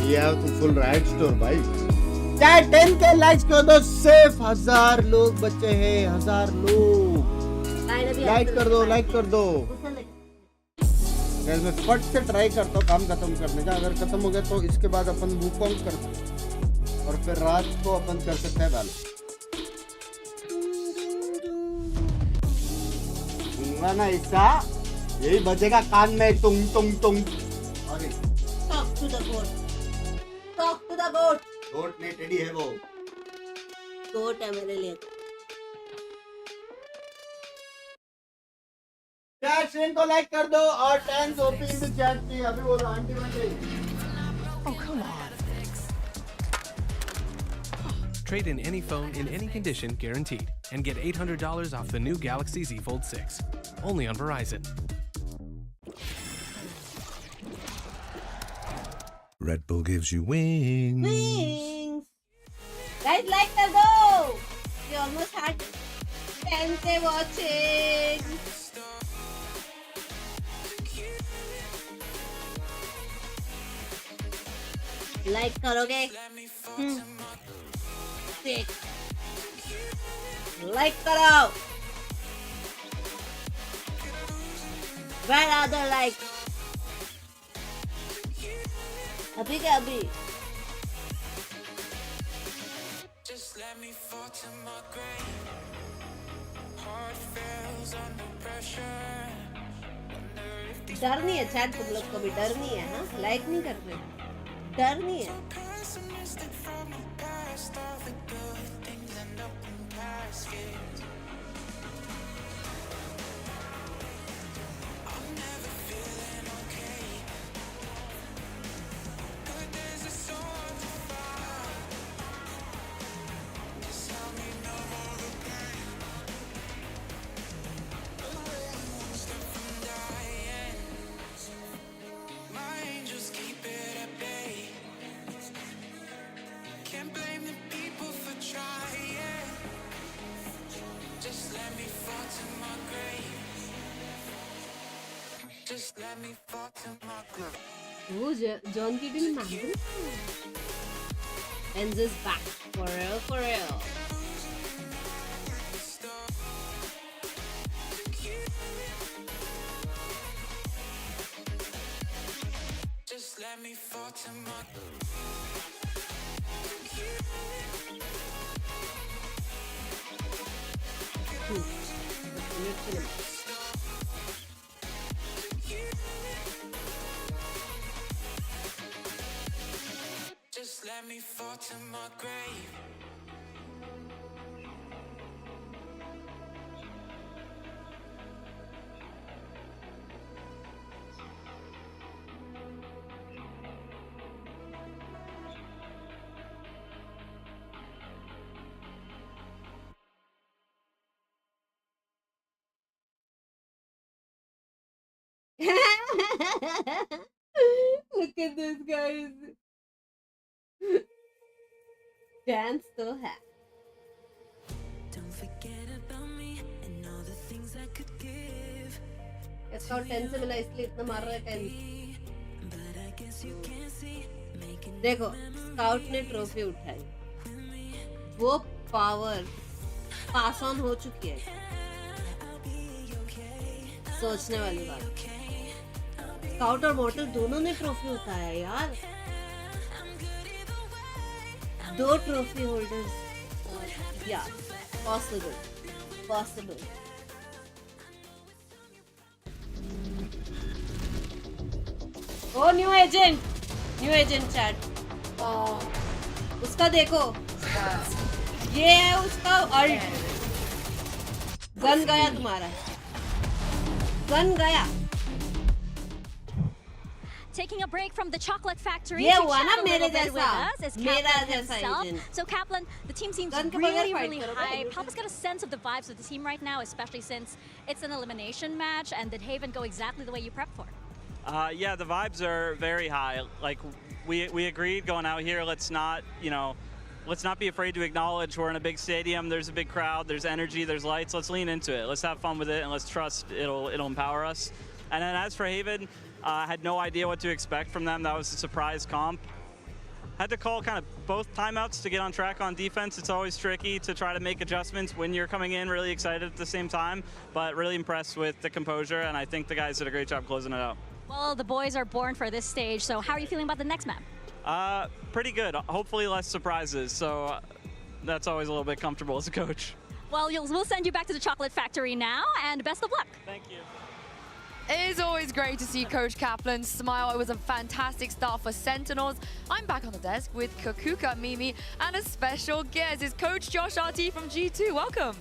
We have to full ride store, भाई. क्या 10K likes कर दो सिर्फ 1000 लोग बच्चे हैं 1000 लोग. लाइक कर दो. मैं फट से ट्राई करता हूँ काम खत्म करने का. अगर खत्म हो गया तो इसके बाद अपन वुकॉन्ग करते हैं और फिर रात को अपन कर सकते हैं वालो. सुनना ना ऐसा यही बजेगा कान में तुंग तुंग तुंग. Talk to the goat. Talk to the goat. गोट नहीं टेडी है वो. गोट है मेरे लिए. चैट स्ट्रीम को लाइक कर दो और 10 ओपी इन द चैट की. अभी वो आंटी बन गई. Oh, come on. Trade in any phone in any condition guaranteed and get $800 off the new Galaxy Z Fold 6. Only on Verizon. Red Bull gives you wings. Wings. Guys, like the go. We almost had 10K watching. Like करोगे? Sick. Like करो. Where are the likes? अभी क्या अभी? Just let me fall to my grave. Heart fails under pressure. डर नहीं है chat तुम लोग को भी डर नहीं है हाँ लाइक नहीं कर रहे डर नहीं है Just let me fall to my grave. Oh, John Keaton Mandarin. And this back for real, for real. Just let me fall to my Just let me fall to my grave. Look at this, guys. Dance to है. Don't forget about me and all the things I could give. इसका 10 से मिला इसलिए इतना मार रहा है 10. देखो स्काउट ने ट्रॉफी उठाई वो पावर पास ऑन हो चुकी है सोचने वाली बात स्काउट और मॉर्टल दोनों ने ट्रॉफी उठाया यार 2 ट्रॉफी होल्डर्स या पॉसिबल ओ न्यू एजेंट चैट उसका देखो ये है उसका अल्ट गन गया तुम्हारा गन गया Taking a break from the chocolate factory yeah, to chat a little bit with us is Kaplan himself. So Kaplan, the team seems really hype. Help us get a sense of the vibes of the team right now, especially since it's an elimination match. And did Haven go exactly the way you prepped for? Yeah, the vibes are very high. Like we agreed going out here. Let's not, let's not be afraid to acknowledge we're in a big stadium. There's a big crowd. There's energy. There's lights. Let's lean into it. Let's have fun with it, and let's trust it'll empower us. And then as for Haven. I had no idea what to expect from them. That was a surprise comp. Had to call kind of both timeouts to get on track on defense. It's always tricky to try to make adjustments when you're coming in really excited at the same time, but really impressed with the composure, and I think the guys did a great job closing it out. Well, the boys are born for this stage, so how are you feeling about the next map? Pretty good. Hopefully less surprises, so that's always a little bit comfortable as a coach. Well, we'll send you back to the chocolate factory now, and best of luck. Thank you. It is always great to see Coach Kaplan smile. It was a fantastic start for Sentinels. I'm back on the desk with Kakuka, Mimi, and a special guest is Coach Josh RT from G2. Welcome.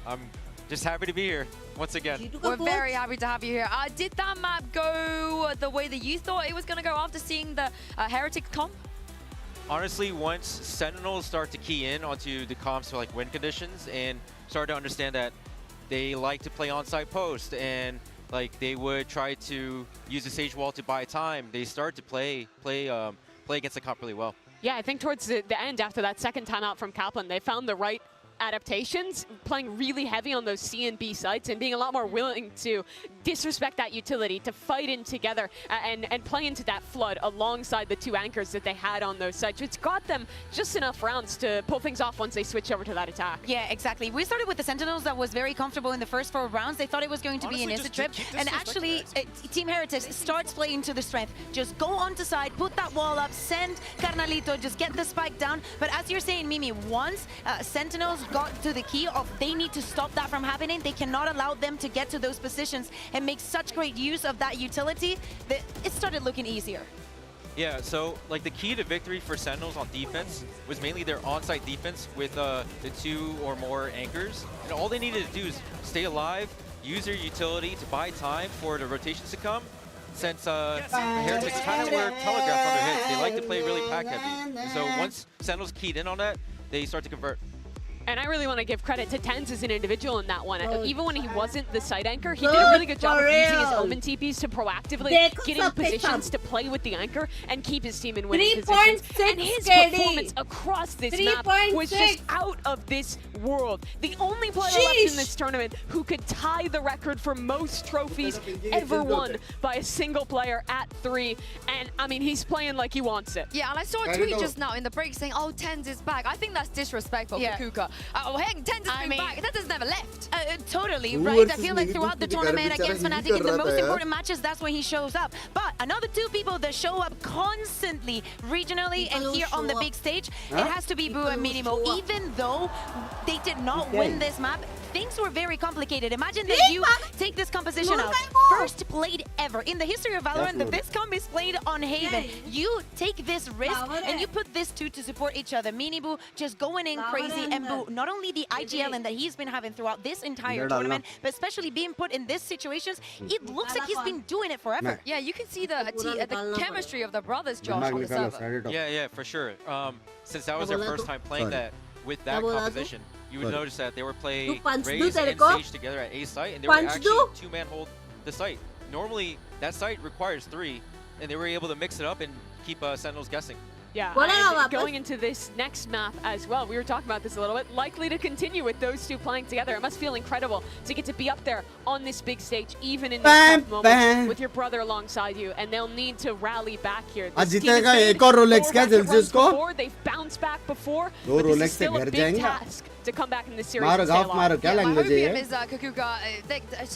I'm just happy to be here once again. We're very happy to have you here. Did that map go the way that you thought it was going to go after seeing the Heretics comp? Honestly, once Sentinels start to key in onto the comps for like win conditions and start to understand that they like to play onside post and like they would try to use the Sage Wall to buy time, they start to play against the comp really well. Yeah, I think towards the end, after that second timeout from Kaplan, they found the right adaptations, playing really heavy on those C and B sites and being a lot more willing to disrespect that utility, to fight in together and play into that flood alongside the two anchors that they had on those sites. It's got them just enough rounds to pull things off once they switch over to that attack. Yeah, exactly. We started with the Sentinels that was very comfortable in the first 4 rounds. They thought it was going to be an instant trip. And actually, Team Heretics starts playing to the strength. Just go onto side, put that wall up, send Carnalito, just get the spike down. But as you're saying, Mimi, once Sentinels got to the key of they need to stop that from happening, they cannot allow them to get to those positions and make such great use of that utility that it started looking easier. Yeah, so like the key to victory for Sentinels on defense was mainly their on-site defense with the 2 or more anchors. And all they needed to do is stay alive, use their utility to buy time for the rotations to come. Since Heretics kind of were telegraphed on their hits, they like to play really pack heavy. And so once Sentinels keyed in on that, they start to convert. And I really want to give credit to Tens as an individual in that one. Even when he wasn't the side anchor, he did a really good job of using his Omen TPs to proactively get in positions to play with the anchor and keep his team in winning positions. And his performance across this map was just out of this world. The only player left in this tournament who could tie the record for most trophies ever won by a single player at 3. And I mean, he's playing like he wants it. Yeah, and I saw a tweet just now in the break saying, oh, Tens is back. I think that's disrespectful for Kuka. Oh, heck, Tens has been back. That has never left. Totally, right? I feel like throughout the tournament against Fnatic in the most important matches, that's when he shows up. But another 2 people that show up constantly, regionally and here on the big stage, it has to be Boo and Minimo. Even though they did not win this map, things were very complicated. Imagine that you take this composition out. First played ever in the history of Valorant that this comp is played on Haven. You take this risk and you put this 2 to support each other. Miniboo just going in crazy, and Boo, not only the IGL that he's been having throughout this entire tournament, but especially being put in these situations, it looks like he's been doing it forever. Yeah, you can see the chemistry of the brothers, Josh, on the server. Yeah, for sure. Since that was their first time playing that with that composition, you would notice that they were playing Raze and Sage together at A site, and they were actually 2-man hold the site. Normally, that site requires 3, and they were able to mix it up and keep Sentinels guessing. Yeah, and going into this next map as well, we were talking about this a little bit, likely to continue with those 2 playing together. It must feel incredible to get to be up there on this big stage, even in these tough moments, with your brother alongside you, and they'll need to rally back here. This team has been before, they've bounced back before, but this is still a big task to come back in this series and stay alive. My hope here is Kakuka,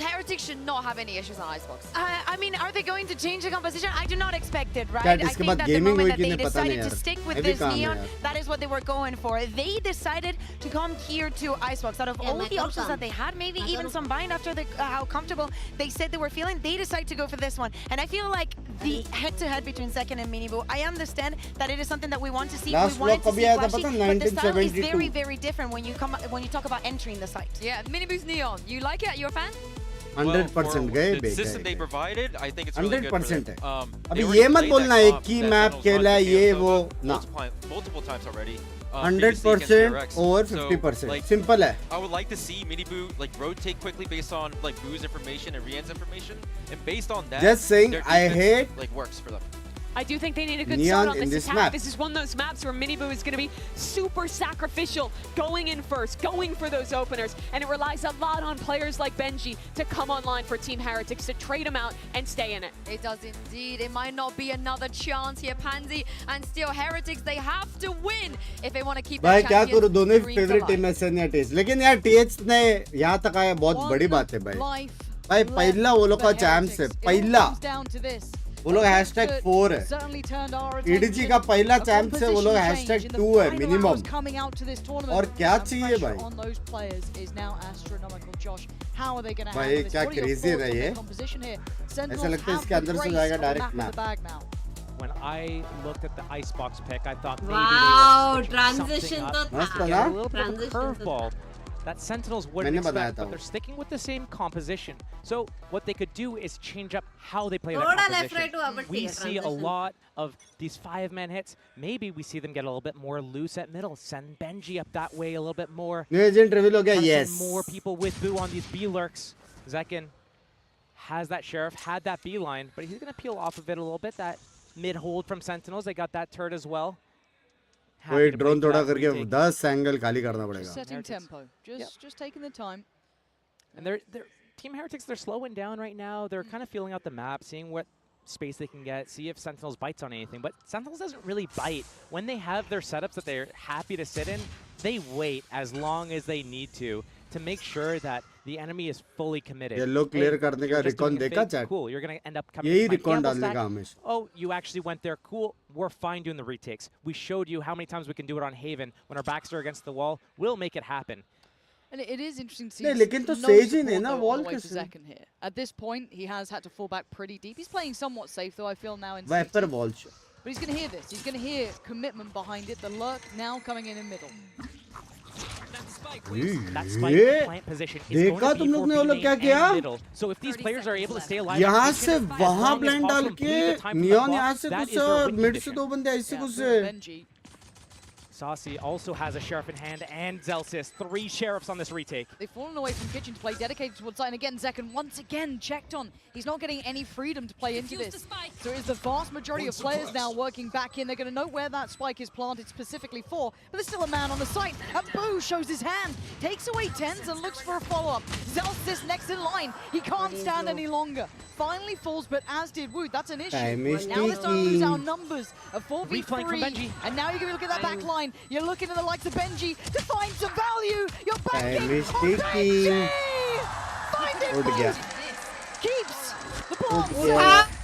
Heretics should not have any issues on Icebox. I mean, are they going to change the composition? I do not expect it, right? I think that the moment that they decided to stick with this Neon, that is what they were going for. They decided to come here to Icebox. Out of all the options that they had, maybe even some bind after how comfortable they said they were feeling, they decided to go for this one. And I feel like the head-to-head between Second and Miniboo, I understand that it is something that we want to see. We wanted to see flashy, but the style is very, very different when you talk about entering the site. Yeah, Miniboo's Neon. You like it? You're a fan? 100% गए the system they provided, I think it's really good 100% for है. अभी ये मत बोलना एक की map खेला ये वो ना. multiple times already. 100% over 50%. Simple है. I would like to see Miniboo like rotate quickly based on like Boo's information and Rian's information, and based on that, just saying their I defense, hate like works for them. I do think they need a good Neon start on this attack. map. This is one of those maps where Miniboo is going to be super sacrificial, going in first, going for those openers, and it relies a lot on players like Benji to come online for Team Heretics to trade them out and stay in it. It does indeed. It might not be another chance here, Pansy, and still Heretics, they have to win if they want to keep भाई their क्या करूँ, दोनों ही dreams favourite alive. Team है सन या TH, लेकिन यार TH ने यहाँ तक आया बहुत बड़ी बात है भाई. भाई पहला वो लोग का चैम्प्स है, पहला वो लोग #4 है. ईडीजी का पहला चैम्प्स है, वो लोग #2 है मिनिमम. और क्या चाहिए भाई? भाई क्या क्रेजी है ये. ऐसा लगता है इसके अंदर से जाएगा direct map. When I looked at the Icebox pick, I thought maybe Wow, they were transition something up, to get a little bit of a curveball that Sentinels wouldn't expect, but they're sticking with the same composition. So what they could do is change up how they play that composition. We see a lot of these 5-man hits. Maybe we see them get a little bit more loose at middle. Send Benji up that way a little bit more. Agent reveal ho gaya, yes. More people with Boo on these B lurks. Zekin has that Sheriff, had that B line, but he's going to peel off of it a little bit. That mid hold from Sentinels, they got that turret as well. कोई drone थोड़ा करके 10 angle खाली करना पड़ेगा. Setting tempo, just taking the time. And they're Team Heretics, they're slowing down right now. They're kind of feeling out the map, seeing what space they can get, see if Sentinels bites on anything. But Sentinels doesn't really bite. When they have their setups that they're happy to sit in, they wait as long as they need to make sure that the enemy is fully committed. Yellow clear करने का recon देखा chat? Cool, you're going to end up coming यही to recon डालने का हमेशा. Oh, you actually went there. Cool. We're fine doing the retakes. We showed you how many times we can do it on Haven. When our backs are against the wall, we'll make it happen. And it is interesting to see. नहीं, लेकिन तो Sage ही नहीं ना wall के second here. At this point, he has had to fall back pretty deep. He's playing somewhat safe, though. I feel now in. Viper wall shot. But he's going to hear this. He's going to hear commitment behind it. The lurk now coming in middle. That spike plant position is going to be for B main and middle. So if these players are able to stay alive, यहाँ से वहाँ blend डाल के Neon यहाँ से कुछ mid से दो बंदे ऐसे कुछ. Saucy also has a sheriff in hand and Zelsis. 3 sheriffs on this retake. They've fallen away from Kitchen to play dedicated towards side, and again Zekken once again checked on. He's not getting any freedom to play into this. So is the vast majority of players now working back in. They're going to know where that spike is planted specifically for, but there's still a man on the site. And Boo shows his hand, takes away Tens and looks for a follow-up. Zelsis next in line. He can't stand any longer. Finally falls, but as did Wood. That's an issue. Now they're starting to lose our numbers of 4v3. And now you're going to look at that back line. You're looking at the likes of Benji to find some value. You're banking on Benji! Finding keeps the ball.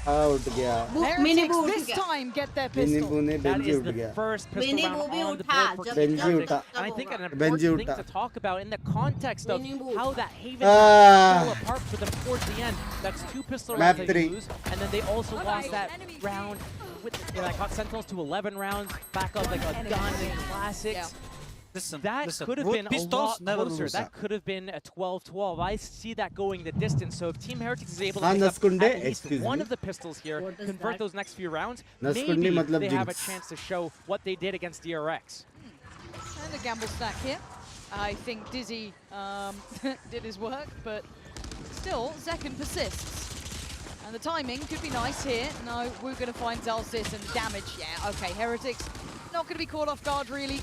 Out गया. Heretics this time get their pistol. That is the first pistol round on the board for Team Heretics. And I think an important thing to talk about in the context of how that Haven fell apart for them towards the end. That's 2 pistol rounds they lose, and then they also lost that round with that got Sentinels to 11 rounds, back up like a gun in classics. That could have been a lot closer. That could have been a 12-12. I see that going the distance. So if Team Heretics is able to pick up at least one of the pistols here, convert those next few rounds, maybe they have a chance to show what they did against DRX. And the gamble stack here. I think Dizzy did his work, but still, Zekken persists. And the timing could be nice here. No, we're going to find Zelsis and damage. Yeah, okay, Heretics not going to be caught off guard, really.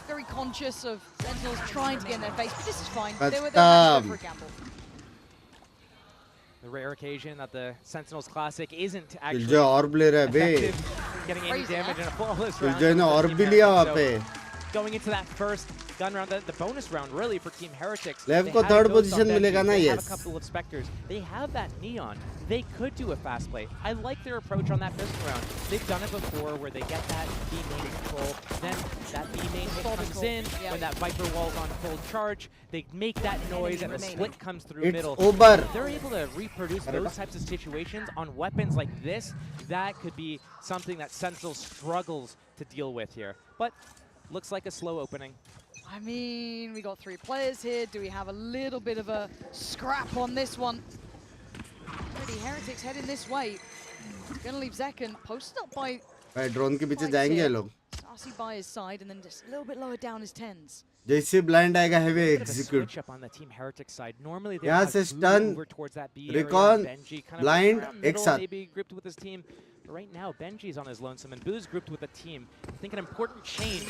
Very conscious of Sentinels trying to get in their face, but this is fine. They were going for a gamble. The rare occasion that the Sentinels Classic isn't actually getting any damage in a flawless round. Going into that first gun round, the bonus round really for Team Heretics. Lev को third position मिलेगा ना, yes. They have a couple of Spectres. They have that Neon. They could do a fast play. I like their approach on that pistol round. They've done it before where they get that B main control, then that B main hit comes in, when that Viper wall's on full charge, they make that noise and the split comes through middle. Over. If they're able to reproduce those types of situations on weapons like this, that could be something that Sentinel struggles to deal with here. But looks like a slow opening. I mean, we got 3 players here. Do we have a little bit of a scrap on this one? Pretty Heretics heading this way. Gonna leave Zekken posted up by drone के पीछे जाएंगे ये लोग. Saucy by his side and then just a little bit lower down his Tens. जैसे blind आएगा heavy execute. यहाँ से stun, recon, blind एक साथ. But right now, Benji's on his lonesome and Boo's grouped with a team. I think an important change,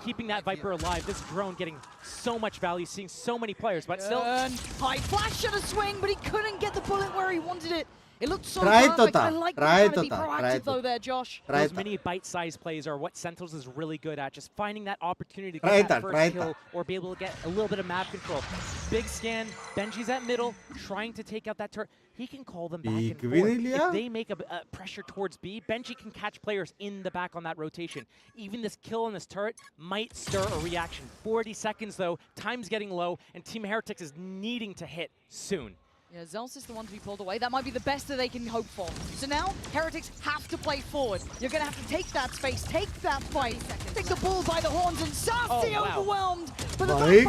keeping that Viper alive. This drone getting so much value, seeing so many players, but still. High flash and a swing, but he couldn't get the bullet where he wanted it. It looked so perfect. I like trying to be proactive though there, Josh. Those mini bite-sized plays are what Sentinels is really good at. Just finding that opportunity to get that first kill or be able to get a little bit of map control. Big scan, Benji's at middle, trying to take out that turret. He can call them back and forth. If they make a pressure towards B, Benji can catch players in the back on that rotation. Even this kill on this turret might stir a reaction. 40 seconds though, time's getting low, and Team Heretics is needing to hit soon. Yeah, Zels is the one to be pulled away. That might be the best that they can hope for. So now, Heretics have to play forward. You're going to have to take that space, take that fight, take the bull by the horns, and Saucy overwhelmed. But the again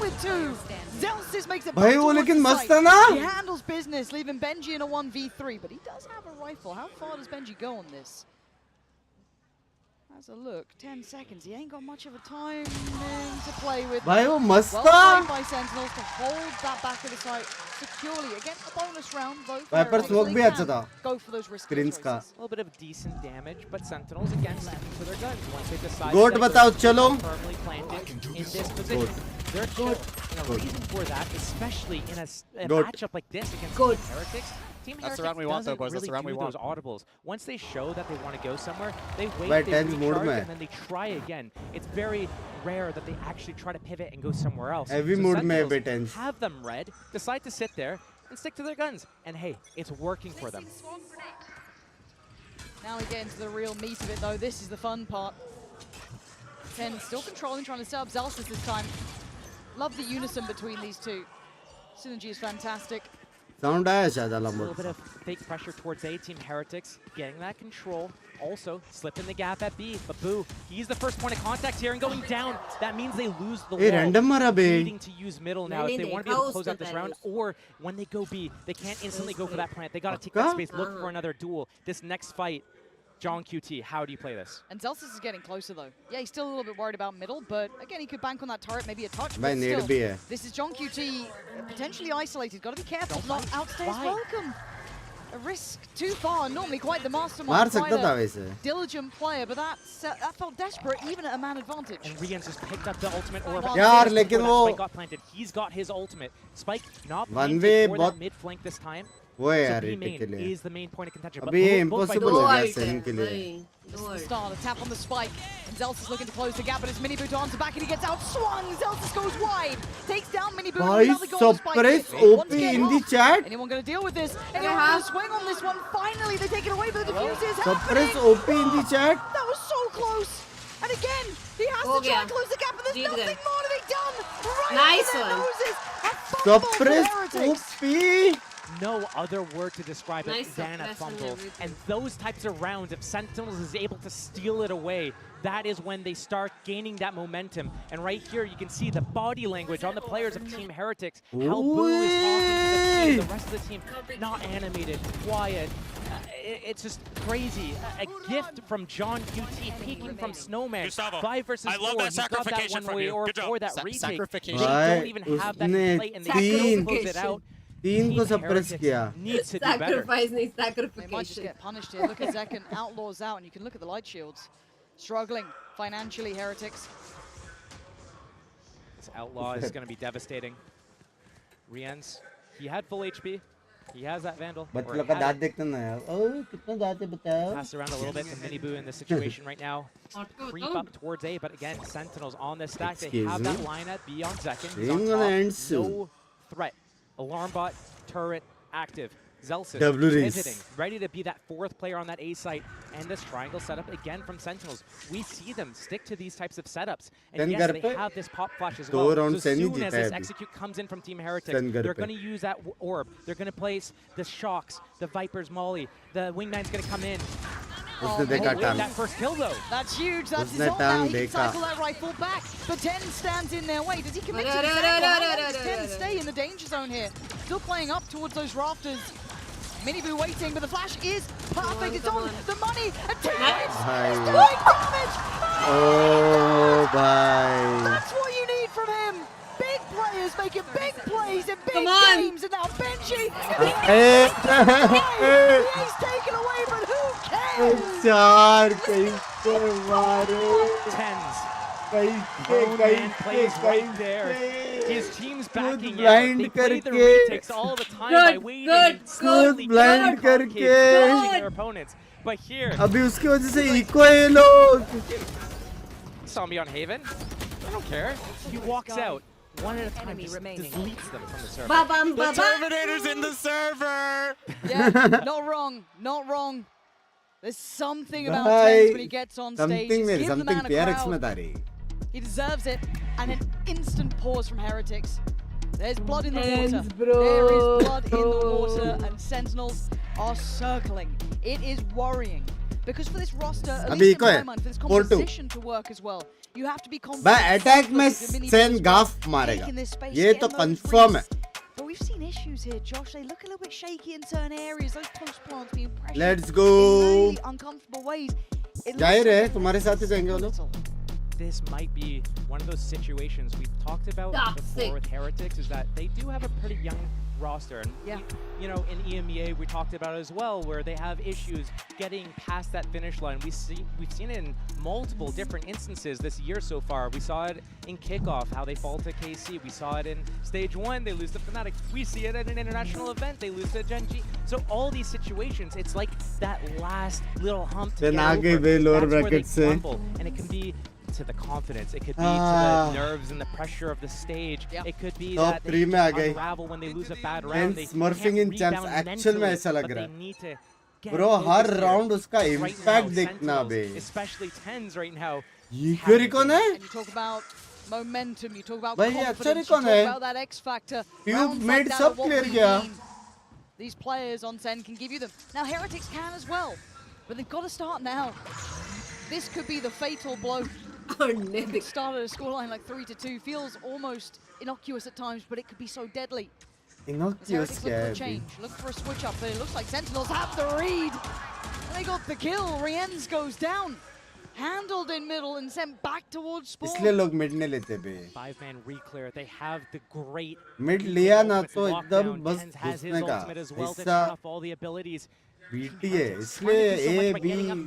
with 2. Zelsis makes it back towards the site. He handles business, leaving Benji in a 1v3, but he does have a rifle. How far does Benji go on this? Has a look. 10 seconds. He ain't got much of a time to play with. भाई वो मस्त Well था. played by Sentinels to hold that back of the site securely. Again, a bonus round though. Viper smoke भी अच्छा था. Go for those risky Screens का. A little bit of decent damage, but Sentinels again sticking to their guns once they decide. Goat बताओ चलो. Firmly planted in this position. They're good. And a reason for that, especially in a matchup like this against Team Heretics. Team That's the Heretics round we want, though, doesn't boys. That's really the round we do want. those audibles. Once they show that they want to go somewhere, they wait, By they 10's mood recharge, में. and then they try again. It's very rare that they actually try to pivot and go somewhere else. Heavy So mood में Sentinels by 10's. have them red, decide to sit there, and stick to their guns. And hey, it's working for them. Now we get into the real meat of it though. This is the fun part. 10 still controlling, trying to set up Zelsis this time. Love the unison between these two. Synergy is fantastic. Sound आया शायद A अलग little bit of fake pressure towards A, Team Heretics getting that control. Also, slipping the gap at B, but Boo, he's the first point of contact here and going down. That means they lose the wall. random मारा बे. Needing to use middle now if they want to be able to close out this round, or when they go B, they can't instantly go for that plant. They got to take that space, look for another duel. This next fight, John QT, how do you play this? And Zelsis is getting closer though. Yeah, he's still a little bit worried about middle, but again, he could bank on that turret, maybe a touch. भाई But need still, भी है. this is John QT, potentially isolated. Got to be careful, not outstay his welcome. A risk too far. Normally quite the mastermind, मार quite सकता था a वैसे. diligent player, but that felt desperate, even at a man advantage. And Rian's just picked up the ultimate orb. यार लेकिन वो Spike got planted. He's got his ultimate. Spike not One planted way for बहुत that mid flank this time. वो है So यार B it main के लिए. is the main point of contention. But अभी ये both by impossible both हो गया sides. सेन के लिए. This is the start, a tap on the spike, and Zelsis looking to close the gap, but it's Mini Boo to answer back, and he gets outswung. Zelsis goes wide, takes down Mini Boo. भाई suppress OP in the chat. Anyone going to deal with this? Anyone going to swing on this one? Finally, they take it away, but the defuse is happening. Suppress OP in the chat. That was so close. And again, he has to try and close the gap, but there's nothing more to be done. Right Nice under their one. noses. A fumble for Suppress Heretics. OP. No other word to describe Nice it than a suppress and fumble. everything. And those types of rounds, if Sentinels is able to steal it away, that is when they start gaining that momentum. And right here, you can see the body language on the players of Team Heretics. How Boo is talking to the team, the rest of the team not animated, quiet. It's just crazy. A gift from John QT peeking from Snowman. Gustavo, 5 versus 4. I love that He got that sacrification one from way you. or Good job. for that retake. They Sacrification. don't even have that in play, and they still close it out. तीन को Team suppress Heretics किया. needs to do better. Sacrifice नहीं They might just sacrification. get punished here. Look at Zekken, outlaws out, and you can look at the light shields. Struggling financially, Heretics. This outlaw is going to be devastating. Rienz, he had full HP. He has that Vandal. बच्चे or लोग का had दांत it. देखते ना यार. ओह कितना दांत है बताओ. Pass around a little bit. The Mini Boo in this situation right now. Creep up towards A, but again, Sentinels on this stack. They Excuse have that me? line at B on Zekken. He's Game on gonna top. end soon. No threat. Alarm bot, turret, active. Zelsis W race. pivoting, ready to be that fourth player on that A site, and this triangle setup again from Sentinels. We see them stick to these types of setups, and Sen yes, घर they पे have this pop flash as दो well. round So Sen ही soon as जीता है this अभी. execute comes in from Team Heretics, Sen घर they're पे. going to use that orb. They're going to place the shocks, the Vipers, Molly. The Wing9's going to come in. उसने देखा Wait, टांग. that first kill though. That's huge. That's his उसने ult now. टांग He can देखा. cycle that rifle back. But 10 stands in their way. Does he commit to Ore, this ore, angle? ore, How ore, long does ore, 10 ore. stay in the danger zone here? Still playing up towards those rafters. Mini Boo waiting, but the flash is perfect. It's on the money. And 10 is भाई. doing damage. Oh भाई. That's what you need from him. Big players making big plays in big Come on. games. And now Benji. Eh. He's taken away, but who cares? चार कैसे मारे. Tens. कैसे Man plays right there. कैसे. His team's backing out. blind They play the करके. retakes all the time by waiting and slowly blind crushing करके. their opponents. But here, अभी उसकी वजह से इको है ये लोग. saw me on Haven. I don't care. He walks out one at a time, just deletes them from the server. Ba-bam, The ba-bam. Terminator's in the server. Yeah, not wrong, not wrong. There's something about भाई. Tens when he gets on stage. Something Just मेरे give the something man a PRX में crowd. था रे. He deserves it. And an instant pause from Heretics. There's blood in the Tens, water. bro. There is blood in the water, and Sentinels are circling. It is worrying. Because for this roster, at अभी least eco in है. my mind, for this 4-2. composition to work as well, you have to be confident. भाई attack में Focus, the mini Sen boost, गाफ taking मारेगा. this space, ये तो getting those confirm reads. है. But we've seen issues here, Josh. They look a little bit shaky in certain areas. Those post plants being pressured Let's in go. really uncomfortable ways. जा ही रहे तुम्हारे साथ ही जाएंगे वो लोग. This might be one of those situations we've talked about before with Heretics, is that they do have a pretty young roster, and you know, in EMEA we talked about it as well, where they have issues getting past that finish line. We've seen it in multiple different instances this year so far. We saw it in kickoff, how they fall to KC. We saw it in stage 1, they lose to Fnatic. We see it at an international event, they lose to Genji. So all these situations, it's like that last little hump to get over. That's where they crumble, and it can be to the confidence, it could be to the nerves and the pressure of the stage. It could be that they unravel when they lose a bad round. They Smurfing in champs actual में ऐसा लग रहा है. Bro, हर round उसका impact देखना बे. Especially tens right now. ये क्यों recon है? And you talk about momentum, you talk about भाई ये अच्छा confidence, you रिकॉन है. talk about that X factor. You've made सब clear किया. These players on Sen can give you them. Now Heretics can as well, but they've got to start now. This could be the fatal blow. Started a scoreline like 3-2. Feels almost innocuous at times, but it could be so deadly. Innocuous look for a change, look for a switch up, but it looks like Sentinels have the read. And they got the kill. Rienz goes down. Handled in middle and sent back towards spawn. इसलिए लोग mid नहीं लेते बे. 5-man reclear. They have the great mid लिया ना तो एकदम बस घुसने का. ऐसा all the abilities. BT है इसलिए A B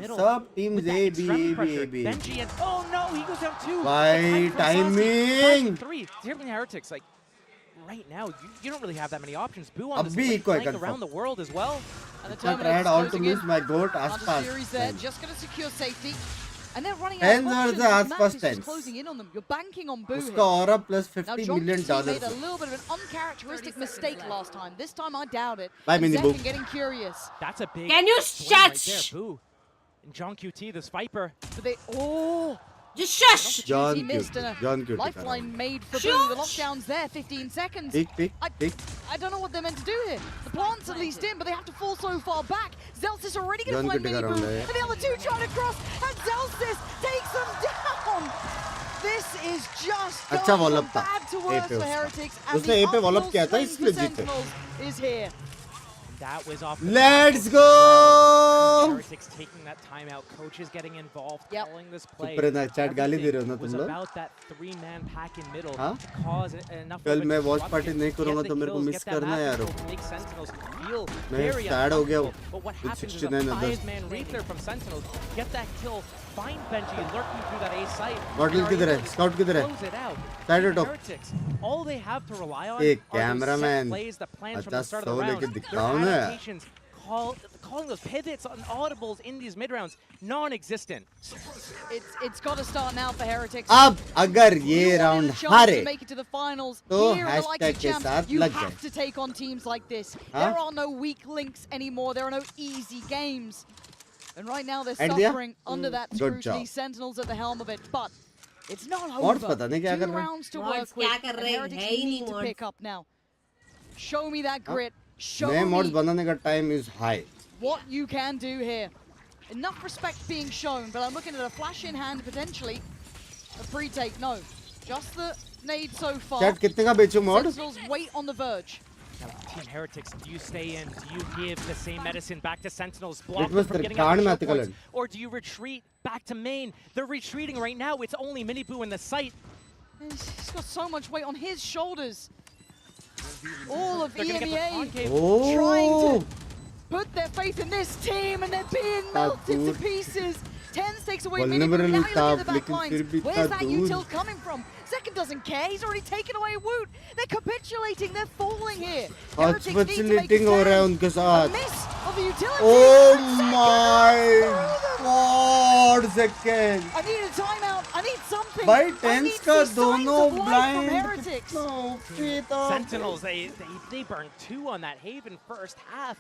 सब teams A B. Benji and oh no, he goes down 2. By timing. 3. Different Heretics, like right now, you don't really have that many options. Boo on Abhi this कोई flank around the world as well. And the tried all to lose my goat आसपास. Series there, just going to secure safety. And they're running Tens out of are the options. आसपास Is tens. closing in on them. You're banking on Boo उसका here. aura plus Now, $50 John million. made a little bit of an uncharacteristic mistake last time. This time, I doubt it. Bye, Mini Boo. Zek getting curious. That's a big. Can you swing right shut? there, Boo. And John QT, this Viper. But they just shush. John he missed Cutie. and a John Cutie. lifeline made for Boo. The lockdown's there, 15 seconds. Pick. I don't know what they're meant to do here. The plant's at least in, but they have to fall so far back. Zelsis already going to find Mini Boo. And the other two trying to cross, and Zelsis takes them down. This is just अच्छा going वॉलअप from था bad to A worse पे for उसका. Heretics. And उसने A the पे वॉलअप uphill किया था swing इसलिए for जीते. Sentinels is here. That was off. Let's go. Heretics taking that timeout. Coaches getting involved, calling this play. Chat गाली दे रहे हो ना तुम was लोग. about that 3-man pack in middle हाँ? to cause enough. कल मैं वॉच पार्टी नहीं करूँगा तो मेरे को मिस करना है यार. मैं सैड हो गया हूँ. But what With happens is 69 a others. 5-man reclear from Sentinels. Get that kill. Find Benji lurking through that A site. Bottle किधर है? Scout किधर है? Close it out. Side it up. Heretics, all they have to rely on एक are those set cameraman. plays, the plans from the अच्छा start of the so round. लेके Their दिखाओ ना. adaptations, calling those pivots on audibles in these mid rounds, non-existent. It's got to start now for Heretics. अब अगर ये round हारे Make it to the finals. तो Here in the likes of hashtag के Champs, साथ you लग have जाए. to take on teams like this. हाँ? There are no weak links anymore. There are no easy games. And right now they're And yeah? suffering under that Good scrutiny. job. Sentinels at the helm of it, but it's not Mods over. पता नहीं क्या कर 2 रहे हैं. rounds to Mods work with. क्या कर And रहे हैं? Heretics है ही need नहीं to mods. pick up now. Show me that grit. Show नए mods me बनाने का time is high. what you can do here. Enough respect being shown, but I'm looking at a flash in hand potentially. A pre-take, no. Just the nade so far. Chat कितने का बेचूं mod? Sentinels wait on the verge. Now, Team Heretics, do you stay in? Do you give the same medicine back to Sentinels, block It was them from the getting out card the में choke आते points? Kiln. Or do you retreat back to main? They're retreating right now. It's only Mini Boo in the site. He's got so much weight on his shoulders. All of They're gonna get the EMEA concave. trying to put their faith in this team, and they're being melted to pieces. 10 takes away Mini Boo. Now you look at the back lines. Where's that util coming from? Second doesn't care. He's already taken away Woot. They're capitulating. They're falling here. Heretics need to make a Capitulating हो रहा है stand. उनके A साथ. miss of the utility. Oh and my God, second. I need a timeout. I need something. भाई I tens need का some signs दोनों of life from blind. Heretics. कितना OP था. Sentinels, they burned 2 on that Haven first half.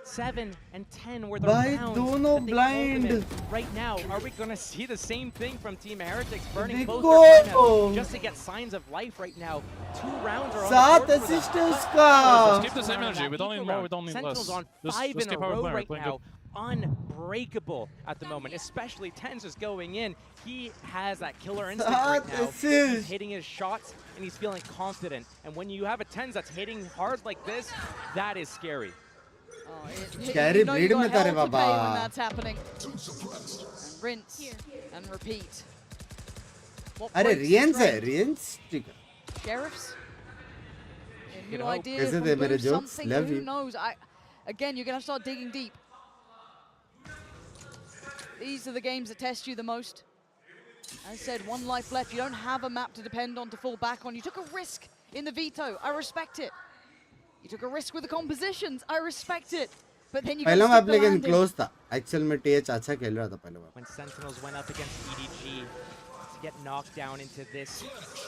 7 and 10 were the भाई rounds दोनों that they blind. ultimate. Right now, are we going to see the same thing from Team Heretics burning both देखो. their lineups just to get signs of life right now? 2 rounds are on the 7 board for them. assists Let's उसका. keep the same energy. We don't need more, we don't need less. Sentinels on Just 5 in a keep our row plan. right We're playing now. Unbreakable at the moment, especially Tens is going in. He has that killer instinct right now. He's hitting his shots and he's feeling confident. And when you have a Tens that's hitting hard like this, that is scary. Scary bleed में था रे बाबा. When that's happening. And rinse and repeat. अरे रियंस है, रियंस ठीक है. Sheriffs. You New know, ideas कैसे from थे मेरे Boost, jokes? something, Love who you. knows? Again, you're gonna have to start digging deep. These are the games that test you the most. As I said, 1 life left. You don't have a map to depend on to fall back on. You took a risk in the veto. I respect it. You took a risk with the compositions. I respect it. But then you got to पहला map stick the लेकिन landing. Close था. Actual में TH अच्छा खेल रहा था पहले map. When Sentinels went up against EDG to get knocked down into this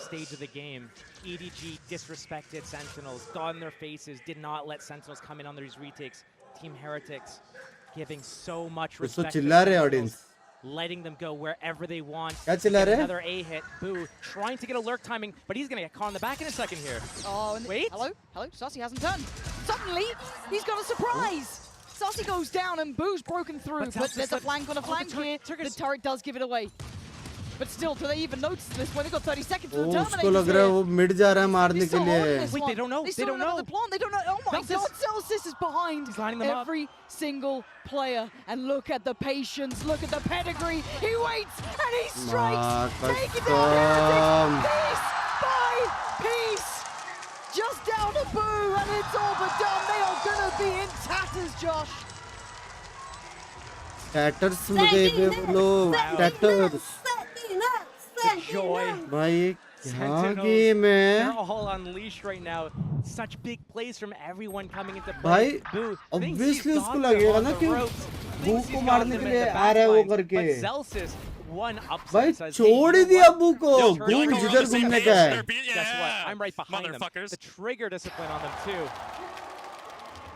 stage of the game, EDG disrespected Sentinels, got in their faces, did not let Sentinels come in on these retakes. Team Heretics giving so much respect to चिल्ला रहे Sentinels, audience. letting them go wherever they want. क्या चिल्ला Get रहे? another A hit. Boo trying to get a lurk timing, but he's gonna get caught in the back in a second here. Oh, and wait. Hello? Sassy hasn't turned. Suddenly, he's got a surprise. Sassy goes down and Boo's broken through, but there's a flank on a flank here. The turret does give it away. But still, do they even notice this when they've got 30 seconds to उसको terminate लग रहा है वो mid जा रहा है मारने के लिए. Wait, they don't know. They don't know. The plan. They don't know. Oh my God, Celsius is behind lining them up. every single player. And look at the patience. Look at the pedigree. He waits and he strikes. Taking down Heretics. Piece by piece. Just down to Boo, and it's all but done. They are going to be in tatters, Josh. Tatters मुझे पे बोलो. Tatters. Joy. भाई क्या Sentinels, game है? they're all unleashed right now. Such big plays from everyone coming into play. भाई Boo, obviously उसको लगेगा ना कि बू को मारने के लिए आ रहा है वो करके. भाई छोड़ ही दिया बू को. घूम जिधर घूमने का है. Guess what? I'm right behind them. The trigger discipline on them too.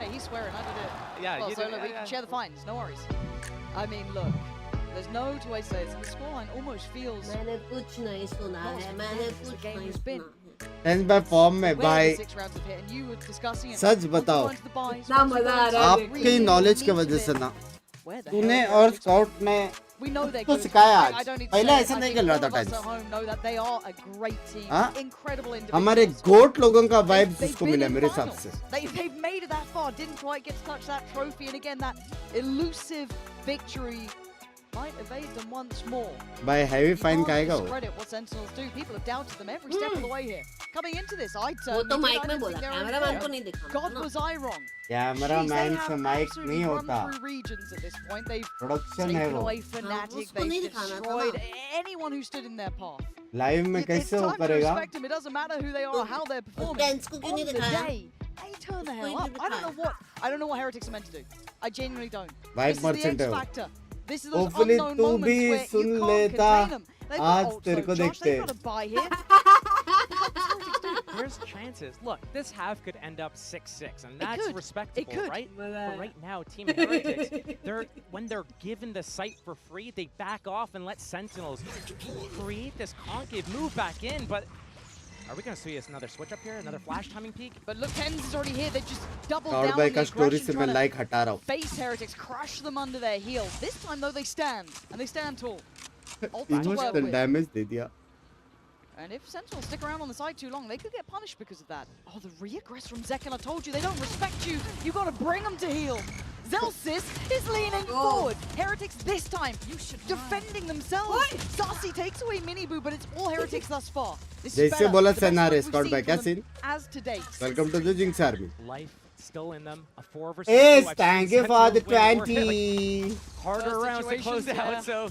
Hey, he's swearing. I did it. Yeah, well, you so did it, we can share the fines. No worries. I mean, look. There's no two ways to say it. The scoreline almost feels. मैंने कुछ नहीं सुना है. मैंने कुछ नहीं सुना है. टेंस बाय फॉर्म में भाई. सच बताओ. आपकी नॉलेज की वजह से ना. तूने और स्काउट ने तो सिखाया आज. पहले ऐसा नहीं खेल रहा था टेंस. हाँ? हमारे गोट लोगों का वाइब जिसको मिला मेरे हिसाब से. They've made it that far. Didn't quite get to touch that trophy, and again that elusive victory. Might evade them once more. By heavy fine खाएगा वो. Credit what Sentinels do. People have doubted them every step of the way here. Coming into this, I वो तो mic में बोला. Cameraman को नहीं दिखा. God, was I wrong? Cameraman से माइक नहीं होता. Regions at this point. They've production है taken वो. away Fnatic. They've destroyed anyone who stood in their path. Live में कैसे वो It's time to करेगा? respect them. It doesn't matter who they are or how they're performing. On the day, they turn the hell up. I don't know what Heretics are meant to do. I genuinely don't. Vibe This is the merchant X है वो. factor. This is those Hopefully unknown तू moments भी where you soon can't लेता. contain them. They've got आज तेरे को Josh, देखते. they've got a buy here. There's chances. Look, this half could end up 6-6, and that's respectable, right? But right now, Team Heretics, when they're given the site for free, they back off and let Sentinels create this concave move back in. But are we going to see another switch up here, another flash timing peak? But look, Tens is already here. They've just doubled Cloud down by on the का story aggression, से मैं trying like to हटा रहा हूँ. face Heretics, crush them under their heels. This time, though, they stand, and they stand tall. Emotional damage दे दिया. And if Sentinels stick around on the side too long, they could get punished because of that. Oh, the re-aggress from Zekken, I told you, they don't respect you. You got to bring them to heal. Zelsis is leaning forward. Heretics this time, defending themselves. Sassy takes away Miniboo, but it's all Heretics thus far. This is जैसे better. बोला The best सेनारे work we've Scott seen भाई क्या from them scene? as to date. Welcome to the Jinx Army. Life still in them. A 4 versus 2. Yes, I've thank seen you for the Sentinels win more, 20. like, harder rounds to close situations, out, so.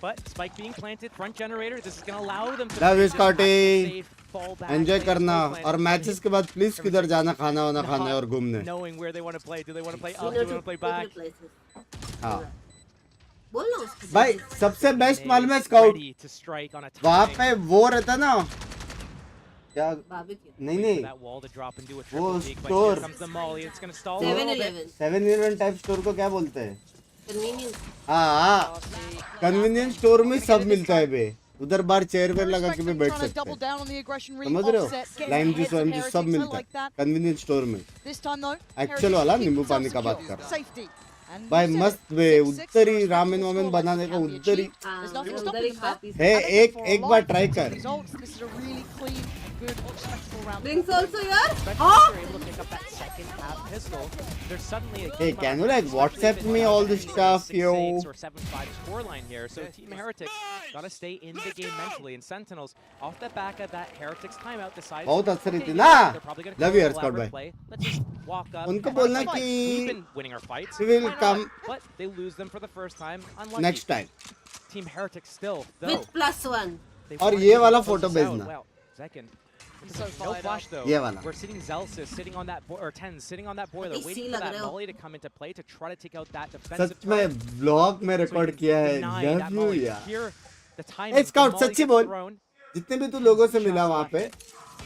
But Spike being planted, front generator, this is going to allow them to Love you, finish this Scotty. safe, fall back, Enjoy play करना full plan. और matches के बाद please किधर जाना खाना वाना खाने और घूमने. Knowing where they want to play. Do they want to play up? Do they want to play back? हाँ. भाई सबसे बेस्ट मालूम है स्काउट. वहाँ पे वो रहता ना. क्या? नहीं. वो स्टोर. 7-Eleven टाइप स्टोर को क्या बोलते हैं? हाँ. कन्वीनियंस स्टोर में सब मिलता है बे. उधर बाहर चेयर वेयर लगा के भी बैठ सकते हैं. समझ रहे हो? लाइम जूस वाइम जूस सब मिलता है कन्वीनियंस स्टोर में. एक्चुअल वाला नींबू पानी का बात कर रहा हूँ. भाई मस्त बे. उधर ही रामेन वामेन बनाने का उधर ही है. एक बार ट्राई कर. good, respectable round. Binks also here? Especially Huh? if they're able to pick up that second half pistol. There's suddenly a Hey, can you like WhatsApp me all this stuff, yo? 6-8 or 7-5 scoreline here. So Team Heretics gotta stay in the game mentally. And Sentinels, off the back of that Heretics timeout, decides बहुत अच्छा okay, रहती you ना? know what, they're probably gonna Love call you, a Scott collaborative भाई. play. Let's just walk up. उनको and बोलना have a fight. कि We've been winning our fights. we will Why not? come But they lose them for the first time. Unlucky. next time. Team Heretics still, though. With +1. They और wanted ये to वाला close photo this out. भेजना. Well, second. So No flash though. ये वाला. We're sitting Zelsis sitting on that or 10 sitting on that boiler, इसी waiting for लग that रहे हो. volley to come into play to try to take out that defensive. सच में vlog में record किया है. Love you यार. Hey Scout, सच्ची बोल. जितने भी तू लोगों से मिला वहाँ पे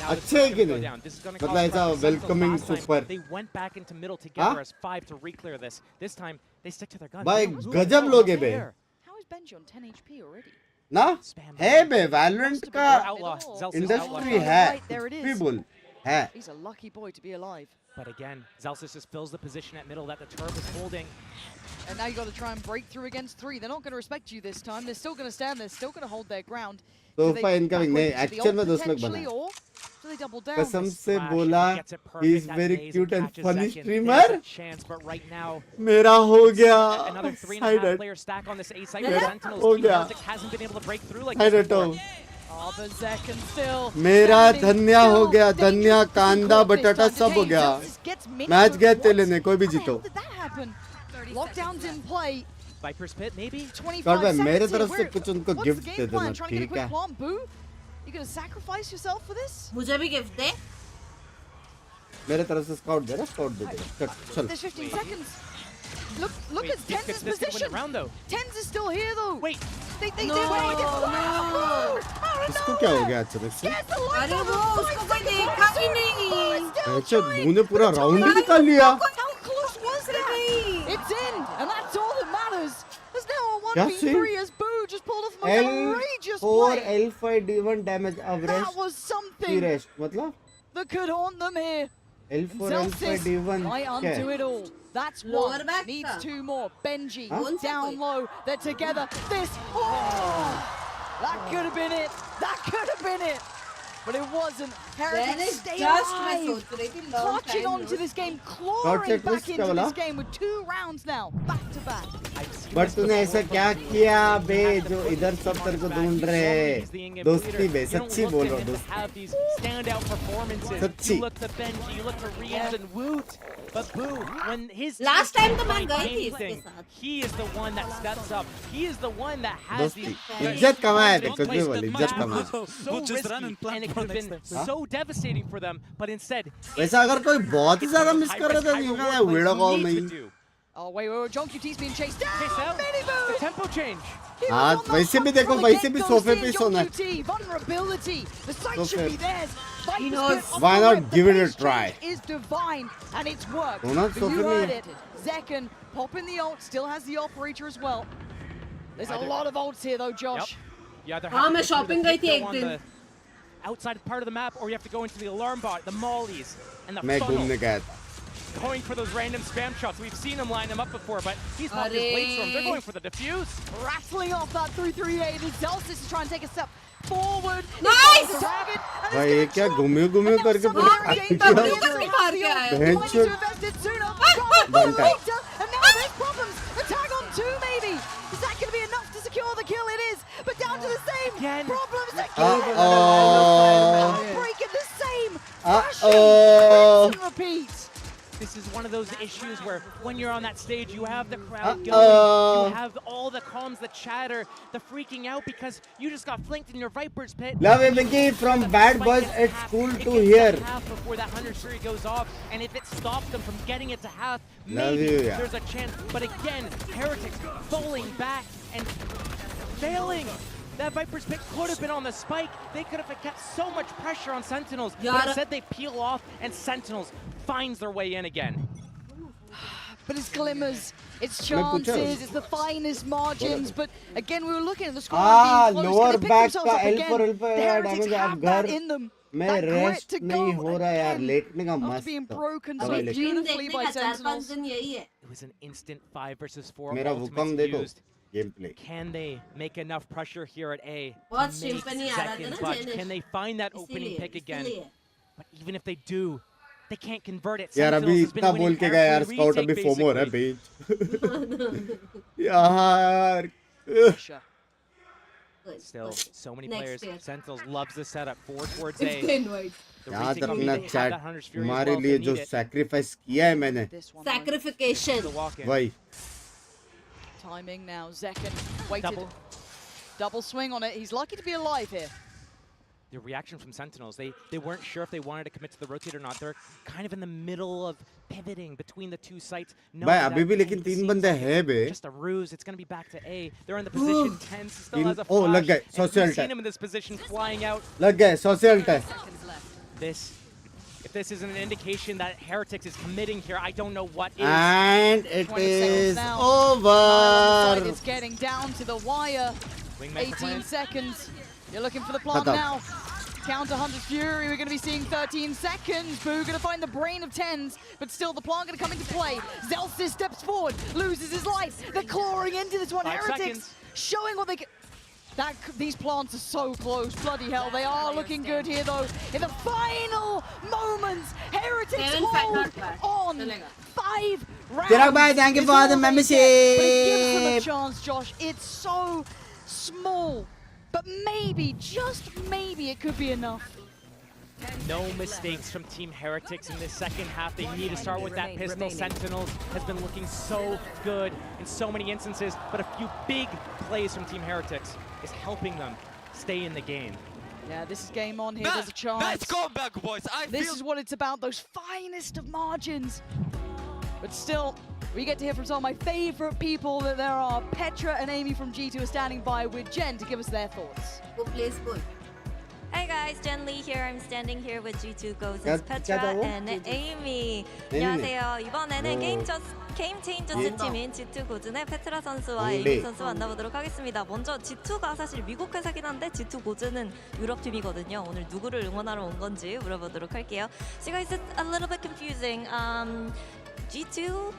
अच्छे है कि नहीं? मतलब ऐसा welcoming super. They went back into middle हाँ? together as 5 to re-clear this. This time they stick to their guns. भाई They don't गजब move लोग है out bay. there. How is Benji on 10 HP already? ना? है बे Valorant का industry है. People है. He's a lucky boy to be alive. But again, Zelsis just fills the position at middle that the Turb is holding. And now you got to try and break through against 3. They're not going to respect you this time. They're still going to stand. They're still going to hold their ground. Sofa incoming नहीं, actual में दोस्त लोग बना. Do they double down? कसम से बोला, he is very cute and funny streamer. But right now, मेरा हो गया. another 3.5 player stack on this A site for Sentinels. हो Team गया. Heretics hasn't been able to break through like I this don't before. know. Oh, but Zek and still. मेरा धनिया हो गया, धनिया, कांदा, बटाटा सब हो गया. मैच गए थे लेने, कोई भी जीतो. How did that happen? Lockdowns in play. Viper's Pit, maybe? 25 भाई मेरे seconds तरफ here. से कुछ उनको What's gift the they game plan? देना, Trying to get a ठीक quick है? plant, Boo? You gonna sacrifice yourself for this? मुझे भी गिफ्ट दे. मेरे तरफ से स्काउट दे रहा, स्काउट दे दे. चल. There's 15 seconds. Look Wait, at Gift Tens' gets this to win position. the round though. Tens is still here though. Wait. They No, did what he did. no. इसको क्या हो गया अचानक से? अरे वो उसको कोई देखा ही नहीं. अच्छा, तूने पूरा राउंड ही निकाल लिया. How close was that? It's in, and that's all that matters. There's now a क्या 1v3 as Boo just pulled off an outrageous L4 play. L5 D1 damage average. That was something की rest मतलब? that could haunt them here. L4 L5 D1 might क्या undo है? it all. That's Lower one. back Needs का. 2 more. Benji Huh? down low. They're together. This. Oh, that could have been it. That could have been it. But it wasn't. Heretics Then it's stay just मैं alive. सोच रही थी long Clutching time onto no. this game, clawing back क्या into बोला? this game with 2 rounds now, back to back. But तूने ऐसा क्या किया बे जो इधर सब तेरे को ढूंढ रहे हैं? दोस्ती बे, सच्ची बोल रहा हूँ दोस्ती. Standout performances. सच्ची. You look to Benji, you look to Riaz and Woot. But Boo, when his Last team time तो मैं find गई थी anything, इसके साथ. he is the one that steps up. He is the one that has दोस्ती. the इज्जत कमाया थे, कुछ भी बोल, इज्जत कमाया. so risky, and it could have been so devastating for them, but instead, वैसा अगर कोई बहुत ही ज़्यादा मिस कर रहा था नहीं क्या वीडियो कॉल नहीं. Oh, wait. John QT's being chased down. Chase out. Mini the Boo. tempo change. हाँ वैसे भी देखो वैसे भी सोफे पे सोना. Vulnerability. The sight Sofa. should be theirs. He knows. Why not give it a try? Is divine and it's worked. Don't not But sofa you heard me. it. Zekken popping the ult, still has the operator as well. There's a lot of ults here though, Josh. Yeah, they're हाँ मैं happy to shopping do the गई थी pick एक on दिन. the outside part of the map, or you have to go into the alarm bot, the mollies, and the मैं funnel. घूमने गया था. Going for those random spam shots. We've seen him line them up before, but he's popped his blade storm. They're going for the diffuse. Rattling off that 338 as Zelsis is trying to take a step forward. Nice! The target, and भाई it's ये gonna क्या drop. घूमे घूमे And now करके someone पूरा already खाली got किया. the other मार के आया. field. बहन Wanted चोद. to invest it sooner. One tap. Later, and now there's problems. The tag on 2 maybe. Is that going to be enough to secure the kill? It is. But down to the same Again. problems Uh-oh. break in the same Uh-oh. fashion. Rinse and repeat. This is one of those issues where when you're on that stage, you have the crowd going, Uh-oh. you have all the comms, the chatter, the freaking out because you just got flanked in your Viper's pit. Love you, Mickey, from bad boys at school to here. Half before that 100 series goes off, and if it stops them from getting it to half, Love maybe you, yeah. there's a chance. But again, Heretics falling back and failing. That Viper's pick could have been on the spike. They could have kept so much pressure on Sentinels, but instead they peel off, and Sentinels finds their way in again. But it's glimmers, it's chances, it's the finest margins. But again, we were looking at the score being close. lower Can they pick back themselves का up again? L4 The Heretics damage have अब that घर in them. में That grit rest to नहीं go हो रहा यार again. लेटने का After मस्त being broken अब so लेट. beautifully by देखने का 4-5 Sentinels. दिन यही है. It was an instant 5 versus 4 मेरा ultimates भूकंप देखो. used. gameplay. Can they make enough pressure here at A? बहुत to make simple नहीं आ रहा था second ना clutch? Janish. Can they find that opening pick again? But even if they do, they can't convert it. यार अभी इतना बोल के गया यार स्काउट अभी फोमो है बेच यार Still, so many players. Sentinels loves this setup. 4 towards A. याद रखना चैट हमारे लिए जो sacrifice किया है मैंने Sacrification. वही Timing now, Zekken waited. Double swing on it. He's lucky to be alive here. The reaction from Sentinels, they weren't sure if they wanted to commit to the rotate or not. They're kind of in the middle of pivoting between the two sites. भाई अभी भी लेकिन 3 बंदे हैं बे Just a ruse. It's going to be back to A. They're in the position. 10 still has a oh flash. लग गए And social we've seen tag him in this position flying out. लग गए social tag If this isn't an indication that Heretics is committing here, I don't know what is. and it is now. over It's getting down to the wire. 18 seconds. You're looking for the plant now. Counter 100 Fury, we're going to be seeing 13 seconds. Boo going to find the brain of 10s, but still the plant going to come into play. Zelsis steps forward, loses his life. They're clawing into this one. 5 Heretics seconds. showing what they can. These plants are so close. Bloody hell, they are looking good here though. In the final moments, Heretics hold on 5 rounds. Chirag bhai, thank you for the membership. But it gives them a chance, Josh. It's so small. But maybe, just maybe, it could be enough. No mistakes from Team Heretics in this second half. They need to start with that pistol. Sentinels has been looking so good in so many instances, but a few big plays from Team Heretics is helping them stay in the game. Yeah, this is game on here. There's a chance. Let's go back, boys. This is what it's about, those finest of margins. But still, we get to hear from some of my favorite people that there are. Petra and Amy from G2 are standing by with Jen to give us their thoughts. Who plays good? Hi guys, Jen Lee here. I'm standing here with G2 Gozen's Petra and Amy. 안녕하세요. 이번에는 게임 체인저스 팀인 G2 고즌의 페트라 선수와 에이미 선수 만나보도록 하겠습니다. 먼저 G2가 사실 미국 회사긴 한데 G2 고즌은 유럽 팀이거든요. 오늘 누구를 응원하러 온 건지 물어보도록 할게요. So guys, it's a little bit confusing. G2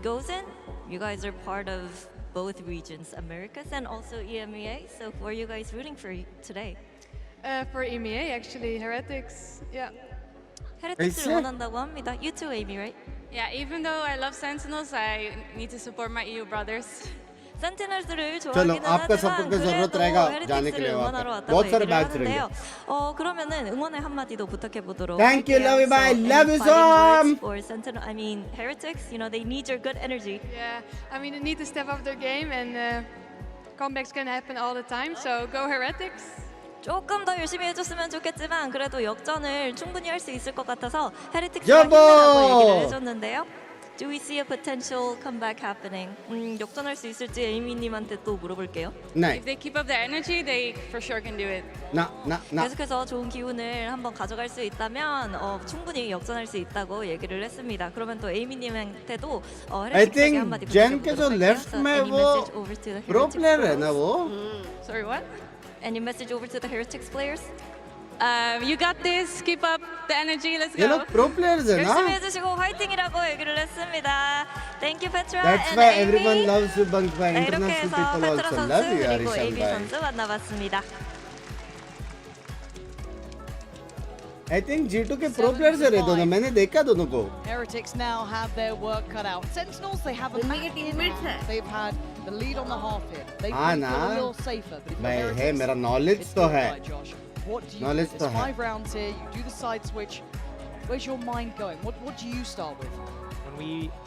Gozen, you guys are part of both regions, Americas and also EMEA. So who are you guys rooting for today? For EMEA, actually, Heretics, yeah. Heretics를 원한다고 합니다. You too, Amy, right? Yeah, even though I love Sentinels, I need to support my EU brothers. 센티널스를 좋아하기는 하지만 그래도 헤리틱스를 응원하러 왔다고 얘기를 하는데요. 그러면은 응원의 한마디도 부탁해보도록 Thank you, love you, bye. Love you some. For Sentinel, I mean Heretics, you know they need your good energy. Yeah, I mean they need to step up their game and comebacks can happen all the time, so go Heretics. 조금 더 열심히 해줬으면 좋겠지만 그래도 역전을 충분히 할 수 있을 것 같아서 헤리틱스가 힘내라고 얘기를 해줬는데요. Do we see a potential comeback happening? 역전할 수 있을지 에이미님한테 또 물어볼게요. 네. If they keep up their energy, they for sure can do it. 계속해서 좋은 기운을 한번 가져갈 수 있다면 충분히 역전할 수 있다고 얘기를 했습니다. 그러면 또 에이미님한테도 헤리틱스에게 한마디 부탁드리도록 할게요. pro player है ना वो? Sorry, what? Any message over to the Heretics players? You got this. Keep up the energy. Let's go. ये लोग pro players है ना? 열심히 해주시고 화이팅이라고 얘기를 했습니다. Thank you, Petra That's and why Amy. everyone loves you, Binks. International 이렇게 해서 people 페트라 also 선수 love you, 그리고 Arishan 에이미 bhai. 선수 만나봤습니다. I think G2 के pro players है रे दोनों. मैंने देखा दोनों को. Heretics now have their work cut out. Sentinels, they have a They've had the lead on the half here. They feel a little safer. भाई है मेरा knowledge तो है. What do you Knowledge do? तो It's है. 5 rounds here. You do the side switch. Where's your mind going? What do you start with?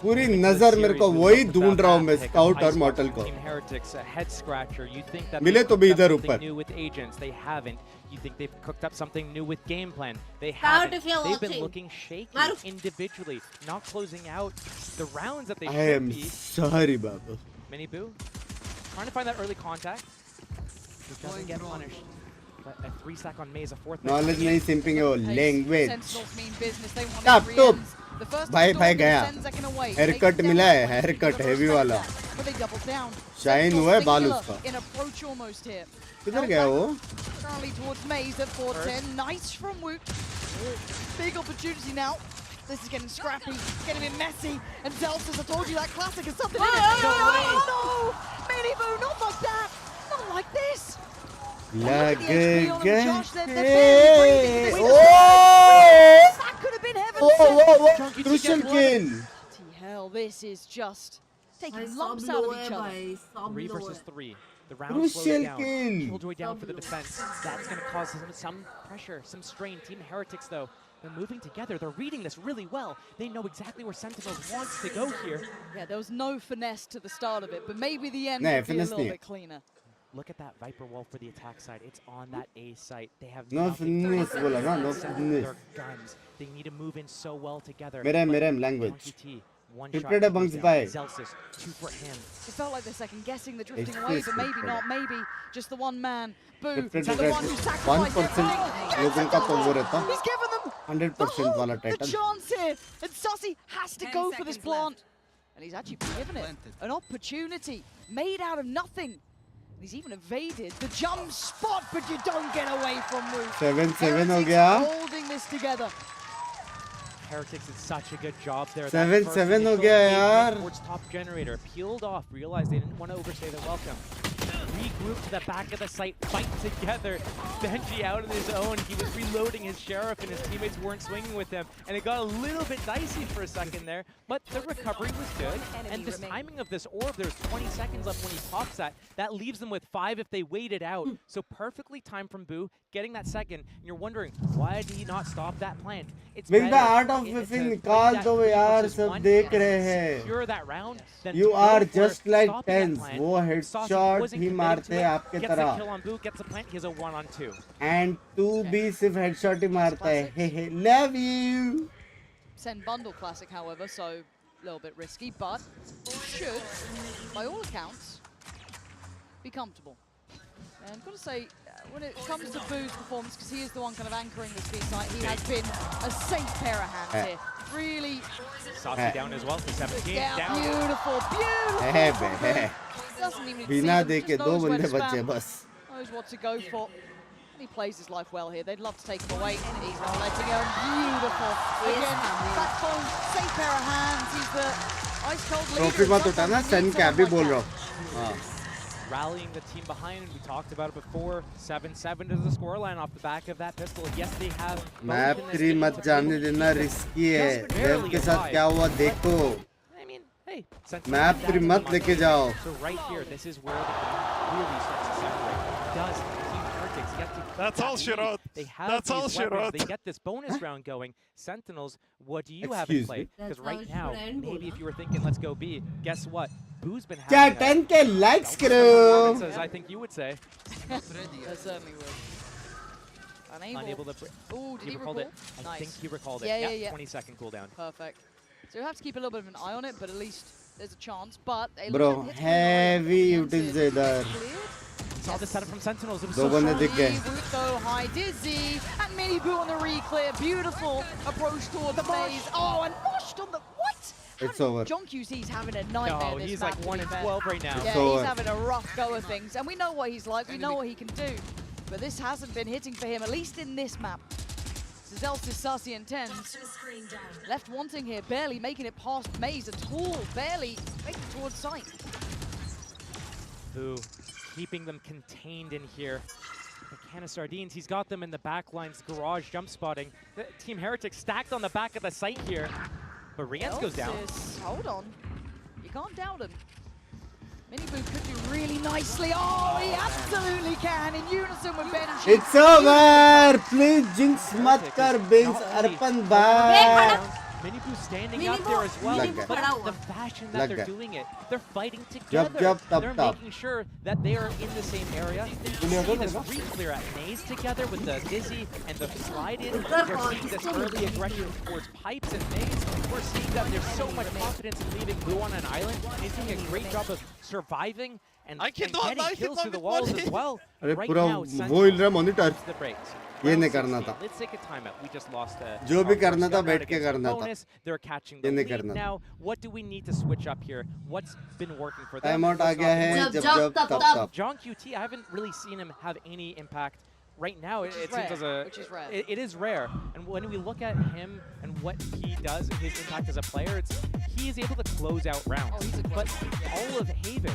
पूरी नजर मेरे को वही ढूंढ रहा हूँ मैं स्काउट और मॉडल को. मिले तो भी इधर ऊपर. You think they've cooked up something new with game plan? They Scout, haven't. if you're They've been watching. looking shaky individually, not closing out the rounds that they I should am be. sorry, Babu. Mini Boo, trying to find that early contact. He doesn't get punished. But a 3-stack on Maze, a 4th. Knowledge नहीं simping है वो language. Sentinels mean business. They want Top every top. ends. The first भाई भाई गया. second away. Haircut मिला है. Haircut heavy वाला. But they double down. Shine हुआ है बाल उसका. In approach almost here. किधर गया वो? Currently towards Maze at 410. Nice from Woot. Big opportunity now. This is getting scrappy, getting a bit messy. And Zelsis, I told you that classic is something in it. No! Mini Boo, not like that. Not like this. Lag gay. Oh! That could have been heaven. Oh, crucial kill. Hell, this is just taking lumps out of each other. 3 versus 3. The round Crucial slows down. kill. Killjoy down for the defense. That's going to cause some pressure, some strain. Team Heretics, though, they're moving together. They're reading this really well. They know exactly where Sentinels wants to go here. Yeah, there was no finesse to the start of it, but maybe the end Nah, would be a little finesse bit cleaner. Look at that Viper wall for the attack side. It's on that A site. They have No nothing. finesse bola na, no Set finesse. their guns. They need to move in so well together. Merem language. One Prepared shot a bunks goes by. down. Zelsis, 2 for him. It felt like they're second guessing the drifting It's away, crisp, but maybe it's not. Maybe just the one man. Boo, Different the one who sacrificed 1% लोगों का तो वो रहता He's given them 100% वाला the title. chance here, and Sussy has to go for this plant. And he's actually been given it an opportunity made out of nothing. He's even evaded the jump spot, but you don't get away from Move. 7-7 हो गया. Holding this together. Heretics did such a good job there. 7-7 हो गया यार. Towards top generator, peeled off, realized they didn't want to overstay their welcome. Regroup to the back of the site, fight together. Benji out on his own. He was reloading his sheriff and his teammates weren't swinging with him. And it got a little bit dicey for a second there, but the recovery was good. And this timing of this orb, there's 20 seconds left when he pops that. That leaves them with 5 if they wait it out. So perfectly timed from Boo, getting that second. And you're wondering, why did he not stop that plant? It's With the better art of whiffing निकाल दो यार, सब देख रहे हैं. secure that round, then You go are for just it, like stopping that tens. plan. वो Saucy headshot wasn't ही committing मारते to हैं it, आपके gets a तरह. kill on Boo, gets a plant, he has a 1-on-2. And 2B सिर्फ headshot ही मारता है. Hey, hey, love you. Send bundle classic, however, so a little bit risky, but should, by all accounts, be comfortable. And I've got to say, when it comes to Boo's performance, because he is the one kind of anchoring this B site, he has been a safe pair of hands here. Really. Saucy down as well for 17. Down. Beautiful, beautiful. Hey, hey. Doesn't even बिना see them, देखे just दो knows where बंदे to बचे spam. बस. Knows what to go for. And he plays his life well here. They'd love to take him away. He's not letting go. Beautiful. Again, backbone, safe pair of hands. He's the ice cold leader. Trophy मत उठाना, Sen क्या भी बोल रहा हूँ. Rallying the team behind, we talked about it before. 7-7 to the scoreline off the back of that pistol. Yes, they have. Map 3 मत जाने देना, risky है. Lev के साथ क्या हुआ देखो. I mean, hey, Map 3 मत लेके जाओ. So right here, this is where the game really starts to separate. Does Team Heretics get to? That's all she wrote. They have That's all these she weapons. wrote. They get this bonus round going. Sentinels, what do you have in Excuse play? me? Because right now, maybe if you were thinking, let's go B, guess what? Boo's been क्या having 10K likes करो. as I think you would say. I certainly would. Unable to. Oh, did he recalled recall? it. I Nice. think he recalled it. Yeah. 20-second cooldown. Perfect. So we have to keep a little bit of an eye on it, but at least there's a chance. But Bro, heavy utils है इधर. Saw the setup from Sentinels. It was दो so बंदे दिख गए. Wuto, high dizzy, and Mini Boo on the re-clear. Beautiful approach toward the maze. Oh, and Moshed on the what? It's over. John QC's having a nightmare. No, this he's map, like to 1 be in fair. 12 right now. Yeah, over. he's having a rough go of things, and we know what he's like. We know what he can do, but this hasn't been hitting for him, at least in this map. Zelsis, Sussy, and Tens left wanting here, barely making it past maze at all, barely making it towards sight. Boo, keeping them contained in here. The can of sardines, he's got them in the back lines, garage jump spotting. The Team Heretics stacked on the back of the site here. But Rienz goes down. Hold on. You can't doubt him. Mini Boo could do really nicely. Oh, he absolutely can, in unison with Benji. It's over. Please jinx मत कर Binks Arpan bye. Mini Boo standing out there as well, but the fashion that they're doing it, they're fighting together. They're making sure that they are in the same area. You see this re-clear at maze together with the dizzy and the slide in. We're seeing this early aggression towards pipes and maze. We're seeing that there's so much confidence in leaving Boo on an island. He's doing a great job of surviving and getting kills through the walls as well. अरे Right पूरा now, वो हिल रहा monitor. the breaks. ये नहीं करना था. Let's take a timeout. We just lost जो भी करना था बैठ के करना था. bonus. They're catching ये the नहीं lead करना था. now. What do we need to switch up here? What's been working for them? Time out आ गया है. जब तब. John QT, I haven't really seen him have any impact. Right now, it seems as a which is rare. It is rare. And when we look at him and what he does, his impact as a player, he is able to close out rounds. Oh, he's a but all of Haven,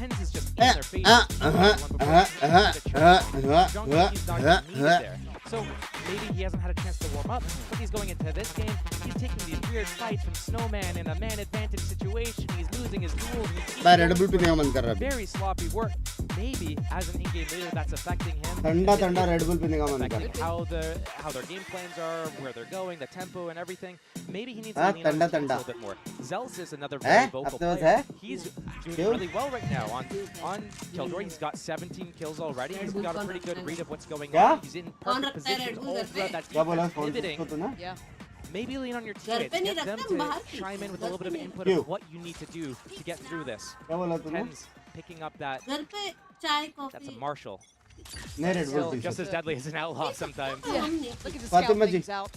Tens is just in their face. He's not even needed there. So maybe he hasn't had a chance to warm up, but he's going into this game. He's taking these weird fights from Snowman in a man advantage situation. He's losing his duels. Very sloppy work. Maybe as an in-game leader, that's affecting him. Affecting how their game plans are, where they're going, the tempo and everything. Maybe he needs to lean on his team a little bit more. Zelz is another very vocal player. He's doing really well right now on Killjoy. He's got 17 kills already. He's got a pretty good read of what's going on. He's in perfect position all throughout that defense, pivoting. Yeah. Maybe lean on your teammates. Get them to chime in with a little bit of input of what you need to do to get through this. Tens picking up that. That's a Marshall. Still just as deadly as an outlaw sometimes. Yeah. Look at the scout things out.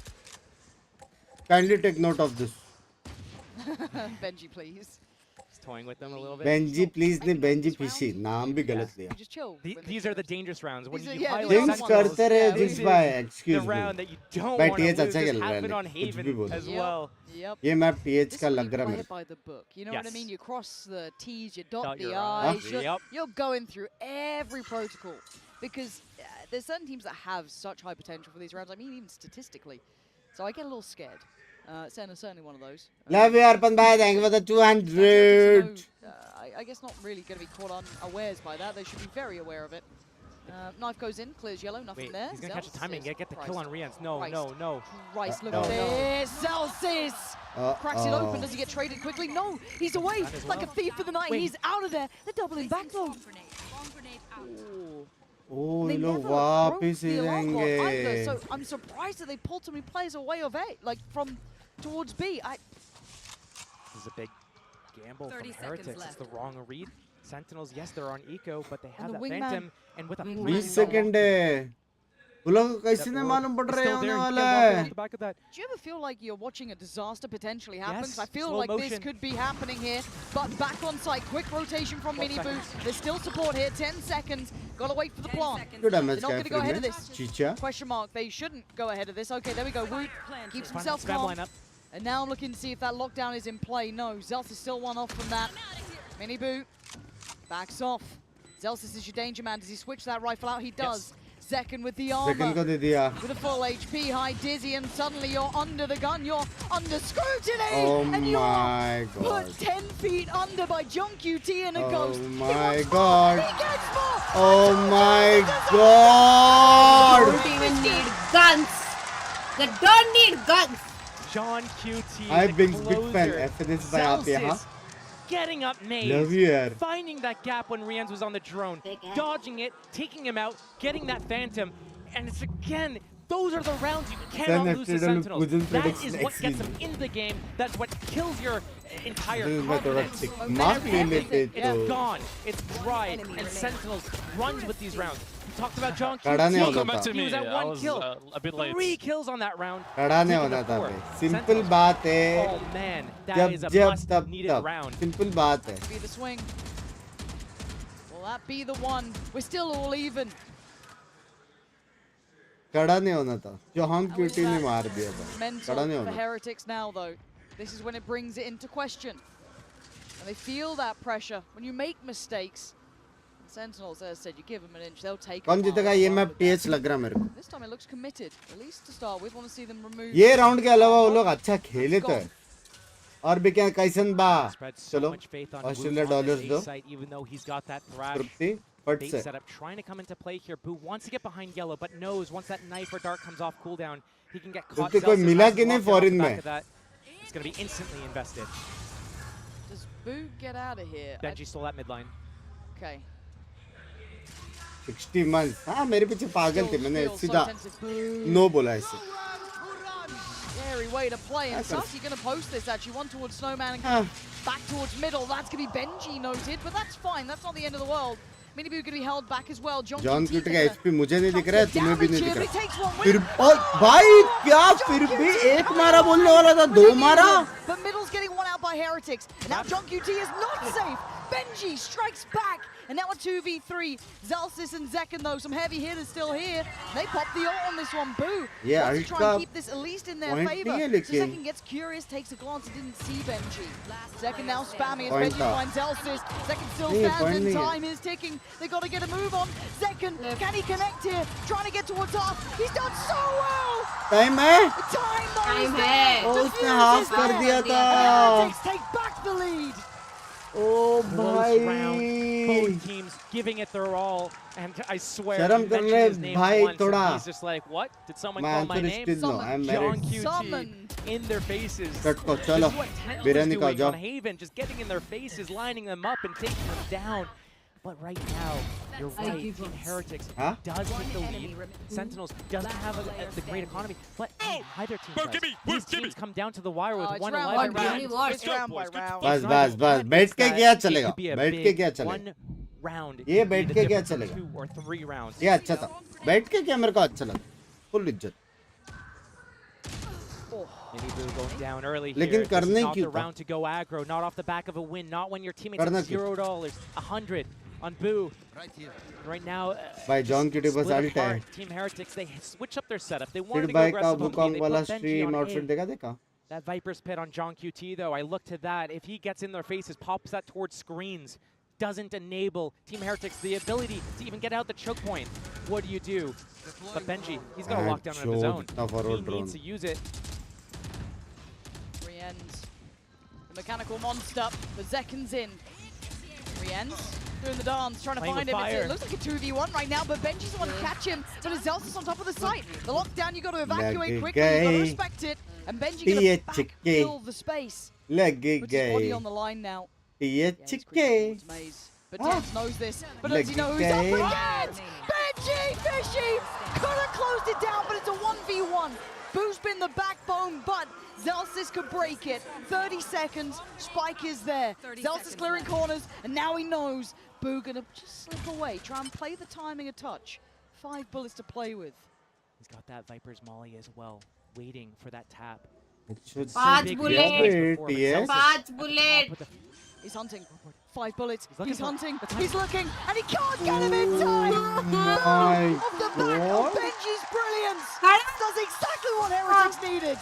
Kindly take note of this. Benji, please. Toying with them a little bit. Benji, please, ne Benji fishy. Naam bhi galat liya. Just chill. These are the dangerous rounds. When you Binks karte rahe, Binks bhai. Excuse me. The round that you don't want to lose. This happened on Haven as well. ये map TH का लग रहा है मेरे. By the book, you know what I mean? You cross the T's, you dot the I's. You're going through every protocol because there's certain teams that have such high potential for these rounds. I mean, even statistically. So I get a little scared. Sen is certainly one of those. Love you, Arpan bhai. Thank you for the 200. I guess not really going to be caught unawares by that. They should be very aware of it. Knife goes in, clears yellow, nothing there. He's going to catch the timing, get the kill on Rians. No. Christ, look at this. Zelsis cracks it open. Does he get traded quickly? No, he's away like a thief for the night. He's out of there. They're doubling back though. Oh, ये लोग वापस ही जाएंगे. So I'm surprised that they pulled so many players away of A, like from towards B. This is a big gamble from Heretics. It's the wrong read. Sentinels, yes, they're on eco, but they have that Phantom, and with a 20 second है. वो लोग कैसे नहीं मालूम पड़ रहे होने वाला है. Do you ever feel like you're watching a disaster potentially happen? Yes, I feel like this could be happening here, but back on site, quick rotation from Miniboot. There's still support here, 10 seconds. Gotta wait for the plant. They're not going to go ahead of this. Chicha. Question mark, they shouldn't go ahead of this. Okay, there we go. Woot keeps himself calm. And now I'm looking to see if that lockdown is in play. No, Zelsis is still one off from that. Miniboot backs off. Zelsis is your danger man. Does he switch that rifle out? He does. Yes. Zekken with the armor, with a full HP, high dizzy, and suddenly you're under the gun, you're under scrutiny, and you're put 10 feet under by JunkQT and a ghost. Oh my god! He gets more! Oh my god! They don't even need guns. They don't need guns. JunkQT, I'm Binks big fan. FNS by आप यहाँ. Getting up nades, finding that gap when Rians was on the drone, dodging it, taking him out, getting that Phantom, and it's again, those are the rounds you cannot lose to Sentinels. That is what gets them into the game, that's what kills your entire confidence. It's gone, it's dried, and Sentinels runs with these rounds. We talked about JunkQT, he was at 1 kill, a bit late. 3 kills on that round. Simple बात है. Oh man, that is a must needed round. Simple बात है. Be the swing. Will that be the one? We're still all even. कड़ा नहीं होना था. जो हम QT ने मार दिया था. Mental for Heretics now though. This is when it brings it into question. And they feel that pressure. When you make mistakes, Sentinels, as I said, you give them an inch, they'll take it. कौन जीतेगा ये map TH लग रहा मेरे को. This time it looks committed, at least to start with. Want to see them remove. ये round के अलावा वो लोग अच्छा खेले तो हैं. और भी क्या कैसन बा. चलो. ऑस्ट्रेलिया डॉलर्स दो. तृप्ति. Bait setup trying to come into play here. Boo wants to get behind yellow, but knows once that knife or dart comes off cooldown, he can get caught. कोई मिला कि नहीं फॉरेन में? It's going to be instantly invested. Does Boo get out of here? Benji stole that midline. Okay. 60 months. हाँ मेरे पीछे पागल थे. मैंने सीधा no बोला इसे. Scary way to play. And Sasi going to post this actually. One towards Snowman and back towards middle. That's going to be Benji noted, but that's fine. That's not the end of the world. Miniboo going to be held back as well. JunkQT का HP मुझे नहीं दिख रहा है, तुम्हें भी नहीं दिख रहा. फिर भाई क्या फिर भी एक मारा बोलने वाला था, 2 मारा. But middle's getting one out by Heretics. Now JunkQT is not safe. Benji strikes back, and now a 2v3. Zellsis and Zekken though, some heavy hitters still here. They pop the ult on this one. Boo Yeah, wants to try and keep this at least in their favor. So Zekken gets curious, takes a glance, and didn't see Benji. Zekken now spamming as Benji finds Zellsis. Zekken still stands in, time is ticking. They got to get a move on. Zekken, can he connect here? Trying to get towards half. He's done so well! Time hai? Time है! Oh, उसने half कर दिया था. Heretics take back the lead. Oh Close bhai. round. Both teams giving it their all, and I swear, शर्म you कर mentioned ले his name भाई once, and थोड़ा. he's just like, what? Did someone My call my answer is name? still no. I'm John married. QT in their faces. Cut को This चलो. is what Tenno biryani was खाओ doing जाओ. on Haven, just getting in their faces, lining them up and taking them down. But right now, you're right, Team Heretics Huh? does get the lead. Sentinels doesn't have the great economy, but neither team does. These teams come down to the wire with 1-11 round. बस बैठ के क्या चलेगा? बैठ के क्या चलेगा? One round. ये बैठ के क्या चलेगा? 2 or 3 rounds. ये अच्छा था. बैठ के क्या मेरे को अच्छा लगा? फुल इज्जत. Miniboo going down early here. लेकिन करने This is not क्यों the था? round to go aggro, not off the back of a win, not when your teammates करना have क्यों? $0, 100 on Boo. Right now, भाई जॉन क्यूटी बस split alt है. apart. Team Heretics, they switch up their setup. They wanted फिर to go भाई का aggressive on B. बुकॉन्ग They वाला put Benji stream on outfit A. देखा? That Viper's Pit on John QT, though, I look to that. If he gets in their faces, pops that towards screens, doesn't enable Team Heretics the ability to even get out the choke point. What do? But Benji, he's got a lockdown of his own. He needs to use it. Rien's the mechanical monster, but Zekken's in. Rien's doing the dance, trying to find him. It looks like a 2v1 right now, but Benji's the one to catch him. So there's Zellsis on top of the site. The lockdown, you got to evacuate quickly, you got to respect it. And Benji going to backfill the space. Puts his body on the line now. But Dance knows this. But does he know who's up against? Benji Fishy could have closed it down, but it's a 1v1. Boo's been the backbone, but Zellsis could break it. 30 seconds, Spike is there. Zellsis clearing corners, and now he knows Boo gonna just slip away. Try and play the timing a touch. 5 bullets to play with. He's got that Viper's Molly as well, waiting for that tap. 5 bullets. 5 bullets. He's hunting. 5 bullets. He's hunting. He's looking, and he can't get him in time. Off the back of Benji's brilliance. Does exactly what Heretics needed.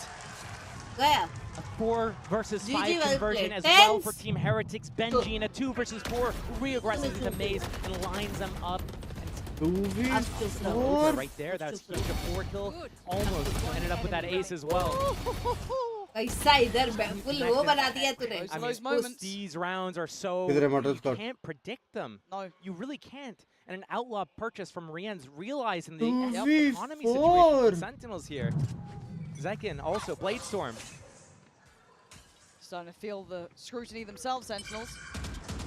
Gaya. A 4 versus 5 GG, well conversion played. as well for Team Heretics. Benji in a 2 versus 4 re-aggressive into Maze and lines them up. 2v4 right there. That's huge. A 4 kill. Almost ended up with that ace as well. ऐसा इधर full वो बना दिया तूने. I mean, these rounds are so you can't predict them. No, you really can't. And an outlaw purchase from Rien's realizing the 2v4 economy situation for Sentinels here. Zekken also Bladestorm. Starting to feel the scrutiny themselves, Sentinels.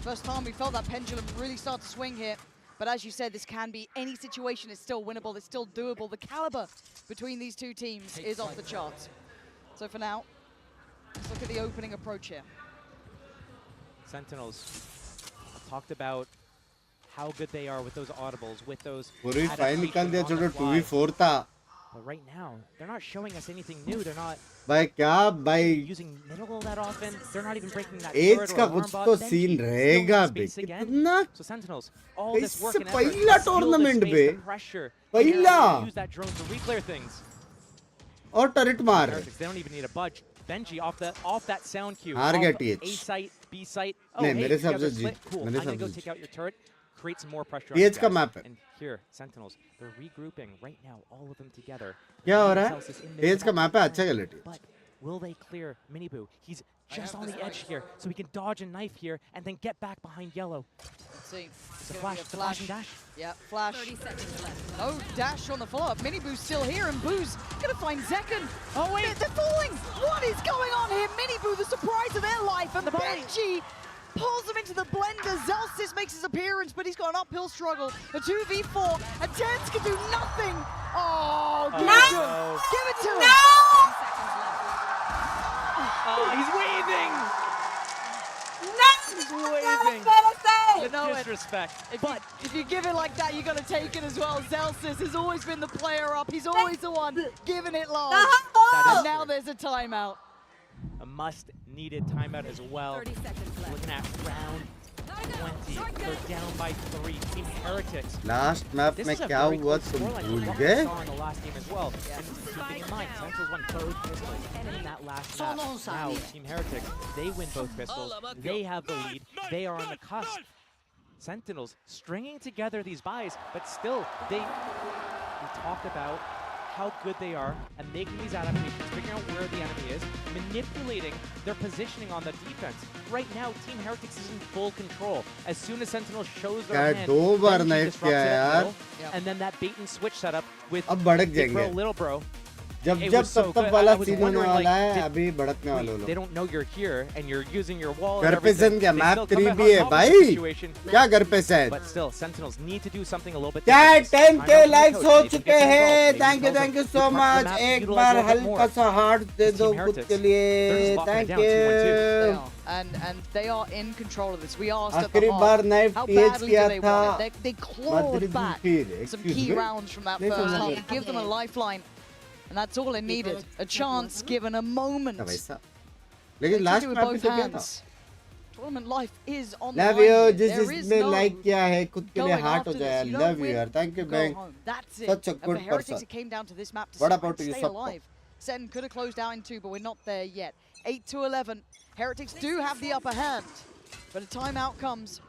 First time we felt that pendulum really start to swing here. But as you said, this can be any situation. It's still winnable. It's still doable. The caliber between these two teams is off the charts. So for now, let's look at the opening approach here. Sentinels talked about how good they are with those audibles, with those. पूरी file निकाल दिया छोटे 2v4 था. But right now, they're not showing us anything new. They're not. भाई क्या भाई using middle that often. They're not even breaking that. Edge का कुछ तो सीन रहेगा बे. कितना So Sentinels, all this work and effort. पहला टूर्नामेंट पे पहला. Use that drone to re-clear things. और टर्रेट मार. They don't even need a budge. Benji off that sound cue. हार गया TH. A site, B site. Oh, नहीं hey, मेरे हिसाब से split. जीत. Cool. मेरे I'm gonna हिसाब go से take out your turret. Create some more pressure. TH का map है. And here, Sentinels, they're regrouping right now, all of them together. क्या हो रहा है? TH का map है अच्छा खेला TH. But will they clear Miniboo? He's just on the edge here, so he can dodge and knife here and then get back behind yellow. Let's see. It's a flash, it's a flash and dash. Yeah, flash. 30 seconds left. No dash on the follow-up. Miniboo's still here, and Boo's gonna find Zekken. Oh wait, they're falling. What is going on here? Miniboo, the surprise of their life, and Benji pulls him into the blender. Zellsis makes his appearance, but he's got an uphill struggle. A 2v4, and Tense can do nothing. Oh, give it to him. Give it to him. He's waving. He's waving. No disrespect. If you give it like that, you got to take it as well. Zellsis has always been the player up. He's always the one giving it large. And now there's a timeout. A much-needed timeout as well. 30 seconds left. Looking at round 20. They're down by 3. Team Heretics. Last map में क्या हुआ तुम भूल गए? On the last game as well. And keeping in mind, Sentinels won both pistols in that last map. Now, Team Heretics, they win both pistols. They have the lead. They are on the cusp. Sentinels stringing together these buys, but still, we talked about how good they are and making these adaptations, figuring out where the enemy is, manipulating their positioning on the defense. Right now, Team Heretics is in full control. As soon as Sentinel shows their hand, Benji disrupts it at middle, and then that bait and switch setup with big bro, little bro. जब तब वाला scene होने वाला है अभी भड़कने वाले लोग. They don't know you're here and you're using your wall. घर पे सन क्या मैप 3 भी है भाई. क्या घर पे सन? But still, Sentinels need to do something a little bit. क्या 10k likes हो चुके हैं. Thank you so much. एक बार हल्का सा हार्ट दे दो खुद के लिए. Thank you. And they are in control of this. We asked at आखिरी the बार heart, knife how TH badly किया do they था. want it? They clawed back some key rounds from that first half to give them a lifeline. And that's all it needed. A chance given a moment. लेकिन last में भी तो क्या था? Tournament life is on the Love line. you. जिस There is इसमें no like किया है खुद के लिए going हार्ट हो after जाए. this. You Love don't you win, यार. Thank you go Bank. home. That's it. Such a And for good Heretics, person. it came down to this map to What stay about you, Suppo? alive. Sen could have closed out in 2, but we're not there yet. 8-11. Heretics do have the upper hand, but a timeout comes.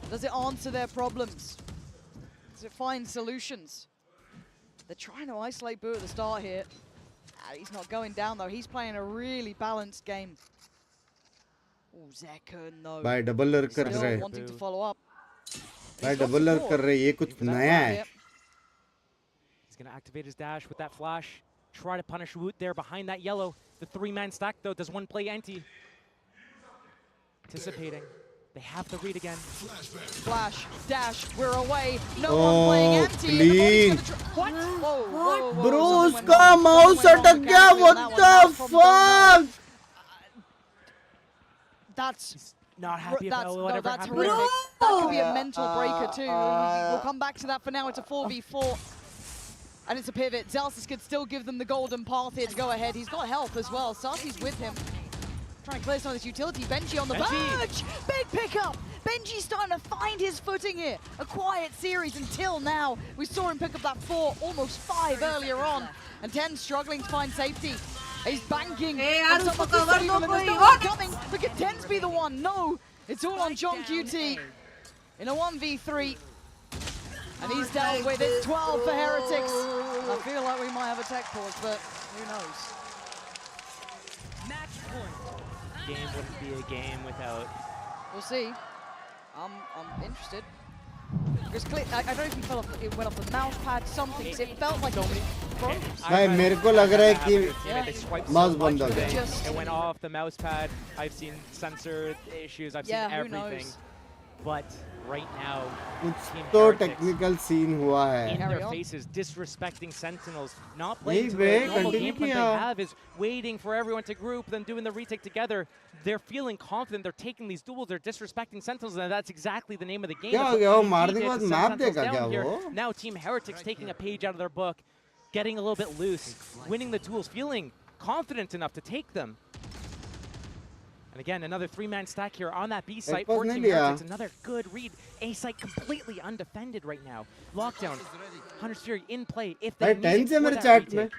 Does it answer their problems? Does it find solutions? They're trying to isolate Boo at the start here. He's not going down though. He's playing a really balanced game. Oh, Zekun though. भाई double lurk कर रहे हैं. Wanting to follow up. भाई double lurk कर रहे हैं. ये कुछ नया है. He's going to activate his dash with that flash. Try to punish Woot there behind that yellow. The 3-man stack though. Does one play anti? Anticipating. They have the read again. Flash, dash, we're away. No one playing anti. Clean. What? Whoa. Bro, उसका mouse अटक गया. What the fuck? That's not happy about that's, whatever that's happened. horrific. That could be a mental breaker too. We'll come back to that. For now, it's a 4v4. And it's a pivot. Zelsis could still give them the golden path here to go ahead. He's got health as well. Sarsi's with him. Trying to clear some of this utility. Benji on the verge. Big pickup. Benji's starting to find his footing here. A quiet series until now. We saw him pick up that 4, almost 5 earlier on. And 10 struggling to find safety. He's banking. And someone's to save him, and there's no one coming. But can 10's be the one? No. It's all on John QT. In a 1v3. And he's dealt with it. 12 for Heretics. I feel like we might have a tech pause, but who knows? Match point. Game wouldn't be a game without. We'll see. I'm interested. Because I don't know if it went off the mouse pad, something. It felt like it froze. भाई मेरे को लग रहा है कि mouse बंद हो गया. It went off the mouse pad. I've seen sensor issues. I've seen everything. But right now, कुछ तो टेक्निकल सीन हुआ है. In their faces, disrespecting Sentinels, not playing to the normal game plan they have is waiting for everyone to group, then doing the retake together. They're feeling confident, they're taking these duels, they're disrespecting Sentinels, and that's exactly the name of the game. क्या हो गया? वो मारने के बाद map देगा क्या वो? Now Team Heretics taking a page out of their book, getting a little bit loose, winning the duels, feeling confident enough to take them. And again, another 3-man stack here on that B site for Team Heretics. Another good read. A site completely undefended right now. Lockdown, Hunter's Fury in play. If they need it for that retake.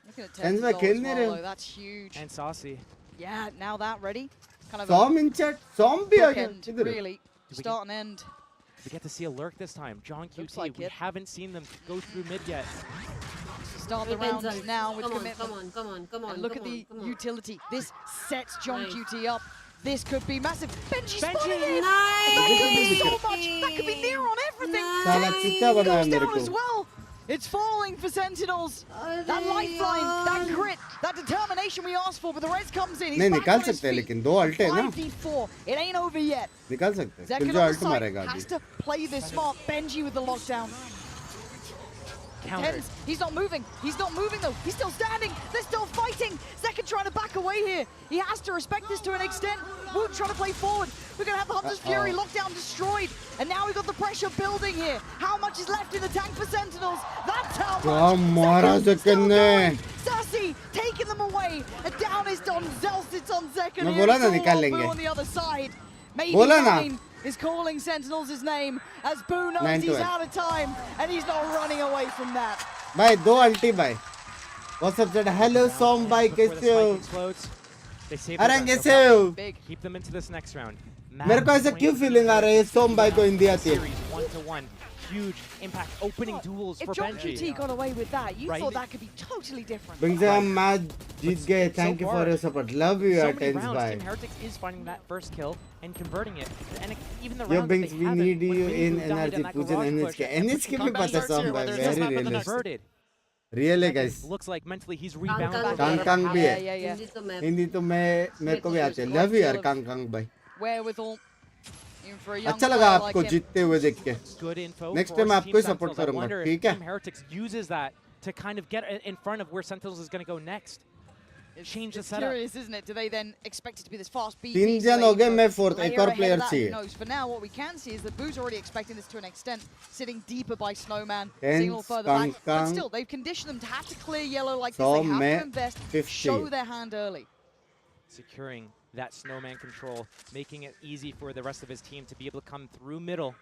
Looking at 10's goals as well, though. That's huge. And Saucy. Yeah, now that ready. Kind of Som in chat. Som bhi aa bookend, really. Start and end. We get to see a lurk this time. John QT, we haven't seen them go through mid yet. Start the round now with commitment. Come on. And look at the utility. This sets John QT up. This could be massive. Benji spotted it! That could be so much. That could be near on everything. Goes down as well. It's falling for Sentinels. That lifeline, that grit, that determination we asked for, but the res comes in. नहीं निकाल सकते हैं लेकिन 2 alt है ना. 5v4. It ain't over yet. निकाल सकते हैं. Zekun जो on the अल्ट side मारेगा has अभी. to play this smart. Benji with the lockdown. Tens, he's not moving though. He's still standing. They're still fighting. Zekun trying to back away here. He has to respect this to an extent. Woot trying to play forward. We're going to have the Hunter's Fury lockdown destroyed. And now we've got the pressure building here. How much is left in the tank for Sentinels? That's how much. Sassy taking them away. And down is on Zelsis on Zekun. मैं बोला ना निकाल लेंगे. On the other side. Maybe Bola na. 9 is calling Sentinels' name as Boo knows he's out of time and he's not running away from that. Bhai, do ulti bhai. What's up, chat? Hello, Som bhai, kaise ho? अरे कैसे हो? Keep them into this next round. मेरे को ऐसा क्यों feeling आ रही है सोम भाई को हिंदी आती है? Huge impact opening duels for Benji. If John QT got away with that, you thought that could be totally different. Binks, हम मैच जीत गए. Thank you for your support. Love you, so Tens bhai. Team Heretics is finding that first kill and converting it. And even the Yo, rounds Binks, they we haven't, need you when in Binks died energy. that Poojan garage push, NHK भी पता है सोम भाई. Very realistic. Really, guys. Looks like mentally he's rebounded. कांग भी है. हिंदी तो मेरे को भी आते हैं. Love you यार कांग भाई. Wherewithal. अच्छा लगा आपको जीतते हुए देख के. Next time आपको ही support करूँगा. ठीक है? Team Heretics uses that to kind of get in front of where Sentinels is going to go next. Change the setup. Curious, isn't it? Do they then expect it to be this fast BP? 3 जन हो गए, मैं 4th. एक और player चाहिए. For now, what we can see is that Boo's already expecting this to an extent, sitting deeper by Snowman, Tens, seeing all further back. But Kang. still, they've conditioned them to have to clear yellow like So this. They have to invest, 50. show their hand early. Securing that Snowman control, making it easy for the rest of his team to be able to come through middle,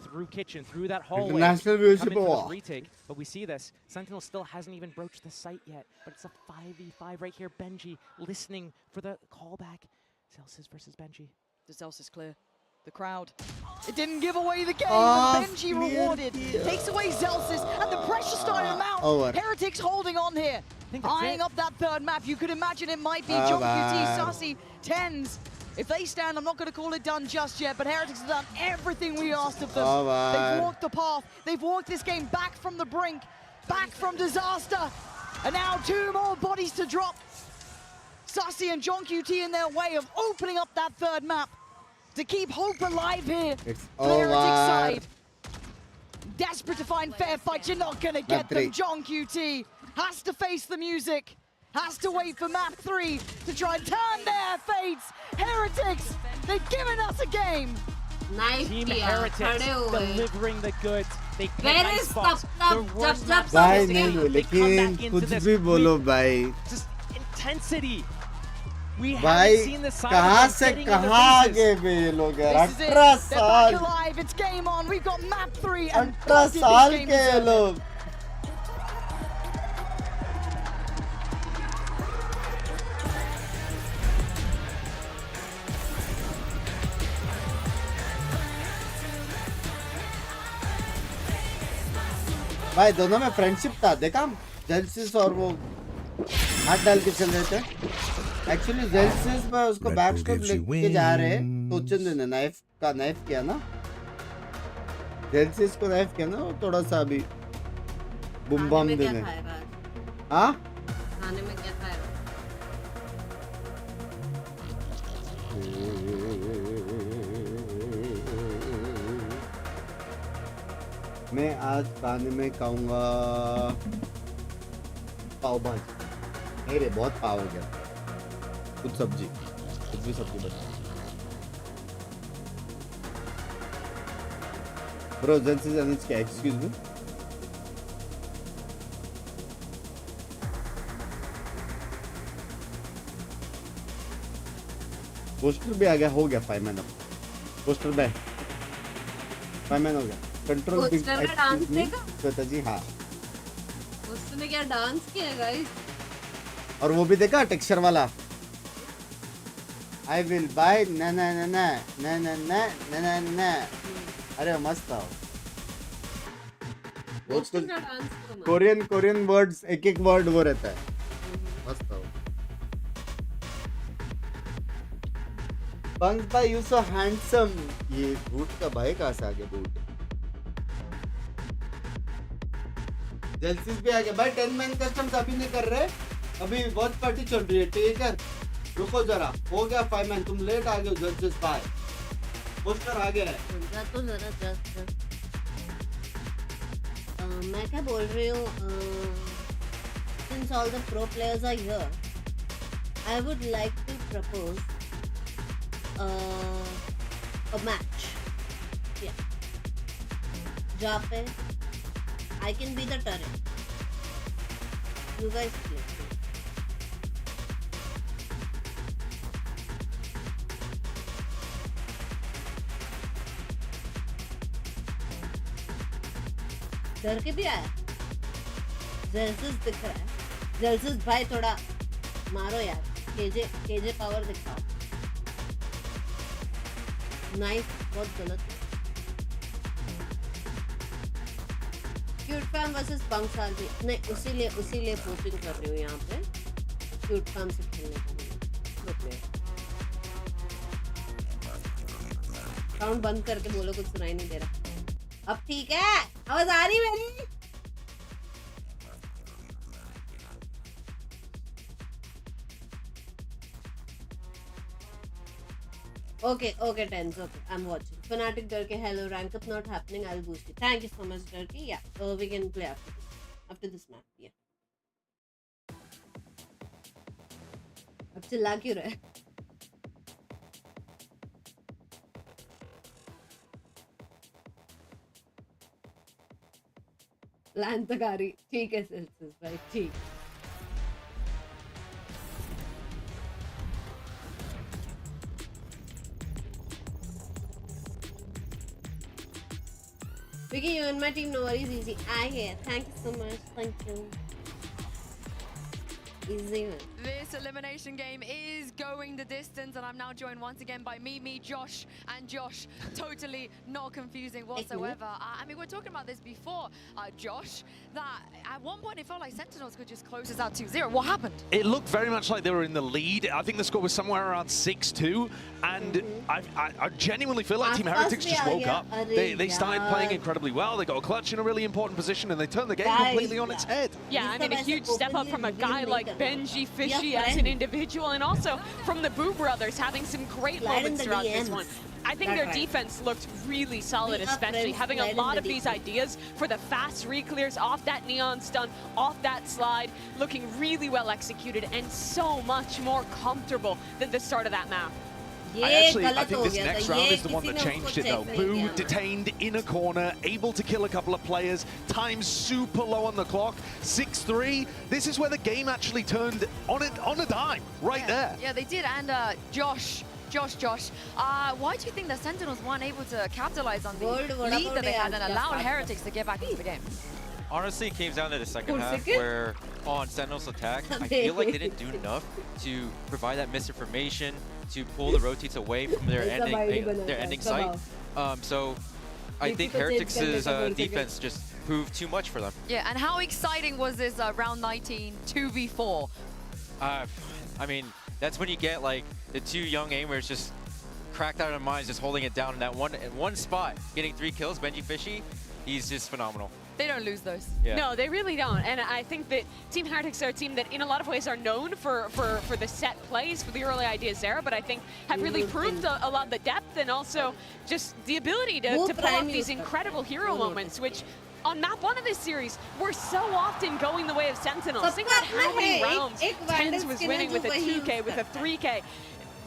through kitchen, through that hallway, International come viewership in for war. this retake. But we see this. Sentinel still hasn't even broached the site yet, but it's a 5v5 right here. Benji listening for the callback. Zelsis versus Benji. The Zelsis clear. The crowd. It didn't give away the game, Oh, but Benji rewarded. Takes away Zelsis, and the pressure starting to mount. Over. Heretics holding on here. Eyeing up that third map. You could imagine it might be John QT, Sussy, Tens. If they stand, I'm not going to call it done just yet, but Heretics have done everything we asked of them. They've walked the path. They've walked this game back from the brink, back from disaster. And now 2 more bodies to drop. Sussy and John QT in their way of opening up that third map to keep hope alive here. It's for the Heretics over. side. Desperate to find fair fights, you're not going to get them. John QT has to face the music. Has to wait for map 3 to try and turn their fates. Heretics, they've given us a game. Nice Team kiya, Heretics khade hue. delivering the goods. They pick Where nice is spots. Tap The Tap worst Jab maps Jab भाई of the नहीं game. हुए, They come लेकिन back into कुछ this भी बोलो with भाई. just intensity. We भाई haven't seen the side कहाँ of से them getting in कहाँ the आगे faces. भी ये लोग यार. This is it. 18 They're back साल. alive. It's game on. We've got map 3 and 18 God, did साल this game के ये deserve it. लोग. भाई दोनों में फ्रेंडशिप था. देखा जेल्सिस और वो हाथ डाल के चल रहे थे. एक्चुअली जेल्सिस में उसको बैक स्टेप लेके जा रहे तो चंद ने नाइफ किया ना. जेल्सिस को नाइफ किया ना, वो थोड़ा सा अभी बुम बम देने. हाँ खाने में क्या खाएगा? मैं आज खाने में खाऊंगा पाव भाजी. नहीं रे, बहुत पाव हो गया. कुछ सब्जी, कुछ भी सब्जी बता. ब्रो जेल्सिस एनएच क्या? Excuse me. पोस्टर भी आ गया. हो गया 5 मैन. अब पोस्टर बैक 5 मैन हो गया. कंट्रोल पोस्टर का डांस देखा? श्वेता जी हाँ. उसने क्या डांस किया गाइस? और वो भी देखा टेक्सचर वाला. आई विल बाय ना ना ना ना ना ना ना ना ना ना. अरे मस्त था. पोस्टर का डांस कोरियन वर्ड्स एक वर्ड वो रहता है. मस्त था. बंक्स भाई यू सो हैंडसम. ये बूट का भाई कहाँ से आ गया बूट? जेल्सिस भी आ गया भाई. 10 मैन कस्टम्स अभी नहीं कर रहे. अभी बहुत पार्टी चल रही है. ठीक है रुको जरा. हो गया 5 मैन. तुम लेट आ गए हो जेल्सिस भाई. पोस्टर आ गया है. उनका तो जरा जस्ट मैं क्या बोल रही हूँ. Since all the pro players are here, I would like to propose a match. Yeah. जहाँ पे I can be the turret. You guys play. डर के भी आया जेल्सिस दिख रहा है जेल्सिस भाई थोड़ा मारो यार केजे पावर दिखाओ नाइस बहुत गलत cute fam versus Bunks RB नहीं उसीलिए पोस्टिंग कर रही हूँ यहाँ पे क्यूट फैम से खेलने का साउंड बंद करके बोलो कुछ सुनाई नहीं दे रहा अब ठीक है आवाज आ रही मेरी Okay, Tens. Okay, I'm watching. Fnatic Durkee, hello. Rank up not happening. I'll boost it. Thank you so much, Durkee. Yeah, we can play after this map. Yeah. अब चिल्ला क्यों रहा है? लाइन तक आ रही. ठीक है सिल्सिस भाई ठीक. Vicky, you and my team, no worries, easy. I hear. Thank you so much. Thank you. Easy one. This elimination game is going the distance, and I'm now joined once again by me, Josh, and Josh. Totally not confusing whatsoever. I mean, we were talking about this before, Josh, that at one point it felt like Sentinels could just close us out 2-0. What happened? It looked very much like they were in the lead. I think the score was somewhere around 6-2, and I genuinely feel like Team Heretics just woke up. They started playing incredibly well. They got a clutch in a really important position, and they turned the game completely on its head. Yeah, I mean, a huge step up from a guy like Benji, Fishy as an individual, and also from the Boo brothers having some great moments throughout this one. I think their defense looked really solid, especially having a lot of these ideas for the fast re-clears off that Neon stun, off that slide, looking really well executed and so much more comfortable than the start of that map. I think this next round is the one that changed it though. Boo detained in a corner, able to kill a couple of players, time super low on the clock, 6-3. This is where the game actually turned on a dime, right there. Yeah, they did, and Josh, why do you think the Sentinels weren't able to capitalize on the lead that they had and allow Heretics to get back into the game? Honestly, it came down to the second half where on Sentinel's attack, I feel like they didn't do enough to provide that misinformation, to pull the rotates away from their ending site. So I think Heretics' defense just proved too much for them. Yeah, and how exciting was this round 19 2v4? I mean, that's when you get like the two young aimers just cracked out of their minds, just holding it down in that one spot, getting 3 kills. Benji Fishy, he's just phenomenal. They don't lose those. Yeah. No, they really don't. And I think that Team Heretics are a team that in a lot of ways are known for the set plays, for the early ideas there, but I think have really proved a lot of the depth and also just the ability to pull off these incredible hero moments, which on map 1 of this series, we're so often going the way of Sentinels. Think about how many rounds Tens was winning with a 2K, with a 3K.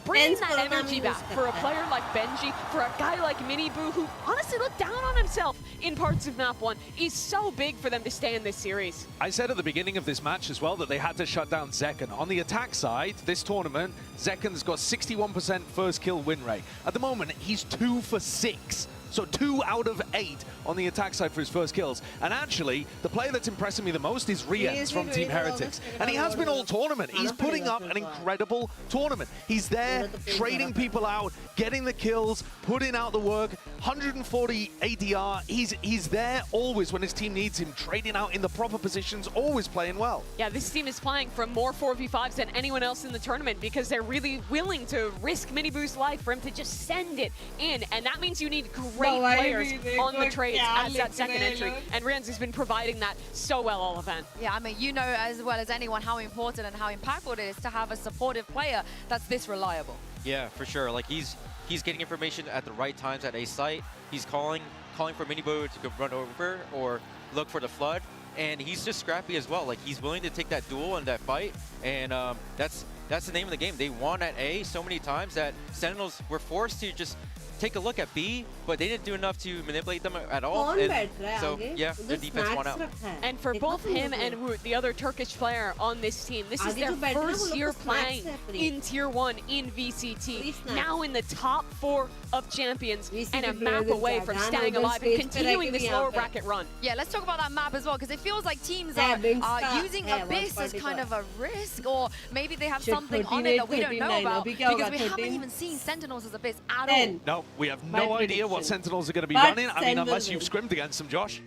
Bringing that energy back for a player like Benji, for a guy like Mini Boo, who honestly looked down on himself in parts of map 1, is so big for them to stay in this series. I said at the beginning of this match as well that they had to shut down Zekken. On the attack side, this tournament, Zekken's got 61% first kill win rate. At the moment, he's 2 for 6. So 2 out of 8 on the attack side for his first kills. And actually, the player that's impressing me the most is Riens from Team Heretics. And he has been all tournament. He's putting up an incredible tournament. He's there, trading people out, getting the kills, putting out the work, 140 ADR. He's there always when his team needs him, trading out in the proper positions, always playing well. Yeah, this team is playing from more 4v5s than anyone else in the tournament because they're really willing to risk Mini Boo's life for him to just send it in. And that means you need great players on the trades as that second entry, and Riens has been providing that so well all event. Yeah, I mean, you know as well as anyone how important and how impactful it is to have a supportive player that's this reliable. Yeah, for sure. Like he's getting information at the right times at a site. He's calling for Miniboo to run over or look for the flood, and he's just scrappy as well. Like he's willing to take that duel and that fight, and that's the name of the game. They won at A so many times that Sentinels were forced to just take a look at B, but they didn't do enough to manipulate them at all. कौन And बैठ रहा है so आगे? yeah, their उधर defense won snacks out. रखा है। And for देखा both तुमने him वो? and Woot, the other Turkish player on this team, this is आगे their जो बैठे ना, वो first लोग year को playing snacks है free। in Tier 1 in VCT. Free snacks। Now in the top 4 of champions and a VCT map players away are from हाँ, staying उधर alive and stage पे continuing रह के this भी lower यहाँ पे। bracket run. Yeah, let's talk about that map as well, because it feels like teams है, are Binks का using है, Abyss watch as party kind का। of a risk, or maybe they have Shit, something on it that we don't know 39, about, अभी क्या होगा, because we haven't 13? even seen Sentinels as Abyss at 10. all. No, we have My no idea what prediction. Sentinels are going to be But running. I Sen mean, will unless win. you've scrimmed against them, Josh.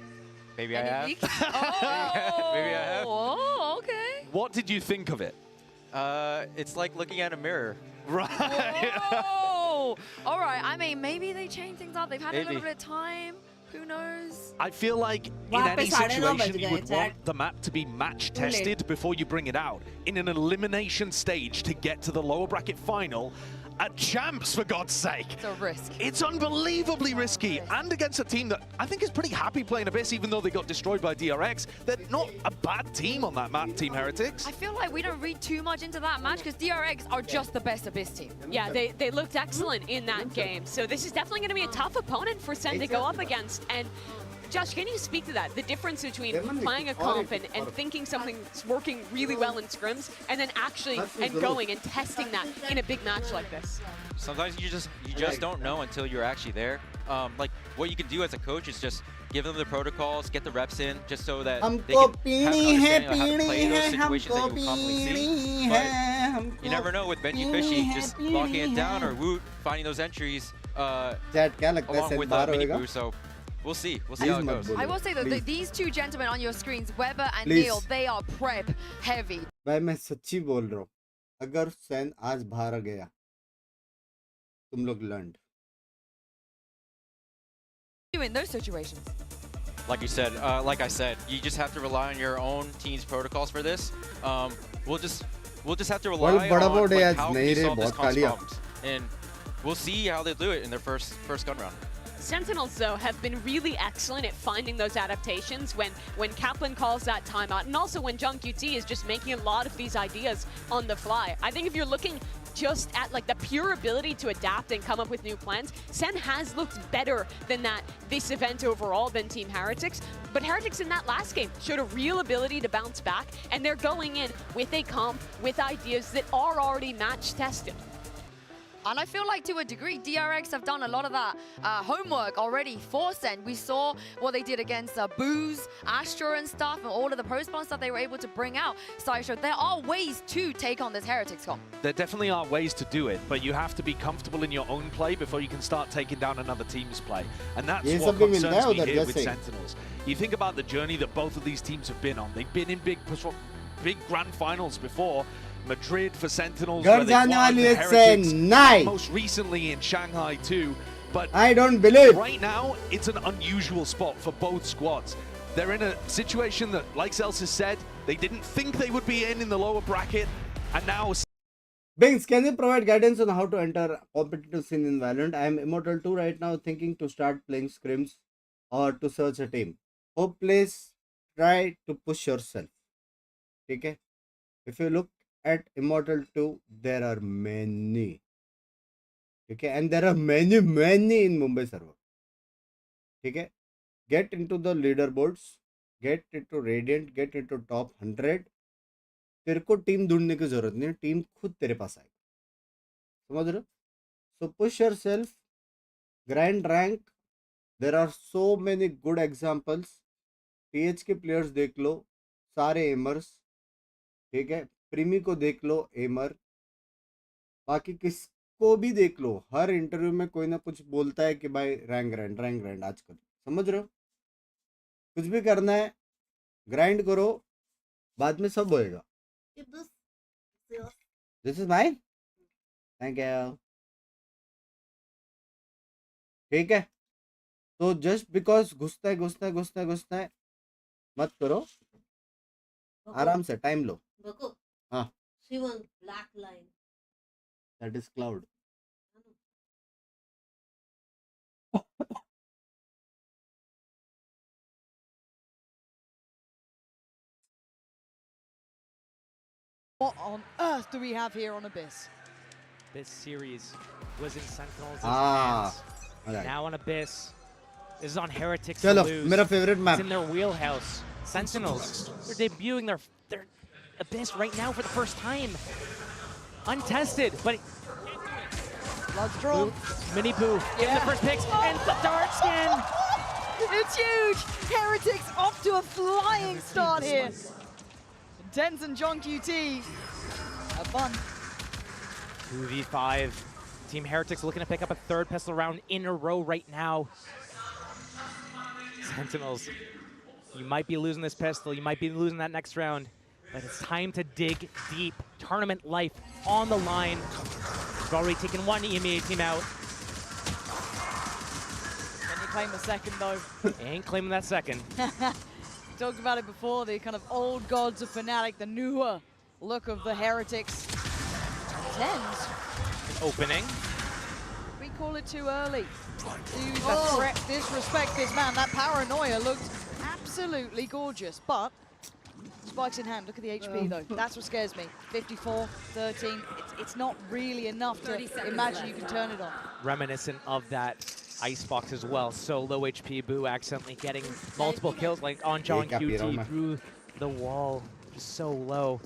Maybe I have. Oh, Maybe I have. Oh, okay. What did you think of it? It's like looking at a mirror. Right. Whoa. All right. I mean, maybe they changed things up. They've had a Maybe. little bit of time. Who knows? I feel like in वहाँ पे any 9:30 situation बज you गए, would chat। want the map to be match Too late। tested before you bring it out. In an elimination stage to get to the lower bracket final at Champs, for God's sake. It's a risk. It's unbelievably risky, and against a team that I think is pretty happy playing Abyss, even though they got destroyed by DRX. They're not a bad team on that map, Team Heretics. I feel like we don't read too much into that match because DRX are just the best Abyss team. Yeah, they looked excellent in that game. So this is definitely going to be a tough opponent for Sen to go up against. And Josh, can you speak to that? The difference between playing a comp and thinking something's working really well in scrims, and then actually going and testing that in a big match like this. Sometimes you just don't know until you're actually there. Like what you can do as a coach is just give them the protocols, get the reps in, just so that they हमको can have an पीनी है understanding of how to play those situations that हमको you commonly see. पीनी But है हमको you never know with Benji Fishy just locking it down or Woot finding those entries chat क्या लगता है along Sen with बाहर mini होएगा boo. So we'll see how it Please goes. मत I will say though, Please. these two gentlemen on your screens, Weber and Please. Neil, they are prep heavy. भाई मैं सच्ची बोल रहा हूँ अगर सैन आज बाहर गया तुम लोग learn In those situations. Like I said, you just have to rely on your own team's protocols for this. We'll just have to rely on बड़ा बोर्ड है like, आज how नहीं they रे solve this बहुत comps कालिया problems, and we'll see how they do it in their first gun round. Sentinels, though, have been really excellent at finding those adaptations when Kaplan calls that timeout, and also when Jung QT is just making a lot of these ideas on the fly. I think if you're looking just at like the pure ability to adapt and come up with new plans, Sen has looked better than that this event overall than Team Heretics. But Heretics in that last game showed a real ability to bounce back, and they're going in with a comp with ideas that are already match tested. And I feel like to a degree, DRX have done a lot of that homework already for Sen. We saw what they did against Booze, Astra and stuff, and all of the post-spawns that they were able to bring out. Sideshow, there are ways to take on this Heretics comp. There definitely are ways to do it, but you have to be comfortable in your own play before you can start taking down another team's play. And that's what concerns me here with Sentinels. You think about the journey that both of these teams have been on. They've been in big grand finals before. Madrid for Sentinels, where they won, the Heretics, most recently in Shanghai too. But I don't believe. Right now, it's an unusual spot for both squads. They're in a situation that, like Zelsis said, they didn't think they would be in the lower bracket, and now... Binks, can you provide guidance on how to enter competitive scene in Valorant? I am Immortal 2 right now, thinking to start playing scrims or to search a team. Hope please try to push yourself. Okay? If you look at Immortal 2, there are many. Okay, and there are many in Mumbai server. Okay, get into the leaderboards, get into Radiant, get into top 100. तेरे को team ढूंढने की जरूरत नहीं, team खुद तेरे पास आएगी. समझ रहे हो? So push yourself, grind rank. There are so many good examples. PH के players देख लो, सारे aimers. ठीक है, प्रीमी को देख लो एमर, बाकी किसको भी देख लो, हर इंटरव्यू में कोई ना कुछ बोलता है कि भाई रैंक ग्राइंड आजकल. समझ रहे हो? कुछ भी करना है ग्राइंड करो, बाद में सब होएगा. This is mine. Thank you. ठीक है, तो जस्ट बिकॉज घुसता है मत करो, आराम से टाइम लो. हाँ, See one black line. that is cloud. What on earth do we have here on Abyss? This series was in Sentinels' Ah, hands. Now on Abyss. This is on Heretics to Chalo, lose. mera favorite map. It's in their wheelhouse. Sentinels. They're debuting their Abyss right now for the first time. Untested, but Blood's drawn. Mini Boo getting the first picks and the dart skin. It's huge. Heretics off to a flying start here. Tens and John QT have fun. 2v5. Team Heretics looking to pick up a third pistol round in a row right now. Sentinels, you might be losing this pistol, you might be losing that next round, but it's time to dig deep. Tournament life on the line. We've already taken one EMEA team out. Can you claim a second though? Ain't claiming that second. Talked about it before, the kind of old gods of Fnatic, the newer look of the Heretics. Tens. Opening. We call it too early. To disrespect this man. That paranoia looked absolutely gorgeous, but spikes in hand. Look at the HP though. That's what scares me. 54, 13. It's not really enough to imagine you can turn it on. Reminiscent of that Icebox as well. So low HP. Boo accidentally getting multiple kills, like on John QT through the wall. Just so low.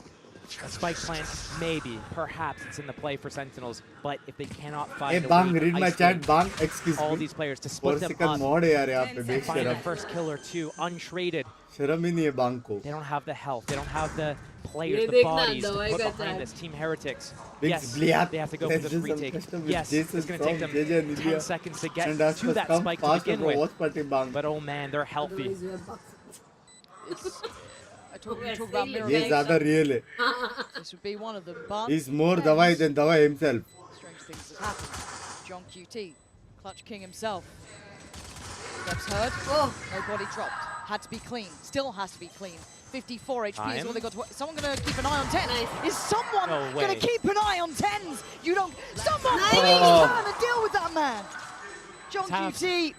A spike plant, maybe, perhaps it's in the play for Sentinels, but if they cannot find a Bang, read my chat, Bang, excuse all me. these players to split them up and find the first kill or two untraded. They don't have the health, they don't have the players, the bodies to put behind this. Team Heretics, yes, they have to go for this retake. Yes, it's going to take them 10 seconds to get to that spike to begin with. But oh man, they're healthy. Talk about mirror He's other real. This would be one of them, but He's more Dawai than Dawai himself. strange things have happened. John QT, Clutch King himself. Steps heard. No body dropped. Had to be clean. Still has to be clean. 54 HP is all they got to work. Someone gonna keep an eye on 10. Is someone gonna keep an eye on 10s? You don't. Someone please turn and deal with that man. John QT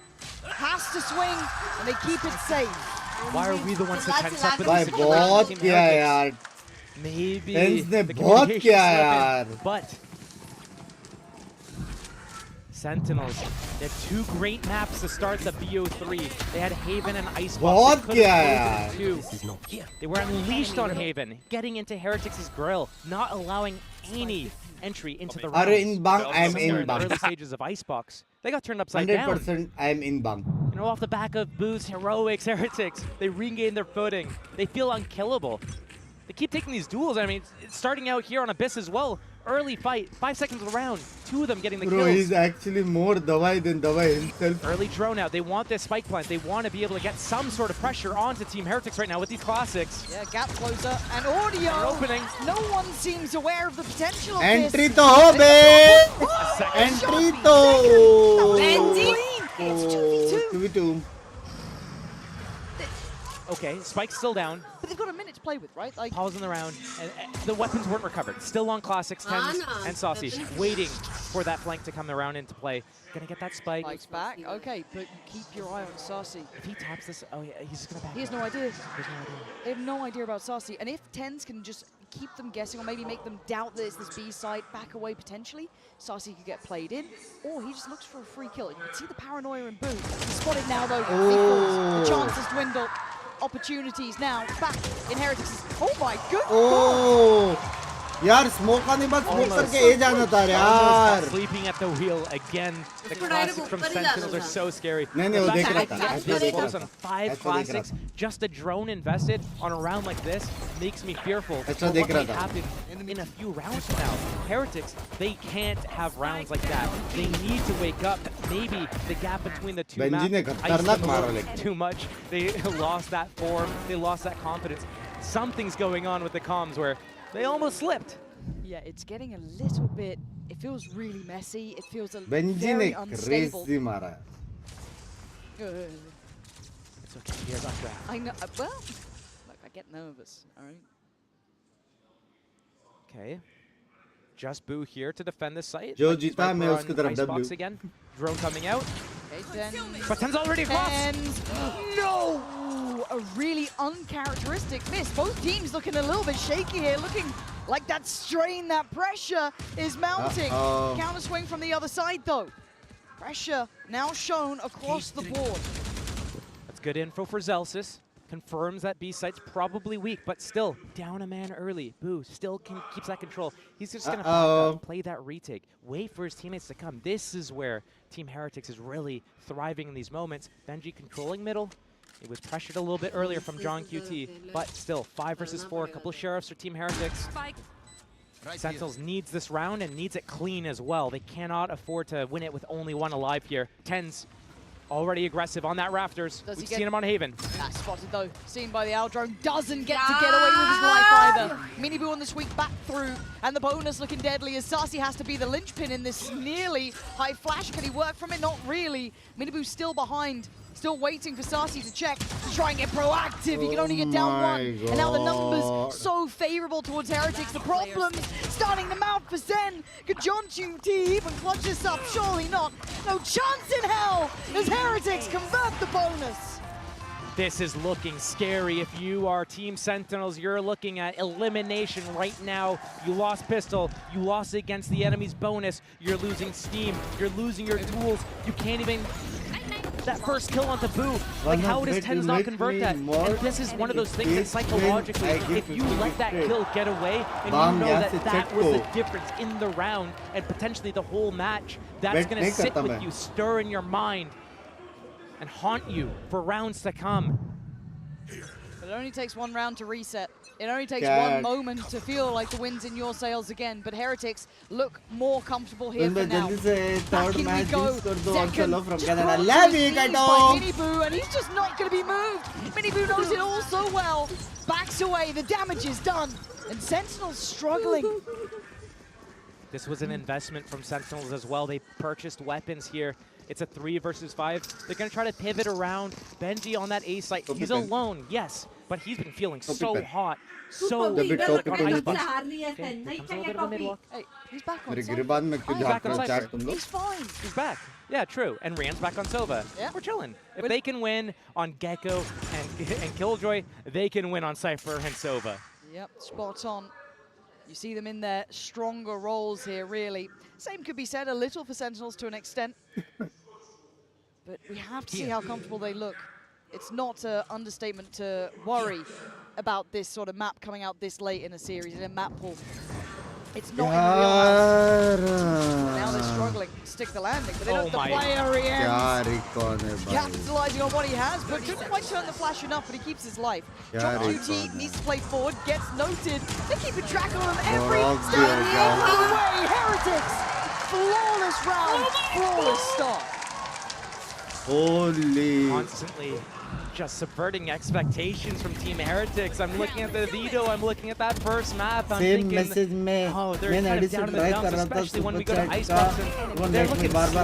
has to swing, and they keep it safe. Why are we the ones to tense up with भाई this बहुत किया है यार. Maybe Tens ने the बहुत communication's किया है slipping, यार. but Sentinels, they have two great maps to start the BO3. They had Haven and Icebox. बहुत They किया could've है closed it too. They were unleashed on Haven, getting into Heretics' grill, not allowing any entry into the round. Are in Bang, I'm in Bang. Early stages of Icebox. They got turned upside down. 100% I'm in Bang. You know, off the back of Boo's heroics, Heretics, they regain their footing. They feel unkillable. They keep taking these duels. I mean, it's starting out here on Abyss as well. Early fight, 5 seconds of the round. Two of them getting the Bro, kills. he's actually more Dawai than Dawai himself. Early drone out. They want this spike plant. They want to be able to get some sort of pressure onto Team Heretics right now with these classics. Yeah, gap closer and audio. Opening. No one seems aware of the potential of Entry this. to ho be. Entry to. It's 2v2. 2v2. Okay, Spike's still down. But they've got a minute to play with, right? Like, Pausing the round. And the weapons weren't recovered. Still on classics, 10s, and Saucy. Waiting for that flank to come around into play. Gonna get that spike. Spike's back. Okay, but keep your eye on Saucy. If he taps this, oh yeah, he's just gonna back He has up. no idea. He has no idea. They have no idea about Saucy. And if 10s can just keep them guessing or maybe make them doubt that it's this B side, back away potentially, Saucy could get played in. Or he just looks for a free kill. And you can see the paranoia in Boo. He's spotted now though. The chances dwindle. Opportunities now back in Heretics. Oh my goodness! Oh, यार smoke आने बाद smoke करके ये जाना था यार. Sleeping at the wheel again. The classics from Sentinels are so scary. नहीं नहीं वो देख रहा था. This close on 5 classics, just a drone invested on a round like this makes me fearful for what may happen in a few rounds from now. Heretics, they can't have rounds like that. They need to wake up. Maybe the gap between the two maps too much. They lost that form. They lost that confidence. Something's going on with the comms where they almost slipped. Yeah, it's getting a little bit. It feels really messy. It feels a Benji very ने unstable. crazy मारा. It's okay. Here's our draft. I know. Well, look, I get nervous. All right. Okay. Just Boo here to defend this site. जो Like जीता Viper मैं on उसकी तरफ Icebox W. again. Drone coming out. Okay, But 10's already across. No! A really uncharacteristic miss. Both teams looking a little bit shaky here, looking like that strain, that pressure is mounting. Counter swing from the other side though. Pressure now shown across the board. That's good info for Zelsis. Confirms that B site's probably weak, but still down a man early. Boo still keeps that control. He's just gonna back up, play that retake, wait for his teammates to come. This is where Team Heretics is really thriving in these moments. Benji controlling middle. It was pressured a little bit earlier from John QT, but still 5 versus 4. A couple of sheriffs for Team Heretics. Sentinels needs this round and needs it clean as well. They cannot afford to win it with only one alive here. Tens already aggressive on that rafters. We've seen him on Haven. That's spotted though, seen by the Owl Drone. Doesn't get to get away with his life either. Miniboo on the sweep back through, and the bonus looking deadly as Sassy has to be the linchpin in this nearly high flash. Can he work from it? Not really. Miniboo still behind. Still waiting for Sassy to check, to try and get proactive. He can only get down one. And now the numbers so favorable towards Heretics. The problems starting to mount for Zen. Could John QT even clutch this up? Surely not. No chance in hell as Heretics convert the bonus. This is looking scary. If you are Team Sentinels, you're looking at elimination right now. You lost pistol, you lost against the enemy's bonus, you're losing steam, you're losing your tools, you can't even... That first kill onto Boo, like how does Tens not convert that? And this is one of those things that psychologically, if you let that kill get away, and you know that that was the difference in the round, and potentially the whole match, that's gonna sit with you, stir in your mind, and haunt you for rounds to come. But it only takes one round to reset. It only takes one moment to feel like the wind's in your sails again, but Heretics look more comfortable here for now. Back in we go. Second, just by Miniboo, and he's just not going to be moved. Miniboo knows it all so well. Backs away, the damage is done, and Sentinel's struggling. This was an investment from Sentinels as well. They purchased weapons here. It's a 3 versus 5. They're going to try to pivot around. Benji on that A site. He's alone, yes, but he's been feeling so hot. So Hey, he's back on Sova. He's fine. He's back. Yeah, true. And Rand's back on Sova. Yeah. We're chilling. If they can win on Gecko and Killjoy, they can win on Cypher and Sova. Yep, spot on. You see them in their stronger roles here, really. Same could be said a little for Sentinels to an extent. But we have to see how comfortable they look. It's not an understatement to worry about this sort of map coming out this late in a series, in a map pool. It's not in the wheelhouse. Now they're struggling to stick the landing, but they don't the player ends. Capitalizing on what he has, but couldn't quite turn the flash enough, but he keeps his life. John QT needs to play forward, gets noted. They're keeping track of him every step of the way. Heretics, flawless round, flawless start. Holy. Constantly just subverting expectations from Team Heretics. I'm looking at the veto, I'm looking at that first map, I'm thinking, oh, they're kind of down in the dumps, especially when we go to Icebox and they're looking sloppy.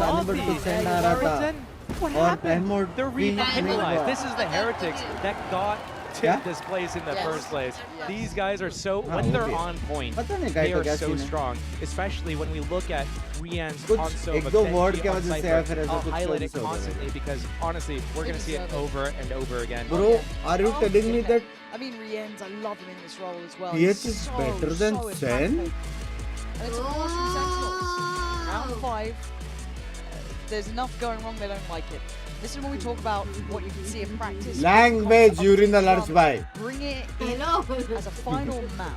They're revitalized. This is the Heretics that got to this place in the first place. These guys are so, when they're on point, they are so strong, especially when we look at Rian's on Sova, Benji on Cypher. I'll highlight it constantly because honestly, we're going to see it over and over again. Bro, are you telling me that I mean, Rian's, I love him in this role as well. PH is better than Sen? And it's of course from Sentinels. Round 5, there's enough going wrong, they don't like it. This is when we talk about what you can see in practice. Language, urinal arts by. Bring it in as a final map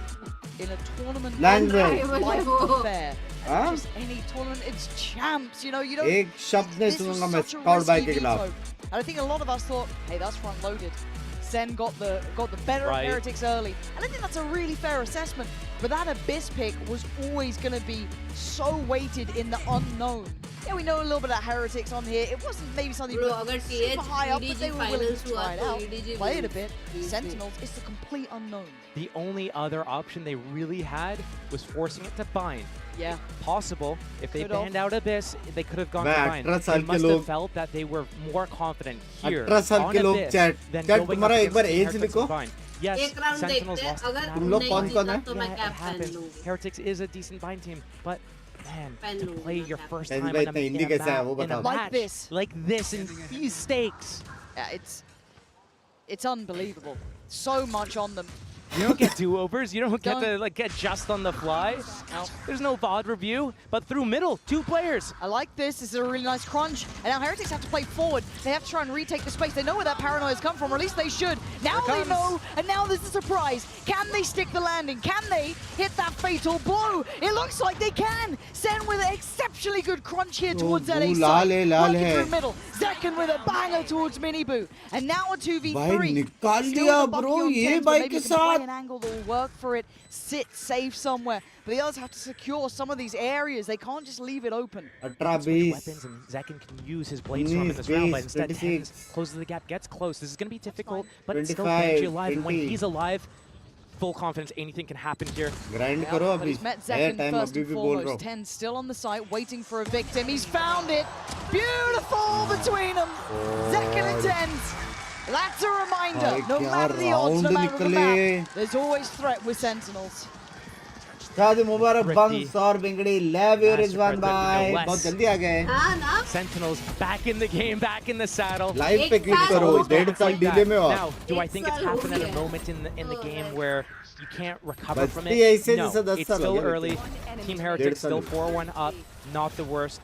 in a tournament. Language. Life affair. Just any tournament, it's champs, you know, you don't... This was such a risky veto. And I think a lot of us thought, hey, that's front loaded. Sen got the better of Heretics early. And I think that's a really fair assessment. But that Abyss pick was always going to be so weighted in the unknown. Yeah, we know a little bit about Heretics on here. It wasn't maybe something super high up, but they were willing to try it out. Play it a bit. Sentinels, it's the complete unknown. The only other option they really had was forcing it to bind. Yeah. Possible. If they banned out Abyss, they could have gone to bind. They must have felt that they were more confident here on Abyss than going up against bind. Yes, Sentinels lost. Yeah, it happens. Heretics is a decent bind team, but man, to play your first time in a match like this in these stakes. Yeah, it's unbelievable. So much on them. You don't get do-overs. You don't get to like get just on the fly. There's no VOD review, but through middle, 2 players. I like this. This is a really nice crunch. And now Heretics have to play forward. They have to try and retake the space. They know where that paranoia has come from, or at least they should. Now they know, and now there's a surprise. Can they stick the landing? Can they hit that fatal blow? It looks like they can. Sen with an exceptionally good crunch here towards that ace side. Working through middle. Zekken with a banger towards Minibu. And now a 2v3. भाई निकाल दिया bro ये भाई के साथ. An angle that will work for it. Sit safe somewhere. But the others have to secure some of these areas. They can't just leave it open. Weapons, and Zekken can use his blade storm in this round, but instead Tens closes the gap, gets close. This is going to be difficult, but it's still Benji alive. And when he's alive, full confidence, anything can happen here. Grind karo abhi. He's met Zekken first and foremost. 10 still on the site, waiting for a victim. He's found it. Beautiful between them. Zekken and Tens. That's a reminder. No matter the odds, no matter the map, there's always threat with Sentinels. शादी मुबारक bunks और बिंगड़ी Lev Vs Edg बहुत जल्दी आ गए. Sentinels back in the game, back in the saddle. Live पे click करो 1.5 साल delay में हो. Now, do I think it's happened at a moment in the game where you can't recover from it? No, it's still early. Team Heretics still 4-1 up. Not the worst.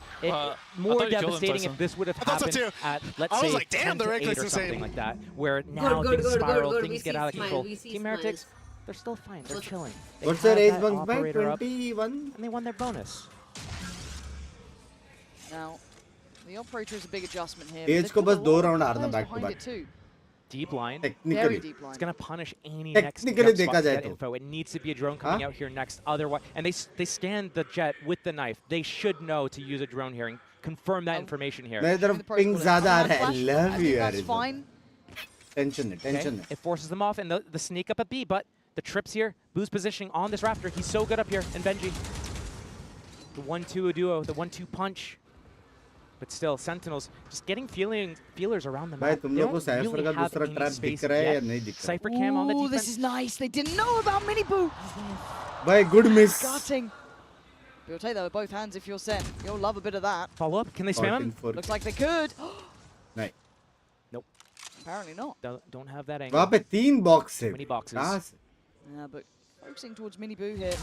More devastating if this would have happened at, let's say, like, 10-8 or something like that, where now things spiral, things get out of control. Team Heretics, they're still fine. They're chilling. What's their age bump by? 21? And they won their bonus. Now, the operator is a big adjustment here. Age को बस 2 round हारना back to back. Deep line. Technically. It's going to punish any next jump spot jet info. It needs to be a drone coming out here next. Otherwise, and they stand the jet with the knife. They should know to use a drone here and confirm that information here. मेरी तरफ ping ज़्यादा आ रहा है. Love you यार. That's fine. Tension है. It forces them off, and the sneak up at B, but the trips here, Boo's positioning on this Raptor. He's so good up here, and Benji. The 1-2 duo, the 1-2 punch. But still, Sentinels just getting feelers around the map. They don't really have any space yet. Cypher cam on the defense. This is nice. They didn't know about Minibu. Bye, good miss. Gutting. You'll take that with both hands if you're Sen. You'll love a bit of that. Follow up. Can they spam him? Looks like they could. No. Nope. Apparently not. Don't have that angle. वहाँ पे 3 box है. Many boxes. Yeah, but focusing towards Minibu here,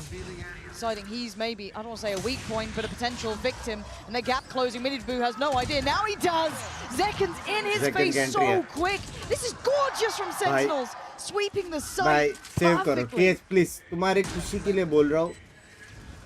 deciding he's maybe, I don't want to say a weak point, but a potential victim. And the gap closing, Minibu has no idea. Now he does! Zekken's in his face so quick. This is gorgeous from Sentinels. Sweeping the side save करो. Please. तुम्हारी खुशी के लिए बोल रहा हूँ.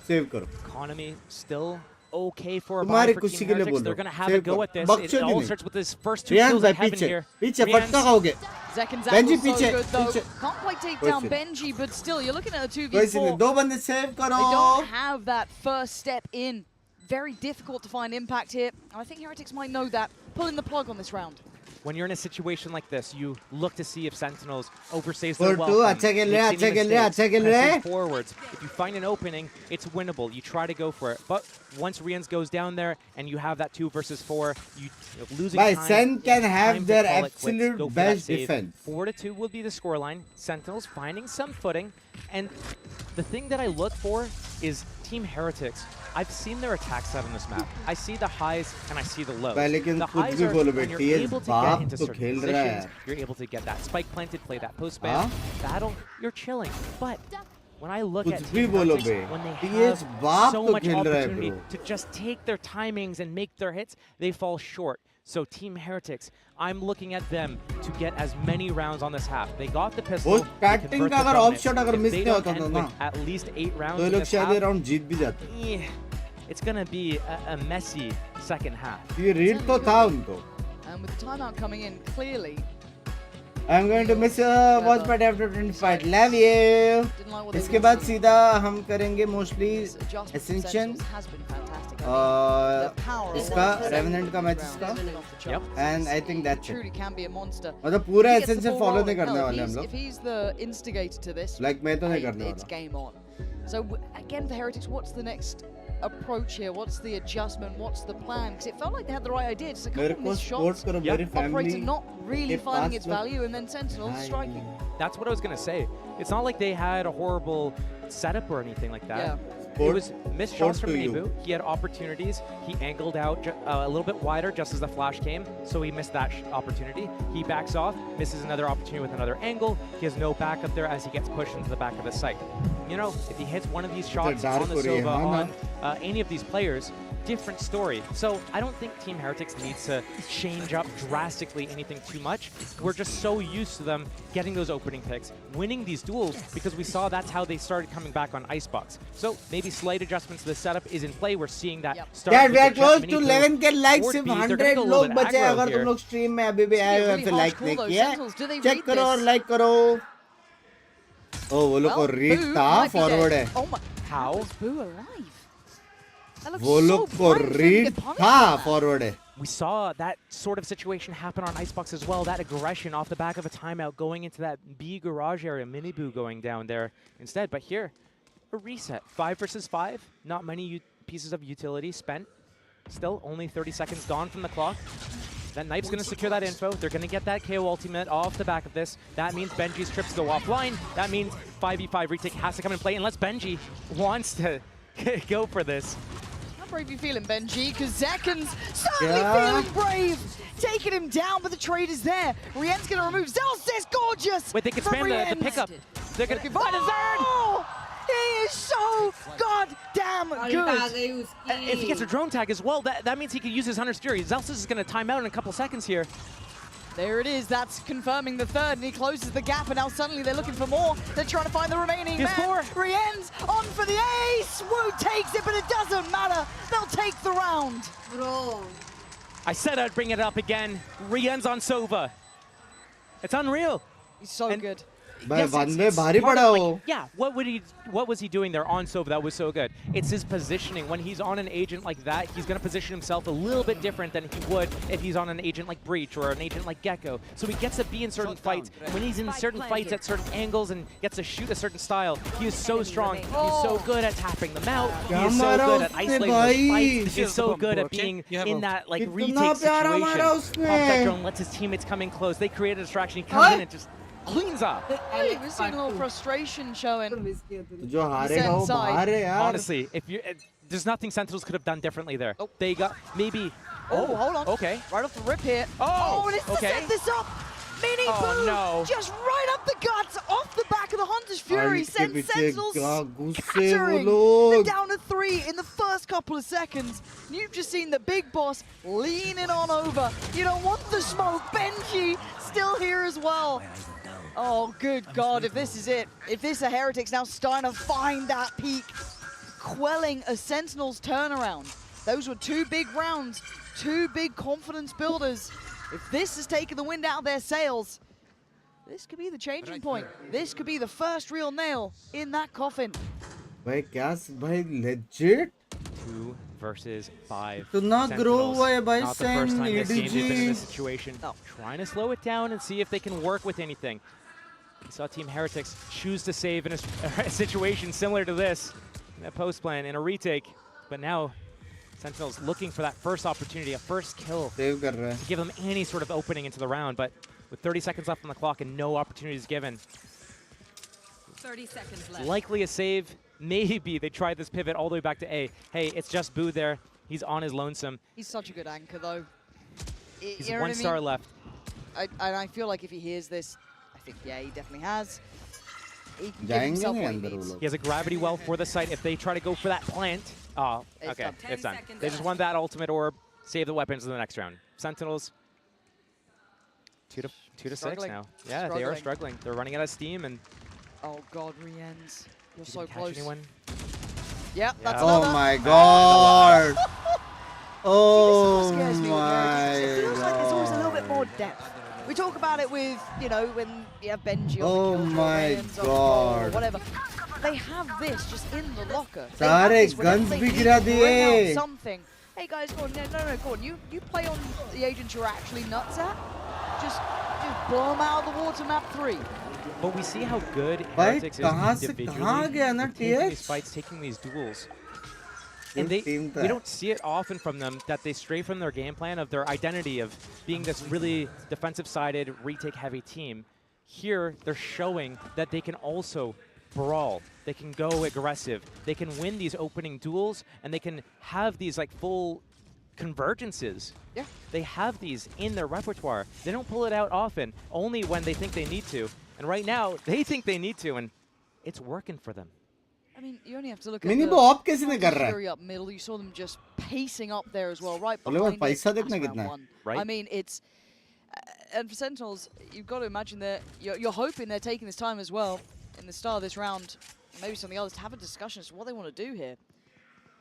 Save करो. Economy still okay for a buy for Team Heretics. They're going to have a go at this. It all starts with his first 2 kills at Heaven here. पीछे फटका खाओगे. Zekken's angle so good though. Can't quite take down Benji, but still, you're looking at a 2v4. दो बंदे save करो. They don't have that first step in. Very difficult to find impact here. And I think Heretics might know that. Pulling the plug on this round. When you're in a situation like this, you look to see if Sentinels overstays their welcome. Forwards. If you find an opening, it's winnable. You try to go for it. But once Rians goes down there and you have that 2 versus 4, you're losing time. Sen can have their absolute best defense. 4-2 will be the scoreline. Sentinels finding some footing. And the thing that I look for is Team Heretics. I've seen their attack set on this map. I see the highs and I see the lows. The highs are when you're able to get into certain positions, you're able to get that spike planted, play that post spam. Battle, you're chilling. But when I look at Team Heretics, when they have so much opportunity to just take their timings and make their hits, they fall short. So Team Heretics, I'm looking at them to get as many rounds on this half. They got the pistol. If they don't end with at least 8 rounds in this half, it's gonna be a messy second half. And with the timeout coming in, clearly. I'm going to miss watch party after 25. Love you. इसके बाद सीधा हम करेंगे mostly Ascension. इसका Revenant का match इसका. And I think that's it. मतलब पूरा Ascension follow नहीं करने वाले हम लोग. If he's the instigator to this, like मैं तो नहीं करने वाला. It's game on. So again, for Heretics, what's the next approach here? What's the adjustment? What's the plan? Because it felt like they had the right idea. Just a couple of missed shots. Operator not really finding its value, and then Sentinels striking. That's what I was gonna say. It's not like they had a horrible setup or anything like that. It was missed shots from Nebu. He had opportunities. He angled out a little bit wider just as the flash came, so he missed that opportunity. He backs off, misses another opportunity with another angle. He has no backup there as he gets pushed into the back of the site. You know, if he hits one of these shots on the Sova, on any of these players, different story. So I don't think Team Heretics needs to change up drastically anything too much. We're just so used to them getting those opening picks, winning these duels, because we saw that's how they started coming back on Icebox. So maybe slight adjustments to the setup is in play. We're seeing that start. Dad, we are close to 11k likes. सिर्फ 100 लोग बचे अगर तुम लोग stream में अभी भी आए हुए तो लाइक नहीं किया चेक करो और लाइक करो. ओ वो लोग को रीड था फॉरवर्ड है. How? वो लोग को रीड था फॉरवर्ड है. We saw that sort of situation happen on Icebox as well, that aggression off the back of a timeout going into that B garage area, Miniboo going down there instead. But here, a reset. 5 versus 5, not many pieces of utility spent. Still, only 30 seconds gone from the clock. That Knife's going to secure that info. They're going to get that KO ultimate off the back of this. That means Benji's trips go offline. That means 5v5 retake has to come in play unless Benji wants to go for this. How brave you feeling, Benji? Because Zekan's certainly feeling brave. Taking him down, but the trade is there. Rien's going to remove Zelsis. Gorgeous. Wait, they can spam the pickup. They're going to find a third. He is so goddamn good. If he gets a drone tag as well, that means he can use his Hunter's Fury. Zelsis is going to time out in a couple seconds here. There it is. That's confirming the third, and he closes the gap, and now suddenly they're looking for more. They're trying to find the remaining man. Rien's on for the ace. Wu takes it, but it doesn't matter. They'll take the round. Bro. I said I'd bring it up again. Rien's on Sova. It's unreal. He's so good. Yes, yeah, what was he doing there on Sova that was so good? It's his positioning. When he's on an agent like that, he's going to position himself a little bit different than he would if he's on an agent like Breach or an agent like Gecko. So he gets to be in certain fights. When he's in certain fights at certain angles and gets to shoot a certain style, he is so strong. He's so good at tapping them out. He is so good at isolating those fights. He's so good at being in that like retake situation. Pops that drone, lets his teammates come in close. They create a distraction. He comes in and just cleans up. Hey, we're seeing a little frustration showing. Honestly, if you there's nothing Sentinels could have done differently there. They got maybe. Oh, hold on. Okay. Right off the rip here. Oh, and it's to set this up. Mini Boo, no. Just right up the guts, off the back of the Hunter's Fury, sends Sentinels scattering. They're down to 3 in the first couple of seconds. You've just seen the big boss leaning on over. You don't want the smoke. Benji still here as well. Oh, good God, if this is it. If this is Heretics now starting to find that peak, quelling a Sentinel's turnaround. Those were 2 big rounds, 2 big confidence builders. If this has taken the wind out of their sails, this could be the changing point. This could be the first real nail in that coffin. Wait, guys, legit? 2 versus 5. To not grow away by not the first time this game they've been in this situation. Trying to slow it down and see if they can work with anything. We saw Team Heretics choose to save in a situation similar to this, in a post plan, in a retake. But now, Sentinels looking for that first opportunity, a first kill, to give them any sort of opening into the round. But with 30 seconds left on the clock and no opportunities given, 30 seconds left. Likely a save. Maybe they tried this pivot all the way back to A. Hey, it's just Boo there. He's on his lonesome. He's such a good anchor, though. He's 1 star left. I feel like if he hears this, I think, yeah, he definitely has. He can give himself what he needs. He has a gravity well for the site. If they try to go for that plant, oh, okay, it's done. They just want that ultimate orb, save the weapons in the next round. Sentinels, 2 to 6 now. Yeah, they are struggling. They're running out of steam and. Oh God, Rien's. You're so close. Anyone? Yep, that's another. Oh my God. Oh my God. It feels like there's always a little bit more depth. We talk about it with, you know, when you have Benji or whatever. They have this just in the locker. Sare guns bhi gira diye. Something. Hey guys, go on. No, go on. You play on the agents you're actually nuts at. Just blow them out of the water, map 3. But we see how good Heretics is individually taking these fights, taking these duels. And we don't see it often from them that they stray from their game plan of their identity of being this really defensive-sided, retake-heavy team. Here, they're showing that they can also brawl. They can go aggressive. They can win these opening duels, and they can have these like full convergences. Yeah. They have these in their repertoire. They don't pull it out often, only when they think they need to. And right now, they think they need to, and it's working for them. I mean, you only have to look at Mini the वो of कैसे नहीं कर रहा है? fury up middle. You saw them just pacing up there as well, right बोले वो behind पैसा it. देखना That's कितना round है? one. Right. I mean, it's and for Sentinels, you've got to imagine that you're hoping they're taking this time as well in the start of this round, maybe some of the others, to have a discussion as to what they want to do here.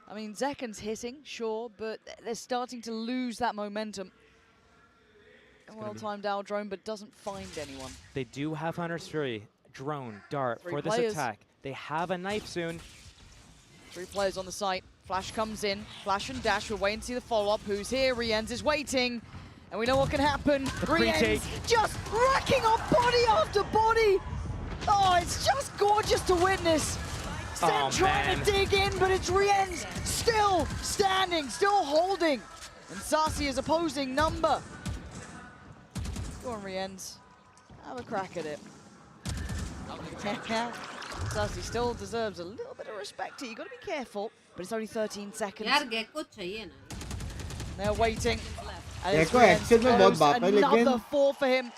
I mean, Zeken's hitting, sure, but they're starting to lose that momentum. A well-timed out drone, but doesn't find anyone. They do have Hunter's Fury, drone, dart Three for this players. attack. They have a knife soon. 3 players on the site. Flash comes in. Flash and Dash. We're waiting to see the follow-up. Who's here? Rienz is waiting. And we know what can happen. Rienz just racking up body after body. Oh, it's just gorgeous to witness. Sen trying to dig in, but it's Rienz still standing, still holding. And Sassy is opposing number. Go on, Rienz. Have a crack at it. Sassy still deserves a little bit of respect here. You've got to be careful, but it's only 13 seconds. यार gecko चाहिए ना. They're waiting. Gekko action में बहुत बाप है, लेकिन another 4 for him.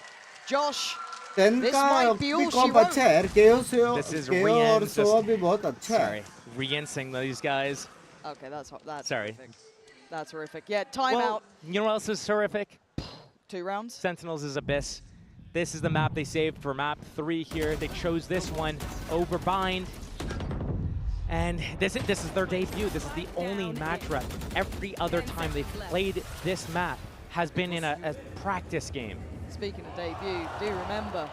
Josh, Sen this का might be all भी she कॉम्प wrote. अच्छा है यार. KO This is और Rienz Soa भी बहुत अच्छा है. Sorry, Riensing these guys. Okay, that's Sorry. horrific. That's horrific. Yeah, timeout. Well, you know what else is terrific? 2 rounds. Sentinels is Abyss. This is the map they saved for map 3 here. They chose this one over Bind. And this is their debut. This is the only match rep. Every other time they've played this map has been in a practice game. Speaking of debut, do remember,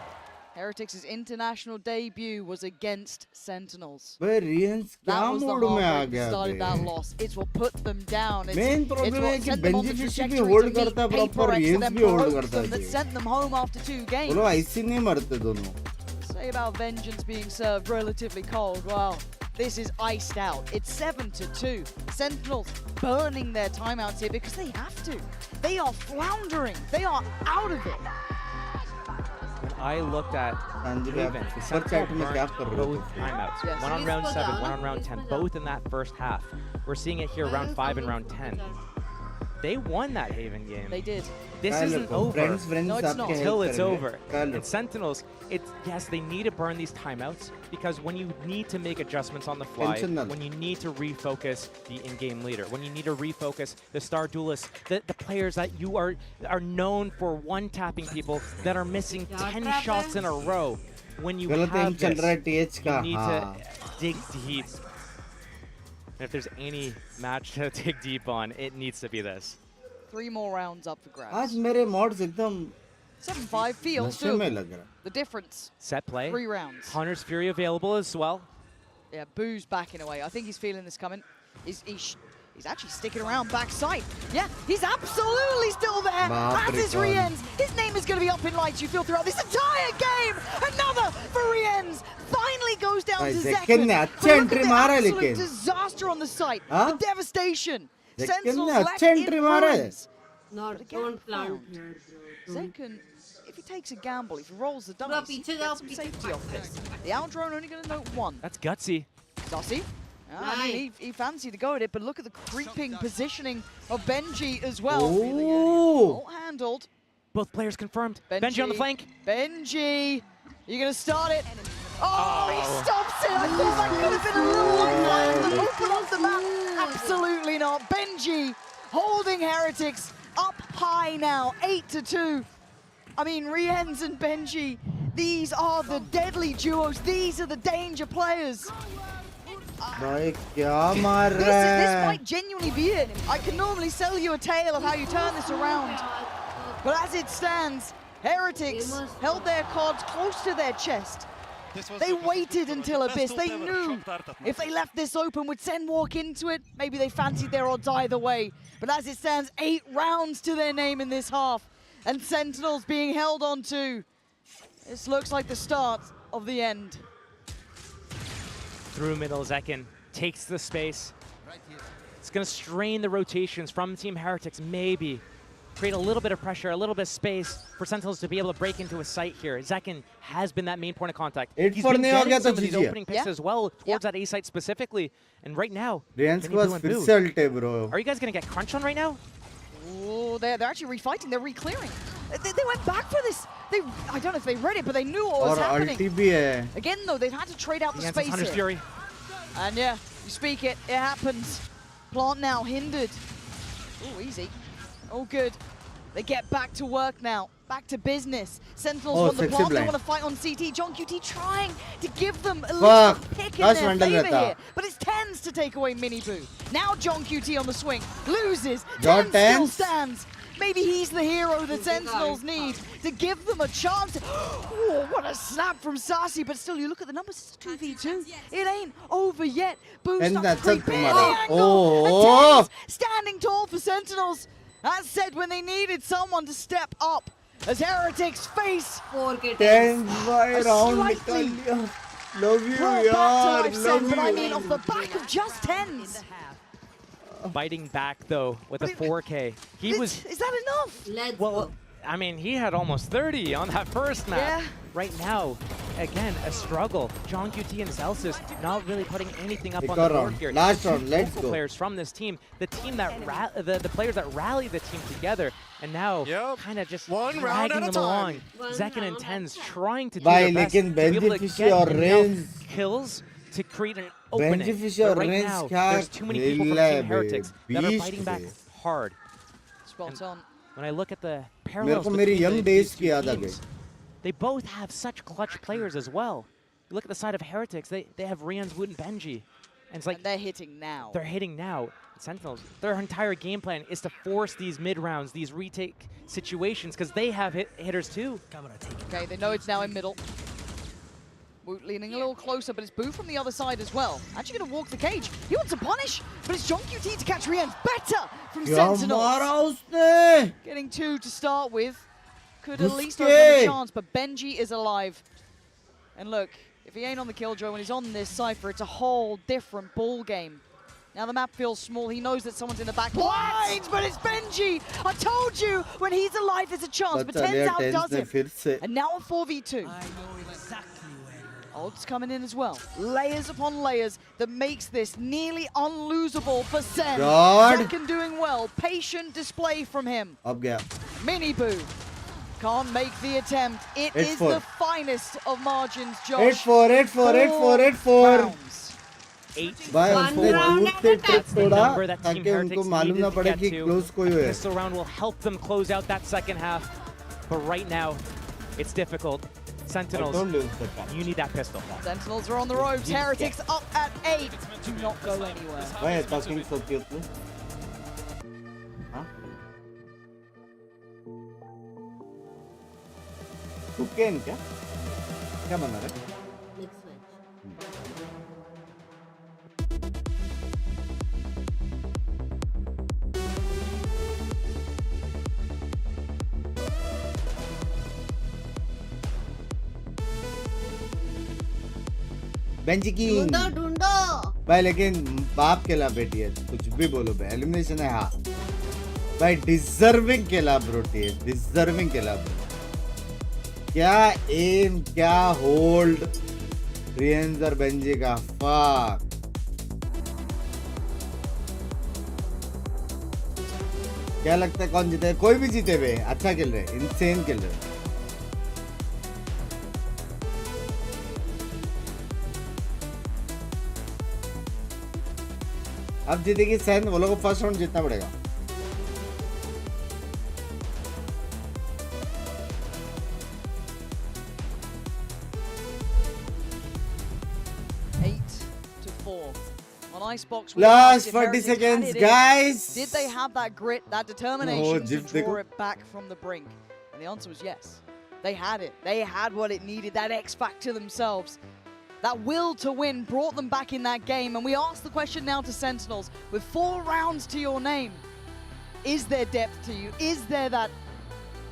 Heretics' international debut was against Sentinels. भाई Rienz That क्या was the mode में आ heartbreak that गया started that bay? loss. It's what put them down. It's, Main it's problem what है कि sent them on the Benji भी trajectory hold to meet करता है, proper PACIFIC, Rienz then भी hold broke करता them, है that ji. sent them home after 2 games. बोलो ऐसे नहीं मरते दोनों. Say about Vengeance being served relatively cold. Well, this is iced out. It's 7-2. Sentinels burning their timeouts here because they have to. They are floundering. They are out of it. When I looked at Haven, Sentinel burned both timeouts. Yes. One on round 7, one on round 10, both in that first half. We're seeing it here round 5 and round 10. They won that Haven game. They did. This isn't over No, it's not. until it's over. And Sentinels, yes, they need to burn these timeouts because when you need to make adjustments on the fly, when you need to refocus the in-game leader, when you need to refocus the star duelists, the players that you are known for one-tapping people that are missing 10 shots in a row, when you have this, you need to dig deep. And if there's any match to dig deep on, it needs to be this. 3 more rounds up for grabs. आज मेरे mods एकदम 7-5 feels नशे में too. लग रहा. The difference. Set play. 3 rounds. Hunter's Fury available as well. Yeah, Boo's backing away. I think he's feeling this coming. He's actually sticking around backside. Yeah, he's absolutely still there. As is Rienz. His name is going to be up in lights, you feel, throughout this entire game. Another for Rienz. Finally goes down to Zeken. ने अच्छा entry मारा है Absolute लेकिन. disaster on the site. हाँ? The devastation. Zeken Sentinels ने left अच्छा in entry मारा है. ruins. Don't plant here, bro. Zeken, if he takes a gamble, if he rolls the dice, he gets some safety off this. The out drone only going to note 1. That's gutsy. Sassy. I mean, he fancied to go at it, but look at the creeping positioning of Benji as well. All handled. Both players confirmed. Benji on the flank. Benji, you're going to start it. Oh, he stops it. I thought that could have been a little lifeline to open up the map. Absolutely not. Benji holding Heretics up high now, 8-2. I mean, Rienz and Benji, these are the deadly duos. These are the danger players. भाई क्या मार रहा This है? might genuinely be it. I can normally sell you a tale of how you turn this around. But as it stands, Heretics held their cards close to their chest. They waited until Abyss. They knew if they left this open, would Sen walk into it? Maybe they fancied their odds either way. But as it stands, 8 rounds to their name in this half. And Sentinels being held on to. This looks like the start of the end. Through middle, Zeken takes the space. It's going to strain the rotations from Team Heretics, maybe. create a little bit of pressure, a little bit of space for Sentinels to be able to break into a site here. Zekin has been that main point of contact. He's been getting some of these opening picks as well towards that A site specifically. And right now, Rian's was bro. Are you guys going to get crunched on right now? Oh, they're actually refighting. They're re-clearing. They went back for this. I don't know if they read it, but they knew what was happening. Again, though, they've had to trade out the space Hunter's here. Fury. And yeah, you speak it. It happens. Plant now hindered. Oh, easy. Oh, good. They get back to work now. Back to business. Sentinels want the plant. They want to fight on CT. John QT trying to give them a little pick in their favor here. But it's Tens to take away Mini Boo. Now John QT on the swing. Loses. Tens still stands. Maybe he's the hero the Sentinels need to give them a chance. Oh, what a snap from Sassy. But still, you look at the numbers, it's a 2v2. It ain't over yet. Boo starts to creep in the angle. And Tens standing tall for Sentinels. As said, when they needed someone to step up. As Heretics face Tens by round slightly love you, yaar. love you. But I mean, off the back of just Tens. Biting back though with a 4K. Is that enough? Well, I mean, he had almost 30 on that first map. Yeah. Right now, again, a struggle. John QT and Celsius not really putting anything up on the board here. Last round, let's go. Players from this team, the team that the players that rally the team together, and now kind of just dragging them along. Zekin and Tens trying to do their best to be able to get enough kills to create an opening. But right now, there's too many people from Team Heretics that are fighting back hard. Spot on. When I look at the parallels between these two teams, they both have such clutch players as well. You look at the side of Heretics, they have Rian's, Wood, and Benji. And it's like they're hitting now. They're hitting now. Sentinels, their entire game plan is to force these mid rounds, these retake situations, because they have hitters too. Okay, they know it's now in middle. Woot leaning a little closer, but it's Boo from the other side as well. Actually going to walk the cage. He wants to punish, but it's John QT to catch Rian's. Better from Sentinels. Getting 2 to start with. Could at least open a chance, but Benji is alive. And look, if he ain't on the killjoy when he's on this Cypher, it's a whole different ball game. Now the map feels small. He knows that someone's in the back lines, but it's Benji. I told you, when he's alive, there's a chance. But Tens outdoes him. And now a 4v2. Odds coming in as well. Layers upon layers that makes this nearly unlosable for Sen. Second doing well. Patient display from him. Mini Boo can't make the attempt. It is the finest of margins, Josh. 8-4. 8 भाई उसने झूठ से trick तोड़ा ताकि उनको मालूम ना पड़े कि क्लोज कोई है. Pistol round will help them close out that second half, but right now it's difficult. Sentinels, you need that pistol. Sentinels are on the ropes. Heretics up at 8. Do not go anywhere. Why talking so cute? Huh? Cocaine क्या? क्या बना रहा है? Benji की ढूंढो भाई, लेकिन बाप केला बेटी है, कुछ भी बोलो भाई, एलिमिनेशन है. हाँ भाई, डिजर्विंग केला ब्रोटी है, डिजर्विंग केला ब्रो. क्या एम, क्या होल्ड रियंस और बेंजी का. फक. क्या लगता है कौन जीते? कोई भी जीते बे. अच्छा खेल रहे, इनसेन खेल रहे. अब जीतेगी सेन, वो लोगों को फर्स्ट राउंड जीतना पड़ेगा. Icebox. Last 40 seconds, guys. Did they have that grit, that determination to draw it back from the brink? And the answer was yes. They had it. They had what it needed, that X factor themselves. That will to win brought them back in that game. And we ask the question now to Sentinels, with 4 rounds to your name, is there depth to you? Is there that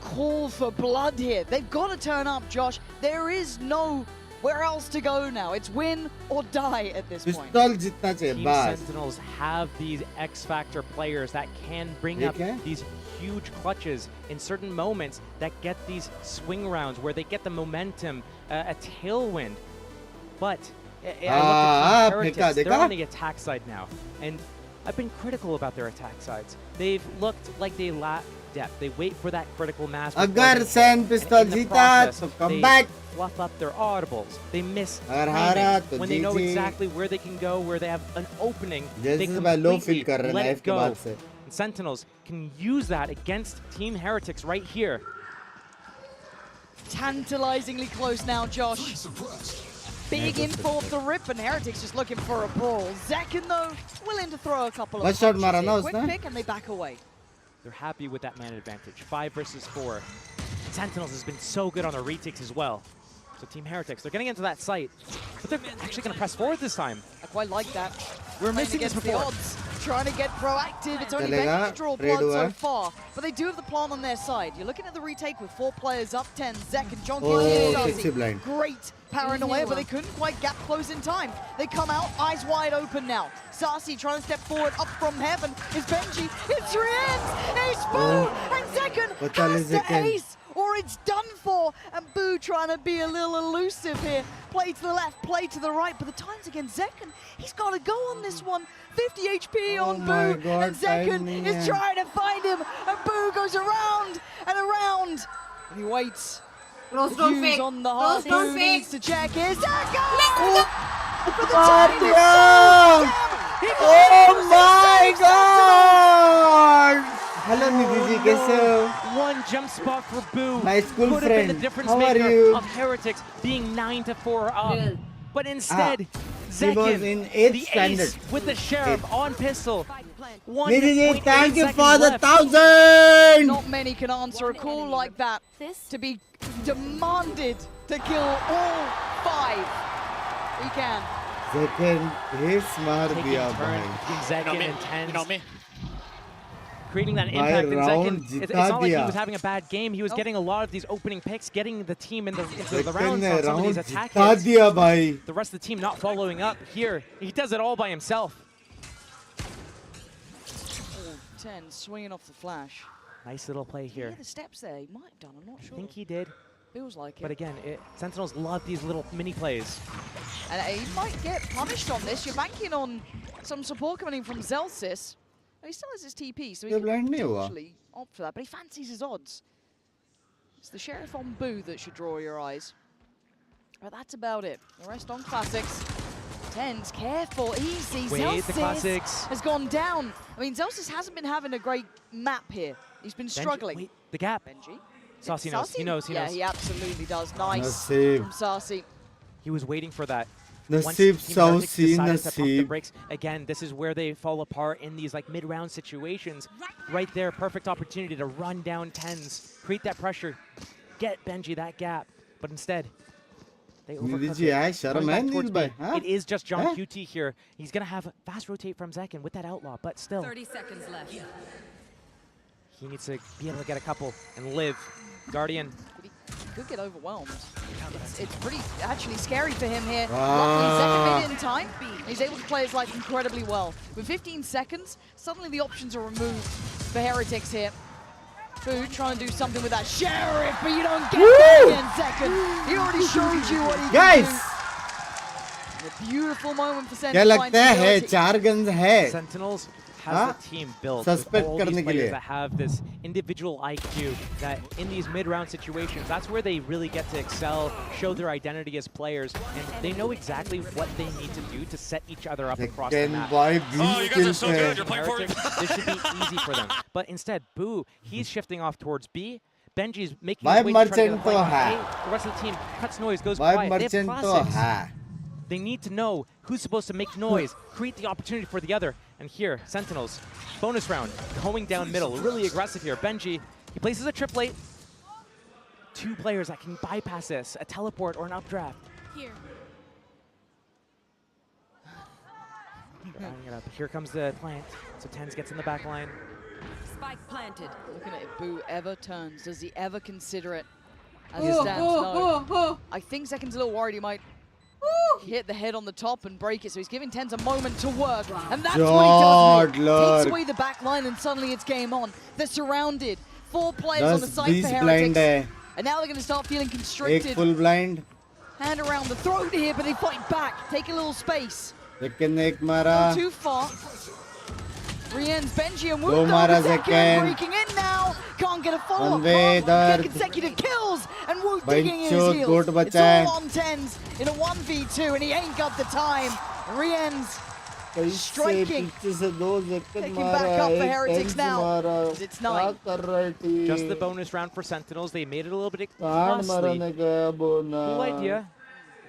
call for blood here? They've got to turn up, Josh. There is no Where else to go now? It's win or die at this point. Pistol jitna chahiye Team bas. Sentinels have these X-Factor players that can bring up these huge clutches in certain moments that get these swing rounds where they get the momentum, a tailwind. But I look at Team Heretics, they're on the attack side now. And I've been critical about their attack sides. They've looked like they lack depth. They wait for that critical mass. Agar Sen Pistol jita, so come back. Fluff up their audibles. They miss timing. When they know exactly where they can go, where they have an opening, they completely let it go. And Sentinels can use that against Team Heretics right here. Tantalizingly close now, Josh. Big info off the rip, and Heretics just looking for a brawl. Zekken, though, willing to throw a couple of punches. Quick pick, and they back away. They're happy with that man advantage. 5 versus 4. Sentinels has been so good on the retakes as well. So Team Heretics, they're getting into that site, but they're actually going to press forward this time. I quite like that. We're missing this before. The odds, trying to get proactive. It's only Benji to draw blood so far, but they do have the plant on their side. You're looking at the retake with 4 players up 10. Zek and John great paranoia, but they couldn't quite gap close in time. They come out, eyes wide open now. Sassy trying to step forward up from heaven is Benji. It's Rienz, Ace Boo, and Zekken has to ace, or it's done for. And Boo trying to be a little elusive here. Play to the left, play to the right, but the time's against Zekken. He's got to go on this one. 50 HP on Boo, and Zekken is trying to find him, and Boo goes around and around. And he waits. Rose don't fake. On the heart. Don't fake. Needs to check his Zekken! Oh my god! Hello Nidhi ji, kaise ho? One jump spot for Boo. My school could friend. have been the difference How are maker you? of Heretics being 9-4 up. But instead, he was in 8th standard. With the Sheriff on pistol. Nidhi ji, thank you for the 1,000! Not many can answer a call like that. To be demanded to kill all 5. He can. Zekken, his mar diya bhai. Zekken and Tens. You know me. Creating that impact in Zekken. It's not like he was having a bad game. He was getting a lot of these opening picks, getting the team into the rounds on some of these attack hits. The rest of the team not following up here. He does it all by himself. 10 swinging off the flash. Nice little play here. Yeah, the steps there. He might have done. I'm not sure. I think he did. Feels like it. But again, Sentinels love these little mini plays. And he might get punished on this. You're banking on some support coming in from Zelsis. He still has his TP, so he can potentially opt for that, but he fancies his odds. It's the Sheriff on Boo that should draw your eyes. But that's about it. The rest on Classics. Tens, careful, easy. Wait, the Classics has gone down. I mean, Zelsis hasn't been having a great map here. He's been struggling. Wait, the gap. Benji. Sassy knows. He knows. Yeah, he absolutely does. Nice Naseeb. from Sassy. He was waiting for that. Naseeb, Sassy, Naseeb. Again, this is where they fall apart in these like mid-round situations. Right there, perfect opportunity to run down Tens, create that pressure, get Benji that gap. But instead, they overcook it. It is just John QT here. He's going to have a fast rotate from Zekken with that outlaw, but still. 30 seconds left. He needs to be able to get a couple and live. Guardian. He could get overwhelmed. It's pretty actually scary for him here. Luckily, Zekken made it in time. He's able to play his life incredibly well. With 15 seconds, suddenly the options are removed for Heretics here. Boo trying to do something with that Sheriff, but you don't get that again, Zekken. He already showed you what he can do. A beautiful moment for Sen. क्या लगता है 4 guns है? Sentinels has the team built with all these players that have this individual IQ that in these mid-round situations, that's where they really get to excel, show their identity as players, and they know exactly what they need to do to set each other up across the map. Oh, you guys are so good. You're playing for it. This should be easy for them. But instead, Boo, he's shifting off towards B. Benji's making his way to try to get a play on A. The rest of the team cuts noise, goes quiet. They have Classics. They need to know who's supposed to make noise, create the opportunity for the other. And here, Sentinels, bonus round, going down middle, really aggressive here. Benji, he places a triplet. 2 players that can bypass this, a teleport or an updraft. Here. Rounding it up. Here comes the plant. So Tens gets in the back line. Spike planted. Looking at if Boo ever turns. Does he ever consider it? as it stands. No. I think Second's a little worried he might hit the head on the top and break it, so he's giving Tens a moment to work, and that's what he does. Takes away the back line, and suddenly it's game on. They're surrounded. 4 players on the side for Heretics, and now they're going to start feeling constricted. Full blind. Hand around the throat here, but they fight back. Take a little space. Not too far. Rien's Benji and Wu breaking in now. Can't get a follow-up. Get consecutive kills, and Wu digging in his heels. It's all on Tens in a 1v2, and he ain't got the time. Rien's striking. Taking back up for Heretics now. It's 9. Just the bonus round for Sentinels. They made it a little bit costly. Cool idea.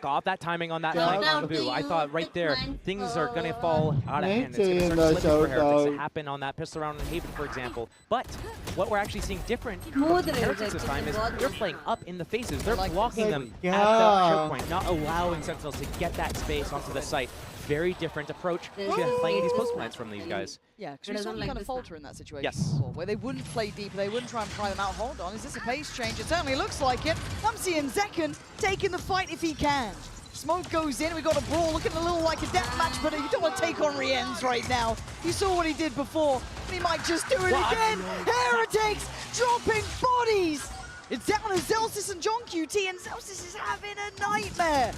Got that timing on that flank on Boo. I thought right there, things are going to fall out of hand. It's going to start slipping for Heretics. It happened on that pistol round in Haven, for example. But what we're actually seeing different from Heretics this time is they're playing up in the faces. They're blocking them at the choke point, not allowing Sentinels to get that space onto the site. Very different approach to playing these post plans from these guys. Yeah, because we saw them kind of falter in that situation Yes. before, where they wouldn't play deep, they wouldn't try and pry them out. Hold on, is this a pace change? It certainly looks like it. I'm seeing Zekken taking the fight if he can. Smoke goes in, we got a brawl, looking a little like a death match, but you don't want to take on Rien's right now. You saw what he did before, and he might just do it again. Heretics dropping bodies. It's down to Zelsis and John QT, and Zelsis is having a nightmare.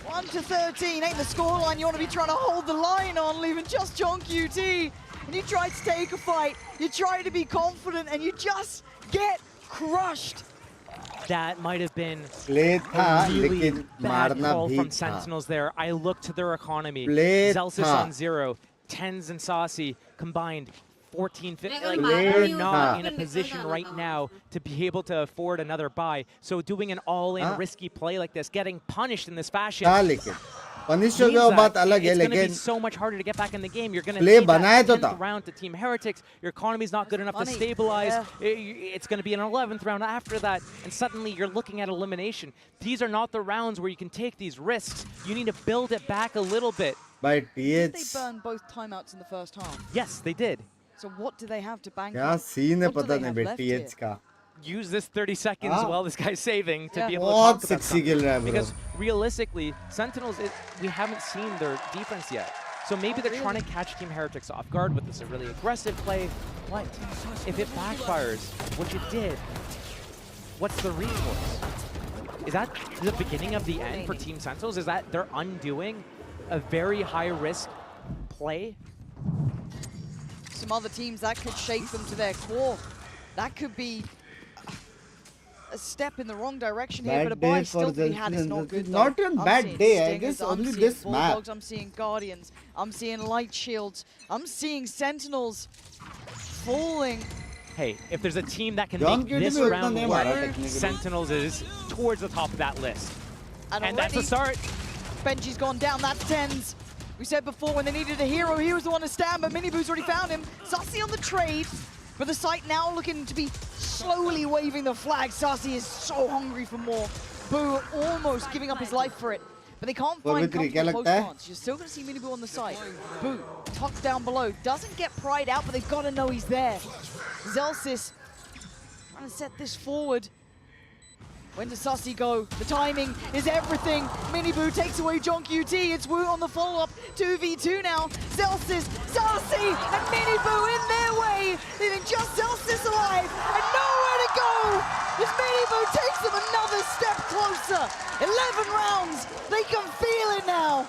1-13 ain't the scoreline you want to be trying to hold the line on, leaving just John QT. And you try to take a fight, you try to be confident, and you just get crushed. That might have been a really bad call from Sentinels there. I looked to their economy. Zelsis on 0, Tens and Saucy combined 14, 15. Like, they're not in a position right now to be able to afford another buy. So doing an all-in risky play like this, getting punished in this fashion, it's going to be so much harder to get back in the game. You're going to need that 10th round to Team Heretics. Your economy's not good enough to stabilize. It's going to be an 11th round after that, and suddenly you're looking at elimination. These are not the rounds where you can take these risks. You need to build it back a little bit. Did they burn both timeouts in the first half? Yes, they did. So what do they have to bank on? What do they have left here? Use this 30 seconds while this guy's saving to be able to talk about something. Because realistically, Sentinels, we haven't seen their defense yet. So maybe they're trying to catch Team Heretics off guard with this really aggressive play. But if it backfires, what you did, what's the recourse? Is that the beginning of the end for Team Sentinels? Is that they're undoing a very high-risk play? Some other teams, that could shake them to their core. That could be a step in the wrong direction here, but a buy still to be had. It's not good though. Not a bad day, I guess only this map. I'm seeing Guardians, I'm seeing Light Shields, I'm seeing Sentinels falling. Hey, if there's a team that can make this round work, Sentinels is towards the top of that list. And that's a start. Benji's gone down, that's Tens. We said before when they needed a hero, he was the one to stand, but Miniboo's already found him. Sassy on the trade. But the site now looking to be slowly waving the flag. Sassy is so hungry for more. Boo almost giving up his life for it. But they can't find comfortable post plants. You're still going to see Miniboo on the site. Boo tucked down below. Doesn't get pried out, but they've got to know he's there. Zelsis trying to set this forward. When does Sassy go? The timing is everything. Miniboo takes away John QT. It's Wu on the follow-up. 2v2 now. Zelsis, Sassy, and Miniboo in their way. Leaving just Zelsis alive and nowhere to go. As Miniboo takes them another step closer. 11 rounds. They can feel it now.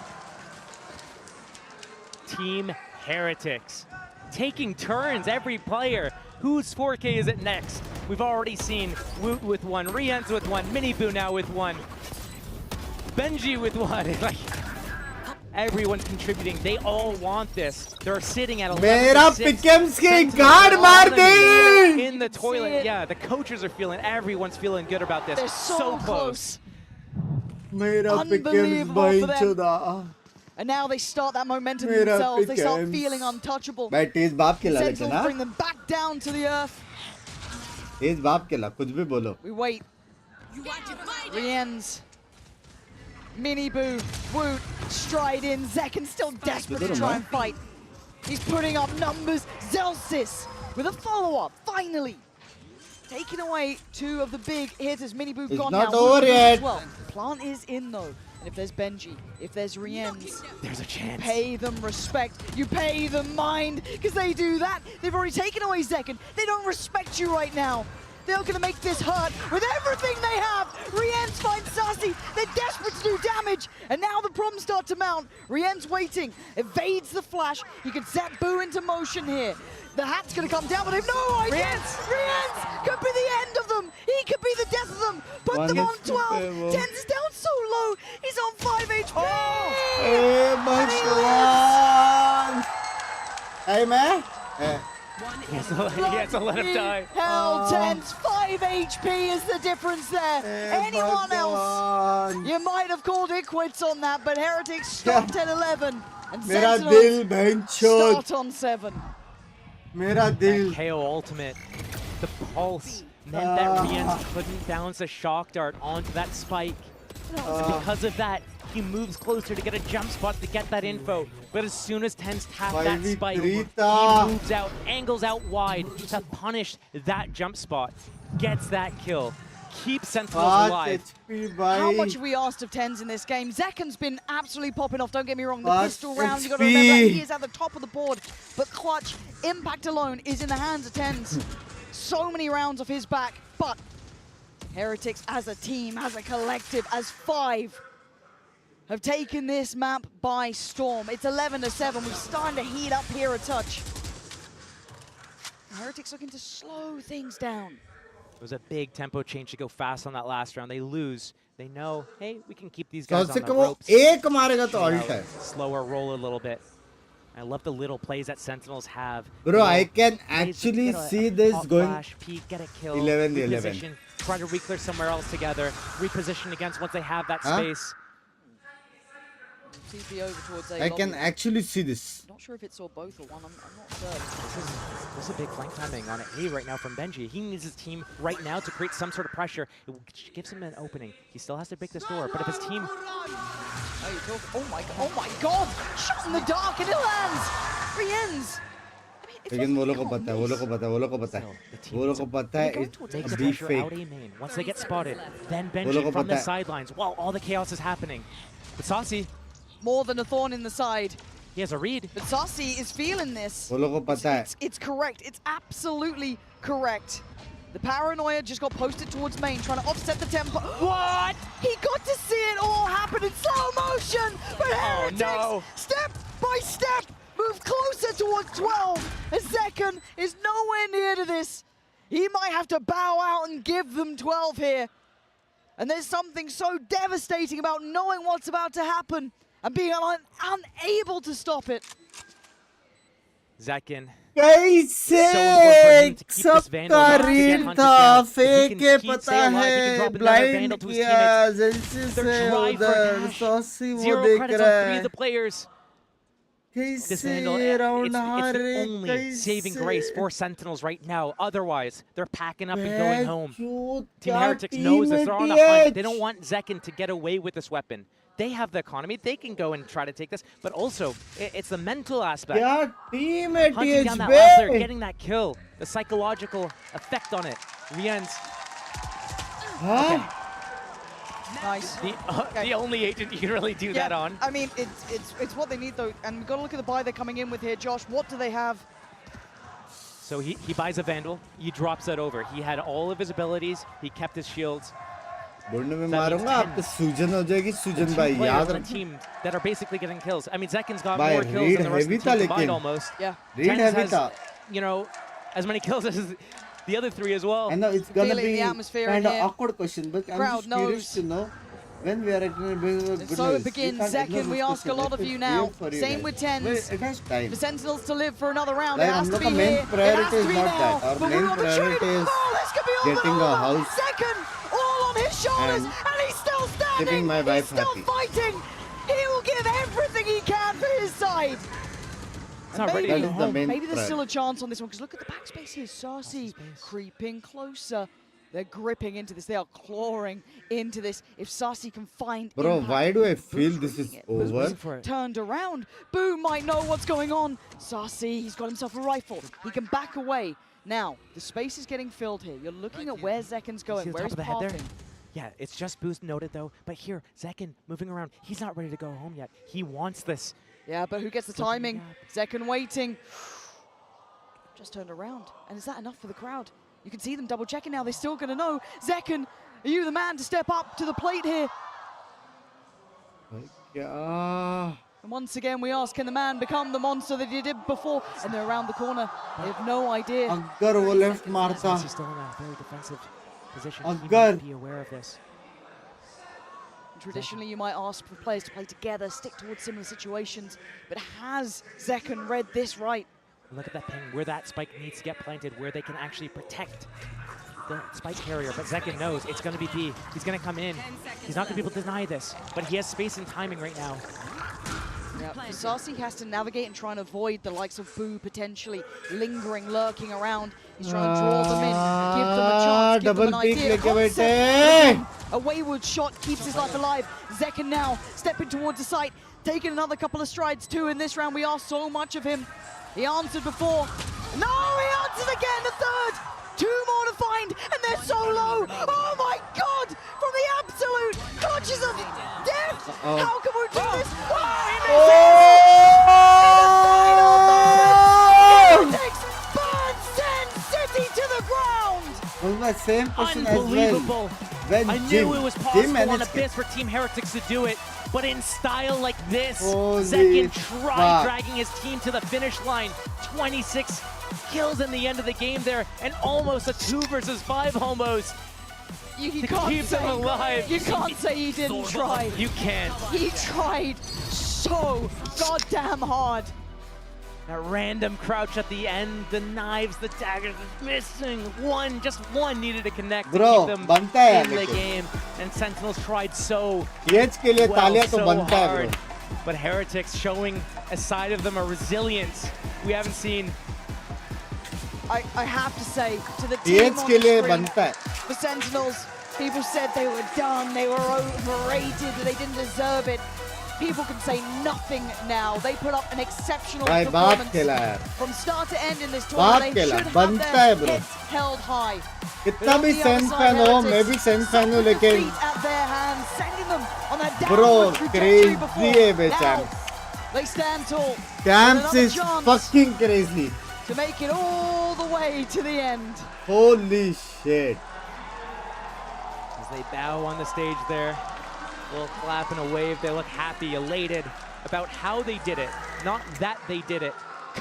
Team Heretics taking turns, every player. Whose 4K is it next? We've already seen Woot with one, Rien's with one, Miniboo now with one, Benji with one. Like, everyone's contributing. They all want this. They're sitting at 11-6. In the toilet. Yeah, the coaches are feeling. Everyone's feeling good about this. They're so close. Unbelievable for them. And now they start that momentum themselves. They start feeling untouchable. Sentinels bring them back down to the earth. We wait. Rien's, Miniboo, Woot, stride in. Zekken still desperate to try and fight. He's putting up numbers. Zelsis with a follow-up, finally. taking away two of the big hitters. Mini Boo It's gone not now. over yet. Well, Plant is in though. And if there's Benji, if there's Rienz, there's a chance. Pay them respect. You pay them mind, because they do that. They've already taken away Zekken. They don't respect you right now. They're going to make this hurt with everything they have. Rienz finds Sassy. They're desperate to do damage. And now the problems start to mount. Rienz waiting, evades the flash. He can set Boo into motion here. The hat's going to come down, but they have no idea. Rienz could be the end of them. He could be the death of them. Put them on 12. 10's down so low. He's on 5 HP. Hey, my son. Hey, man. He has to let him die. Hell, 10's 5 HP is the difference there. Anyone else, you might have called it quits on that, but Heretics stopped at 11. And Sentinels start on 7. That KO ultimate, the pulse, meant that Rienz couldn't bounce a shock dart onto that spike. Because of that, he moves closer to get a jump spot to get that info. But as soon as Tens tapped that spike, he moves out, angles out wide to punish that jump spot. Gets that kill. Keeps Sentinels alive. How much have we asked of Tens in this game? Zekken's been absolutely popping off, don't get me wrong. The pistol round, you've got to remember, he is at the top of the board. But clutch, impact alone is in the hands of Tens. So many rounds off his back, but Heretics as a team, as a collective, as 5, have taken this map by storm. It's 11-7. We're starting to heat up here a touch. Heretics looking to slow things down. It was a big tempo change to go fast on that last round. They lose. They know, hey, we can keep these guys on the ropes. Slower roll a little bit. I love the little plays that Sentinels have. Bro, I can actually see this going flash, peek, get a kill, 11-11. Try to reclear somewhere else together, reposition against once they have that space. TP over towards A. I can actually see this. Not sure if it saw both or one. I'm not certain. This is a big flank timing on A right now from Benji. He needs his team right now to create some sort of pressure. It gives him an opening. He still has to break this door, but if his team... Oh my god! Shot in the dark and it lands! Rienz! लेकिन वो लोग को पता है, वो लोग को पता है, वो लोग को पता है, वो लोग को पता है, it's a deep fake. Once they get spotted, then Benji from the sidelines while all the chaos is happening. But Saucy, more than a thorn in the side. He has a read. But Saucy is feeling this. वो लोग को पता है. It's correct. It's absolutely correct. The paranoia just got posted towards main, trying to offset the tempo. What? He got to see it all happen in slow motion. But Heretics, step by step, move closer towards 12. And Zekken is nowhere near to this. He might have to bow out and give them 12 here. And there's something so devastating about knowing what's about to happen and being unable to stop it. Zekken. कैसे सबका read था, fake के पता है, blind किया, जैसे से उधर सॉसी वो देख रहा है. This Vandal, it's the only saving grace for Sentinels right now. Otherwise, they're packing up and going home. Team Heretics knows this. They're on the hunt. They don't want Zekken to get away with this weapon. They have the economy. They can go and try to take this. But also, it's the mental aspect. Hunting down that last player, getting that kill. The psychological effect on it. Rienz. Okay. Nice. The only agent you can really do that on. I mean, it's what they need though, and we've got to look at the buy they're coming in with here. Josh, what do they have? So he buys a Vandal, he drops that over. He had all of his abilities, he kept his shields. बोलने में मारूंगा आपको सूजन हो जाएगी सूजन भाई याद रखना. Team that are basically getting kills. I mean, Zekken's got more kills than the rest of the team combined almost. Yeah. Reed heavy था. You know, as many kills as the other 3 as well. I know it's gonna be kind of here. awkward question, but I'm just curious to know when we are at good So it begins. Zekken, we ask a lot of you now. Same with Tens. It has time. The Sentinels to live for another round. Like, it has to be main here. priority is not now. that. Our main priority is getting a house. Zekken, all on his shoulders, and he's still standing. Keeping my wife he's still happy. fighting. He will give everything he can for his side. Maybe there's still a chance on this one, because look at the backspace here. Saucy creeping closer. They're gripping into this. They are clawing into this. If Sasi can find Bro, impact, why do I feel this is over? turned around. Boo might know what's going on. Sasi, he's got himself a rifle. He can back away. Now, the space is getting filled here. You're looking at where Zekin's going, where he's parting. Yeah, it's just boost noted though. But here, Zekin moving around. He's not ready to go home yet. He wants this. Yeah, but who gets the timing? Zekin waiting. Just turned around. And is that enough for the crowd? You can see them double checking now. They're still going to know. Zekin, are you the man to step up to the plate here? And once again, we ask, can the man become the monster that he did before? And they're around the corner. They have no idea. Agar wo left marta. He's still in a very defensive position. Agar. He might be aware of this. Traditionally, you might ask for players to play together, stick towards similar situations. But has Zekin read this right? Look at that ping, where that spike needs to get planted, where they can actually protect the spike carrier. But Zekin knows it's going to be B. He's going to come in. He's not going to be able to deny this. But he has space and timing right now. Yeah, Sasi has to navigate and try and avoid the likes of Boo potentially lingering, lurking around. He's trying to draw them in, give them a chance, give them an idea. Concept. A wayward shot keeps his life alive. Zekin now stepping towards the site, taking another couple of strides too in this round. We asked so much of him. He answered before. No, he answered again, the third. Two more to find, and they're so low. Oh my God, from the absolute clutches of death. How can we do this? Oh, he misses! Vct burns Sen City to the ground. Was my same person as well. Unbelievable. When I knew it was possible on Abyss for Team Heretics to do it, but in style like this, Zekin tried dragging his team to the finish line. 26 kills in the end of the game there, and almost a 2 versus 5 almost. You to can't keep them alive. You can't say he didn't try. You can't. He tried so goddamn hard. That random crouch at the end, the knives, the daggers, missing one, just one needed to connect to keep them in the game. And Sentinels tried so hard. But Heretics showing a side of them, a resilience we haven't seen. I have to say, to the team on the screen, the Sentinels, people said they were done, they were overrated, they didn't deserve it. People can say nothing now. They put up an exceptional performance from start to end in this tournament. They should have their heads held high. कितना भी sense fan हो, मैं भी sense fan हूँ, लेकिन bro, crazy है बेचारा. Champs is fucking crazy. To make it all the way to the end. Holy shit. As they bow on the stage there, a little clap and a wave, they look happy, elated about how they did it, not that they did it.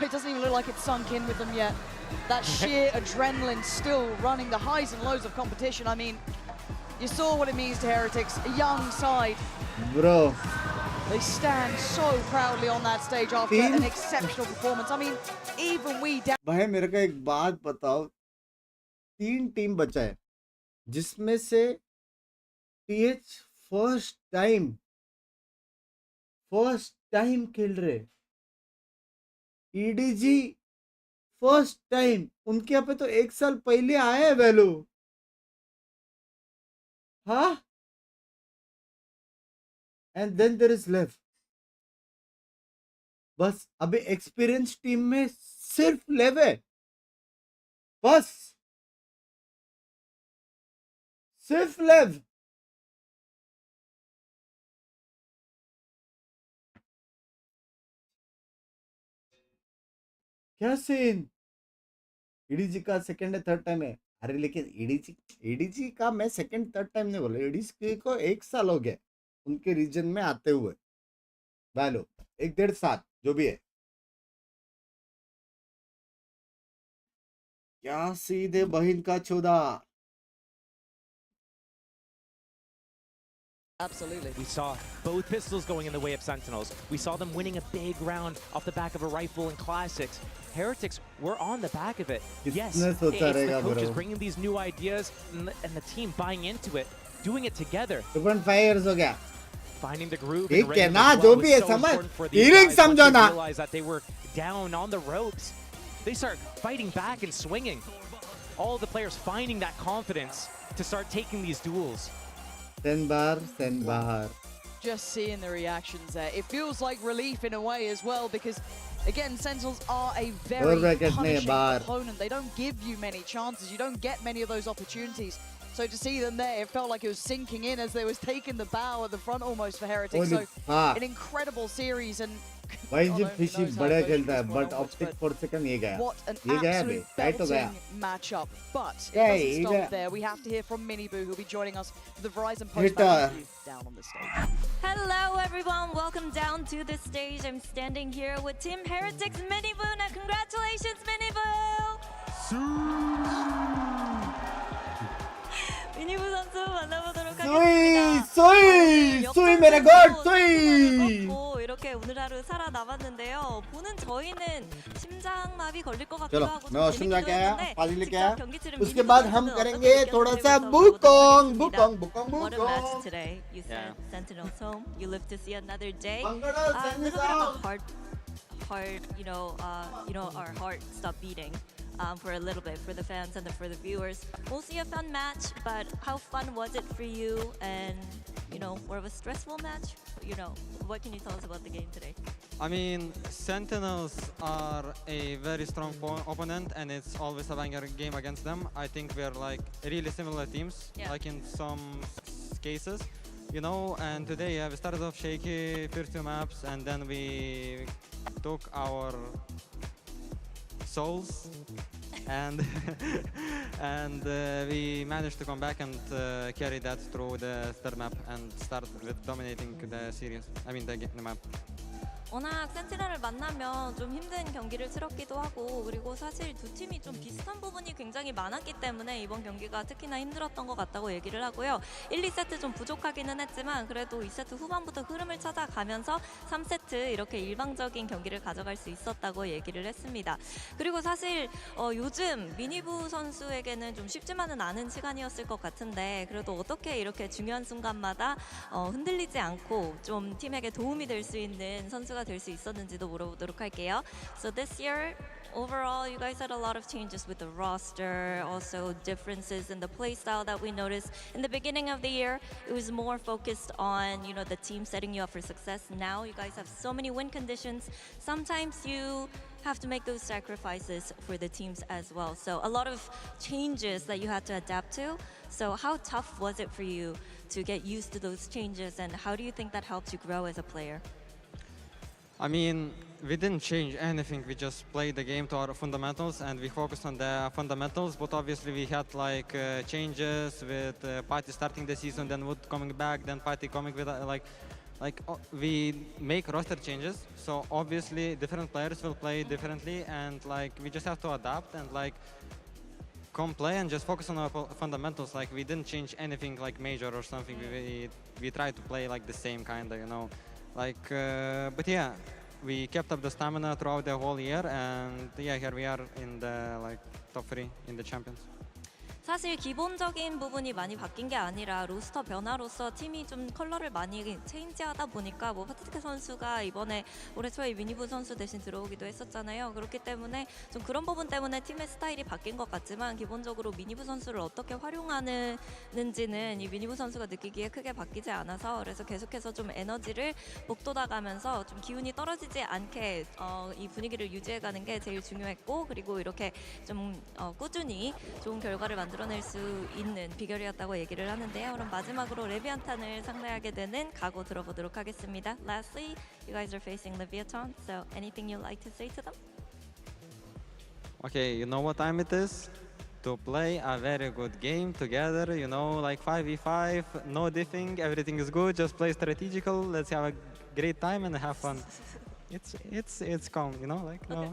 It doesn't even look like it's sunk in with them yet. That sheer adrenaline still running the highs and lows of competition. I mean, you saw what it means to Heretics, a young side. Bro. They stand so proudly on that stage after an exceptional performance. I mean, even we... भाई मेरे को एक बात बताओ, 3 team बचा है, जिसमें से TH फर्स्ट टाइम खेल रहे, EDG फर्स्ट टाइम, उनके यहाँ पे तो 1 साल पहले आया है वैलो. हाँ? And then there is Lev. बस अभी एक्सपीरियंस टीम में सिर्फ लेव है, बस सिर्फ लेव. क्या सीन. ईडीजी का सेकंड है, थर्ड टाइम है. अरे लेकिन ईडीजी का मैं सेकंड थर्ड टाइम नहीं बोला, ईडीजी को 1 साल हो गया उनके रीजन में आते हुए. वैलो 1-1.5 साल जो भी है. क्या सीधे बहिन का चौदा. Absolutely. We saw both pistols going in the way of Sentinels. We saw them winning a big round off the back of a rifle in Classics. Heretics were on the back of it. Yes, it's the coaches bringing these new ideas and the team buying into it, doing it together. 2.5 years हो गया. Finding the groove. ठीक है ना, जो भी है समझ. Healing समझो ना. Realize that they were down on the ropes. They start fighting back and swinging. All the players finding that confidence. to start taking these duels. Sen Bahar. Just seeing the reactions there, it feels like relief in a way as well, because again, Sentinels are a very punishing opponent. They don't give you many chances. You don't get many of those opportunities. So to see them there, it felt like it was sinking in as they was taking the bow at the front almost for Heretics. So an incredible series, and fishy बड़ा खेलता है, but optic for second ये गया. What an ये गया absolute belting matchup. But it doesn't stop there. We have to hear from Miniboo, who'll be joining us for the Verizon post-match review down on the stage. Hello everyone, welcome down to the stage. I'm standing here with Team Heretics Miniboo. Now congratulations Miniboo! 미니부 선수 만나보도록 하겠습니다. 소이 메라 걸 소이. 이렇게 오늘 하루 살아남았는데요. 보는 저희는 심장마비 걸릴 것 같기도 하고 मैं और शिमला क्या है पाजी लेके आया 경기 치른 उसके बाद हम करेंगे थोड़ा सा बुकोंग. What a match today. You sent Sentinels home. You live to see another day. A little bit of a heart, our heart stopped beating. For a little bit, for the fans and for the viewers. Mostly a fun match, but how fun was it for you? And, more of a stressful match? What can you tell us about the game today? I mean, Sentinels are a very strong opponent, and it's always a banger game against them. I think we're like really similar teams, like in some cases, and today we started off shaky, first 2 maps, and then we took our souls and we managed to come back and carry that through the third map and start with dominating the series. The map. 워낙 센티널을 만나면 좀 힘든 경기를 치렀기도 하고, 그리고 사실 두 팀이 좀 비슷한 부분이 굉장히 많았기 때문에 이번 경기가 특히나 힘들었던 것 같다고 얘기를 하고요. 1, 2세트 좀 부족하기는 했지만 그래도 2세트 후반부터 흐름을 찾아가면서 3세트 이렇게 일방적인 경기를 가져갈 수 있었다고 얘기를 했습니다. 그리고 사실 요즘 미니부 선수에게는 좀 쉽지만은 않은 시간이었을 것 같은데, 그래도 어떻게 이렇게 중요한 순간마다 흔들리지 않고 좀 팀에게 도움이 될 수 있는 선수가 될 수 있었는지도 물어보도록 할게요. So this year, overall, you guys had a lot of changes with the roster, also differences in the play style that we noticed. In the beginning of the year, it was more focused on, the team setting you up for success. Now you guys have so many win conditions. Sometimes you have to make those sacrifices for the teams as well. So a lot of changes that you had to adapt to. So how tough was it for you to get used to those changes, and how do you think that helped you grow as a player? I mean, we didn't change anything. We just played the game to our fundamentals, and we focused on the fundamentals. But obviously, we had changes with Party starting the season, then Wood coming back, then Party coming with we make roster changes. So obviously, different players will play differently, and we just have to adapt and come play and just focus on our fundamentals. We didn't change anything major or something. We tried to play the same kind of, but yeah, we kept up the stamina throughout the whole year, and yeah, here we are in the top 3 in the champions. 사실 기본적인 부분이 많이 바뀐 게 아니라 로스터 변화로서 팀이 좀 컬러를 많이 체인지하다 보니까 파티티크 선수가 이번에 올해 초에 미니부 선수 대신 들어오기도 했었잖아요. 그렇기 때문에 좀 그런 부분 때문에 팀의 스타일이 바뀐 것 같지만 기본적으로 미니부 선수를 어떻게 활용하는지는 이 미니부 선수가 느끼기에 크게 바뀌지 않아서, 그래서 계속해서 좀 에너지를 북돋아가면서 좀 기운이 떨어지지 않게 이 분위기를 유지해가는 게 제일 중요했고, 그리고 이렇게 좀 꾸준히 좋은 결과를 만들어낼 수 있는 비결이었다고 얘기를 하는데요. 그럼 마지막으로 레비안탄을 상대하게 되는 각오 들어보도록 하겠습니다. Lastly, you guys are facing Leviathan, so anything you'd like to say to them? Okay, you know what time it is? To play a very good game together, 5v5, no diffing, everything is good, just play strategical, let's have a great time and have fun. It's calm, Okay.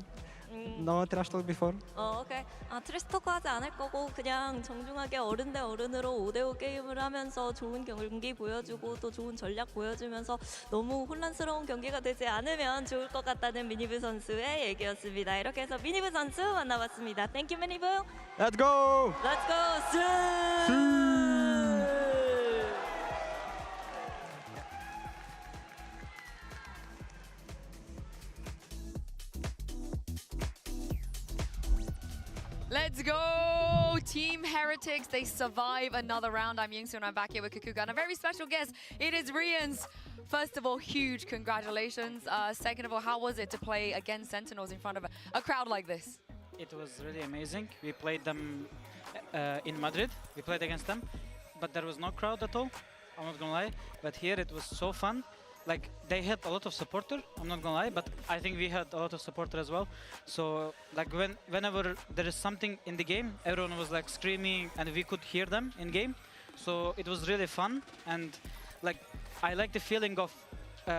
No trash talk before? 오케이. 트래시 토크 하지 않을 거고 그냥 정중하게 어른 대 어른으로 5대5 게임을 하면서 좋은 경기 보여주고 또 좋은 전략 보여주면서 너무 혼란스러운 경기가 되지 않으면 좋을 것 같다는 미니브 선수의 얘기였습니다. 이렇게 해서 미니브 선수 만나봤습니다. Thank you, 미니브. Let's go! Let's go! Let's go! Team Heretics, they survive another round. I'm Yingsu and I'm back here with Kakuka and a very special guest. It is Rians. First of all, huge congratulations. Second of all, how was it to play against Sentinels in front of a crowd like this? It was really amazing. We played them in Madrid. We played against them, but there was no crowd at all. I'm not gonna lie. But here it was so fun. Like, they had a lot of supporter, I'm not gonna lie, but I think we had a lot of supporter as well. So like whenever there is something in the game, everyone was like screaming and we could hear them in game. So it was really fun, and like I like the feeling of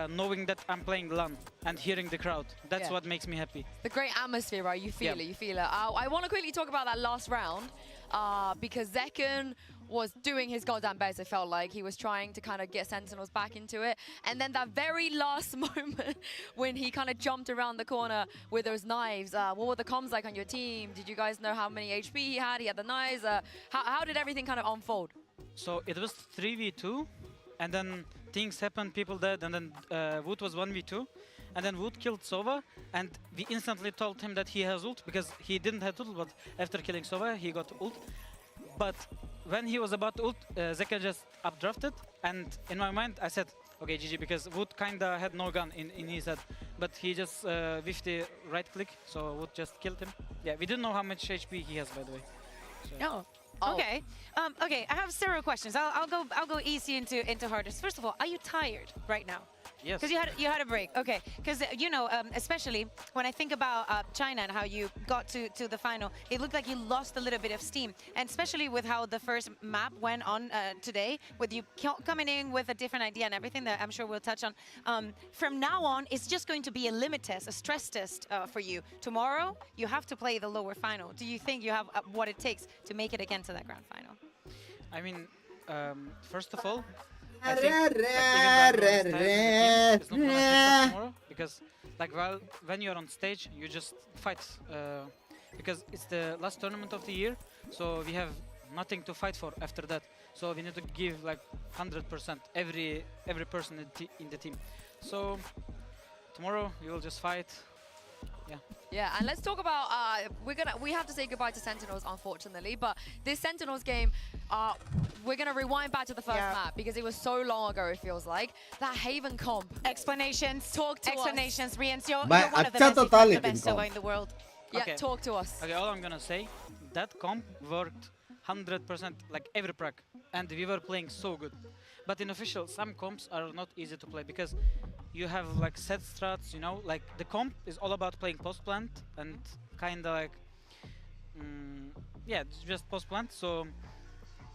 knowing that I'm playing LAN and hearing the crowd. That's what makes me happy. The great atmosphere, right? You feel it, you feel it. I want to quickly talk about that last round because Zekken was doing his goddamn best, it felt like. He was trying to kind of get Sentinels back into it. And then that very last moment when he kind of jumped around the corner with those knives, what were the comms like on your team? Did you guys know how many HP he had? He had the knives. How did everything kind of unfold? So it was 3v2, and then things happened, people dead, and then Wood was 1v2. And then Wood killed Sova, and we instantly told him that he has ult, because he didn't have ult, but after killing Sova, he got ult. But when he was about to ult, Zeka just updrafted, and in my mind I said, okay, GG, because Wood kinda had no gun in his head, but he just whiffed the right click, so Wood just killed him. Yeah, we didn't know how much HP he has, by the way. So. Okay. Okay, I have several questions. I'll go easy into hardest. First of all, are you tired right now? Yes. Because you had a break. Okay. Because you know, especially when I think about China and how you got to the final, it looked like you lost a little bit of steam. And especially with how the first map went on today, with you coming in with a different idea and everything that I'm sure we'll touch on. From now on, it's just going to be a limit test, a stress test for you. Tomorrow, you have to play the lower final. Do you think you have what it takes to make it again to that grand final? I mean, first of all, I think it's not gonna affect us tomorrow, because like when you're on stage, you just fight, because it's the last tournament of the year, so we have nothing to fight for after that. So we need to give like 100% every person in the team. So tomorrow we will just fight. Yeah. Yeah, and let's talk about we have to say goodbye to Sentinels, unfortunately, but this Sentinels game, we're gonna rewind back to the first map because it was so long ago, it feels like. That Haven comp. Explanations. Talk to Explanations, us. Rians, you're one of the best Sova in the world. Yeah, okay. Talk to us. Okay, all I'm gonna say, that comp worked 100%, like every prac, and we were playing so good. But in official, some comps are not easy to play because you have like set strats, you know, like the comp is all about playing post plant and kind of like, yeah, just post plant. So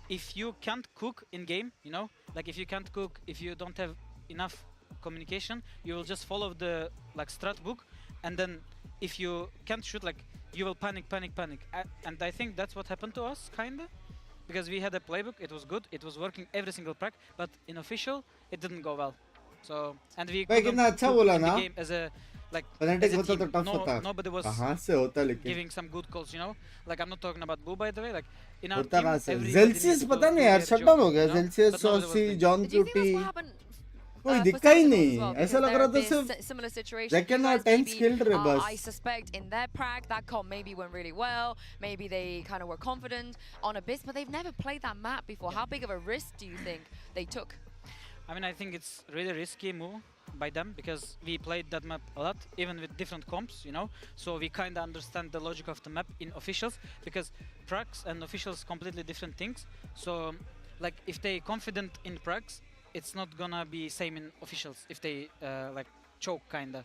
if you can't cook in game, you know, like if you can't cook, if you don't have enough communication, you will just follow the like strat book, and then if you can't shoot, like you will panic. And I think that's what happened to us, kinda. Because we had a playbook, it was good, it was working every single prac, but in official, it didn't go well. So, and we couldn't cook in the game as a, like, as a team. Nobody was giving some good calls, you know? Like, I'm not talking about Boo, by the way, like, in our team, Zelsius पता नहीं यार, shutdown हो गया, Zelsius, Saucy, John Cutie. कोई दिक्का ही नहीं, ऐसा लग रहा था सिर्फ Zekken और 10 skilled रहे बस. I suspect in their prac, that comp maybe went really well, maybe they kind of were confident on Abyss, but they've never played that map before. How big of a risk do you think they took? I mean, I think it's really risky move by them because we played that map a lot, even with different comps, you know. So we kind of understand the logic of the map in officials, because pracs and officials completely different things. So, like, if they confident in pracs, it's not gonna be same in officials if they like choke kinda.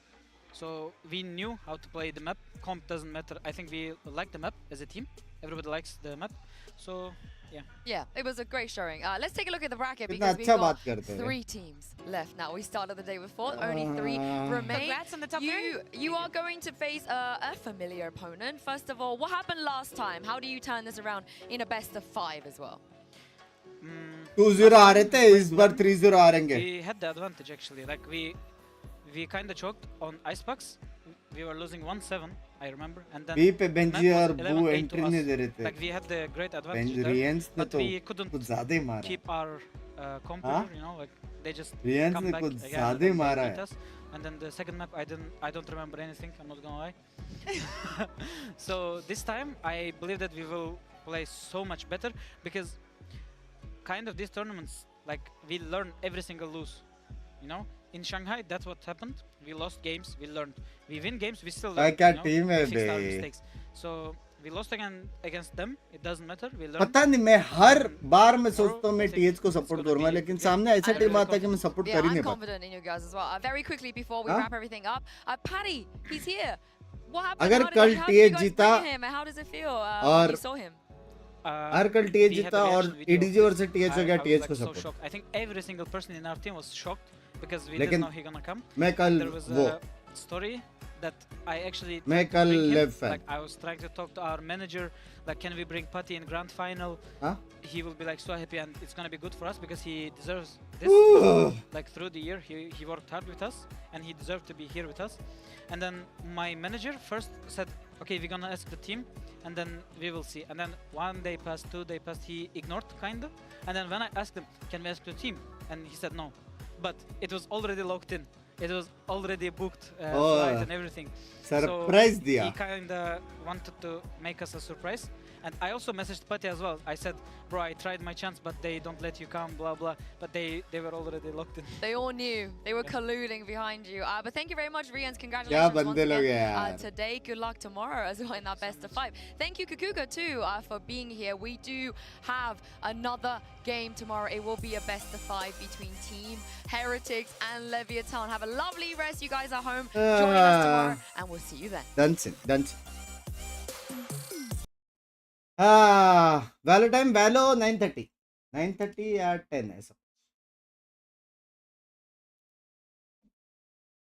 So we knew how to play the map. Comp doesn't matter. I think we like the map as a team. Everybody likes the map. So yeah. Yeah, it was a great showing. Let's take a look at the bracket because we've got 3 teams left now. We started the day with 4, only 3 remain. Congrats on the top 3. You are going to face a familiar opponent. First of all, what happened last time? How do you turn this around in a best of 5 as well? 2-0 आ रहे थे, इस बार 3-0 आ रहेंगे. We had the advantage actually. Like we kind of choked on Icebox. We were losing 1-7, I remember, and then B पे Benji और Boo entry नहीं दे रहे थे. Like we had the great advantage Rians there, but we couldn't keep our composure, you know, like they just come back again, like, beat us. and then the second map I don't remember anything, I'm not gonna lie. So this time I believe that we will play so much better, because kind of these tournaments, like, we learn every single lose, you know. In Shanghai, that's what happened. We lost games, we learned. We win games, we still learn. team we fixed our mistakes. So we lost again against them. It doesn't matter. We learned. पता नहीं, मैं हर बार मैं सोचता हूँ मैं TH को support करूँगा, लेकिन सामने ऐसा टीम आता है कि मैं सपोर्ट कर ही नहीं I'm पाता. confident in you guys as well. Very quickly before we wrap everything up, Paddy, he's here. What happened? अगर कल how did you TH guys जीता bring him? How does it feel और when you saw him? हर कल TH जीता और EDG versus TH हो गया, TH को so support. shocked. I think every single person in our team was shocked because we लेकिन didn't know he gonna come. मैं कल There was वो a story that I actually मैं tried to कल bring him. Lev fan. Like, I was trying to talk to our manager, like, can we bring Patty in grand final? Huh? He will be like so happy, and it's gonna be good for us because he deserves this. Like, through the year he worked hard with us and he deserved to be here with us. And then my manager first said, okay, we're gonna ask the team and then we will see. And then 1 day passed, 2 days passed, he ignored kinda. And then when I asked him, can we ask the team? And he said no. But it was already locked in. It was already booked, flight and everything. Surprise so दिया. he kinda wanted to make us a surprise. And I also messaged Patty as well. I said, bro, I tried my chance, but they don't let you come, blah, blah. But they were already locked in. They all knew. They were colluding behind you. But thank you very much, Rians. क्या Congratulations once बंदे लोग again यार. today. Good luck tomorrow as well in that best of 5. Thank you, Kukuka, too, for being here. We do have another game tomorrow. It will be a best of 5 between Team Heretics and Lev Vs Edg. Have a lovely rest. You guys are home. Join us tomorrow, and we'll see you then. Dancing. Valo time, Valo 9:30. 9:30 या 10 ऐसा.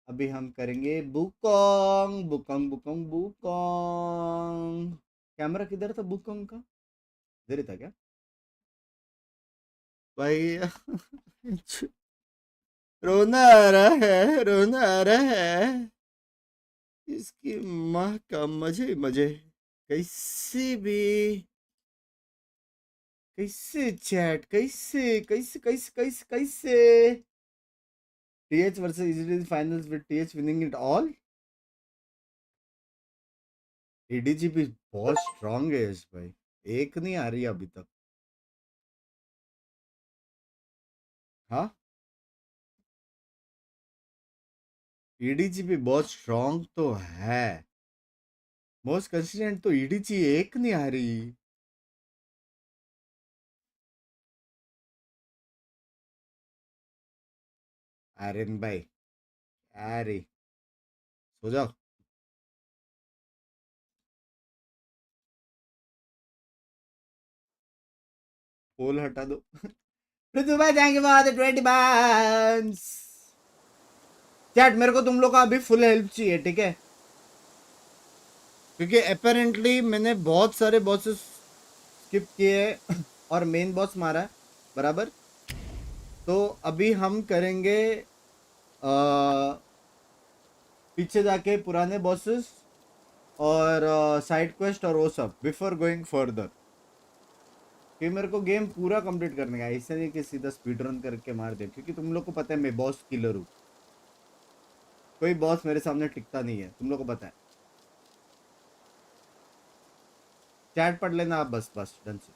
अभी हम करेंगे बुकोंग. Camera किधर था बुकोंग का? इधर ही था क्या भाई? रोना आ रहा है. इसकी माँ का मजे. कैसे चैट, कैसे TH versus EDG finals with TH winning it all. EDG भी बहुत स्ट्रांग है इस भाई. एक नहीं आ रही अभी तक. हाँ, EDG भी बहुत स्ट्रांग तो है. मोस्ट कंसिस्टेंट तो EDG एक नहीं आ रही. आर्यन भाई, अरे सो जाओ. पोल हटा दो. पृथ्वी भाई thank you for the 20 bands. Chat, मेरे को तुम लोग का अभी फुल हेल्प चाहिए, ठीक है? क्योंकि अपेरेंटली मैंने बहुत सारे बॉसेस स्किप किए और मेन बॉस मारा है बराबर. तो अभी हम करेंगे पीछे जाके पुराने बॉसेस और साइड क्वेस्ट और वो सब बिफोर गोइंग फर्दर. कि मेरे को गेम पूरा कंप्लीट करने का, ऐसा नहीं कि सीधा स्पीड रन करके मार दे. क्योंकि तुम लोग को पता है मैं बॉस किलर हूँ. कोई बॉस मेरे सामने टिकता नहीं है, तुम लोग को पता है. चैट पढ़ लेना आप बस डन से.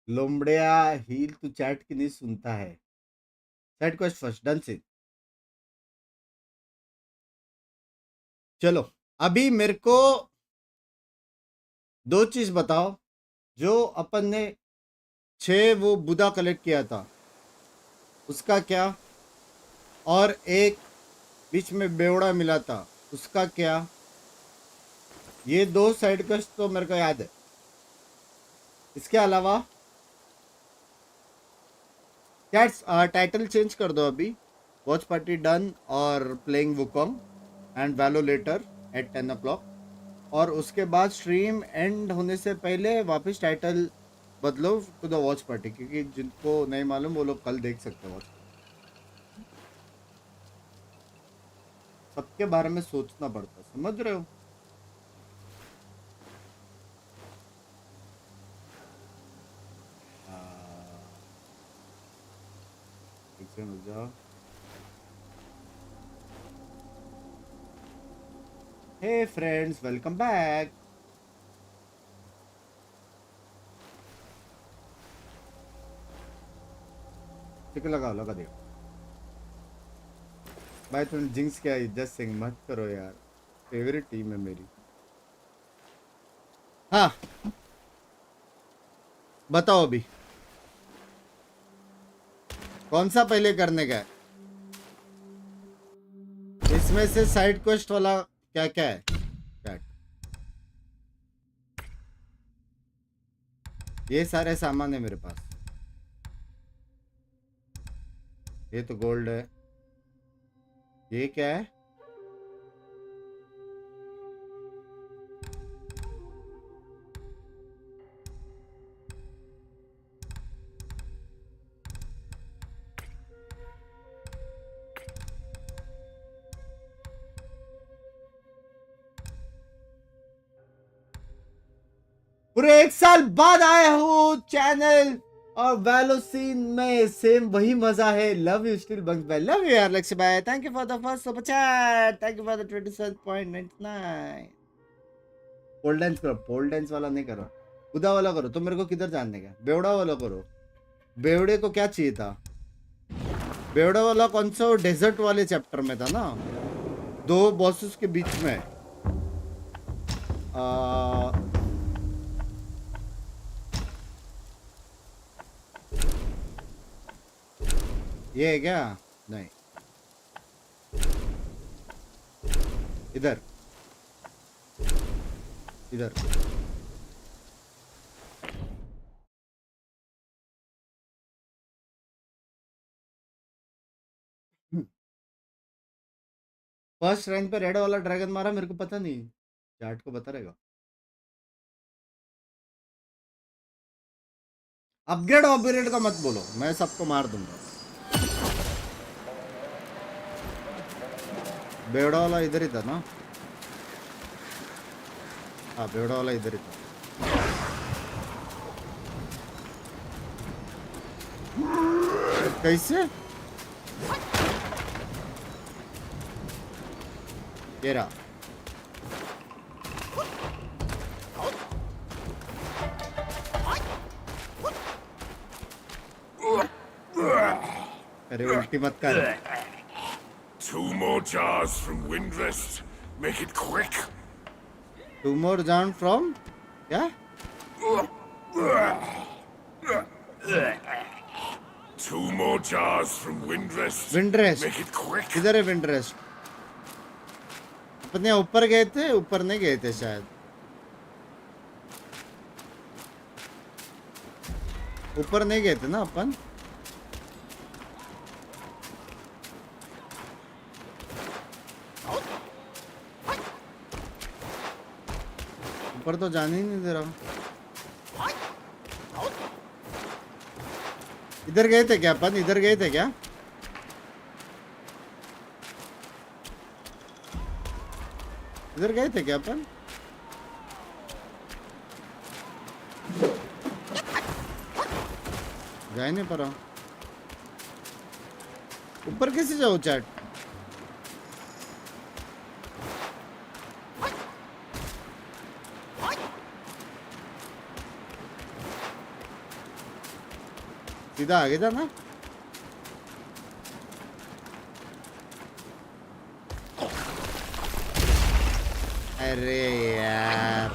लोमड़िया हील तू चैट की नहीं सुनता है. चैट क्वेस्ट फर्स्ट डन से. चलो अभी मेरे को 2 चीज बताओ. जो अपन ने 6 वो बुदा कलेक्ट किया था उसका क्या, और एक बीच में बेवड़ा मिला था उसका क्या. ये 2 साइड क्वेस्ट तो मेरे को याद है. इसके अलावा चैट्स टाइटल चेंज कर दो अभी. वॉच पार्टी डन और playing Wukong and Valo later at 10 o'clock. और उसके बाद स्ट्रीम एंड होने से पहले वापस टाइटल बदलो टू द वॉच पार्टी. क्योंकि जिनको नहीं मालूम वो लोग कल देख सकते हैं. वॉच सबके बारे में सोचना पड़ता, समझ रहे हो? Hey friends, welcome back. ठीक लगा दे भाई। तुम जिंक्स क्या इज्जत सिंह मत करो यार, फेवरेट टीम है मेरी। हाँ बताओ अभी कौन सा पहले करने का है? इसमें से साइड क्वेस्ट वाला क्या क्या है? चैट ये सारे सामान है मेरे पास। ये तो गोल्ड है। ये क्या है? पूरे 1 साल बाद आया हूँ चैनल और वैलो सीन में सेम वही मजा है। लव यू स्टिल बंक्स भाई, लव यू यार लक्ष्य भाई। Thank you for the first super chat, thank you for the 27.99। Pole dance करो, पोल डांस वाला नहीं करो, उदा वाला करो। तो मेरे को किधर जानने का? बेवड़ा वाला करो। बेवड़े को क्या चाहिए था? बेवड़ा वाला कौन सा डेजर्ट वाले चैप्टर में था ना, 2 बॉसेस के बीच में। ये है क्या? नहीं, इधर इधर। फर्स्ट रैंक पे रेड वाला ड्रैगन मारा, मेरे को पता नहीं, चैट को बता रहेगा। अपग्रेड अपग्रेड का मत बोलो, मैं सबको मार दूंगा। बेवड़ा वाला इधर ही था ना? हाँ बेवड़ा वाला इधर ही था। कैसे? ये रहा। अरे उल्टी मत कर। 2 more jars from Windrest. Make it quick. 2 more jars from? क्या? 2 more jars from Windrest. Windrest. Make it quick. किधर है Windrest? अपने ऊपर गए थे? ऊपर नहीं गए थे शायद। ऊपर नहीं गए थे ना अपन? ऊपर तो जाने ही नहीं दे रहा। इधर गए थे क्या अपन? इधर गए थे क्या? इधर गए थे क्या अपन? जा नहीं पा रहा। ऊपर कैसे जाओ चैट? सीधा आगे था ना? अरे यार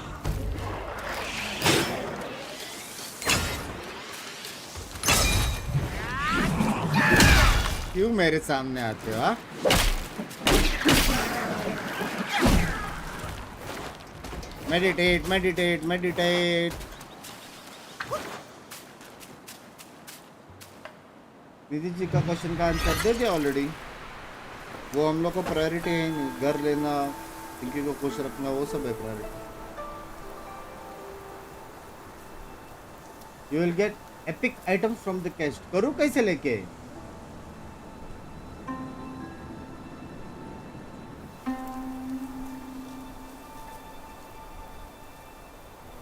क्यों मेरे सामने आते हो? Meditate meditate meditate. Nidhi ji का क्वेश्चन का आंसर दे दिया ऑलरेडी। वो हम लोग को प्रायोरिटी है, घर लेना, इनकी को खुश रखना, वो सब है priority. You will get epic items from the cast. करूँ कैसे लेके?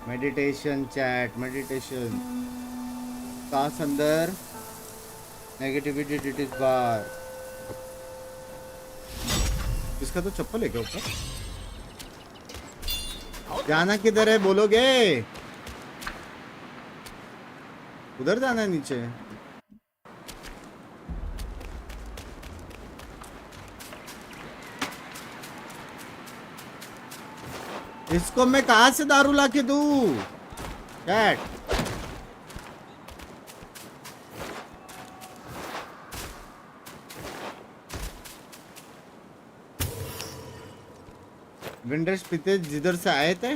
मेडिटेशन चैट, मेडिटेशन काश अंदर नेगेटिविटी डिटीज बार। इसका तो चप्पल है क्या ऊपर? जाना किधर है बोलोगे? उधर जाना है नीचे। इसको मैं कहां से दारू लाके दूं? कैट विंडर्स पीते जिधर से आए थे।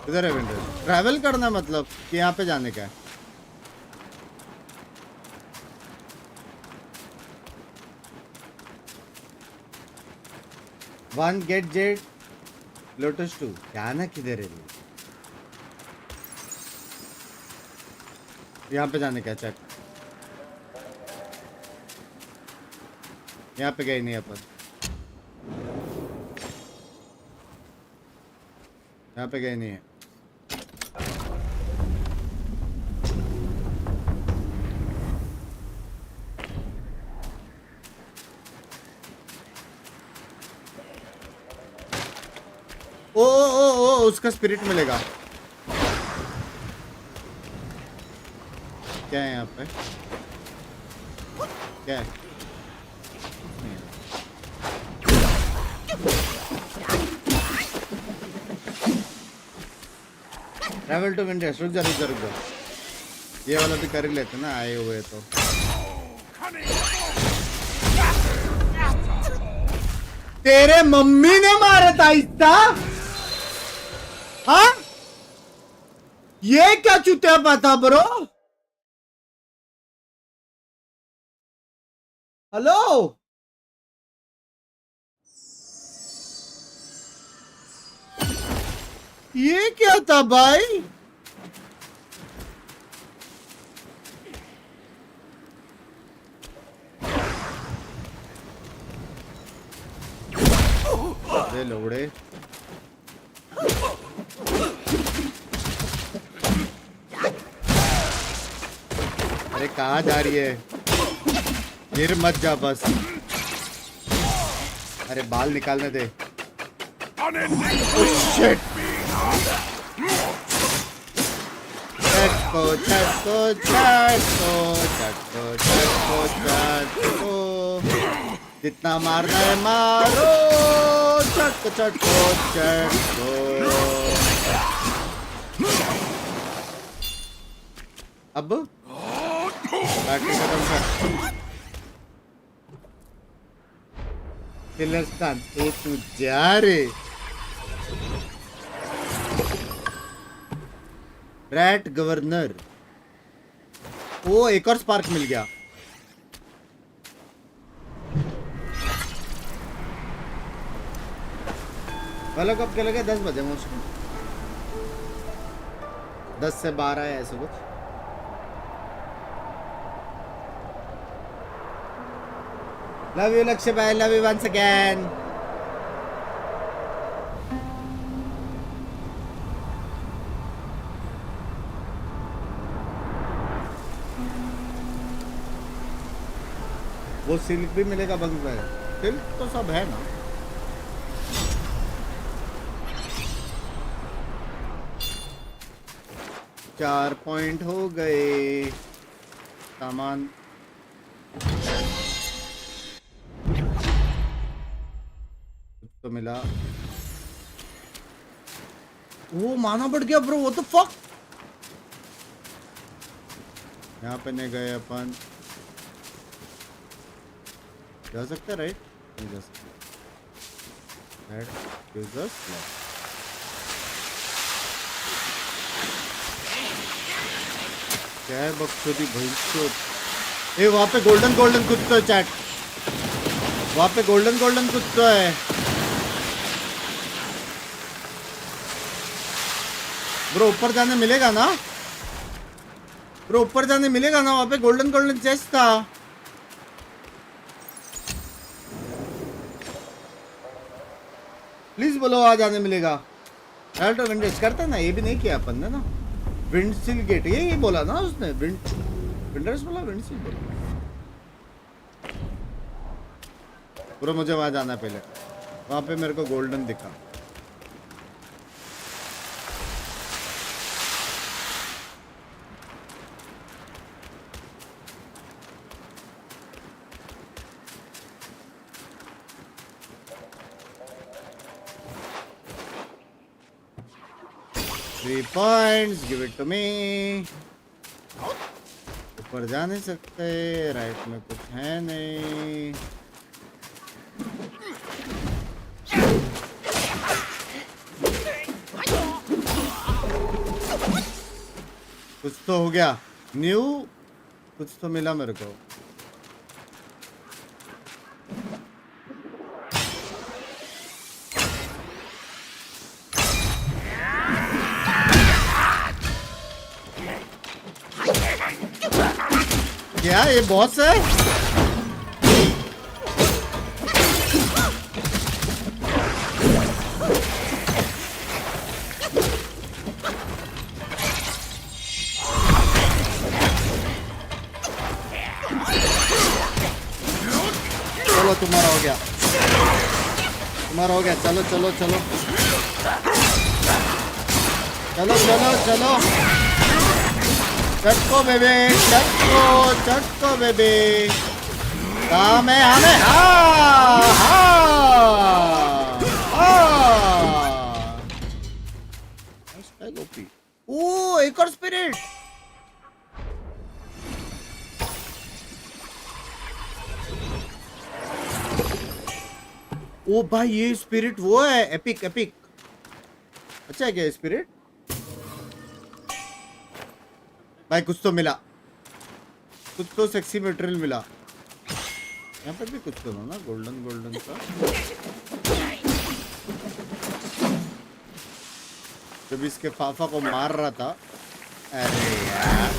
इधर है विंडर्स। ट्रैवल करना मतलब कि यहाँ पे जाने का है। वन गेट जेट लोटस 2 जाना किधर है? यहाँ पे जाने का चेक। यहाँ पे गए नहीं अपन। यहाँ पे गए नहीं है। ओ उसका स्पिरिट मिलेगा। क्या है यहाँ पे? क्या है? ट्रैवल टू विंडर्स। रुक जा। ये वाला भी कर ही लेते ना आए हुए तो। तेरे मम्मी ने मारा था इसका? हाँ ये क्या चुतिया पता ब्रो? हेलो ये क्या था भाई? अरे लोड़े अरे कहाँ जा रही है? गिर मत जा बस। अरे बाल निकालने दे। शिट। जितना मारना है मारो। चटको। अब बैटरी खत्म कर। किलरस्तान तू जा रे। Rat governor. ओ एक और स्पार्क मिल गया। वाला कब क्या लगे? 10 बजे मुझको 10 से 12 है ऐसा कुछ। लव यू लक्ष्य भाई। Love you once again. वो सिल्क भी मिलेगा बंग में। सिल्क तो सब है ना। चार पॉइंट हो गए। सामान तो मिला। वो माना बढ़ गया ब्रो। What the fuck? यहाँ पे नहीं गए अपन। जा सकते राइट? नहीं जा सकते। क्या है बकचोदी भैंसचोद। ए वहाँ पे गोल्डन कुत्ता है चैट। वहाँ पे गोल्डन कुत्ता है। ब्रो ऊपर जाने मिलेगा ना? ब्रो ऊपर जाने मिलेगा ना? वहाँ पे गोल्डन चेस्ट था। प्लीज बोलो आज आने मिलेगा। तो विंडोज करता ना, ये भी नहीं किया अपन ने ना। विंडसिल गेट ये बोला ना उसने, विंडर्स बोला, विंडसिल बोला। पूरा मुझे वहां जाना पहले, वहां पे मेरे को गोल्डन दिखा। Three points, give it to me. ऊपर जा नहीं सकते, राइट में कुछ है नहीं। कुछ तो हो गया न्यू, कुछ तो मिला मेरे को। क्या ये बॉस है? चलो तुम्हारा हो गया, तुम्हारा हो गया। चलो चलो चलो चलो चलो चलो, चटको बेबे, चटको चटको बेबे। काम है हमें। ओ एक और स्पिरिट। ओ भाई ये स्पिरिट वो है, एपिक एपिक। अच्छा है क्या स्पिरिट? भाई कुछ तो मिला, कुछ तो सेक्सी मटेरियल मिला। यहाँ पर भी कुछ तो ना गोल्डन गोल्डन का। जब इसके फाफा को मार रहा था, अरे यार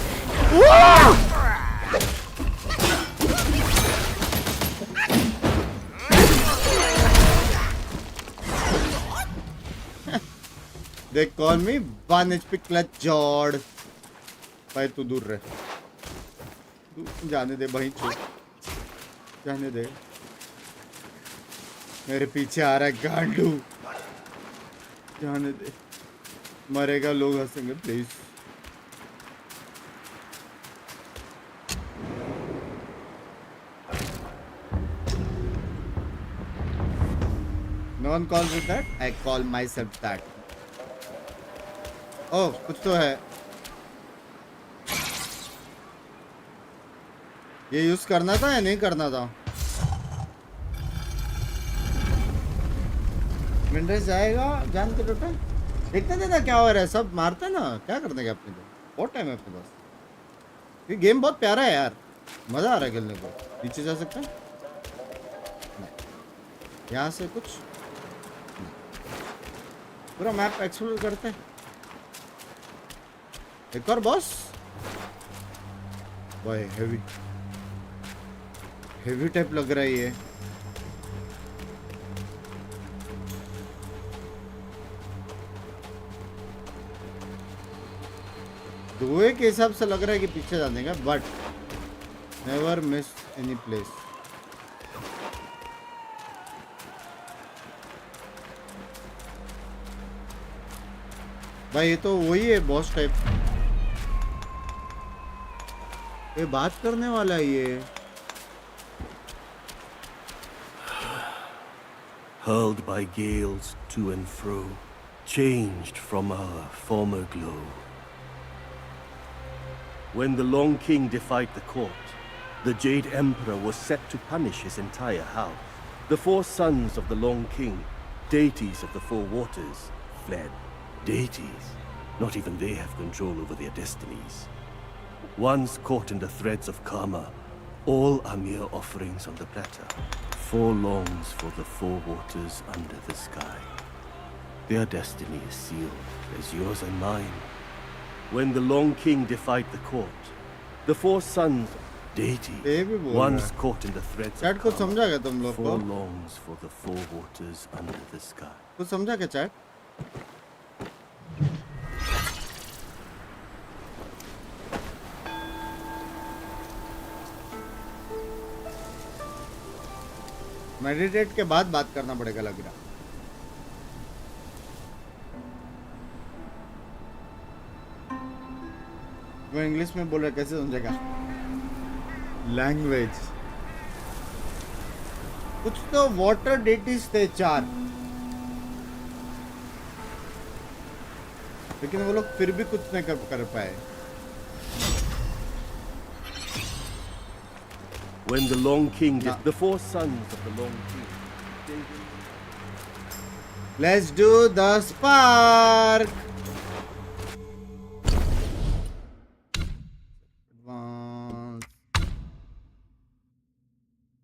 They call me 1 HP clutch Jord. भाई तू दूर रह, तू जाने दे भाई, चुप जाने दे। मेरे पीछे आ रहा है गांडू, जाने दे, मरेगा, लोग हंसेंगे please. No one calls it that. I call myself that. Oh कुछ तो है, ये यूज करना था या नहीं करना था? विंडर्स जाएगा जान के बेटा, देखते थे ना क्या हो रहा है। सब मारते ना, क्या करने का अपने को, बहुत टाइम है अपने पास। ये गेम बहुत प्यारा है यार, मजा आ रहा है खेलने को। नीचे जा सकते हैं, यहाँ से कुछ पूरा मैप एक्सप्लोर करते हैं। एक और बॉस भाई, हेवी हेवी टाइप लग रहा है ये। धुएं के हिसाब से लग रहा है कि पीछे जाने का, but never miss any place. भाई ये तो वही है बॉस टाइप, ये बात करने वाला है ये। Hurled by gales to and fro, changed from our former glow. When the Long King defied the court, the Jade Emperor was set to punish his entire house. The 4 sons of the Long King, deities of the 4 waters, fled. Deities? Not even they have control over their destinies. Once caught in the threads of karma, all are mere offerings on the platter. 4 longs for the 4 waters under the sky. Their destiny is sealed, as yours and mine. When the Long King defied the court, the 4 sons, deities, once caught in the threads of karma, 4 longs for the 4 waters under the sky. कुछ समझा क्या chat? Meditate के बाद बात करना पड़ेगा लग रहा। वो इंग्लिश में बोल रहा, कैसे समझेगा? लैंग्वेज कुछ तो वाटर डेटिस थे 4, लेकिन वो लोग फिर भी कुछ नहीं कर पाए। When the Long King, the 4 sons of the Long King. Let's do the spark. Advance.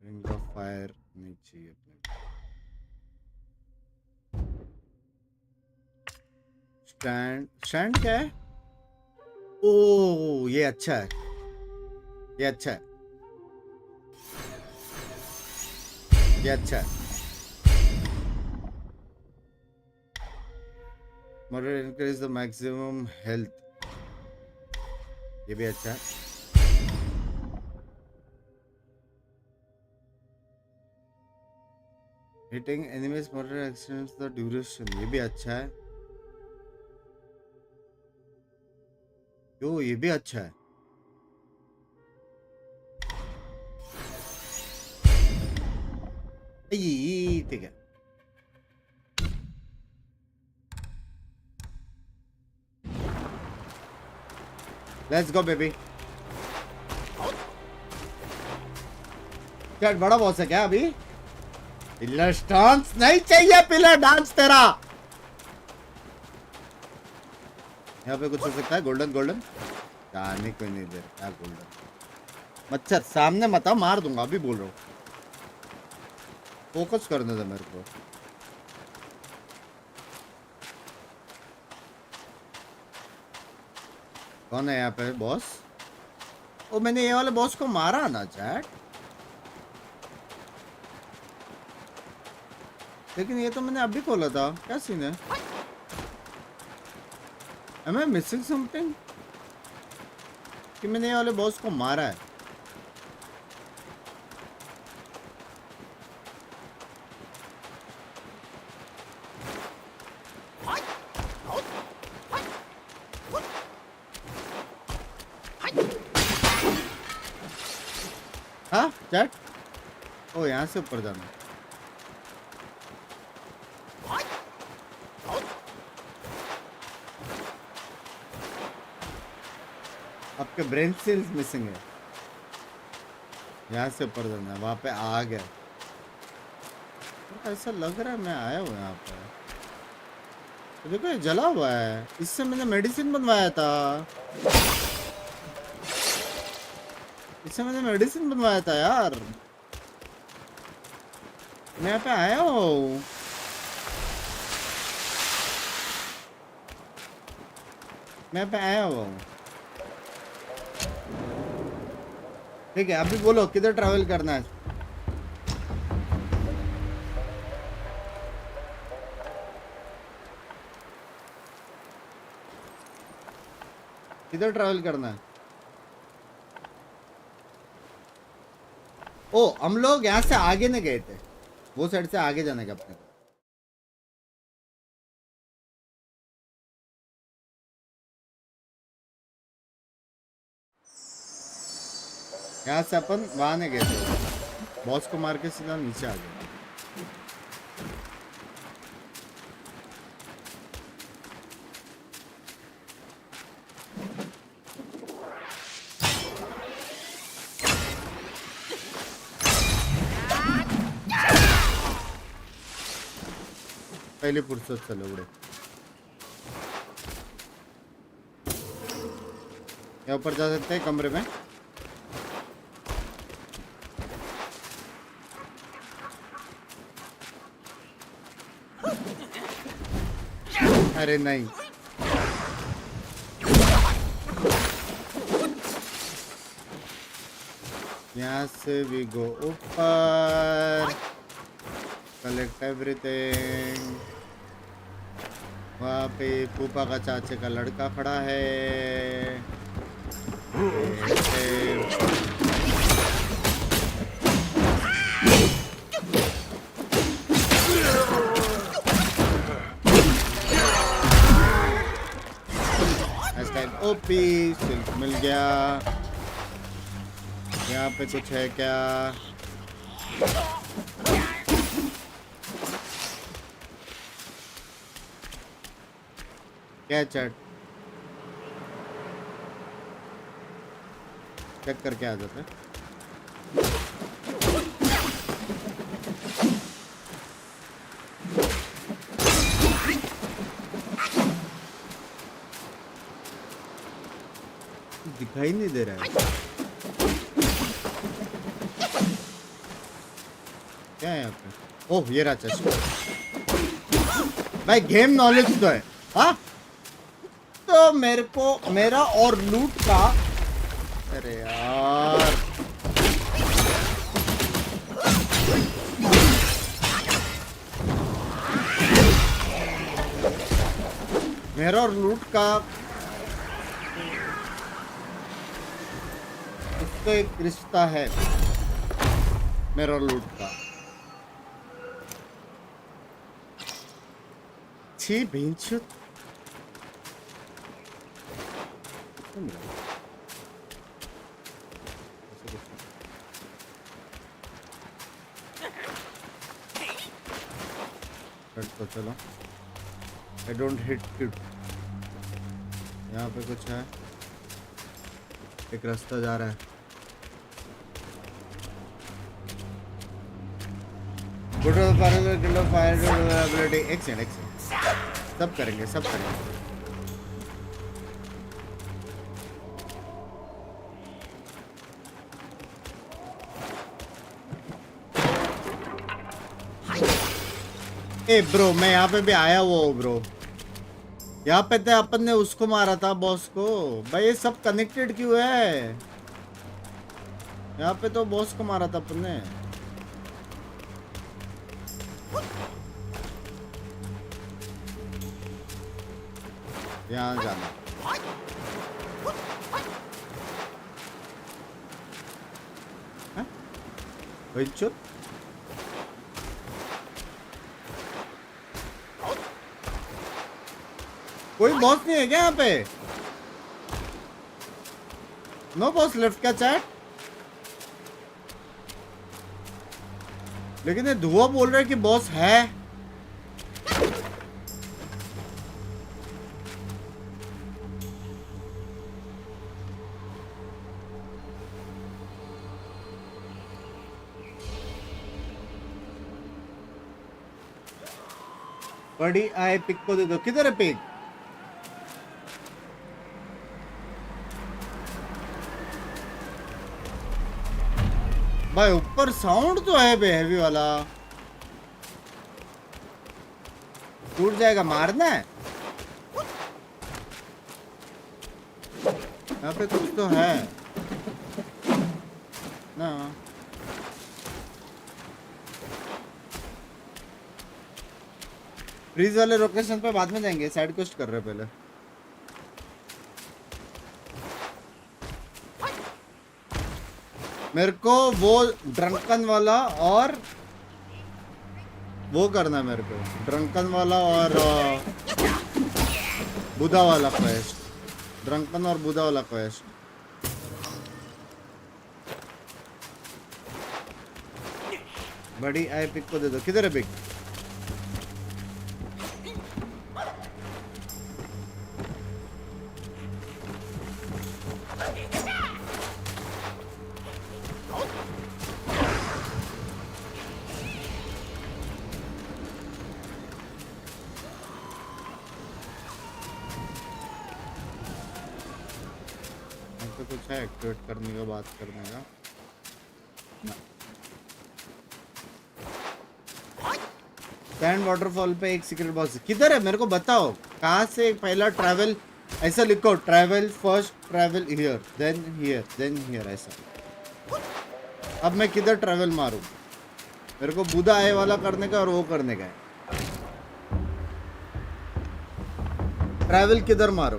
Ring of fire नहीं चाहिए अपने। Stand क्या है? ओह ये अच्छा है, ये अच्छा है, ये अच्छा है। Murder increase the maximum health, ये भी अच्छा है। Hitting enemies murder extends the duration, ये भी अच्छा है। यो ये भी अच्छा है। ठीक है। Let's go baby। क्या बड़ा बॉस है क्या अभी? पिलर डांस नहीं चाहिए, पिलर डांस तेरा। यहाँ पे कुछ हो सकता है? गोल्डन गोल्डन जाने कोई नहीं दे रहा। गोल्डन मच्छर सामने मत आ, मार दूंगा, अभी बोल रहा हूँ। फोकस करने दे मेरे को। कौन है यहाँ पे बॉस? ओ मैंने ये वाले बॉस को मारा ना चैट, लेकिन ये तो मैंने अभी खोला था। क्या सीन है? Am I missing something? कि मैंने ये वाले बॉस को मारा है। हाँ चैट, ओ यहाँ से ऊपर जाना। आपके ब्रेन सेल्स मिसिंग है, यहाँ से ऊपर जाना है। वहाँ पे आ गया, ऐसा लग रहा है मैं आया हूँ यहाँ पे। तो देखो ये जला हुआ है, इससे मैंने मेडिसिन बनवाया था, इससे मैंने मेडिसिन बनवाया था यार। मैं यहाँ पे आया हूँ। मैं यहाँ पे आया हुआ हूँ। ठीक है अभी बोलो किधर ट्रैवल करना है? किधर ट्रैवल करना है? ओ हम लोग यहाँ से आगे नहीं गए थे, वो साइड से आगे जाने का अपने को। यहाँ से अपन वहां नहीं गए थे, बॉस को मार के सीधा नीचे आ गए। पहले फुर्सत चलो उड़े। यहाँ ऊपर जा सकते हैं कमरे में? अरे नहीं, यहाँ से वी गो ऊपर, कलेक्ट एवरीथिंग। वहाँ पे फूफा का चाचे का लड़का खड़ा है। ओपी सिल्क मिल गया। यहाँ पे कुछ है क्या? क्या चैट चेक करके आ जाते हैं। दिखाई नहीं दे रहा है क्या है यहाँ पे? ओह ये रहा चश्मा। भाई गेम नॉलेज तो है। हाँ तो मेरे को मेरा और लूट का, अरे यार मेरा और लूट का उसका एक रिश्ता है। मेरा और लूट का छी भींचुत। तो चलो I don't hit it। यहाँ पे कुछ है, एक रास्ता जा रहा है। Good fire ability excellent excellent. सब करेंगे सब करेंगे। ए ब्रो मैं यहाँ पे भी आया हुआ हूँ ब्रो। यहाँ पे तो अपन ने उसको मारा था बॉस को। भाई ये सब कनेक्टेड क्यों है? यहाँ पे तो बॉस को मारा था अपन ने। यहाँ जाना वही चुप। कोई बॉस नहीं है क्या यहाँ पे? नो बॉस लेफ्ट क्या चैट? लेकिन ये धुआं बोल रहा है कि बॉस है। बड़ी आए पिक को दे दो। किधर है पिक? भाई ऊपर साउंड तो है बे हैवी वाला। टूट जाएगा। मारना है यहाँ पे कुछ तो है ना। फ्रीज वाले लोकेशन पे बाद में जाएंगे। साइड क्वेस्ट कर रहे पहले। मेरे को वो ड्रंकन वाला और वो करना है। मेरे को ड्रंकन वाला और बुधा वाला क्वेस्ट। ड्रंकन और बुधा वाला क्वेस्ट। बड़ी आई पिक को दे दो। किधर है पिक? कुछ है एक्टिवेट करने का, बात करने का सैंड वाटरफॉल पे एक सीक्रेट बॉक्स किधर है? मेरे को बताओ कहाँ से पहला ट्रैवल। ऐसा लिखो travel first, travel here then here ऐसा। अब मैं किधर ट्रैवल मारूं? मेरे को बुधा आए वाला करने का और वो करने का है। ट्रैवल किधर मारो?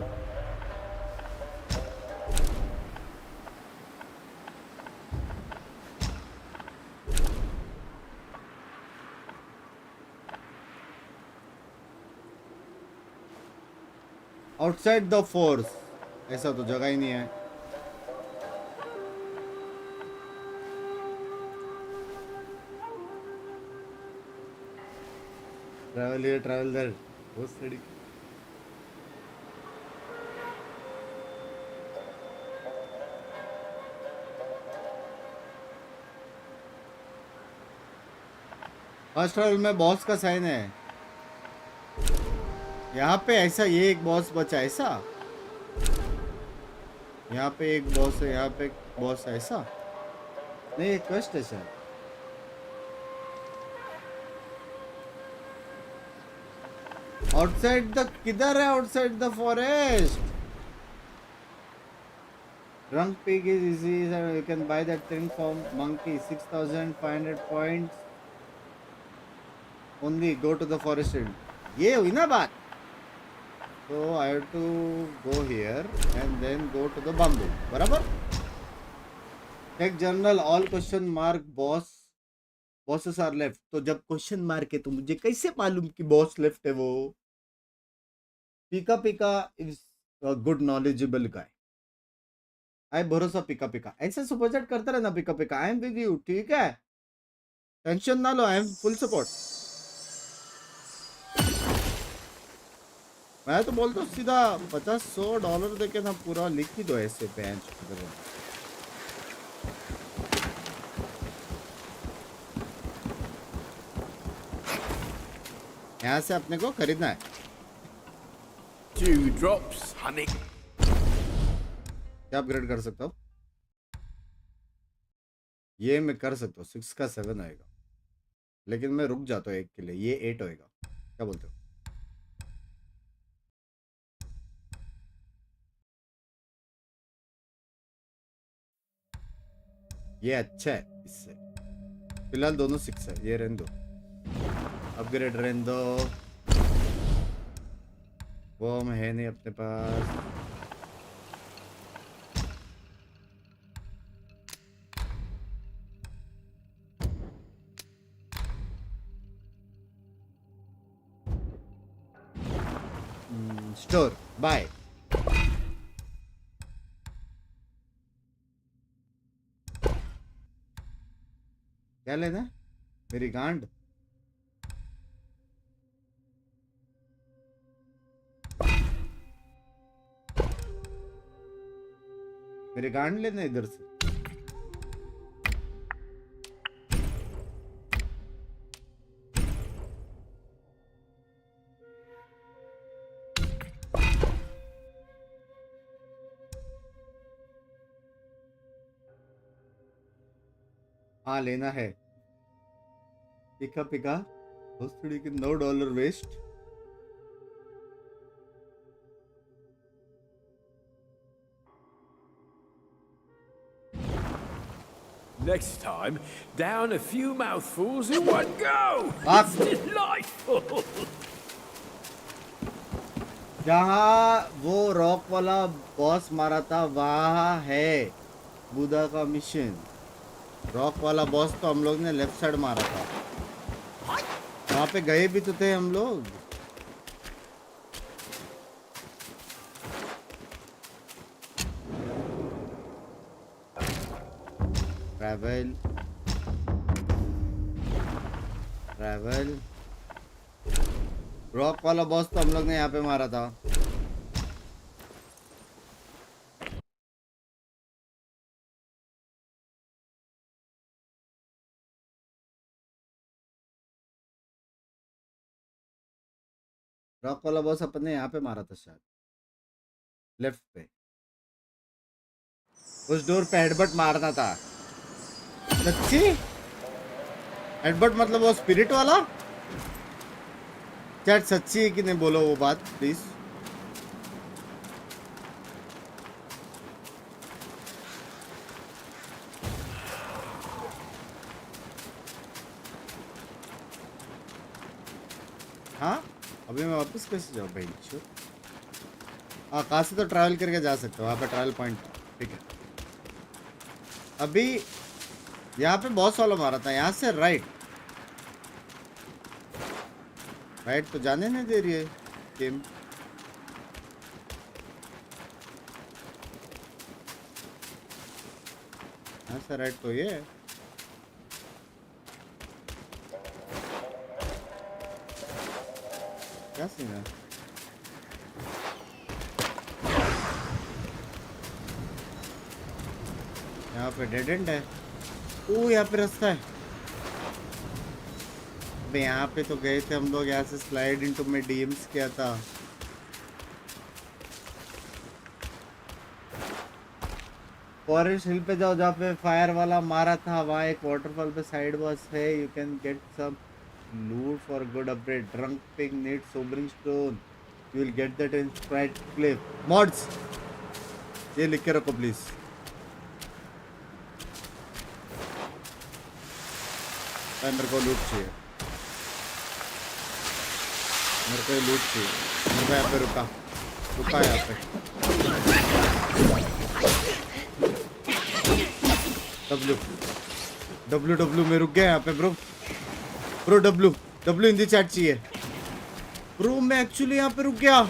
आउटसाइड द फोर्स, ऐसा तो जगह ही नहीं है। ट्रैवल हियर, ट्रैवल देयर, वो स्टडी। फर्स्ट ट्रैवल में बॉस का साइन है। यहाँ पे ऐसा, ये एक बॉस बचा ऐसा, यहाँ पे एक बॉस है, यहाँ पे एक बॉस है ऐसा नहीं, एक क्वेस्ट है शायद। आउटसाइड द, किधर है आउटसाइड द फॉरेस्ट? रंग pig is easy, you can buy that thing from monkey, 6500 points only, go to the forest. ये हुई ना बात। So I have to go here and then go to the bamboo, बराबर? Tech journal, all question mark boss, bosses are left। तो जब question mark है तो मुझे कैसे मालूम कि बॉस लेफ्ट है? वो पिका पिका इज अ गुड नॉलेजेबल गाय। आई भरोसा पिका पिका, ऐसे सुपरचैट करता रहना पिका पिका। आई एम विद यू, ठीक है, टेंशन ना लो, आई एम फुल सपोर्ट। मैं तो बोलता हूँ सीधा $50-100 देके ना पूरा लिख ही दो ऐसे बेंच। यहाँ से अपने को खरीदना है। 2 drops, honey। क्या अपग्रेड कर सकता हूँ? ये मैं कर सकता हूँ, 6 का 7 आएगा, लेकिन मैं रुक जाता हूँ 1 के लिए, ये 8 होएगा। क्या बोलते हो? ये अच्छा है, इससे फिलहाल दोनों 6 है, ये रहने दो, अपग्रेड रहने दो। वो हम है नहीं अपने पास। Store bye. क्या लेना है? मेरी गांड। मेरे गांड लेना इधर से। हाँ लेना है। पिका पिका थोड़ी के $9 waste. Next time, down a few mouthfuls in one go. It's delightful. जहाँ वो रॉक वाला बॉस मारा था वहाँ है बुदा का मिशन। रॉक वाला बॉस तो हम लोग ने लेफ्ट साइड मारा था, वहाँ पे गए भी तो थे हम लोग। ट्रैवल ट्रैवल, रॉक वाला बॉस तो हम लोग ने यहाँ पे मारा था। रॉक वाला बॉस अपने यहाँ पे मारा था शायद, लेफ्ट पे। उस डोर पे हेडबट मारना था। सच्ची हेडबट मतलब वो स्पिरिट वाला? चैट सच्ची है कि नहीं बोलो वो बात प्लीज। हाँ अभी मैं वापस कैसे जाऊँ भाई? हाँ कहाँ से तो ट्रैवल करके जा सकते हो, वहाँ पे ट्रैवल पॉइंट। ठीक है, अभी यहाँ पे बहुत सोलो मारा था, यहाँ से राइट तो जाने नहीं दे रही है गेम। यहाँ से राइट तो ये है। क्या सीन है? यहाँ पे डेड एंड है। ओ यहाँ पे रास्ता है। अबे यहाँ पे तो गए थे हम लोग, यहाँ से स्लाइड इनटू में डीएम्स किया था। फॉरेस्ट हिल पे जाओ जहाँ पे फायर वाला मारा था, वहाँ एक वाटरफॉल पे साइड बॉस है। यू कैन गेट सम लूट for good upgrade. Drunk pig need sobering stone, you will get that in Sprite Cliff. Mods ये लिख के रखो प्लीज। मेरे को लूट चाहिए, मेरे को लूट चाहिए। मेरे को यहाँ पे रुका यहाँ पे। डब्ल्यू में रुक गया यहाँ पे ब्रो। डब्ल्यू हिंदी चैट चाहिए ब्रो। मैं एक्चुअली यहाँ पे रुक गया।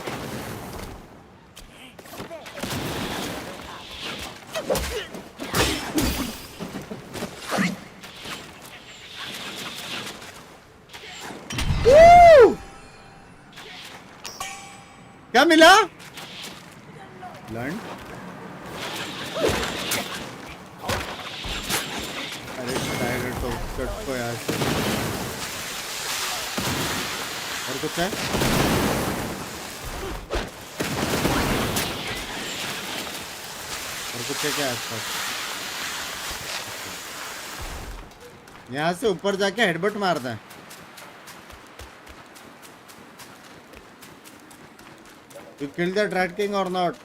क्या मिला? लर्न। अरे टाइगर तो कट को यार। और कुछ है? और कुछ है क्या आसपास? यहाँ से ऊपर जाके हेडबट मारना है। You killed the Rat King or not?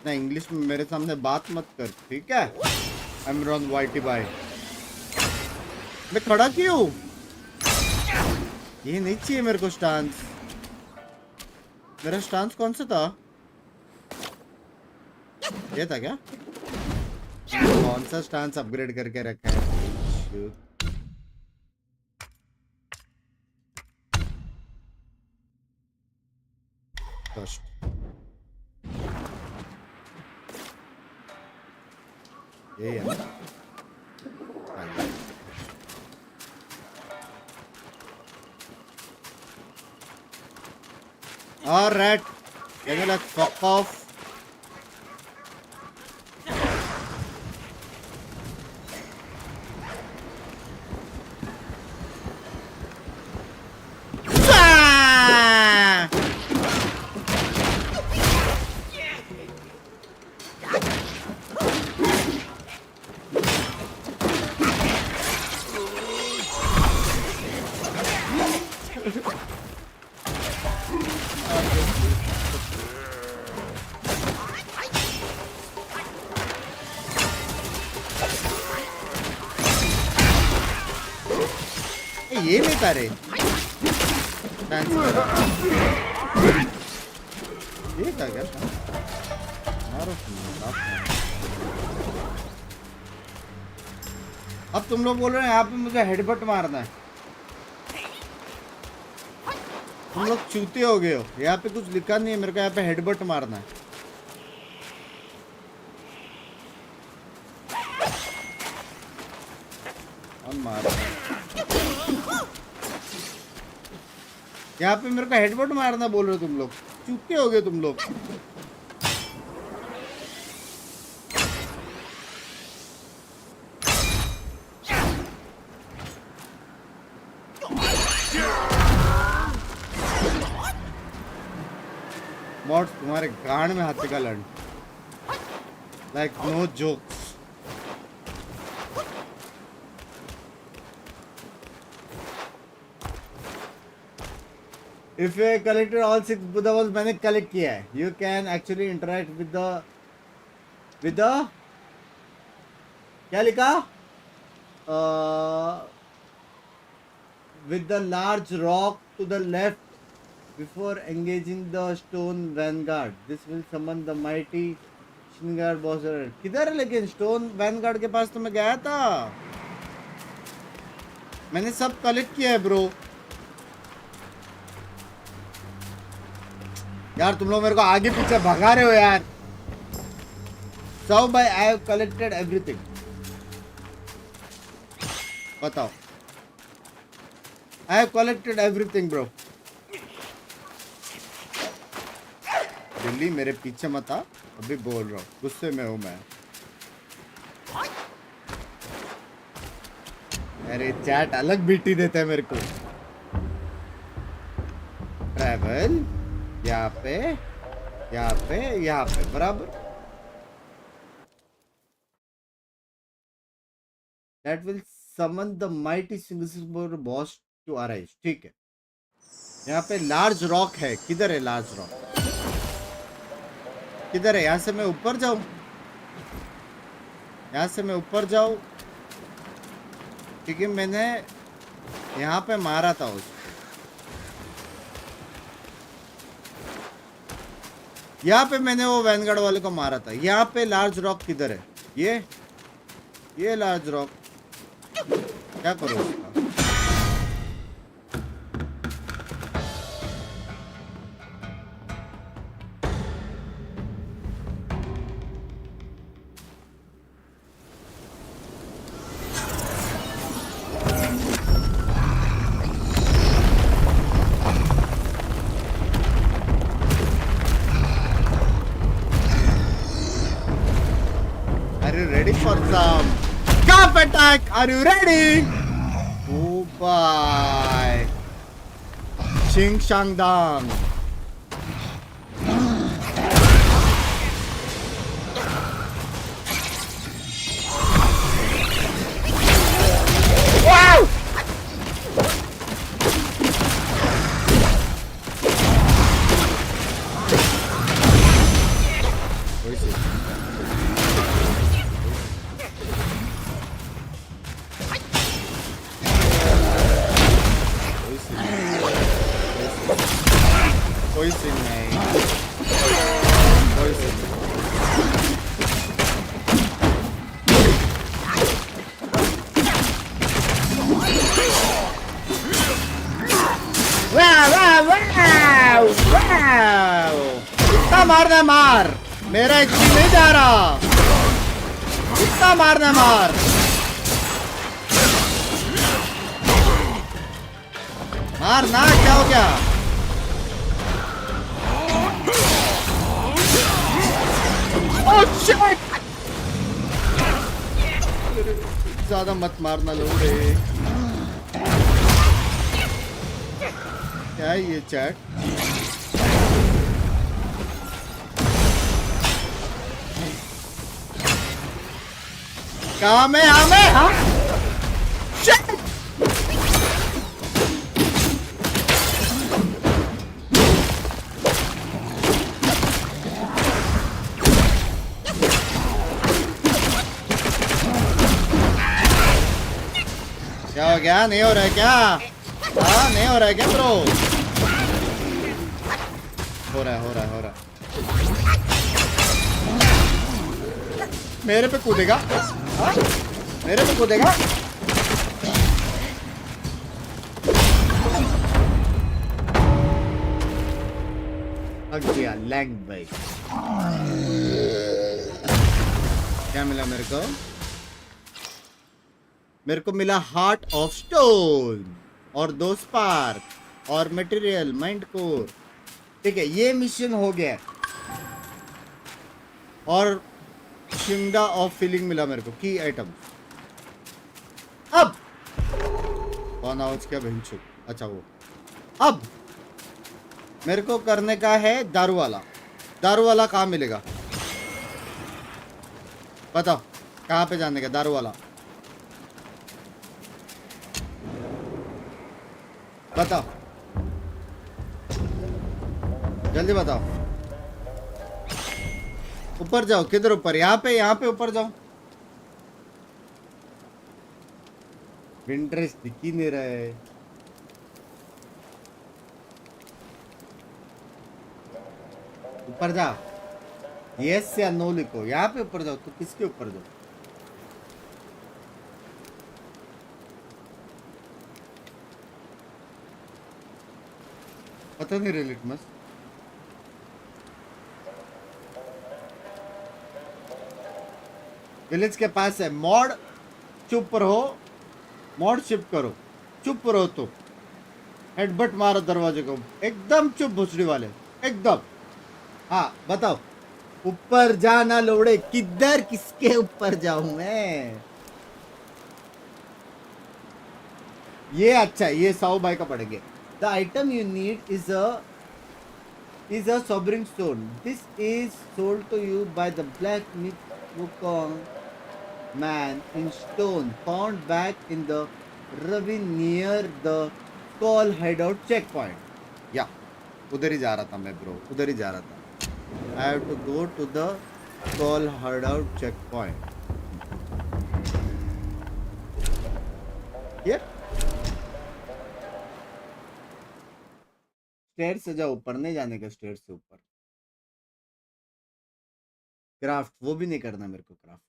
ना इंग्लिश में मेरे सामने बात मत कर, ठीक है? I'm Ron Whitey Bye। मैं खड़ा क्यों? ये नहीं चाहिए मेरे को स्टांस। मेरा स्टांस कौन सा था? ये था क्या? कौन सा स्टांस अपग्रेड करके रखा है? ये है। All right, let's fuck off. ये नहीं करे। ये था क्या? अब तुम लोग बोल रहे हैं यहाँ पे मुझे हेडबट मारना है। तुम लोग चूते हो गए हो। यहाँ पे कुछ लिखा नहीं है, मेरे को यहाँ पे हेडबट मारना है। यहाँ पे मेरे को हेडबट मारना बोल रहे हो तुम लोग। चूते हो गए तुम लोग। मॉड्स तुम्हारे गांड में हाथ का लड़। Like no jokes. If you collected all 6 Buddha balls, मैंने कलेक्ट किया है। You can actually interact with the क्या लिखा? With the large rock to the left Before engaging the stone vanguard, this will summon the mighty Shinhan boss. किधर है लेकिन stone vanguard के पास तो मैं गया था, मैंने सब कलेक्ट किया है ब्रो। यार तुम लोग मेरे को आगे पीछे भगा रहे हो यार। So by I have collected everything. बताओ, I have collected everything bro. Delhi मेरे पीछे मत आ, अभी बोल रहा हूँ, गुस्से में हूँ मैं। अरे चैट अलग बीटी देता है मेरे को। ट्रैवल यहाँ पे, यहाँ पे, यहाँ पे बराबर। That will summon the mighty Singapore boss to arise. ठीक है, यहाँ पे लार्ज रॉक है। किधर है लार्ज रॉक? किधर है? यहाँ से मैं ऊपर जाऊं? यहाँ से मैं ऊपर जाऊं क्योंकि मैंने यहाँ पे मारा था उसको। यहाँ पे मैंने वो वैनगार्ड वाले को मारा था। यहाँ पे लार्ज रॉक किधर है? ये लार्ज रॉक क्या करो उसका? Attack! Are you ready? Oh bye. Ching Shang Dang. Wow! मारना मार, मेरा एचपी नहीं जा रहा, इतना मारना मार। मारना क्या हो गया? Oh shit! ज्यादा मत मारना लोग रे। क्या है ये चैट? काम है हमें, हाँ? Shit! क्या हो गया? नहीं हो रहा है क्या? हाँ नहीं हो रहा है क्या ब्रो? हो रहा है। मेरे पे कूदेगा? हाँ? मेरे पे कूदेगा? लैंग भाई। क्या मिला मेरे को? मेरे को मिला हार्ट ऑफ स्टोन और 2 स्पार्क और मटेरियल माइंड कोर। ठीक है, ये मिशन हो गया। और शिंगा ऑफ फीलिंग मिला मेरे को, की आइटम। अब कौन आवाज क्या भेंचो? अच्छा वो। अब मेरे को करने का है दारू वाला। दारू वाला कहाँ मिलेगा? बताओ कहाँ पे जाने का दारू वाला? बताओ जल्दी बताओ। ऊपर जाओ। किधर ऊपर? यहाँ पे ऊपर जाओ। विंटरेस दिख ही नहीं रहा है। ऊपर जाओ, यस या नो लिखो, यहाँ पे ऊपर जाओ। तो किसके ऊपर जाओ? पता नहीं रे लिटमस। विलेज के पास है मॉड। चुप रहो, मॉड शिफ्ट करो। चुप रहो तो हेडबट मारो दरवाजे को, एकदम चुप भुसड़ी वाले, एकदम। हाँ बताओ, ऊपर जाना लोड़े, किधर किसके ऊपर जाऊं मैं? ये अच्छा, ये 100 भाई का पड़ेंगे। The item you need is a sovereign stone. This is sold to you by the blacksmith Wukong man in stone found back in the ravine near the Seoul hideout checkpoint. Yeah, उधर ही जा रहा था मैं bro, उधर ही जा रहा था। I have to go to the Seoul hideout checkpoint. Yep. Stair से जाओ, ऊपर नहीं जाने का, स्टेयर से ऊपर। क्राफ्ट वो भी नहीं करना मेरे को, क्राफ्ट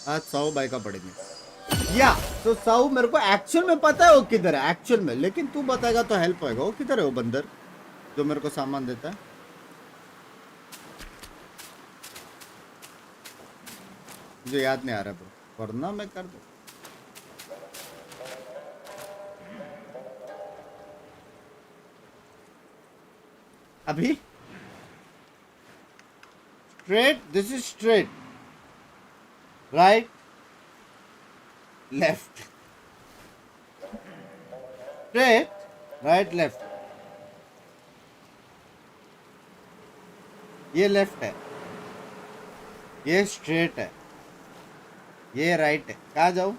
आज 100 बाई का पड़ेंगे। या तो 100 मेरे को एक्चुअल में पता है वो किधर है एक्चुअल में, लेकिन तू बताएगा तो हेल्प होएगा। वो किधर है वो बंदर जो मेरे को सामान देता है? मुझे याद नहीं आ रहा ब्रो, वरना मैं कर दूं। अभी straight, this is straight, right left, straight right left. ये लेफ्ट है, ये स्ट्रेट है, ये राइट है। कहाँ जाऊं?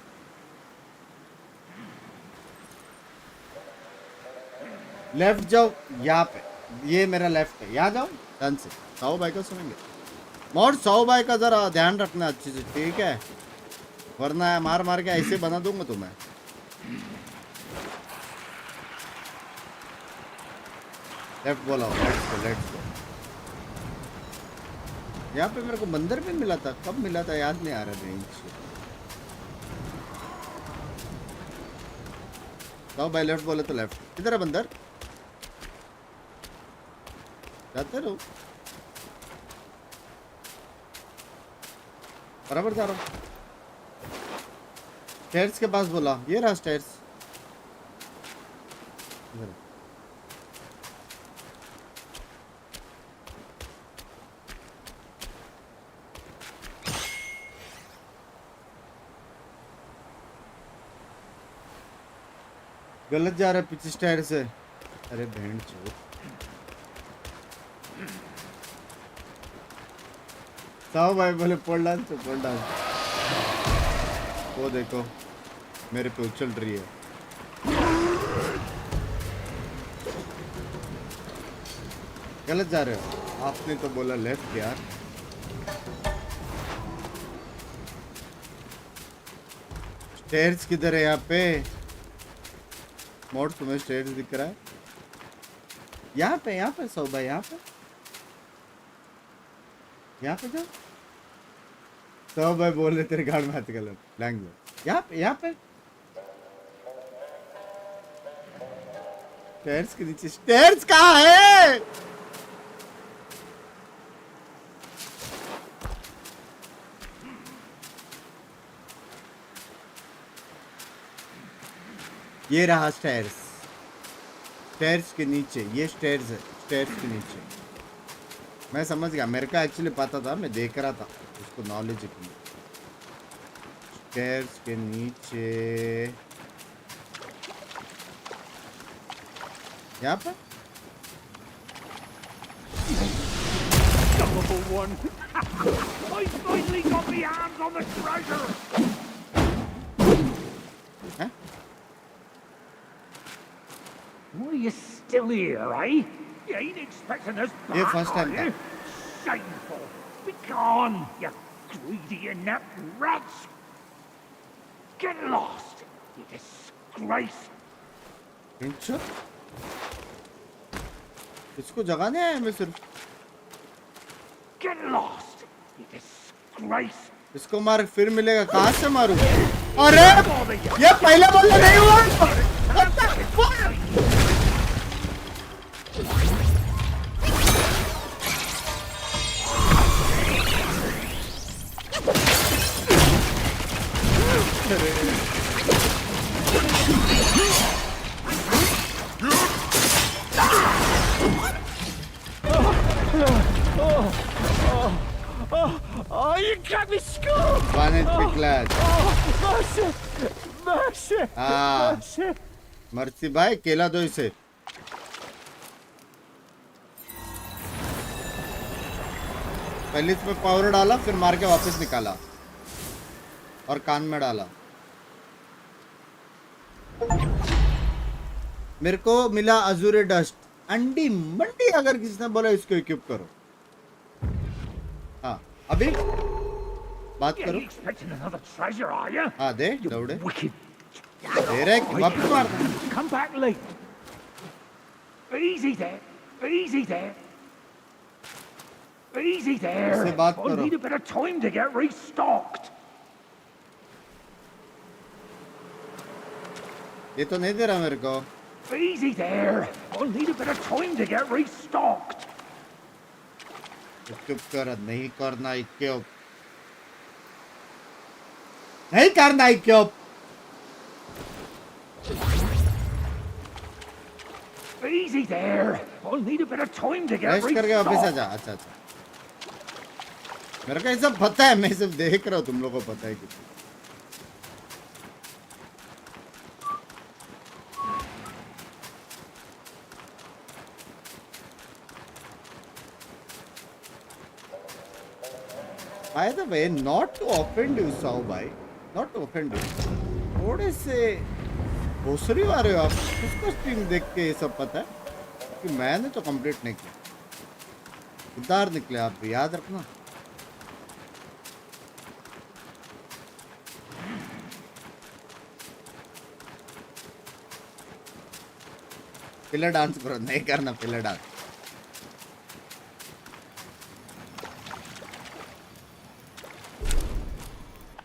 लेफ्ट जाओ, यहाँ पे ये मेरा लेफ्ट है, यहाँ जाओ डन से। 100 भाई का सुनेंगे मोड, 100 भाई का जरा ध्यान रखना अच्छे से, ठीक है? वरना मार मार के ऐसे बना दूंगा तुम्हें। लेफ्ट बोला, लेट्स गो। यहाँ पे मेरे को बंदर भी मिला था, कब मिला था याद नहीं आ रहा रेंज। 100 भाई लेफ्ट बोले तो लेफ्ट। किधर है बंदर? जाते रहो, बराबर जा रहा हूँ। स्टेयर्स के पास बोला, ये रहा स्टेयर्स। गलत जा रहा है पीछे स्टेयर से। अरे भेड़ चो, 100 भाई बोले पोल डांस तो पोल डांस। वो देखो मेरे पे उछल रही है। गलत जा रहे हो, आपने तो बोला लेफ्ट यार। स्टेयर्स किधर है यहाँ पे? मोड तुम्हें स्टेयर्स दिख रहा है? यहाँ पे 100 भाई, यहाँ पे जाओ। 100 भाई बोल रहे तेरे गाड़ में हाथ गलत लैंग्वेज। यहाँ पे स्टेयर्स के नीचे। स्टेयर्स कहाँ है? ये रहा स्टेयर्स, स्टेयर्स के नीचे। ये स्टेयर्स है, स्टेयर्स के नीचे। मैं समझ गया, मेरे को एक्चुअली पता था, मैं देख रहा था उसको, नॉलेज है। स्टेयर्स के नीचे यहाँ पर I finally got my hands on the treasure. Huh? Why are you still here, eh? You ain't expecting us back, Yeah, first time are you? Shameful. Be gone, you greedy inept rats. Get lost, you disgrace. इसको जगाने आया मैं सिर्फ। Get lost, you disgrace. इसको मार फिर मिलेगा। कहाँ से मारूं? अरे ये पहले बॉल नहीं हुआ। Oh, you got me schooled! One HP clash. Mercy! Mercy! Mercy! Mercy भाई केला दो इसे। पहले इसमें पावर डाला फिर मार के वापस निकाला और कान में डाला। मेरे को मिला अजूरे डस्ट। अंडी मंडी अगर किसी ने बोला इसको इक्विप करो। हाँ अभी बात करो। हाँ दे दौड़े दे रहे वापस मार। Come back late. Easy there. Easy there. Easy there. इससे बात I करो। need a bit of time to get restocked. ये तो नहीं दे रहा मेरे को। Easy there. I'll need a bit of time to get restocked. Equip कर नहीं करना इक्विप नहीं करना equip. Easy there. I'll need a bit of time to get rest करके वापस आ जा। restocked. अच्छा अच्छा मेरे को ये सब पता है। मैं सिर्फ देख रहा हूँ तुम लोगों को पता है कि By the way, not to offend you, Sao bhai, not to offend you. थोड़े से भोसरी आ रहे हो आप। किसको स्ट्रीम देख के ये सब पता है कि मैंने तो कंप्लीट नहीं किया। उधार निकले आप भी याद रखना। पिलर डांस करो। नहीं करना pillar dance.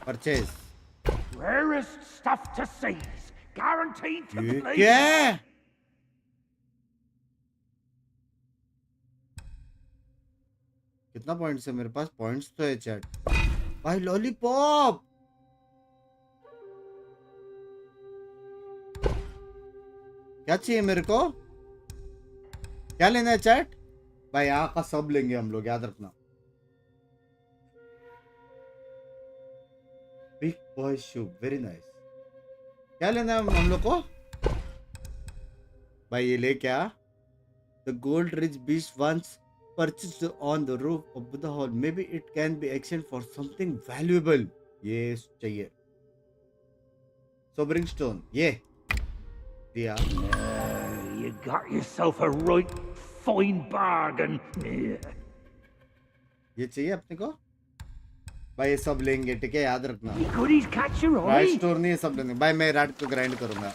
Purchase. Rarest stuff to seize. Guaranteed to ये play. क्या है? कितना पॉइंट्स है मेरे पास? पॉइंट्स तो है चैट भाई। लॉलीपॉप क्या चाहिए मेरे को? क्या लेना है चैट भाई? यहाँ का सब लेंगे हम लोग याद रखना। बिग बॉय शू वेरी नाइस। क्या लेना है हम लोग को भाई? ये ले क्या? The gold rich beast once purchased on the roof of the hall. Maybe it can be exchanged for something valuable. ये चाहिए। Sobering stone. ये दिया। You got yourself a right fine bargain. ये चाहिए अपने को भाई। ये सब लेंगे ठीक है याद रखना। Goodies catch your eye. Right store नहीं है सब लेंगे भाई। मैं रात को ग्राइंड करूंगा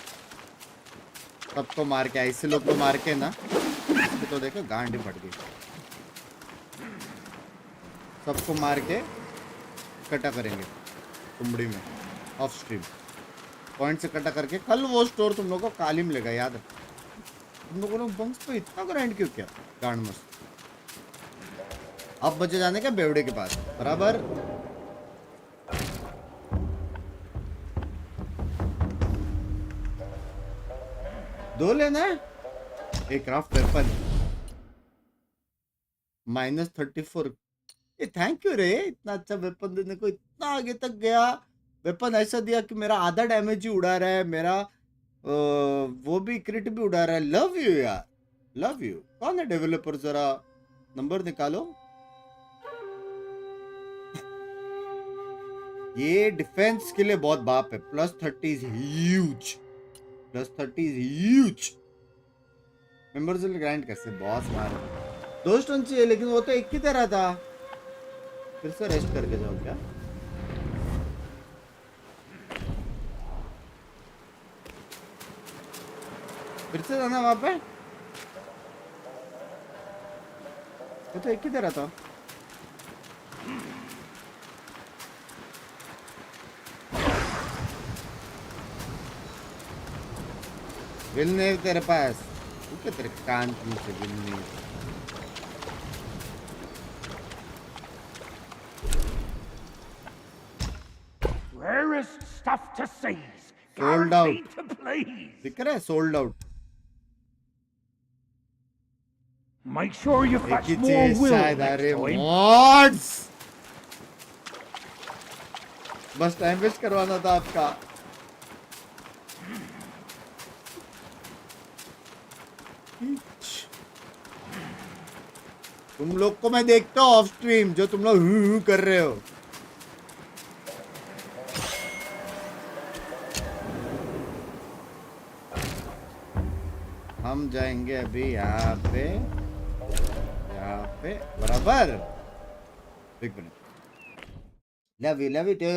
सबको मार के। ऐसे लोग को मार के ना तो देखो गांड ही फट गई। सबको मार के इकट्ठा करेंगे कुंबड़ी में ऑफ स्ट्रीम। पॉइंट से इकट्ठा करके कल वो स्टोर तुम लोगों को काली मिलेगा याद है। तुम लोगों ने बंक्स पे इतना ग्राइंड क्यों किया? गांड मस्त। अब बचे जाने का बेवड़े के पास बराबर। दो लेना है। एक क्राफ्ट वेपन -34। ये थैंक यू रे इतना अच्छा वेपन देने को। इतना आगे तक गया। वेपन ऐसा दिया कि मेरा आधा डैमेज ही उड़ा रहा है। मेरा वो भी क्रिट भी उड़ा रहा है। लव यू यार लव यू। कौन है डेवलपर? जरा नंबर निकालो। ये डिफेंस के लिए बहुत बाप है। +30 is huge. +30 is huge. Members grind कैसे बॉस मार। 2 स्टोन चाहिए लेकिन वो तो एक ही तरह था। फिर से रेस्ट करके जाओ क्या? फिर से जाना वहां पे। वो तो एक ही तरह था। विल नहीं तेरे पास, तू क्या तेरे कान के नीचे विल नहीं। Rarest stuff to seize. Sold out. Guaranteed to please. दिख रहा है sold out. Make sure you एक fetch ही more चीज will शायद। next अरे time. mods, बस टाइम वेस्ट करवाना था आपका। तुम लोग को मैं देखता हूँ ऑफ स्ट्रीम, जो तुम लोग हु कर रहे हो। हम जाएंगे अभी यहाँ पे बराबर। एक मिनट। Love you to.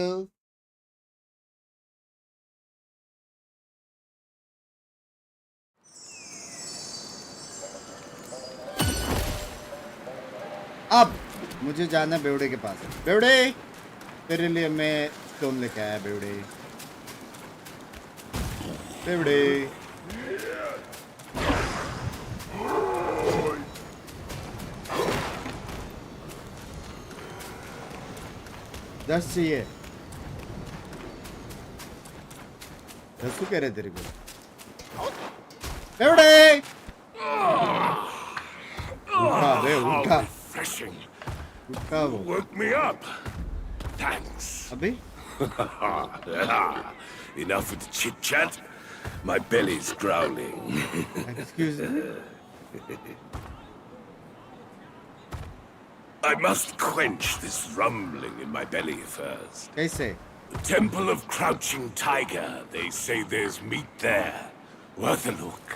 अब मुझे जाना बेवड़े के पास। बेवड़े, तेरे लिए मैं स्टोन लेके आया। बेवड़े बेवड़े दस चाहिए। 10 कह रहे तेरे को। बेवड़े उठा बे, उठा उठा वो। Woke me up. Thanks. अभी Enough with the chit chat. My belly's growling. Excuse me. I must quench this rumbling in my belly first. कैसे? The Temple of Crouching Tiger. They say there's meat there. Worth a look.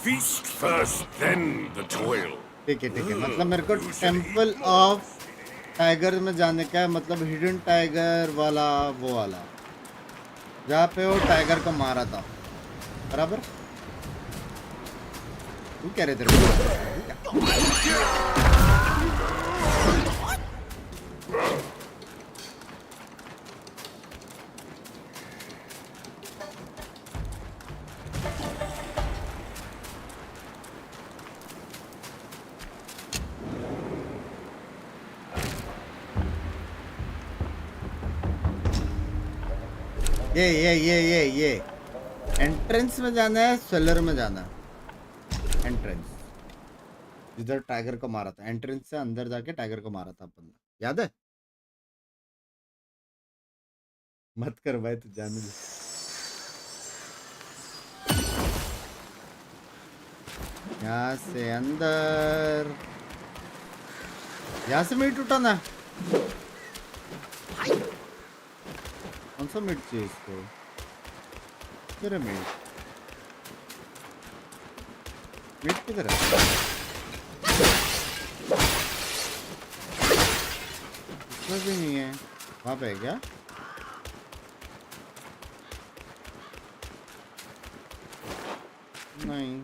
Feast first, then the toil. ठीक है मतलब मेरे को temple of tiger में जाने का है। मतलब हिडन टाइगर वाला, वो वाला जहाँ पे वो टाइगर को मारा था, बराबर। तू कह रहे थे ये एंट्रेंस में जाना है, सेलर में जाना है। एंट्रेंस जिधर टाइगर को मारा था, एंट्रेंस से अंदर जाके टाइगर को मारा था अपन, याद है? मत कर भाई, तू जाने दे। यहाँ से अंदर, यहाँ से मीट उठाना। कौन सा मीट चाहिए इसको? किधर है मीट? मीट किधर है? इसमें भी नहीं है। वहाँ पे है क्या? नहीं।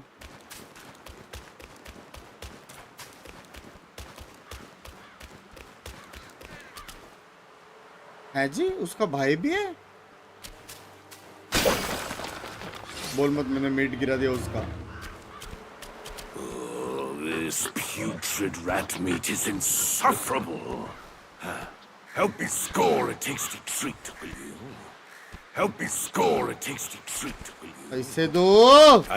है जी, उसका भाई भी है। बोल मत मैंने मीट गिरा दिया उसका। This putrid rat meat is insufferable. Help me score a tasty treat, will you? Help me score a tasty treat, will you? पैसे दो।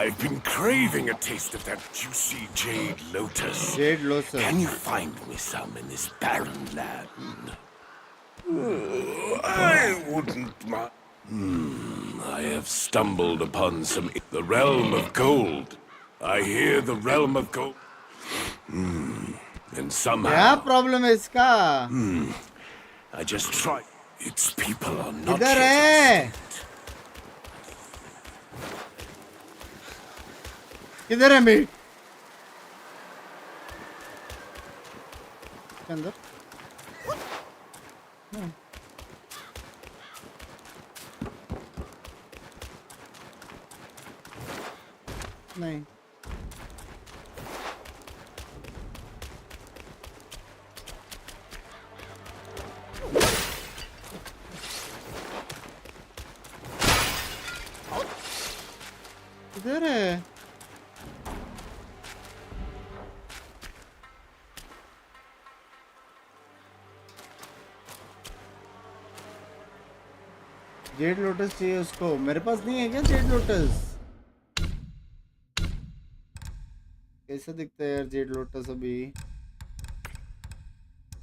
I've been craving a taste of that juicy jade lotus. Jade lotus. Can you find me some in this barren land? I wouldn't mind. I have stumbled upon the realm of gold. I hear the realm of gold. And somehow... क्या problem है इसका? I just tried. Its people are not इधर yet है. किधर है meet? अंदर? नहीं. किधर है? जेड लोटस चाहिए उसको. मेरे पास नहीं है क्या जेड लोटस? कैसा दिखता है यार जेड लोटस अभी?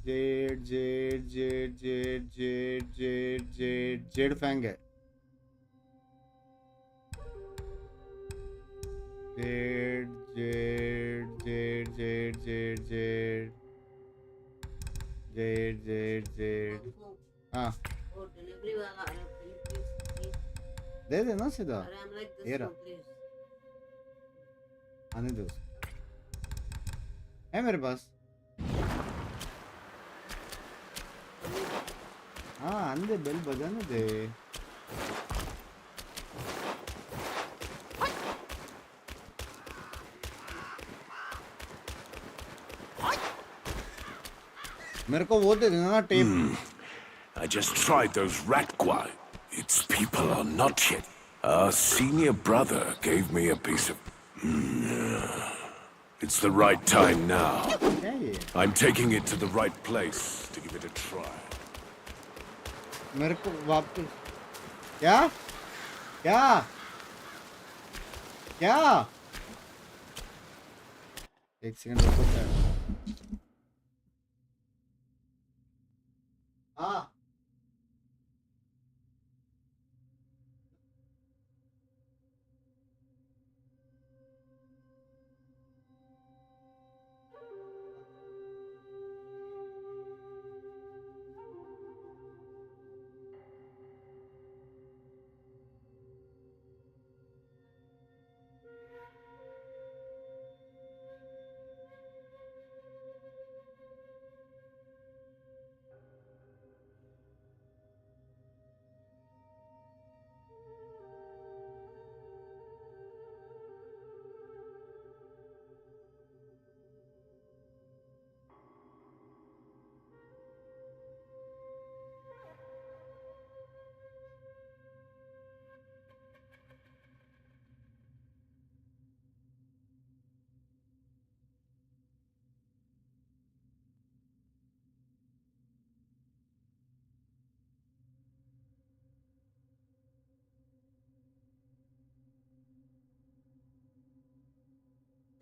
Jade jade jade jade jade jade jade jade fang है. Jade jade jade jade jade jade jade jade jade. हाँ डिलीवरी वाला आ रहा है. दे देना सीधा. अरे I'm like ये this रहा. one, please. आने दो. है मेरे पास. हाँ आने दे. बेल बजाने दे. मेरे को वो दे देना ना tape. I just tried those rat guai. Its people are not yet. Our senior brother gave me a piece of... It's the right time now. I'm taking it to the right place to give it a try. मेरे को वापस. क्या? क्या? क्या? एक second रुको sir. हाँ.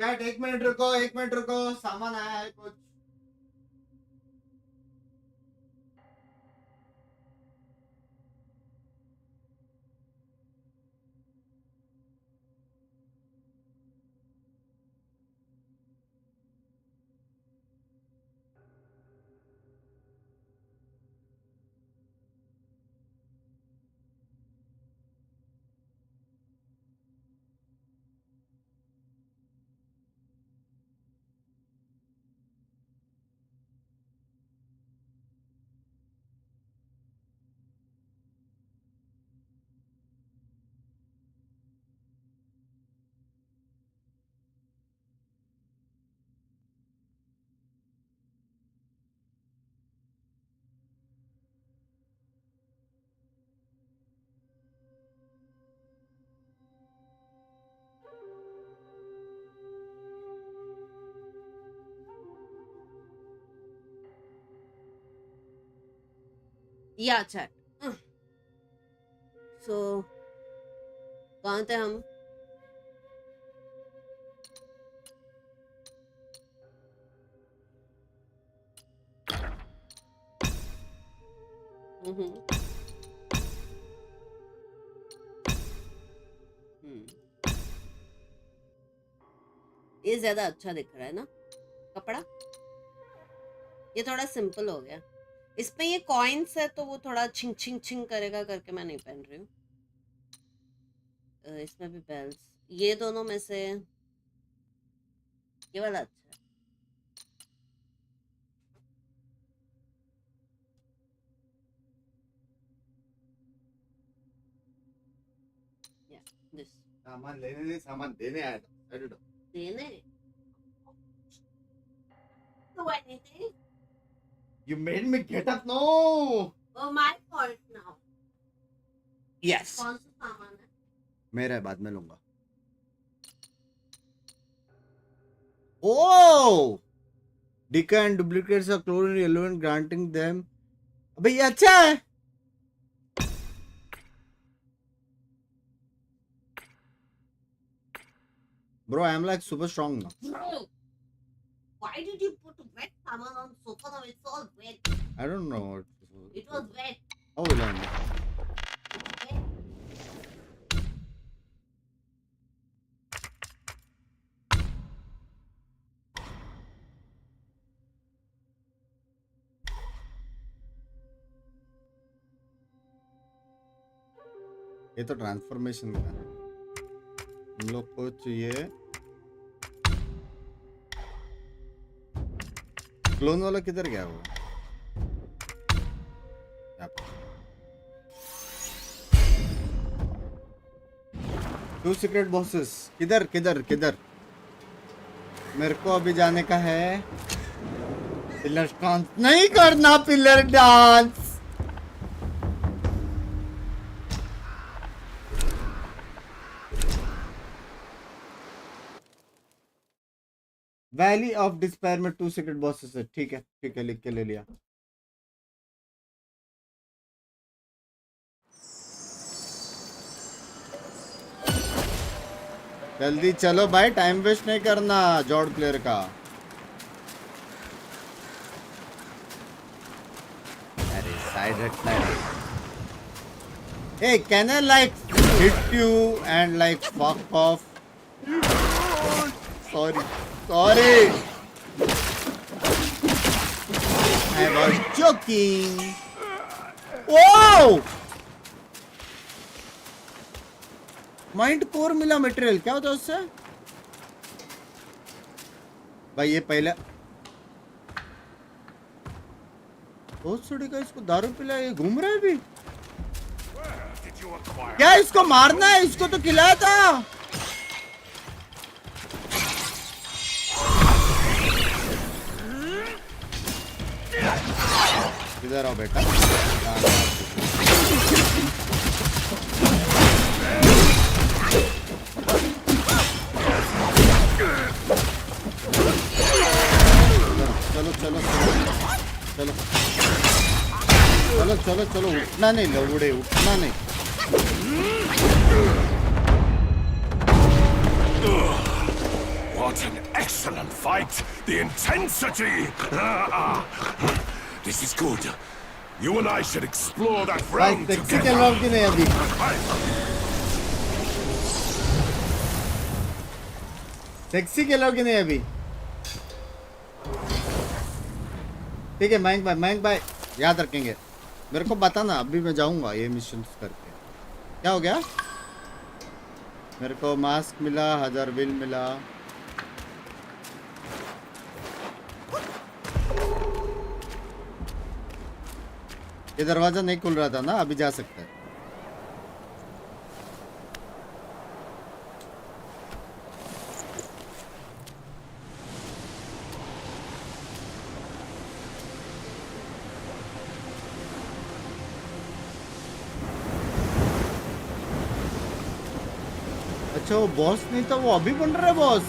Chat एक मिनट रुको. सामान आया है कुछ. या चैट. सो कहाँ थे हम? ये ज्यादा अच्छा दिख रहा है ना कपड़ा. ये थोड़ा सिंपल हो गया। इसमें ये कॉइन्स है तो वो थोड़ा छिंग छिंग छिंग करेगा करके मैं नहीं पहन रही हूँ। इसमें भी बेल्स, ये दोनों में से ये वाला अच्छा है। This. सामान लेने नहीं, सामान देने आया था। देने? Do anything? You made me get up. No. Oh, my fault now. Yes. कौन सा सामान है? मेरा है, बाद में लूंगा। Oh! Deca and duplicates are clonally relevant, granting them. अबे ये अच्छा है। Bro, I am like super strong now. Bro, why did you put wet saman on sofa now? It's all wet. I don't know. It was wet. How will I know? ये तो transformation का है। हम लोग को चाहिए clone वाला, किधर गया वो? टू सीक्रेट बॉसेस किधर किधर किधर? मेरे को अभी जाने का है। पिलर डांस नहीं करना, pillar dance. Valley of despair में 2 सीक्रेट बॉसेस है। ठीक है, लिख के ले लिया। जल्दी चलो भाई, टाइम वेस्ट नहीं करना जॉर्ड प्लेयर का। अरे साइड हटना है। Hey, can I like hit you and like fuck off? Sorry. I was joking. Wow! Mind core मिला मटेरियल, क्या होता है उससे? भाई ये पहले बहुत छोड़ी का इसको दारू पिला, ये घूम रहा है अभी। क्या इसको मारना है? इसको तो खिलाया था। इधर आओ बेटा। चलो चलो चलो चलो चलो चलो, उठना नहीं लवड़े, उठना नहीं। What an excellent fight! The intensity! This is good. You and I should explore that realm together. Sexy खेलोगे नहीं अभी? ठीक है मयंक भाई याद रखेंगे। मेरे को बताना, अभी मैं जाऊंगा ये मिशन करके। क्या हो गया? मेरे को मास्क मिला, 1000 बिल मिला। ये दरवाजा नहीं खुल रहा था ना, अभी जा सकता है। अच्छा वो बॉस नहीं था, वो अभी बन रहा है बॉस।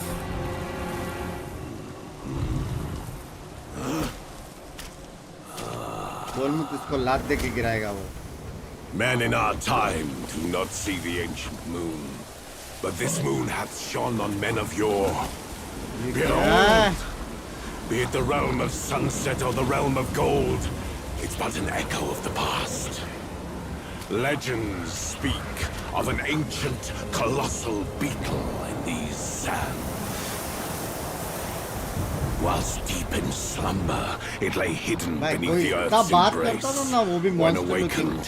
बोल मत, इसको लात दे के गिराएगा वो। Men in our time do not see the ancient moon, but this moon hath shone on men of yore. Behold, be it the realm of sunset or the realm of gold, it's but an echo of the past. Legends speak of an ancient, colossal beetle in these sands. Whilst deep in slumber, it lay hidden भाई beneath कोई the का earth's बात embrace. करता तो ना वो भी When monster looking awakened,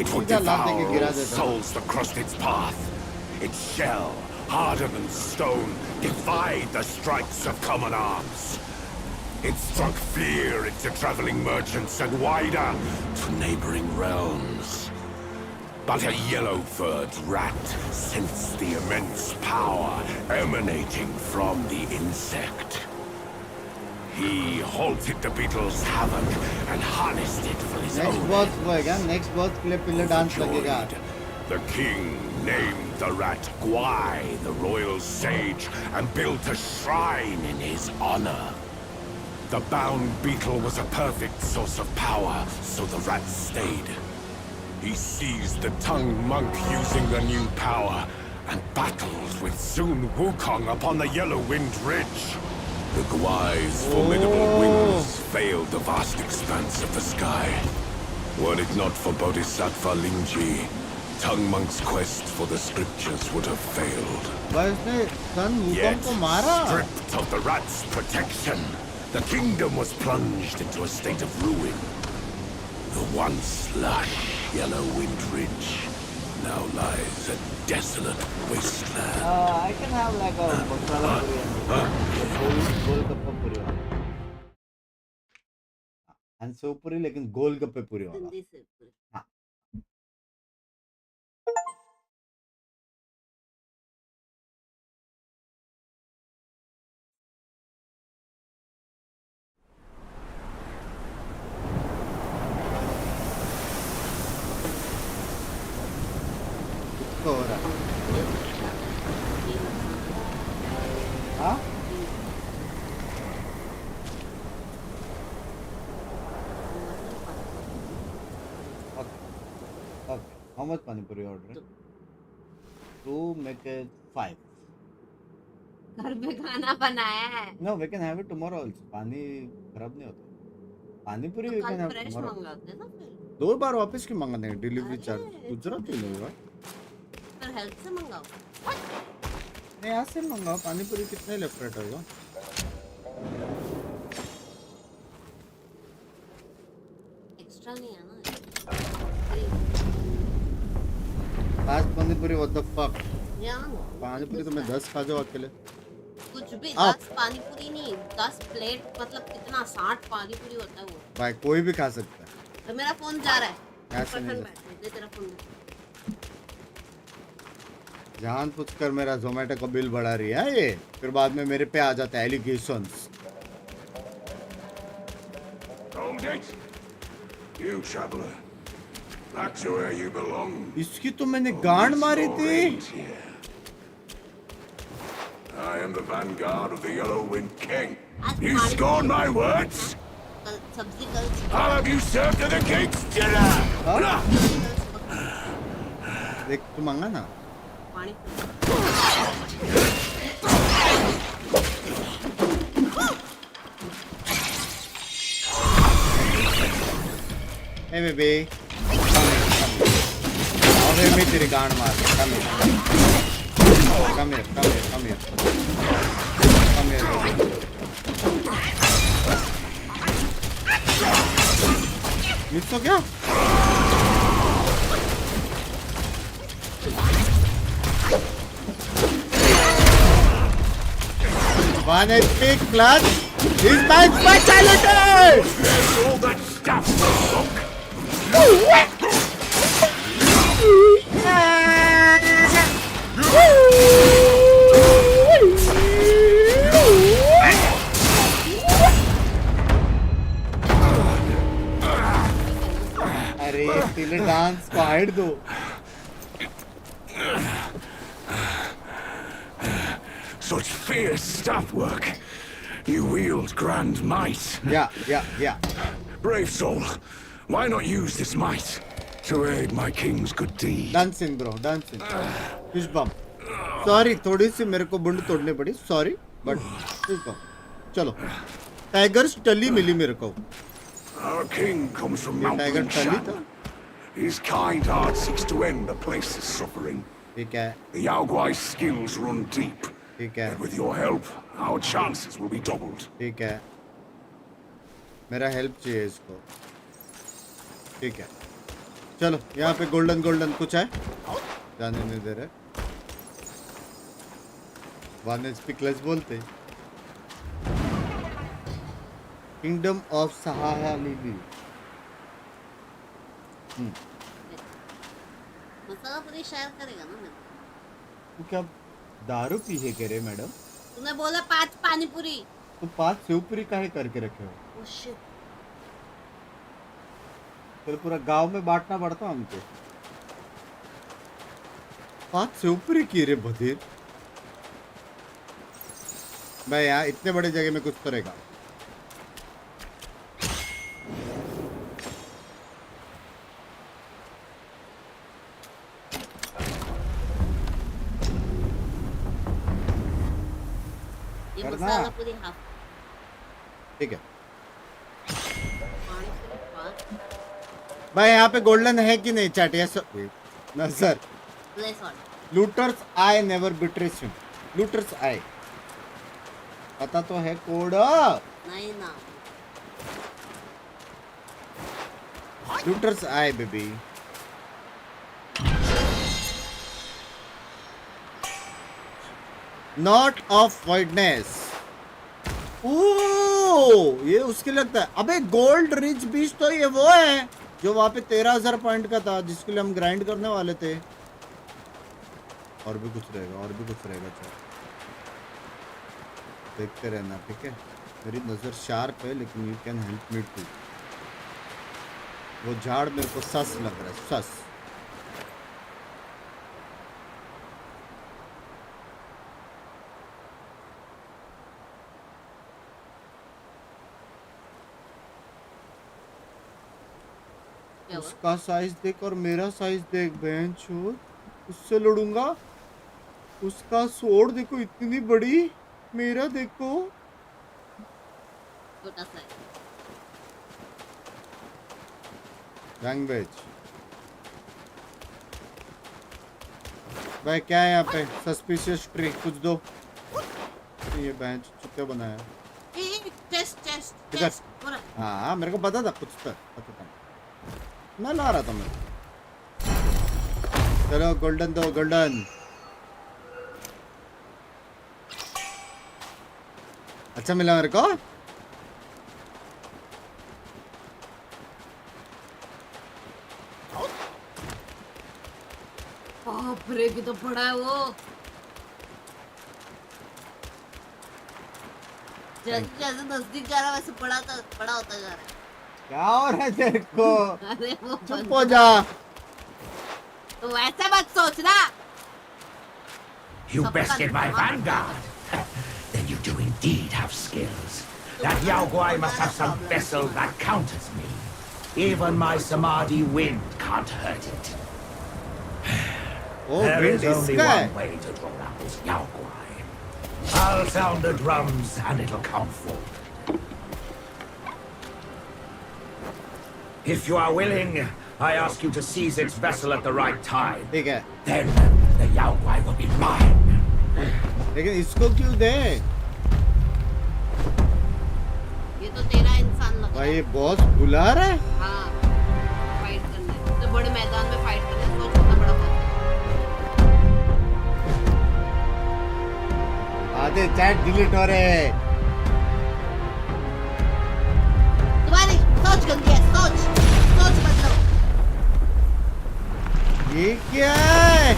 it would सीधा लात देके devour गिरा all देता souls that crossed its path. Its shell, harder than stone, defied the strikes of common arms. It struck fear into traveling merchants and wider to neighboring realms. But a yellow-furred rat sensed the immense power emanating from the insect. He halted the beetle's havoc and harnessed it for his next own. boss होएगा next boss के लिए पिल्ले dance लगेगा The king named the rat Gwai, the royal sage, and built a shrine in his honor. The bound beetle was a perfect source of power, so the rat stayed. He seized the tongue monk using the new power, and battled with Sun Wukong upon the Yellow Wind Ridge. The Gwai's formidable wings veiled the vast expanse of the sky. Were it not for Bodhisattva Lingji, Tongue Monk's quest for the scriptures would have failed. भाई उसने सन Wukong को मारा Stripped of the rat's protection, the kingdom was plunged into a state of ruin. The once lush Yellow Wind Ridge now lies a desolate wasteland. I can have like a masala puri golgappa puri and so puri लेकिन golgappe puri वाला हो रहा हाँ okay how much pani puri order 2 make it 5 घर पे खाना बनाया है no we can have it tomorrow also पानी खराब नहीं होता पानी पूरी we can have it tomorrow मंगाते ना फिर 2 बार वापस क्यों मंगाते हैं डिलीवरी चार्ज गुजराती लोग हैं फिर हेल्प से मंगाओ नहीं यहाँ से मंगाओ पानी पूरी कितने लेफ्ट राइट होगा एक्स्ट्रा नहीं है ना फास्ट पानी पूरी व्हाट द फक यार पानी पूरी तो मैं 10 खा जाऊँ अकेले कुछ भी 10 पानी पूरी नहीं 10 प्लेट मतलब कितना 60 पानी पूरी होता है वो भाई कोई भी खा सकता है तो मेरा फोन जा रहा है ऐसे नहीं दे तेरा फोन जान पूछकर मेरा ज़ोमैटो का बिल बढ़ा रही है ये फिर बाद में मेरे पे आ जाता है allegations You traveler, back to where you belong. इसकी तो मैंने गांड मारी थी I am the vanguard of the Yellow Wind King. You scorn my words? I'll have you served to the king's dinner! देख तू मांगा ना Hey baby, come here, तेरी गांड मार, come here, मिस हो क्या? One HP clutch is my specialty! All that stuff, look! अरे तिले डांस को हाइड दो Such fierce staff work. You wield grand might. Yeah. Brave soul, why not use this might to aid my king's good deed? Dancing bro, dancing. Fish bump. Sorry, थोड़ी सी मेरे को बुंड तोड़ने पड़ी. Sorry, but fish bump. चलो. Tiger's टली मिली मेरे को. Our king comes from Mount Shan. His kind heart seeks to end the place's suffering. ठीक है. The Yao Guai's skills run deep, ठीक है. And with your help, our chances will be doubled. ठीक है. मेरा हेल्प चाहिए इसको. ठीक है. चलो यहाँ पे गोल्डन कुछ है. जाने नहीं दे रहे. 1 HP क्लच बोलते. किंगडम ऑफ सहाया लिली. मसाला पूरी शेयर करेगा ना मैं. तू क्या दारू पी है क्या रे मैडम? तूने बोला 5 पानी पूरी. तो 5 सेव पूरी काहे करके रखे हो? Oh shit. फिर पूरा गांव में बांटना पड़ता हमको. 5 सेव पूरी की रे बधिर. मैं यहाँ इतने बड़े जगह में कुछ करेगा. मसाला पूरी हाफ. ठीक है भाई. यहाँ पे गोल्डन है कि नहीं चैट? यस ना sir. Looters I never betrays him. Looters I पता तो है कोड. नहीं ना. Looters I baby. Not of wideness. Oh ये उसके लगता है. अबे गोल्ड रिच बीच तो ये वो है जो वहां पे 13,000 पॉइंट का था जिसके लिए हम ग्राइंड करने वाले थे. और भी कुछ रहेगा चल देखते रहना. ठीक है मेरी नजर शार्प है लेकिन you can help me too. वो झाड़ मेरे को सस लग रहा है. सस. उसका साइज देख और मेरा साइज देख बहन छोड़. उससे लड़ूंगा. उसका सोड देखो इतनी बड़ी. मेरा देखो छोटा सा. लैंग्वेज भाई क्या है यहाँ पे? सस्पिशियस ट्री कुछ दो. ये बहन चुट्टे बनाया. टेस्ट. हाँ मेरे को पता था कुछ तो पता था. मैं ला रहा था मैं. चलो गोल्डन दो. गोल्डन अच्छा मिला मेरे को. बाप रे की तो बड़ा है वो. जैसे नजदीक जा रहा वैसे बड़ा होता जा रहा है. क्या हो रहा है तेरे को? अरे वो चुप हो जा. तो वैसे मत सोचना. You bested my vanguard. Then you do indeed have skills. That Yao Guai must have some vessel that counters me. Even my Samadhi wind can't hurt it. Oh, there is only guy. one way to draw out this Yao Guai. I'll sound the drums and it'll come forward. If you are willing, I ask you to seize its vessel at the right time. ठीक है. Then the Yao Guai will be mine. लेकिन इसको क्यों दे? ये तो तेरा इंसान लग रहा है. भाई ये बॉस बुला रहा है. हाँ फाइट करने. तो बड़े मैदान में फाइट करने. तो छोटा बड़ा आधे चैट डिलीट हो रहे हैं. तुम्हारी सोच गंदी है. सोच बदलो. ये क्या है?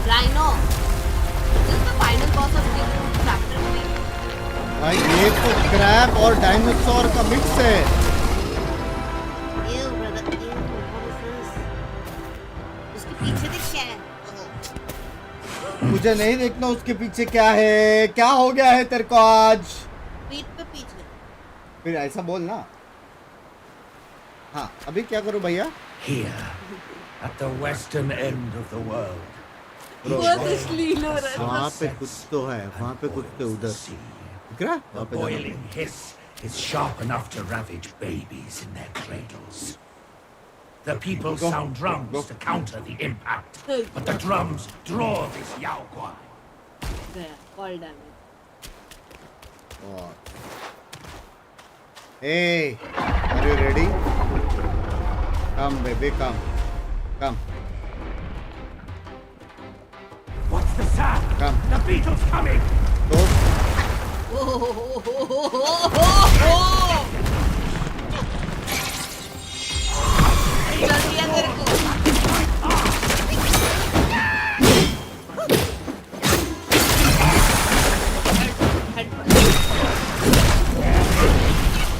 Rhino. This is the final boss of chapter 3. भाई ये तो क्रैब और डायनासोर का मिक्स है. Ew, brother. Ew, what is this? उसके पीछे देख क्या है? मुझे नहीं देखना उसके पीछे क्या है. क्या हो गया है तेरे को आज? पीठ पे पीछे. फिर ऐसा बोल ना. हाँ अभी क्या करूं भैया? Here, at the western end of the world. वहाँ पे कुछ तो है. वहाँ पे कुछ तो उधर. The boiling hiss is sharp enough to ravage babies in their cradles. The people sound drums to counter the impact, but the drums draw this Yao Guai. गया fall damage. Hey, are you ready? Come, baby, come. Come. What's the sound? Come. The beetle's coming! Go.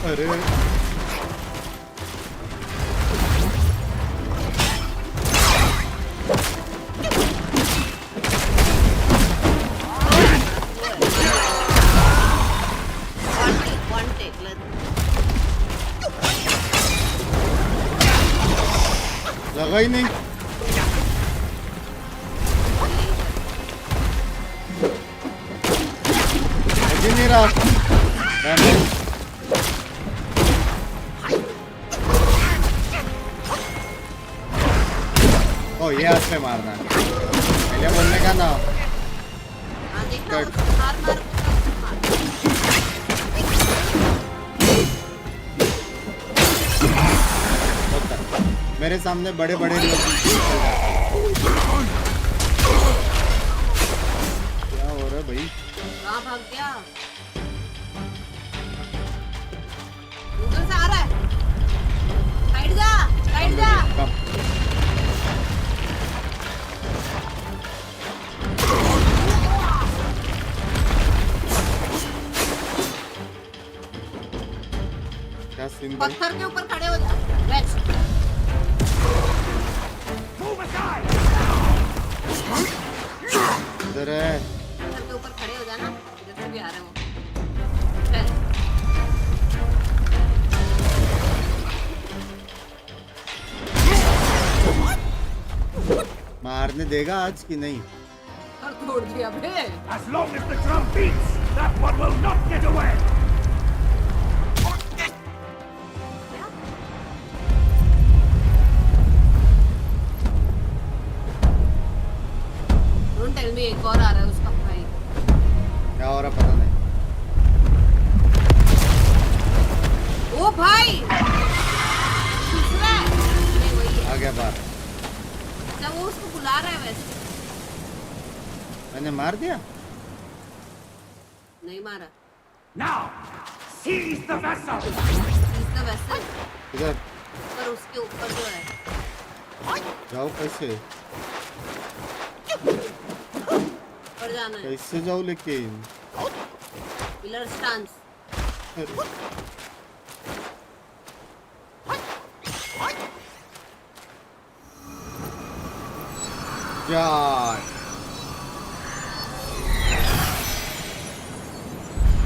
अरे लगा ही नहीं। अजी नहीं रहा। ओ ये हाथ पे मारना है। पहले बोलने का ना। मेरे सामने बड़े बड़े लोग क्या हो रहा है भाई? कहाँ भाग गया? उधर से आ रहा है। साइड जा, साइड जा। क्या सीन? पत्थर के ऊपर खड़े हो जा। वेस्ट। इधर है। पत्थर के ऊपर खड़े हो जाना। इधर से भी आ रहे हो। मारने देगा आज की नहीं? और तोड़ दिया बे। As long as the drum beats, that one will not get away. Don't tell me एक और आ रहा है उसका भाई। क्या हो रहा पता नहीं। ओ भाई। दूसरा है। नहीं वही है। आ गया बाहर। अच्छा वो उसको बुला रहा है वैसे। मैंने मार दिया? नहीं मारा। Now, seize the vessel. Seize the vessel. इधर। पर उसके ऊपर जो है। जाओ कैसे? ऊपर जाना है। कैसे जाओ लेकिन? Pillar stance. यार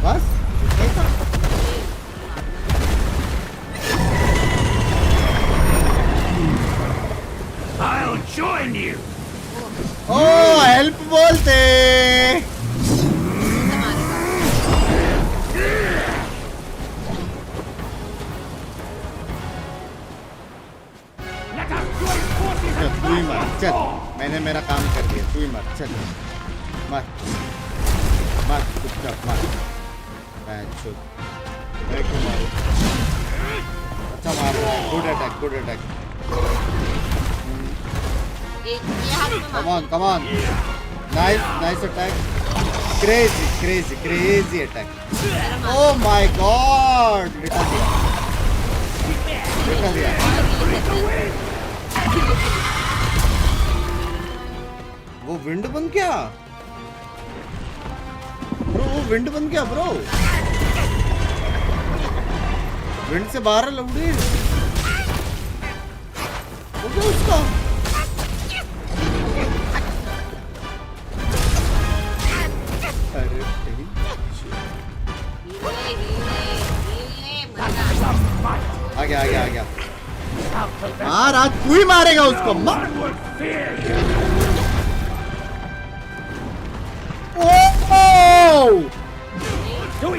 बस I'll join you. O help बोलते। तू ही मर चल। मैंने मेरा काम कर दिया। तू ही मर चल। मर मर चुपचाप मर। मैं क्यों मारूं? अच्छा मार रहा है। Good attack good attack. Come on, come on. Nice, nice attack. Crazy, crazy, crazy attack. Oh my God! लिटा दिया। लिटा दिया। वो विंड बन गया। ब्रो वो विंड बन गया ब्रो। विंड से बाहर लौड़ी। हो गया उसका। आ गया आ गया आ गया। मार आज तू ही मारेगा उसको।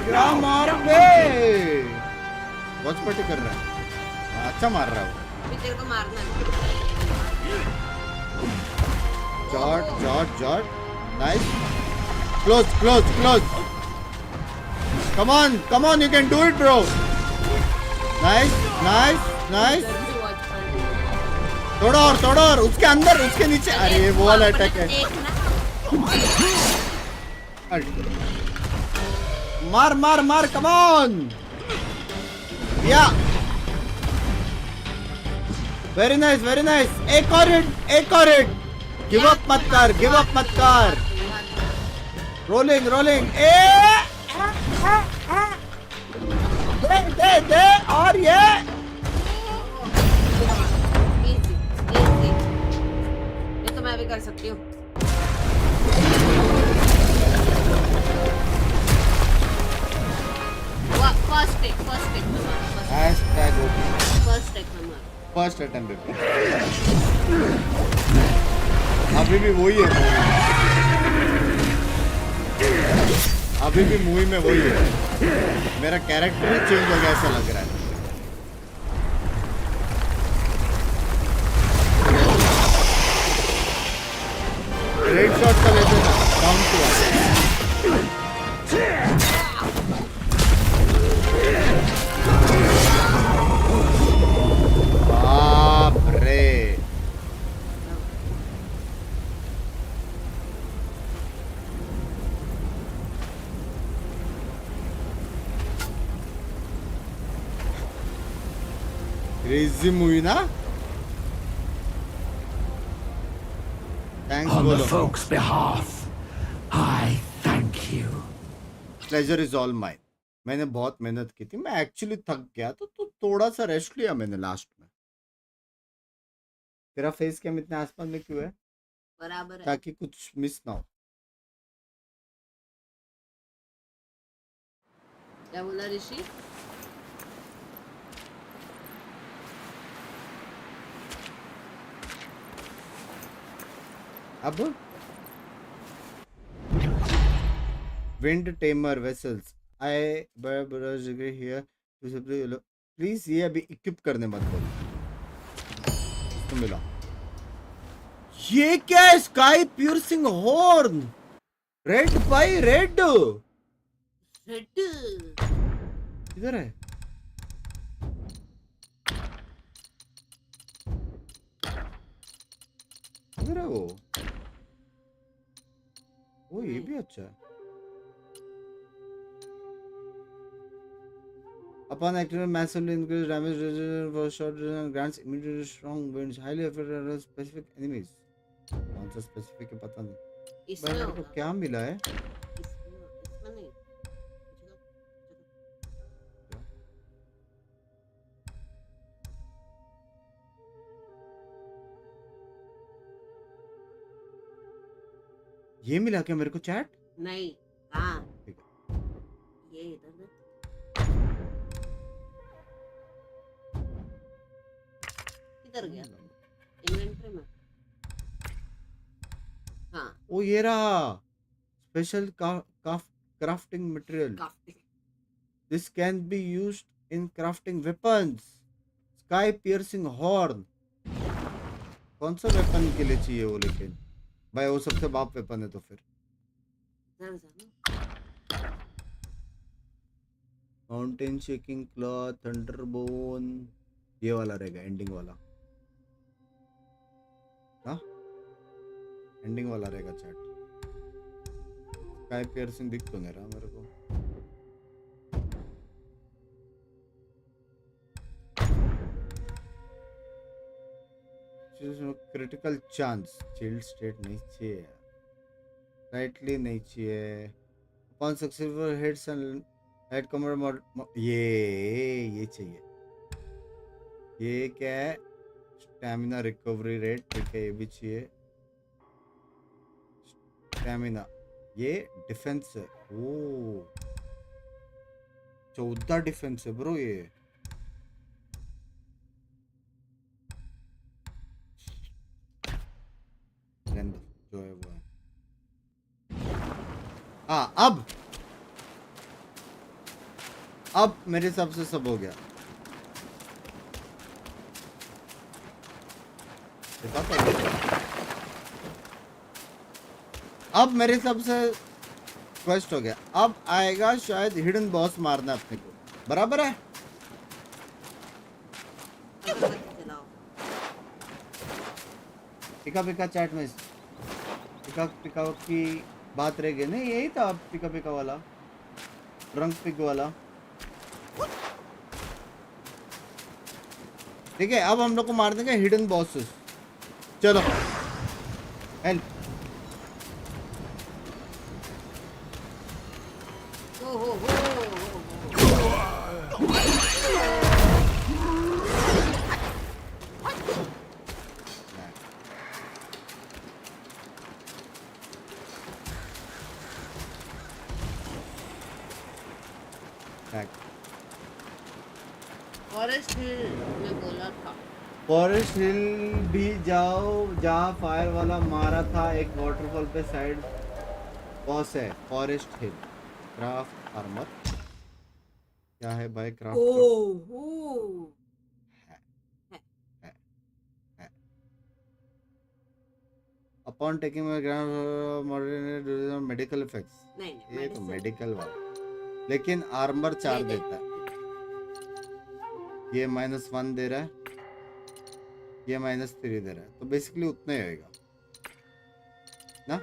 क्या मार गए। वॉच पार्टी कर रहा है। अच्छा मार रहा है। तेरे को मारना है। Jot jot jot nice. Close. Come on, you can do it, bro. Nice. थोड़ा और उसके अंदर, उसके नीचे. अरे वो वाला अटैक है. मार, come on. Yeah. Very nice. एक और hit. Give up मत कर. Rolling. दे और ये. ये तो मैं भी कर सकती हूँ. First take. First attempt. अभी भी वही है. अभी भी मूवी में वही है. मेरा कैरेक्टर ही चेंज हो गया ऐसा लग रहा है. रेड शॉट का लेते ना. Down to. बाप रे. क्रेजी मूवी ना. Thanks, On Bolo. the folks' behalf, I thank you. Pleasure is all mine. मैंने बहुत मेहनत की थी. मैं एक्चुअली थक गया तो थोड़ा सा रेस्ट लिया मैंने लास्ट में. तेरा फेस कैम इतने आसपास में क्यों है? बराबर है. ताकि कुछ मिस ना हो. क्या बोला ऋषि? अब wind tamer vessels. I hear please. ये अभी इक्विप करने मत बोलो. तो मिला. ये क्या है? Sky piercing horn. रेड भाई रेड. किधर है? किधर है वो? ओ ये भी अच्छा है. Upon activating, massively increase damage resistance for short and grants immediate strong winds. Highly effective against specific enemies. कौन सा specific है पता नहीं. मेरे को क्या मिला है? इसमें नहीं. ये मिला क्या मेरे को चैट? नहीं. हाँ. ये इधर दे. किधर गया? इन्वेंटरी में. हाँ. ओ ये रहा. Special crafting material. This can be used in crafting weapons. Sky piercing horn. कौन सा वेपन के लिए चाहिए वो? लेकिन भाई वो सबसे बाप वेपन है तो फिर. Mountain shaking cloth, thunderbone. ये वाला रहेगा एंडिंग वाला. हाँ एंडिंग वाला रहेगा चैट. स्काई पियर्सिंग दिख तो नहीं रहा मेरे को. Critical chance. चिल्ड स्टेट नहीं चाहिए. राइटली नहीं चाहिए. Upon successful hits and head comer. ये चाहिए. ये क्या है? Stamina recovery rate. ठीक है ये भी चाहिए. स्टैमिना. ये डिफेंस है. ओ 14 डिफेंस है ब्रो ये. जो है वो है. हाँ अब मेरे हिसाब से सब हो गया. अब मेरे हिसाब से क्वेस्ट हो गया. अब आएगा शायद हिडन बॉस मारना अपने को. बराबर है. पिका पिका चैट में पिका पिका की बात रह गई. नहीं यही था पिका पिका वाला, रंग पिक वाला. ठीक है, अब हम लोग को मार देंगे हिडन बॉसेस. चलो हेल्प. फॉरेस्ट हिल में बोला था. फॉरेस्ट हिल भी जाओ जहाँ फायर वाला मारा था. एक वाटरफॉल पे साइड बॉस है. फॉरेस्ट हिल. क्राफ्ट आर्मर क्या है भाई? Craft upon taking medical effects. ये तो मेडिकल वाला, लेकिन आर्मर 4 देता है. ये -1 दे रहा है, ये -3 दे रहा है. तो बेसिकली उतना ही होएगा ना.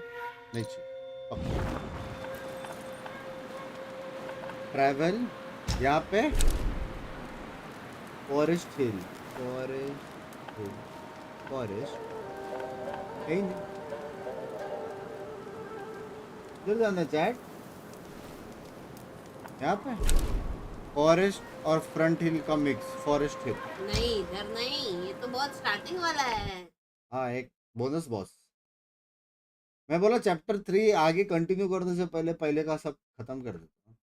नीचे ट्रैवल यहाँ पे फॉरेस्ट हिल. फॉरेस्ट कहीं नहीं. इधर जाना चैट. यहाँ पे फॉरेस्ट और फ्रंट हिल का मिक्स. फॉरेस्ट हिल नहीं, इधर नहीं. ये तो बहुत स्टार्टिंग वाला है. हाँ, एक बोनस बॉस. मैं बोला चैप्टर 3 आगे कंटिन्यू करने से पहले का सब खत्म कर देता हूँ.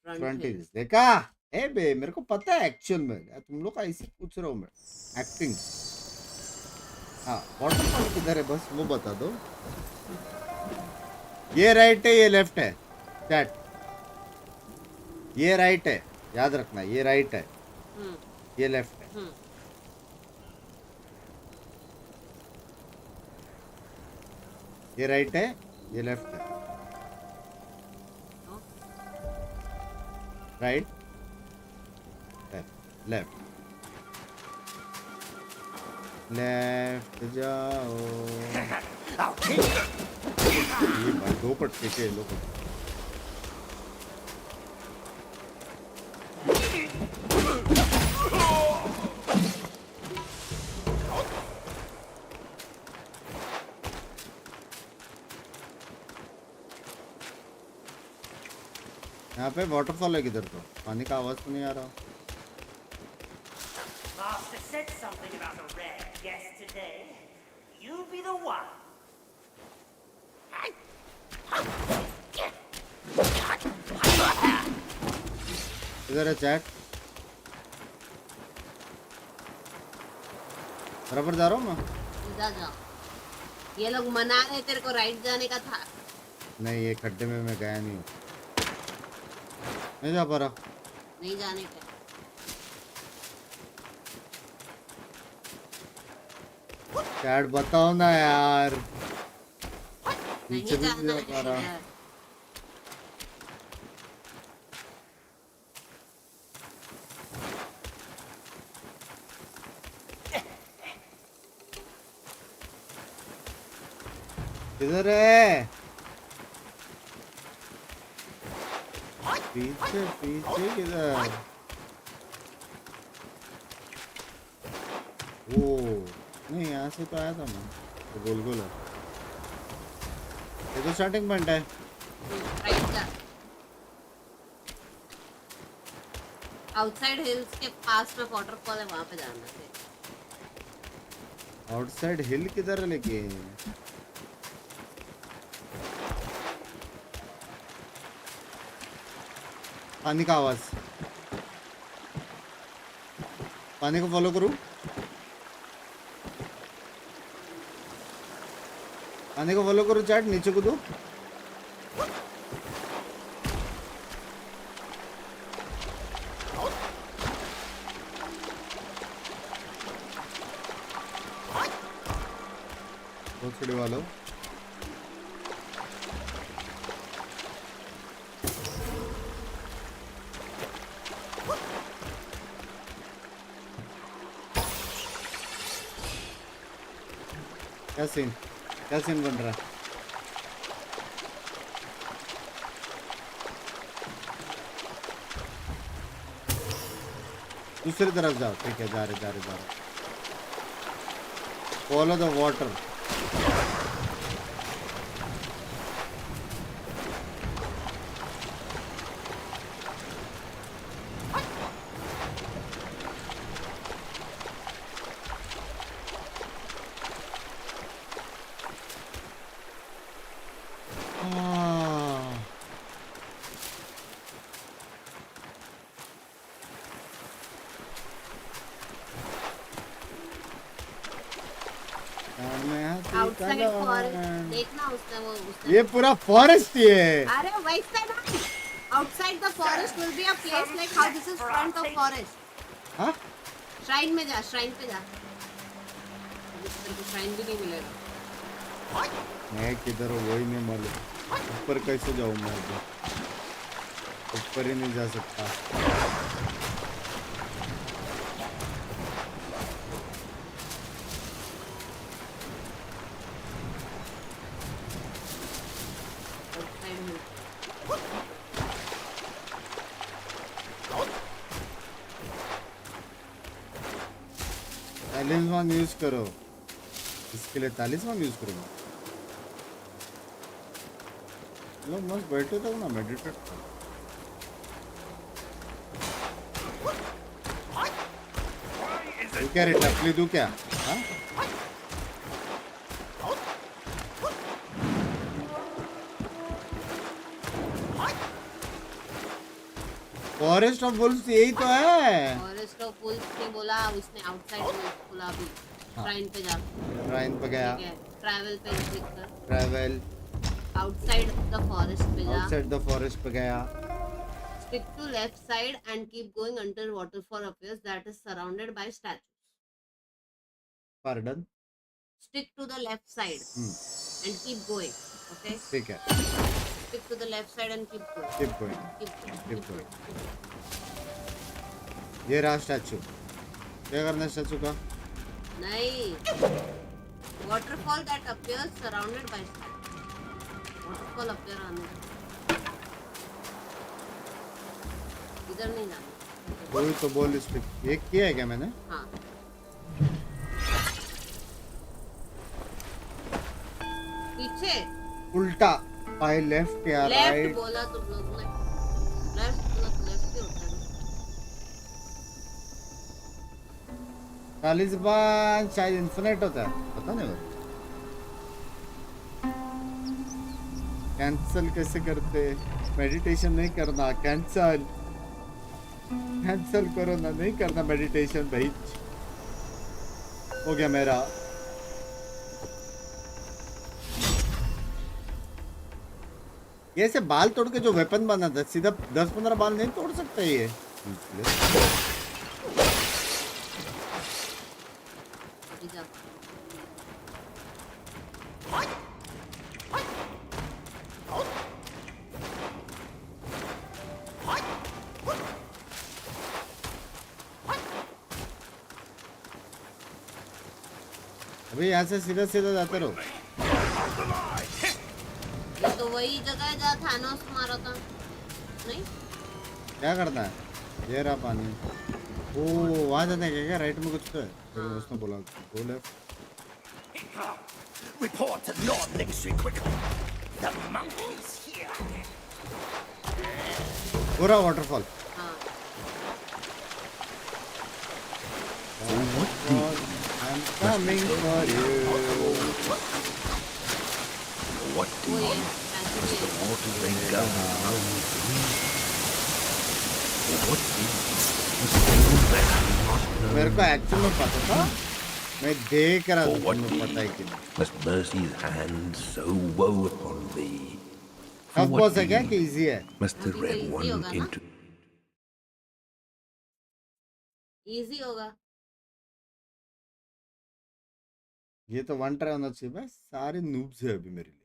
फ्रंट हिल देखा? ए बे, मेरे को पता है एक्चुअल में. तुम लोग का ऐसे पूछ रहा हूँ मैं. एक्टिंग. हाँ, वाटरफॉल किधर है बस वो बता दो. ये राइट है, ये लेफ्ट है चैट. ये राइट है, याद रखना. ये राइट है, ये लेफ्ट है. ये राइट है, ये लेफ्ट है. राइट लेफ्ट लेफ्ट जाओ. ये भाई 2 पटके के लोग. यहाँ पे वाटरफॉल है. किधर तो पानी का आवाज तो नहीं आ रहा. Master said something about a rare guest today. You be the one. इधर है चैट. बराबर जा रहा हूँ मैं. जा. ये लोग मना रहे तेरे को राइट जाने का था. नहीं, ये खड्डे में मैं गया नहीं हूँ. नहीं जा पा रहा. नहीं जाने का. चैट बताओ ना यार. नहीं नीचे भी जाना जा पा रहा. है. किधर है? पीछे पीछे किधर? ओ नहीं, यहाँ से तो आया था मैं. तो गोल गोल है. ये तो स्टार्टिंग पॉइंट है. राइट जा. आउटसाइड हिल्स के पास में वाटरफॉल है, वहां पे जाना है. आउटसाइड हिल किधर है लेके? पानी का आवाज. पानी को फॉलो करूं. पानी को फॉलो करूं चैट. नीचे कूदो. दूसरे वालों क्या सीन बन रहा है? दूसरी तरफ जाओ। ठीक है, जा रहे। Follow the water. Outside forest देखना उसने ये पूरा फॉरेस्ट ही है। अरे वैसे ना outside the forest will be a place like how this is front of forest. हाँ श्राइन में जा, श्राइन पे जा। तेरे को श्राइन भी नहीं मिलेगा। मैं किधर हूँ वही नहीं मालूम। ऊपर कैसे जाऊँ मैं? ऊपर ही नहीं जा सकता। तालिस्मान यूज करो। इसके लिए तालिस्मान यूज करूँगा। लोग मस्त बैठे तक ना मेडिटेट करो। तू क्या रे टपली, तू क्या? हाँ फॉरेस्ट ऑफ वुल्फ्स यही तो है। फॉरेस्ट ऑफ वुल्फ्स ने बोला, उसने आउटसाइड वुल्फ्स बोला। अभी श्राइन पे जा। श्राइन पे गया। ट्रैवल पे क्लिक कर। ट्रैवल आउटसाइड द फॉरेस्ट पे जा। आउटसाइड द फॉरेस्ट पे गया। Stick to left side and keep going until waterfall appears that is surrounded by statues. Pardon? Stick to the left side and keep going. Okay? ठीक है। Stick to the left side and keep going. Keep going. Keep going. ये रहा statue. क्या करना है statue का? नहीं। Waterfall that appears surrounded by statues. Waterfall appear आने। इधर नहीं जाना। वही तो बोल स्टिक। ये किया है क्या मैंने? हाँ। पीछे। उल्टा। बाय लेफ्ट या राइट? लेफ्ट बोला तुम लोग ने। लेफ्ट ही होता है। तालिस्मान शायद इन्फिनिट होता है, पता नहीं। कैंसल कैसे करते? मेडिटेशन नहीं करना। कैंसल करो ना। नहीं करना मेडिटेशन भाई। हो गया मेरा। ये से बाल तोड़ के जो वेपन बना था, सीधा 10-15 बाल नहीं तोड़ सकता ये। अभी यहाँ से सीधा जाते रहो। ये तो वही जगह है जहाँ थानोस मारा था। नहीं? क्या करना है? ये रहा पानी। ओ वहाँ जाना है क्या? राइट में कुछ तो है। उसने बोला go left. Report to Lord Nixie quickly. The monkey's here. पूरा waterfall. I'm coming for you. What do you want? The water they go. What do you मेरे को एक्चुअली में पता था। मैं देख रहा था। तुम्हें पता है कि नहीं? Must mercy's hand so woe upon thee. Tough boss है क्या कि इजी है? Must the red one into easy होगा। ये तो 1 ट्राई होना चाहिए भाई, सारे नूब्स है अभी मेरे लिए।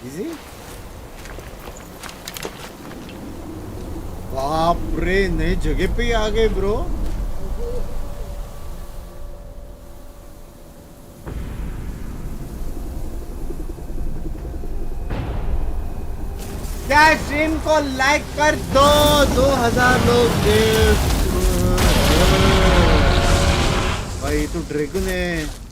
इजी। बाप रे, नई जगह पे ही आ गए ब्रो। क्या स्ट्रीम को लाइक कर दो, 2000 लोग भाई। तो ड्रैगन है।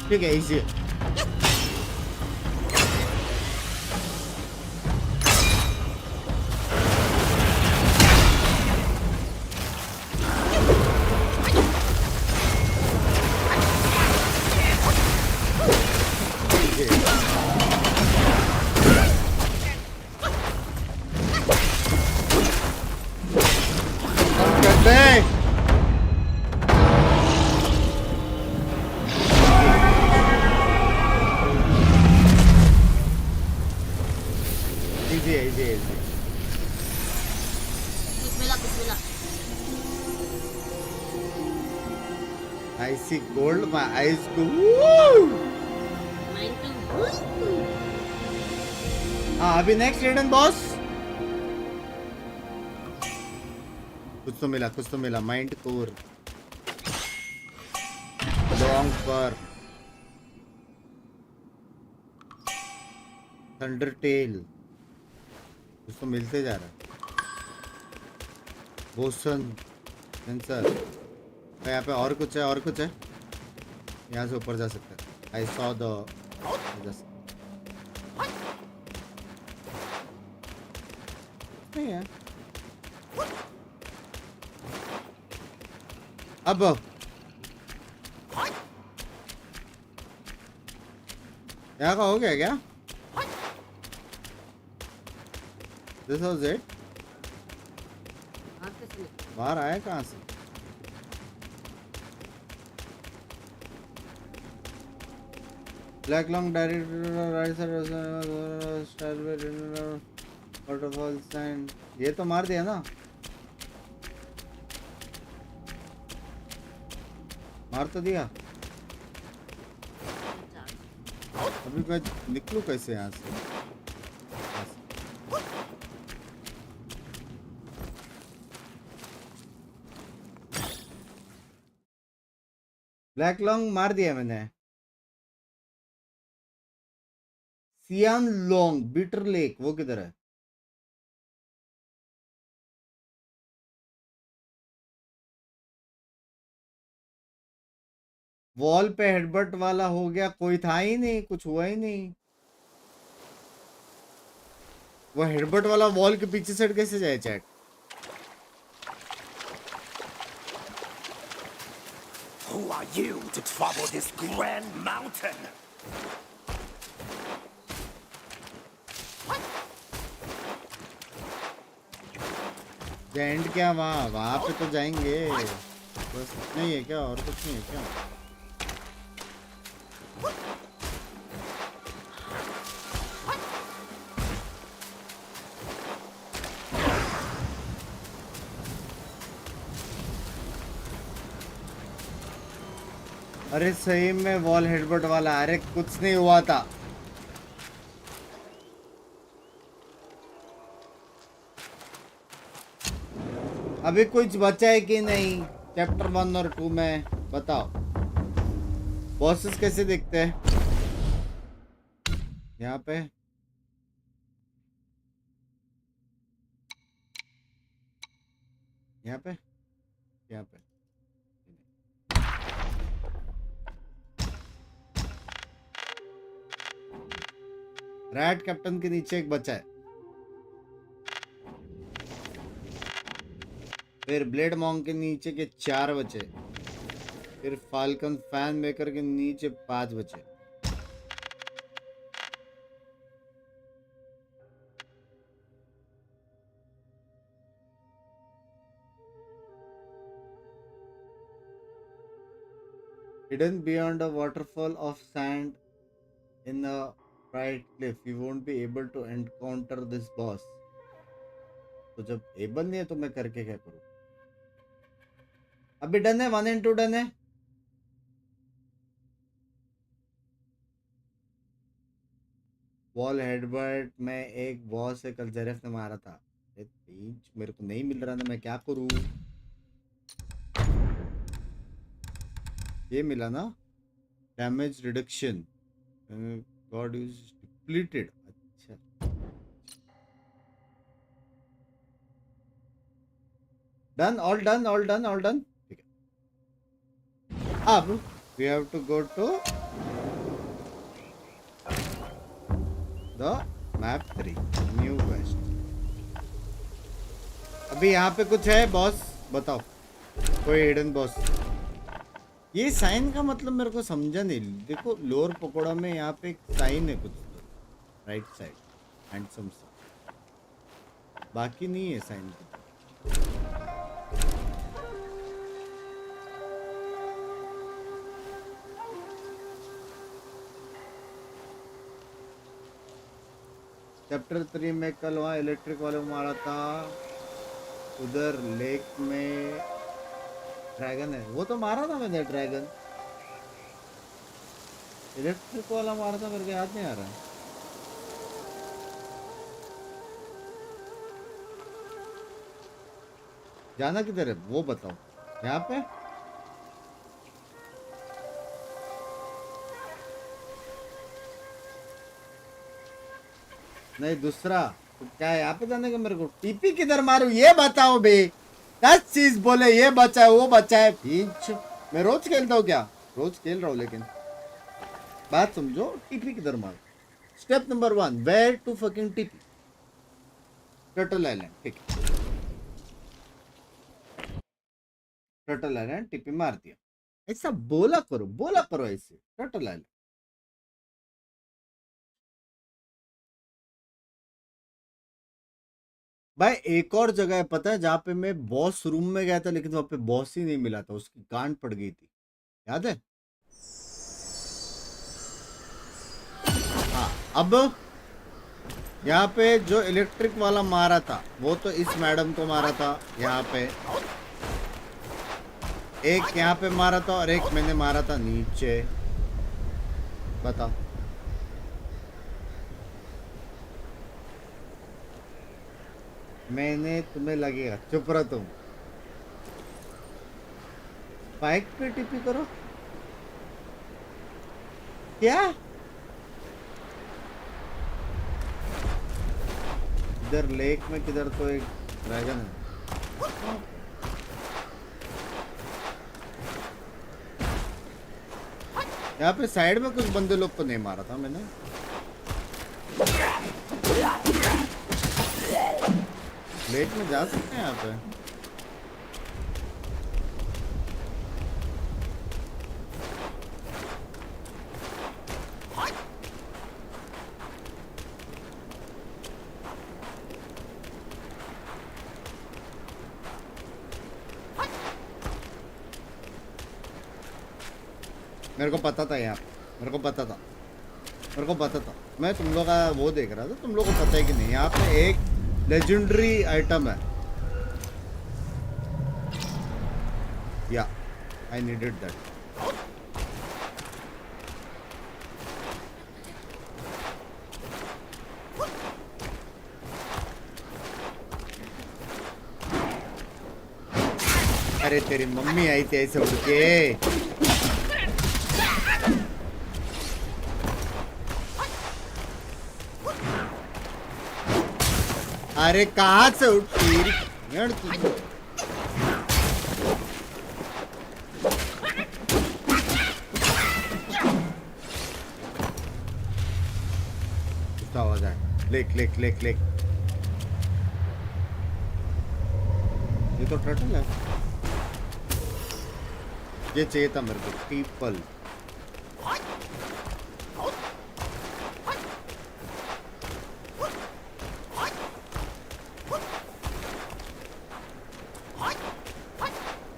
ठीक है, इजी है। I see gold, my eyes go woo! Mine too. अभी नेक्स्ट रिटर्न बॉस। कुछ तो मिला माइंड कोर, लॉन्ग पर, थंडर टेल, कुछ तो मिलते जा रहा है। बोसन सेंसर, यहाँ पे और कुछ है, यहाँ से ऊपर जा सकता है। आई सॉ द नहीं है अब। यहाँ का हो गया क्या? This was it. बाहर आया कहाँ से? Black long direct waterfall sand, ये तो मार दिया ना। मार तो दिया। अभी मैं निकलूं कैसे यहाँ से? ब्लैक लॉन्ग मार दिया मैंने। सियान लॉन्ग बिटर लेक वो किधर है? वॉल पे हेडबट वाला हो गया, कोई था ही नहीं, कुछ हुआ ही नहीं। वो हेडबट वाला वॉल के पीछे साइड कैसे जाए chat? Who are you to trouble this grand mountain? And क्या वहाँ पे तो जाएंगे बस, नहीं है क्या और कुछ नहीं है क्या? अरे सही में वॉल हेडबट वाला, अरे कुछ नहीं हुआ था। अभी कुछ बचा है कि नहीं चैप्टर 1 और 2 में, बताओ। बॉसेस कैसे दिखते हैं यहाँ पे? यहाँ पे यहाँ पे रैट कैप्टन के नीचे एक बचा है, फिर ब्लेड मॉन्ग के नीचे के 4 बचे, फिर फाल्कन फैन मेकर के नीचे 5 बचे। Hidden beyond a waterfall of sand in a bright cliff, you won't be able to encounter this boss. तो जब एबल नहीं है तो मैं करके क्या करूं? अभी डन है, 1 and 2 डन है। वॉल हेडबट में एक बॉस है कल जेरेफ ने मारा था, मेरे को नहीं मिल रहा ना, मैं क्या करूं? ये मिला ना, damage reduction, god is depleted. अच्छा done, all done, all done, all done. ठीक है, अब we have to go to the map 3 new west. अभी यहाँ पे कुछ है बॉस, बताओ कोई हिडन बॉस। ये साइन का मतलब मेरे को समझा नहीं। देखो लोअर पकोड़ा में यहाँ पे एक साइन है कुछ तो, राइट साइड हैंडसम सा, बाकी नहीं है साइन का। चैप्टर 3 में कल वहाँ इलेक्ट्रिक वाले को मारा था, उधर लेक में ड्रैगन है, वो तो मारा था मैंने ड्रैगन। इलेक्ट्रिक वाला मारा था, मेरे को याद नहीं आ रहा है। जाना किधर है वो बताओ। यहाँ पे नहीं, दूसरा तो क्या है यहाँ पे जाने का? मेरे को टीपी किधर मारू ये बताओ बे। 10 चीज बोले, ये बचा है वो बचा है। पीछ मैं रोज खेलता हूँ क्या? रोज खेल रहा हूँ, लेकिन बात समझो, टीपी किधर मारू। Step number 1, where to fucking TP. Turtle island, ठीक है, टर्टल आइलैंड टीपी मार दिया। ऐसा बोला करो ऐसे, टर्टल आइलैंड। भाई एक और जगह है पता है जहाँ पे मैं बॉस रूम में गया था, लेकिन वहां पे बॉस ही नहीं मिला था, उसकी गांड पड़ गई थी, याद है? हाँ, अब यहाँ पे जो इलेक्ट्रिक वाला मारा था वो तो इस मैडम को मारा था, यहाँ पे एक यहाँ पे मारा था और एक मैंने मारा था नीचे। बताओ मैंने, तुम्हें लगेगा, चुप रहो तुम। बाइक पे टिपी करो क्या? इधर लेक में किधर तो एक ड्रैगन है। यहाँ पे साइड में कुछ बंदे लोग को नहीं मारा था मैंने। लेट में जा सकते हैं यहाँ पे। मेरे को पता था यार, मेरे को पता था, मैं तुम लोग का वो देख रहा था, तुम लोग को पता है कि नहीं। यहाँ पे एक लेजेंडरी आइटम है, या आई नीडेड दैट। अरे तेरी मम्मी आई थी ऐसे उड़ के। अरे कहाँ से उठी आवाज है। लेक लेक लेक लेक, ये तो टर्टल है। ये चाहिए था मेरे को, पीपल।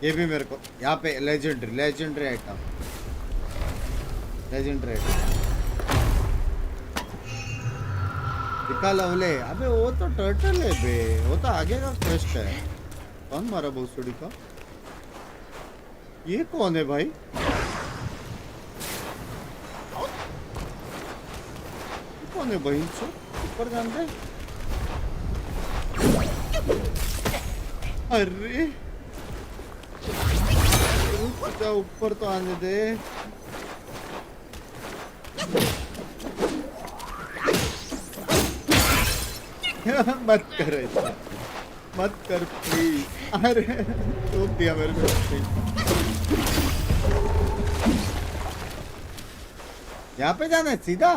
ये भी मेरे को यहाँ पे लेजेंडरी आइटम, लेजेंडरी आइटम दिखा लवले। अबे वो तो टर्टल है बे, वो तो आगे का क्वेस्ट है। कौन मारा भोसड़ी का? ये कौन है भाई? ये कौन है भाई? ऊपर जानते? अरे ऊपर तो आने दे। मत कर ऐसा, मत कर प्लीज। अरे रोक दिया मेरे को। यहाँ पे जाना है सीधा।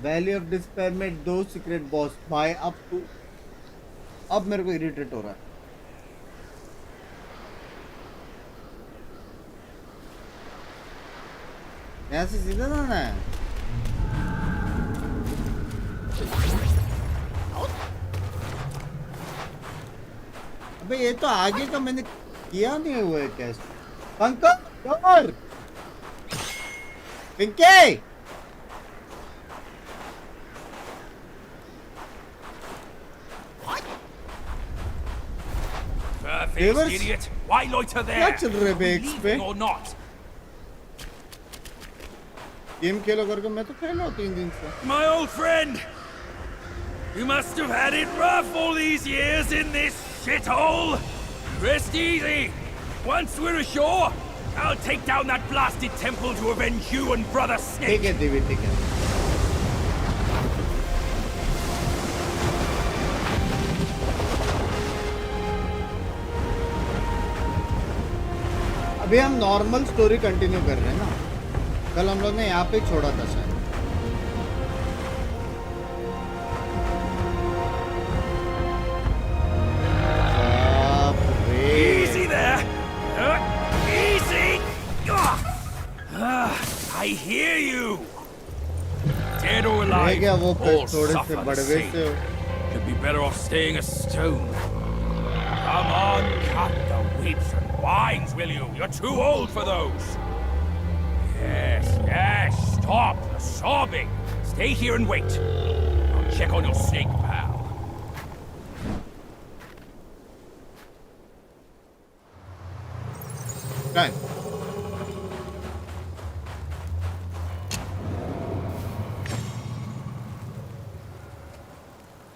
वैली ऑफ डिस्पेयर में 2 secret boss by up to. अब मेरे को इरिटेट हो रहा है। यहाँ से सीधा जाना है। अबे ये तो आगे का मैंने किया नहीं हुआ है कैसे? पंकज और Pinky, Idiot! Why loiter there? क्या चल रहा है बे एक्स पे? Or not? गेम खेलो करके मैं तो खेल रहा हूँ 3 दिन से। My old friend, you must have had it rough all these years in this shithole. Rest easy. Once we're ashore, I'll take down that blasted temple to avenge you and Brother Snake. ठीक है देवी, ठीक है। अभी हम normal story continue कर रहे हैं ना। कल हम लोग ने यहाँ पे छोड़ा था शायद। Easy there. Easy. I hear you. Dead or alive, क्या वो all थोड़े से suffer the बड़वे same. से। You'd be better off staying a stone. Come on, cut the weeps and whines, will you? You're too old for those. Yes, stop the sobbing. Stay here and wait. I'll check on your snake, pal. Done.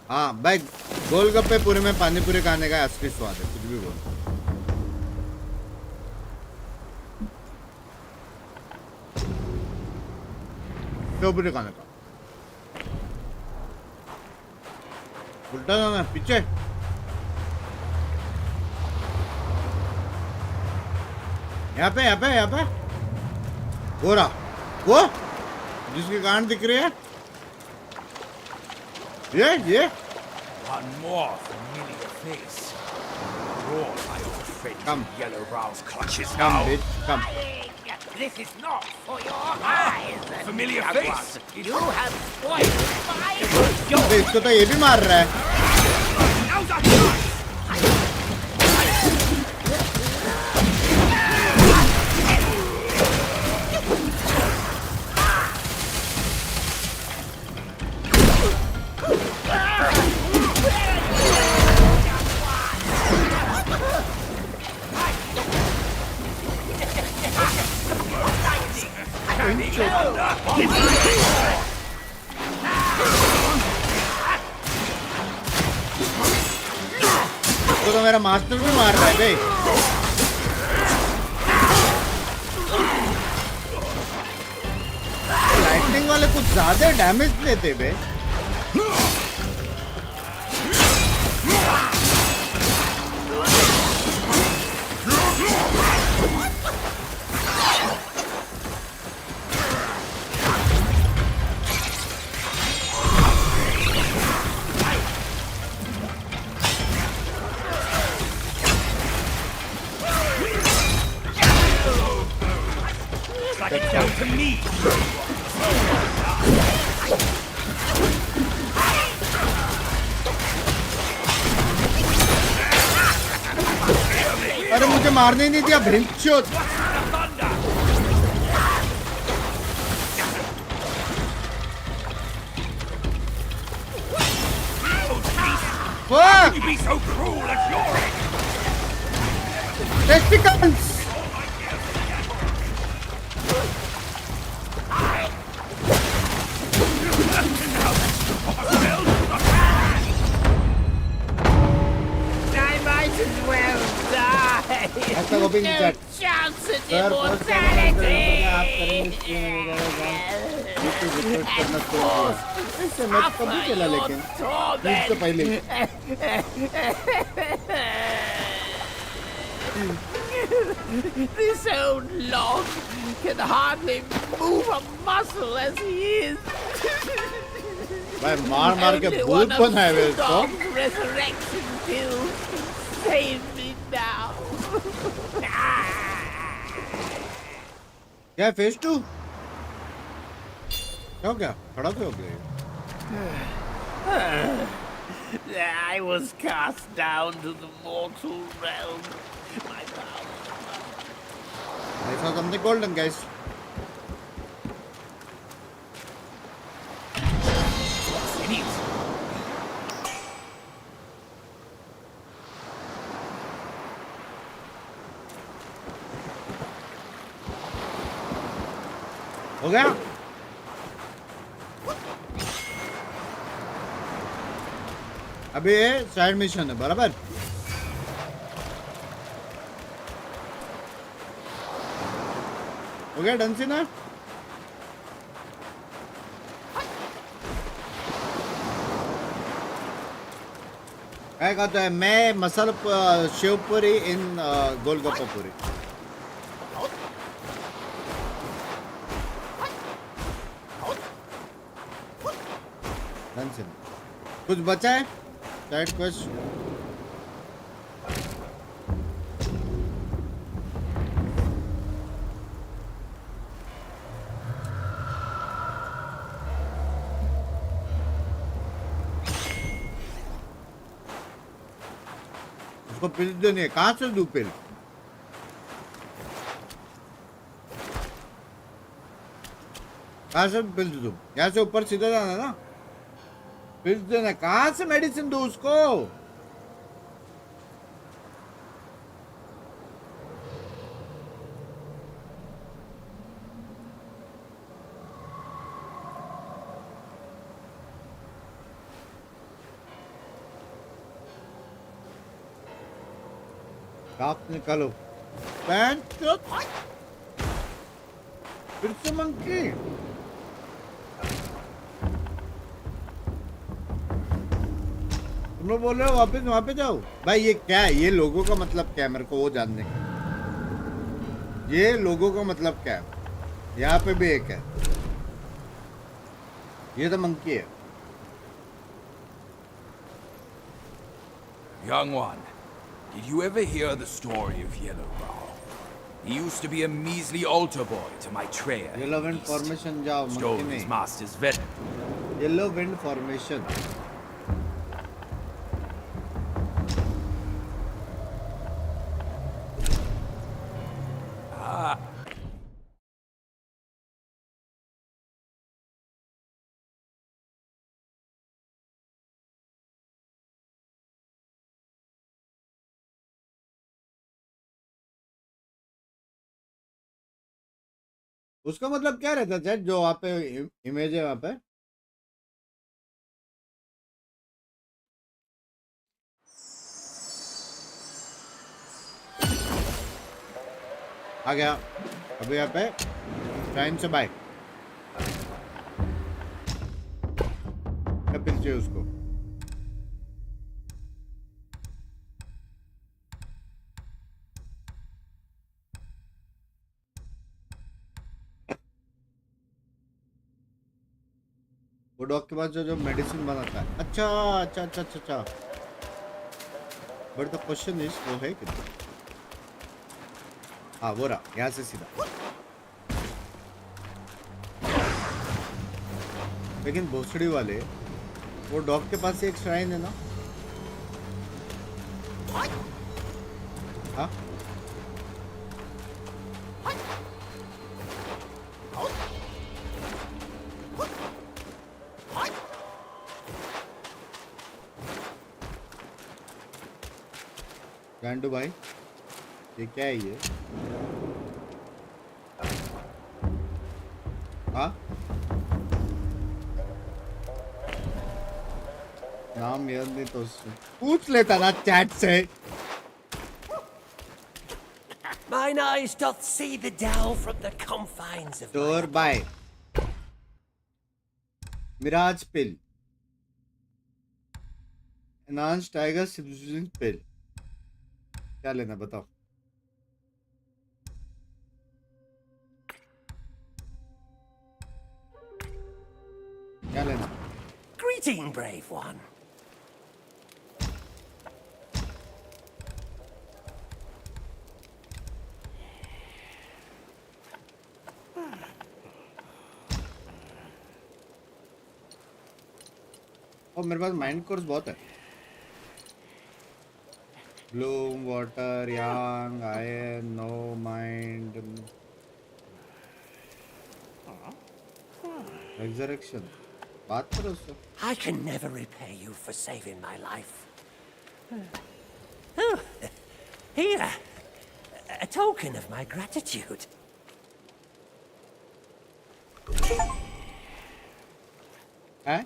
हाँ भाई, गोलगप्पे पूरे में पानी पूरी खाने का असली स्वाद है, कुछ भी बोलो। पूरी खाने का उल्टा जाना पीछे। यहाँ पे गोरा वो जिसकी गांड दिख रही है, ये One more familiar face. Roar by your friend. Come. Yellow Row's clutches Come, now. bitch. Come. This is not for your eyes. Familiar Young face. one. You have spoiled my अबे इसको तो ये भी मार रहा है. Now's our chance. तो मेरा मास्टर भी मार रहा है बे. लाइटनिंग वाले कुछ ज्यादा डैमेज देते बे. Like it's down to me. अरे मुझे मारने ही नहीं दिया भिंचोद. How can you be so cruel at your age? Testicles. No chance at immortality! इससे मैं कभी चला लेकिन इससे पहले This old log can hardly move a muscle as he is. भाई मार मार के भूत बनाए हुए इसको. Resurrection pills save me now. क्या फेज 2 क्या हो गया? खड़ा क्यों हो गया? I was cast down to the mortal realm. My I saw something golden, guys. हो गया? अभी ये साइड मिशन है बराबर. हो गया डन सी ना. काय कहता है मैं मसाला शेव पूरी इन गोलगप्पा पूरी. डन सी कुछ बचा है साइड क्वेस्ट. उसको पिल देनी है. कहाँ से दूं पिल? कहाँ से पिल दूं? यहाँ से ऊपर सीधा जाना ना. पिल देना. कहाँ से मेडिसिन दूं उसको? काप निकालो. पैंट फिर से मंकी. तुम लोग बोल रहे हो वापस वहां पे जाओ. भाई ये क्या है? ये लोगों का मतलब क्या है? मेरे को वो जानने का. ये लोगों का मतलब क्या है? यहाँ पे भी एक है. ये तो मंकी है. Young one, did you ever hear the story of Yellow Ball? He used to be a measly altar boy to my Treya. Yellow wind formation jao. Stole his master's venom. Yellow wind formation. Ah. उसका मतलब क्या रहता है chat जो वहाँ पे image है वहाँ पे आ गया अभी यहाँ पे टाइम से बाय क्या पिल चाहिए उसको वो डॉग के पास जो मेडिसिन बनाता है अच्छा अच्छा अच्छा अच्छा अच्छा बट द क्वेश्चन इज वो है कितना हाँ वो रहा यहाँ से सीधा लेकिन भोसड़ी वाले वो डॉग के पास एक श्राइन है ना हाँ गांडू भाई ये क्या है ये हाँ नाम याद नहीं तो पूछ लेता ना चैट से Mine eyes doth see the Tao from the confines of Door by Mirage pill Enhanced Tiger Subsistence pill क्या लेना बताओ क्या लेना Greeting, brave one. और मेरे पास माइंड कोर्स बहुत है ब्लूम वाटर यांग आयरन नो माइंड Resurrection. बात करो उससे I can never repay you for saving my life. Here, a token of my gratitude. हैं?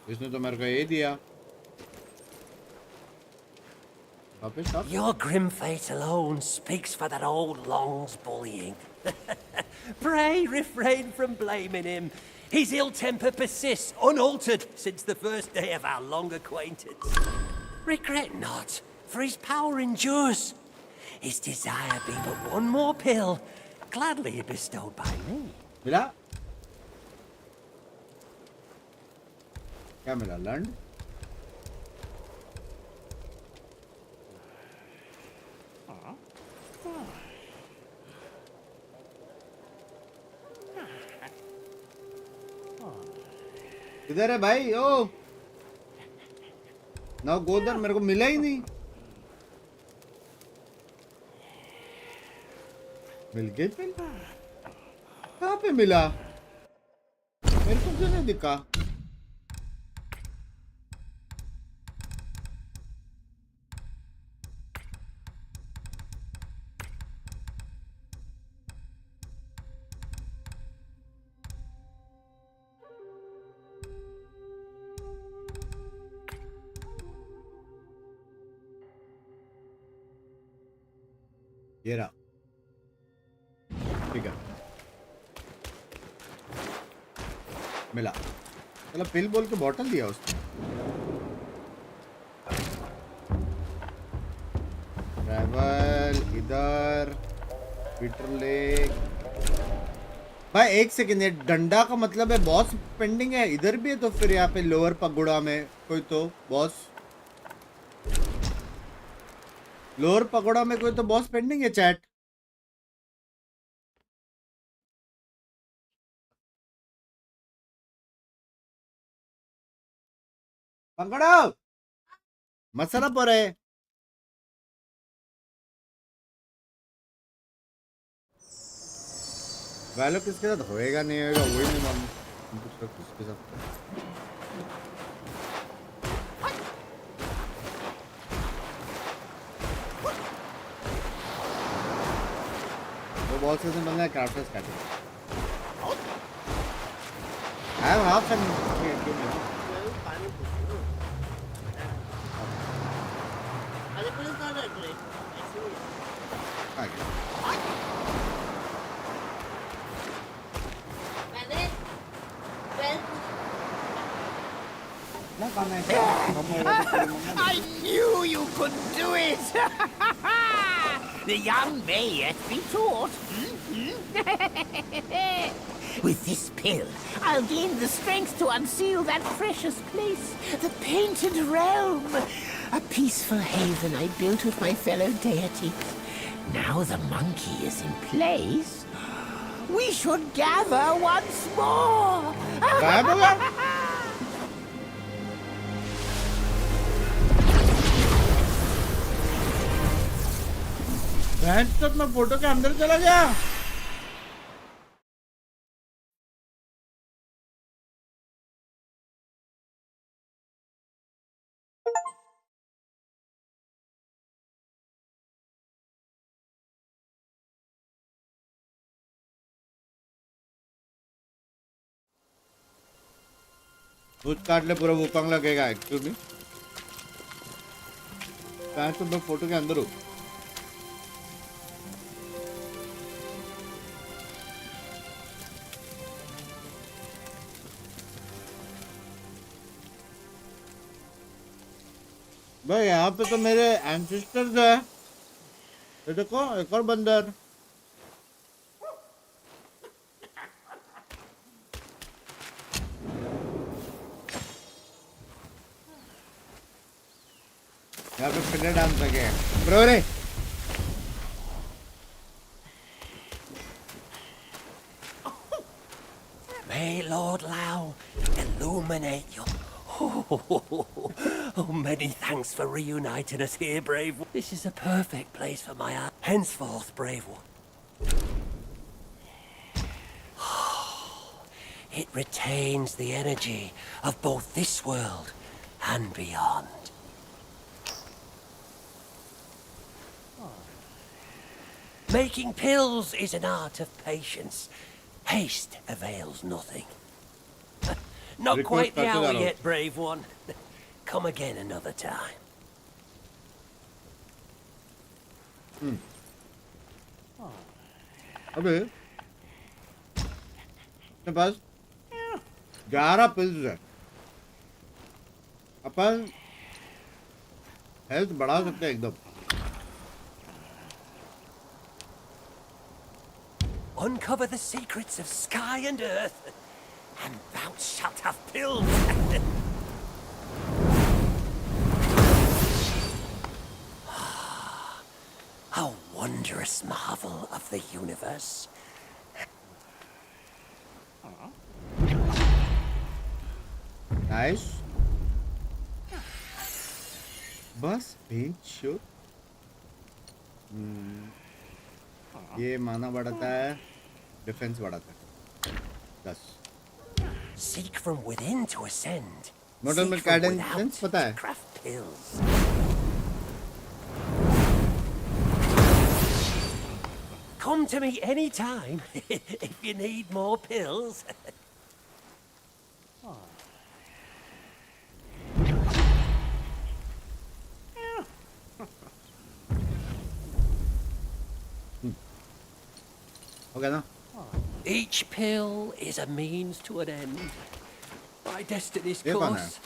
इसने तो मेरे को ये दिया Your grim fate alone speaks for that old Long's bullying. Pray refrain from blaming him. His ill temper persists unaltered since the first day of our long acquaintance. Regret not, for his power endures. His desire being but one more pill, gladly bestowed by me. मिला? क्या मिला? Learned? किधर है भाई ओ ना गोदर मेरे को मिला ही नहीं मिल गई फिर कहाँ पे मिला मेरे को क्यों नहीं दिखा ये रहा ठीक है मिला चलो पिल बोल के बॉटल दिया उसने ट्रैवल इधर पीटर लेक भाई एक सेकेंड ये डंडा का मतलब है बॉस पेंडिंग है इधर भी है तो फिर यहाँ पे लोअर पगुड़ा में कोई तो बॉस लोअर पकोड़ा में कोई तो बॉस पेंडिंग है चैट। पकड़ो मसाला पर है। वैलो किसके साथ होएगा नहीं होएगा वही नहीं मालूम। किसके साथ वो बॉल से बनना है crafters category. I have half an I knew you could do it! The young may yet be taught. With this pill, I'll gain the strength to unseal that precious place, the Painted Realm. A peaceful haven I built with my fellow deities. Now the monkey is in place, we should gather once more. Band तक मैं photo के अंदर चला गया। कुछ काट ले पूरा वुकांग लगेगा एक्चुअली। बैंड तो मैं फोटो के अंदर हूँ। भाई यहाँ पे तो मेरे एंसेस्टर्स है। ये देखो एक और बंदर। यहाँ पे फिर डांस लगे ब्रो रे। May Lord Lao illuminate you. Oh, many thanks for reuniting us here, brave one. This is a perfect place for my art. Henceforth, brave one. It retains the energy of both this world and beyond. Making pills is an art of patience. Haste avails nothing. Not quite the hour yet, brave one. Come again another time. अबे मेरे पास 11 pills है। अपन health बढ़ा सकते हैं एकदम। Uncover the secrets of sky and earth, and thou shalt have pills. A wondrous marvel of the universe. Nice. बस bench show. ये माना बढ़ाता है, डिफेंस बढ़ाता है। 10। Seek from within to ascend. Model में कैडेंस पता है? Craft pills. Come to me anytime if you need more pills. Okay, now. Each pill is a means to an end. My destiny's course.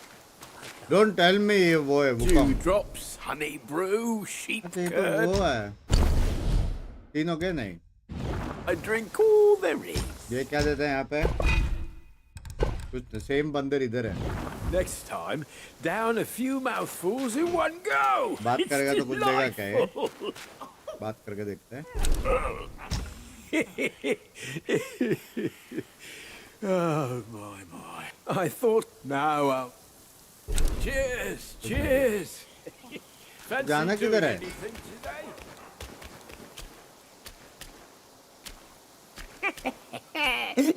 Don't tell me वो है वो 2 drops, honey brew, sheep curd. वो है। 3 हो गए नहीं? I drink all there is. ये क्या देते हैं यहाँ पे? कुछ सेम बंदर इधर है। Next time, down a few mouthfuls in one go. बात It's करेगा तो कुछ देगा क्या ये? delightful. बात करके देखते हैं. Oh my. I thought now I'll... Cheers, cheers. Fancy जाना doing किधर है? anything today?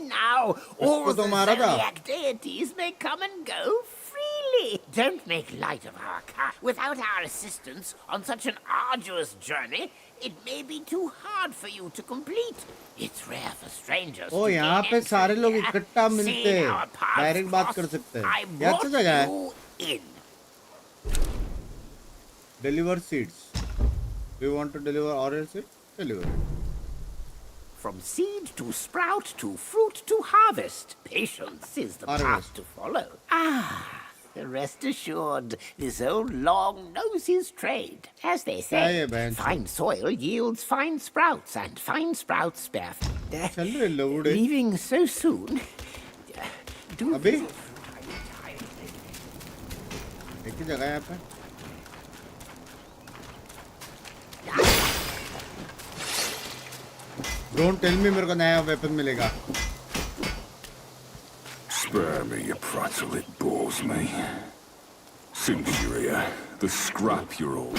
Now, all तो the मारा था. zodiac deities may come and go freely. Don't make light of our car. Without our assistance on such an arduous journey, it may be too hard for you to complete. It's rare for strangers O to यहाँ gain पे entry सारे लोग here. इकट्ठा मिलते Seeing हैं. our paths direct बात कर cross, सकते हैं. I ये अच्छा brought जगह है. you in. Deliver seeds. Do you want to deliver orange seed? Deliver it. From seed to sprout to fruit to harvest, patience is the path to follow. Rest assured, this old long knows his trade. As they say, fine soil yields fine sprouts, and fine sprouts bear. Leaving so soon. Do visit एक ही जगह है यहाँ पे. Don't tell me मेरे को नया weapon मिलेगा. Spare me, you prattle, it bores me. Since you're here, the scrap you're all.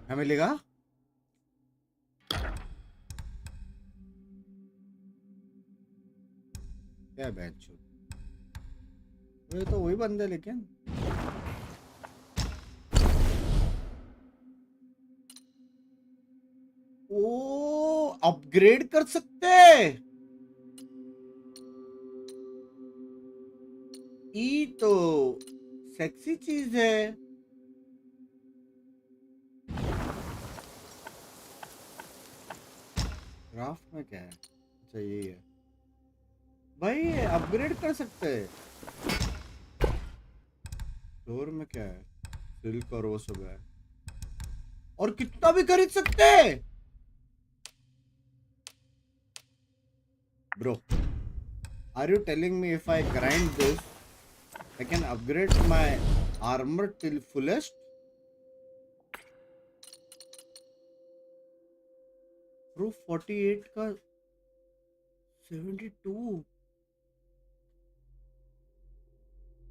क्या मिलेगा? क्या बेंच? ये तो वही बंदे लेकिन. ओ अपग्रेड कर सकते हैं. ये तो सेक्सी चीज है. क्राफ्ट में क्या है? अच्छा यही है भाई. अपग्रेड कर सकते हैं. स्टोर में क्या है? सिल्क और वो सब है. और कितना भी खरीद सकते हैं. Bro, are you telling me if I grind this, I can upgrade my armor till fullest? Bro, 48 का 72.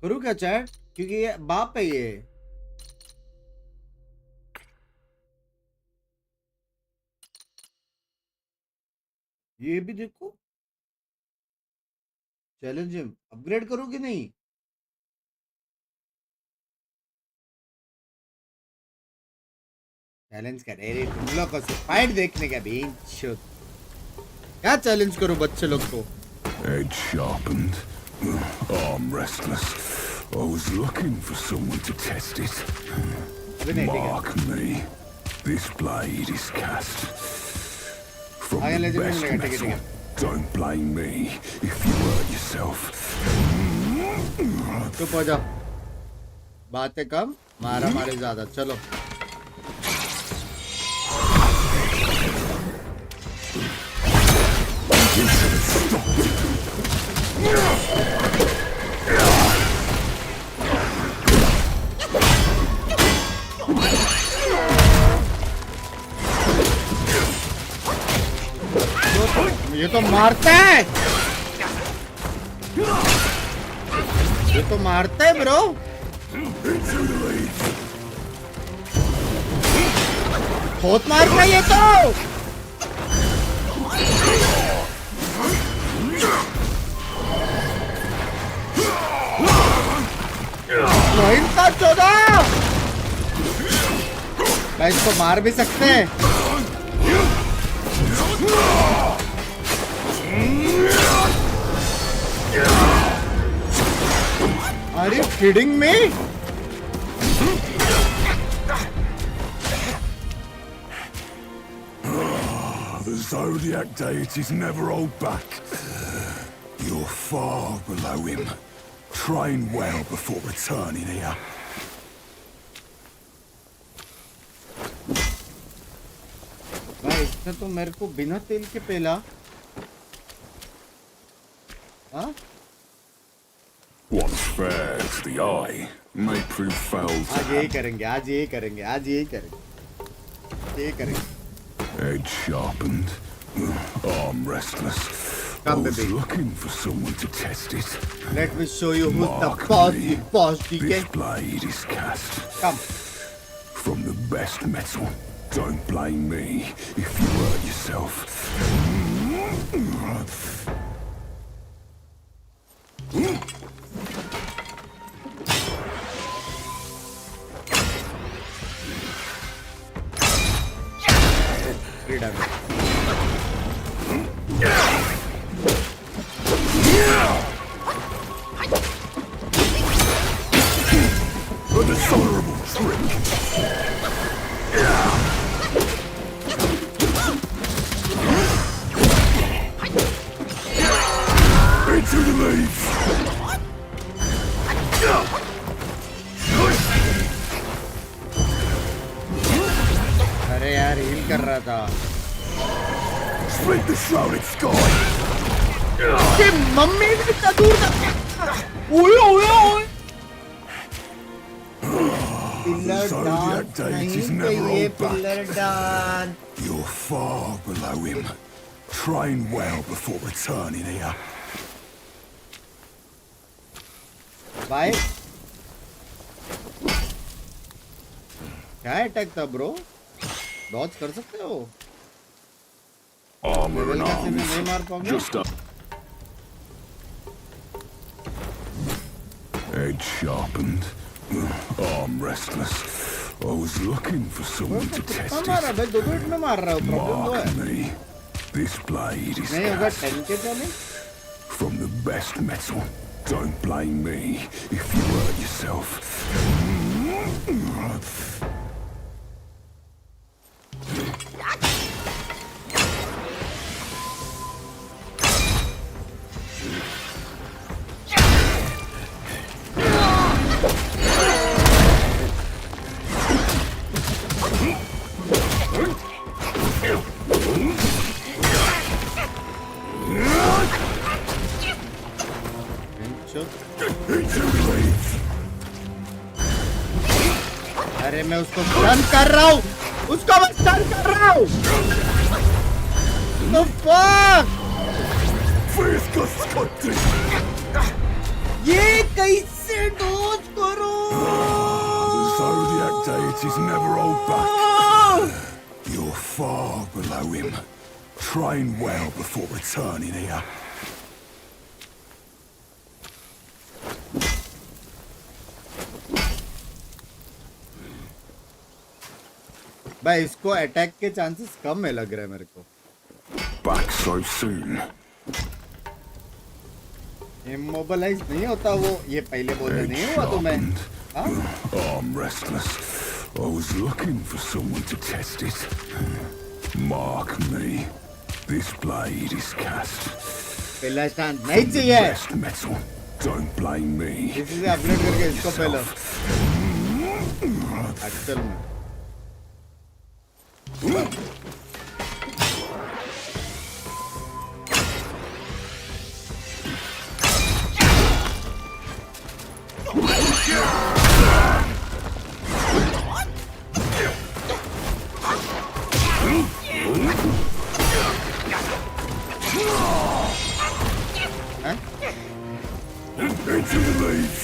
करूँ क्या चैट? क्योंकि ये बाप है ये. ये भी देखो. Challenge him. अपग्रेड करो कि नहीं? चैलेंज कर रहे तुम लोग को फाइट देखने का भी. क्या चैलेंज करो बच्चे लोग को? Edge sharpened, arm restless. I was looking for someone to test it. Mark me. This blade is cast from the best metal. Don't blame me if you hurt yourself. चुप हो जाओ. बातें कम, मारा मारे ज्यादा. चलो. ये तो मारता है. ये तो मारता है ब्रो. बहुत मारता है ये तो. इनका 14. मैं इसको मार भी सकते हैं. Are you kidding me? The Zodiac deities never hold back. You're far below him. Train well before returning here. Guys, इसने तो मेरे को बिना तेल के पेला। हाँ? What's fair to the eye may prove foul to आज यही करेंगे, आज यही करेंगे, आज यही करेंगे, यही करेंगे। Edge sharpened, arm restless. I was looking for someone to test it. Let me show you who's the boss, DK. This blade is cast. Come. From the best metal. Don't blame me if you hurt yourself. A dishonorable trick. Into the leaves. अरे यार heal कर रहा था। Split the shrouded sky. कि mummy ने कितना दूर तक। ओए ओए ओए। पिलर डांस नहीं चाहिए pillar dance. You're far below him. Train well before returning here. Bye. क्या अटैक था ब्रो? डॉज कर सकते हो? Armor and arms. नहीं मार पाओगे? Just up. Edge sharpened. Arm restless. I was looking for someone to test it. मारा भाई दो मिनट में मार रहा हूँ प्रॉब्लम तो है। Mark me. This blade is नहीं होगा cast 10 के चले? from the best metal. Don't blame me if you hurt yourself. अरे मैं उसको स्टन कर रहा हूँ, उसको मैं स्टन कर रहा हूँ। The fuck? ये कैसे डोज करो? The Zodiac deities never hold back. You're far below him. Train well before returning here. भाई इसको अटैक के चांसेस कम है लग रहा है मेरे को। Back so soon. इमोबिलाइज नहीं होता वो, ये पहले बोले नहीं हुआ तुम्हें? Arm restless. I was looking for someone to test it. Mark me. This blade is cast. पहला स्टैंड नहीं चाहिए। Best metal. Don't blame me. इसी से अपडेट करके इसको पहले एक्चुअल में Into the leaves.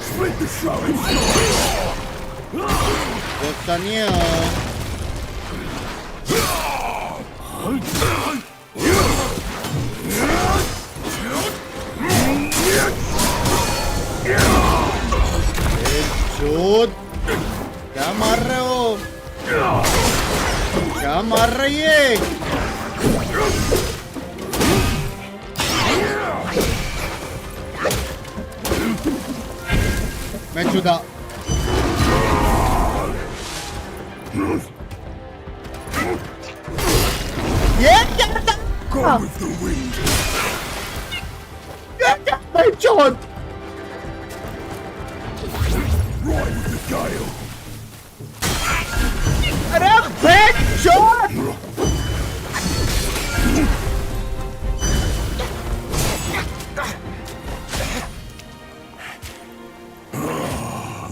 Split the shroud. क्या मार रहे हो? क्या मार रही है? मैं चुदा। ये क्या था? Go with the wind. क्या चोट अरे back shot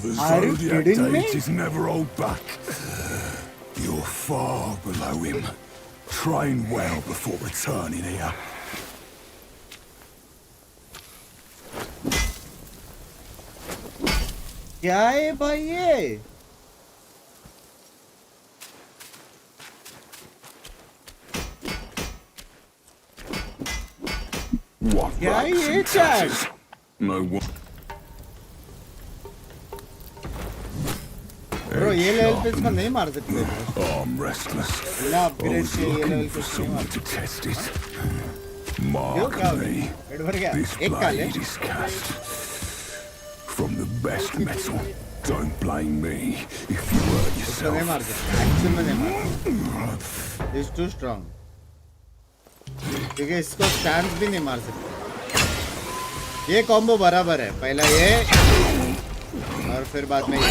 The Are you Zodiac kidding me? deities never hold back. You're far below him. Train well before returning here. क्या है भाई ये What क्या है ये चैट No one. ब्रो ये लेवल पे इसको नहीं मार सकते I'm restless. ना I अपग्रेड was से ये लेवल looking पे for नहीं मार someone to test it. क्यों Mark क्या me. एड भर गया This एक का ले blade is cast from the best metal. Don't blame me if you hurt इसको नहीं yourself. मार सकते एक्चुअल में नहीं मार इज टू स्ट्रांग क्योंकि इसको स्टैंड भी नहीं मार सकते ये कॉम्बो बराबर है पहला ये और फिर बाद में ये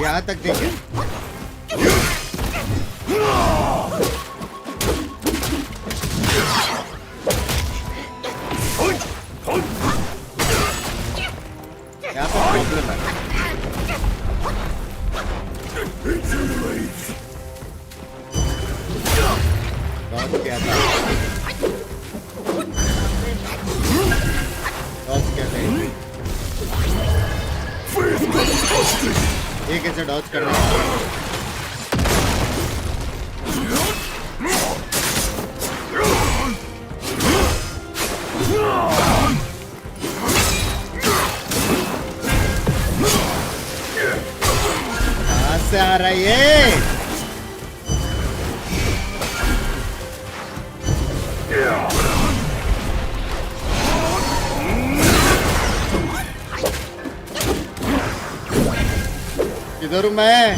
यहाँ तक देखिए यहाँ पे प्रॉब्लम है बहुत क्या था बहुत क्या था ये कैसे डॉज कर रहा है कहाँ से आ रहा है ये किधर हूँ मैं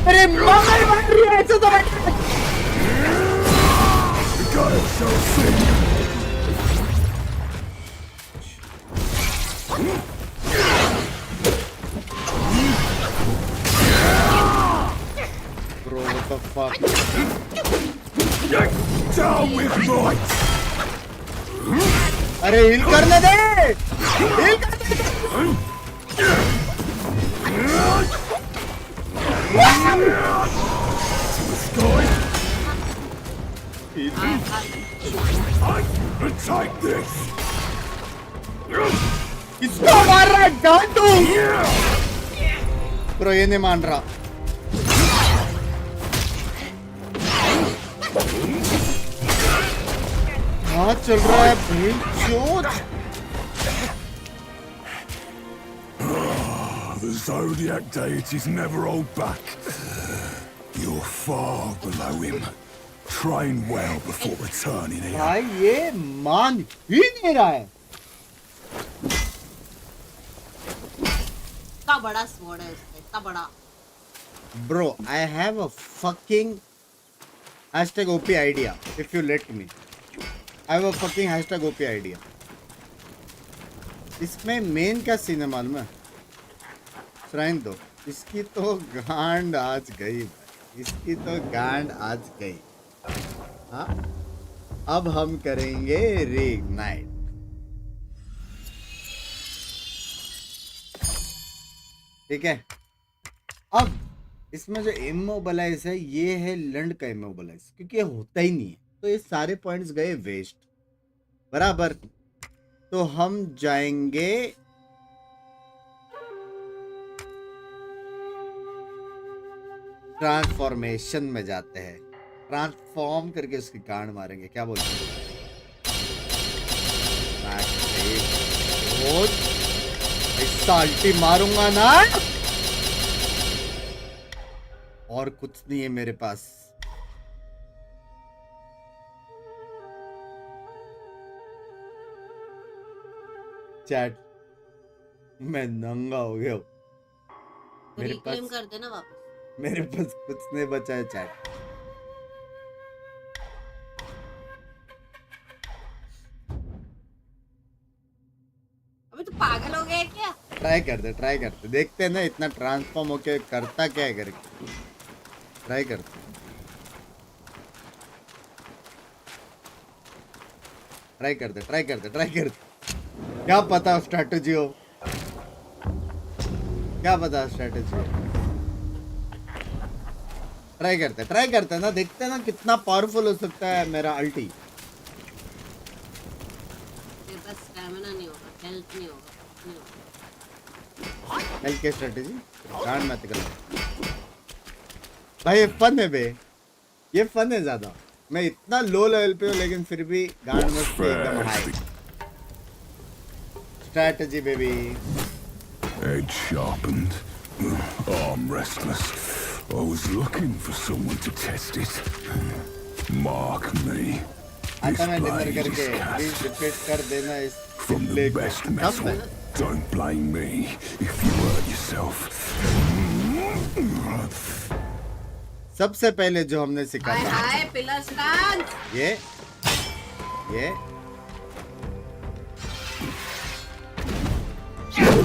अरे मगर मार रही है ऐसे तो Bro, what the fuck? Down with might. अरे हिल करने दे हिल करने दे Take this. इसको मार रहा है डांटू ब्रो ये नहीं मान रहा कहाँ चल रहा है भाई चोट The Zodiac deities never hold back. You're far below him. Train well before returning here. भाई ये मान ही नहीं रहा है इतना बड़ा स्वॉर्ड है उसका इतना बड़ा Bro, I have a fucking hashtag OP idea. If you let me, I have a fucking hashtag OP idea. इसमें मेन क्या सीन है मालूम है? श्राइन दो. इसकी तो गांड आज गई. इसकी तो गांड आज गई. हाँ? अब हम करेंगे reignite. ठीक है? अब इसमें जो इमोबलाइज है ये है लंड का इमोबलाइज क्योंकि ये होता ही नहीं है तो ये सारे पॉइंट्स गए वेस्ट बराबर तो हम जाएंगे ट्रांसफॉर्मेशन में जाते हैं, ट्रांसफॉर्म करके उसकी गांड मारेंगे। क्या बोलते हैं? ऐसा अल्टी मारूंगा ना, और कुछ नहीं है मेरे पास। चैट मैं नंगा हो गया हूँ, मेरे पास कर देना वापस। मेरे पास कुछ नहीं बचा है चैट। अबे तू पागल हो गया है क्या? ट्राई करते देखते हैं ना इतना ट्रांसफॉर्म होके करता क्या है करके। ट्राई करते क्या पता स्ट्रैटेजी हो, क्या पता स्ट्रैटेजी हो। ट्राई करते ना, देखते ना कितना पावरफुल हो सकता है मेरा अल्टी। तेरे पास स्टैमिना नहीं होगा, हेल्थ नहीं होगा। हेल्थ की स्ट्रैटेजी गांड मत कर भाई। ये फन है बे, ये फन है ज्यादा। मैं इतना लो लेवल पे हूँ लेकिन फिर भी गांड मत एकदम high. Strategy baby. Edge sharpened, arm restless. I was looking for someone to test it. Mark me. आता मैं डिनर करके प्लीज रिपीट कर देना इस From the best metal. Don't blame me if you hurt yourself. सबसे पहले जो हमने सीखा था हाय पिलर स्टांस, ये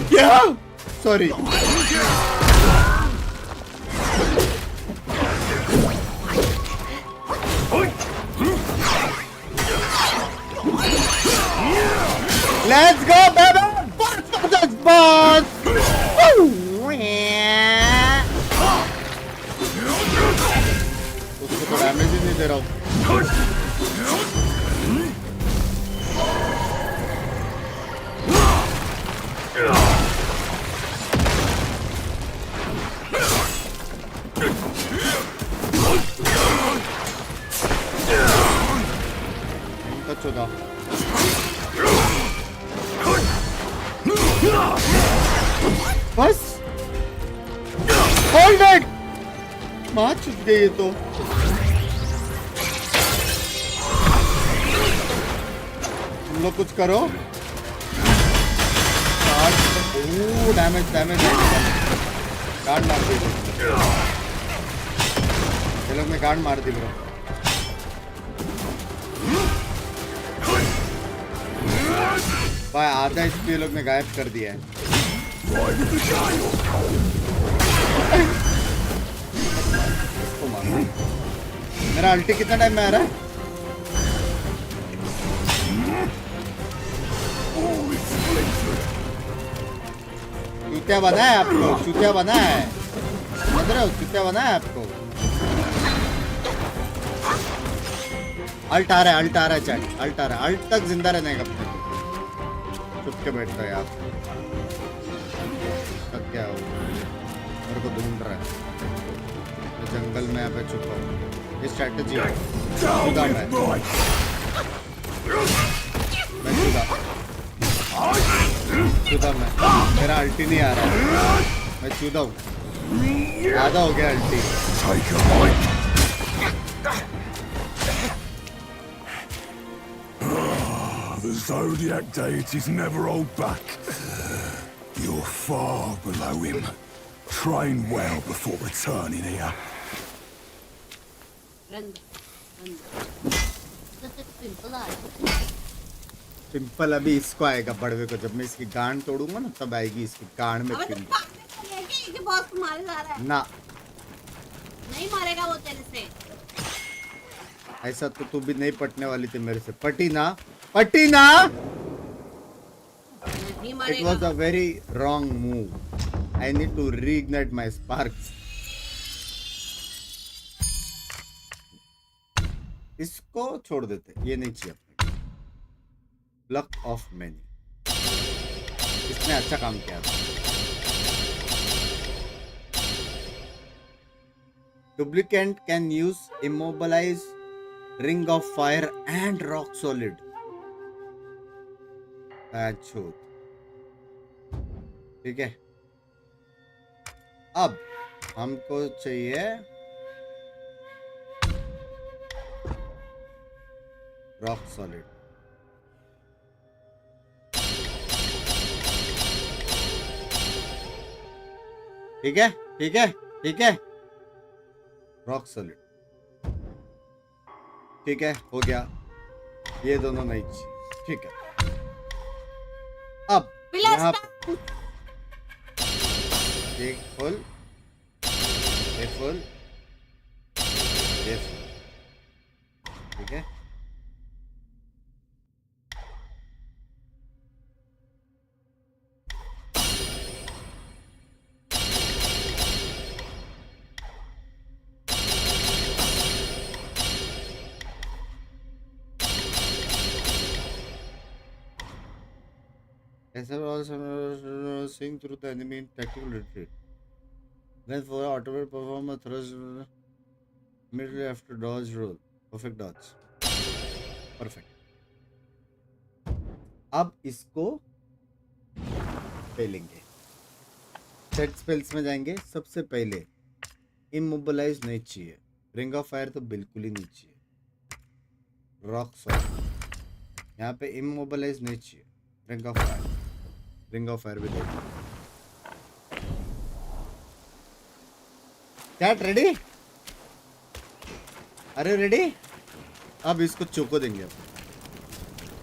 क्या? Sorry let's go baby, boss. उसको तो डैमेज ही नहीं दे रहा हूँ। बस होल्ड इट, मार चुक गई ये तो। तुम लोग कुछ करो। डैमेज कार्ड मार दी ये लोग ने, कार्ड मार दी ब्रो। भाई आधा एचपी ये लोग ने गायब कर दिया है। मेरा अल्टी कितना टाइम में आ रहा है? चूतिया बना है आपको, चूतिया बना है, समझ रहे हो? चूतिया बना है आपको। अल्ट आ रहा है चैट, अल्ट आ रहा है। अल्ट तक जिंदा रहने का अपने चुप के बैठता है यार। क्या हो मेरे को ढूंढ रहा है, मैं जंगल में यहाँ पे छुपा हूँ। ये स्ट्रैटेजी है, छुदा मैं मेरा अल्टी नहीं आ रहा है, मैं चूदा हूँ। आधा हो गया अल्टी। The Zodiac deities never hold back. You're far below him. Train well before returning here. Pimple अभी इसको आएगा बड़वे को, जब मैं इसकी गांड तोड़ूंगा ना तब आएगी इसकी गांड में पिंपल। बॉस को मारे जा रहा है ना, नहीं मारेगा वो तेरे से। ऐसा तो तू भी नहीं पटने वाली थी मेरे से। पटी ना, पटी ना। It was a very wrong move. I need to reignite my sparks. इसको छोड़ देते, ये नहीं चाहिए। Luck of many. इसने अच्छा काम किया था। Duplicant can use immobilize, ring of fire and rock solid. अच्छा, ठीक है। अब हमको चाहिए रॉक सॉलिड। ठीक है, ठीक है, ठीक है। रॉक सॉलिड, ठीक है, हो गया। ये दोनों नहीं चाहिए, ठीक है। अब यहाँ एक फुल, एक फुल, ये फुल, ठीक है। also seeing through the enemy in tactical retreat. Then for automated perform a thrust immediately after dodge roll. Perfect dodge. Perfect. अब इसको पेलेंगे। सेट स्पेल्स में जाएंगे। सबसे पहले इमोबिलाइज नहीं चाहिए, रिंग ऑफ फायर तो बिल्कुल ही नहीं चाहिए। रॉक सॉलिड यहाँ पे इमोबिलाइज नहीं चाहिए, ring of fire, ring of fire भी देखो। Chat ready? अरे रेडी? अब इसको चोको देंगे। अब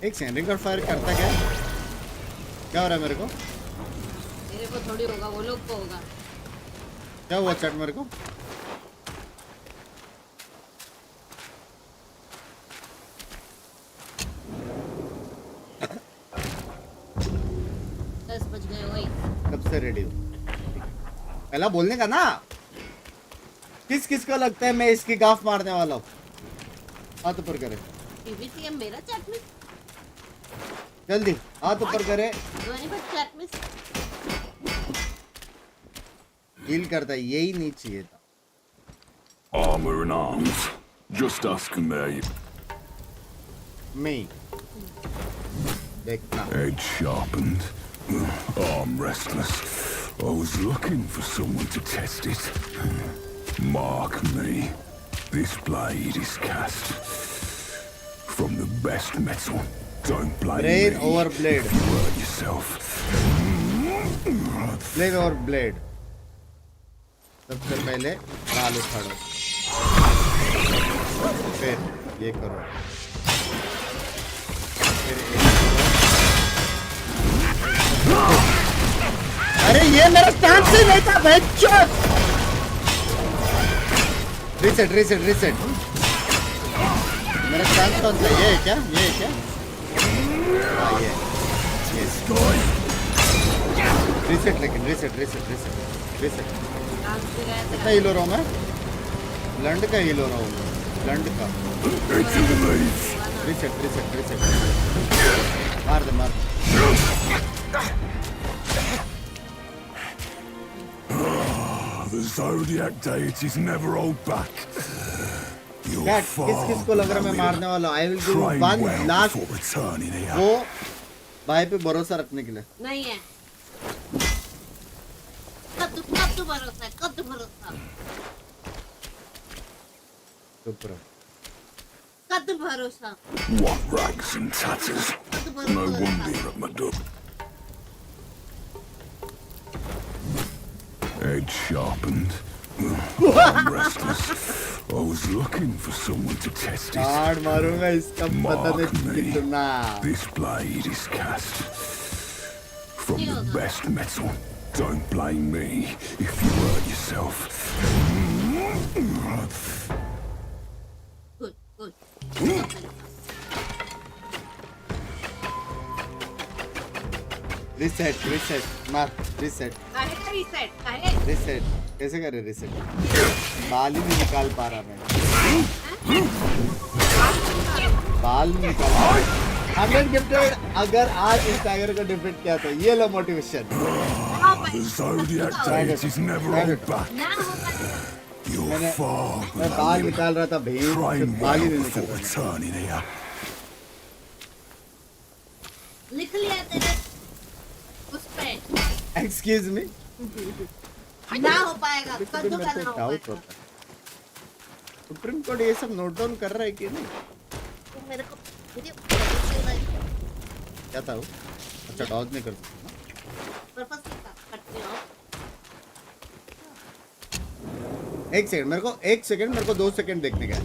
एक सेकंड, रिंग ऑफ फायर करता क्या हो रहा है मेरे को? मेरे को थोड़ी होगा, वो लोग को होगा। क्या हुआ चैट मेरे को? कब से रेडी हो? पहला बोलने का ना। किस किस को लगता है मैं इसकी गाफ मारने वाला हूँ? हाथ ऊपर करे। VCT मेरा चैट में। जल्दी हाथ ऊपर करे। चैट में हील करता है, यही नहीं चाहिए था। Armor and arms. Just ask him there. Me. देखना। Edge sharpened. Arm restless. I was looking for someone to test it. Mark me. This blade is cast from the best metal. Don't blame blade me over blade. if you hurt yourself. Blade over blade. सबसे पहले लाल उठाड़ो, फिर ये करो, फिर अरे ये मेरा stand से नहीं था बच्चों। Reset reset reset. मेरा स्टैंड कौन सा? ये है क्या? ये है क्या? हाँ ये रीसेट, लेकिन रीसेट रीसेट रीसेट रीसेट। कितना हील हो रहा हूँ मैं? लंड का हील हो रहा हूँ, लंड का। Reset reset reset. मार दे मार दे। The zodiac deities never hold back. क्या किस किस को लग रहा है मैं मारने वाला? I will give 1 लाख वो भाई पे भरोसा रखने के लिए। नहीं है। कब भरोसा है? कब भरोसा? चुप रहो। कब भरोसा? What rags and tatters? No wonder you're at my door. Edge sharpened. I'm restless. I was looking for someone to test it. Card मारूंगा इसका पता नहीं कितना। This blade is cast from the best metal. Don't blame me if you hurt yourself. Good, good. Reset, reset, मार, reset. काहे का reset? काहे? Reset, कैसे करे reset? बाल ही नहीं निकाल पा रहा मैं। बाल नहीं निकाल पा रहा। 100 gifted अगर आज इस टाइगर को डिफीट किया तो ये low motivation. The Zodiac deities never hold back. You're far मैं बाल निकाल रहा था भेड़. Train बाल ही well नहीं before निकल रहा. returning here. लिख लिया तेरे उस पे. Excuse me. ना हो पाएगा. कद्दू का ना हो पाएगा. सुप्रीम कोर्ट ये सब नोट डाउन कर रहा है कि नहीं? तुम मेरे को क्या था वो? अच्छा डॉज नहीं कर सकता ना? पर्पस करते हो. एक सेकंड मेरे को 2 सेकंड देखने का है.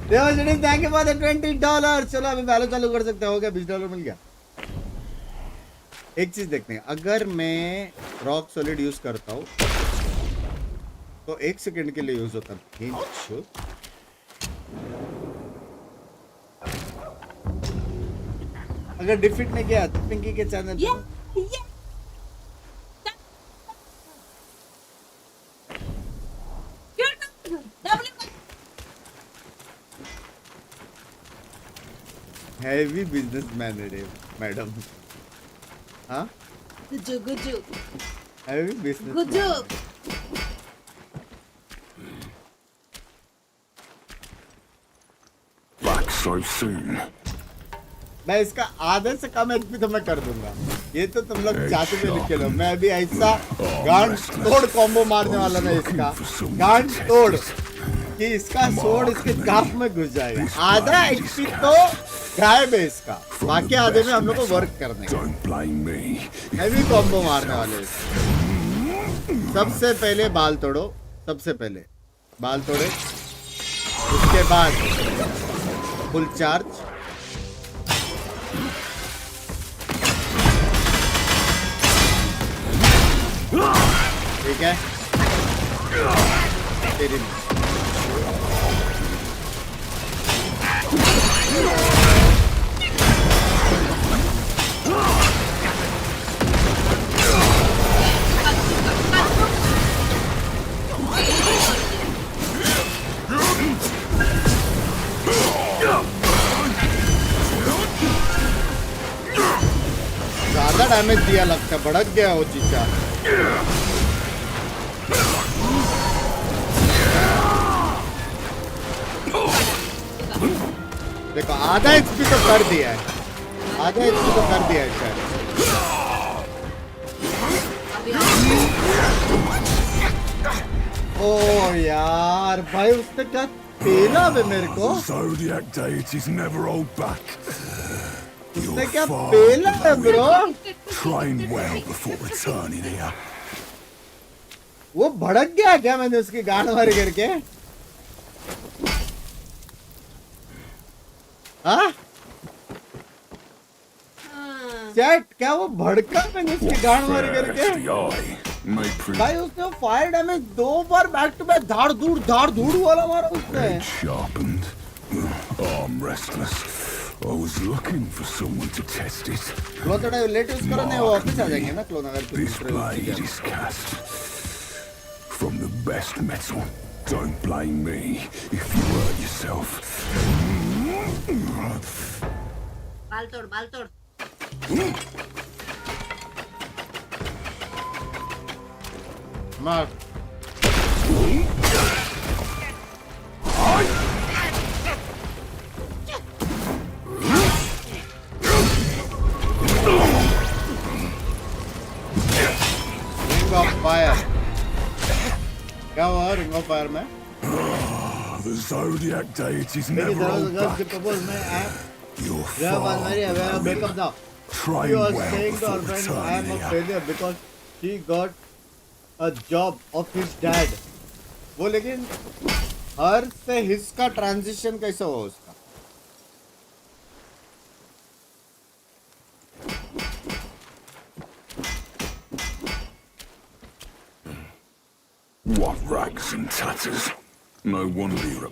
देवजनी थैंक यू फॉर द $20. चलो अभी वैलो चालू कर सकते हो. क्या $20 मिल गया? एक चीज देखने. अगर मैं रॉक सॉलिड यूज करता हूँ तो 1 सेकंड के लिए यूज होता है. अगर डिफीट नहीं किया तो पिंकी के चैनल पे हैवी बिजनेसमैन है मैडम. हाँ Gujju heavy business Gujju. Back so soon. मैं इसका आधे से कम एचपी तो मैं कर दूंगा. ये तो तुम लोग चाहते भी लिख के लो. मैं अभी ऐसा गांड तोड़ कॉम्बो मारने वाला ना इसका. गांड तोड़ कि इसका सोड इसके गाफ में घुस जाएगा. आधा एचपी तो गायब है इसका. बाकी आधे में हम लोग को वर्क करने का. हैवी कॉम्बो मारने वाले. सबसे पहले बाल तोड़ो. सबसे पहले बाल तोड़े. उसके बाद फुल चार्ज. ठीक है तेरी ज्यादा डैमेज दिया लगता है. भड़क गया वो चीचा. देखो आधा एचपी तो कर दिया है. आधा एचपी तो कर दिया है शायद. ओ यार भाई उसने क्या पेला बे मेरे को. Zodiac deities never hold back. उसने क्या पेला है bro. Train well before returning here. वो भड़क गया क्या मैंने उसकी गांड मारी करके. हाँ चैट क्या वो भड़का मैंने उसकी गांड मारी करके. भाई उसने फायर डैमेज 2 बार बैक टू बैक धाड़ धूड़ वाला मारा उसने. Sharpened, arm restless. I was looking for someone to test it. Clone थोड़ा लेट यूज करो नहीं वो वापस आ जाएंगे ना क्लोन अगर This blade is cast from the best metal. Don't blame me if you hurt yourself. बाल तोड़. मार. Ring of fire. क्या हुआ रिंग ऑफ फायर में? The Zodiac deities मेरी never hold जरूरत back. के प्रपोज में You're Yeah, but far Maria, well, breakup now. Try She was well saying to before her friend, I am a returning here. failure because she got a job of his dad. वो लेकिन हर से हिस का transition कैसे हुआ उसका? What rags and tatters. No wonder you're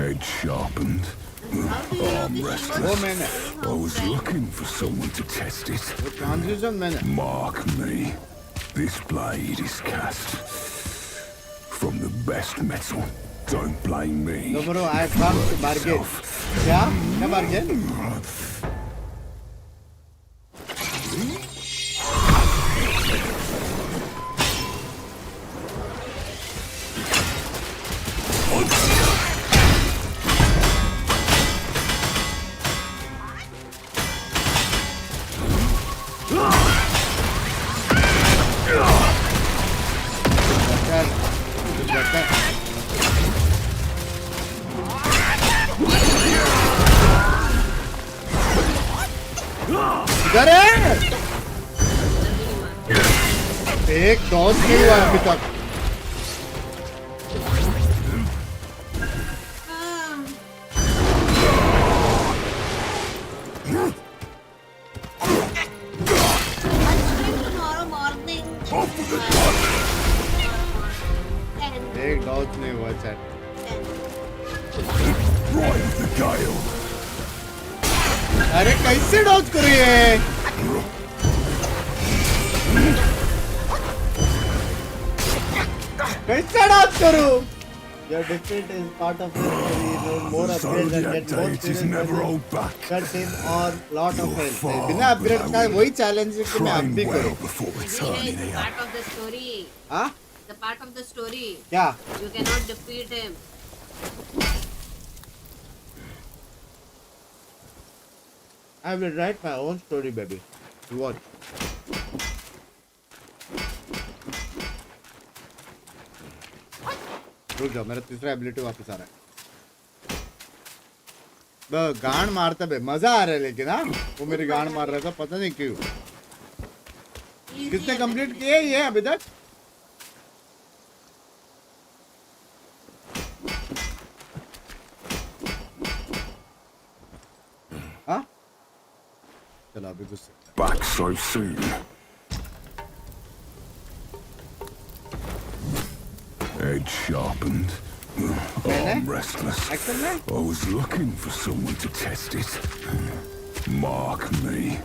edge sharpened, arm restless. I was looking for someone to test it. Transition मैंने. Mark me. This blade is cast from the best metal. Don't blame me. No bro, I come to bargain. क्या bargain? एक Dodge नहीं हुआ अभी तक। एक Dodge नहीं हुआ चैट। अरे कैसे डॉज करी है? कैसे डॉज करूं? Your defeat is part of the story. More upgrades and get more experience. Cut in or lot of health. बिना upgrade का वही challenge है कि मैं अब भी करूं। Part of the story. हाँ? The part of the story. क्या? You cannot defeat him. I will write my own story, baby. You watch. रुक जाओ, मेरा तीसरा एबिलिटी वापस आ रहा है। गांड मारता बे, मजा आ रहा है लेकिन हाँ, वो मेरी गांड मार रहा था, पता नहीं क्यों। किसने कंप्लीट किया ये अभी तक? हाँ? चलो अभी कुछ Back so soon. Edge sharpened. Arm restless. I was looking for someone to test it. Mark me.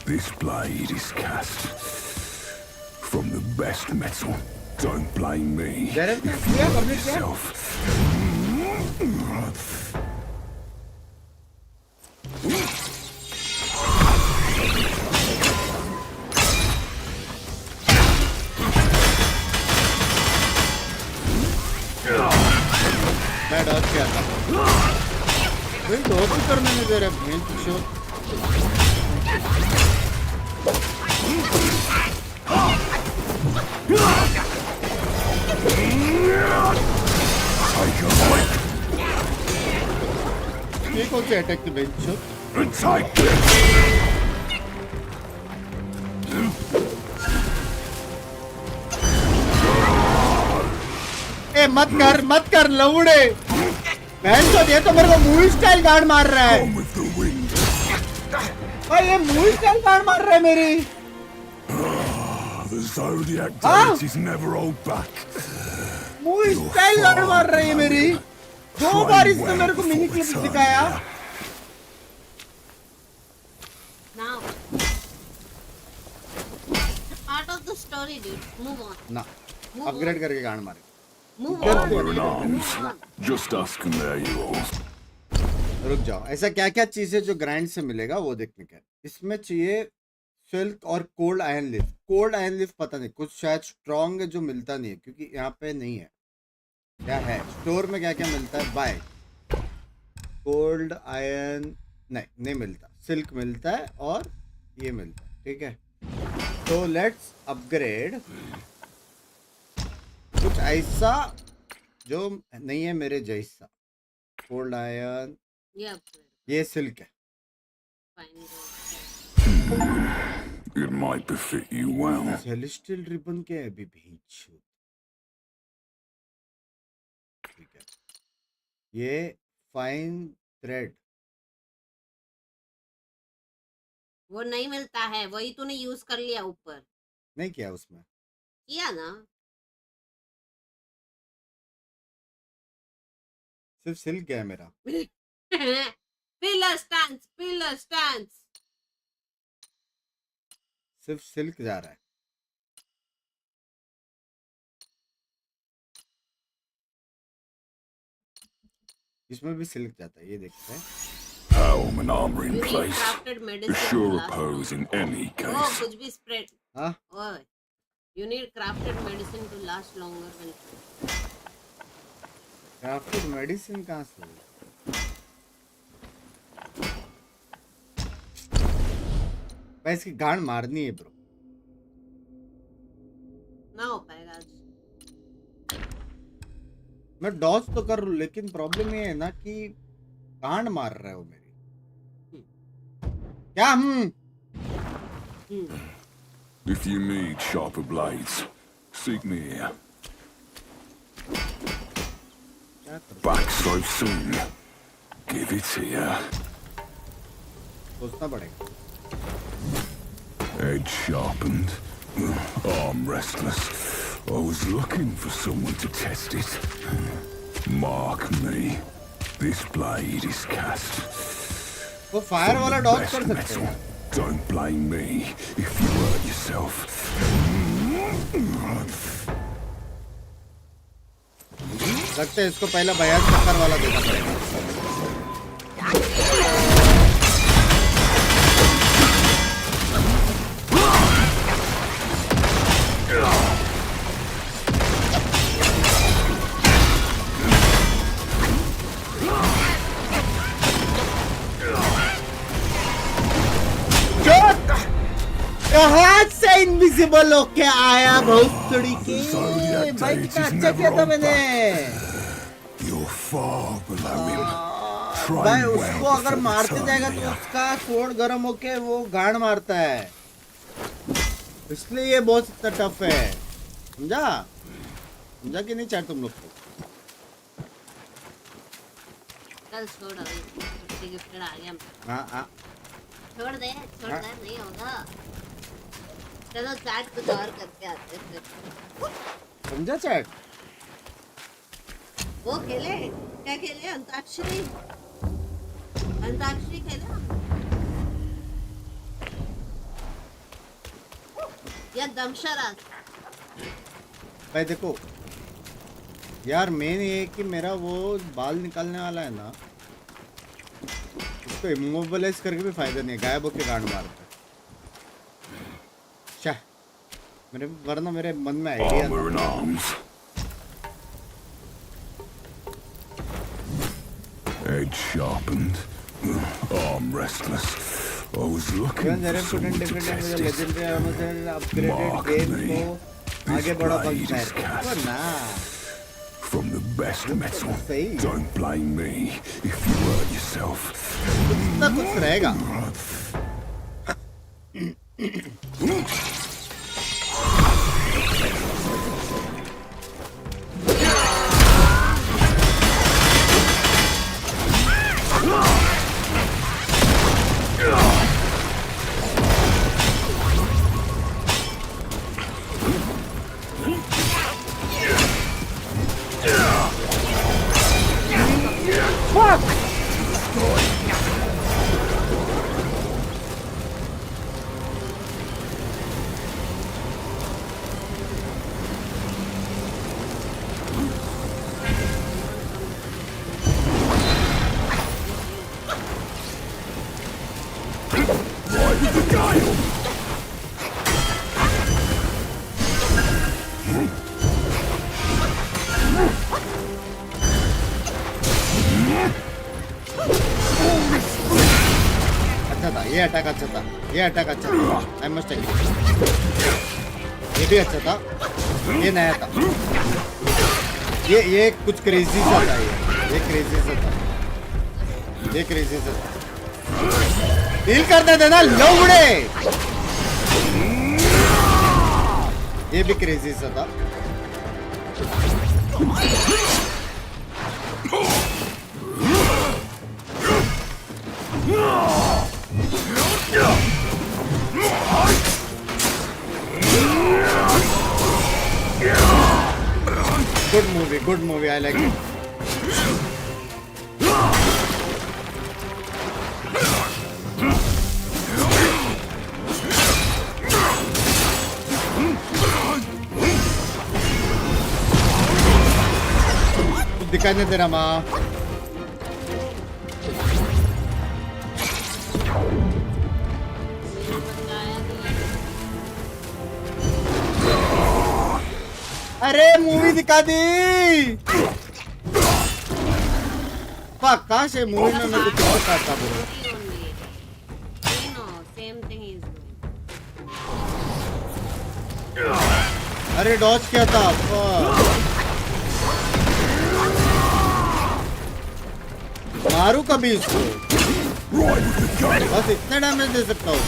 This blade is cast from the best metal. Don't blame me. Blame yourself. मैं Dodge किया था। कोई Dodge भी करने नहीं दे रहा main picture. ये कौन सी अटैक थी बेंच? ए मत कर लवड़े। बहन तो ये तो मेरे को मूवी स्टाइल गार्ड मार रहा है। भाई ये मूवी स्टाइल गार्ड मार रहा है मेरी। The Zodiac deities never hold back. Movie style guard मार रही है मेरी। 2 बार इसने मेरे को मिनी क्लिप दिखाया। Now, part of the story, dude. Move on. ना, अपग्रेड करके गांड मारे। Move Just ask him there you all. रुक जाओ, ऐसा क्या क्या चीजें जो ग्राइंड से मिलेगा वो देखने का। इसमें चाहिए सिल्क और cold iron leaf. Cold iron leaf पता नहीं, कुछ शायद स्ट्रॉन्ग है जो मिलता नहीं है क्योंकि यहाँ पे नहीं है। क्या है स्टोर में क्या क्या मिलता है? बाय कोल्ड आयरन नहीं मिलता। सिल्क मिलता है और ये मिलता है। ठीक है, तो लेट्स अपग्रेड कुछ ऐसा जो नहीं है मेरे जैसा। कोल्ड आयरन, ये सिल्क है। It might befit you well. Celestial ribbon क्या है अभी भेज। ठीक है, ये फाइन थ्रेड वो नहीं मिलता है, वही तूने यूज कर लिया ऊपर। नहीं किया उसमें, किया ना। सिर्फ सिल्क है मेरा। पिलर स्टैंड्स सिर्फ सिल्क जा रहा है। इसमें भी सिल्क जाता है, ये देखते हैं। Helm and armor in place. Assure oppose in any case. कुछ भी spread. हाँ? ओए, you need crafted medicine to last longer when. Crafted medicine कहाँ से? भाई इसकी गांड मारनी है ब्रो। ना हो पाएगा आज। मैं डॉज तो कर लूं, लेकिन प्रॉब्लम ये है ना कि गांड मार रहे हो मेरी। क्या If you need sharper blades, seek me here. Back so soon. Give it here. सोचना पड़ेगा। Edge sharpened, arm restless. I was looking for someone to test it. Mark me. This blade is cast. वो fire वाला Dodge कर सकते हैं। Don't blame me if you hurt yourself. लगता है इसको पहला बयान चक्कर वाला देना पड़ेगा। कहाँ से इनविजिबल होके आया बहुत तरीके भाई, कितना अच्छा किया था मैंने। भाई उसको अगर मारते जाएगा तो उसका स्वॉर्ड गर्म होके वो गांड मारता है, इसलिए ये बहुत इतना टफ है। समझा समझा कि नहीं चाहे तुम लोग को? कल छोड़ अभी गिफ्टेड आ गया। हाँ छोड़ दे नहीं होगा। चलो चैट कुछ और करके आते हैं फिर। समझा चैट? वो खेले क्या खेले? अंताक्षरी खेला या दमशराज? भाई देखो यार, मेन ये है कि मेरा वो बाल निकालने वाला है ना, उसको इमोबिलाइज करके भी फायदा नहीं है, गायब होके गांड मारता है। वरना मेरे मन में आइडिया था। Edge sharpened, arm restless. I was looking for someone to test it. Mark me. आगे बढ़ो पंचायत ना। From the best metal. Don't blame me if you hurt yourself. कुछ ना कुछ रहेगा। ये अटैक अच्छा था, ये अटैक अच्छा था। आई मस्ट एग्री, ये भी अच्छा था, ये नया था। ये कुछ क्रेजी सा था, ये क्रेजी सा था, ये क्रेजी सा था। डील करते थे ना लोगड़े, ये भी क्रेजी सा था। Good movie, I like it. दिखाई नहीं दे रहा माँ। अरे मूवी दिखा दी काश मूवी में मैं कुछ और करता ब्रो Same thing is अरे डॉज क्या था मारू कभी इसको बस इतने डैमेज दे सकता हूँ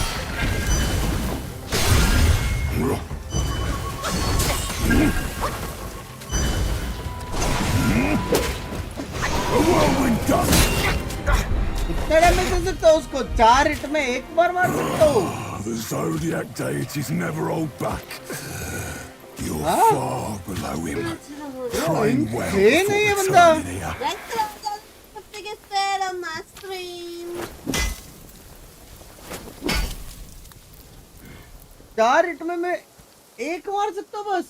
इतने डैमेज दे सकता हूँ उसको 4 हिट में एक बार मार सकता हूँ The zodiac deities never hold back. You're far below him. Train well for the time here. चार हिट में मैं एक मार सकता हूँ बस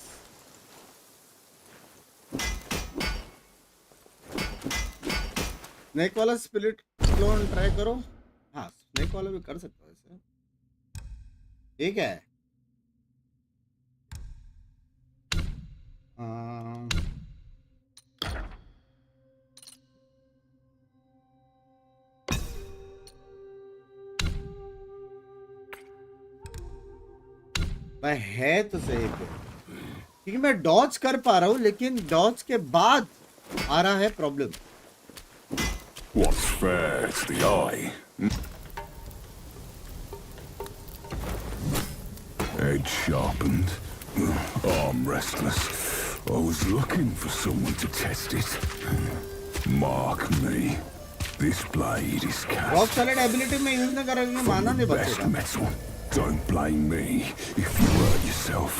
स्नेक वाला स्पिरिट क्लोन ट्राई करो हाँ स्नेक वाला भी कर सकता हूँ ऐसे ठीक है भाई है तो सही क्योंकि मैं डॉज कर पा रहा हूँ लेकिन डॉज के बाद आ रहा है problem What's fair to the eye? Edge sharpened, arm restless. I was looking for someone to test it. Mark me. This blade is cast. Rock solid ability में यूज न करेंगे माना नहीं बचेगा. Metal. Don't blame me if you hurt yourself.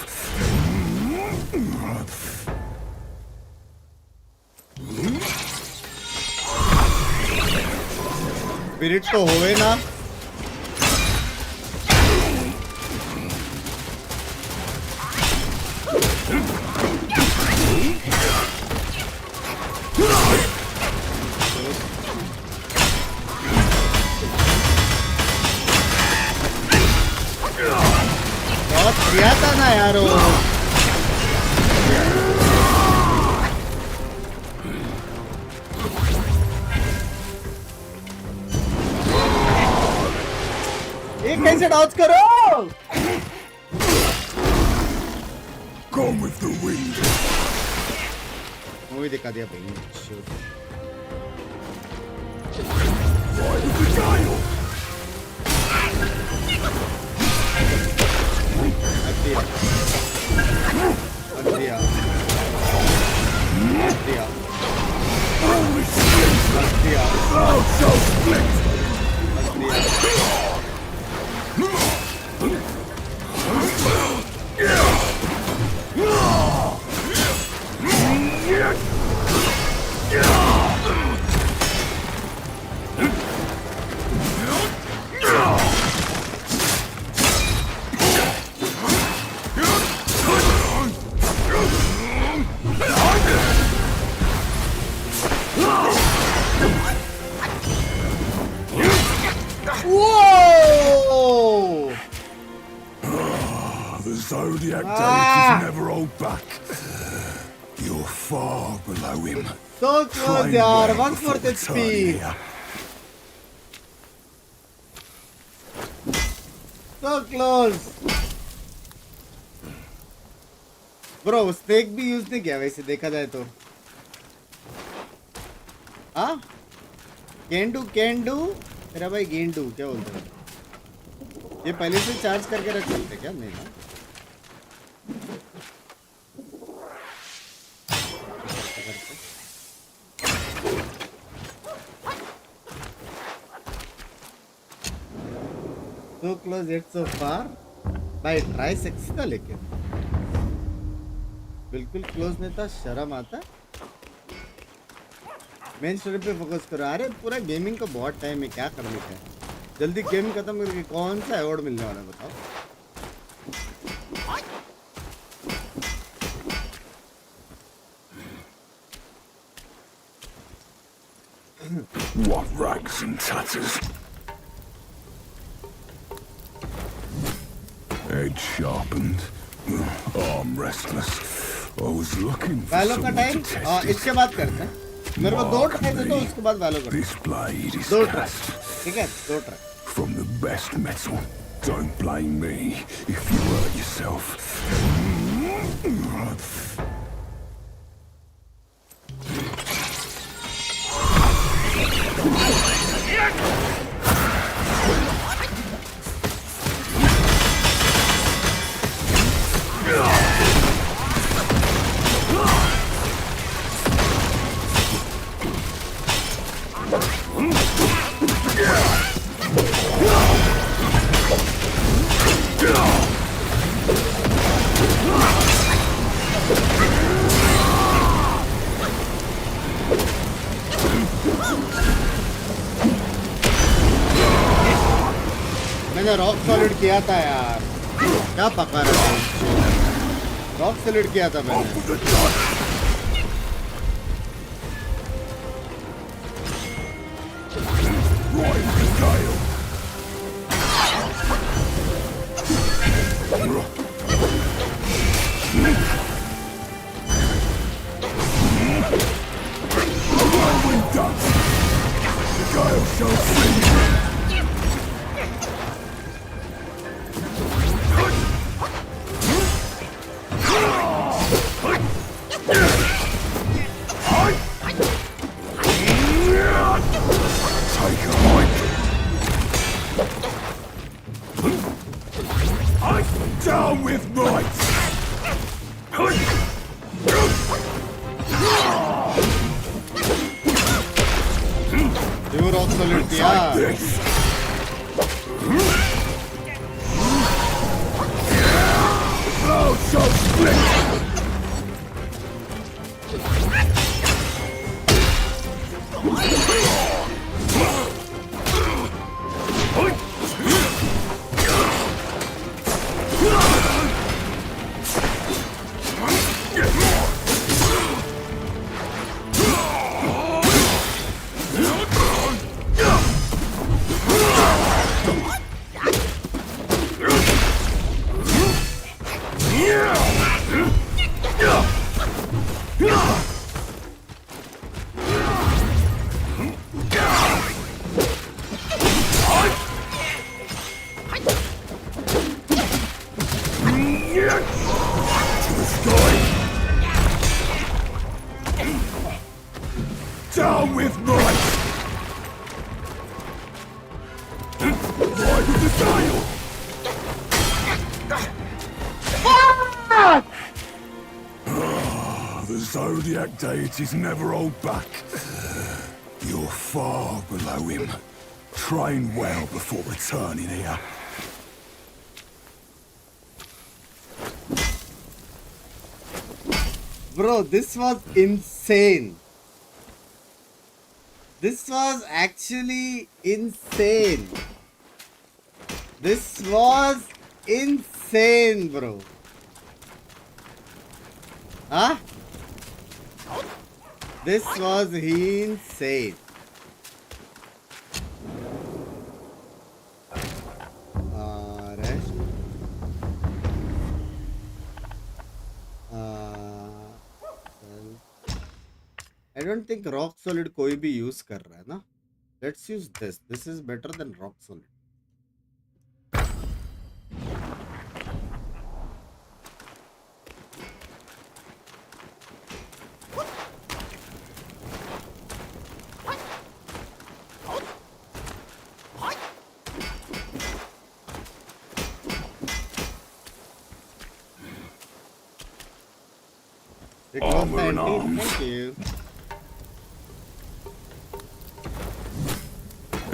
Spirit तो होवे ना बहुत किया था ना यारो कैसे डॉज करो Gone with the wind. Movie दिखा दिया भाई Ride with the gale. दिया So split. Zodiac deities never hold back. You're far below him. So close, yaar. 1/4 HP. So close. Bro, snake भी यूज नहीं किया वैसे देखा जाए तो. हाँ? Can do. मेरा भाई गेंडू क्या बोलते हैं? ये पहले से चार्ज करके रख सकते क्या? नहीं ना. So close yet so far. भाई ट्राई सेक्सी था लेकिन बिल्कुल क्लोज नहीं था. शर्म आता. मेन स्टोरी पे फोकस करो. अरे पूरा गेमिंग का बहुत टाइम है क्या करने का है. जल्दी गेम खत्म करके कौन सा अवार्ड मिलने वाला है बताओ. What rags and tatters. Edge sharpened, arm restless. वैलो का टाइम इसके बाद करते हैं। मेरे को 2 ट्राई दे दो, उसके बाद वैलो करते हैं। 2 ट्राई, ठीक है? 2 try. From the best metal, don't blame me if you hurt yourself. मैंने रॉक सॉलिड किया था यार, क्या पका रहा है? रॉक सॉलिड किया था मैंने। Down with might! You rock solid किया। Oh, so split! Down with might! Ride with the dial! The Zodiac deities never hold back. You're far below him. Train well before returning here. Bro, this was insane. This was actually insane. This was insane, bro. Huh? This was insane. Rest. I don't think rock solid कोई भी use कर रहा है ना. Let's use this. This is better than rock solid. Armor and arms. Thank you.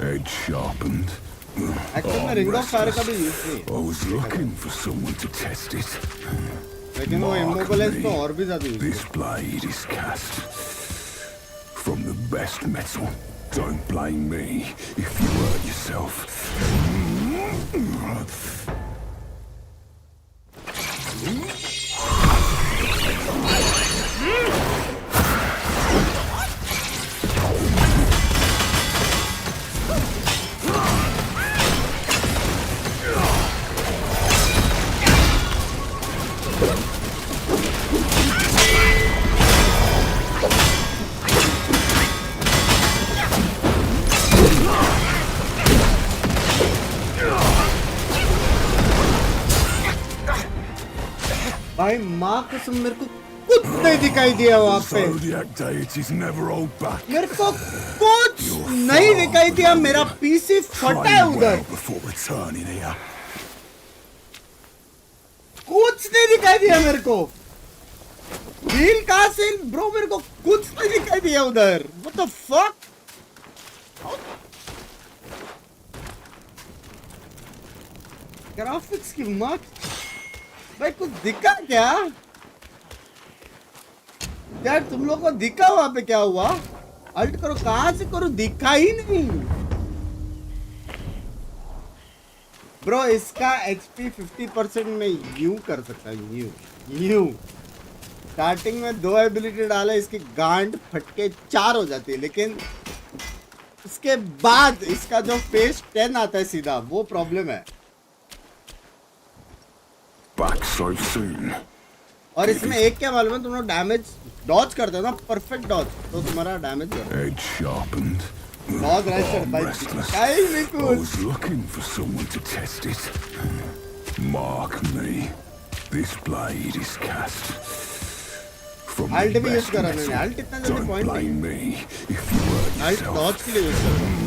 Edge sharpened. Actually, Ring of Fire का भी use नहीं है. I was looking for someone to test it. लेकिन वो immobilize तो और भी ज़्यादा use This blade is cast from the best metal. Don't blame me if you hurt yourself. भाई माँ कसम मेरे को कुछ नहीं दिखाई दिया वहाँ पे। मेरे को कुछ नहीं दिखाई दिया, मेरा पीसी फटा है उधर। कुछ नहीं दिखाई दिया मेरे को। हील कहाँ से ब्रो, मेरे को कुछ नहीं दिखाई दिया उधर। What the fuck? ग्राफिक्स की माँ भाई, कुछ दिखा क्या यार? तुम लोगों को दिखा वहां पे क्या हुआ? अल्ट करो, कहां से करो, दिखा ही नहीं ब्रो। इसका HP 50% में यूं कर सकता हूं, यूं स्टार्टिंग में 2 एबिलिटी डाले, इसकी गांड फटके 4 हो जाती है, लेकिन उसके बाद इसका जो फेस 10 आता है सीधा, वो प्रॉब्लम है। और इसमें एक क्या मालूम है, तुम लोग डैमेज डॉज करते हो ना, परफेक्ट डॉज, तो तुम्हारा डैमेज बहुत अल्ट भी यूज करा मैंने। अल्ट इतना जल्दी पॉइंट नहीं, अल्ट डॉज के लिए यूज करा।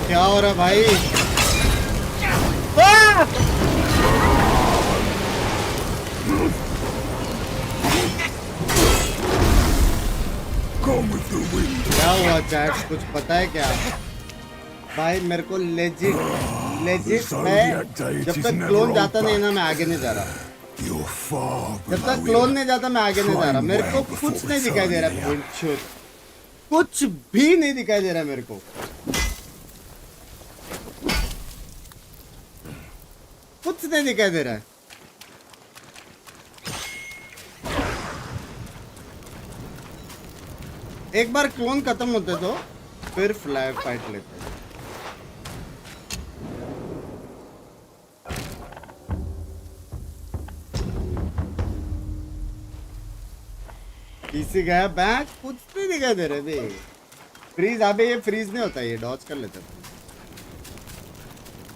क्या हो रहा भाई? क्या हुआ चैट, कुछ पता है क्या भाई? मेरे को लेजिट मैं जब तक क्लोन जाता नहीं ना, मैं आगे नहीं जा रहा। जब तक क्लोन नहीं जाता मैं आगे नहीं जा रहा। मेरे को कुछ नहीं दिखाई दे रहा, कुछ भी नहीं दिखाई दे रहा मेरे को। कुछ नहीं दिखाई दे रहा है। एक बार क्लोन खत्म होते तो फिर फ्लाई फाइट लेते। किसी गया बैक, कुछ नहीं दिखाई दे रहे भाई। फ्रीज, अबे ये फ्रीज नहीं होता, ये डॉज कर लेता।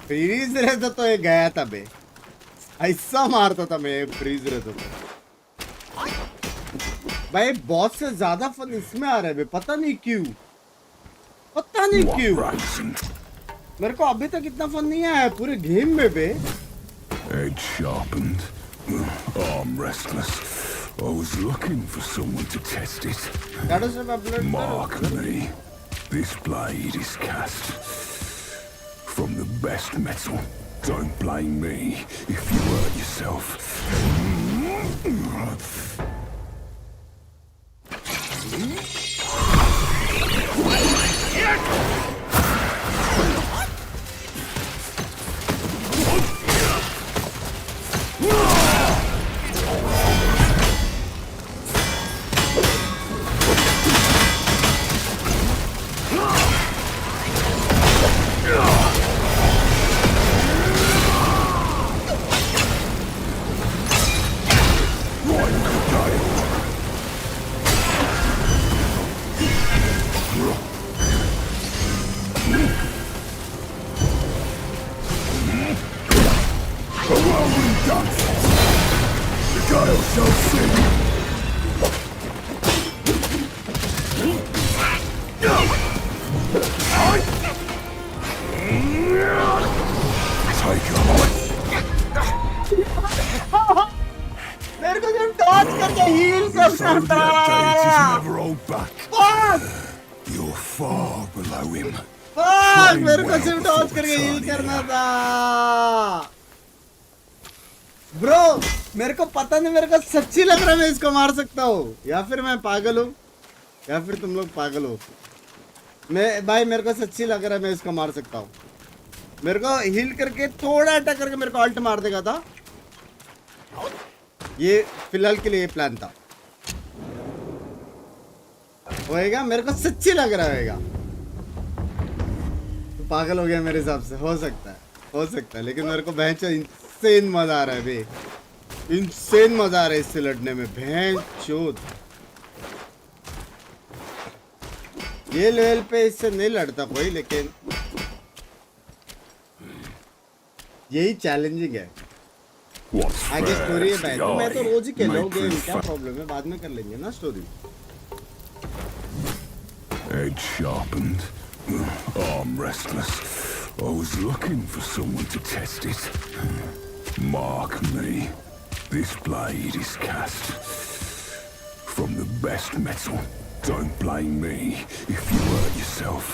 फ्रीज रहता तो ये गया था बे, ऐसा मारता था मैं। फ्रीज रहता तो भाई बॉस से ज्यादा फन इसमें आ रहा है बे, पता नहीं क्यों, पता नहीं क्यों। मेरे को अभी तक इतना फन नहीं आया पूरे गेम में बे। Edge sharpened, arm restless. I was looking for someone to test it. Mark me. This blade is cast from the best metal. Don't blame me if you hurt yourself. मेरे को जब टॉच करके heal करता था, मेरे को सिर्फ टॉच करके हील करना था ब्रो। मेरे को पता नहीं, मेरे को सच्ची लग रहा है मैं इसको मार सकता हूँ, या फिर मैं पागल हूँ, या फिर तुम लोग पागल हो। मैं भाई मेरे को सच्ची लग रहा है मैं इसको मार सकता हूँ। मेरे को हील करके थोड़ा अटैक करके मेरे को अल्ट मार देगा था, ये फिलहाल के लिए ये प्लान था. होएगा मेरे को सच्ची लग रहा होएगा. तो पागल हो गया मेरे हिसाब से. हो सकता है लेकिन मेरे को भैंचो इंसेन मजा आ रहा है बे. इंसेन मजा आ रहा है इससे लड़ने में. भैंचोद ये लेवल पे इससे नहीं लड़ता कोई, लेकिन यही चैलेंजिंग है. आगे स्टोरी है भाई. तो मैं तो रोज ही खेल रहा हूँ गेम. क्या प्रॉब्लम है? बाद में कर लेंगे ना story. Edge sharpened, arm restless. I was looking for someone to test it. Mark me. This blade is cast from the best metal. Don't blame me if you hurt yourself.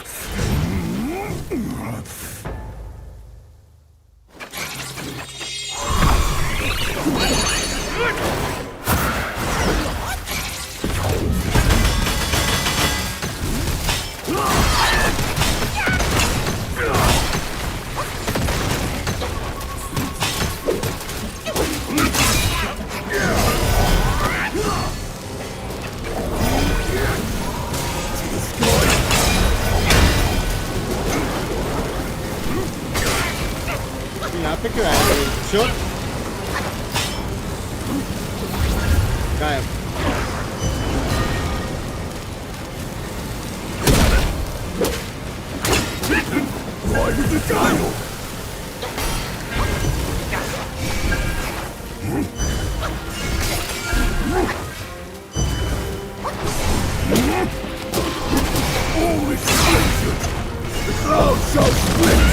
यहाँ पे क्यों आया? श्योर गायब. Why did the dial? All this danger. The cloud shall split.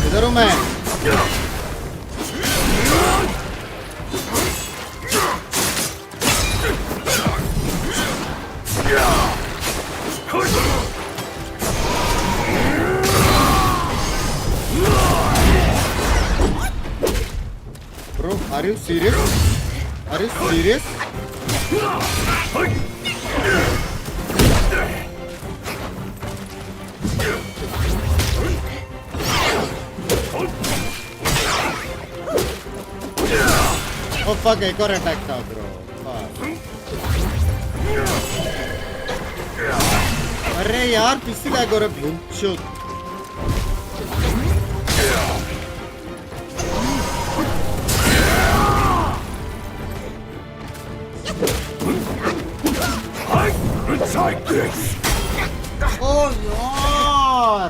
इधर हूँ मैं. Bro, are you serious? Are you serious? Oh fuck, एक और अटैक था ब्रो. अरे यार पिस्सी लैग हो रहा है. भूंचोद. Oh यार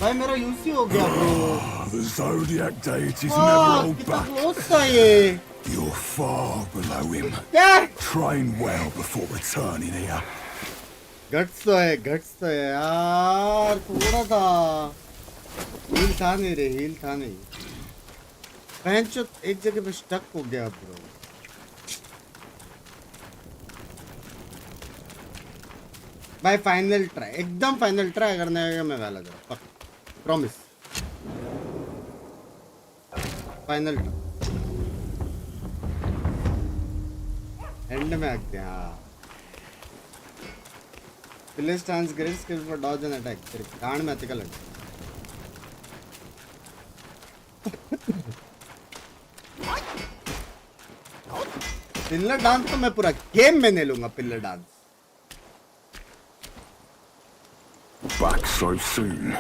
भाई मेरा यूसी हो गया bro. The zodiac deities never hold back. Close था ये. You're far below him. Yeah. Train well before returning here. Guts तो है यार. थोड़ा था. हील था नहीं. पैंचो एक जगह पे स्टक हो गया ब्रो. भाई फाइनल ट्राई, एकदम फाइनल ट्राई करने का मैं वाला था. प्रॉमिस. फाइनल ट्राई एंड में आते हैं. हाँ play stance great skill for dodge and attack. तेरे कान में आते का लग. पिल्लर डांस तो मैं पूरा गेम में नहीं लूंगा. Pillar dance Back so soon.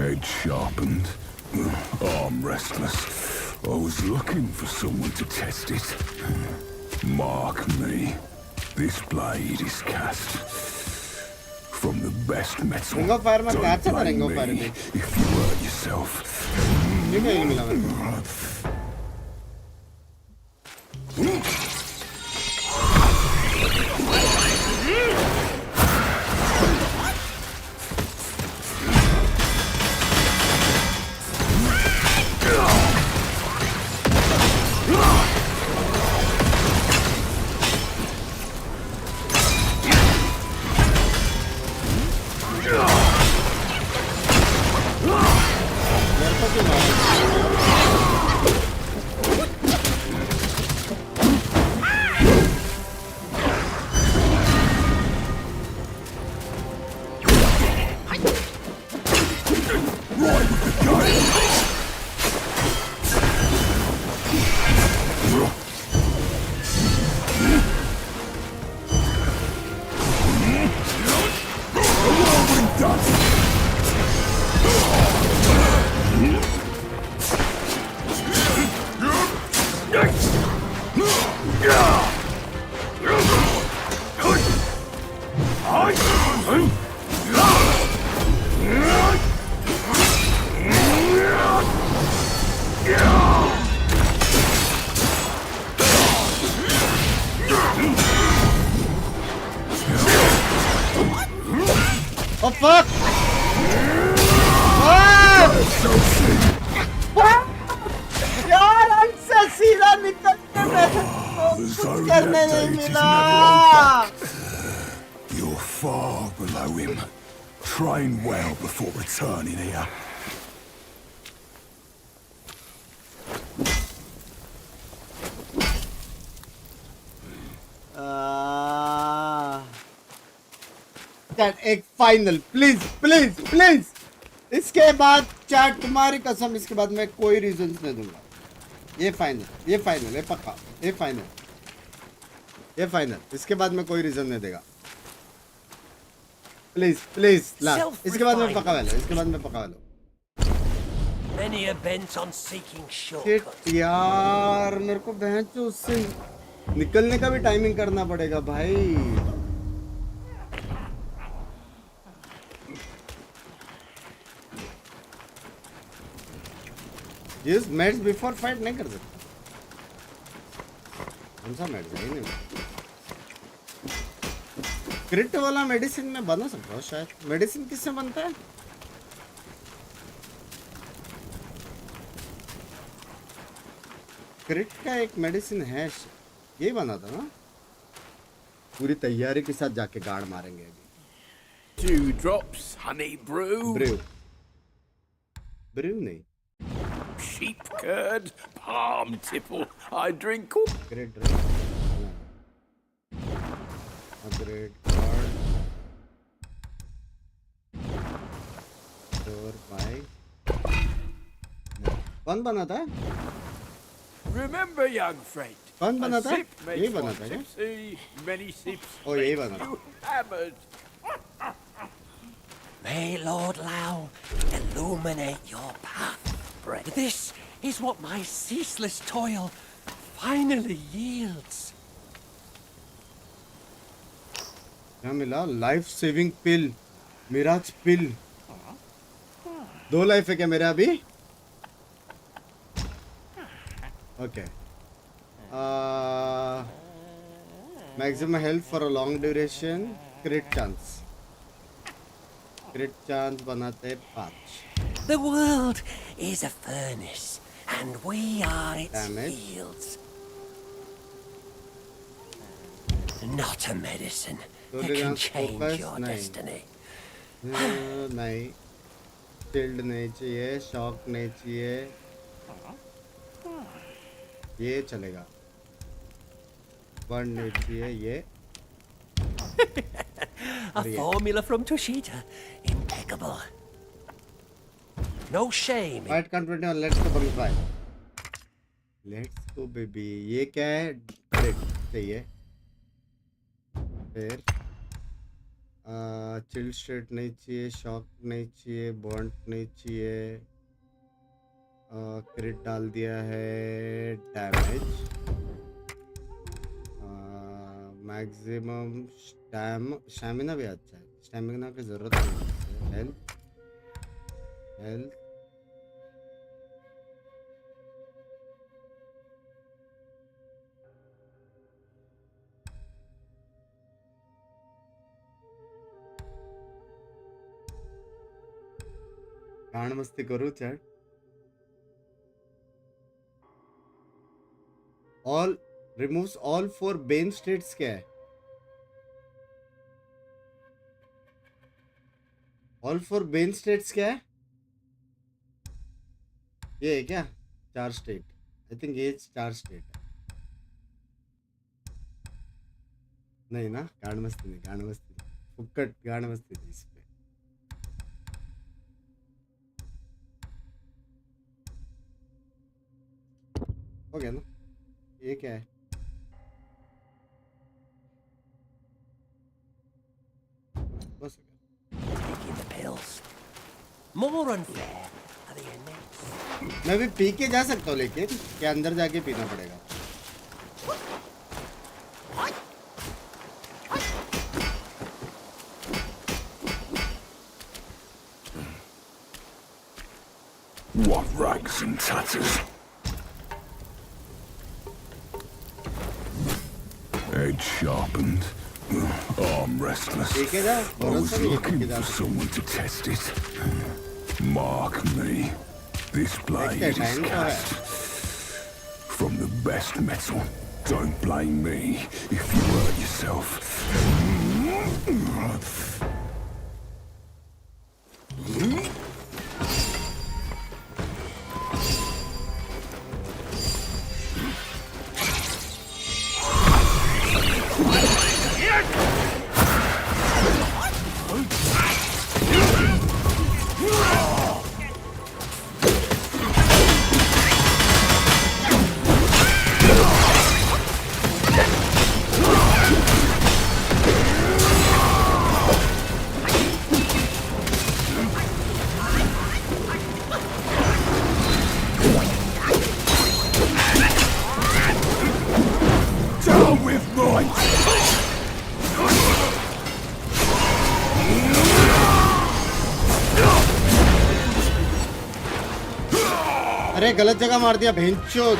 Edge sharpened, arm restless. I was looking for someone to test it. Mark me. This blade is cast from the best metal. Ring of Fire में क्या था? Ring of Fire में if you hurt yourself. ये क्या मिला मेरे को? Oh fuck! यार हमसे सीधा निकल के मेरे को कुछ करने नहीं मिला. You're far below him. Train well before returning here. एक फाइनल प्लीज प्लीज प्लीज. इसके बाद चैट तुम्हारी कसम इसके बाद मैं कोई रीजन नहीं दूंगा. ये फाइनल ये पक्का ये फाइनल इसके बाद मैं कोई रीजन नहीं देगा. Please please last. इसके बाद मैं पक्का वाला. Many are bent on seeking shit shortcuts. यार मेरे को बहन चो उससे निकलने का भी टाइमिंग करना पड़ेगा भाई. Use meds before fight नहीं कर सकता. कौन सा मेड है नहीं. क्रिट वाला मेडिसिन में बना सकता हूँ शायद. मेडिसिन किससे बनता है? क्रिट का एक मेडिसिन है. ये बना था ना. पूरी तैयारी के साथ जाके गार्ड मारेंगे अभी. 2 drops honey brew. ब्रू नहीं. Sheep curd, palm tipple. I drink all. Great drink. Upgrade card. Store by. कौन बना था? Remember, young friend. कौन बना था? sip makes यही बना one था क्या? tipsy, many sips ओ यही make बना था. you hammered. May Lord Lao illuminate your path. This is what my ceaseless toil finally yields. क्या मिला? लाइफ सेविंग पिल. मिराज पिल. 2 लाइफ है क्या मेरा अभी? Okay. Maximum health for a long duration. क्रिट chance बनाते 5. The world is a furnace, and we are its Damage. fields. Not a medicine that can Tolerance, change focus, your नहीं. destiny. नहीं. Shield नहीं चाहिए. Shock नहीं चाहिए. ये चलेगा. Burn नहीं चाहिए. ये A formula from Toshita. Impeccable. No shame. Fight continue और let's go Bang fight. Let's go baby. ये क्या है? क्रिट चाहिए. फिर चिल स्टेट नहीं चाहिए. शॉक नहीं चाहिए. बर्न नहीं चाहिए. क्रिट डाल दिया है. डैमेज. मैक्सिमम स्टैमिना भी अच्छा है. स्टैमिना की जरूरत नहीं है. हेल्थ गांड मस्ती करूँ chat. All removes all 4 Ben states क्या है? ऑल 4 बेन स्टेट्स क्या है? ये है क्या? 4 स्टेट. आई थिंक ये 4 स्टेट है. नहीं ना. गांड मस्ती नहीं. फुक्कट गांड मस्ती थी इस पे. हो गया ना. ये क्या है? बस More unfair are the innings. मैं भी पी के जा सकता हूँ लेकिन क्या अंदर जाके पीना पड़ेगा? What rags and tatters? Edge sharpened, arm restless. I was looking for someone to test it. Mark me. This blade is cast from the best metal. Don't blame me if you hurt yourself. अरे गलत जगह मार दिया भेंचोद।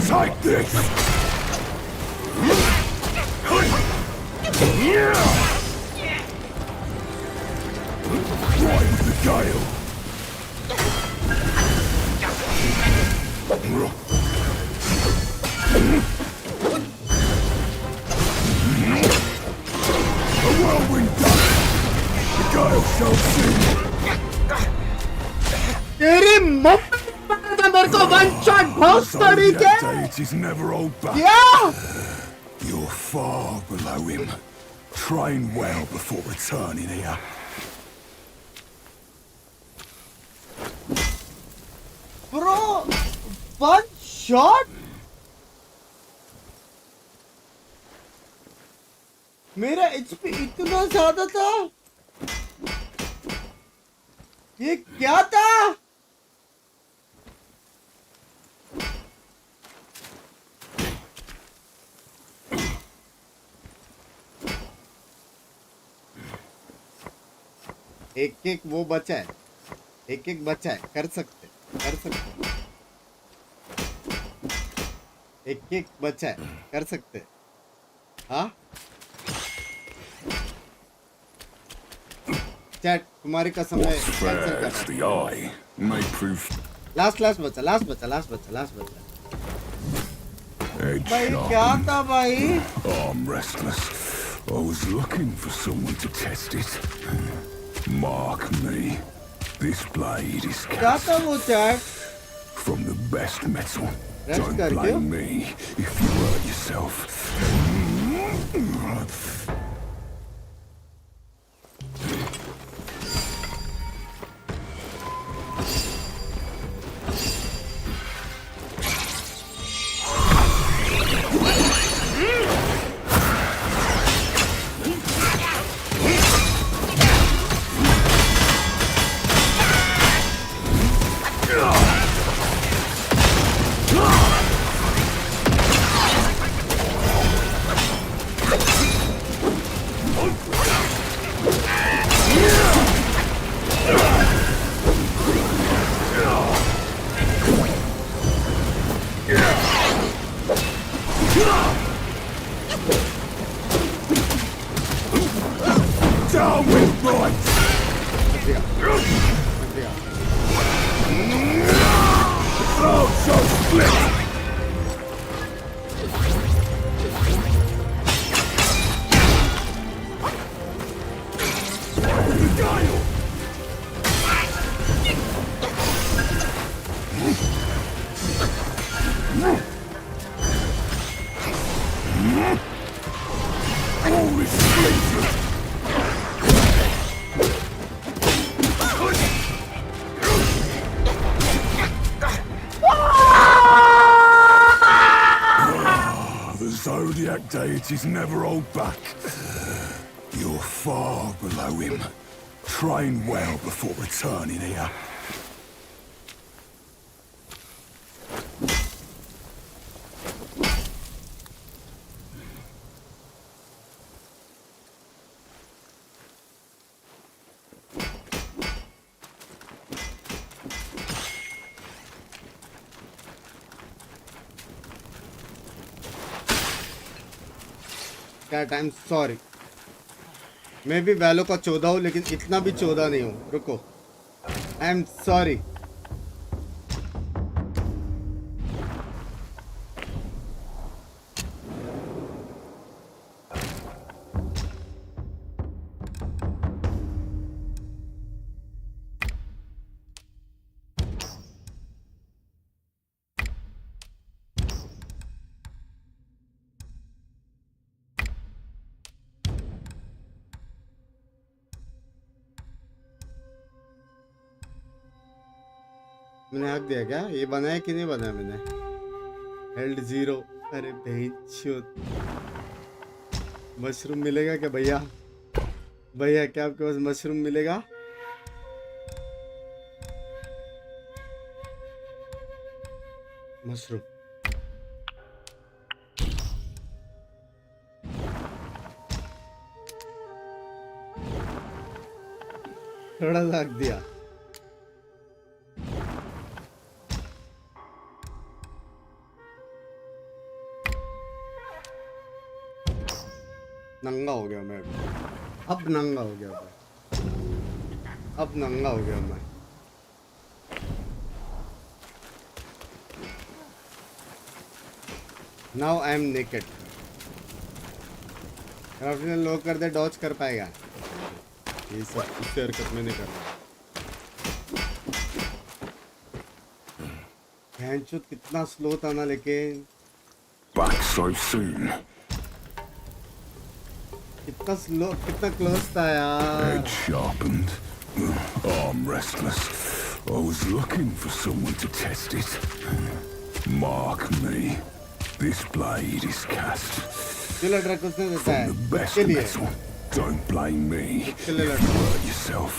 Take this! Ride with the gale! A whirlwind dust! The gale shall sing! तेरी mummy मेरे को one shot बहुत तरीके Deities never hold back. Yeah! You're far below him. Train well before returning here. Bro, one shot? मेरा HP इतना ज्यादा था? ये क्या था? एक एक वो बचा है, एक एक बचा है, कर सकते, एक एक बचा है, कर सकते, हाँ? चैट तुम्हारी कसम है कैंसिल कर। लास्ट बचा। भाई क्या था भाई? I'm restless. I was looking for someone to test it. Mark me. This blade is cast from the best metal. Don't blame me if you hurt yourself. Down with right! Zodiac deities never hold back. You're far below him. Train well before returning here. Cat, I'm sorry. मैं भी वैलो का 14 हूँ लेकिन इतना भी 14 नहीं हूँ. रुको. I'm sorry. मैंने हक दिया क्या? ये बनाया कि नहीं बनाया मैंने? हेल्ड 0. अरे बेइज्जत. मशरूम मिलेगा क्या भैया? भैया क्या आपके पास मशरूम मिलेगा? मशरूम. थोड़ा सा हक दिया. नंगा हो गया मैं. अब नंगा हो गया मैं. अब नंगा हो गया मैं. Now I am naked. अपने लोग कर दे डॉज कर पाएगा. ये सब इससे हरकत में नहीं करना. भैंचोद कितना स्लो था ना लेकिन. Back so soon. कितना स्लो, कितना क्लोज था यार. Head sharpened, arm restless. I was looking for someone to test it. Mark me. This blade is cast चलो ट्रक उसने देता है. from the best metal. Don't blame me. Hurt yourself.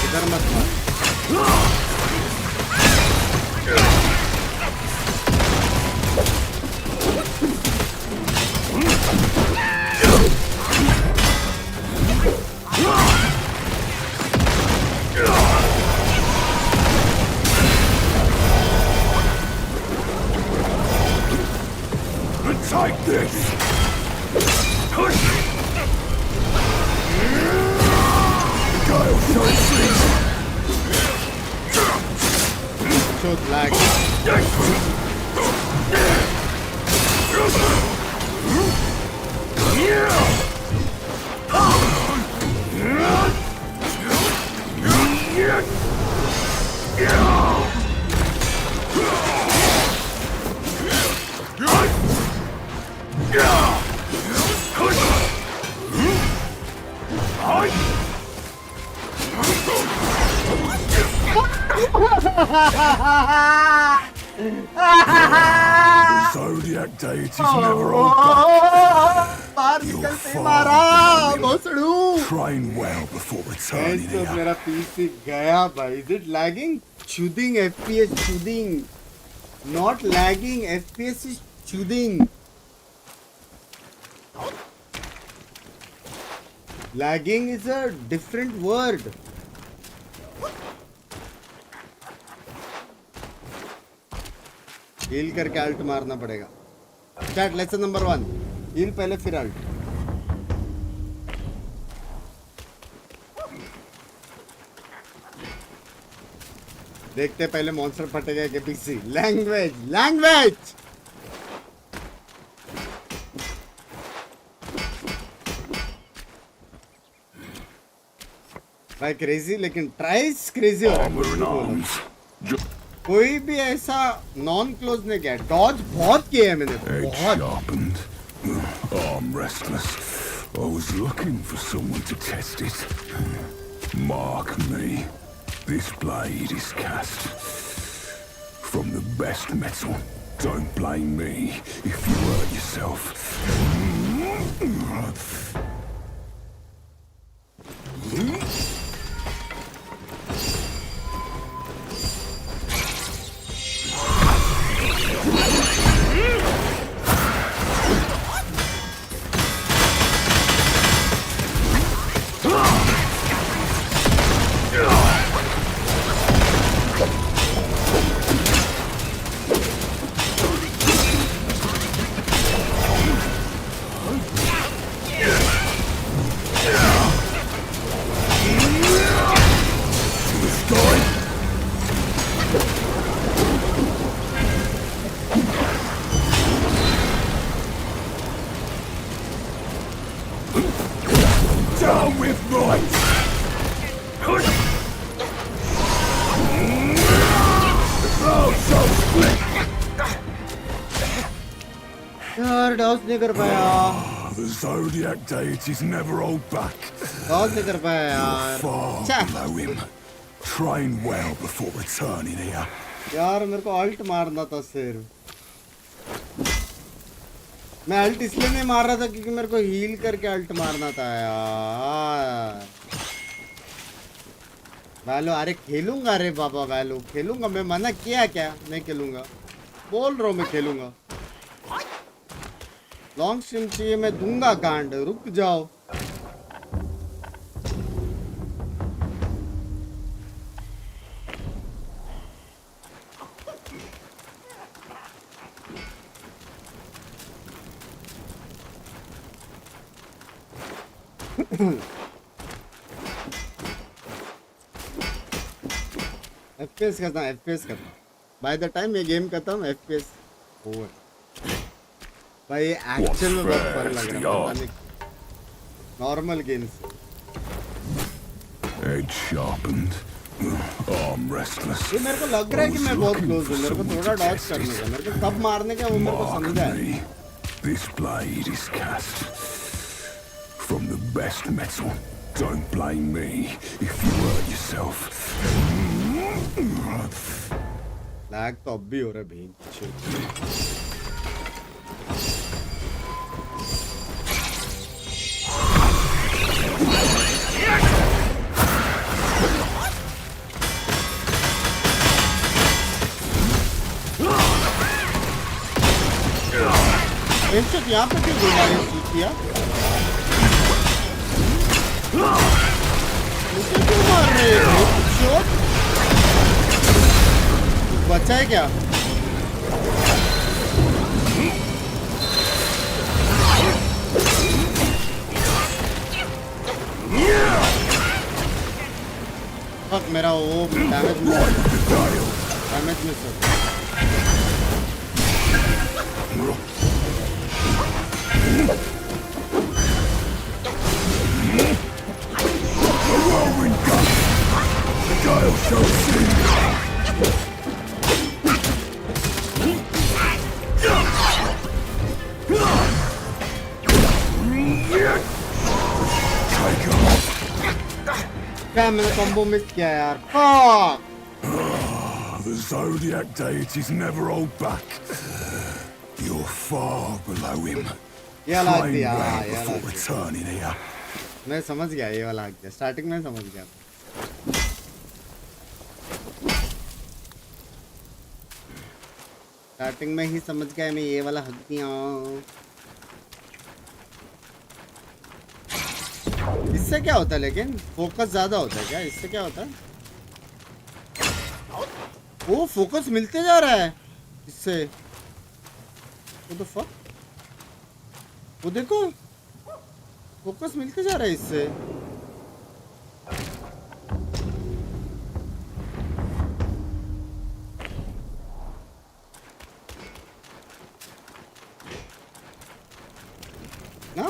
इधर मत मार. Take this. Gale shot. Shot lag. Zodiac deities never hold back. You're far below. Train well before returning here. मेरा PC गया भाई. Is it lagging? Shooting FPS shooting. Not lagging. FPS is shooting. Lagging is a different word. Heal करके ult मारना पड़ेगा. Chat lesson number 1. Heal पहले फिर alt. देखते पहले मॉन्स्टर फटेगा कि पीसी. लैंग्वेज भाई क्रेजी. लेकिन ट्राइस क्रेजी हो रहा है. कोई भी ऐसा नॉन क्लोज ने किया. डॉज बहुत किए हैं मैंने. Edge sharpened, arm restless. I was looking for someone to test it. Mark me. This blade is cast from the best metal. Don't blame me if you hurt yourself. Down with right! यार dodge नहीं कर पाया. The zodiac deities never hold back. Dodge नहीं कर पाया यार. Far below him. Train well before returning here. यार मेरे को अल्ट मारना था सिर्फ. मैं अल्ट इसलिए नहीं मार रहा था क्योंकि मेरे को हील करके अल्ट मारना था यार. वैलो अरे खेलूंगा. अरे बाबा वैलो खेलूंगा. मैं मना किया क्या? नहीं खेलूंगा. बोल रहा हूँ मैं खेलूंगा. लॉन्ग स्ट्रीम चाहिए मैं दूंगा कांड. रुक जाओ. FPS करना. FPS करना. बाय द टाइम ये गेम खत्म FPS ओवर. भाई एक्चुअल में बहुत फर्क लग रहा है नॉर्मल गेम से. Edge sharpened, arm restless. ये मेरे को लग रहा है कि मैं बहुत क्लोज हूँ. मेरे को थोड़ा डॉज करने का. मेरे को कब मारने का वो मेरे को समझा है. This blade is cast from the best metal. Don't blame me if you hurt yourself. Lag तो अब भी हो रहा है भाई. इंस्टेंट यहाँ पे क्यों गोला किया? मुझे क्यों मार रहे हो? शॉट बचा है क्या? फक मेरा वो डैमेज मिस हो. क्या मैंने कॉम्बो मिस किया यार. The zodiac deities never hold back. You're far below him. ये अलग Train दिया. well ये before अलग. returning here. मैं समझ गया ये वाला दिया. स्टार्टिंग में समझ गया. स्टार्टिंग में ही समझ गया मैं ये वाला हक दिया. इससे क्या होता है लेकिन फोकस ज्यादा होता है क्या? इससे क्या होता है? वो फोकस मिलते जा रहा है इससे. What the fuck? वो देखो फोकस मिलते जा रहा है इससे. ना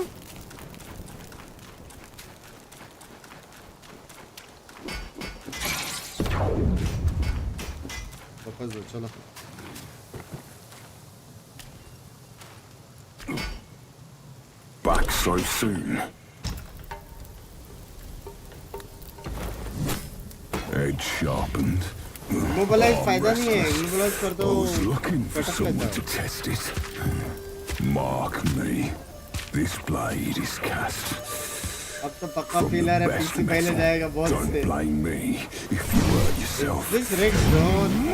फोकस दो चलो Back so soon. Edge sharpened. Immobilize फायदा नहीं है immobilize कर दो I was looking for Cuttack someone लेता to test it. Mark me. This blade is cast. अब तो पक्का फीलर है पीसी पहले जाएगा बहुत से Don't blame me if you hurt yourself. This Rick don't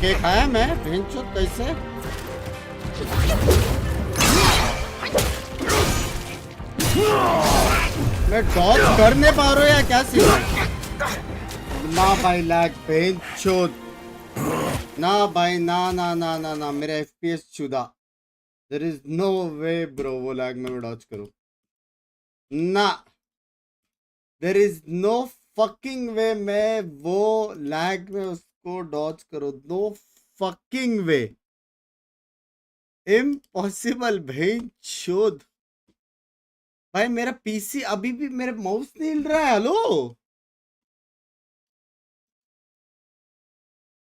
cake खाया मैं भेंचो कैसे मैं डॉज कर नहीं पा रहा हूँ या क्या सीन ना भाई लैग भेंचो ना भाई ना ना ना ना ना मेरा एफपीएस चुदा there is no way bro वो लैग में मैं डॉज करूँ ना there is no fucking way मैं वो लैग में को डॉज करो नो फकिंग वे इम्पॉसिबल भेंचोद भाई मेरा पीसी अभी भी मेरे माउस नहीं हिल रहा है हेलो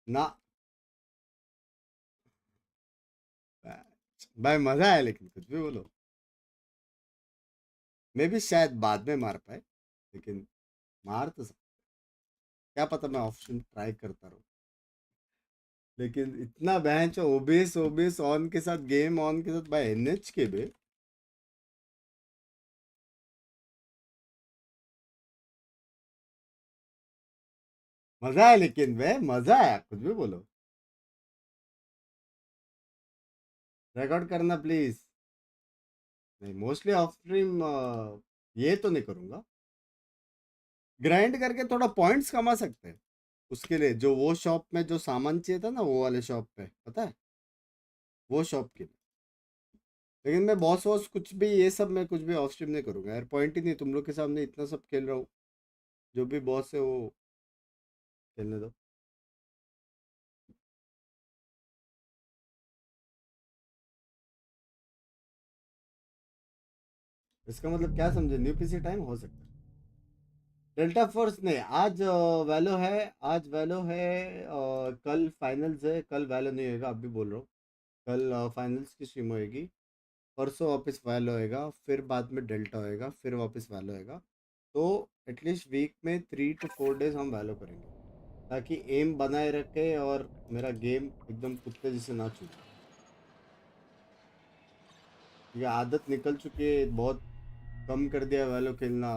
ना भाई मजा है लेकिन कुछ भी बोलो मैं भी शायद बाद में मार पाए लेकिन मार तो सकता क्या पता मैं ऑप्शन ट्राई करता रहूं लेकिन इतना बेंच ओबीएस ऑन के साथ गेम ऑन के साथ भाई एनएच के बे मजा है लेकिन वे मजा है कुछ भी बोलो रिकॉर्ड करना प्लीज नहीं मोस्टली ऑफ स्ट्रीम ये तो नहीं करूंगा ग्राइंड करके थोड़ा पॉइंट्स कमा सकते हैं उसके लिए जो वो शॉप में जो सामान चाहिए था ना वो वाले शॉप पे पता है वो शॉप के लिए लेकिन मैं बॉस वॉस कुछ भी ये सब मैं कुछ भी ऑफ स्ट्रीम नहीं करूँगा यार पॉइंट ही नहीं तुम लोग के सामने इतना सब खेल रहा हूँ जो भी बॉस है वो खेलने दो इसका मतलब क्या समझे न्यू पीसी टाइम हो सकता है डेल्टा फोर्स नहीं आज वैलो है कल फाइनल्स है कल वैलो नहीं होएगा अभी बोल रहा हूँ कल फाइनल्स की स्ट्रीम होएगी परसों वापस वैलो होएगा फिर बाद में डेल्टा होएगा फिर वापस वैलो होएगा तो एटलीस्ट वीक में 3 to 4 डेज हम वैलो करेंगे ताकि एम बनाए रखे और मेरा गेम एकदम कुत्ते जैसे ना छूटे ये आदत निकल चुकी है बहुत कम कर दिया वैलो खेलना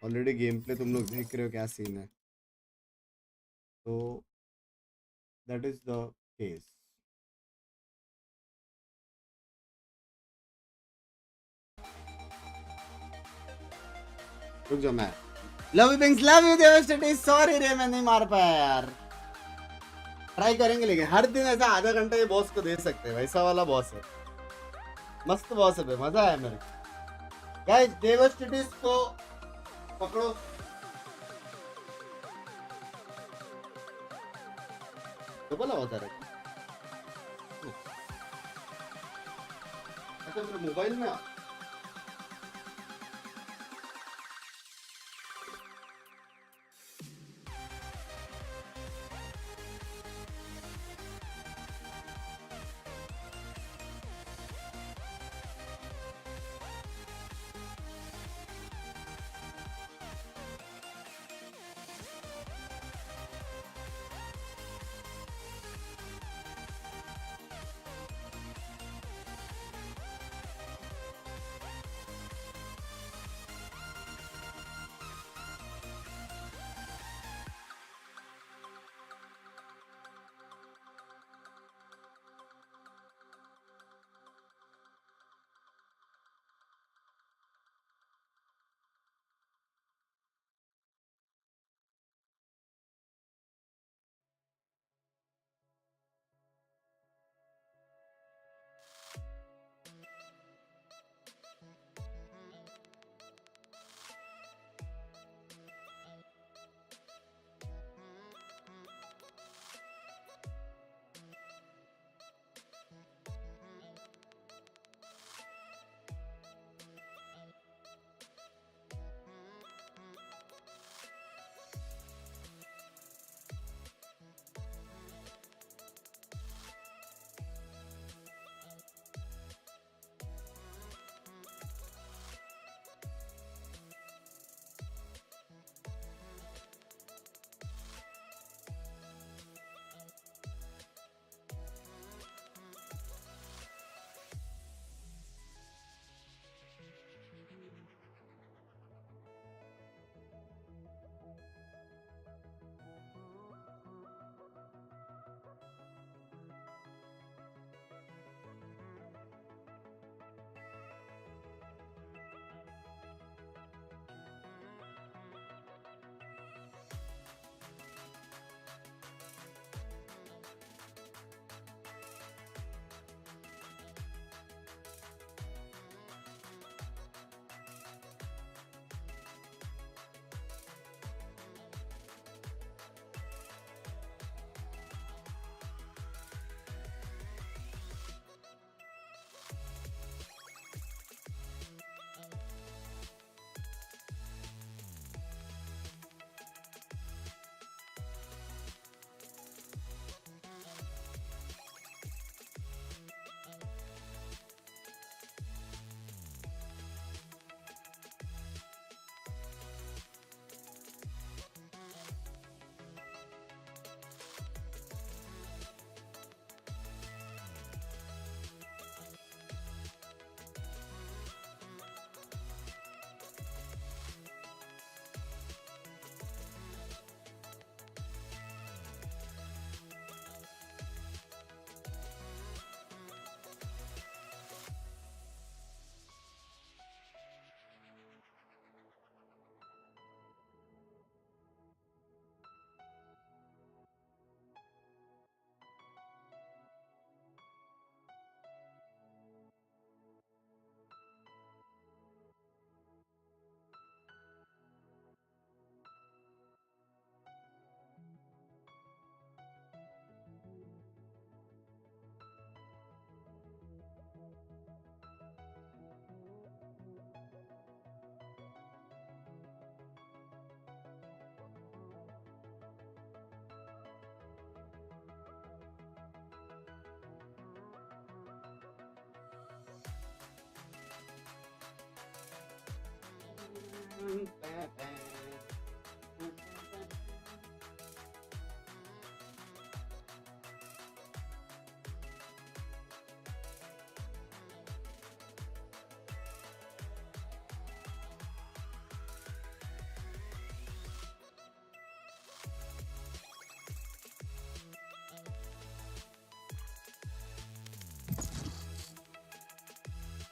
ऑलरेडी गेम प्ले तुम लोग देख रहे हो क्या सीन है तो दैट इज द केस रुक जाओ मैं love you Binks love you देवस्टिटी सॉरी रे मैं नहीं मार पाया यार ट्राई करेंगे लेकिन हर दिन ऐसा आधा घंटा ये बॉस को दे सकते हैं वैसा वाला बॉस है मस्त बॉस है मजा आया मेरे गाइस देवस्टिटी को पकड़ो तो बोला होता है अच्छा मेरे मोबाइल में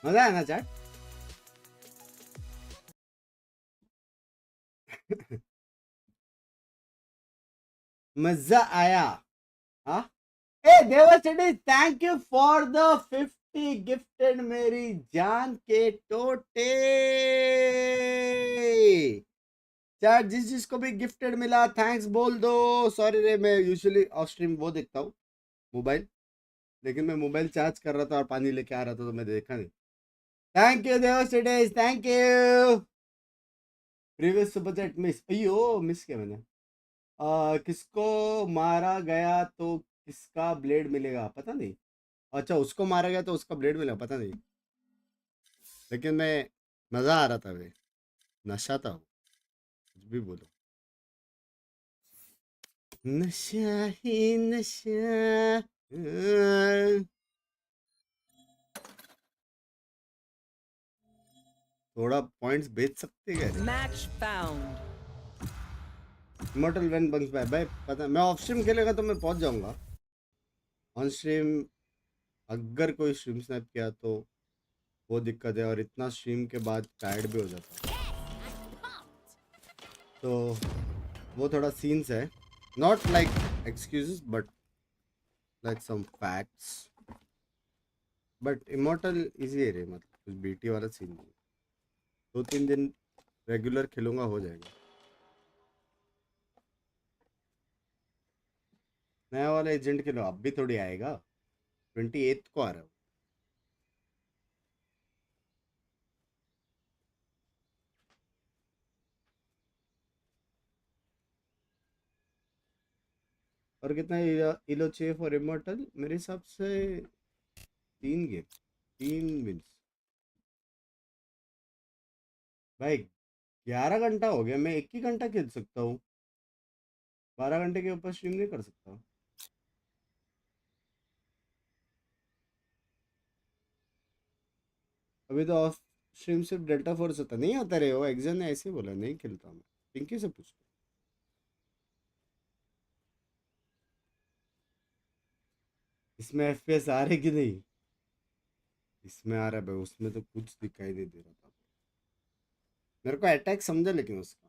मजा आया ना चैट? मजा आया हाँ? ए देवाचंडी thank you for the 50 gifted मेरी जान के टोटे। चैट जिसको भी गिफ्टेड मिला थैंक्स बोल दो। सॉरी रे, मैं यूजुअली ऑफ स्ट्रीम वो देखता हूँ मोबाइल, लेकिन मैं मोबाइल चार्ज कर रहा था और पानी लेके आ रहा था तो मैं देखा नहीं। थैंक यू देवाचंडी, thank you. Previous super chat miss, अयो मिस किया मैंने। किसको मारा गया तो किसका ब्लेड मिलेगा पता नहीं। अच्छा उसको मारा गया तो उसका ब्लेड मिलेगा पता नहीं, लेकिन मैं मज़ा आ रहा था, वे नशा था, कुछ भी बोलो, नशा ही नशा। थोड़ा पॉइंट्स बेच सकते हैं क्या? Match found. Immortal when Bunks bye bye. पता मैं ऑफ स्ट्रीम खेलेगा तो मैं पहुंच जाऊंगा। ऑन स्ट्रीम अगर कोई स्ट्रीम स्नैप किया तो वो दिक्कत है, और इतना स्ट्रीम के बाद टायर्ड भी हो जाता है, तो वो थोड़ा सीन्स है। Not like excuses but like some facts. But immortal easy है रे, मतलब कुछ बीटी वाला सीन नहीं। 2-3 दिन रेगुलर खेलूंगा हो जाएगा। नया वाला एजेंट खेलो, अब भी थोड़ी आएगा, 28 को आ रहा है। और कितना इलो चाहिए फॉर इमॉर्टल? मेरे हिसाब से 3 गेम, 3 विन्स। भाई 11 घंटा हो गया, मैं 1 ही घंटा खेल सकता हूँ, 12 घंटे के ऊपर स्ट्रीम नहीं कर सकता। अभी तो ऑफ स्ट्रीम सिर्फ डेल्टा फोर्स होता नहीं आता रे, वो एग्जाम ने ऐसे बोला, नहीं खेलता मैं। पिंकी से पूछ, इसमें एफपीएस आ रहे कि नहीं? इसमें आ रहा है भाई, उसमें तो कुछ दिखाई नहीं दे रहा था मेरे को। अटैक समझा लेकिन उसका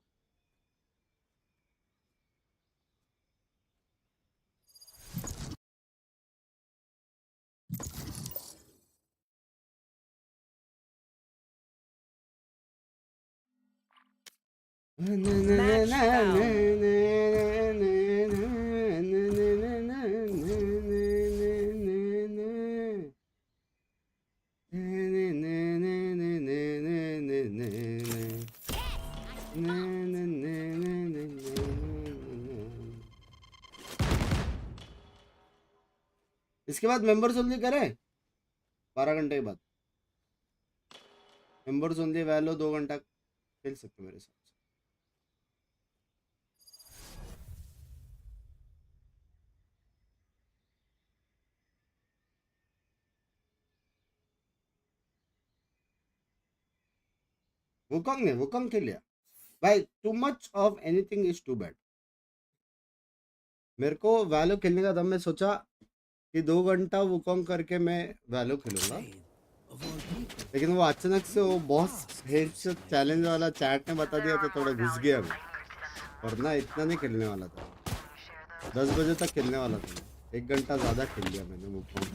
इसके बाद मेंबर्स ओनली करें 12 घंटे के बाद। मेंबर्स ओनली वैलो 2 घंटा खेल सकते मेरे साथ। वुकंग खेल लिया भाई। Too much of anything is too bad. मेरे को वैलो खेलने का, तब मैं सोचा कि 2 घंटा वुकंग करके मैं वैलो खेलूंगा, लेकिन वो अचानक से वो बॉस हेडशॉट चैलेंज वाला चैट ने बता दिया तो थोड़ा घुस गया मैं, वरना इतना नहीं खेलने वाला था। 10 बजे तक खेलने वाला था, 1 घंटा ज़्यादा खेल लिया मैंने वुकंग।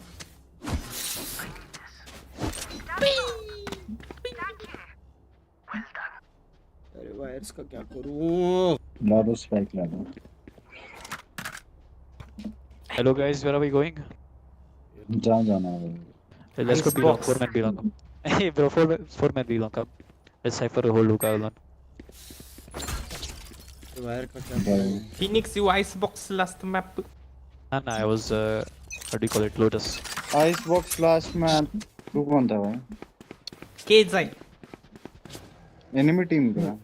अरे वायर्स का क्या करूं? लाडो स्पाइक लाडो। Hello guys, where are we going? जहाँ जाना है। Hey, let's go B long, 4 man B long. Hey bro, 4 man B long. Come. Let's cypher a whole look out. Wire का क्या? Phoenix, you icebox last map. Nah, I was how do you call it? Lotus. Icebox last map. तू कौन था भाई? KZ. Enemy team का।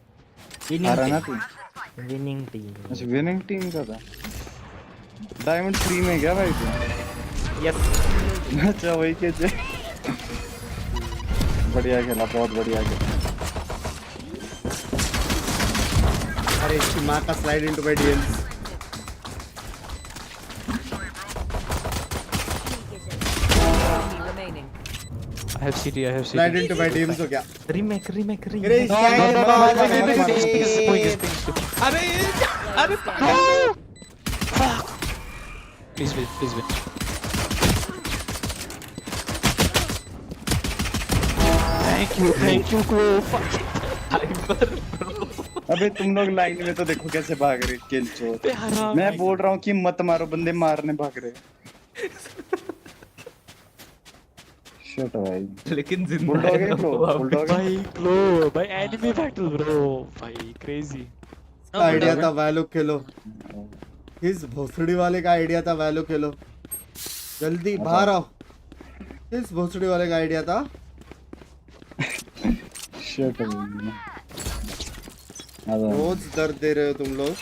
हारा ना तू विनिंग टीम अच्छा विनिंग टीम का था डायमंड 3 में क्या भाई तू यस अच्छा वही के जे बढ़िया खेला बहुत बढ़िया खेला अरे इसकी माँ का slide into my DMs I have CT. Slide into my DMs हो क्या? Remake. अबे fuck. Please win. Thank you bro. अबे तुम लोग लाइन में तो देखो कैसे भाग रहे किल चोर मैं बोल रहा हूँ कि मत मारो बंदे मारने भाग रहे शट भाई लेकिन बुलडॉग है बुलडॉग भाई एनिमी बैटल ब्रो भाई क्रेजी आइडिया था वैलो खेलो इस भोसड़ी वाले का आइडिया था वैलो खेलो जल्दी बाहर आओ इस भोसड़ी वाले का आइडिया था शट रोज दर्द दे रहे हो तुम लोग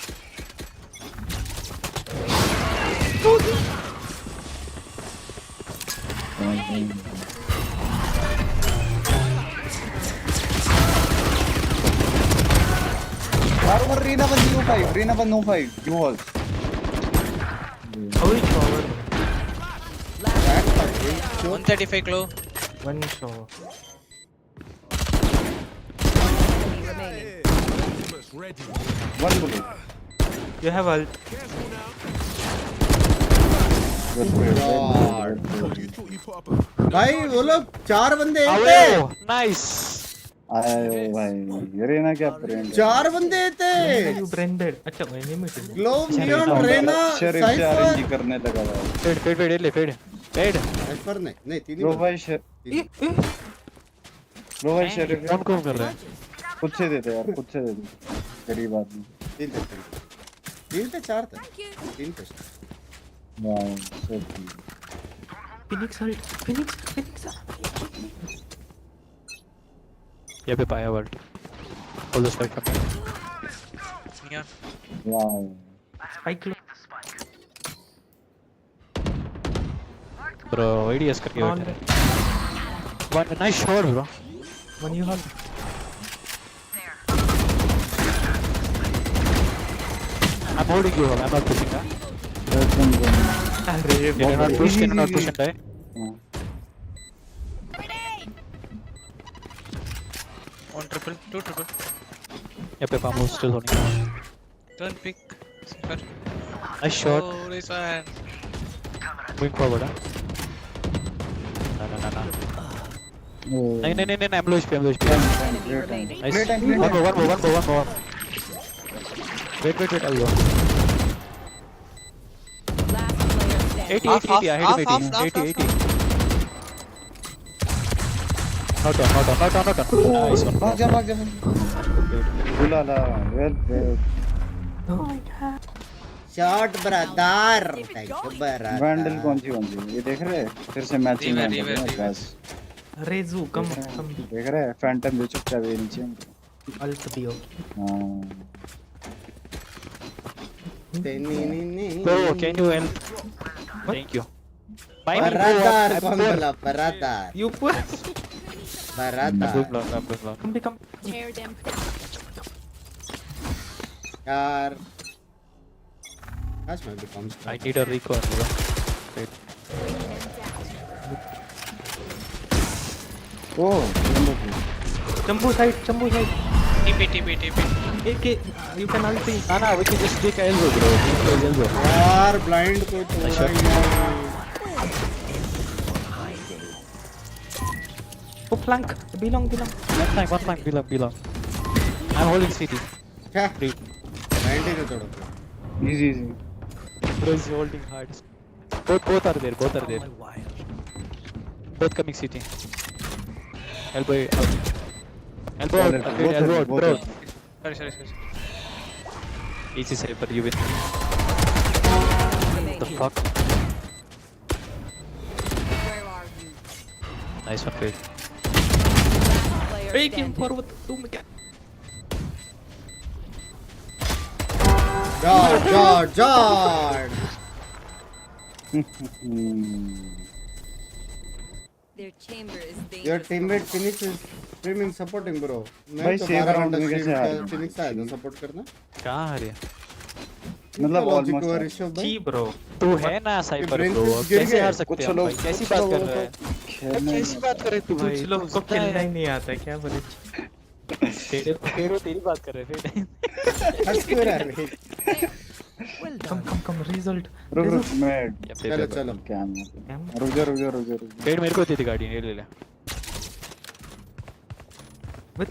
Reena 105 you walls 135 claw. One show. One bullet. You have ult. भाई वो लोग 4 बंदे थे नाइस आए भाई रीना क्या ब्रांड 4 बंदे थे You branded. अच्छा enemy team. Clove Neon Reyna शरीफ से आरएनजी करने लगा भाई फेड साइफर नहीं 3 लो भाई शरीफ कौन कर रहा है खुद से देते यार खुद से देते गरीब आदमी 3 थे 4 थे 3 थे wow so Phoenix ult. Phoenix. यहाँ पे पाया world all the spike wow Spike low. Bro ADS करके बैठे one nice shot bro One you hold. I'm holding you I'm not pushing that अरे cannot push and die One triple, 2 triple. यहाँ पे पामो still holding Turn pick. Super. nice shot Oh, this one. moving forward no नहीं I'm low HP nice one more wait I'll go 80 I hit him 80 not on nice one भाग जा बुला ला well shot brother thank you brother Vandal कौन सी ये देख रहे हैं फिर से मैचिंग है बस रेजू कम देख रहे हैं फैंटम जो चुपचाप है नीचे अल्ट दियो हां bro can you help thank you brother कौन बोला brother You put. Brother Come. Tear them. यार That's might become I need a recon bro wait oh Jumbo side TP. AK you can ulti nah we can just take elbow bro यार blind को तोड़ा Oh flank belong one flank belong I'm holding CT क्या 3 90 को तोड़ो easy bro is holding hard both are there both coming CT elbow out bro Sorry. easy cypher you win the fuck nice one Fade Wait him forward. Oh my god. Jord. Their chamber is dangerous. Your teammate Phoenix is streaming supporting bro. भाई save round में कैसे आ रहे Phoenix आया था support करना. कहाँ आ रही है? मतलब ऑलमोस्ट जी ब्रो तू है ना साइपर ब्रो कैसे हार सकते हैं भाई कैसी बात कर रहा है कैसी बात कर रहे तू भाई कुछ लोगों को खेलना ही नहीं आता क्या बोले तेरी बात कर रहे थे हंस क्यों रहा है कम रिजल्ट रुक मैं चलो क्या रुक जा पेड़ मेरे को दे दे गाड़ी ले ले विथ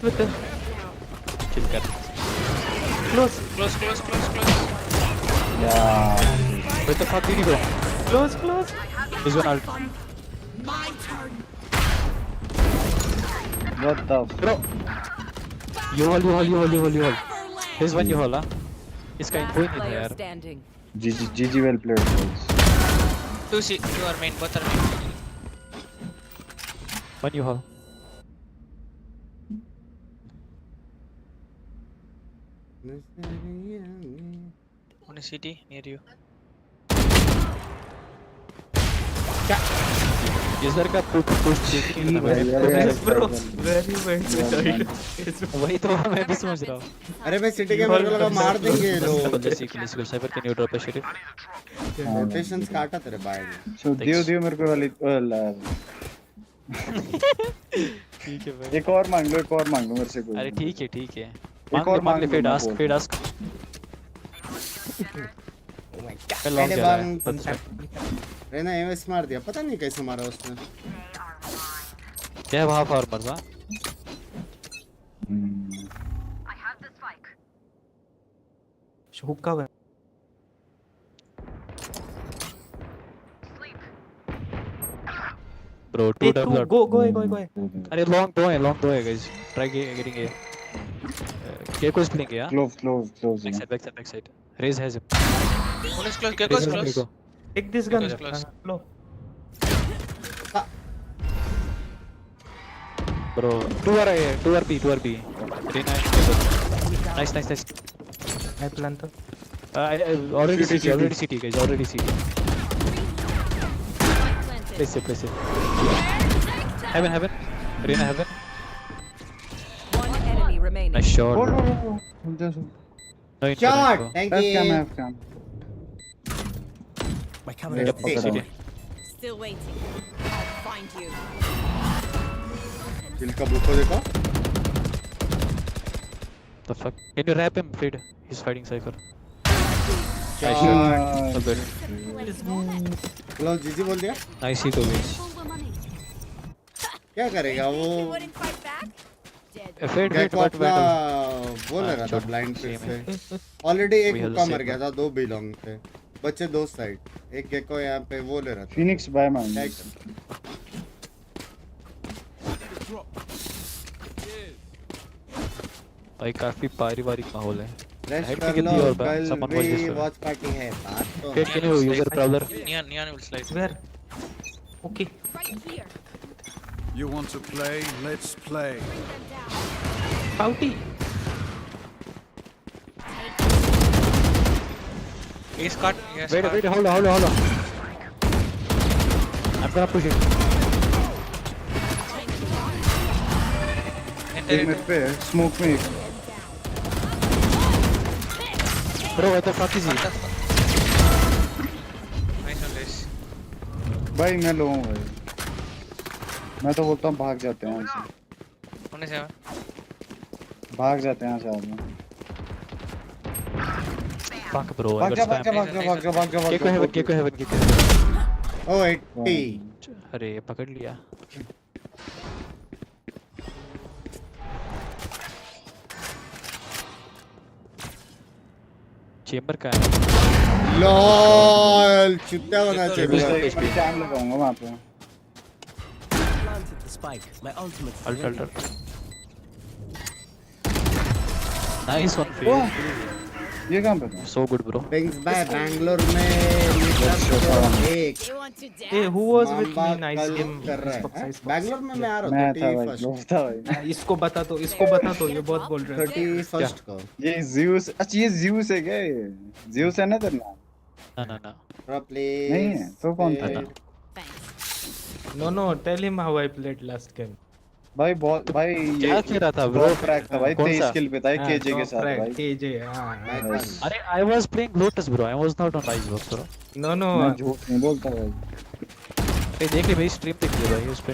चिल कर Close. Yeah. What the fuck did he go? Close. He's one out. What the bro? You hold. Here's one you hold, huh? इसका info ही नहीं है यार. GG well played boys. 2 C, you are main, both are main. One you hold. On a city near you. ये sir का push checking ना bro very very वही तो मैं भी समझ रहा हूँ अरे मैं सिटी के मेरे को लगा मार देंगे ये लोग जैसे कि list cyber can you drop a Sharif rotations काटा तेरे बाय सो दियो मेरे को वाली ठीक है भाई एक और मांग लो मेरे से कोई अरे ठीक है मांग ले फेड आस्क रेना एमएस मार दिया पता नहीं कैसे मारा उसने क्या वहां फार्मर था हुक्का है bro 2 double go अरे long दो है guys try getting a Gecko is playing yeah close back side Raze has him One is close, Gecko is close. Take this gun low bro 2 RP nice I plant already CT guys already CT place it heaven Arena heaven One enemy remaining. nice shot no shot thank you My camera CT still waiting. I'll find you. किल का बुको देखो the fuck can you wrap him Fred he's fighting Cypher shot लो जीजी बोल दिया nice hit हो गई क्या करेगा वो Fred अपना बोल रहा था ब्लाइंड से ऑलरेडी एक हुक्का मर गया था 2 बिलोंग थे बच्चे 2 साइड एक गेको यहाँ पे वो ले रहा था फिनिक्स बाय मान भाई काफी पारिवारिक माहौल है रेस्ट कर लो कल भी वॉच पार्टी है बात तो can you user prowler Neon will slide. where okay Right here. You want to play? Let's play. Pouty He's cut. Yes. wait hold on I'm gonna push it एक minute पे smoke में bro what the fuck is he Nice. भाई मैं लो हूँ भाई मैं तो बोलता हूँ भाग जाते हैं यहाँ One is heaven. से भाग जाते हैं यहाँ से आदमी fuck bro भाग जा Gecko heaven ओ 80 अरे पकड़ लिया चेंबर का है लॉल चुत्ता होना चाहिए टाइम लगाऊंगा वहाँ पे अल्टर नाइस वन ये कहाँ पे था? So good, bro. Binks भाई बैंगलोर में एक Hey, who was with me? Nice कल game. कर रहा है बैंगलोर में मैं आ रहा मैं हूँ था भाई, 31st लोग था भाई। इसको बता दो ये बहुत बोल रहा है 31st को ये ज़्यूस, अच्छा ये ज़्यूस है क्या ये? ज़्यूस है ना तेरा नाम? No. प्लीज नहीं है, तो कौन था? No, tell him how I played last game. भाई बहुत भाई क्या खेल रहा था bro? फ्रैक था भाई, कौन 23 सा? किल पे था केजे के साथ भाई। KJ, हाँ। अरे I was playing Lotus, bro. I was not on Icebox, bro. No. मैं झूठ नहीं बोलता भाई। अरे देख ले भाई, स्ट्रीम देख ले भाई उस पे।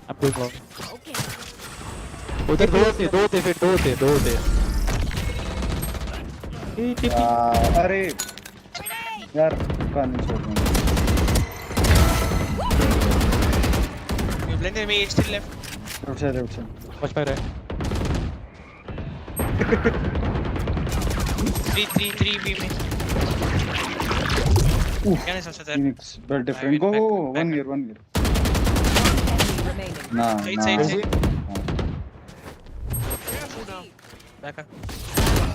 अब कोई प्रॉब्लम। उधर दो थे। अरे यार कान छोड़ दूंगा। Blended me, it's still left. उठ जा। Watch my right. 3 B में. Can I also there? Phoenix, but different. Go, 1 year. Nah. Side. Back up.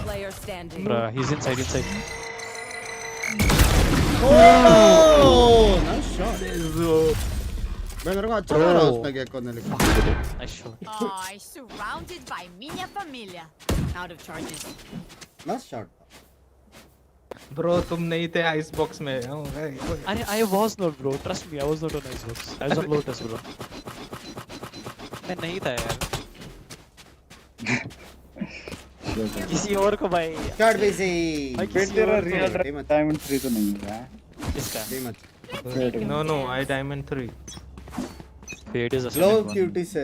Player standing. Bro, he's inside. Oh, nice shot. मेरे को अच्छा लगा उसने क्या करने लगा। Nice shot. Oh, surrounded by minha família. Out of charges. Nice shot. Bro, तुम नहीं थे आइस बॉक्स में। अरे I was not, bro. Trust me, I was not on Icebox. I was on Lotus, bro. मैं नहीं था यार। किसी और को भाई। Shot busy. फिर तेरा रियल डायमंड 3 तो नहीं है। किसका? No, I diamond 3. It is a Low QT से।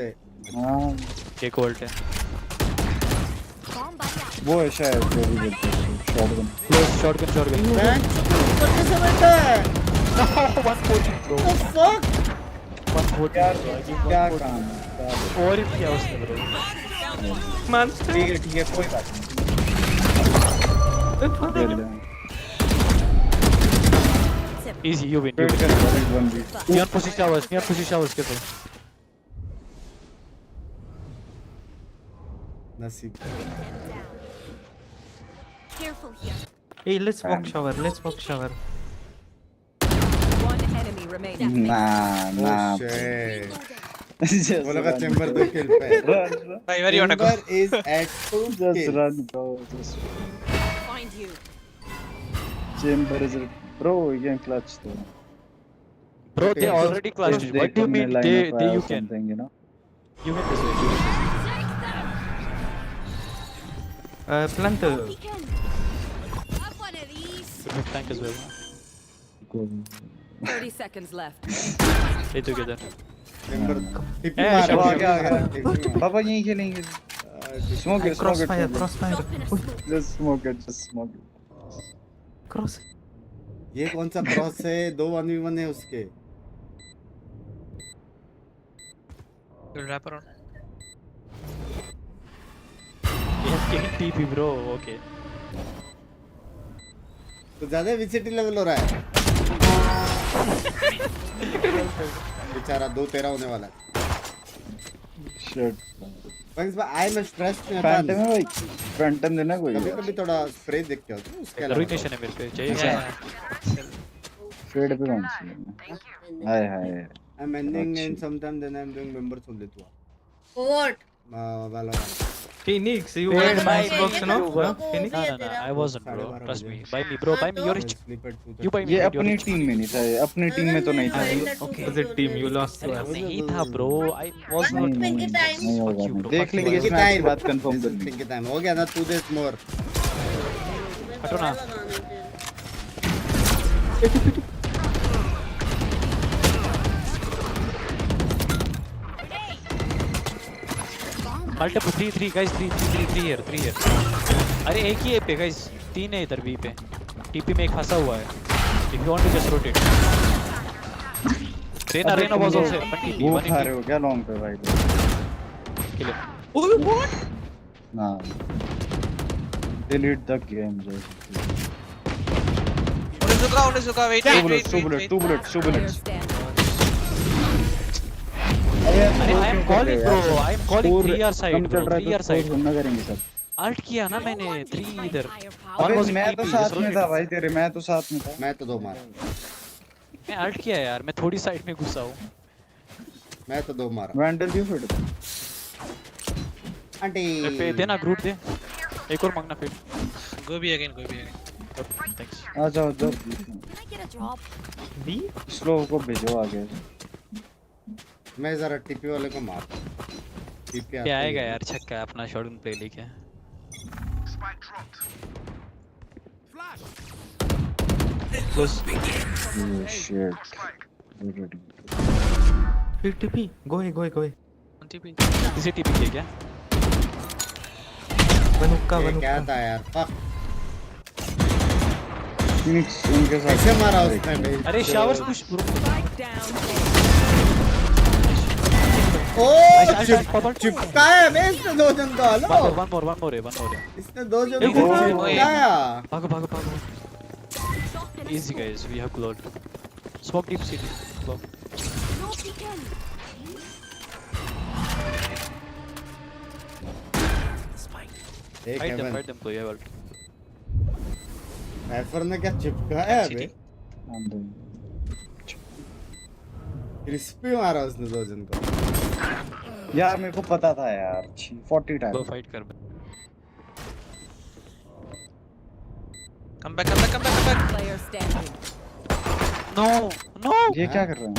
हाँ। एक वोल्ट है। वो है शायद जो भी बोलते हैं शॉटगन। शॉटगन। करते समय था। 140 bro. Oh fuck. 140 क्या काम है? और ही क्या उसने bro? ठीक है कोई बात नहीं। Easy, you win. Near pussy showers, careful. नसीब। Careful here. Hey, let's walk shower. One enemy remaining. Nah. वो लगा चेंबर 2 किल पे। Bhai, where you wanna go? Chember is at 2 Just kills. run, bro. Find you. Chamber is bro, you can clutch though. Bro, they already clutched. What do you mean they you can? You know? You win this way. Plant. Have one of these. Good tank as well. 30 seconds left. Stay together. Chamber टिप्पी मार आ गया। पापा यहीं खेलेंगे। Smoke it. Crossfire. Just smoke it. Cross. ये कौन सा क्रॉस है? 2 1v1 है उसके। You'll wrap around. Yes, killing TP bro. Okay. तो ज्यादा VCT लेवल हो रहा है। बेचारा 2-13 होने वाला है। Shit. Binks भाई आई एम स्ट्रेस्ड में फैंटम है भाई। फैंटम देना कोई। कभी थोड़ा स्प्रे देख के आओ उसके अलावा। रुइनेशन है मेरे पे चाहिए। फेड पे कौन सी है? Hi. I am ending and sometime then I am doing members only too. What? Valorant. Phoenix, you were in my box, no? Phoenix? No, I wasn't, bro. Trust me. Buy me, bro. Buy me. You're rich. You buy me. ये अपनी team में नहीं था, अपनी team में तो नहीं था। Opposite team, you lost to us. नहीं था, bro. I was not. नहीं होगा। देख लेंगे इस मैच के बाद कंफर्म कर लेंगे। पिंकी टाइम हो गया ना 2 days more। हटो ना। Multiple 3 guys 3 here अरे एक ही है पे guys 3 है इधर बी पे टीपी में एक फंसा हुआ है if you want to just rotate Reyna was also वो खा रहे हो क्या लॉन्ग पे भाई kill him Oh what ना delete the game just Unezuka wait two bullets I am calling bro I am calling 3R side bro 3R side सुनना करेंगे सब अल्ट किया ना मैंने 3 इधर। अबे मैं तो साथ में था भाई तेरे, मैं तो साथ में था। मैं तो 2 मारा। मैं अल्ट किया यार, मैं थोड़ी साइड में घुसा हूँ। मैं तो 2 मारा। वैंडल भी फिट था। आंटी पे देना ग्रुप दे, एक और मांगना फिर। Go be again. थैंक्स। आ जाओ जाओ। बी स्लो को भेजो आगे। मैं जरा टीपी वाले को मार। टीपी क्या आएगा यार, छक्का अपना शॉटगन प्ले लेके। Close. Oh shit. TP go away TP किसी TP किया क्या? बनुक्का क्या था यार? फक। फिनिक्स उनके साथ कैसे मारा उसने भाई? अरे शावर्स पुश। ओ चिपका है बे इसने 2 जन को। हेलो वन मोर है। इसने 2 जन को चिपकाया। भागो। Easy guys, we have cloud. Smoke deep city. Go. Fight them, play ult. एफर ने क्या चिपकाया बे? क्रिस्पी मारा उसने 2 जन को। यार मेरे को पता था यार 40 टाइम। Go fight कर। Come back. Player standing. No. ये क्या कर रहे हैं?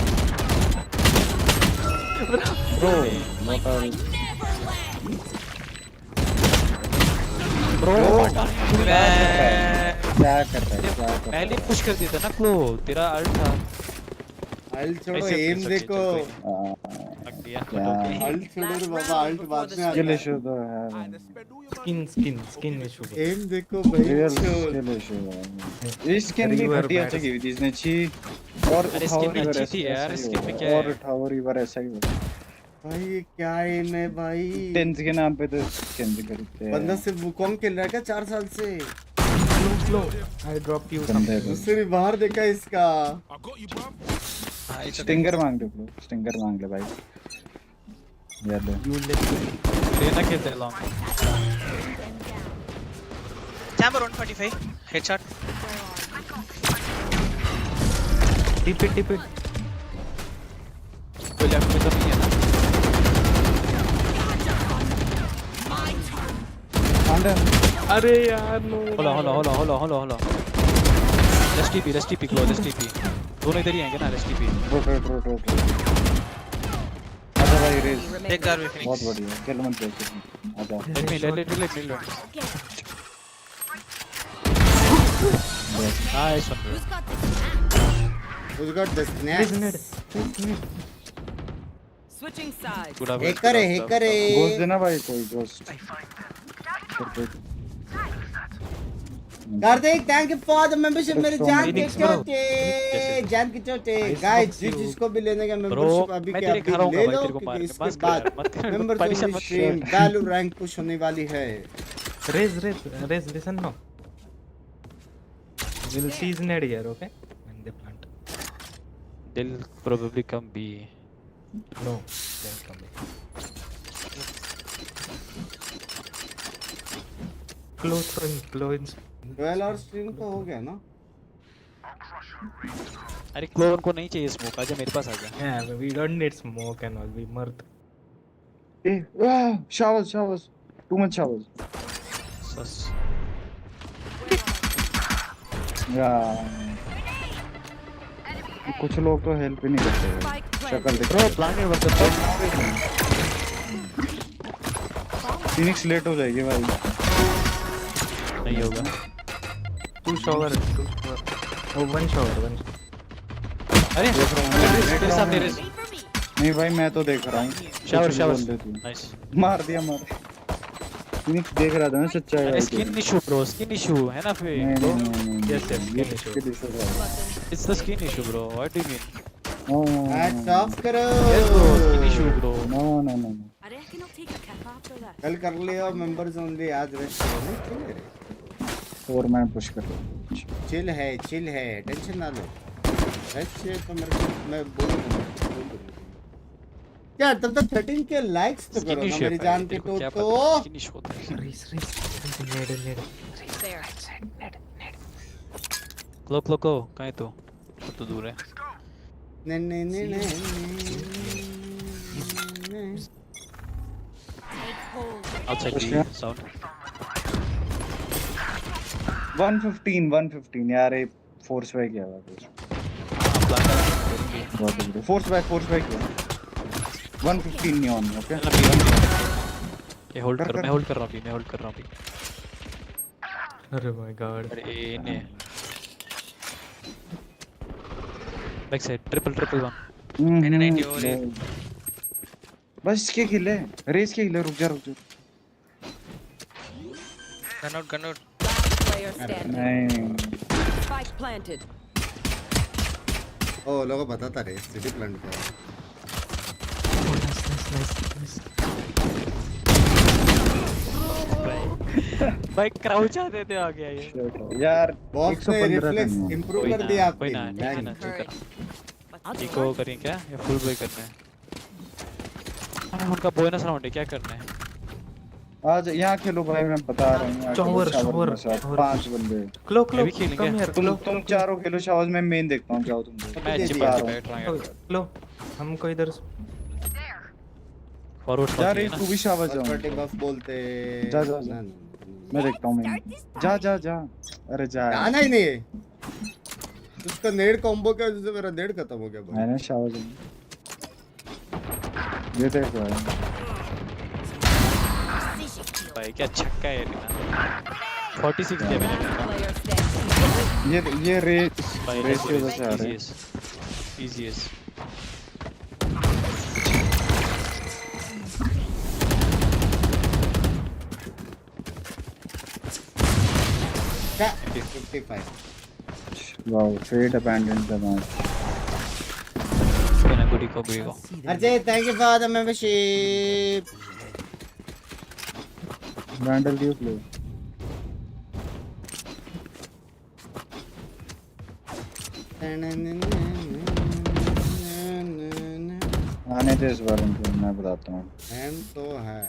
Bro, क्या कर रहा है? पहले पुश कर दिया था ना क्लो, तेरा अल्ट था। अल्ट छोड़ो, एम देखो। अल्ट छोड़ो रे बाबा, अल्ट बाद में आता है। स्किल इशू तो है। Skin issue. एम देखो भाई। स्किल इशू है। इस स्किन की घटिया अच्छी की इसने छी और स्किन अच्छी थी यार, स्किन में क्या है? और टावर रिवर ऐसा ही होता है। भाई ये क्या एम है भाई? 10 के नाम पे तो स्किन भी खरीदते हैं। बंदा सिर्फ वुकोंग खेल रहा है क्या 4 साल से? Slow. I dropped you. दूसरी बाहर देखा इसका। स्टिंगर मांग दे ब्रो, स्टिंगर मांग ले भाई। यार ले। देना खेलते हैं long. Chamber 145 headshot. Tip it. कोई लेफ्ट में तो नहीं है ना? अरे यार नो। होला। Let's TP close, let's TP. दोनों इधर ही आएंगे ना, let's TP. रोट। आजा भाई रेस। Take Garvey Phoenix. बहुत बढ़िया। किल मत दे। आजा। Let me. Nice one, bro. Who's got this snap? Switching sides. Good job. Hacker है। घोस्ट देना भाई कोई ghost. Kartik thank you for the membership. मेरे जान के चोटे गाइस, जिसको भी लेने का मेंबरशिप अभी के अभी ले लो, क्योंकि इसके बाद members only stream value rank push होने वाली है। Raise, listen now. We'll see his nade here, okay? When they plant. They'll probably come B. No, they'll come back. Close. 12 hour stream तो हो गया ना? अरे क्लोन को नहीं चाहिए स्मोक, आजा मेरे पास आजा। Yeah, we don't need smoke and all. We murd. Showers. Too much showers. Sus. कुछ लोग तो हेल्प ही नहीं करते। शक्ल देख। Bro, plan it with the Phoenix late हो जाएगी भाई। नहीं होगा। 2 shower. Oh, 1 shower. अरे तेरे सामने रेस। नहीं भाई मैं तो देख रहा हूँ। शावर। नाइस। मार दिया। फिनिक्स देख रहा था ना सच्चा है। Skin issue bro, skin issue है ना फिर। Yes, skin issue. It's the skin issue bro. What do you mean? Stop करो। Yes bro, skin issue bro. No. अरे I cannot take a cap after that. कल कर लियो members only, आज rest करो। और मैं पुश कर रहा हूँ। चिल है, टेंशन ना लो। ऐसे तो मेरे को मैं बोलूंगा क्या तब तक 13 के लाइक्स तो करो ना मेरी जान के। तो There. Clo. कहाँ है तू? तो दूर है. Outside the sound. 115 यार ये फोर्स बैक किया हुआ कुछ. फोर्स बैक किया. 115 neon, okay? ये होल्ड कर, मैं होल्ड कर रहा हूँ अभी. अरे my god. अरे इन्हें. Back side triple 1. नहीं हो रही. बस इसके किल है. रेस के किल है. रुक जा. Gun out. Player standing. नहीं. Spike planted. ओ लोगों पता था रे सिटी प्लांट का. भाई क्राउच आते थे आ गया ये. यार बॉक्स ने रिफ्लेक्स इंप्रूव कर दिया आपने. इको करें क्या या फुल बॉय करना है? अरे उनका बोनस राउंड है, क्या करना है? आज यहाँ खेलो भाई, मैं बता रहा हूँ. शावर 5 बंदे. क्लो तुम चारों खेलो शावर. मैं मेन देखता हूँ. जाओ तुम. क्लो हमको इधर फॉरवर्ड जा रही. तू भी शावर जाओ. बफ बोलते. जा. मैं देखता हूँ. मैं जा. अरे जा. आना ही नहीं है. उसका नेड कॉम्बो क्या वजह से मेरा नेड खत्म हो गया भाई. मैंने शावर जाऊँ. ये देखो भाई क्या छक्का है यार. 46 किया मैंने. ये रेस की वजह से आ रहा है. Easiest. Yeah, 55. Wow, Fate abandoned the match. Go. Ajay, thank you for the membership. Vandal, do you play? आने दे इस बार उनको. मैं बताता हूँ. हम तो है.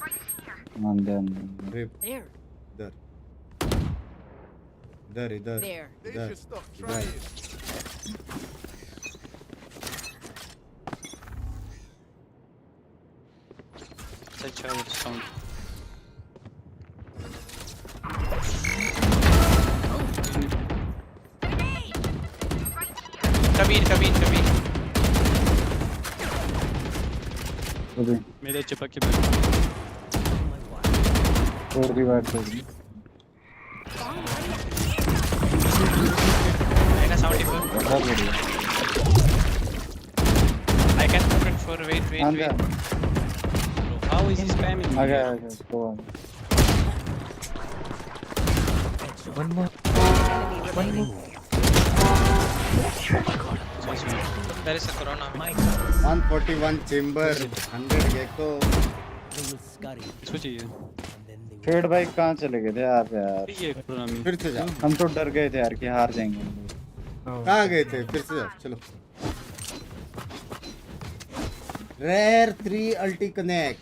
अंदर. इधर. Such a sound. Kabir. मेरे चिपक के छोड़ दी बात. I 74. I can put it for wait. How is he spamming? Okay, go on. One more. There is a corona. 141 chamber, 100 gecko. सोचिए. फेड भाई कहाँ चले गए थे आप यार? फिर से जाओ. हम तो डर गए थे यार कि हार जाएंगे. कहाँ गए थे? फिर से जाओ. चलो. Rare 3 ulti connect.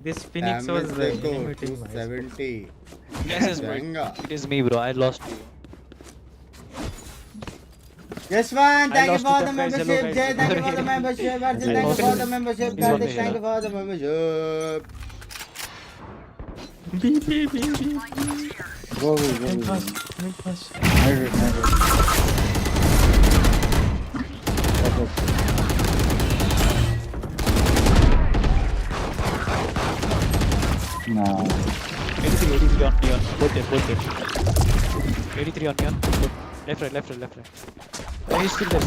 This Phoenix was the 270. Yes, it is me, bro. I lost you. Yes, man. Thank you for the membership. Jay, thank you for the membership. Arjun, thank you for the membership. Karthik, thank you for the membership. Go. No. 83 on neon. Both there. 83 on neon. Left, right. He's still there.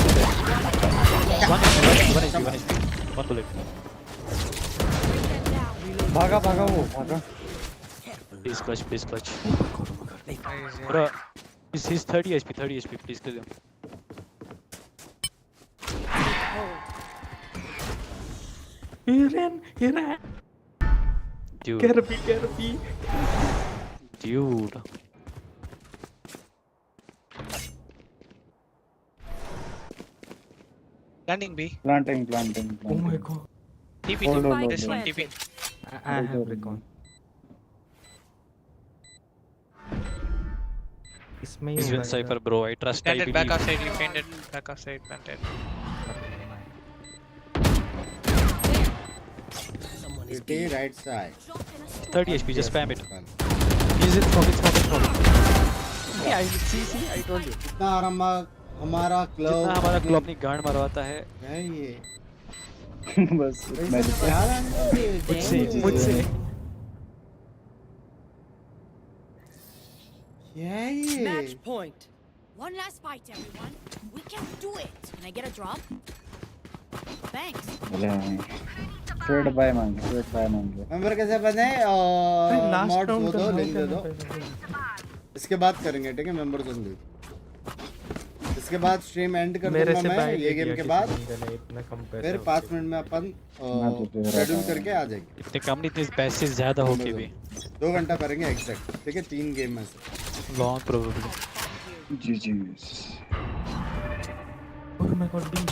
One HP. One bullet. भागा. Please clutch. Bro, he's 30 HP. Please kill him. He ran. Dude. Careful. Dude. Landing B. Planting. Oh my god. TP. This one TP. I have recon. He's with Cypher, bro. I trust. I believe. Back outside, you fainted. Back outside, planted. City right side. 30 HP, just spam it. He's in smoke. Yeah, see, I told you. जितना हमारा club अपनी गांड मरवाता है ये बस मुझसे Match point. One last fight, everyone. We can do it. Can I get a drop? Thanks. Straight बाय मांगे मेंबर कैसे बने मॉड दो लिंक दे दो इसके बाद करेंगे ठीक है मेंबर्स ओनली इसके बाद स्ट्रीम एंड कर दूंगा मैं ये गेम के बाद फिर 5 मिनट में अपन शेड्यूल करके आ जाएंगे इतने कम नहीं इतने पैसे ज्यादा होके भी 2 घंटा करेंगे एग्जैक्ट ठीक है 3 गेम में से लॉन्ग प्रोबेबली जी ओह माय गॉड बिंग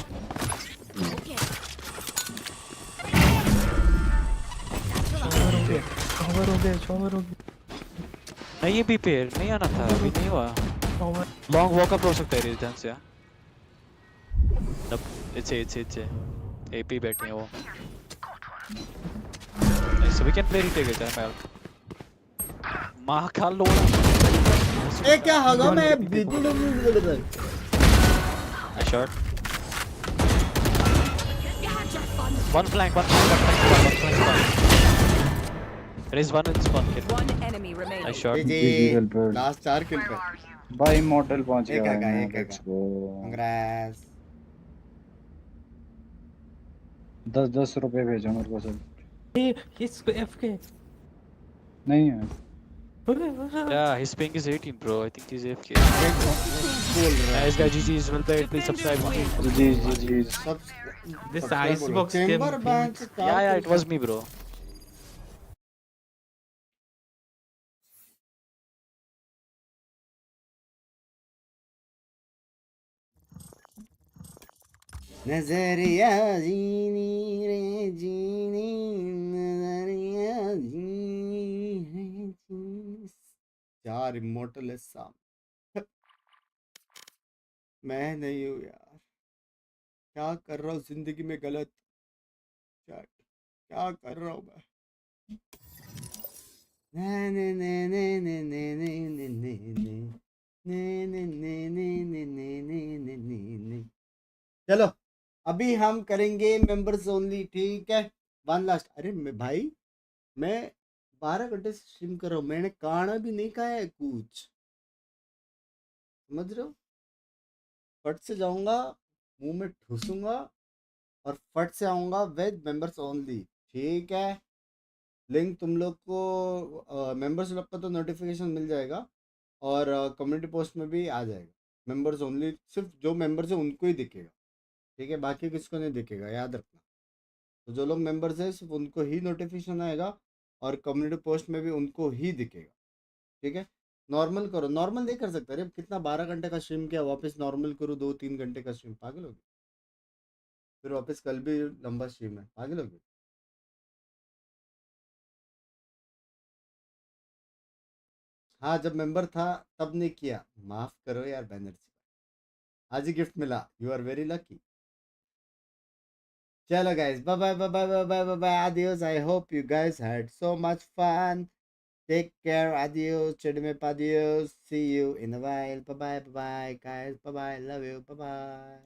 कवर हो गया नहीं ये भी पेयर नहीं आना था अभी नहीं हुआ लॉन्ग वॉक अप हो सकता है रेजिडेंस या इट्स एपी बैठे हैं वो so we can play retake it time मां खा लो ए क्या होगा मैं बिल्कुल shot one flank there is one in spawn kid One enemy remaining. I shot last 4 किल पे भाई मॉडल पहुंच गया लेट्स गो कांग्रेस 10 रुपए भेजो मेरे को सब he's FK नहीं है yeah his ping is 18 bro I think he's AFK guys GG is well played please subscribe ji this icebox game yeah it was me bro नजरिया जीनी रे जीनी नजरिया जीनी रे जीनी यार इमोर्टल है साम मैं नहीं हूँ यार क्या कर रहा हूँ जिंदगी में गलत क्या कर रहा हूँ मैं ने ने ने ने ने ने ने ने ने ने ने ने ने चलो अभी हम करेंगे मेंबर्स ओनली ठीक है वन लास्ट अरे भाई मैं 12 घंटे से स्ट्रीम कर रहा हूँ मैंने खाना भी नहीं खाया है कुछ समझ रहे हो फट से जाऊंगा मुंह में ठूसूंगा और फट से आऊंगा विद मेंबर्स ओनली ठीक है लिंक तुम लोग को मेंबर्स लोग का तो नोटिफिकेशन मिल जाएगा और कम्युनिटी पोस्ट में भी आ जाएगा मेंबर्स ओनली सिर्फ जो मेंबर्स है उनको ही दिखेगा ठीक है बाकी किसको नहीं दिखेगा याद रखना तो जो लोग मेंबर्स हैं सिर्फ उनको ही नोटिफिकेशन आएगा और कम्युनिटी पोस्ट में भी उनको ही दिखेगा ठीक है नॉर्मल करो नॉर्मल नहीं कर सकता अरे कितना 12 घंटे का स्ट्रीम किया वापस नॉर्मल करो 2-3 घंटे का स्ट्रीम पागल होगी फिर वापस कल भी लंबा स्ट्रीम है पागल होगी हाँ जब मेंबर था तब नहीं किया माफ करो यार बैनर्जी आज ही गिफ्ट मिला यू आर वेरी लकी चलो guys bye adios I hope you guys had so much fun take care adios chedme adios see you in a while bye guys bye love you bye